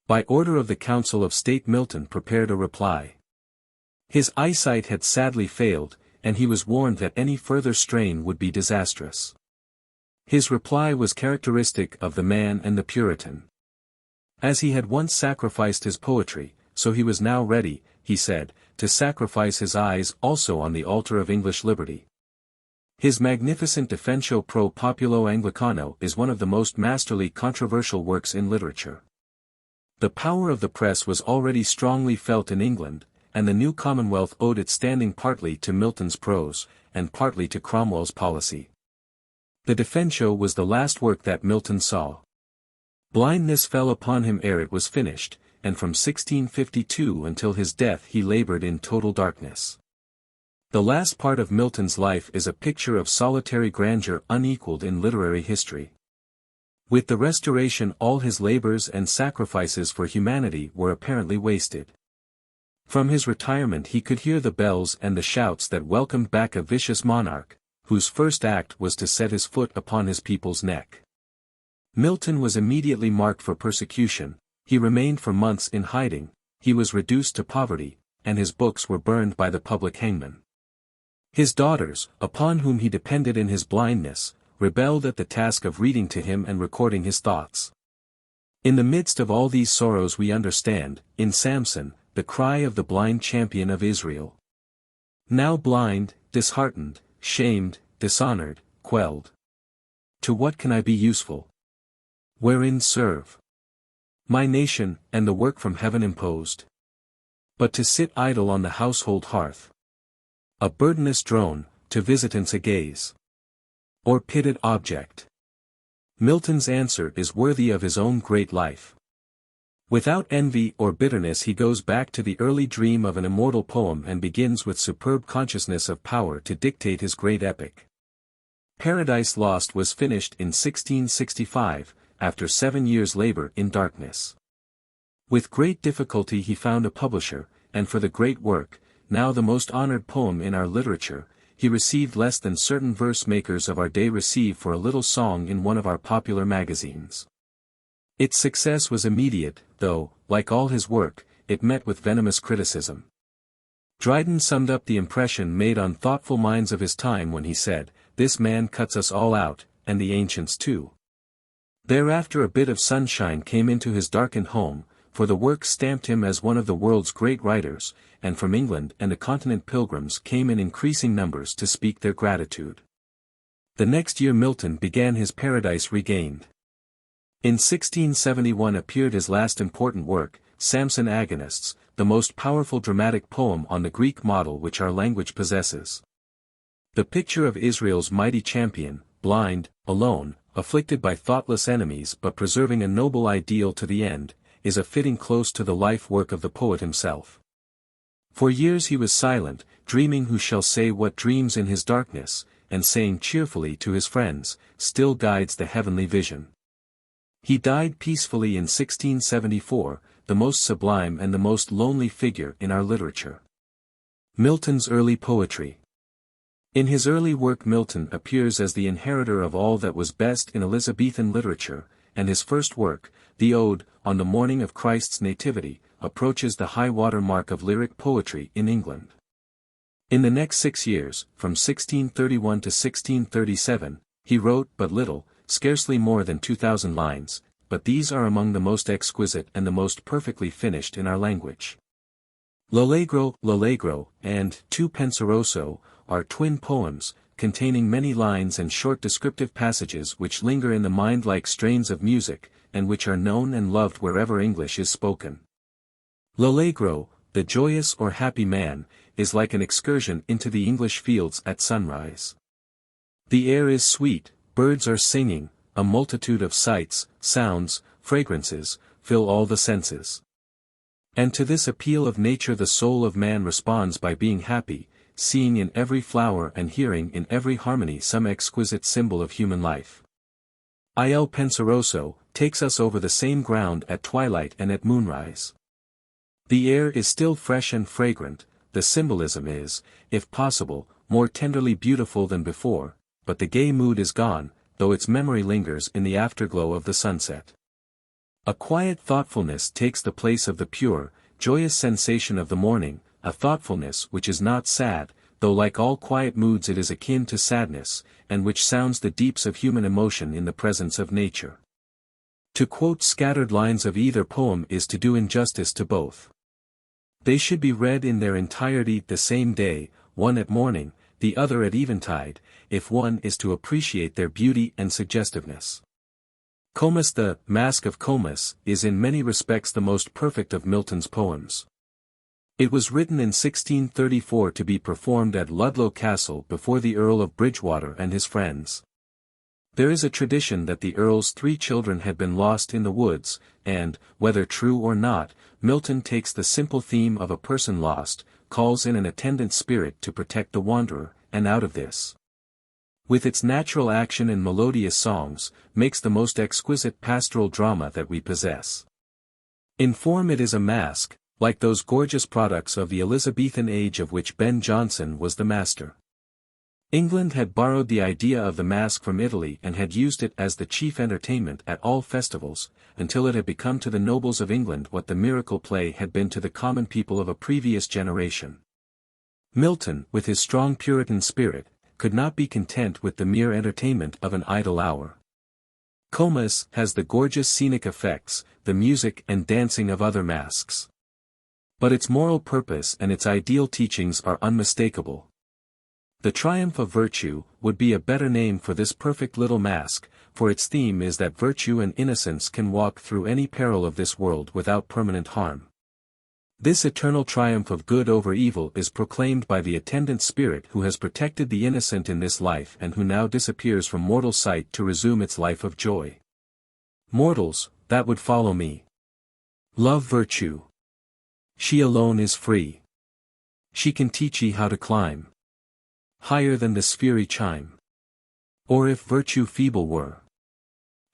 By order of the Council of State Milton prepared a reply. His eyesight had sadly failed, and he was warned that any further strain would be disastrous. His reply was characteristic of the man and the Puritan. As he had once sacrificed his poetry, so he was now ready, he said, to sacrifice his eyes also on the altar of English liberty. His magnificent Defensio pro Populo Anglicano is one of the most masterly controversial works in literature. The power of the press was already strongly felt in England, and the new Commonwealth owed its standing partly to Milton's prose, and partly to Cromwell's policy. The Defensio was the last work that Milton saw. Blindness fell upon him ere it was finished, and from 1652 until his death he labored in total darkness. The last part of Milton's life is a picture of solitary grandeur unequaled in literary history. With the Restoration all his labors and sacrifices for humanity were apparently wasted. From his retirement he could hear the bells and the shouts that welcomed back a vicious monarch, whose first act was to set his foot upon his people's neck. Milton was immediately marked for persecution, he remained for months in hiding, he was reduced to poverty, and his books were burned by the public hangman. His daughters, upon whom he depended in his blindness, rebelled at the task of reading to him and recording his thoughts. In the midst of all these sorrows we understand, in Samson, the cry of the blind champion of Israel. Now blind, disheartened, shamed, dishonored, quelled. To what can I be useful? Wherein serve my nation, and the work from heaven imposed? But to sit idle on the household hearth, a burdenous drone, to visitants a gaze, or pitted object. Milton's answer is worthy of his own great life. Without envy or bitterness he goes back to the early dream of an immortal poem and begins with superb consciousness of power to dictate his great epic. Paradise Lost was finished in 1665, after 7 years' labor in darkness. With great difficulty he found a publisher, and for the great work, now the most honored poem in our literature, he received less than certain verse makers of our day receive for a little song in one of our popular magazines. Its success was immediate, though, like all his work, it met with venomous criticism. Dryden summed up the impression made on thoughtful minds of his time when he said, "This man cuts us all out, and the ancients too." Thereafter a bit of sunshine came into his darkened home, for the work stamped him as one of the world's great writers, and from England and the continent pilgrims came in increasing numbers to speak their gratitude. The next year Milton began his Paradise Regained. In 1671 appeared his last important work, Samson Agonists, the most powerful dramatic poem on the Greek model which our language possesses. The picture of Israel's mighty champion, blind, alone, afflicted by thoughtless enemies but preserving a noble ideal to the end, is a fitting close to the life work of the poet himself. For years he was silent, dreaming who shall say what dreams in his darkness, and saying cheerfully to his friends, still guides the heavenly vision. He died peacefully in 1674, the most sublime and the most lonely figure in our literature. Milton's early poetry. In his early work Milton appears as the inheritor of all that was best in Elizabethan literature, and his first work, the Ode, on the morning of Christ's Nativity, approaches the high-water mark of lyric poetry in England. In the next 6 years, from 1631 to 1637, he wrote but little, scarcely more than 2,000 lines, but these are among the most exquisite and the most perfectly finished in our language. L'Allegro, L'Allegro, and Tu Penseroso, are twin poems, containing many lines and short descriptive passages which linger in the mind like strains of music, and which are known and loved wherever English is spoken. L'Allegro, the joyous or happy man, is like an excursion into the English fields at sunrise. The air is sweet, birds are singing, a multitude of sights, sounds, fragrances, fill all the senses. And to this appeal of nature the soul of man responds by being happy, seeing in every flower and hearing in every harmony some exquisite symbol of human life. Il Penseroso takes us over the same ground at twilight and at moonrise. The air is still fresh and fragrant, the symbolism is, if possible, more tenderly beautiful than before, but the gay mood is gone, though its memory lingers in the afterglow of the sunset. A quiet thoughtfulness takes the place of the pure, joyous sensation of the morning, a thoughtfulness which is not sad, though like all quiet moods it is akin to sadness, and which sounds the deeps of human emotion in the presence of nature. To quote scattered lines of either poem is to do injustice to both. They should be read in their entirety the same day, one at morning, the other at eventide, if one is to appreciate their beauty and suggestiveness. Comus, the Masque of Comus, is in many respects the most perfect of Milton's poems. It was written in 1634 to be performed at Ludlow Castle before the Earl of Bridgewater and his friends. There is a tradition that the Earl's 3 children had been lost in the woods, and, whether true or not, Milton takes the simple theme of a person lost, calls in an attendant spirit to protect the wanderer, and out of this, with its natural action and melodious songs, makes the most exquisite pastoral drama that we possess. In form it is a masque, like those gorgeous products of the Elizabethan age of which Ben Jonson was the master. England had borrowed the idea of the masque from Italy and had used it as the chief entertainment at all festivals, until it had become to the nobles of England what the miracle play had been to the common people of a previous generation. Milton, with his strong Puritan spirit, could not be content with the mere entertainment of an idle hour. Comus has the gorgeous scenic effects, the music and dancing of other masques. But its moral purpose and its ideal teachings are unmistakable. The Triumph of Virtue would be a better name for this perfect little masque, for its theme is that virtue and innocence can walk through any peril of this world without permanent harm. This eternal triumph of good over evil is proclaimed by the attendant spirit who has protected the innocent in this life and who now disappears from mortal sight to resume its life of joy. Mortals, that would follow me. Love virtue. She alone is free. She can teach ye how to climb higher than the sphery chime. Or if virtue feeble were,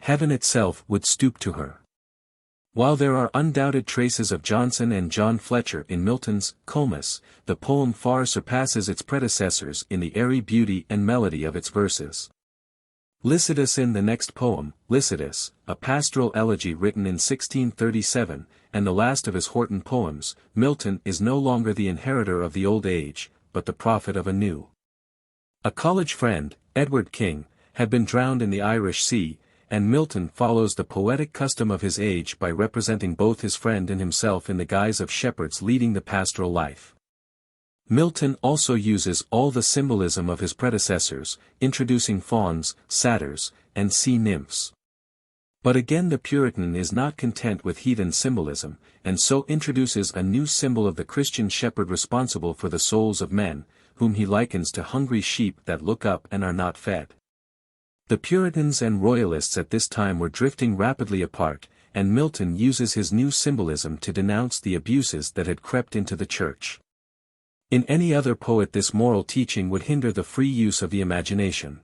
heaven itself would stoop to her. While there are undoubted traces of Johnson and John Fletcher in Milton's Comus, the poem far surpasses its predecessors in the airy beauty and melody of its verses. Lycidas in the next poem, Lycidas, a pastoral elegy written in 1637, and the last of his Horton poems, Milton is no longer the inheritor of the old age, but the prophet of a new. A college friend, Edward King, had been drowned in the Irish Sea, and Milton follows the poetic custom of his age by representing both his friend and himself in the guise of shepherds leading the pastoral life. Milton also uses all the symbolism of his predecessors, introducing fauns, satyrs, and sea nymphs. But again the Puritan is not content with heathen symbolism, and so introduces a new symbol of the Christian shepherd responsible for the souls of men, whom he likens to hungry sheep that look up and are not fed. The Puritans and Royalists at this time were drifting rapidly apart, and Milton uses his new symbolism to denounce the abuses that had crept into the church. In any other poet this moral teaching would hinder the free use of the imagination.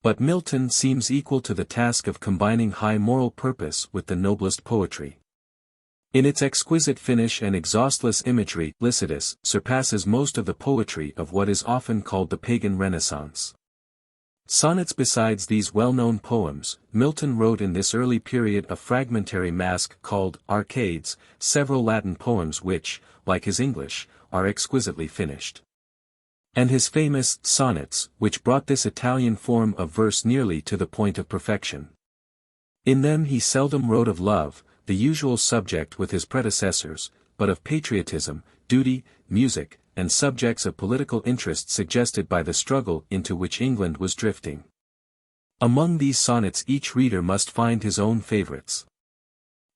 But Milton seems equal to the task of combining high moral purpose with the noblest poetry. In its exquisite finish and exhaustless imagery, Lycidas surpasses most of the poetry of what is often called the pagan Renaissance. Sonnets. Besides these well-known poems, Milton wrote in this early period a fragmentary masque called Arcades, several Latin poems which, like his English, are exquisitely finished. And his famous Sonnets, which brought this Italian form of verse nearly to the point of perfection. In them he seldom wrote of love, the usual subject with his predecessors, but of patriotism, duty, music, and subjects of political interest suggested by the struggle into which England was drifting. Among these sonnets each reader must find his own favorites.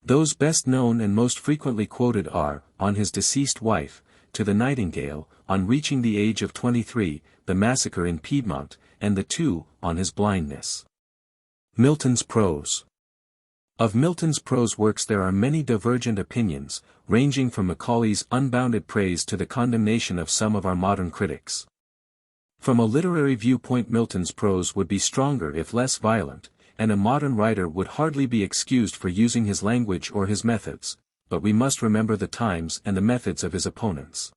Those best known and most frequently quoted are, On His Deceased Wife, To the Nightingale, On Reaching the Age of 23, The Massacre in Piedmont, and the two, On His Blindness. Milton's Prose. Of Milton's prose works there are many divergent opinions, ranging from Macaulay's unbounded praise to the condemnation of some of our modern critics. From a literary viewpoint Milton's prose would be stronger if less violent, and a modern writer would hardly be excused for using his language or his methods, but we must remember the times and the methods of his opponents.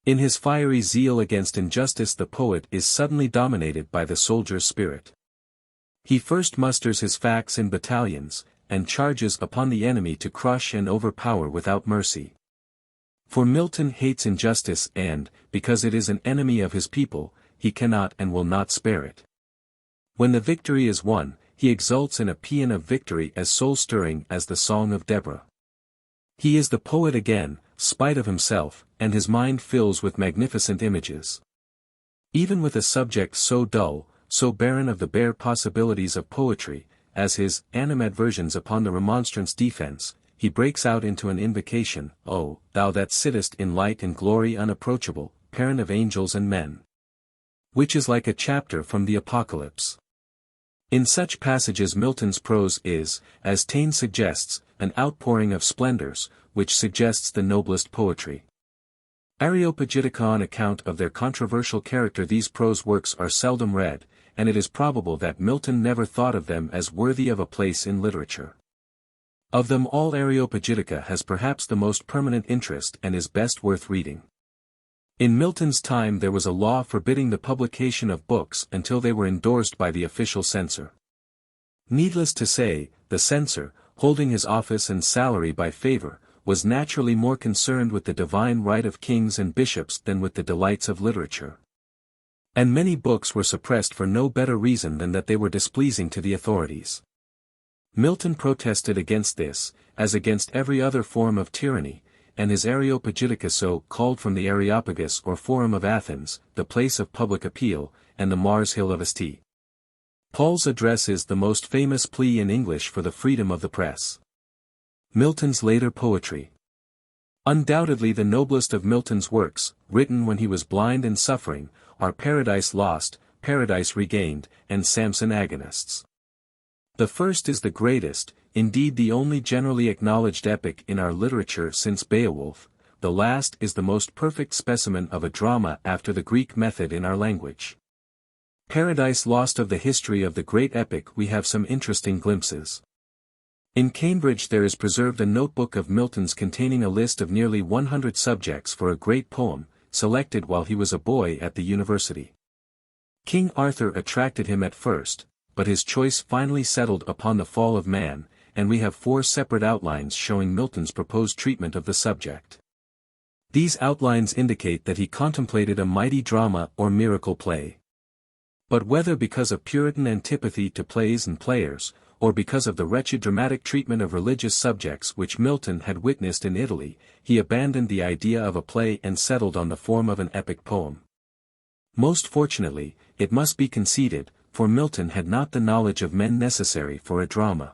In his fiery zeal against injustice the poet is suddenly dominated by the soldier's spirit. He first musters his facts in battalions, and charges upon the enemy to crush and overpower without mercy. For Milton hates injustice and, because it is an enemy of his people, he cannot and will not spare it. When the victory is won, he exults in a paean of victory as soul-stirring as the Song of Deborah. He is the poet again, spite of himself, and his mind fills with magnificent images. Even with a subject so dull, so barren of the bare possibilities of poetry, as his Animadversions upon the Remonstrance Defense, he breaks out into an invocation, O, thou that sittest in light and glory unapproachable, parent of angels and men. Which is like a chapter from the Apocalypse. In such passages Milton's prose is, as Taine suggests, an outpouring of splendors, which suggests the noblest poetry. Areopagitica. On account of their controversial character these prose works are seldom read, and it is probable that Milton never thought of them as worthy of a place in literature. Of them all Areopagitica has perhaps the most permanent interest and is best worth reading. In Milton's time there was a law forbidding the publication of books until they were endorsed by the official censor. Needless to say, the censor, holding his office and salary by favor, was naturally more concerned with the divine right of kings and bishops than with the delights of literature. And many books were suppressed for no better reason than that they were displeasing to the authorities. Milton protested against this, as against every other form of tyranny, and his Areopagitica so called from the Areopagus or Forum of Athens, the place of public appeal, and the Mars Hill of St. Paul's address is the most famous plea in English for the freedom of the press. Milton's later poetry. Undoubtedly the noblest of Milton's works, written when he was blind and suffering, are Paradise Lost, Paradise Regained, and Samson Agonists. The first is the greatest, indeed the only generally acknowledged epic in our literature since Beowulf, the last is the most perfect specimen of a drama after the Greek method in our language. Paradise Lost. Of the history of the great epic we have some interesting glimpses. In Cambridge there is preserved a notebook of Milton's containing a list of nearly 100 subjects for a great poem, selected while he was a boy at the university. King Arthur attracted him at first, but his choice finally settled upon the fall of man, and we have 4 separate outlines showing Milton's proposed treatment of the subject. These outlines indicate that he contemplated a mighty drama or miracle play. But whether because of Puritan antipathy to plays and players, or because of the wretched dramatic treatment of religious subjects which Milton had witnessed in Italy, he abandoned the idea of a play and settled on the form of an epic poem. Most fortunately, it must be conceded, for Milton had not the knowledge of men necessary for a drama.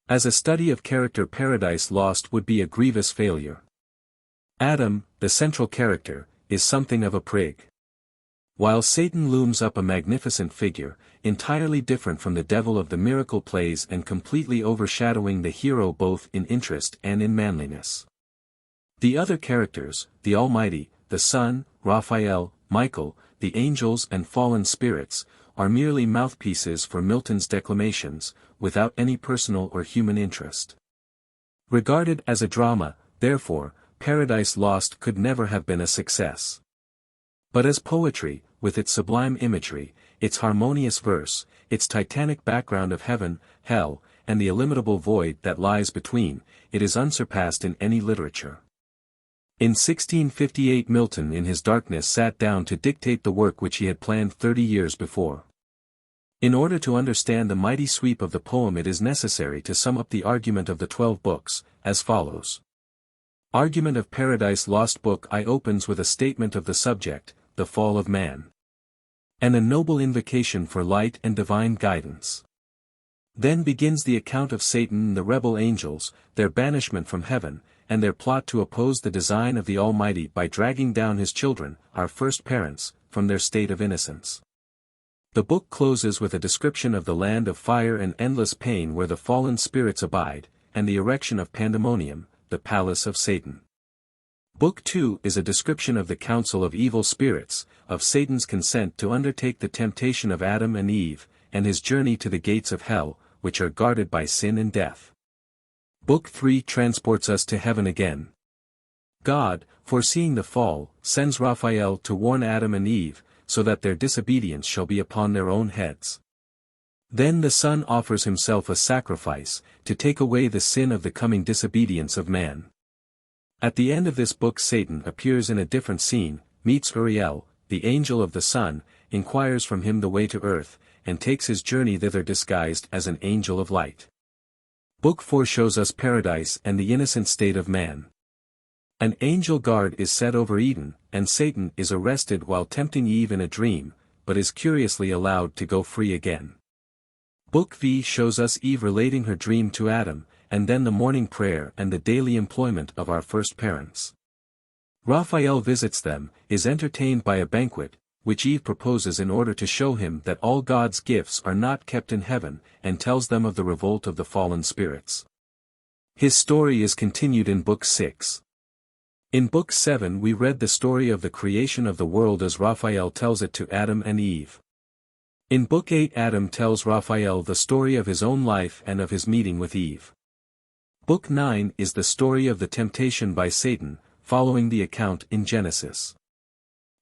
As a study of character Paradise Lost would be a grievous failure. Adam, the central character, is something of a prig. While Satan looms up a magnificent figure, entirely different from the devil of the miracle plays and completely overshadowing the hero both in interest and in manliness. The other characters, the Almighty, the Son, Raphael, Michael, the angels and fallen spirits, are merely mouthpieces for Milton's declamations, without any personal or human interest. Regarded as a drama, therefore, Paradise Lost could never have been a success. But as poetry, with its sublime imagery, its harmonious verse, its titanic background of heaven, hell, and the illimitable void that lies between, it is unsurpassed in any literature. In 1658 Milton in his darkness sat down to dictate the work which he had planned 30 years before. In order to understand the mighty sweep of the poem it is necessary to sum up the argument of the 12 books, as follows. Argument of Paradise Lost. Book I opens with a statement of the subject, the fall of man. And a noble invocation for light and divine guidance. Then begins the account of Satan and the rebel angels, their banishment from heaven, and their plot to oppose the design of the Almighty by dragging down his children, our first parents, from their state of innocence. The book closes with a description of the land of fire and endless pain where the fallen spirits abide, and the erection of Pandemonium, the palace of Satan. Book 2 is a description of the council of evil spirits, of Satan's consent to undertake the temptation of Adam and Eve, and his journey to the gates of hell, which are guarded by sin and death. Book 3 transports us to heaven again. God, foreseeing the fall, sends Raphael to warn Adam and Eve, so that their disobedience shall be upon their own heads. Then the Son offers himself a sacrifice, to take away the sin of the coming disobedience of man. At the end of this book Satan appears in a different scene, meets Uriel, the angel of the sun, inquires from him the way to earth, and takes his journey thither disguised as an angel of light. Book 4 shows us paradise and the innocent state of man. An angel guard is set over Eden, and Satan is arrested while tempting Eve in a dream, but is curiously allowed to go free again. Book V shows us Eve relating her dream to Adam, and then the morning prayer and the daily employment of our first parents. Raphael visits them, is entertained by a banquet, which Eve proposes in order to show him that all God's gifts are not kept in heaven, and tells them of the revolt of the fallen spirits. His story is continued in Book 6. In Book 7 we read the story of the creation of the world as Raphael tells it to Adam and Eve. In Book 8 Adam tells Raphael the story of his own life and of his meeting with Eve. Book 9 is the story of the temptation by Satan, following the account in Genesis.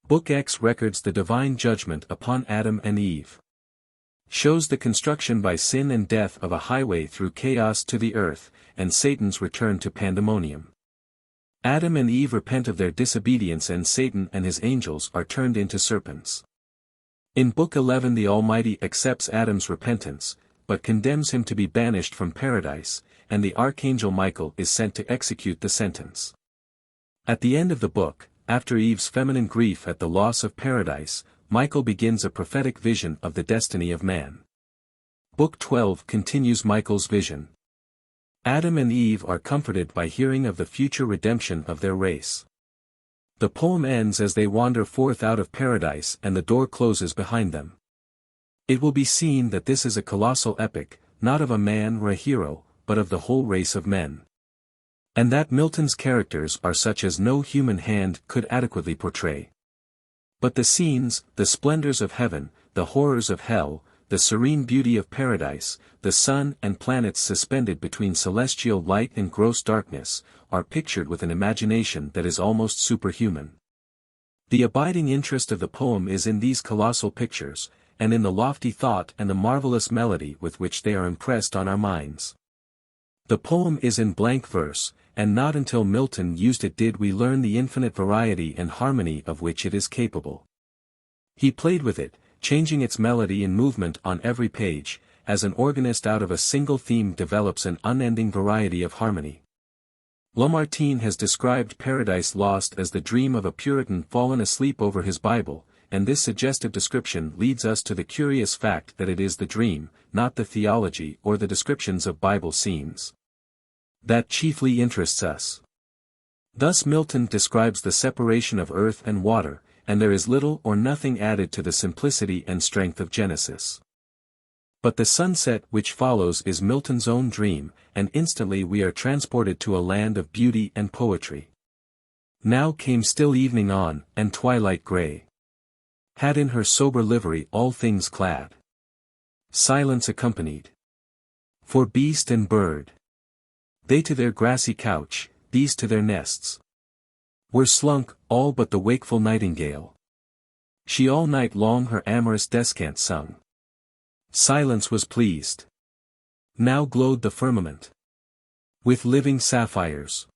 Book X records the divine judgment upon Adam and Eve. Shows the construction by sin and death of a highway through chaos to the earth, and Satan's return to Pandemonium. Adam and Eve repent of their disobedience and Satan and his angels are turned into serpents. In Book 11 the Almighty accepts Adam's repentance, but condemns him to be banished from paradise, and the Archangel Michael is sent to execute the sentence. At the end of the book, after Eve's feminine grief at the loss of paradise, Michael begins a prophetic vision of the destiny of man. Book 12 continues Michael's vision. Adam and Eve are comforted by hearing of the future redemption of their race. The poem ends as they wander forth out of paradise and the door closes behind them. It will be seen that this is a colossal epic, not of a man or a hero, but of the whole race of men. And that Milton's characters are such as no human hand could adequately portray. But the scenes, the splendors of heaven, the horrors of hell, the serene beauty of paradise, the sun and planets suspended between celestial light and gross darkness, are pictured with an imagination that is almost superhuman. The abiding interest of the poem is in these colossal pictures, and in the lofty thought and the marvelous melody with which they are impressed on our minds. The poem is in blank verse, and not until Milton used it did we learn the infinite variety and harmony of which it is capable. He played with it, changing its melody and movement on every page, as an organist out of a single theme develops an unending variety of harmony. Lamartine has described Paradise Lost as the dream of a Puritan fallen asleep over his Bible, and this suggestive description leads us to the curious fact that it is the dream, not the theology or the descriptions of Bible scenes, that chiefly interests us. Thus Milton describes the separation of earth and water, and there is little or nothing added to the simplicity and strength of Genesis. But the sunset which follows is Milton's own dream, and instantly we are transported to a land of beauty and poetry. Now came still evening on, and twilight grey had in her sober livery all things clad. Silence accompanied. For beast and bird, they to their grassy couch, these to their nests, were slunk, all but the wakeful nightingale. She all night long her amorous descant sung. Silence was pleased. Now glowed the firmament with living sapphires.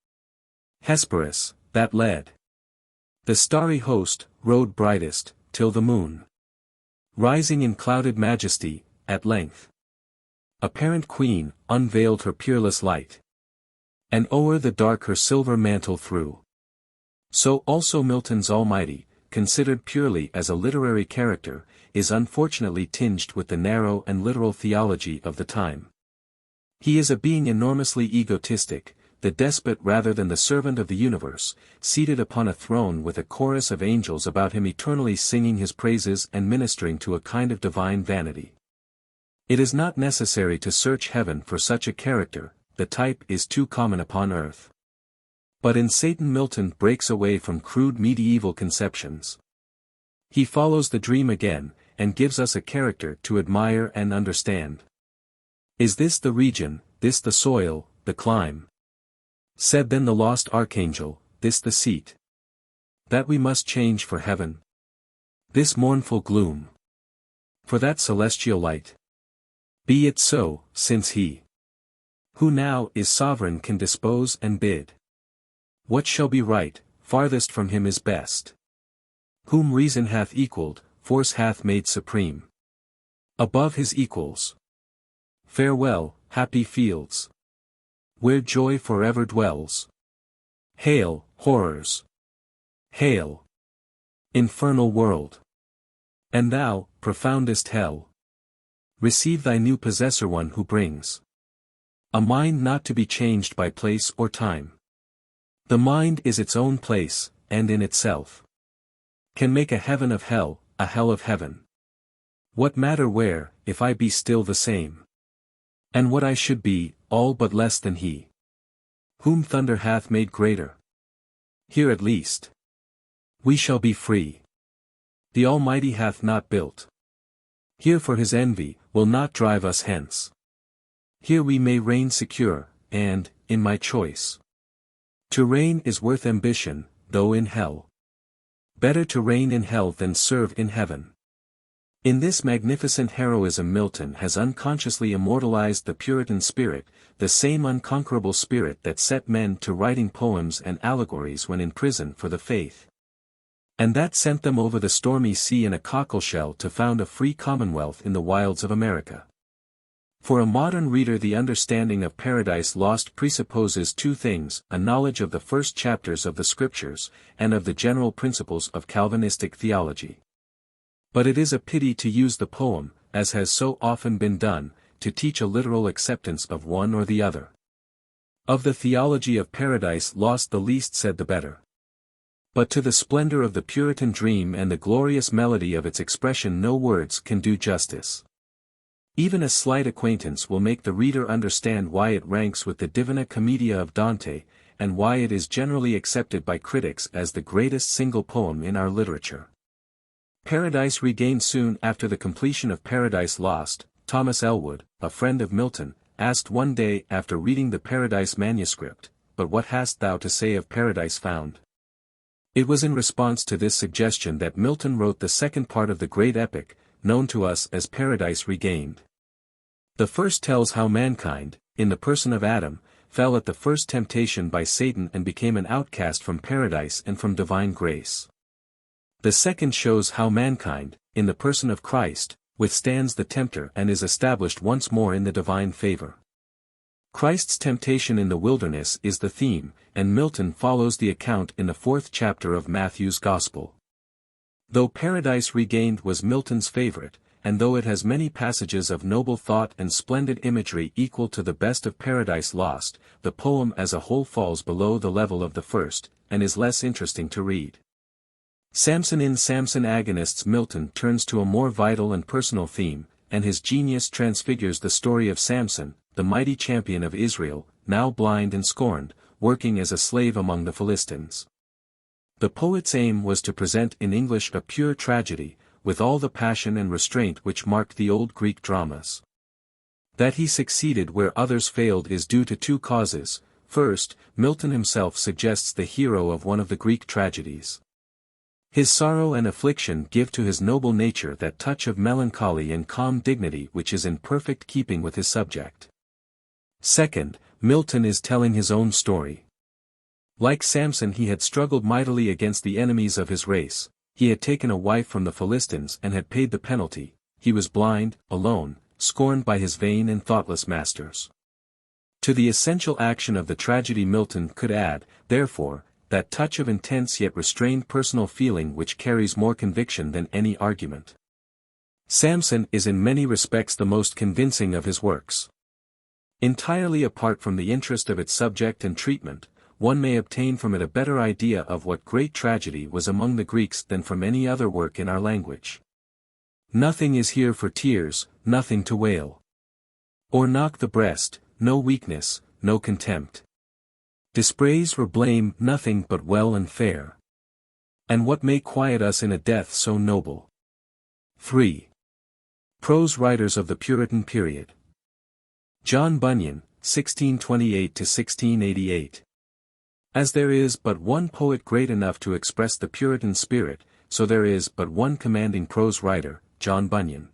Hesperus, that led the starry host, rode brightest, till the moon, rising in clouded majesty, at length, apparent queen, unveiled her peerless light, and o'er the dark her silver mantle threw. So also Milton's Almighty, considered purely as a literary character, is unfortunately tinged with the narrow and literal theology of the time. He is a being enormously egotistic, the despot rather than the servant of the universe, seated upon a throne with a chorus of angels about him eternally singing his praises and ministering to a kind of divine vanity. It is not necessary to search heaven for such a character, the type is too common upon earth. But in Satan Milton breaks away from crude medieval conceptions. He follows the dream again, and gives us a character to admire and understand. Is this the region, this the soil, the clime? Said then the lost archangel, this the seat that we must change for heaven? This mournful gloom for that celestial light? Be it so, since he who now is sovereign can dispose and bid. What shall be right, farthest from him is best. Whom reason hath equalled, force hath made supreme above his equals. Farewell, happy fields, where joy forever dwells. Hail, horrors! Hail, infernal world! And thou, profoundest hell, receive thy new possessor, one who brings a mind not to be changed by place or time. The mind is its own place, and in itself can make a heaven of hell, a hell of heaven. What matter where, if I be still the same? And what I should be, all but less than he whom thunder hath made greater. Here at least we shall be free. The Almighty hath not built here, for his envy will not drive us hence. Here we may reign secure, and, in my choice, to reign is worth ambition, though in hell. Better to reign in hell than serve in heaven. In this magnificent heroism Milton has unconsciously immortalized the Puritan spirit, the same unconquerable spirit that set men to writing poems and allegories when in prison for the faith, and that sent them over the stormy sea in a cockleshell to found a free commonwealth in the wilds of America. For a modern reader, the understanding of Paradise Lost presupposes two things: a knowledge of the first chapters of the Scriptures, and of the general principles of Calvinistic theology. But it is a pity to use the poem, as has so often been done, to teach a literal acceptance of one or the other. Of the theology of Paradise Lost the least said the better. But to the splendor of the Puritan dream and the glorious melody of its expression no words can do justice. Even a slight acquaintance will make the reader understand why it ranks with the Divina Commedia of Dante, and why it is generally accepted by critics as the greatest single poem in our literature. Paradise Regained. Soon after the completion of Paradise Lost, Thomas Elwood, a friend of Milton, asked one day after reading the Paradise manuscript, "But what hast thou to say of Paradise Found?" It was in response to this suggestion that Milton wrote the second part of the great epic, known to us as Paradise Regained. The first tells how mankind, in the person of Adam, fell at the first temptation by Satan and became an outcast from paradise and from divine grace. The second shows how mankind, in the person of Christ, withstands the tempter and is established once more in the divine favor. Christ's temptation in the wilderness is the theme, and Milton follows the account in the 4th chapter of Matthew's Gospel. Though Paradise Regained was Milton's favorite, and though it has many passages of noble thought and splendid imagery equal to the best of Paradise Lost, the poem as a whole falls below the level of the first, and is less interesting to read. Samson in Samson Agonists Milton turns to a more vital and personal theme, and his genius transfigures the story of Samson, the mighty champion of Israel, now blind and scorned, working as a slave among the Philistines. The poet's aim was to present in English a pure tragedy, with all the passion and restraint which marked the old Greek dramas. That he succeeded where others failed is due to two causes. First, Milton himself suggests the hero of one of the Greek tragedies. His sorrow and affliction give to his noble nature that touch of melancholy and calm dignity which is in perfect keeping with his subject. Second, Milton is telling his own story. Like Samson, he had struggled mightily against the enemies of his race. He had taken a wife from the Philistines and had paid the penalty. He was blind, alone, scorned by his vain and thoughtless masters. To the essential action of the tragedy Milton could add, therefore, that touch of intense yet restrained personal feeling which carries more conviction than any argument. Samson is in many respects the most convincing of his works. Entirely apart from the interest of its subject and treatment, one may obtain from it a better idea of what great tragedy was among the Greeks than from any other work in our language. Nothing is here for tears, nothing to wail. Or knock the breast, no weakness, no contempt. Dispraise or blame, nothing but well and fair. And what may quiet us in a death so noble? 3. Prose writers of the Puritan period. John Bunyan, 1628–1688. As there is but one poet great enough to express the Puritan spirit, so there is but one commanding prose writer, John Bunyan.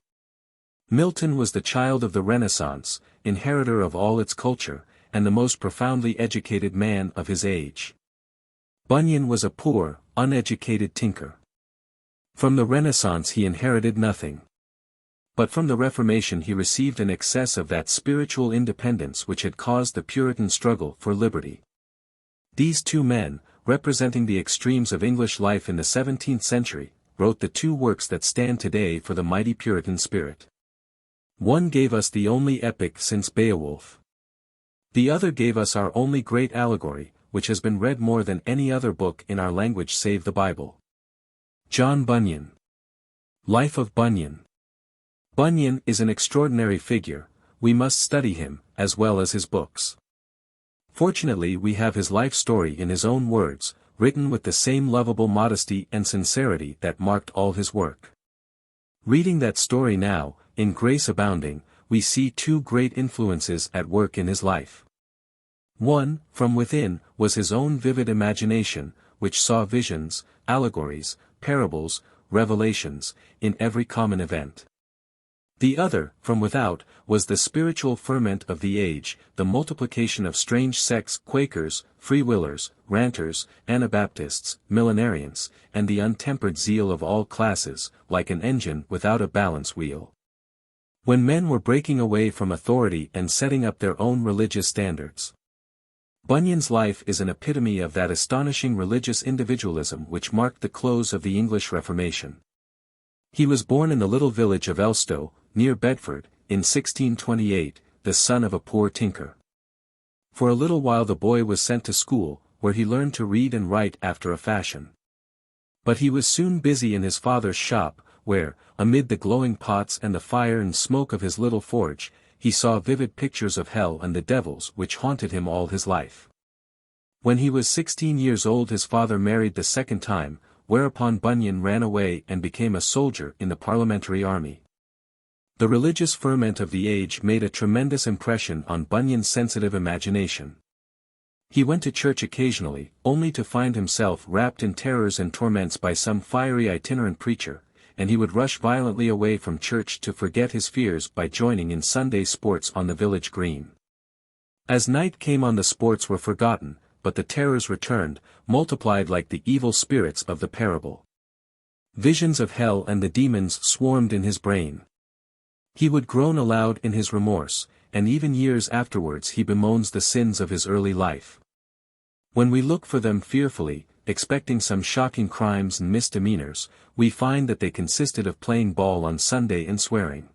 Milton was the child of the Renaissance, inheritor of all its culture, and the most profoundly educated man of his age. Bunyan was a poor, uneducated tinker. From the Renaissance he inherited nothing. But from the Reformation he received an excess of that spiritual independence which had caused the Puritan struggle for liberty. These two men, representing the extremes of English life in the 17th century, wrote the two works that stand today for the mighty Puritan spirit. One gave us the only epic since Beowulf. The other gave us our only great allegory, which has been read more than any other book in our language save the Bible. John Bunyan. Life of Bunyan. Bunyan is an extraordinary figure. We must study him, as well as his books. Fortunately we have his life story in his own words, written with the same lovable modesty and sincerity that marked all his work. Reading that story now, in Grace Abounding, we see two great influences at work in his life. One, from within, was his own vivid imagination, which saw visions, allegories, parables, revelations, in every common event. The other, from without, was the spiritual ferment of the age, the multiplication of strange sects, Quakers, Free-Willers, Ranters, Anabaptists, Millenarians, and the untempered zeal of all classes, like an engine without a balance wheel. When men were breaking away from authority and setting up their own religious standards. Bunyan's life is an epitome of that astonishing religious individualism which marked the close of the English Reformation. He was born in the little village of Elstow, near Bedford, in 1628, the son of a poor tinker. For a little while the boy was sent to school, where he learned to read and write after a fashion. But he was soon busy in his father's shop, where, amid the glowing pots and the fire and smoke of his little forge, he saw vivid pictures of hell and the devils which haunted him all his life. When he was 16 years old his father married the second time, whereupon Bunyan ran away and became a soldier in the parliamentary army. The religious ferment of the age made a tremendous impression on Bunyan's sensitive imagination. He went to church occasionally, only to find himself wrapped in terrors and torments by some fiery itinerant preacher, and he would rush violently away from church to forget his fears by joining in Sunday sports on the village green. As night came on the sports were forgotten, but the terrors returned, multiplied like the evil spirits of the parable. Visions of hell and the demons swarmed in his brain. He would groan aloud in his remorse, and even years afterwards he bemoans the sins of his early life. When we look for them fearfully, expecting some shocking crimes and misdemeanors, we find that they consisted of playing ball on Sunday and swearing.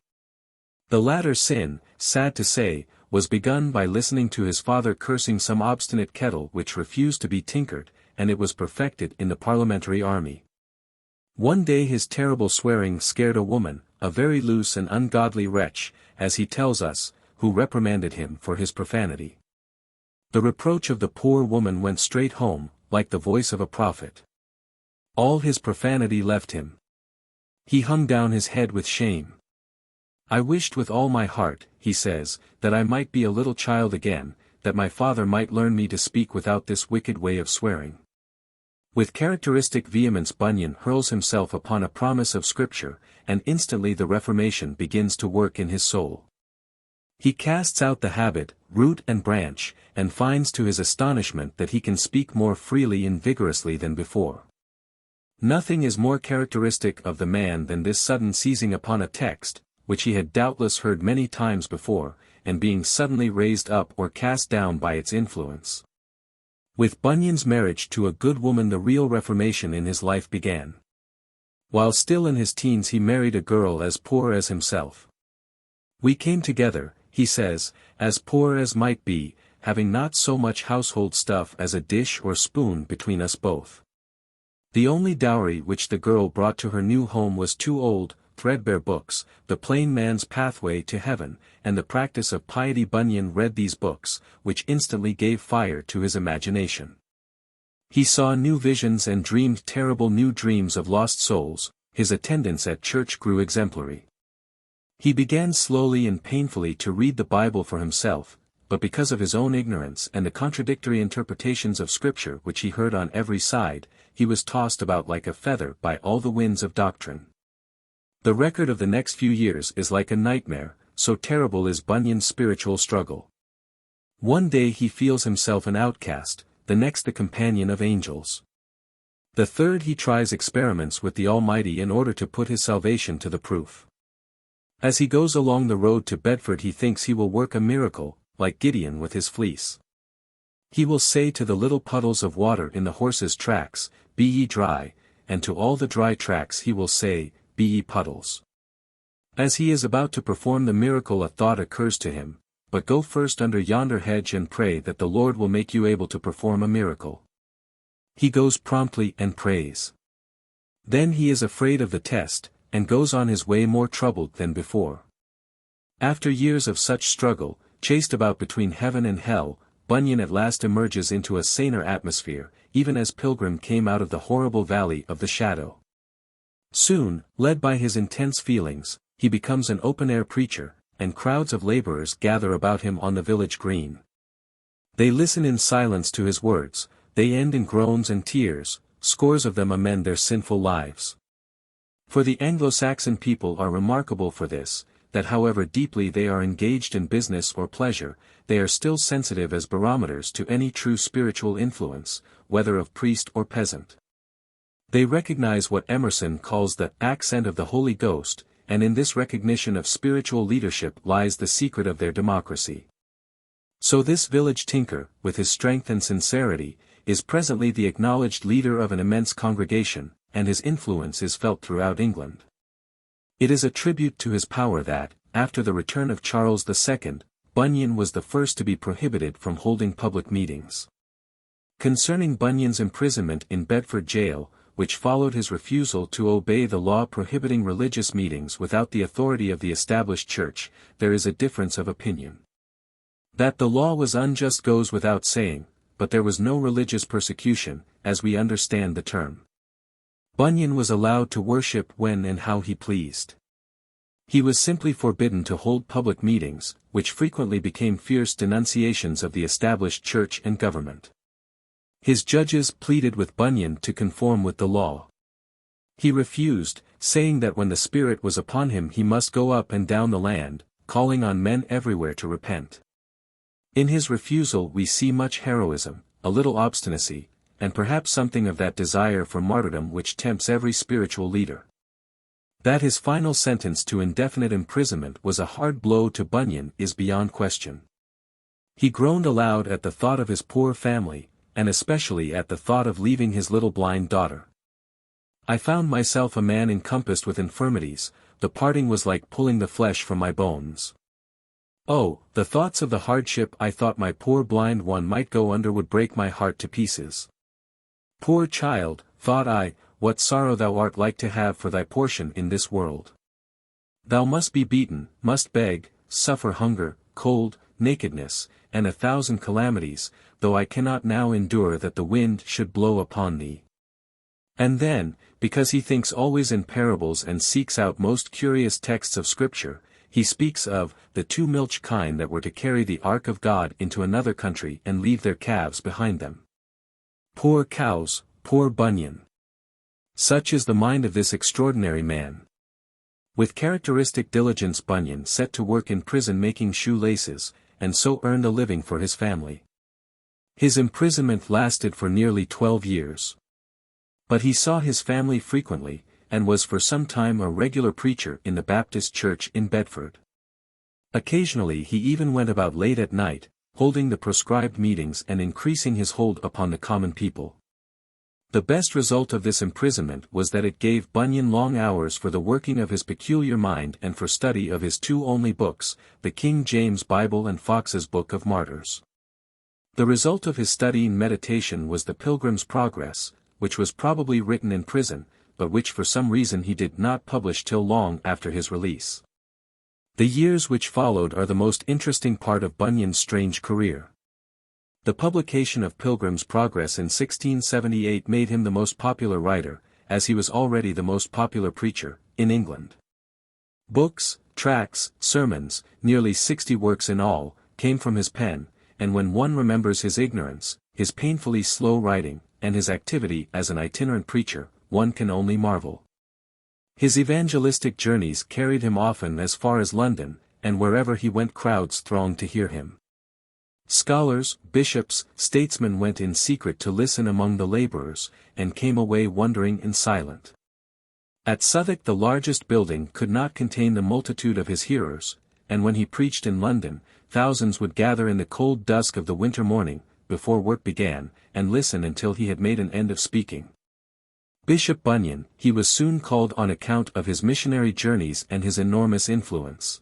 The latter sin, sad to say, was begun by listening to his father cursing some obstinate kettle which refused to be tinkered, and it was perfected in the parliamentary army. One day his terrible swearing scared a woman, a very loose and ungodly wretch, as he tells us, who reprimanded him for his profanity. The reproach of the poor woman went straight home, like the voice of a prophet. All his profanity left him. He hung down his head with shame. "I wished with all my heart," he says, "that I might be a little child again, that my father might learn me to speak without this wicked way of swearing." With characteristic vehemence Bunyan hurls himself upon a promise of Scripture, and instantly the Reformation begins to work in his soul. He casts out the habit, root and branch, and finds to his astonishment that he can speak more freely and vigorously than before. Nothing is more characteristic of the man than this sudden seizing upon a text, which he had doubtless heard many times before, and being suddenly raised up or cast down by its influence. With Bunyan's marriage to a good woman the real reformation in his life began. While still in his teens he married a girl as poor as himself. "We came together," he says, "as poor as might be, having not so much household stuff as a dish or spoon between us both." The only dowry which the girl brought to her new home was 2 old, threadbare books, The Plain Man's Pathway to Heaven, and The Practice of Piety. Bunyan read these books, which instantly gave fire to his imagination. He saw new visions and dreamed terrible new dreams of lost souls. His attendance at church grew exemplary. He began slowly and painfully to read the Bible for himself, but because of his own ignorance and the contradictory interpretations of Scripture which he heard on every side, he was tossed about like a feather by all the winds of doctrine. The record of the next few years is like a nightmare, so terrible is Bunyan's spiritual struggle. One day he feels himself an outcast, the next the companion of angels. The third he tries experiments with the Almighty in order to put his salvation to the proof. As he goes along the road to Bedford he thinks he will work a miracle, like Gideon with his fleece. He will say to the little puddles of water in the horses' tracks, "Be ye dry," and to all the dry tracks he will say, "Be ye puddles." As he is about to perform the miracle a thought occurs to him, "But go first under yonder hedge and pray that the Lord will make you able to perform a miracle." He goes promptly and prays. Then he is afraid of the test, and goes on his way more troubled than before. After years of such struggle, chased about between heaven and hell, Bunyan at last emerges into a saner atmosphere, even as Pilgrim came out of the horrible valley of the shadow. Soon, led by his intense feelings, he becomes an open-air preacher, and crowds of laborers gather about him on the village green. They listen in silence to his words, they end in groans and tears, scores of them amend their sinful lives. For the Anglo-Saxon people are remarkable for this, that however deeply they are engaged in business or pleasure, they are still sensitive as barometers to any true spiritual influence, whether of priest or peasant. They recognize what Emerson calls the accent of the Holy Ghost, and in this recognition of spiritual leadership lies the secret of their democracy. So this village tinker, with his strength and sincerity, is presently the acknowledged leader of an immense congregation, and his influence is felt throughout England. It is a tribute to his power that, after the return of Charles II, Bunyan was the first to be prohibited from holding public meetings. Concerning Bunyan's imprisonment in Bedford jail, which followed his refusal to obey the law prohibiting religious meetings without the authority of the established church, there is a difference of opinion. That the law was unjust goes without saying, but there was no religious persecution, as we understand the term. Bunyan was allowed to worship when and how he pleased. He was simply forbidden to hold public meetings, which frequently became fierce denunciations of the established church and government. His judges pleaded with Bunyan to conform with the law. He refused, saying that when the Spirit was upon him he must go up and down the land, calling on men everywhere to repent. In his refusal we see much heroism, a little obstinacy, and perhaps something of that desire for martyrdom which tempts every spiritual leader. That his final sentence to indefinite imprisonment was a hard blow to Bunyan is beyond question. He groaned aloud at the thought of his poor family, and especially at the thought of leaving his little blind daughter. I found myself a man encompassed with infirmities, the parting was like pulling the flesh from my bones. Oh, the thoughts of the hardship I thought my poor blind one might go under would break my heart to pieces. Poor child, thought I, what sorrow thou art like to have for thy portion in this world. Thou must be beaten, must beg, suffer hunger, cold, nakedness, and 1,000 calamities, though I cannot now endure that the wind should blow upon thee. And then, because he thinks always in parables and seeks out most curious texts of Scripture, he speaks of the 2 milch kine that were to carry the ark of God into another country and leave their calves behind them. Poor cows, poor Bunyan. Such is the mind of this extraordinary man. With characteristic diligence Bunyan set to work in prison making shoelaces, and so earned a living for his family. His imprisonment lasted for nearly 12 years. But he saw his family frequently, and was for some time a regular preacher in the Baptist church in Bedford. Occasionally he even went about late at night, holding the prescribed meetings and increasing his hold upon the common people. The best result of this imprisonment was that it gave Bunyan long hours for the working of his peculiar mind and for study of his 2 only books, the King James Bible and Fox's Book of Martyrs. The result of his study and meditation was the Pilgrim's Progress, which was probably written in prison, but which for some reason he did not publish till long after his release. The years which followed are the most interesting part of Bunyan's strange career. The publication of Pilgrim's Progress in 1678 made him the most popular writer, as he was already the most popular preacher, in England. Books, tracts, sermons, nearly 60 works in all, came from his pen, and when one remembers his ignorance, his painfully slow writing, and his activity as an itinerant preacher, one can only marvel. His evangelistic journeys carried him often as far as London, and wherever he went crowds thronged to hear him. Scholars, bishops, statesmen went in secret to listen among the laborers, and came away wondering and silent. At Southwark the largest building could not contain the multitude of his hearers, and when he preached in London, thousands would gather in the cold dusk of the winter morning, before work began, and listen until he had made an end of speaking. Bishop Bunyan, he was soon called on account of his missionary journeys and his enormous influence.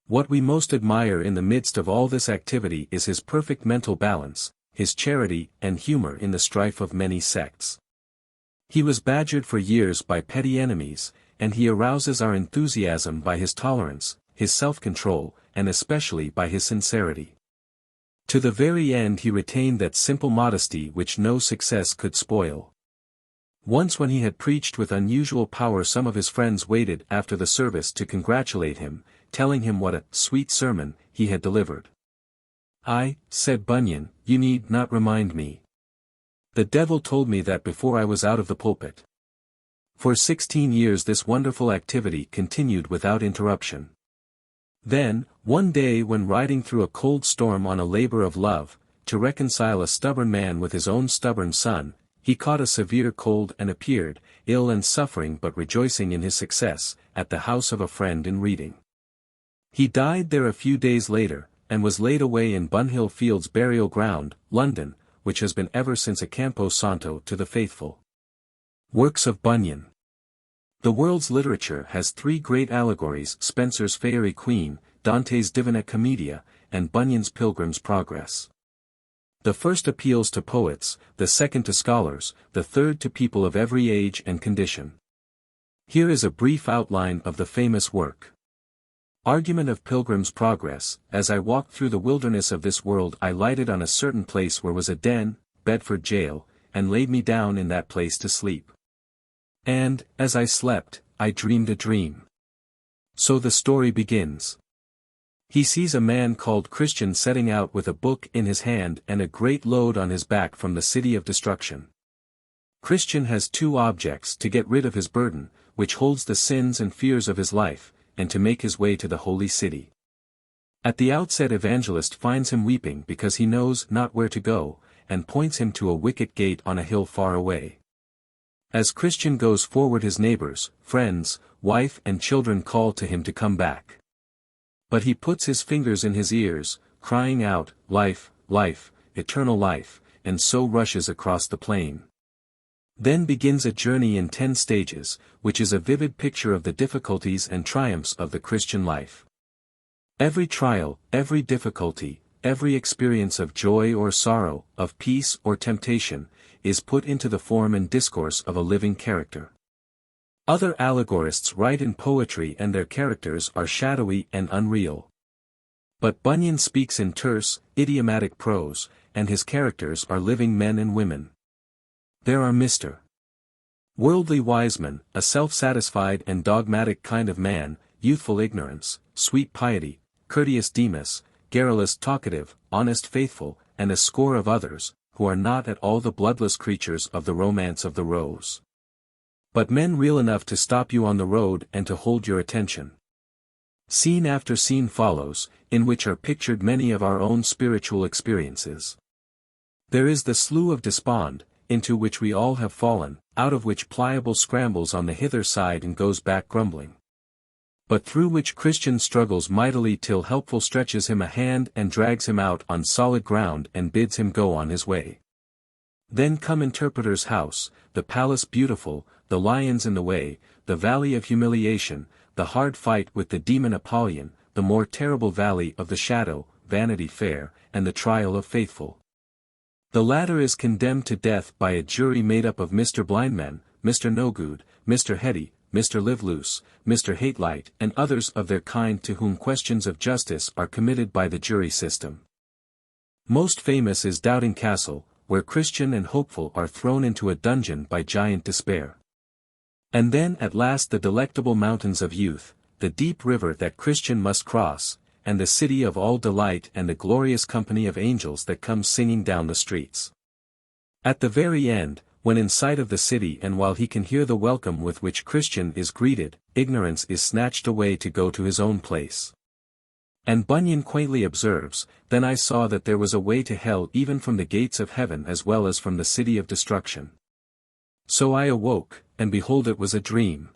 What we most admire in the midst of all this activity is his perfect mental balance, his charity and humor in the strife of many sects. He was badgered for years by petty enemies, and he arouses our enthusiasm by his tolerance, his self-control, and especially by his sincerity. To the very end he retained that simple modesty which no success could spoil. Once when he had preached with unusual power some of his friends waited after the service to congratulate him, telling him what a sweet sermon he had delivered. "I," said Bunyan, "you need not remind me. The devil told me that before I was out of the pulpit." For 16 years this wonderful activity continued without interruption. Then, one day when riding through a cold storm on a labor of love, to reconcile a stubborn man with his own stubborn son, he caught a severe cold and appeared, ill and suffering but rejoicing in his success, at the house of a friend in Reading. He died there a few days later, and was laid away in Bunhill Fields Burial Ground, London, which has been ever since a Campo Santo to the faithful. Works of Bunyan. The world's literature has 3 great allegories: Spenser's Faerie Queene, Dante's Divina Commedia, and Bunyan's Pilgrim's Progress. The first appeals to poets, the second to scholars, the third to people of every age and condition. Here is a brief outline of the famous work. Argument of Pilgrim's Progress. As I walked through the wilderness of this world I lighted on a certain place where was a den, Bedford jail, and laid me down in that place to sleep. And, as I slept, I dreamed a dream. So the story begins. He sees a man called Christian setting out with a book in his hand and a great load on his back from the city of destruction. Christian has 2 objects: to get rid of his burden, which holds the sins and fears of his life, and to make his way to the holy city. At the outset Evangelist finds him weeping because he knows not where to go, and points him to a wicket gate on a hill far away. As Christian goes forward his neighbors, friends, wife and children call to him to come back. But he puts his fingers in his ears, crying out, "Life, life, eternal life," and so rushes across the plain. Then begins a journey in 10 stages, which is a vivid picture of the difficulties and triumphs of the Christian life. Every trial, every difficulty, every experience of joy or sorrow, of peace or temptation, is put into the form and discourse of a living character. Other allegorists write in poetry and their characters are shadowy and unreal. But Bunyan speaks in terse, idiomatic prose, and his characters are living men and women. There are Mr. Worldly Wiseman, a self-satisfied and dogmatic kind of man, youthful ignorance, sweet piety, courteous Demas, garrulous talkative, honest faithful, and a score of others, who are not at all the bloodless creatures of the romance of the rose. But men real enough to stop you on the road and to hold your attention. Scene after scene follows, in which are pictured many of our own spiritual experiences. There is the Slough of Despond, into which we all have fallen, out of which Pliable scrambles on the hither side and goes back grumbling. But through which Christian struggles mightily till Helpful stretches him a hand and drags him out on solid ground and bids him go on his way. Then come Interpreter's house, the palace beautiful, the lions in the way, the valley of humiliation, the hard fight with the demon Apollyon, the more terrible valley of the shadow, Vanity Fair, and the trial of Faithful. The latter is condemned to death by a jury made up of Mr. Blindman, Mr. Nogood, Mr. Heady, Mr. Live Loose, Mr. Hatelight, and others of their kind to whom questions of justice are committed by the jury system. Most famous is Doubting Castle, where Christian and Hopeful are thrown into a dungeon by Giant Despair. And then at last the delectable mountains of youth, the deep river that Christian must cross, and the city of all delight and the glorious company of angels that come singing down the streets. At the very end, when in sight of the city and while he can hear the welcome with which Christian is greeted, ignorance is snatched away to go to his own place. And Bunyan quaintly observes, "Then I saw that there was a way to hell even from the gates of heaven as well as from the city of destruction. So I awoke, and behold it was a dream."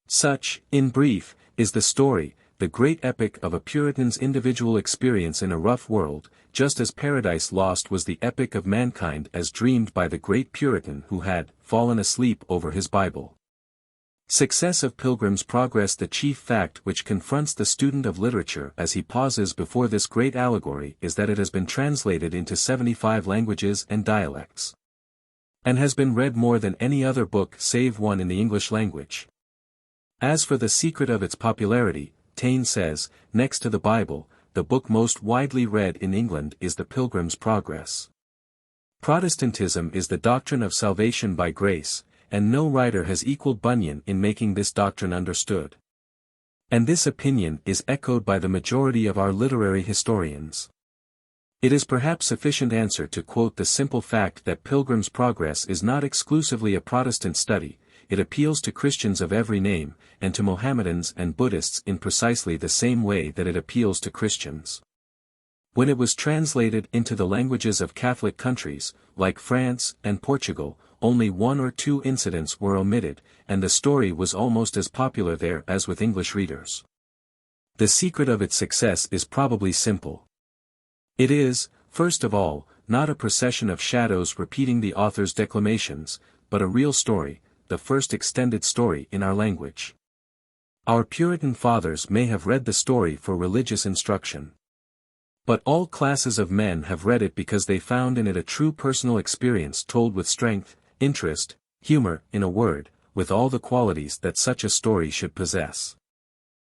Such, in brief, is the story, the great epic of a Puritan's individual experience in a rough world, just as Paradise Lost was the epic of mankind as dreamed by the great Puritan who had fallen asleep over his Bible. Success of Pilgrim's Progress. The chief fact which confronts the student of literature as he pauses before this great allegory is that it has been translated into 75 languages and dialects, and has been read more than any other book save one in the English language. As for the secret of its popularity, Taine says, next to the Bible, the book most widely read in England is The Pilgrim's Progress. Protestantism is the doctrine of salvation by grace, and no writer has equaled Bunyan in making this doctrine understood. And this opinion is echoed by the majority of our literary historians. It is perhaps sufficient answer to quote the simple fact that Pilgrim's Progress is not exclusively a Protestant study. It appeals to Christians of every name, and to Mohammedans and Buddhists in precisely the same way that it appeals to Christians. When it was translated into the languages of Catholic countries, like France and Portugal, only 1 or 2 incidents were omitted, and the story was almost as popular there as with English readers. The secret of its success is probably simple. It is, first of all, not a procession of shadows repeating the author's declamations, but a real story, the first extended story in our language. Our Puritan fathers may have read the story for religious instruction. But all classes of men have read it because they found in it a true personal experience told with strength, interest, humor, in a word, with all the qualities that such a story should possess.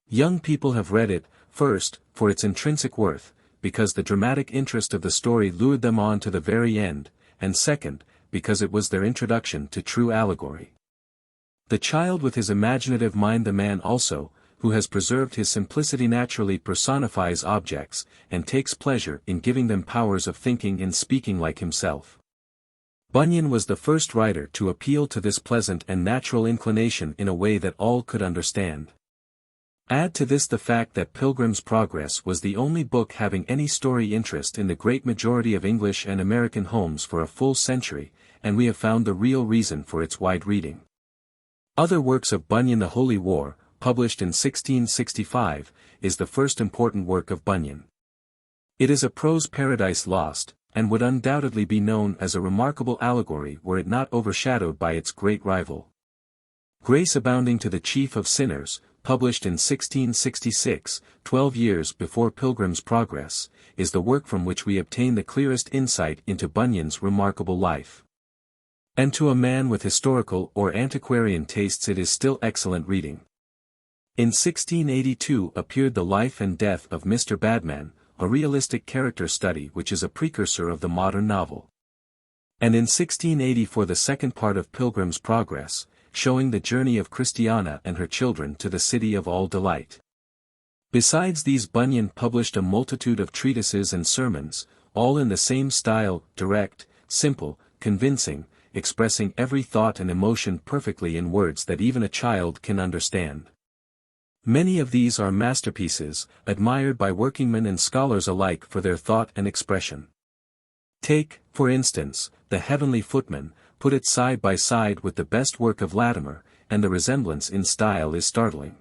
Young people have read it, first, for its intrinsic worth, because the dramatic interest of the story lured them on to the very end, and second, because it was their introduction to true allegory. The child with his imaginative mind, the man also, who has preserved his simplicity, naturally personifies objects, and takes pleasure in giving them powers of thinking and speaking like himself. Bunyan was the first writer to appeal to this pleasant and natural inclination in a way that all could understand. Add to this the fact that Pilgrim's Progress was the only book having any story interest in the great majority of English and American homes for a full century, and we have found the real reason for its wide reading. Other works of Bunyan. The Holy War, published in 1665, is the first important work of Bunyan. It is a prose Paradise Lost, and would undoubtedly be known as a remarkable allegory were it not overshadowed by its great rival. Grace Abounding to the Chief of Sinners, published in 1666, 12 years before Pilgrim's Progress, is the work from which we obtain the clearest insight into Bunyan's remarkable life. And to a man with historical or antiquarian tastes it is still excellent reading. In 1682 appeared The Life and Death of Mr. Badman, a realistic character study which is a precursor of the modern novel. And in 1684 the second part of Pilgrim's Progress, showing the journey of Christiana and her children to the city of all delight. Besides these, Bunyan published a multitude of treatises and sermons, all in the same style, direct, simple, convincing, expressing every thought and emotion perfectly in words that even a child can understand. Many of these are masterpieces, admired by workingmen and scholars alike for their thought and expression. Take, for instance, The Heavenly Footman, put it side by side with the best work of Latimer, and the resemblance in style is startling.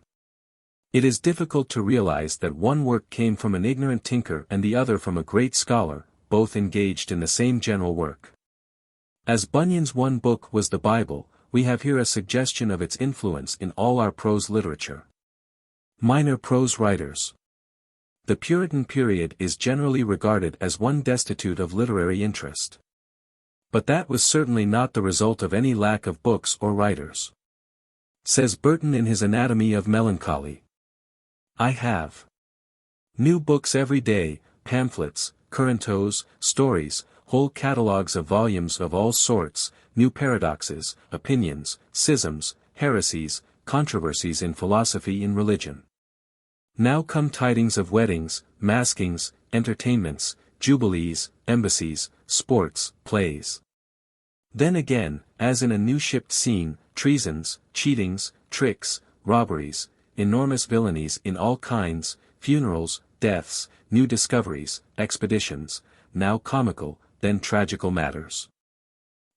It is difficult to realize that one work came from an ignorant tinker and the other from a great scholar, both engaged in the same general work. As Bunyan's one book was the Bible, we have here a suggestion of its influence in all our prose literature. Minor prose writers. The Puritan period is generally regarded as one destitute of literary interest. But that was certainly not the result of any lack of books or writers. Says Burton in his Anatomy of Melancholy. I have new books every day, pamphlets, curantos, stories, whole catalogues of volumes of all sorts, new paradoxes, opinions, schisms, heresies, controversies in philosophy and religion. Now come tidings of weddings, maskings, entertainments, jubilees, embassies, sports, plays. Then again, as in a new shipped scene, treasons, cheatings, tricks, robberies, enormous villainies in all kinds, funerals, deaths, new discoveries, expeditions, now comical, then tragical matters.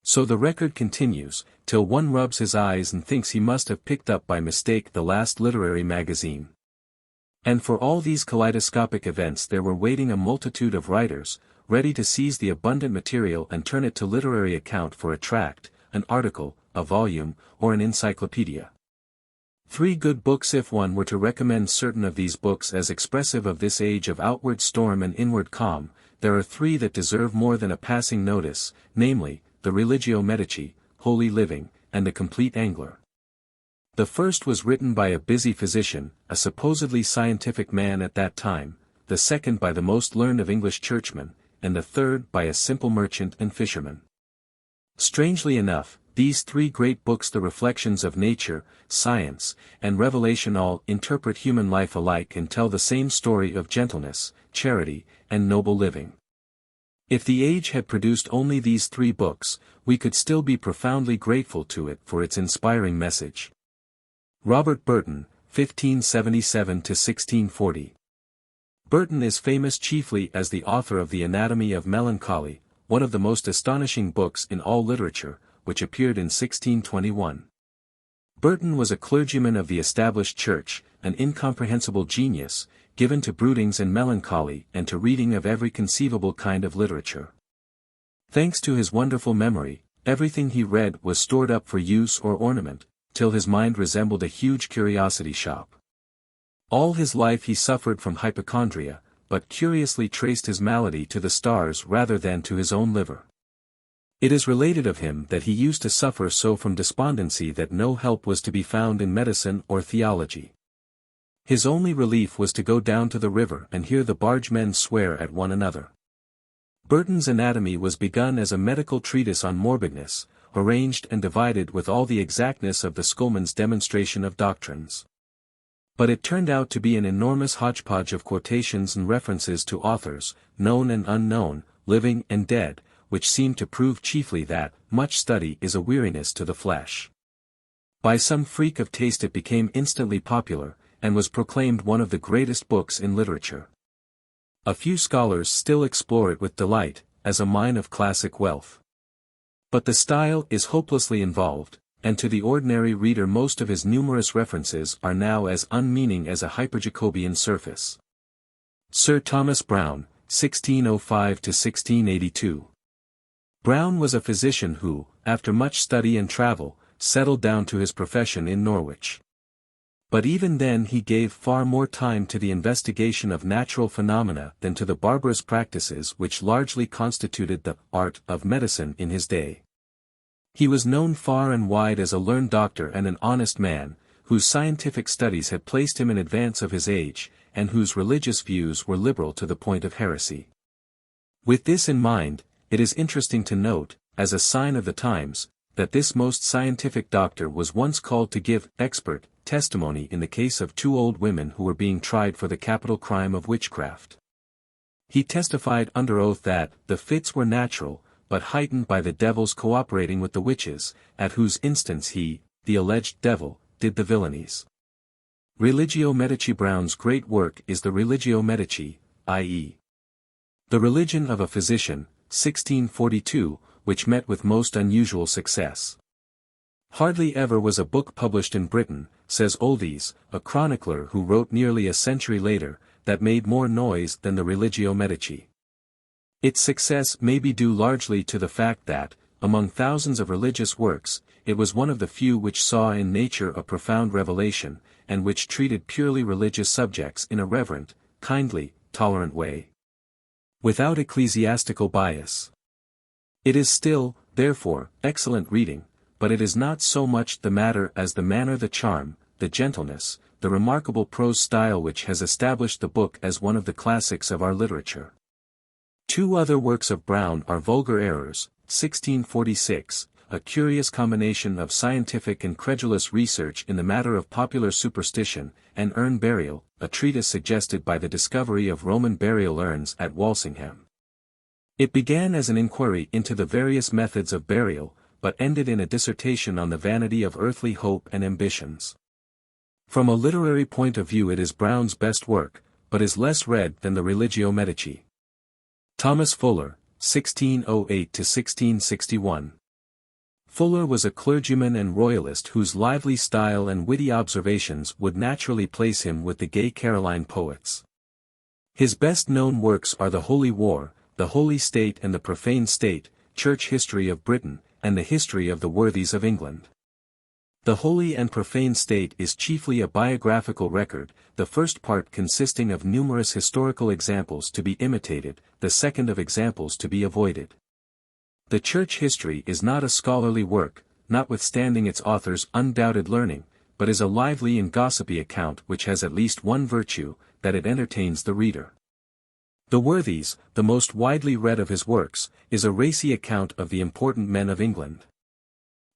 So the record continues, till one rubs his eyes and thinks he must have picked up by mistake the last literary magazine. And for all these kaleidoscopic events there were waiting a multitude of writers, ready to seize the abundant material and turn it to literary account for a tract, an article, a volume, or an encyclopedia. 3 good books. If one were to recommend certain of these books as expressive of this age of outward storm and inward calm, there are 3 that deserve more than a passing notice, namely, the Religio Medici, Holy Living, and the Complete Angler. The first was written by a busy physician, a supposedly scientific man at that time, the second by the most learned of English churchmen, and the third by a simple merchant and fisherman. Strangely enough, these 3 great books, the reflections of nature, science, and revelation, all interpret human life alike and tell the same story of gentleness, charity, and noble living. If the age had produced only these 3 books, we could still be profoundly grateful to it for its inspiring message. Robert Burton, 1577–1640. Burton is famous chiefly as the author of The Anatomy of Melancholy, one of the most astonishing books in all literature, which appeared in 1621. Burton was a clergyman of the established church, an incomprehensible genius, given to broodings and melancholy and to reading of every conceivable kind of literature. Thanks to his wonderful memory, everything he read was stored up for use or ornament, till his mind resembled a huge curiosity shop. All his life he suffered from hypochondria, but curiously traced his malady to the stars rather than to his own liver. It is related of him that he used to suffer so from despondency that no help was to be found in medicine or theology. His only relief was to go down to the river and hear the bargemen swear at one another. Burton's Anatomy was begun as a medical treatise on morbidness, arranged and divided with all the exactness of the schoolman's demonstration of doctrines. But it turned out to be an enormous hodgepodge of quotations and references to authors, known and unknown, living and dead, which seemed to prove chiefly that much study is a weariness to the flesh. By some freak of taste it became instantly popular, and was proclaimed one of the greatest books in literature. A few scholars still explore it with delight, as a mine of classic wealth. But the style is hopelessly involved, and to the ordinary reader most of his numerous references are now as unmeaning as a hyperjacobian surface. Sir Thomas Browne, 1605 to 1682. Browne was a physician who, after much study and travel, settled down to his profession in Norwich. But even then he gave far more time to the investigation of natural phenomena than to the barbarous practices which largely constituted the art of medicine in his day. He was known far and wide as a learned doctor and an honest man, whose scientific studies had placed him in advance of his age, and whose religious views were liberal to the point of heresy. With this in mind, it is interesting to note, as a sign of the times, that this most scientific doctor was once called to give expert testimony in the case of two old women who were being tried for the capital crime of witchcraft. He testified under oath that the fits were natural, but heightened by the devils cooperating with the witches, at whose instance he, the alleged devil, did the villainies. Religio Medici. Browne's great work is the Religio Medici, i.e. The Religion of a Physician, 1642, which met with most unusual success. Hardly ever was a book published in Britain, says Oldies, a chronicler who wrote nearly a century later, that made more noise than the Religio Medici. Its success may be due largely to the fact that, among thousands of religious works, it was one of the few which saw in nature a profound revelation, and which treated purely religious subjects in a reverent, kindly, tolerant way, without ecclesiastical bias. It is still, therefore, excellent reading, but it is not so much the matter as the manner, the charm, the gentleness, the remarkable prose style which has established the book as one of the classics of our literature. Two other works of Browne are Vulgar Errors, 1646, a curious combination of scientific and credulous research in the matter of popular superstition, and Urn Burial, a treatise suggested by the discovery of Roman burial urns at Walsingham. It began as an inquiry into the various methods of burial, but ended in a dissertation on the vanity of earthly hope and ambitions. From a literary point of view it is Browne's best work, but is less read than the Religio Medici. Thomas Fuller, 1608 to 1661. Fuller was a clergyman and royalist whose lively style and witty observations would naturally place him with the gay Caroline poets. His best-known works are The Holy War, The Holy State and the Profane State, Church History of Britain, and the History of the Worthies of England. The Holy and Profane State is chiefly a biographical record, the first part consisting of numerous historical examples to be imitated, the second of examples to be avoided. The Church History is not a scholarly work, notwithstanding its author's undoubted learning, but is a lively and gossipy account which has at least one virtue, that it entertains the reader. The Worthies, the most widely read of his works, is a racy account of the important men of England.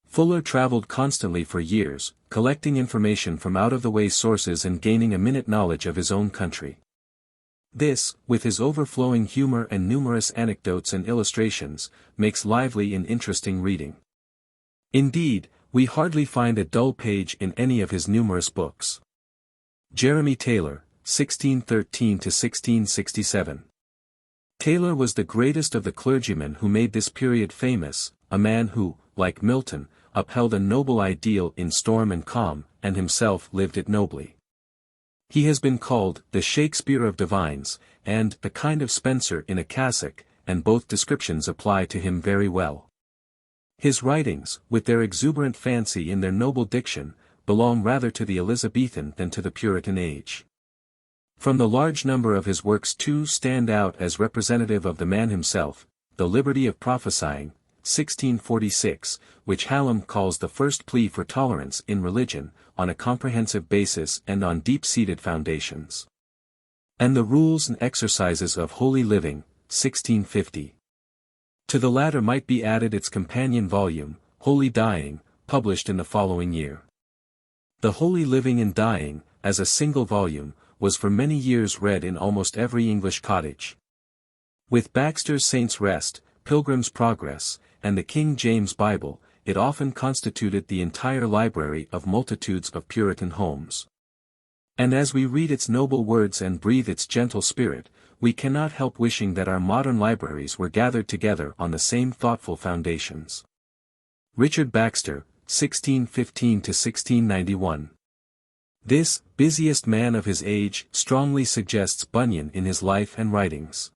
Fuller traveled constantly for years, collecting information from out-of-the-way sources and gaining a minute knowledge of his own country. This, with his overflowing humor and numerous anecdotes and illustrations, makes lively and interesting reading. Indeed, we hardly find a dull page in any of his numerous books. Jeremy Taylor, 1613 to 1667. Taylor was the greatest of the clergymen who made this period famous, a man who, like Milton, upheld a noble ideal in storm and calm, and himself lived it nobly. He has been called the Shakespeare of divines, and the kind of Spencer in a cassock, and both descriptions apply to him very well. His writings, with their exuberant fancy and their noble diction, belong rather to the Elizabethan than to the Puritan age. From the large number of his works two stand out as representative of the man himself, The Liberty of Prophesying, 1646, which Hallam calls the first plea for tolerance in religion, on a comprehensive basis and on deep-seated foundations. And The Rules and Exercises of Holy Living, 1650. To the latter might be added its companion volume, Holy Dying, published in the following year. The Holy Living and Dying, as a single volume, was for many years read in almost every English cottage. With Baxter's Saints' Rest, Pilgrim's Progress, and the King James Bible, it often constituted the entire library of multitudes of Puritan homes. And as we read its noble words and breathe its gentle spirit, we cannot help wishing that our modern libraries were gathered together on the same thoughtful foundations. Richard Baxter, 1615 to 1691. This, busiest man of his age, strongly suggests Bunyan in his life and writings.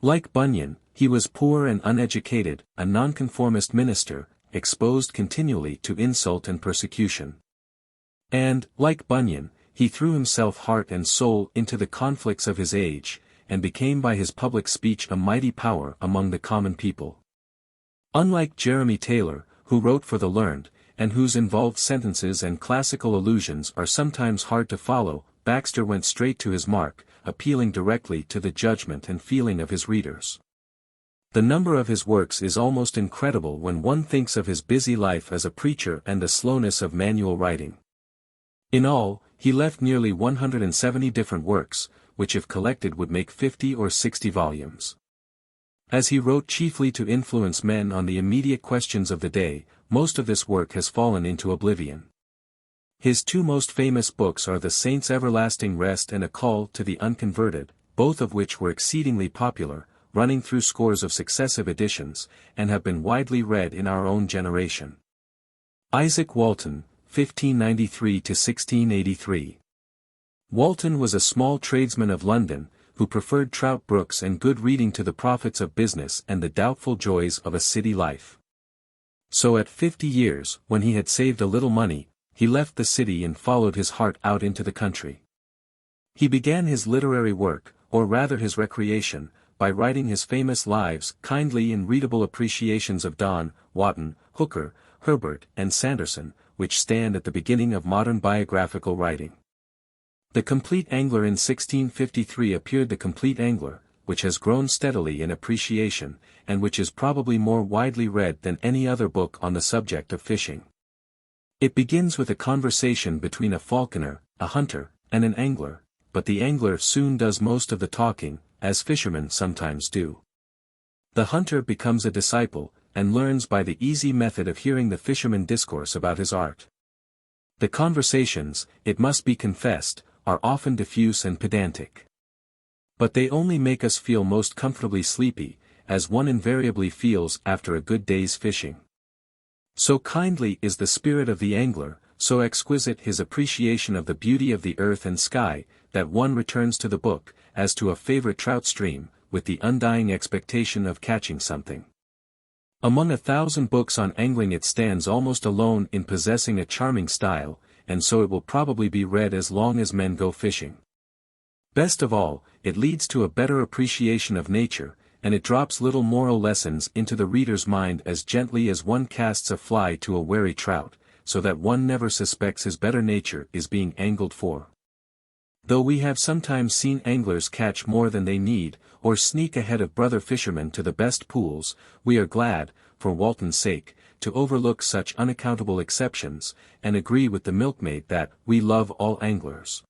Like Bunyan, he was poor and uneducated, a nonconformist minister, exposed continually to insult and persecution. And, like Bunyan, he threw himself heart and soul into the conflicts of his age, and became by his public speech a mighty power among the common people. Unlike Jeremy Taylor, who wrote for the learned, and whose involved sentences and classical allusions are sometimes hard to follow, Baxter went straight to his mark, appealing directly to the judgment and feeling of his readers. The number of his works is almost incredible when one thinks of his busy life as a preacher and the slowness of manual writing. In all, he left nearly 170 different works, which if collected would make 50 or 60 volumes. As he wrote chiefly to influence men on the immediate questions of the day, most of this work has fallen into oblivion. His two most famous books are The Saints' Everlasting Rest and A Call to the Unconverted, both of which were exceedingly popular, running through scores of successive editions, and have been widely read in our own generation. Isaac Walton, 1593–1683. Walton was a small tradesman of London, who preferred trout brooks and good reading to the profits of business and the doubtful joys of a city life. So at 50 years, when he had saved a little money, he left the city and followed his heart out into the country. He began his literary work, or rather his recreation, by writing his famous lives, kindly and readable appreciations of Donne, Wotton, Hooker, Herbert, and Sanderson, which stand at the beginning of modern biographical writing. The Complete Angler in 1653 appeared The Complete Angler, which has grown steadily in appreciation, and which is probably more widely read than any other book on the subject of fishing. It begins with a conversation between a falconer, a hunter, and an angler, but the angler soon does most of the talking, as fishermen sometimes do. The hunter becomes a disciple, and learns by the easy method of hearing the fisherman discourse about his art. The conversations, it must be confessed, are often diffuse and pedantic. But they only make us feel most comfortably sleepy, as one invariably feels after a good day's fishing. So kindly is the spirit of the angler, so exquisite his appreciation of the beauty of the earth and sky, that one returns to the book, as to a favorite trout stream, with the undying expectation of catching something. Among 1,000 books on angling it stands almost alone in possessing a charming style, and so it will probably be read as long as men go fishing. Best of all, it leads to a better appreciation of nature, and it drops little moral lessons into the reader's mind as gently as one casts a fly to a wary trout, so that one never suspects his better nature is being angled for. Though we have sometimes seen anglers catch more than they need, or sneak ahead of brother fishermen to the best pools, we are glad, for Walton's sake, to overlook such unaccountable exceptions, and agree with the milkmaid that we love all anglers.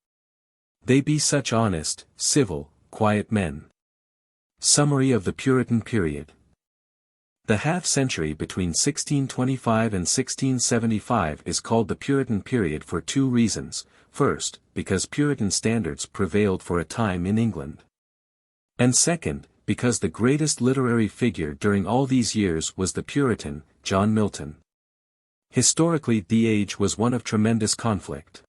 They be such honest, civil, quiet men. Summary of the Puritan period. The half-century between 1625 and 1675 is called the Puritan period for two reasons: first, because Puritan standards prevailed for a time in England. And second, because the greatest literary figure during all these years was the Puritan, John Milton. Historically, the age was one of tremendous conflict.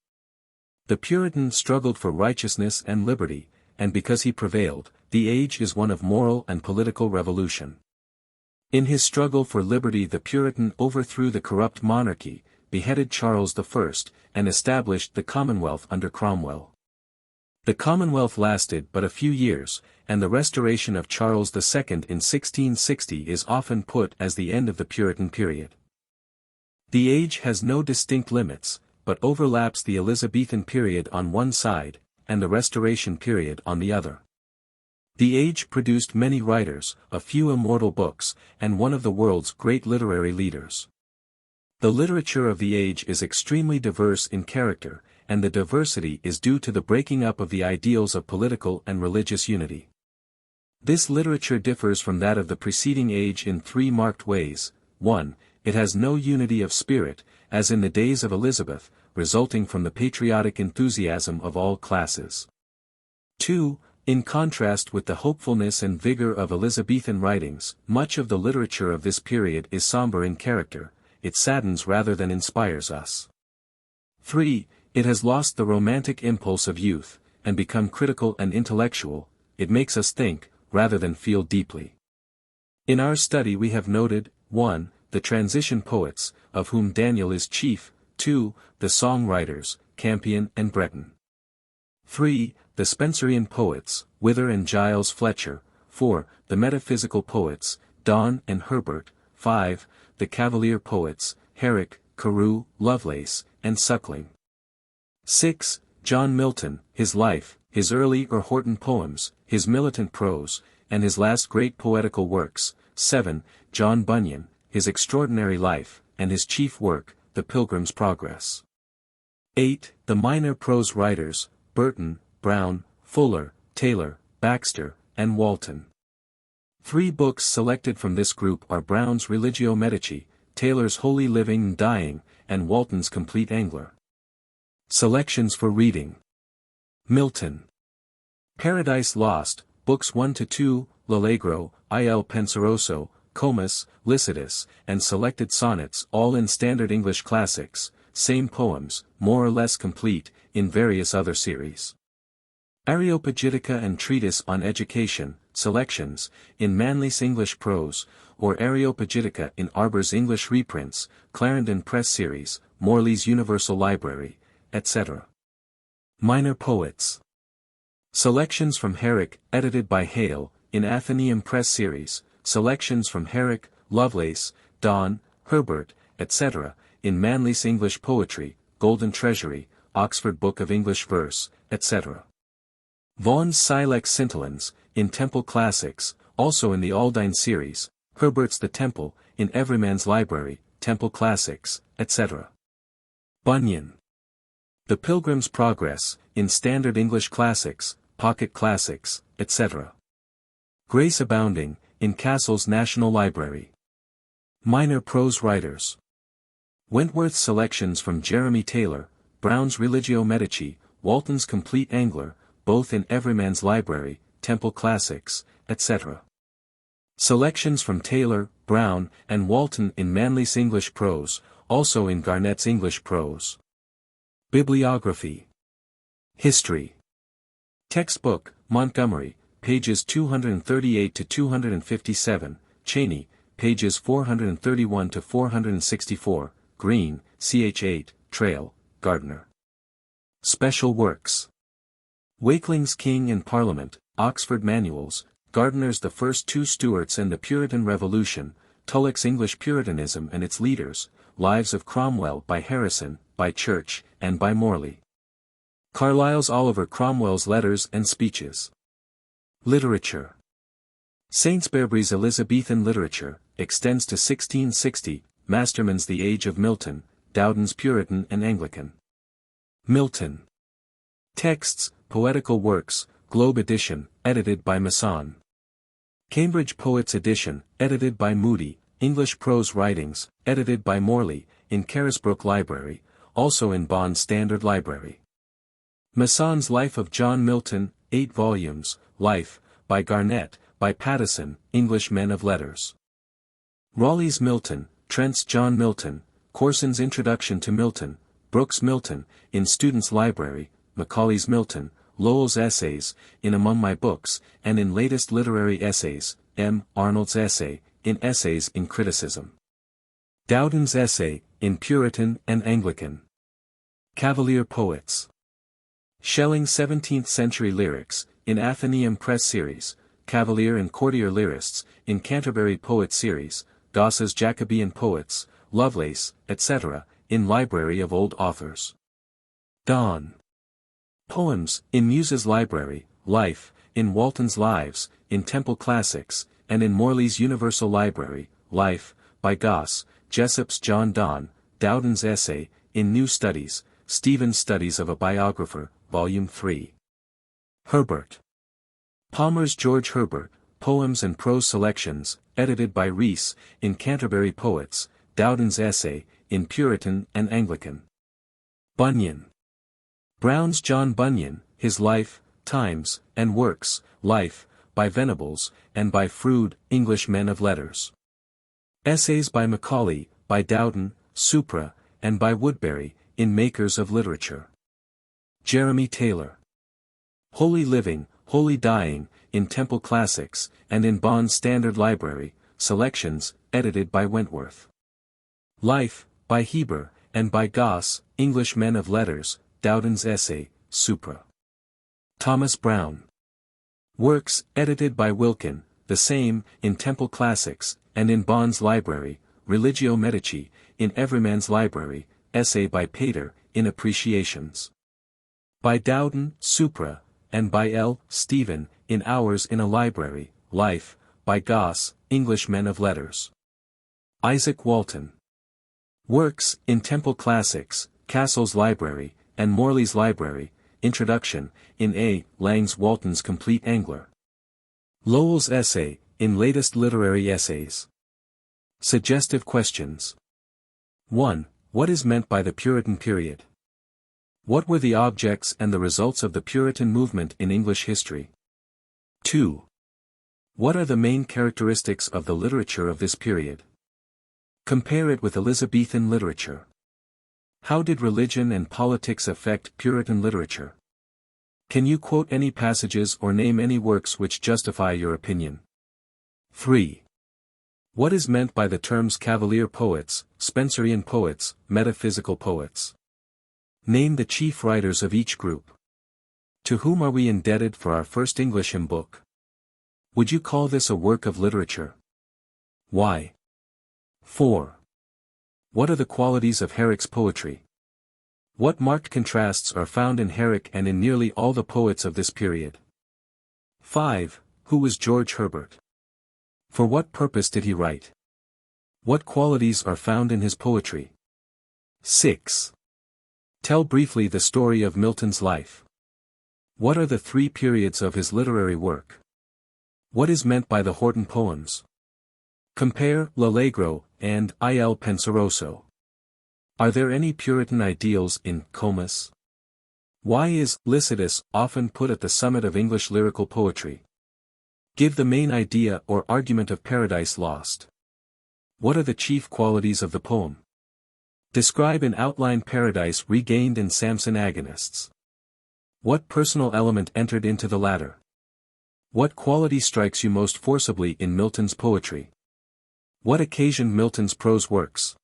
The Puritan struggled for righteousness and liberty, and because he prevailed, the age is one of moral and political revolution. In his struggle for liberty, the Puritan overthrew the corrupt monarchy, beheaded Charles I, and established the Commonwealth under Cromwell. The Commonwealth lasted but a few years, and the restoration of Charles II in 1660 is often put as the end of the Puritan period. The age has no distinct limits, but overlaps the Elizabethan period on one side, and the Restoration period on the other. The age produced many writers, a few immortal books, and one of the world's great literary leaders. The literature of the age is extremely diverse in character, and the diversity is due to the breaking up of the ideals of political and religious unity. This literature differs from that of the preceding age in three marked ways. 1. It has no unity of spirit, as in the days of Elizabeth, resulting from the patriotic enthusiasm of all classes. 2. In contrast with the hopefulness and vigor of Elizabethan writings, much of the literature of this period is somber in character, it saddens rather than inspires us. 3. It has lost the romantic impulse of youth, and become critical and intellectual, it makes us think, rather than feel deeply. In our study we have noted, 1. The transition poets, of whom Daniel is chief, 2. The songwriters, Campion and Breton. 3. The Spenserian poets, Wither and Giles Fletcher, 4. The metaphysical poets, Donne and Herbert, 5. The cavalier poets, Herrick, Carew, Lovelace, and Suckling. 6. John Milton, his life, his early or Horton poems, his militant prose, and his last great poetical works. 7. John Bunyan, his extraordinary life, and his chief work, The Pilgrim's Progress. 8. The minor prose writers, Burton, Brown, Fuller, Taylor, Baxter, and Walton. 3 books selected from this group are Brown's Religio Medici, Taylor's Holy Living and Dying, and Walton's Complete Angler. Selections for reading. Milton. Paradise Lost, Books 1-2, L'Allegro, Il Penseroso, Comus, Lycidas, and Selected Sonnets, all in Standard English Classics, same poems, more or less complete, in various other series. Areopagitica and Treatise on Education, selections, in Manley's English Prose, or Areopagitica in Arbor's English reprints, Clarendon Press Series, Morley's Universal Library, etc. Minor Poets. Selections from Herrick, edited by Hale, in Athenaeum Press Series, selections from Herrick, Lovelace, Donne, Herbert, etc., in Manley's English Poetry, Golden Treasury, Oxford Book of English Verse, etc. Vaughan's Silex Scintillans, in Temple Classics, also in the Aldine series, Herbert's The Temple, in Everyman's Library, Temple Classics, etc. Bunyan. The Pilgrim's Progress, in Standard English Classics, Pocket Classics, etc. Grace Abounding, in Castle's National Library. Minor Prose Writers. Wentworth's selections from Jeremy Taylor, Brown's Religio Medici, Walton's Complete Angler, both in Everyman's Library, Temple Classics, etc. Selections from Taylor, Brown, and Walton in Manley's English Prose, also in Garnett's English Prose. Bibliography. History. Textbook, Montgomery, pages 238-257, Cheney, pages 431-464, Green, ch. 8, Trail, Gardner. Special Works. Wakeling's King and Parliament, Oxford Manuals, Gardner's The First Two Stuarts and the Puritan Revolution, Tulloch's English Puritanism and its Leaders, Lives of Cromwell by Harrison, by Church, and by Morley. Carlyle's Oliver Cromwell's Letters and Speeches. Literature. Saintsbury's Elizabethan Literature, extends to 1660, Masterman's The Age of Milton, Dowden's Puritan and Anglican. Milton. Texts, Poetical Works, Globe Edition, edited by Masson. Cambridge Poets Edition, edited by Moody, English Prose Writings, edited by Morley, in Carisbrooke Library, also in Bond Standard Library. Masson's Life of John Milton, 8 volumes, Life, by Garnett, by Pattison, English Men of Letters. Raleigh's Milton, Trent's John Milton, Corson's Introduction to Milton, Brooks' Milton, in Student's Library, Macaulay's Milton, Lowell's Essays, in Among My Books, and in Latest Literary Essays, M. Arnold's Essay, in Essays in Criticism. Dowden's Essay, in Puritan and Anglican. Cavalier Poets. Schelling's 17th-century Lyrics, in Athenaeum Press Series, Cavalier and Courtier Lyrists, in Canterbury Poet Series, Gosse's Jacobean Poets, Lovelace, etc., in Library of Old Authors. Donne. Poems, in Muse's Library, Life, in Walton's Lives, in Temple Classics, and in Morley's Universal Library, Life, by Gosse, Jessop's John Donne, Dowden's Essay, in New Studies, Stevens' Studies of a Biographer, Volume 3. Herbert. Palmer's George Herbert, Poems and Prose Selections, edited by Rees, in Canterbury Poets, Dowden's Essay, in Puritan and Anglican. Bunyan. Brown's John Bunyan, His Life, Times, and Works, Life, by Venables, and by Froude, English Men of Letters. Essays by Macaulay, by Dowden, Supra, and by Woodbury, in Makers of Literature. Jeremy Taylor. Holy Living, Holy Dying, in Temple Classics, and in Bond's Standard Library, Selections, edited by Wentworth. Life, by Heber, and by Goss, English Men of Letters, Dowden's Essay, Supra. Thomas Brown. Works, edited by Wilkin, the same, in Temple Classics, and in Bond's Library, Religio Medici, in Everyman's Library, Essay by Pater, in Appreciations. By Dowden, Supra, and by L. Stephen, in Hours in a Library, Life, by Goss, English Men of Letters. Isaac Walton. Works, in Temple Classics, Cassell's Library, and Morley's Library, Introduction, in A. Lang's Walton's Complete Angler. Lowell's Essay, in Latest Literary Essays. Suggestive questions. 1. What is meant by the Puritan period? What were the objects and the results of the Puritan movement in English history? 2. What are the main characteristics of the literature of this period? Compare it with Elizabethan literature. How did religion and politics affect Puritan literature? Can you quote any passages or name any works which justify your opinion? 3. What is meant by the terms Cavalier poets, Spenserian poets, metaphysical poets? Name the chief writers of each group. To whom are we indebted for our first English hymn book? Would you call this a work of literature? Why? 4. What are the qualities of Herrick's poetry? What marked contrasts are found in Herrick and in nearly all the poets of this period? 5. Who was George Herbert? For what purpose did he write? What qualities are found in his poetry? 6. Tell briefly the story of Milton's life. What are the 3 periods of his literary work? What is meant by the Horton poems? Compare L'Allegro and Il Penseroso. Are there any Puritan ideals in Comus? Why is Lycidas often put at the summit of English lyrical poetry? Give the main idea or argument of Paradise Lost. What are the chief qualities of the poem? Describe in outline Paradise Regained and Samson agonists. What personal element entered into the latter? What quality strikes you most forcibly in Milton's poetry? What occasioned Milton's prose works?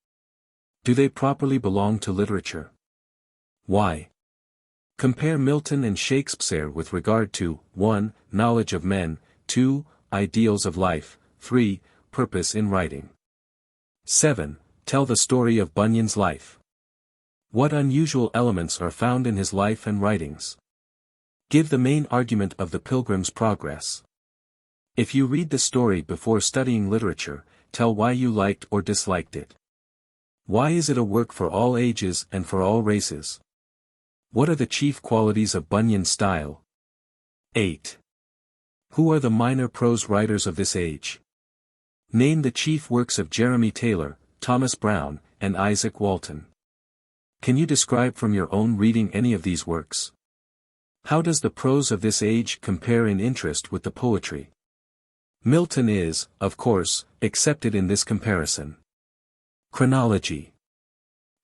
Do they properly belong to literature? Why? Compare Milton and Shakespeare with regard to 1. Knowledge of men, 2. Ideals of life, 3. Purpose in writing. 7. Tell the story of Bunyan's life. What unusual elements are found in his life and writings? Give the main argument of the Pilgrim's Progress. If you read the story before studying literature, tell why you liked or disliked it. Why is it a work for all ages and for all races? What are the chief qualities of Bunyan's style? 8. Who are the minor prose writers of this age? Name the chief works of Jeremy Taylor, Thomas Brown, and Isaac Walton. Can you describe from your own reading any of these works? How does the prose of this age compare in interest with the poetry? Milton is, of course, accepted in this comparison. Chronology.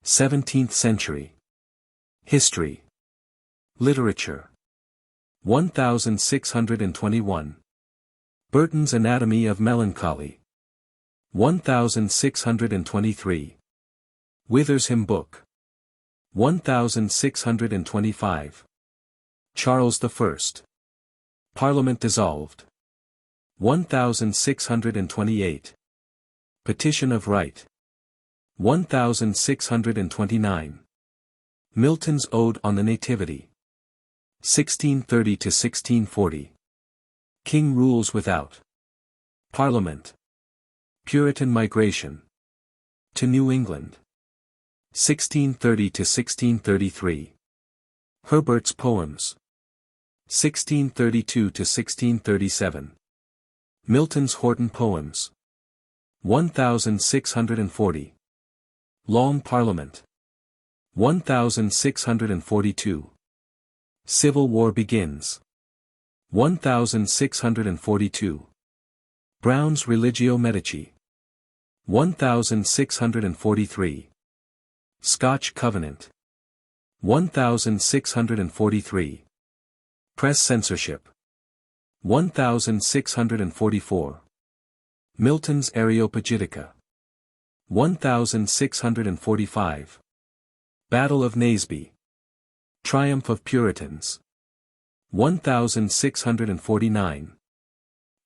17th century. History. Literature. 1621. Burton's Anatomy of Melancholy. 1623. Wither's Hymn Book. 1625. Charles I. Parliament dissolved. 1628. Petition of Right. 1629. Milton's Ode on the Nativity. 1630–1640. King rules without. Parliament. Puritan migration. To New England. 1630–1633. Herbert's Poems. 1632–1637. Milton's Horton Poems. 1640. Long Parliament. 1642. Civil War begins. 1642. Brown's Religio Medici. 1643. Scotch Covenant. 1643. Press censorship. 1644. Milton's Areopagitica. 1645. Battle of Naseby. Triumph of Puritans. 1649.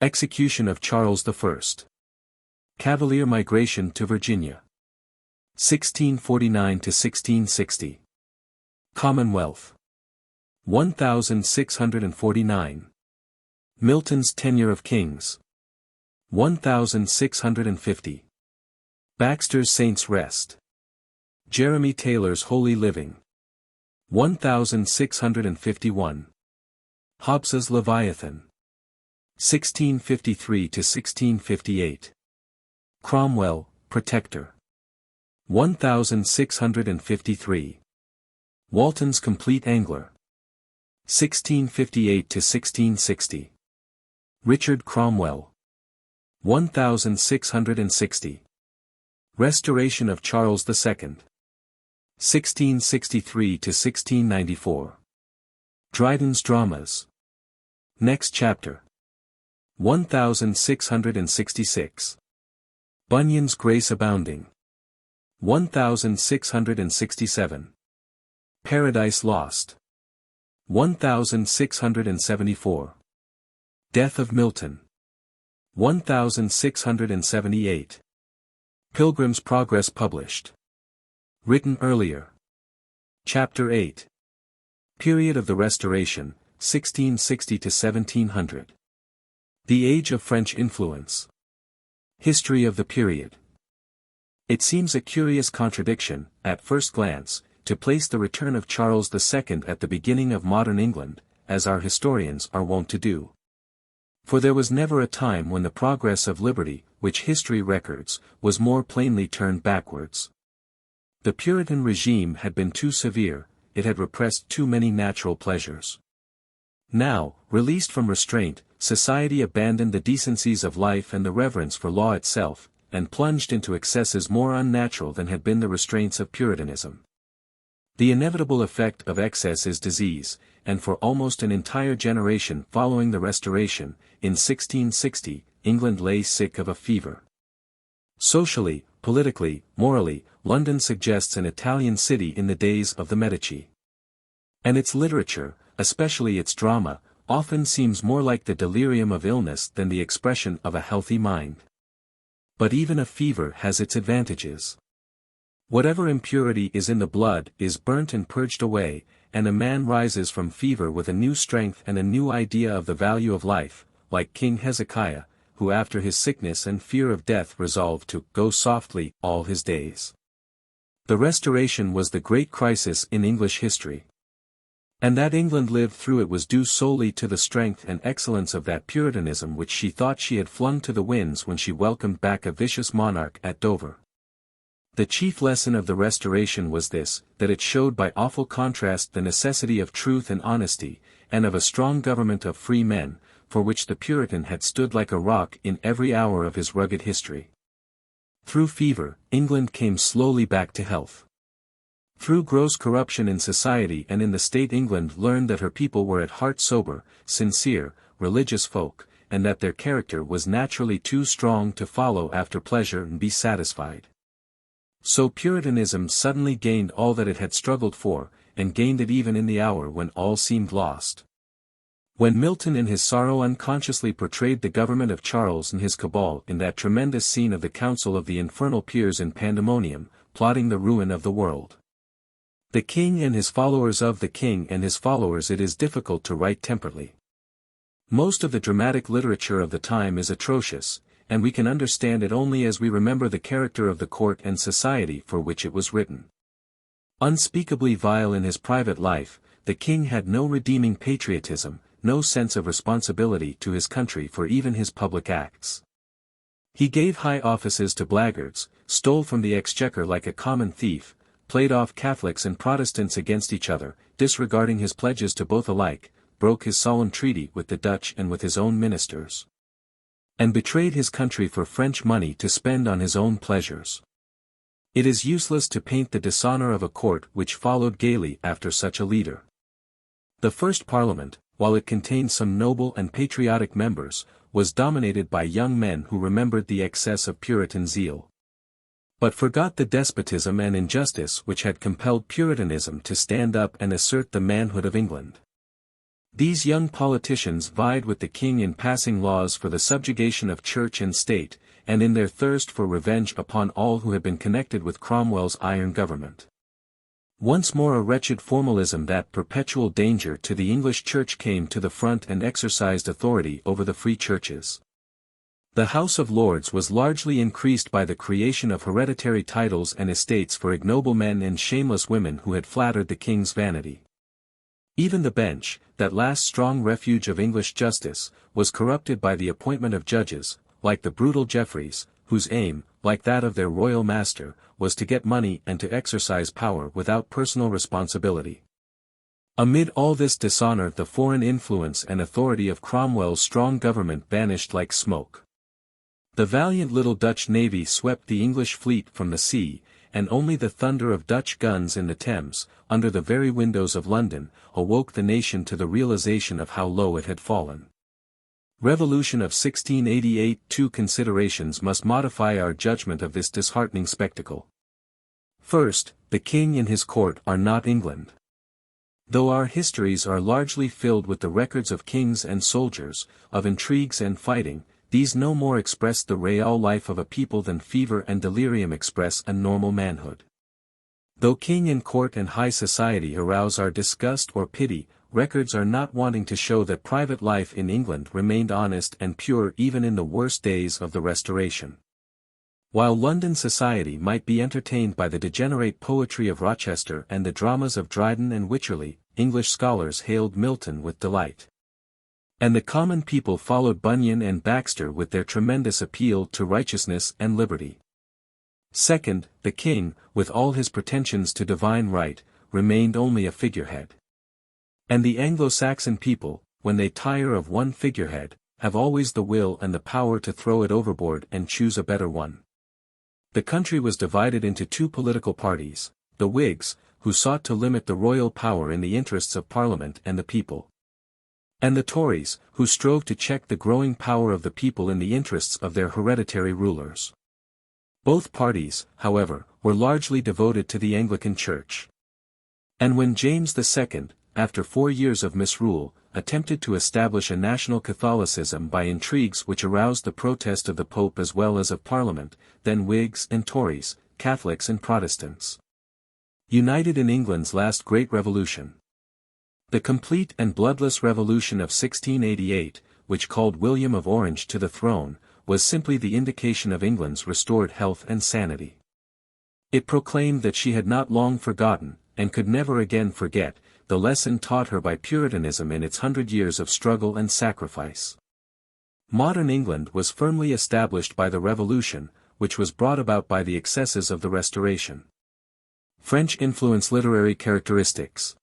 Execution of Charles I. Cavalier migration to Virginia. 1649 to 1660. Commonwealth. 1649. Milton's Tenure of Kings. 1650. Baxter's Saints' Rest. Jeremy Taylor's Holy Living. 1651. Hobbes's Leviathan. 1653 to 1658. Cromwell, Protector. 1653. Walton's Complete Angler. 1658 to 1660. Richard Cromwell. 1660. Restoration of Charles II. 1663 to 1694. Dryden's Dramas. Next chapter. 1666. Bunyan's Grace Abounding. 1667. Paradise Lost. 1674. Death of Milton. 1678. Pilgrim's Progress published. Written earlier. Chapter 8. Period of the Restoration, 1660 to 1700. The Age of French Influence. History of the period. It seems a curious contradiction, at first glance, to place the return of Charles II at the beginning of modern England, as our historians are wont to do. For there was never a time when the progress of liberty, which history records, was more plainly turned backwards. The Puritan regime had been too severe, it had repressed too many natural pleasures. Now, released from restraint, society abandoned the decencies of life and the reverence for law itself, and plunged into excesses more unnatural than had been the restraints of Puritanism. The inevitable effect of excess is disease, and for almost an entire generation following the Restoration, in 1660, England lay sick of a fever. Socially, politically, morally, London suggests an Italian city in the days of the Medici. And its literature, especially its drama, often seems more like the delirium of illness than the expression of a healthy mind. But even a fever has its advantages. Whatever impurity is in the blood is burnt and purged away, and a man rises from fever with a new strength and a new idea of the value of life, like King Hezekiah, who after his sickness and fear of death resolved to go softly all his days. The Restoration was the great crisis in English history. And that England lived through it was due solely to the strength and excellence of that Puritanism which she thought she had flung to the winds when she welcomed back a vicious monarch at Dover. The chief lesson of the Restoration was this, that it showed by awful contrast the necessity of truth and honesty, and of a strong government of free men, for which the Puritan had stood like a rock in every hour of his rugged history. Through fever, England came slowly back to health. Through gross corruption in society and in the state, England learned that her people were at heart sober, sincere, religious folk, and that their character was naturally too strong to follow after pleasure and be satisfied. So Puritanism suddenly gained all that it had struggled for, and gained it even in the hour when all seemed lost. When Milton in his sorrow unconsciously portrayed the government of Charles and his cabal in that tremendous scene of the Council of the Infernal Peers in Pandemonium, plotting the ruin of the world. The king and his followers of the king and his followers, it is difficult to write temperately. Most of the dramatic literature of the time is atrocious, and we can understand it only as we remember the character of the court and society for which it was written. Unspeakably vile in his private life, the king had no redeeming patriotism, no sense of responsibility to his country for even his public acts. He gave high offices to blackguards, stole from the exchequer like a common thief, played off Catholics and Protestants against each other, disregarding his pledges to both alike, broke his solemn treaty with the Dutch and with his own ministers, and betrayed his country for French money to spend on his own pleasures. It is useless to paint the dishonor of a court which followed gaily after such a leader. The first Parliament, while it contained some noble and patriotic members, was dominated by young men who remembered the excess of Puritan zeal, but forgot the despotism and injustice which had compelled Puritanism to stand up and assert the manhood of England. These young politicians vied with the king in passing laws for the subjugation of church and state, and in their thirst for revenge upon all who had been connected with Cromwell's iron government. Once more a wretched formalism, that perpetual danger to the English Church, came to the front and exercised authority over the free churches. The House of Lords was largely increased by the creation of hereditary titles and estates for ignoble men and shameless women who had flattered the king's vanity. Even the bench, that last strong refuge of English justice, was corrupted by the appointment of judges, like the brutal Jeffreys, whose aim, like that of their royal master, was to get money and to exercise power without personal responsibility. Amid all this dishonor, the foreign influence and authority of Cromwell's strong government vanished like smoke. The valiant little Dutch navy swept the English fleet from the sea, and only the thunder of Dutch guns in the Thames, under the very windows of London, awoke the nation to the realization of how low it had fallen. Revolution of 1688. Two considerations must modify our judgment of this disheartening spectacle. First, the king and his court are not England. Though our histories are largely filled with the records of kings and soldiers, of intrigues and fighting, these no more express the real life of a people than fever and delirium express a normal manhood. Though king and court and high society arouse our disgust or pity, records are not wanting to show that private life in England remained honest and pure even in the worst days of the Restoration. While London society might be entertained by the degenerate poetry of Rochester and the dramas of Dryden and Wycherley, English scholars hailed Milton with delight. And the common people followed Bunyan and Baxter with their tremendous appeal to righteousness and liberty. Second, the king, with all his pretensions to divine right, remained only a figurehead. And the Anglo-Saxon people, when they tire of one figurehead, have always the will and the power to throw it overboard and choose a better one. The country was divided into two political parties, the Whigs, who sought to limit the royal power in the interests of Parliament and the people, and the Tories, who strove to check the growing power of the people in the interests of their hereditary rulers. Both parties, however, were largely devoted to the Anglican Church. And when James II, after 4 years of misrule, attempted to establish a national Catholicism by intrigues which aroused the protest of the Pope as well as of Parliament, then Whigs and Tories, Catholics and Protestants, united in England's last great revolution. The complete and bloodless revolution of 1688, which called William of Orange to the throne, was simply the indication of England's restored health and sanity. It proclaimed that she had not long forgotten, and could never again forget, the lesson taught her by Puritanism in its 100 years of struggle and sacrifice. Modern England was firmly established by the Revolution, which was brought about by the excesses of the Restoration. French influence. Literary characteristics.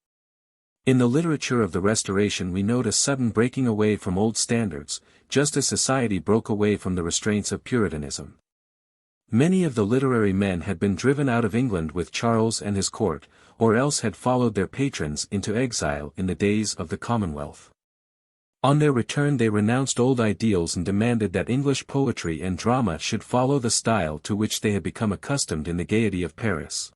In the literature of the Restoration we note a sudden breaking away from old standards, just as society broke away from the restraints of Puritanism. Many of the literary men had been driven out of England with Charles and his court, or else had followed their patrons into exile in the days of the Commonwealth. On their return they renounced old ideals and demanded that English poetry and drama should follow the style to which they had become accustomed in the gaiety of Paris.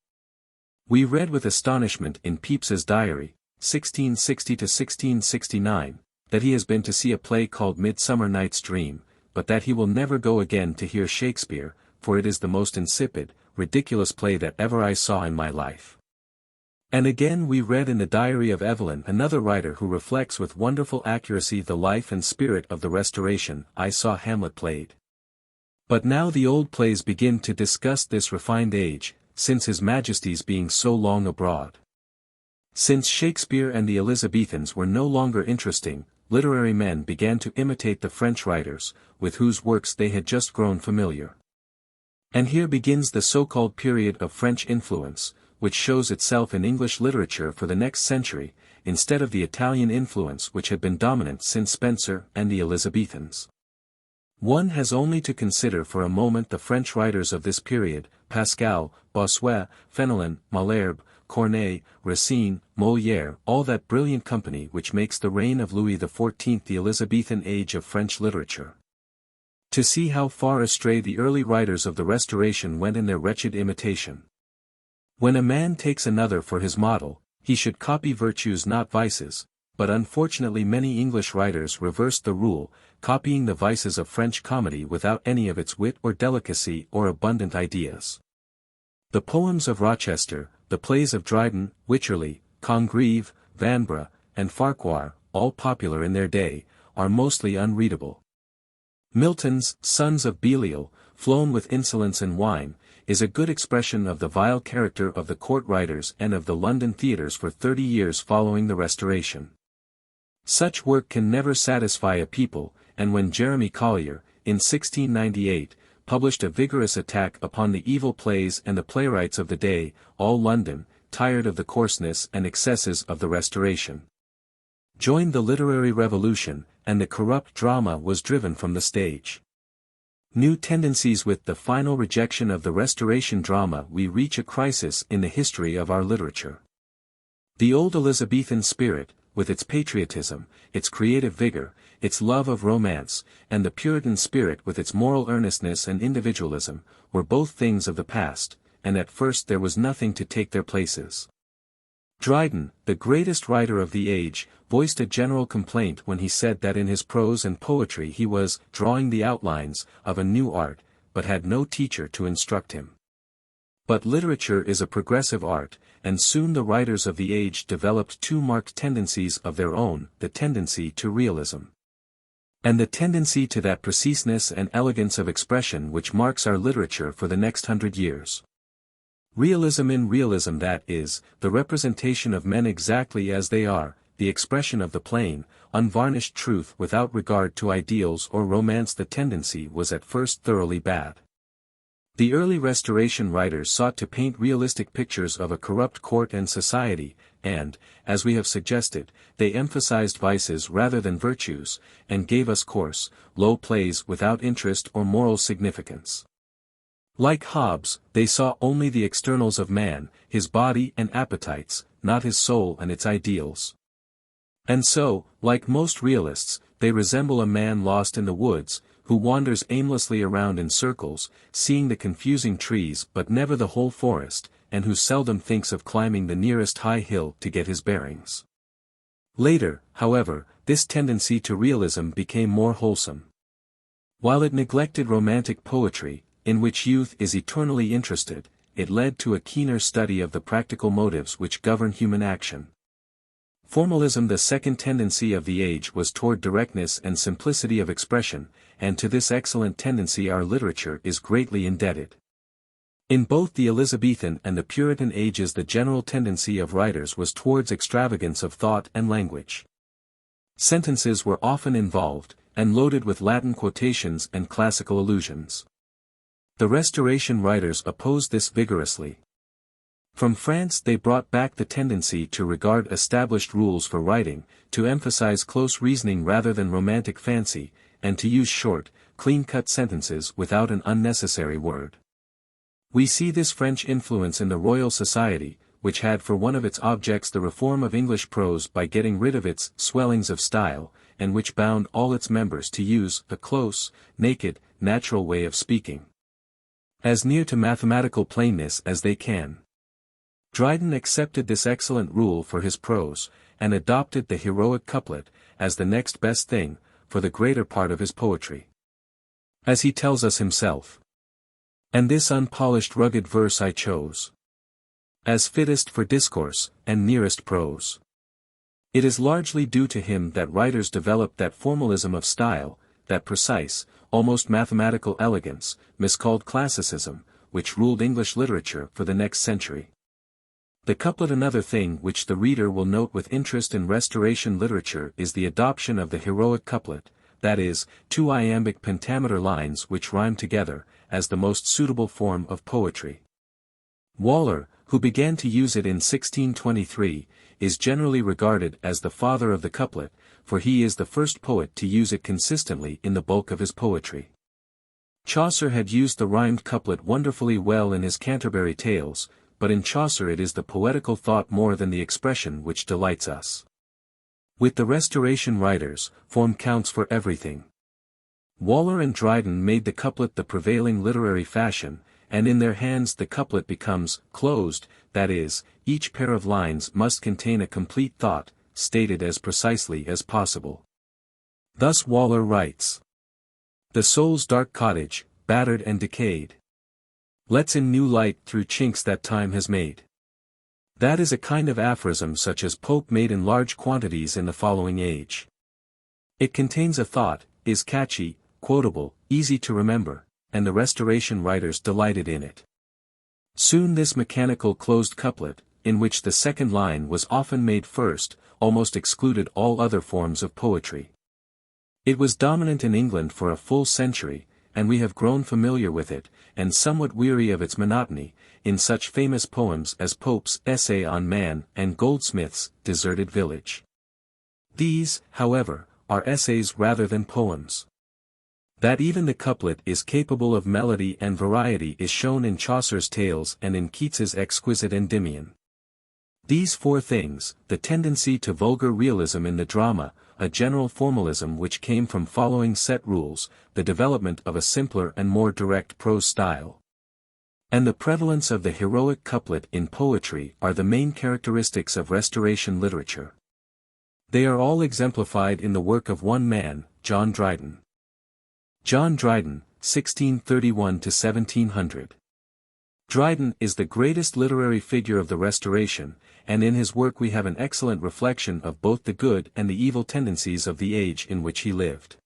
We read with astonishment in Pepys's diary, 1660–1669, that he has been to see a play called Midsummer Night's Dream, but that he will never go again to hear Shakespeare, for it is the most insipid, ridiculous play that ever I saw in my life. And again we read in the diary of Evelyn, another writer who reflects with wonderful accuracy the life and spirit of the Restoration, I saw Hamlet played. But now the old plays begin to disgust this refined age, since His Majesty's being so long abroad. Since Shakespeare and the Elizabethans were no longer interesting, literary men began to imitate the French writers, with whose works they had just grown familiar. And here begins the so-called period of French influence, which shows itself in English literature for the next century, instead of the Italian influence which had been dominant since Spenser and the Elizabethans. One has only to consider for a moment the French writers of this period, Pascal, Bossuet, Fenelon, Malherbe, Corneille, Racine, Molière, all that brilliant company which makes the reign of Louis XIV the Elizabethan age of French literature. To see how far astray the early writers of the Restoration went in their wretched imitation. When a man takes another for his model, he should copy virtues not vices, but unfortunately many English writers reversed the rule, copying the vices of French comedy without any of its wit or delicacy or abundant ideas. The poems of Rochester, the plays of Dryden, Wycherley, Congreve, Vanbrugh, and Farquhar, all popular in their day, are mostly unreadable. Milton's Sons of Belial, flown with insolence and wine, is a good expression of the vile character of the court writers and of the London theatres for 30 years following the Restoration. Such work can never satisfy a people, and when Jeremy Collier, in 1698, published a vigorous attack upon the evil plays and the playwrights of the day, all London, tired of the coarseness and excesses of the Restoration, joined the literary revolution, and the corrupt drama was driven from the stage. New tendencies. With the final rejection of the Restoration drama we reach a crisis in the history of our literature. The old Elizabethan spirit, with its patriotism, its creative vigor, its love of romance, and the Puritan spirit with its moral earnestness and individualism, were both things of the past, and at first there was nothing to take their places. Dryden, the greatest writer of the age, voiced a general complaint when he said that in his prose and poetry he was drawing the outlines of a new art, but had no teacher to instruct him. But literature is a progressive art, and soon the writers of the age developed two marked tendencies of their own, the tendency to realism, and the tendency to that preciseness and elegance of expression which marks our literature for the next 100 years. Realism in realism, that is, the representation of men exactly as they are, the expression of the plain, unvarnished truth without regard to ideals or romance. The tendency was at first thoroughly bad. The early Restoration writers sought to paint realistic pictures of a corrupt court and society, and, as we have suggested, they emphasized vices rather than virtues, and gave us coarse, low plays without interest or moral significance. Like Hobbes, they saw only the externals of man, his body and appetites, not his soul and its ideals. And so, like most realists, they resemble a man lost in the woods, who wanders aimlessly around in circles, seeing the confusing trees but never the whole forest, and who seldom thinks of climbing the nearest high hill to get his bearings. Later, however, this tendency to realism became more wholesome. While it neglected romantic poetry, in which youth is eternally interested, it led to a keener study of the practical motives which govern human action. Formalism. The second tendency of the age was toward directness and simplicity of expression, and to this excellent tendency our literature is greatly indebted. In both the Elizabethan and the Puritan ages the general tendency of writers was towards extravagance of thought and language. Sentences were often involved, and loaded with Latin quotations and classical allusions. The Restoration writers opposed this vigorously. From France they brought back the tendency to regard established rules for writing, to emphasize close reasoning rather than romantic fancy, and to use short, clean-cut sentences without an unnecessary word. We see this French influence in the Royal Society, which had for one of its objects the reform of English prose by getting rid of its swellings of style, and which bound all its members to use a close, naked, natural way of speaking, as near to mathematical plainness as they can. Dryden accepted this excellent rule for his prose, and adopted the heroic couplet, as the next best thing, for the greater part of his poetry. As he tells us himself, "And this unpolished rugged verse I chose, as fittest for discourse, and nearest prose." It is largely due to him that writers developed that formalism of style, that precise, almost mathematical elegance, miscalled classicism, which ruled English literature for the next century. The couplet. Another thing which the reader will note with interest in Restoration literature is the adoption of the heroic couplet, that is, two iambic pentameter lines which rhyme together, as the most suitable form of poetry. Waller, who began to use it in 1623, is generally regarded as the father of the couplet, for he is the first poet to use it consistently in the bulk of his poetry. Chaucer had used the rhymed couplet wonderfully well in his Canterbury Tales, but in Chaucer it is the poetical thought more than the expression which delights us. With the Restoration writers, form counts for everything. Waller and Dryden made the couplet the prevailing literary fashion, and in their hands the couplet becomes closed, that is, each pair of lines must contain a complete thought, stated as precisely as possible. Thus Waller writes: "The soul's dark cottage, battered and decayed, lets in new light through chinks that time has made." That is a kind of aphorism such as Pope made in large quantities in the following age. It contains a thought, is catchy, quotable, easy to remember, and the Restoration writers delighted in it. Soon this mechanical closed couplet, in which the second line was often made first, almost excluded all other forms of poetry. It was dominant in England for a full century, and we have grown familiar with it, and somewhat weary of its monotony, in such famous poems as Pope's Essay on Man and Goldsmith's Deserted Village. These, however, are essays rather than poems. That even the couplet is capable of melody and variety is shown in Chaucer's tales and in Keats's exquisite Endymion. These four things, the tendency to vulgar realism in the drama, a general formalism which came from following set rules, the development of a simpler and more direct prose style, and the prevalence of the heroic couplet in poetry are the main characteristics of Restoration literature. They are all exemplified in the work of one man, John Dryden. John Dryden, 1631–1700. Dryden is the greatest literary figure of the Restoration, and in his work we have an excellent reflection of both the good and the evil tendencies of the age in which he lived.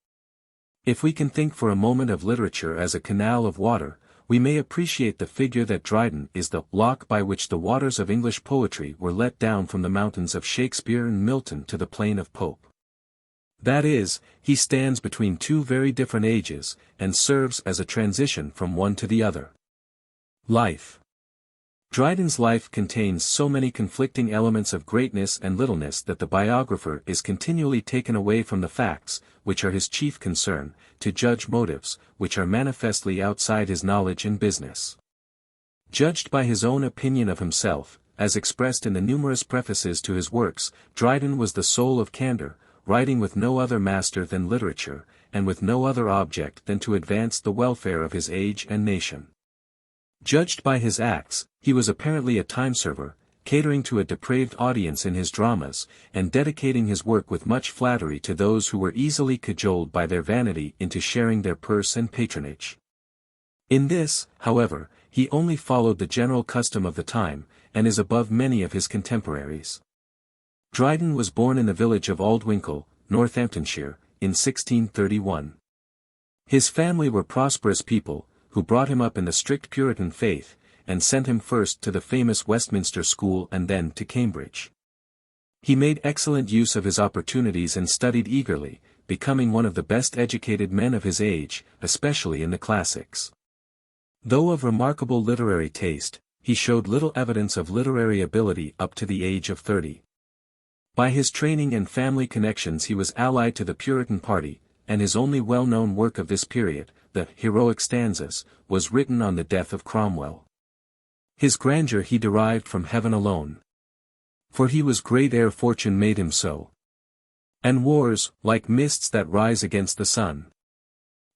If we can think for a moment of literature as a canal of water, we may appreciate the figure that Dryden is the lock by which the waters of English poetry were let down from the mountains of Shakespeare and Milton to the plain of Pope. That is, he stands between two very different ages, and serves as a transition from one to the other. Life. Dryden's life contains so many conflicting elements of greatness and littleness that the biographer is continually taken away from the facts, which are his chief concern, to judge motives, which are manifestly outside his knowledge and business. Judged by his own opinion of himself, as expressed in the numerous prefaces to his works, Dryden was the soul of candor, writing with no other master than literature, and with no other object than to advance the welfare of his age and nation. Judged by his acts, he was apparently a time-server, catering to a depraved audience in his dramas, and dedicating his work with much flattery to those who were easily cajoled by their vanity into sharing their purse and patronage. In this, however, he only followed the general custom of the time, and is above many of his contemporaries. Dryden was born in the village of Aldwinkle, Northamptonshire, in 1631. His family were prosperous people, who brought him up in the strict Puritan faith, and sent him first to the famous Westminster School and then to Cambridge. He made excellent use of his opportunities and studied eagerly, becoming one of the best educated men of his age, especially in the classics. Though of remarkable literary taste, he showed little evidence of literary ability up to the age of 30. By his training and family connections he was allied to the Puritan party, and his only well-known work of this period, the Heroic Stanzas, was written on the death of Cromwell. His grandeur he derived from heaven alone. For he was great ere fortune made him so. And wars, like mists that rise against the sun,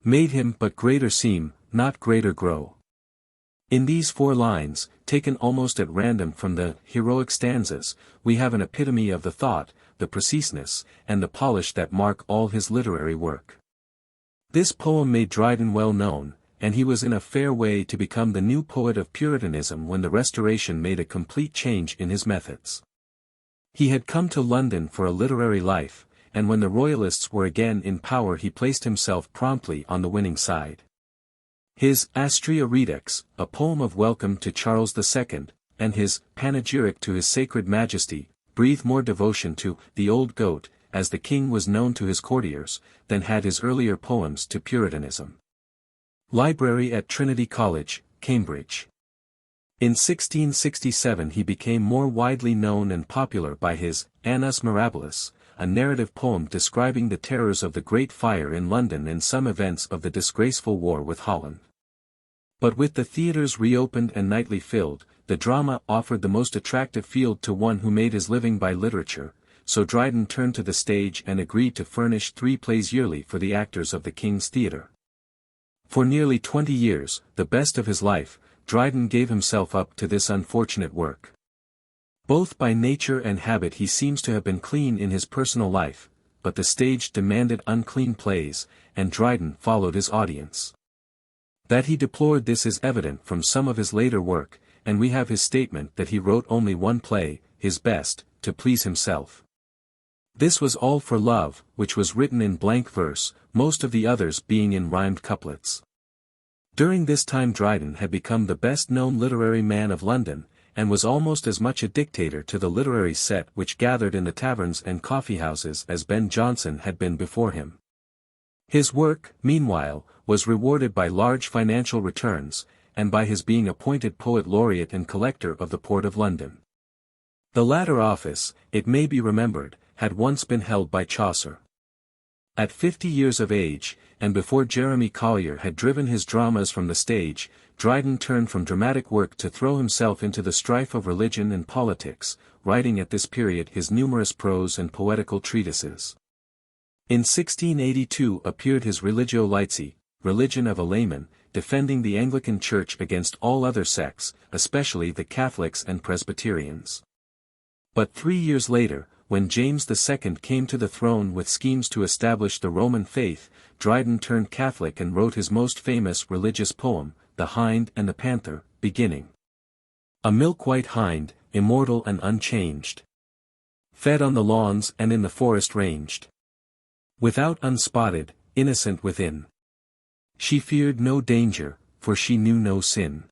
made him but greater seem, not greater grow. In these 4 lines, taken almost at random from the Heroic Stanzas, we have an epitome of the thought, the preciseness, and the polish that mark all his literary work. This poem made Dryden well known, and he was in a fair way to become the new poet of Puritanism when the Restoration made a complete change in his methods. He had come to London for a literary life, and when the Royalists were again in power he placed himself promptly on the winning side. His Astrea Redux, a poem of welcome to Charles II, and his Panegyric to His Sacred Majesty, breathe more devotion to the old goat, as the king was known to his courtiers, than had his earlier poems to Puritanism. Library at Trinity College, Cambridge. In 1667 he became more widely known and popular by his Annus Mirabilis, a narrative poem describing the terrors of the Great Fire in London and some events of the disgraceful war with Holland. But with the theatres reopened and nightly filled, the drama offered the most attractive field to one who made his living by literature, so Dryden turned to the stage and agreed to furnish 3 plays yearly for the actors of the King's Theatre. For nearly 20 years, the best of his life, Dryden gave himself up to this unfortunate work. Both by nature and habit he seems to have been clean in his personal life, but the stage demanded unclean plays, and Dryden followed his audience. That he deplored this is evident from some of his later work, and we have his statement that he wrote only 1 play, his best, to please himself. This was All for Love, which was written in blank verse, most of the others being in rhymed couplets. During this time Dryden had become the best-known literary man of London, and was almost as much a dictator to the literary set which gathered in the taverns and coffeehouses as Ben Jonson had been before him. His work, meanwhile, was rewarded by large financial returns, and by his being appointed Poet Laureate and Collector of the Port of London. The latter office, it may be remembered, had once been held by Chaucer. At 50 years of age, and before Jeremy Collier had driven his dramas from the stage, Dryden turned from dramatic work to throw himself into the strife of religion and politics, writing at this period his numerous prose and poetical treatises. In 1682 appeared his Religio Laici, Religion of a Layman, defending the Anglican Church against all other sects, especially the Catholics and Presbyterians. But 3 years later, when James II came to the throne with schemes to establish the Roman faith, Dryden turned Catholic and wrote his most famous religious poem, The Hind and the Panther, beginning. A milk-white hind, immortal and unchanged, fed on the lawns and in the forest ranged. Without unspotted, innocent within. She feared no danger, for she knew no sin.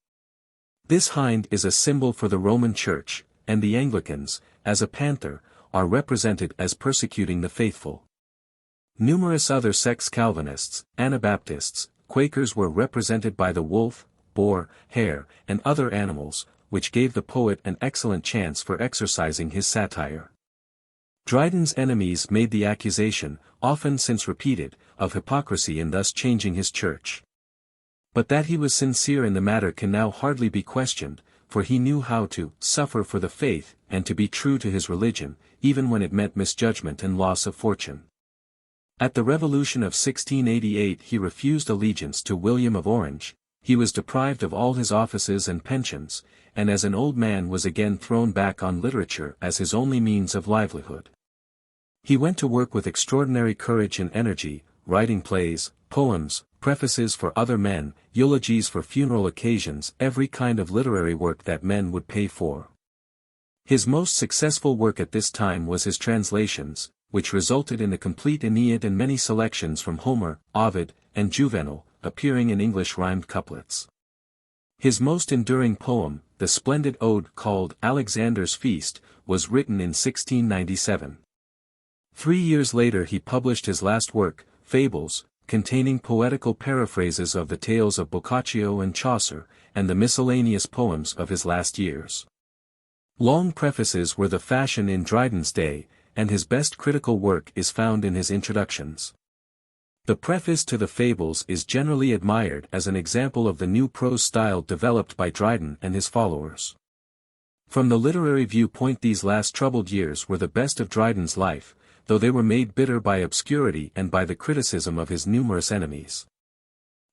This hind is a symbol for the Roman Church, and the Anglicans, as a panther, are represented as persecuting the faithful. Numerous other sects, Calvinists, Anabaptists, Quakers, were represented by the wolf, boar, hare, and other animals, which gave the poet an excellent chance for exercising his satire. Dryden's enemies made the accusation, often since repeated, of hypocrisy in thus changing his church. But that he was sincere in the matter can now hardly be questioned, for he knew how to suffer for the faith, and to be true to his religion, even when it meant misjudgment and loss of fortune. At the Revolution of 1688 he refused allegiance to William of Orange, he was deprived of all his offices and pensions, and as an old man was again thrown back on literature as his only means of livelihood. He went to work with extraordinary courage and energy, writing plays, poems, prefaces for other men, eulogies for funeral occasions, every kind of literary work that men would pay for. His most successful work at this time was his translations, which resulted in the complete Aeneid and many selections from Homer, Ovid, and Juvenal, appearing in English rhymed couplets. His most enduring poem, the splendid ode called Alexander's Feast, was written in 1697. 3 years later he published his last work, Fables, containing poetical paraphrases of the tales of Boccaccio and Chaucer, and the miscellaneous poems of his last years. Long prefaces were the fashion in Dryden's day, and his best critical work is found in his introductions. The preface to the Fables is generally admired as an example of the new prose style developed by Dryden and his followers. From the literary viewpoint, these last troubled years were the best of Dryden's life, though they were made bitter by obscurity and by the criticism of his numerous enemies.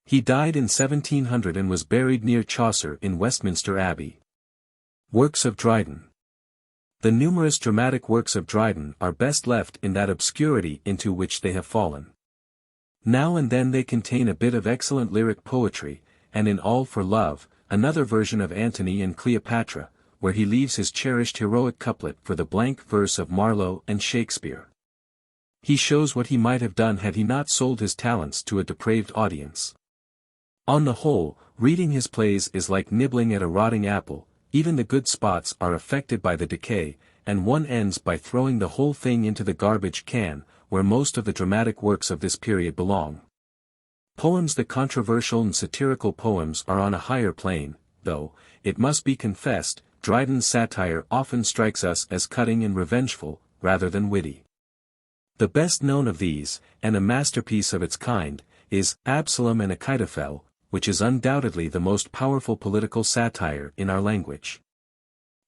He died in 1700 and was buried near Chaucer in Westminster Abbey. Works of Dryden. The numerous dramatic works of Dryden are best left in that obscurity into which they have fallen. Now and then they contain a bit of excellent lyric poetry, and in All for Love, another version of Antony and Cleopatra, where he leaves his cherished heroic couplet for the blank verse of Marlowe and Shakespeare. He shows what he might have done had he not sold his talents to a depraved audience. On the whole, reading his plays is like nibbling at a rotting apple, even the good spots are affected by the decay, and one ends by throwing the whole thing into the garbage can, where most of the dramatic works of this period belong. Poems. The controversial and satirical poems are on a higher plane, though, it must be confessed, Dryden's satire often strikes us as cutting and revengeful, rather than witty. The best known of these, and a masterpiece of its kind, is Absalom and Achitophel, which is undoubtedly the most powerful political satire in our language.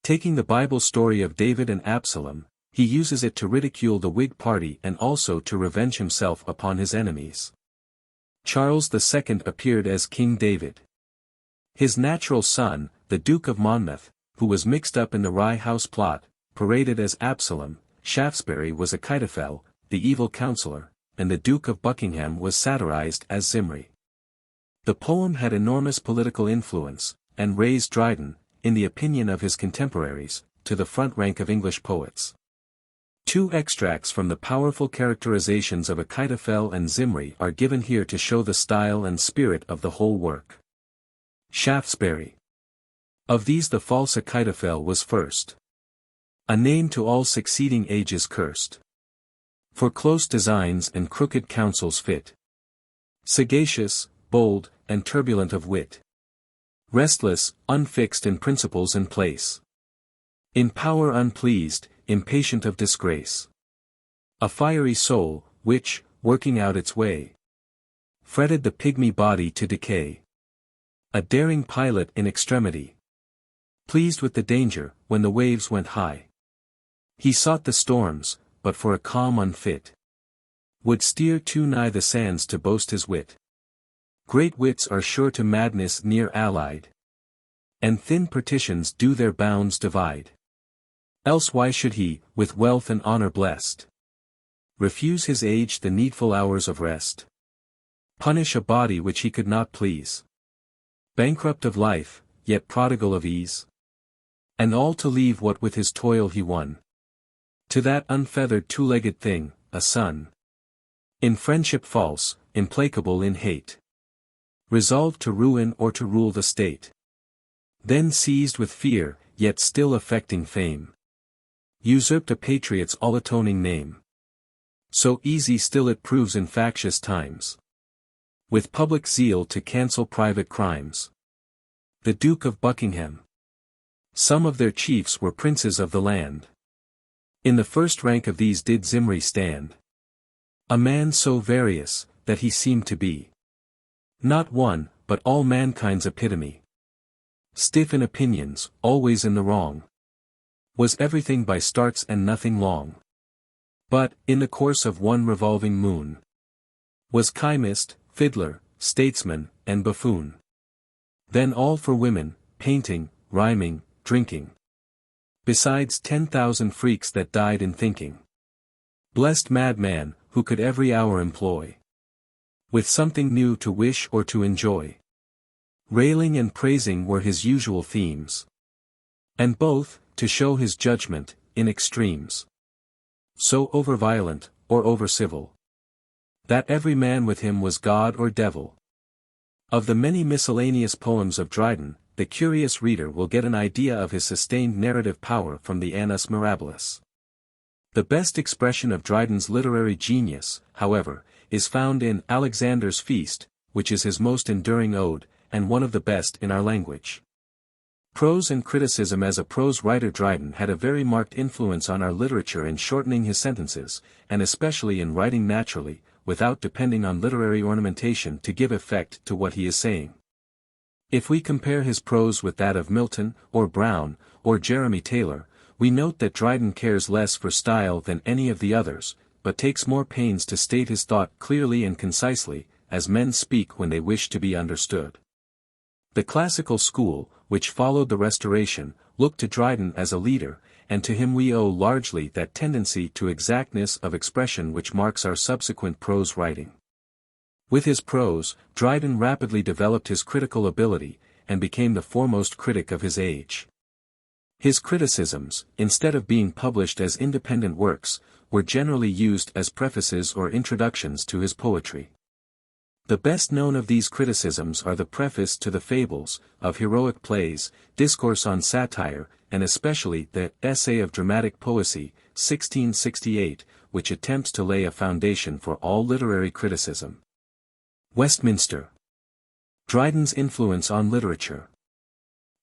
Taking the Bible story of David and Absalom, he uses it to ridicule the Whig party and also to revenge himself upon his enemies. Charles II appeared as King David. His natural son, the Duke of Monmouth, who was mixed up in the Rye House plot, paraded as Absalom. Shaftesbury was Achitophel, the evil counselor, and the Duke of Buckingham was satirized as Zimri. The poem had enormous political influence, and raised Dryden, in the opinion of his contemporaries, to the front rank of English poets. Two extracts from the powerful characterizations of Achitophel and Zimri are given here to show the style and spirit of the whole work. Shaftesbury. Of these the false Achitophel was first. A name to all succeeding ages cursed. For close designs and crooked counsels fit. Sagacious, bold, and turbulent of wit. Restless, unfixed in principles and place. In power unpleased, impatient of disgrace. A fiery soul, which, working out its way, fretted the pygmy body to decay. A daring pilot in extremity. Pleased with the danger, when the waves went high. He sought the storms, but for a calm unfit. Would steer too nigh the sands to boast his wit. Great wits are sure to madness near allied. And thin partitions do their bounds divide. Else why should he, with wealth and honor blessed, refuse his age the needful hours of rest? Punish a body which he could not please. Bankrupt of life, yet prodigal of ease. And all to leave what with his toil he won. To that unfeathered two-legged thing, a son. In friendship false, implacable in hate. Resolved to ruin or to rule the state. Then seized with fear, yet still affecting fame. Usurped a patriot's all-atoning name. So easy still it proves in factious times. With public zeal to cancel private crimes. The Duke of Buckingham. Some of their chiefs were princes of the land. In the first rank of these did Zimri stand. A man so various, that he seemed to be not one, but all mankind's epitome. Stiff in opinions, always in the wrong. Was everything by starts and nothing long. But, in the course of one revolving moon, was chymist, fiddler, statesman, and buffoon. Then all for women, painting, rhyming, drinking. Besides 10,000 freaks that died in thinking. Blessed madman, who could every hour employ with something new to wish or to enjoy. Railing and praising were his usual themes. And both, to show his judgment, in extremes. So over-violent, or over-civil, that every man with him was God or devil. Of the many miscellaneous poems of Dryden, the curious reader will get an idea of his sustained narrative power from the Annus Mirabilis. The best expression of Dryden's literary genius, however, is found in Alexander's Feast, which is his most enduring ode, and one of the best in our language. Prose and criticism. As a prose writer, Dryden had a very marked influence on our literature in shortening his sentences, and especially in writing naturally, without depending on literary ornamentation to give effect to what he is saying. If we compare his prose with that of Milton, or Browne, or Jeremy Taylor, we note that Dryden cares less for style than any of the others, but takes more pains to state his thought clearly and concisely, as men speak when they wish to be understood. The classical school, which followed the Restoration, looked to Dryden as a leader, and to him we owe largely that tendency to exactness of expression which marks our subsequent prose writing. With his prose, Dryden rapidly developed his critical ability, and became the foremost critic of his age. His criticisms, instead of being published as independent works, were generally used as prefaces or introductions to his poetry. The best known of these criticisms are the preface to the Fables, of heroic plays, Discourse on Satire, and especially the Essay of Dramatic Poesy, 1668, which attempts to lay a foundation for all literary criticism. Westminster. Dryden's influence on literature.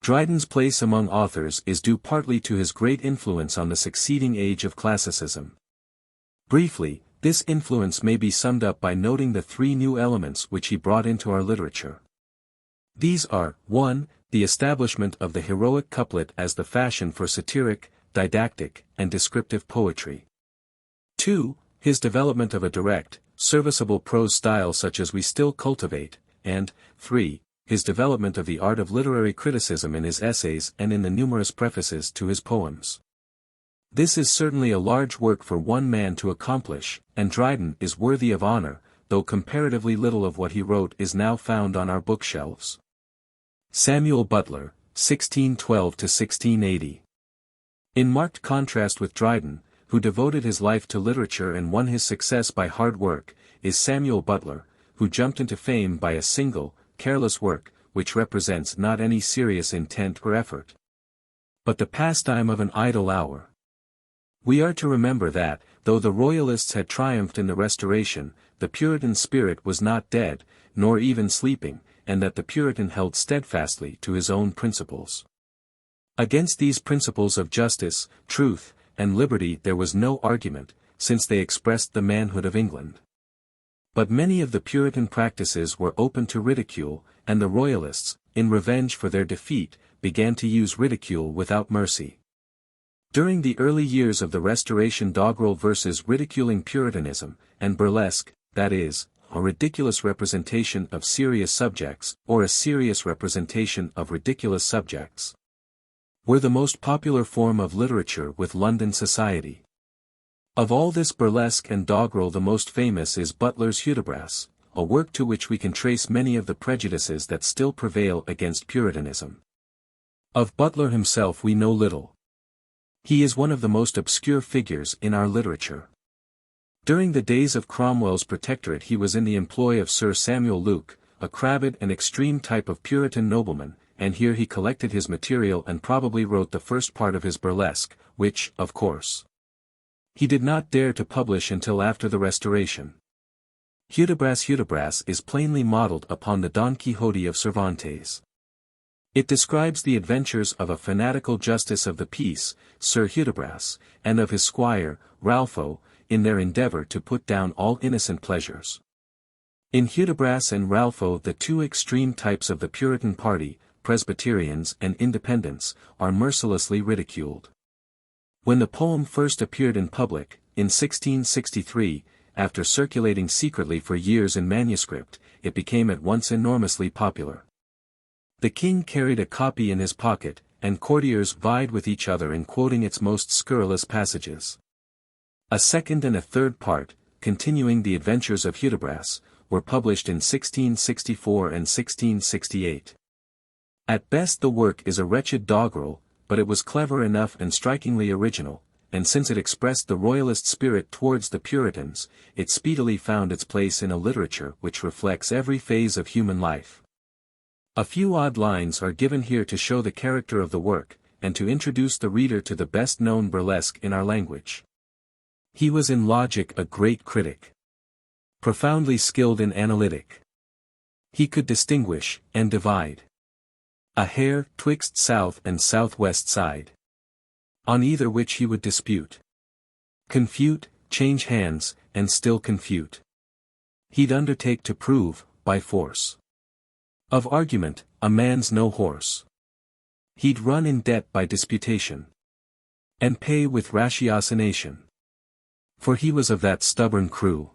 Dryden's place among authors is due partly to his great influence on the succeeding age of classicism. Briefly, this influence may be summed up by noting the three new elements which he brought into our literature. These are, 1. The establishment of the heroic couplet as the fashion for satiric, didactic, and descriptive poetry. 2. His development of a direct, serviceable prose style such as we still cultivate, and, 3. His development of the art of literary criticism in his essays and in the numerous prefaces to his poems. This is certainly a large work for one man to accomplish, and Dryden is worthy of honor, though comparatively little of what he wrote is now found on our bookshelves. Samuel Butler, 1612–1680. In marked contrast with Dryden, who devoted his life to literature and won his success by hard work, is Samuel Butler, who jumped into fame by a single, careless work, which represents not any serious intent or effort, but the pastime of an idle hour. We are to remember that, though the Royalists had triumphed in the Restoration, the Puritan spirit was not dead, nor even sleeping, and that the Puritan held steadfastly to his own principles. Against these principles of justice, truth, and liberty there was no argument, since they expressed the manhood of England. But many of the Puritan practices were open to ridicule, and the Royalists, in revenge for their defeat, began to use ridicule without mercy. During the early years of the Restoration, doggerel verses ridiculing Puritanism, and burlesque, that is, a ridiculous representation of serious subjects, or a serious representation of ridiculous subjects, were the most popular form of literature with London society. Of all this burlesque and doggerel the most famous is Butler's Hudibras, a work to which we can trace many of the prejudices that still prevail against Puritanism. Of Butler himself we know little. He is one of the most obscure figures in our literature. During the days of Cromwell's protectorate he was in the employ of Sir Samuel Luke, a crabbed and extreme type of Puritan nobleman, and here he collected his material and probably wrote the first part of his burlesque, which, of course, he did not dare to publish until after the Restoration. Hudibras is plainly modeled upon the Don Quixote of Cervantes. It describes the adventures of a fanatical justice of the peace, Sir Hudibras, and of his squire, Ralpho, in their endeavor to put down all innocent pleasures. In Hudibras and Ralpho the two extreme types of the Puritan party, Presbyterians and Independents, are mercilessly ridiculed. When the poem first appeared in public, in 1663, after circulating secretly for years in manuscript, it became at once enormously popular. The king carried a copy in his pocket, and courtiers vied with each other in quoting its most scurrilous passages. A second and a third part, continuing the adventures of Hudibras, were published in 1664 and 1668. At best the work is a wretched doggerel, but it was clever enough and strikingly original, and since it expressed the royalist spirit towards the Puritans, it speedily found its place in a literature which reflects every phase of human life. A few odd lines are given here to show the character of the work, and to introduce the reader to the best-known burlesque in our language. He was in logic a great critic, profoundly skilled in analytic. He could distinguish, and divide, a hair twixt south and southwest side, on either which he would dispute, confute, change hands, and still confute. He'd undertake to prove, by force of argument, a man's no horse. He'd run in debt by disputation, and pay with ratiocination. For he was of that stubborn crew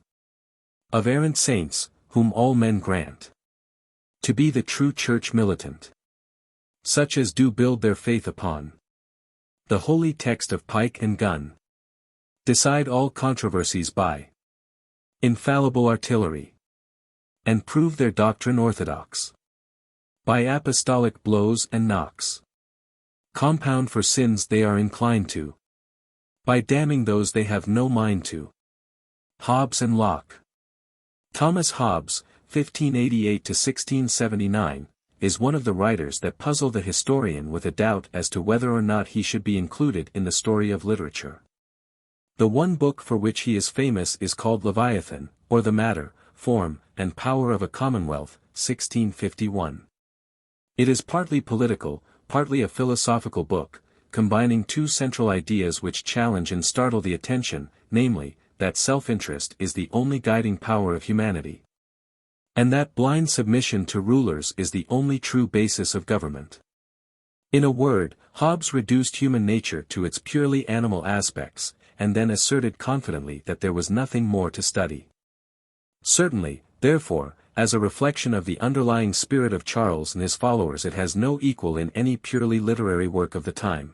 of errant saints, whom all men grant to be the true church militant, such as do build their faith upon the holy text of pike and gun, decide all controversies by infallible artillery, and prove their doctrine orthodox by apostolic blows and knocks, compound for sins they are inclined to, by damning those they have no mind to. Hobbes and Locke. Thomas Hobbes, 1588–1679, is one of the writers that puzzle the historian with a doubt as to whether or not he should be included in the story of literature. The one book for which he is famous is called Leviathan, or The Matter, Form, and Power of a Commonwealth, 1651. It is partly political, partly a philosophical book, combining two central ideas which challenge and startle the attention, namely, that self-interest is the only guiding power of humanity, and that blind submission to rulers is the only true basis of government. In a word, Hobbes reduced human nature to its purely animal aspects, and then asserted confidently that there was nothing more to study. Certainly, therefore, as a reflection of the underlying spirit of Charles and his followers, it has no equal in any purely literary work of the time.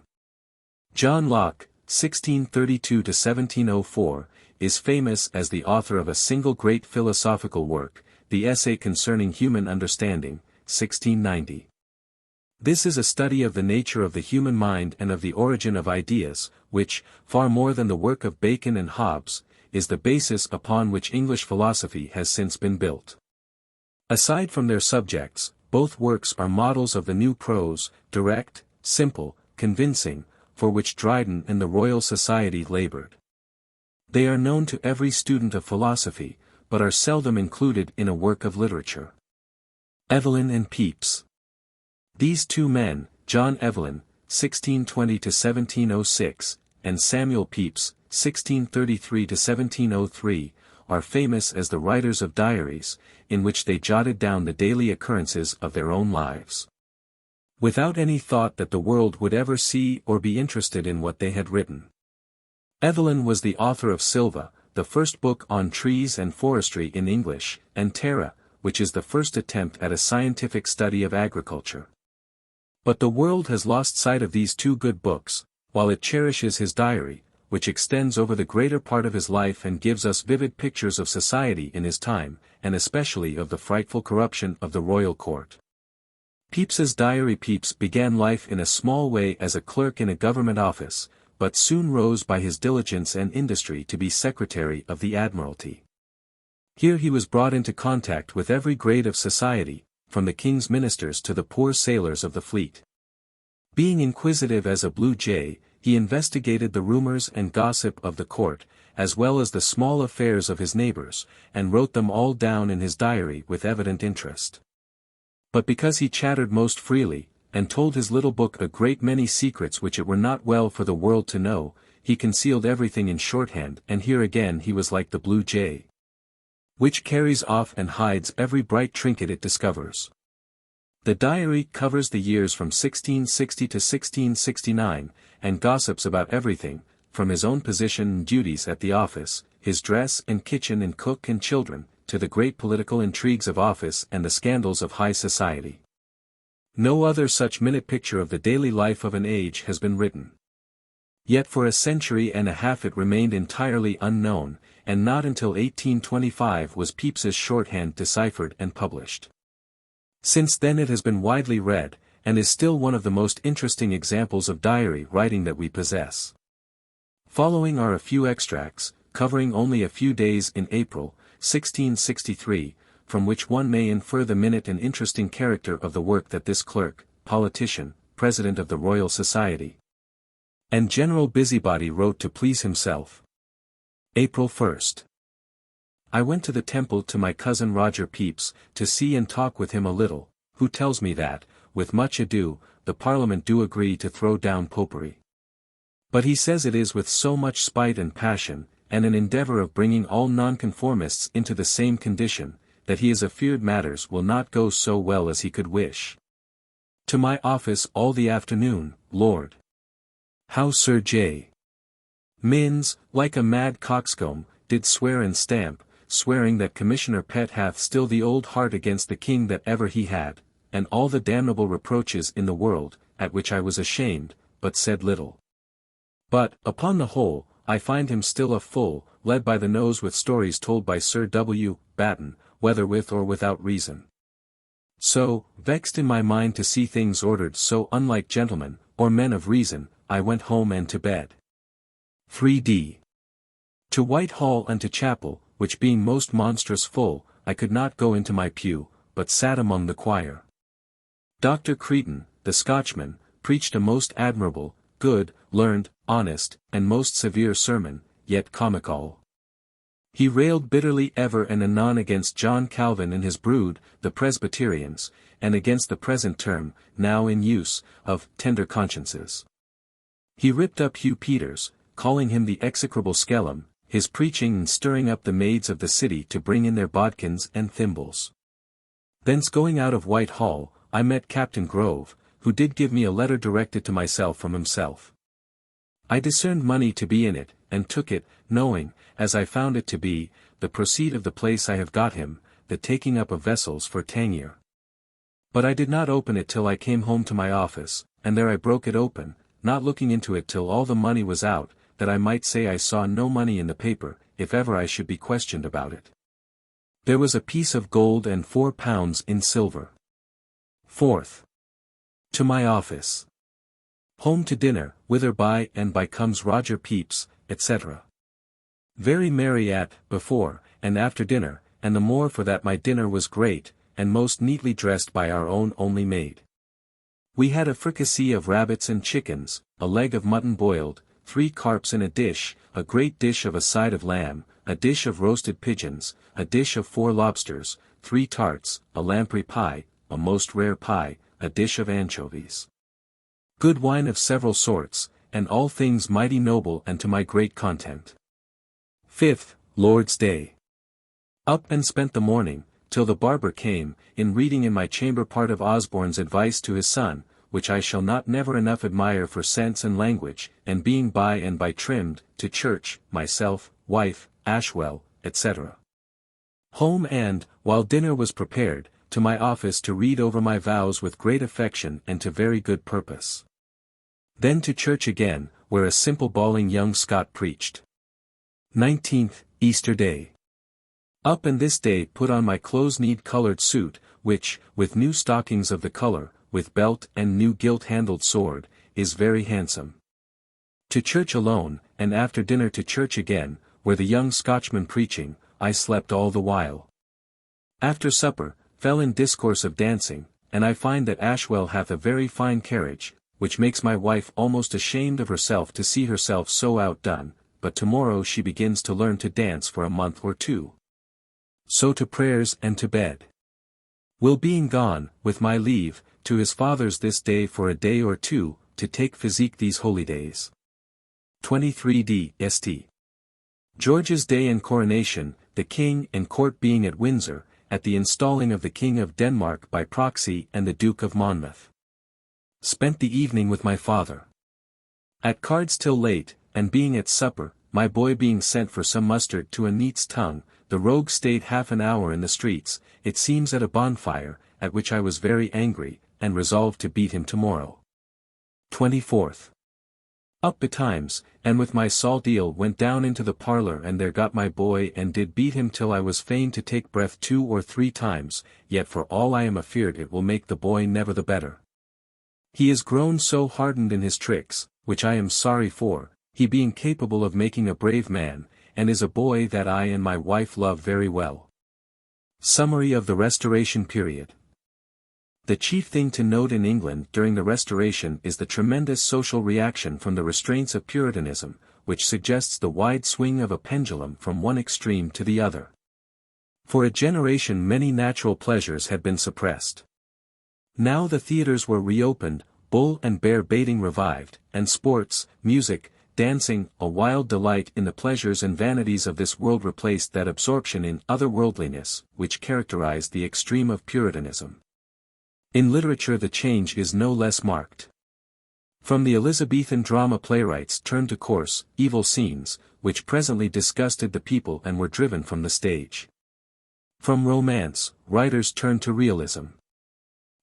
John Locke, 1632–1704, is famous as the author of a single great philosophical work, the Essay Concerning Human Understanding, 1690. This is a study of the nature of the human mind and of the origin of ideas, which, far more than the work of Bacon and Hobbes, is the basis upon which English philosophy has since been built. Aside from their subjects, both works are models of the new prose, direct, simple, convincing, for which Dryden and the Royal Society labored. They are known to every student of philosophy, but are seldom included in a work of literature. Evelyn and Pepys. These two men, John Evelyn, 1620–1706, and Samuel Pepys, 1633–1703, are famous as the writers of diaries, in which they jotted down the daily occurrences of their own lives, without any thought that the world would ever see or be interested in what they had written. Evelyn was the author of Silva, the first book on trees and forestry in English, and Terra, which is the first attempt at a scientific study of agriculture. But the world has lost sight of these two good books, while it cherishes his diary, which extends over the greater part of his life and gives us vivid pictures of society in his time, and especially of the frightful corruption of the royal court. Pepys's diary. Pepys began life in a small way as a clerk in a government office, but soon rose by his diligence and industry to be Secretary of the Admiralty. Here he was brought into contact with every grade of society, from the king's ministers to the poor sailors of the fleet. Being inquisitive as a blue jay, he investigated the rumors and gossip of the court, as well as the small affairs of his neighbors, and wrote them all down in his diary with evident interest. But because he chattered most freely, and told his little book a great many secrets which it were not well for the world to know, he concealed everything in shorthand, and here again he was like the blue jay, which carries off and hides every bright trinket it discovers. The diary covers the years from 1660 to 1669, and gossips about everything, from his own position and duties at the office, his dress and kitchen and cook and children, to the great political intrigues of office and the scandals of high society. No other such minute picture of the daily life of an age has been written. Yet for a century and a half it remained entirely unknown, and not until 1825 was Pepys's shorthand deciphered and published. Since then it has been widely read, and is still one of the most interesting examples of diary writing that we possess. Following are a few extracts, covering only a few days in April, 1663, from which one may infer the minute and interesting character of the work that this clerk, politician, president of the Royal Society, and general busybody wrote to please himself. April 1st. I went to the Temple to my cousin Roger Pepys, to see and talk with him a little, who tells me that, with much ado, the Parliament do agree to throw down Popery. But he says it is with so much spite and passion, and an endeavour of bringing all nonconformists into the same condition, that he is afeard matters will not go so well as he could wish. To my office all the afternoon, Lord. How Sir J. Minns, like a mad coxcomb, did swear and stamp, swearing that Commissioner Pett hath still the old heart against the king that ever he had, and all the damnable reproaches in the world, at which I was ashamed, but said little. But, upon the whole, I find him still a fool, led by the nose with stories told by Sir W. Batten, whether with or without reason. So, vexed in my mind to see things ordered so unlike gentlemen, or men of reason, I went home and to bed. 3d. To Whitehall and to chapel, which being most monstrous full, I could not go into my pew, but sat among the choir. Dr. Cretan, the Scotchman, preached a most admirable, good, learned, honest, and most severe sermon, yet comical. He railed bitterly ever and anon against John Calvin and his brood, the Presbyterians, and against the present term, now in use, of tender consciences. He ripped up Hugh Peters, calling him the execrable skellum, his preaching and stirring up the maids of the city to bring in their bodkins and thimbles. Thence going out of Whitehall, I met Captain Grove, who did give me a letter directed to myself from himself. I discerned money to be in it, and took it, knowing, as I found it to be, the proceed of the place I have got him, the taking up of vessels for Tangier. But I did not open it till I came home to my office, and there I broke it open, not looking into it till all the money was out, that I might say I saw no money in the paper, if ever I should be questioned about it. There was a piece of gold and £4 in silver. 4th. To my office. Home to dinner, whither by and by comes Roger Pepys, etc. Very merry at, before, and after dinner, and the more for that my dinner was great, and most neatly dressed by our own only maid. We had a fricassee of rabbits and chickens, a leg of mutton boiled, 3 carps in a dish, a great dish of a side of lamb, a dish of roasted pigeons, a dish of 4 lobsters, 3 tarts, a lamprey pie, a most rare pie, a dish of anchovies. Good wine of several sorts, and all things mighty noble and to my great content. 5th, Lord's Day. Up and spent the morning, till the barber came, in reading in my chamber part of Osborne's advice to his son, which I shall not never enough admire for sense and language, and being by and by trimmed, to church, myself, wife, Ashwell, etc. Home and, while dinner was prepared, to my office to read over my vows with great affection and to very good purpose. Then to church again, where a simple bawling young Scot preached. 19th, Easter Day. Up and this day put on my close-kneed coloured suit, which, with new stockings of the colour, with belt and new gilt-handled sword, is very handsome. To church alone, and after dinner to church again, where the young Scotchman preaching, I slept all the while. After supper, fell in discourse of dancing, and I find that Ashwell hath a very fine carriage, which makes my wife almost ashamed of herself to see herself so outdone, but tomorrow she begins to learn to dance for a month or 2. So to prayers and to bed. Will being gone, with my leave, to his father's this day for a day or 2, to take physique these holy days. 23d St. George's Day and Coronation, the King and Court being at Windsor, at the installing of the King of Denmark by proxy and the Duke of Monmouth. Spent the evening with my father. At cards till late, and being at supper, my boy being sent for some mustard to a neat's tongue, the rogue stayed half an hour in the streets, it seems at a bonfire, at which I was very angry, and resolved to beat him tomorrow. 24th. Up betimes, and with my salt eel went down into the parlour and there got my boy and did beat him till I was fain to take breath 2 or 3 times, yet for all I am afeard it will make the boy never the better. He is grown so hardened in his tricks, which I am sorry for, he being capable of making a brave man, and is a boy that I and my wife love very well. Summary of the Restoration period. The chief thing to note in England during the Restoration is the tremendous social reaction from the restraints of Puritanism, which suggests the wide swing of a pendulum from one extreme to the other. For a generation many natural pleasures had been suppressed. Now the theatres were reopened, bull and bear baiting revived, and sports, music, dancing, a wild delight in the pleasures and vanities of this world replaced that absorption in otherworldliness, which characterized the extreme of Puritanism. In literature the change is no less marked. From the Elizabethan drama playwrights turned to coarse, evil scenes, which presently disgusted the people and were driven from the stage. From romance, writers turned to realism.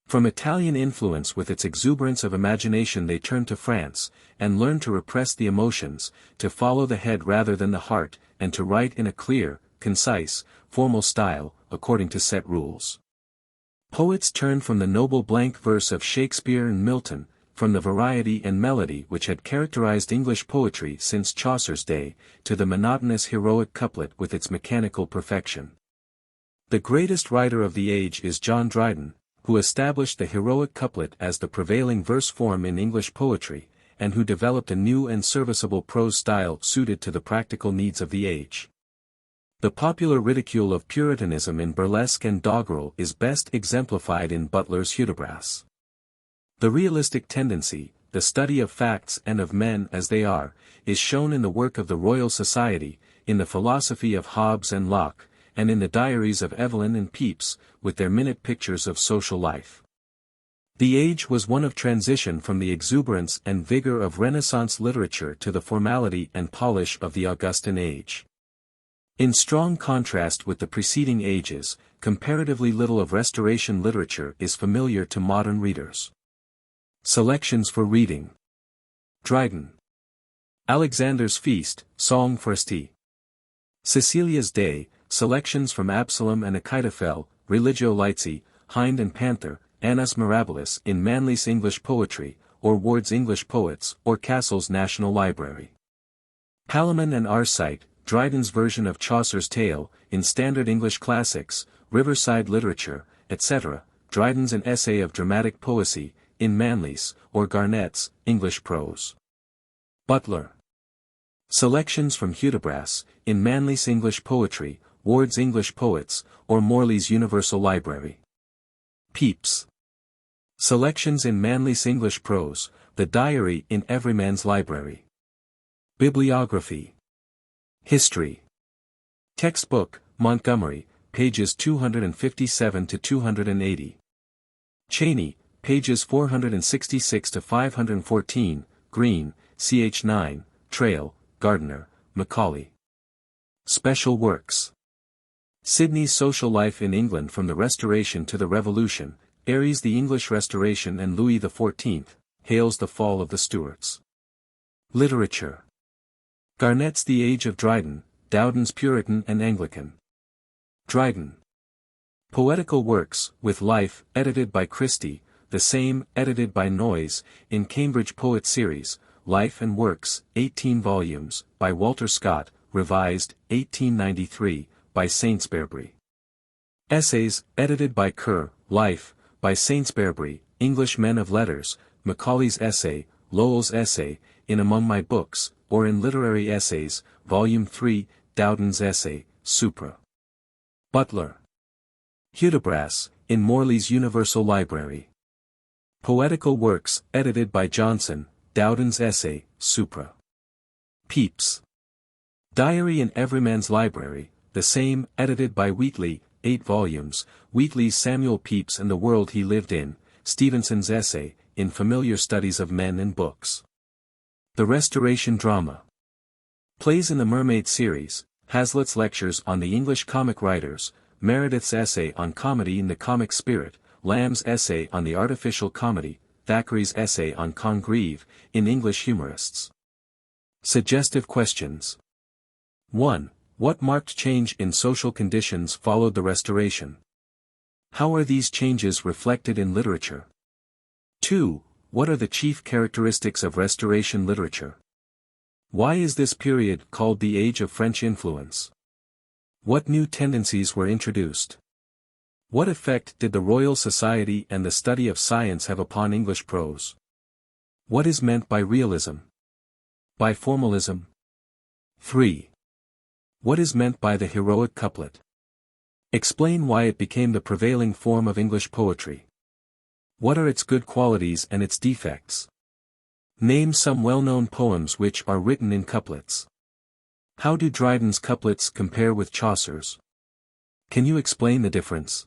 From Italian influence with its exuberance of imagination they turned to France, and learned to repress the emotions, to follow the head rather than the heart, and to write in a clear, concise, formal style, according to set rules. Poets turned from the noble blank verse of Shakespeare and Milton, from the variety and melody which had characterized English poetry since Chaucer's day, to the monotonous heroic couplet with its mechanical perfection. The greatest writer of the age is John Dryden, who established the heroic couplet as the prevailing verse form in English poetry, and who developed a new and serviceable prose style suited to the practical needs of the age. The popular ridicule of Puritanism in burlesque and doggerel is best exemplified in Butler's Hudibras. The realistic tendency, the study of facts and of men as they are, is shown in the work of the Royal Society, in the philosophy of Hobbes and Locke, and in the diaries of Evelyn and Pepys, with their minute pictures of social life. The age was one of transition from the exuberance and vigor of Renaissance literature to the formality and polish of the Augustan age. In strong contrast with the preceding ages, comparatively little of Restoration literature is familiar to modern readers. Selections for reading. Dryden. Alexander's Feast, Song Festi. Cecilia's Day, selections from Absalom and Achitophel, Religio Laici, Hind and Panther, Annus Mirabilis in Manley's English Poetry, or Ward's English Poets, or Castle's National Library. Palamon and Arcite, Dryden's version of Chaucer's tale, in Standard English Classics, Riverside Literature, etc., Dryden's An Essay of Dramatic Poesy, in Manley's, or Garnett's, English Prose. Butler. Selections from Hudibras, in Manley's English Poetry, Ward's English Poets, or Morley's Universal Library. Pepys. Selections in Manley's English Prose, The Diary in Everyman's Library. Bibliography. History. Textbook, Montgomery, pages 257 to 280. Cheney, pages 466 to 514, Green, ch. 9, Trail, Gardner, Macaulay. Special works. Sidney's Social Life in England from the Restoration to the Revolution, Airy's The English Restoration and Louis XIV, Hale's The Fall of the Stuarts. Literature. Garnett's The Age of Dryden, Dowden's Puritan and Anglican. Dryden. Poetical Works, with Life, edited by Christie, the same, edited by Noyes, in Cambridge Poet Series, Life and Works, 18 volumes, by Walter Scott, revised, 1893, by Saintsbury. Essays, edited by Kerr, Life, by Saintsbury, English Men of Letters, Macaulay's Essay, Lowell's Essay, in Among My Books, or in Literary Essays, Volume 3, Dowden's Essay, Supra. Butler. Hudibras, in Morley's Universal Library. Poetical Works, edited by Johnson, Dowden's Essay, Supra. Pepys. Diary in Everyman's Library, the same, edited by Wheatley, 8 volumes, Wheatley's Samuel Pepys and the World He Lived in, Stevenson's Essay, in Familiar Studies of Men and Books. The Restoration Drama. Plays in the Mermaid Series, Hazlitt's Lectures on the English Comic Writers, Meredith's Essay on Comedy in the Comic Spirit, Lamb's Essay on the Artificial Comedy, Thackeray's Essay on Congreve, in English Humorists. Suggestive questions. 1. What marked change in social conditions followed the Restoration? How are these changes reflected in literature? 2. What are the chief characteristics of Restoration literature? Why is this period called the Age of French Influence? What new tendencies were introduced? What effect did the Royal Society and the study of science have upon English prose? What is meant by realism? By formalism? 3. What is meant by the heroic couplet? Explain why it became the prevailing form of English poetry. What are its good qualities and its defects? Name some well-known poems which are written in couplets. How do Dryden's couplets compare with Chaucer's? Can you explain the difference?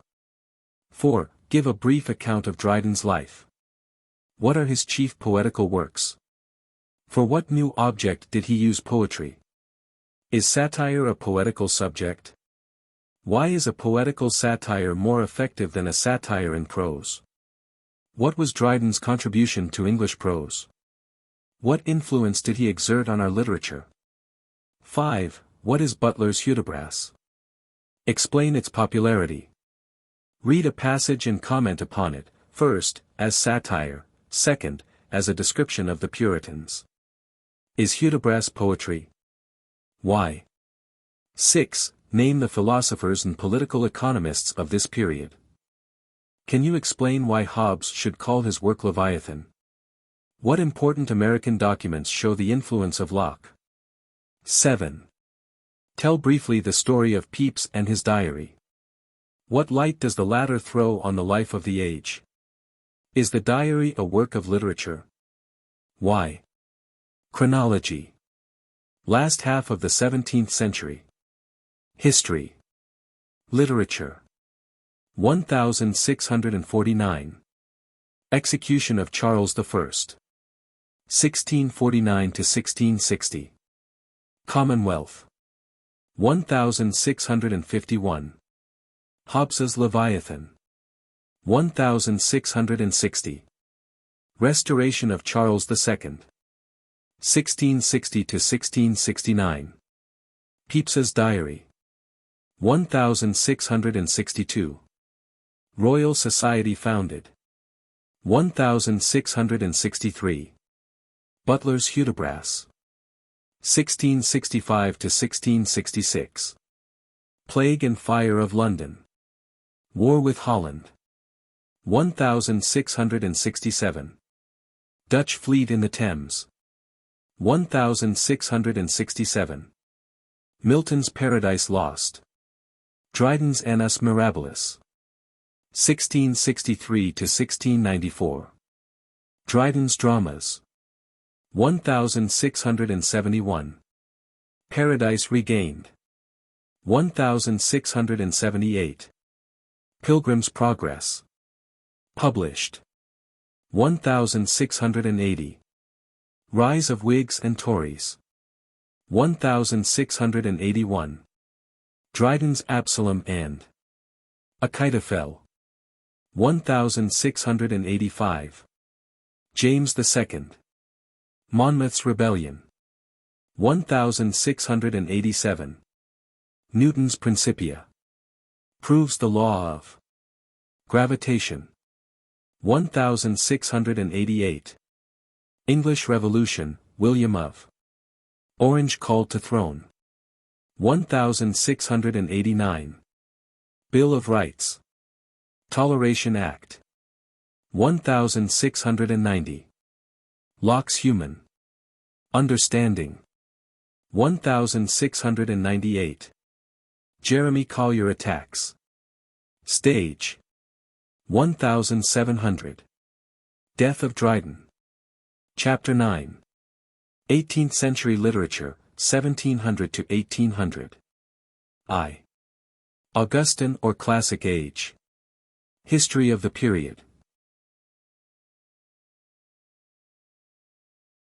4. Give a brief account of Dryden's life. What are his chief poetical works? For what new object did he use poetry? Is satire a poetical subject? Why is a poetical satire more effective than a satire in prose? What was Dryden's contribution to English prose? What influence did he exert on our literature? 5. What is Butler's Hudibras? Explain its popularity. Read a passage and comment upon it, first, as satire, second, as a description of the Puritans. Is Hudibras poetry? Why? 6. Name the philosophers and political economists of this period. Can you explain why Hobbes should call his work Leviathan? What important American documents show the influence of Locke? 7. Tell briefly the story of Pepys and his diary. What light does the latter throw on the life of the age? Is the diary a work of literature? Why? Chronology. Last half of the 17th century. History. Literature. 1649. Execution of Charles I. 1649 to 1660. Commonwealth. 1651. Hobbes's Leviathan. 1660. Restoration of Charles II. 1660 to 1669. Pepys's Diary. 1662. Royal Society founded. 1663. Butler's Hudibras. 1665 to 1666. Plague and Fire of London. War with Holland. 1667. Dutch fleet in the Thames. 1667. Milton's Paradise Lost. Dryden's Annus Mirabilis. 1663 to 1694. Dryden's Dramas. 1671. Paradise Regained. 1678. Pilgrim's Progress. Published. 1680. Rise of Whigs and Tories. 1681. Dryden's Absalom and Achitophel. 1685. James II. Monmouth's Rebellion. 1687. Newton's Principia. Proves the law of gravitation. 1688. English Revolution, William of Orange called to throne. 1689. Bill of Rights. Toleration Act. 1690. Locke's Human Understanding. 1698. Jeremy Collier attacks. Stage. 1700. Death of Dryden. Chapter 9. 18th Century Literature, 1700 to 1800. I. Augustan or Classic Age. History of the period.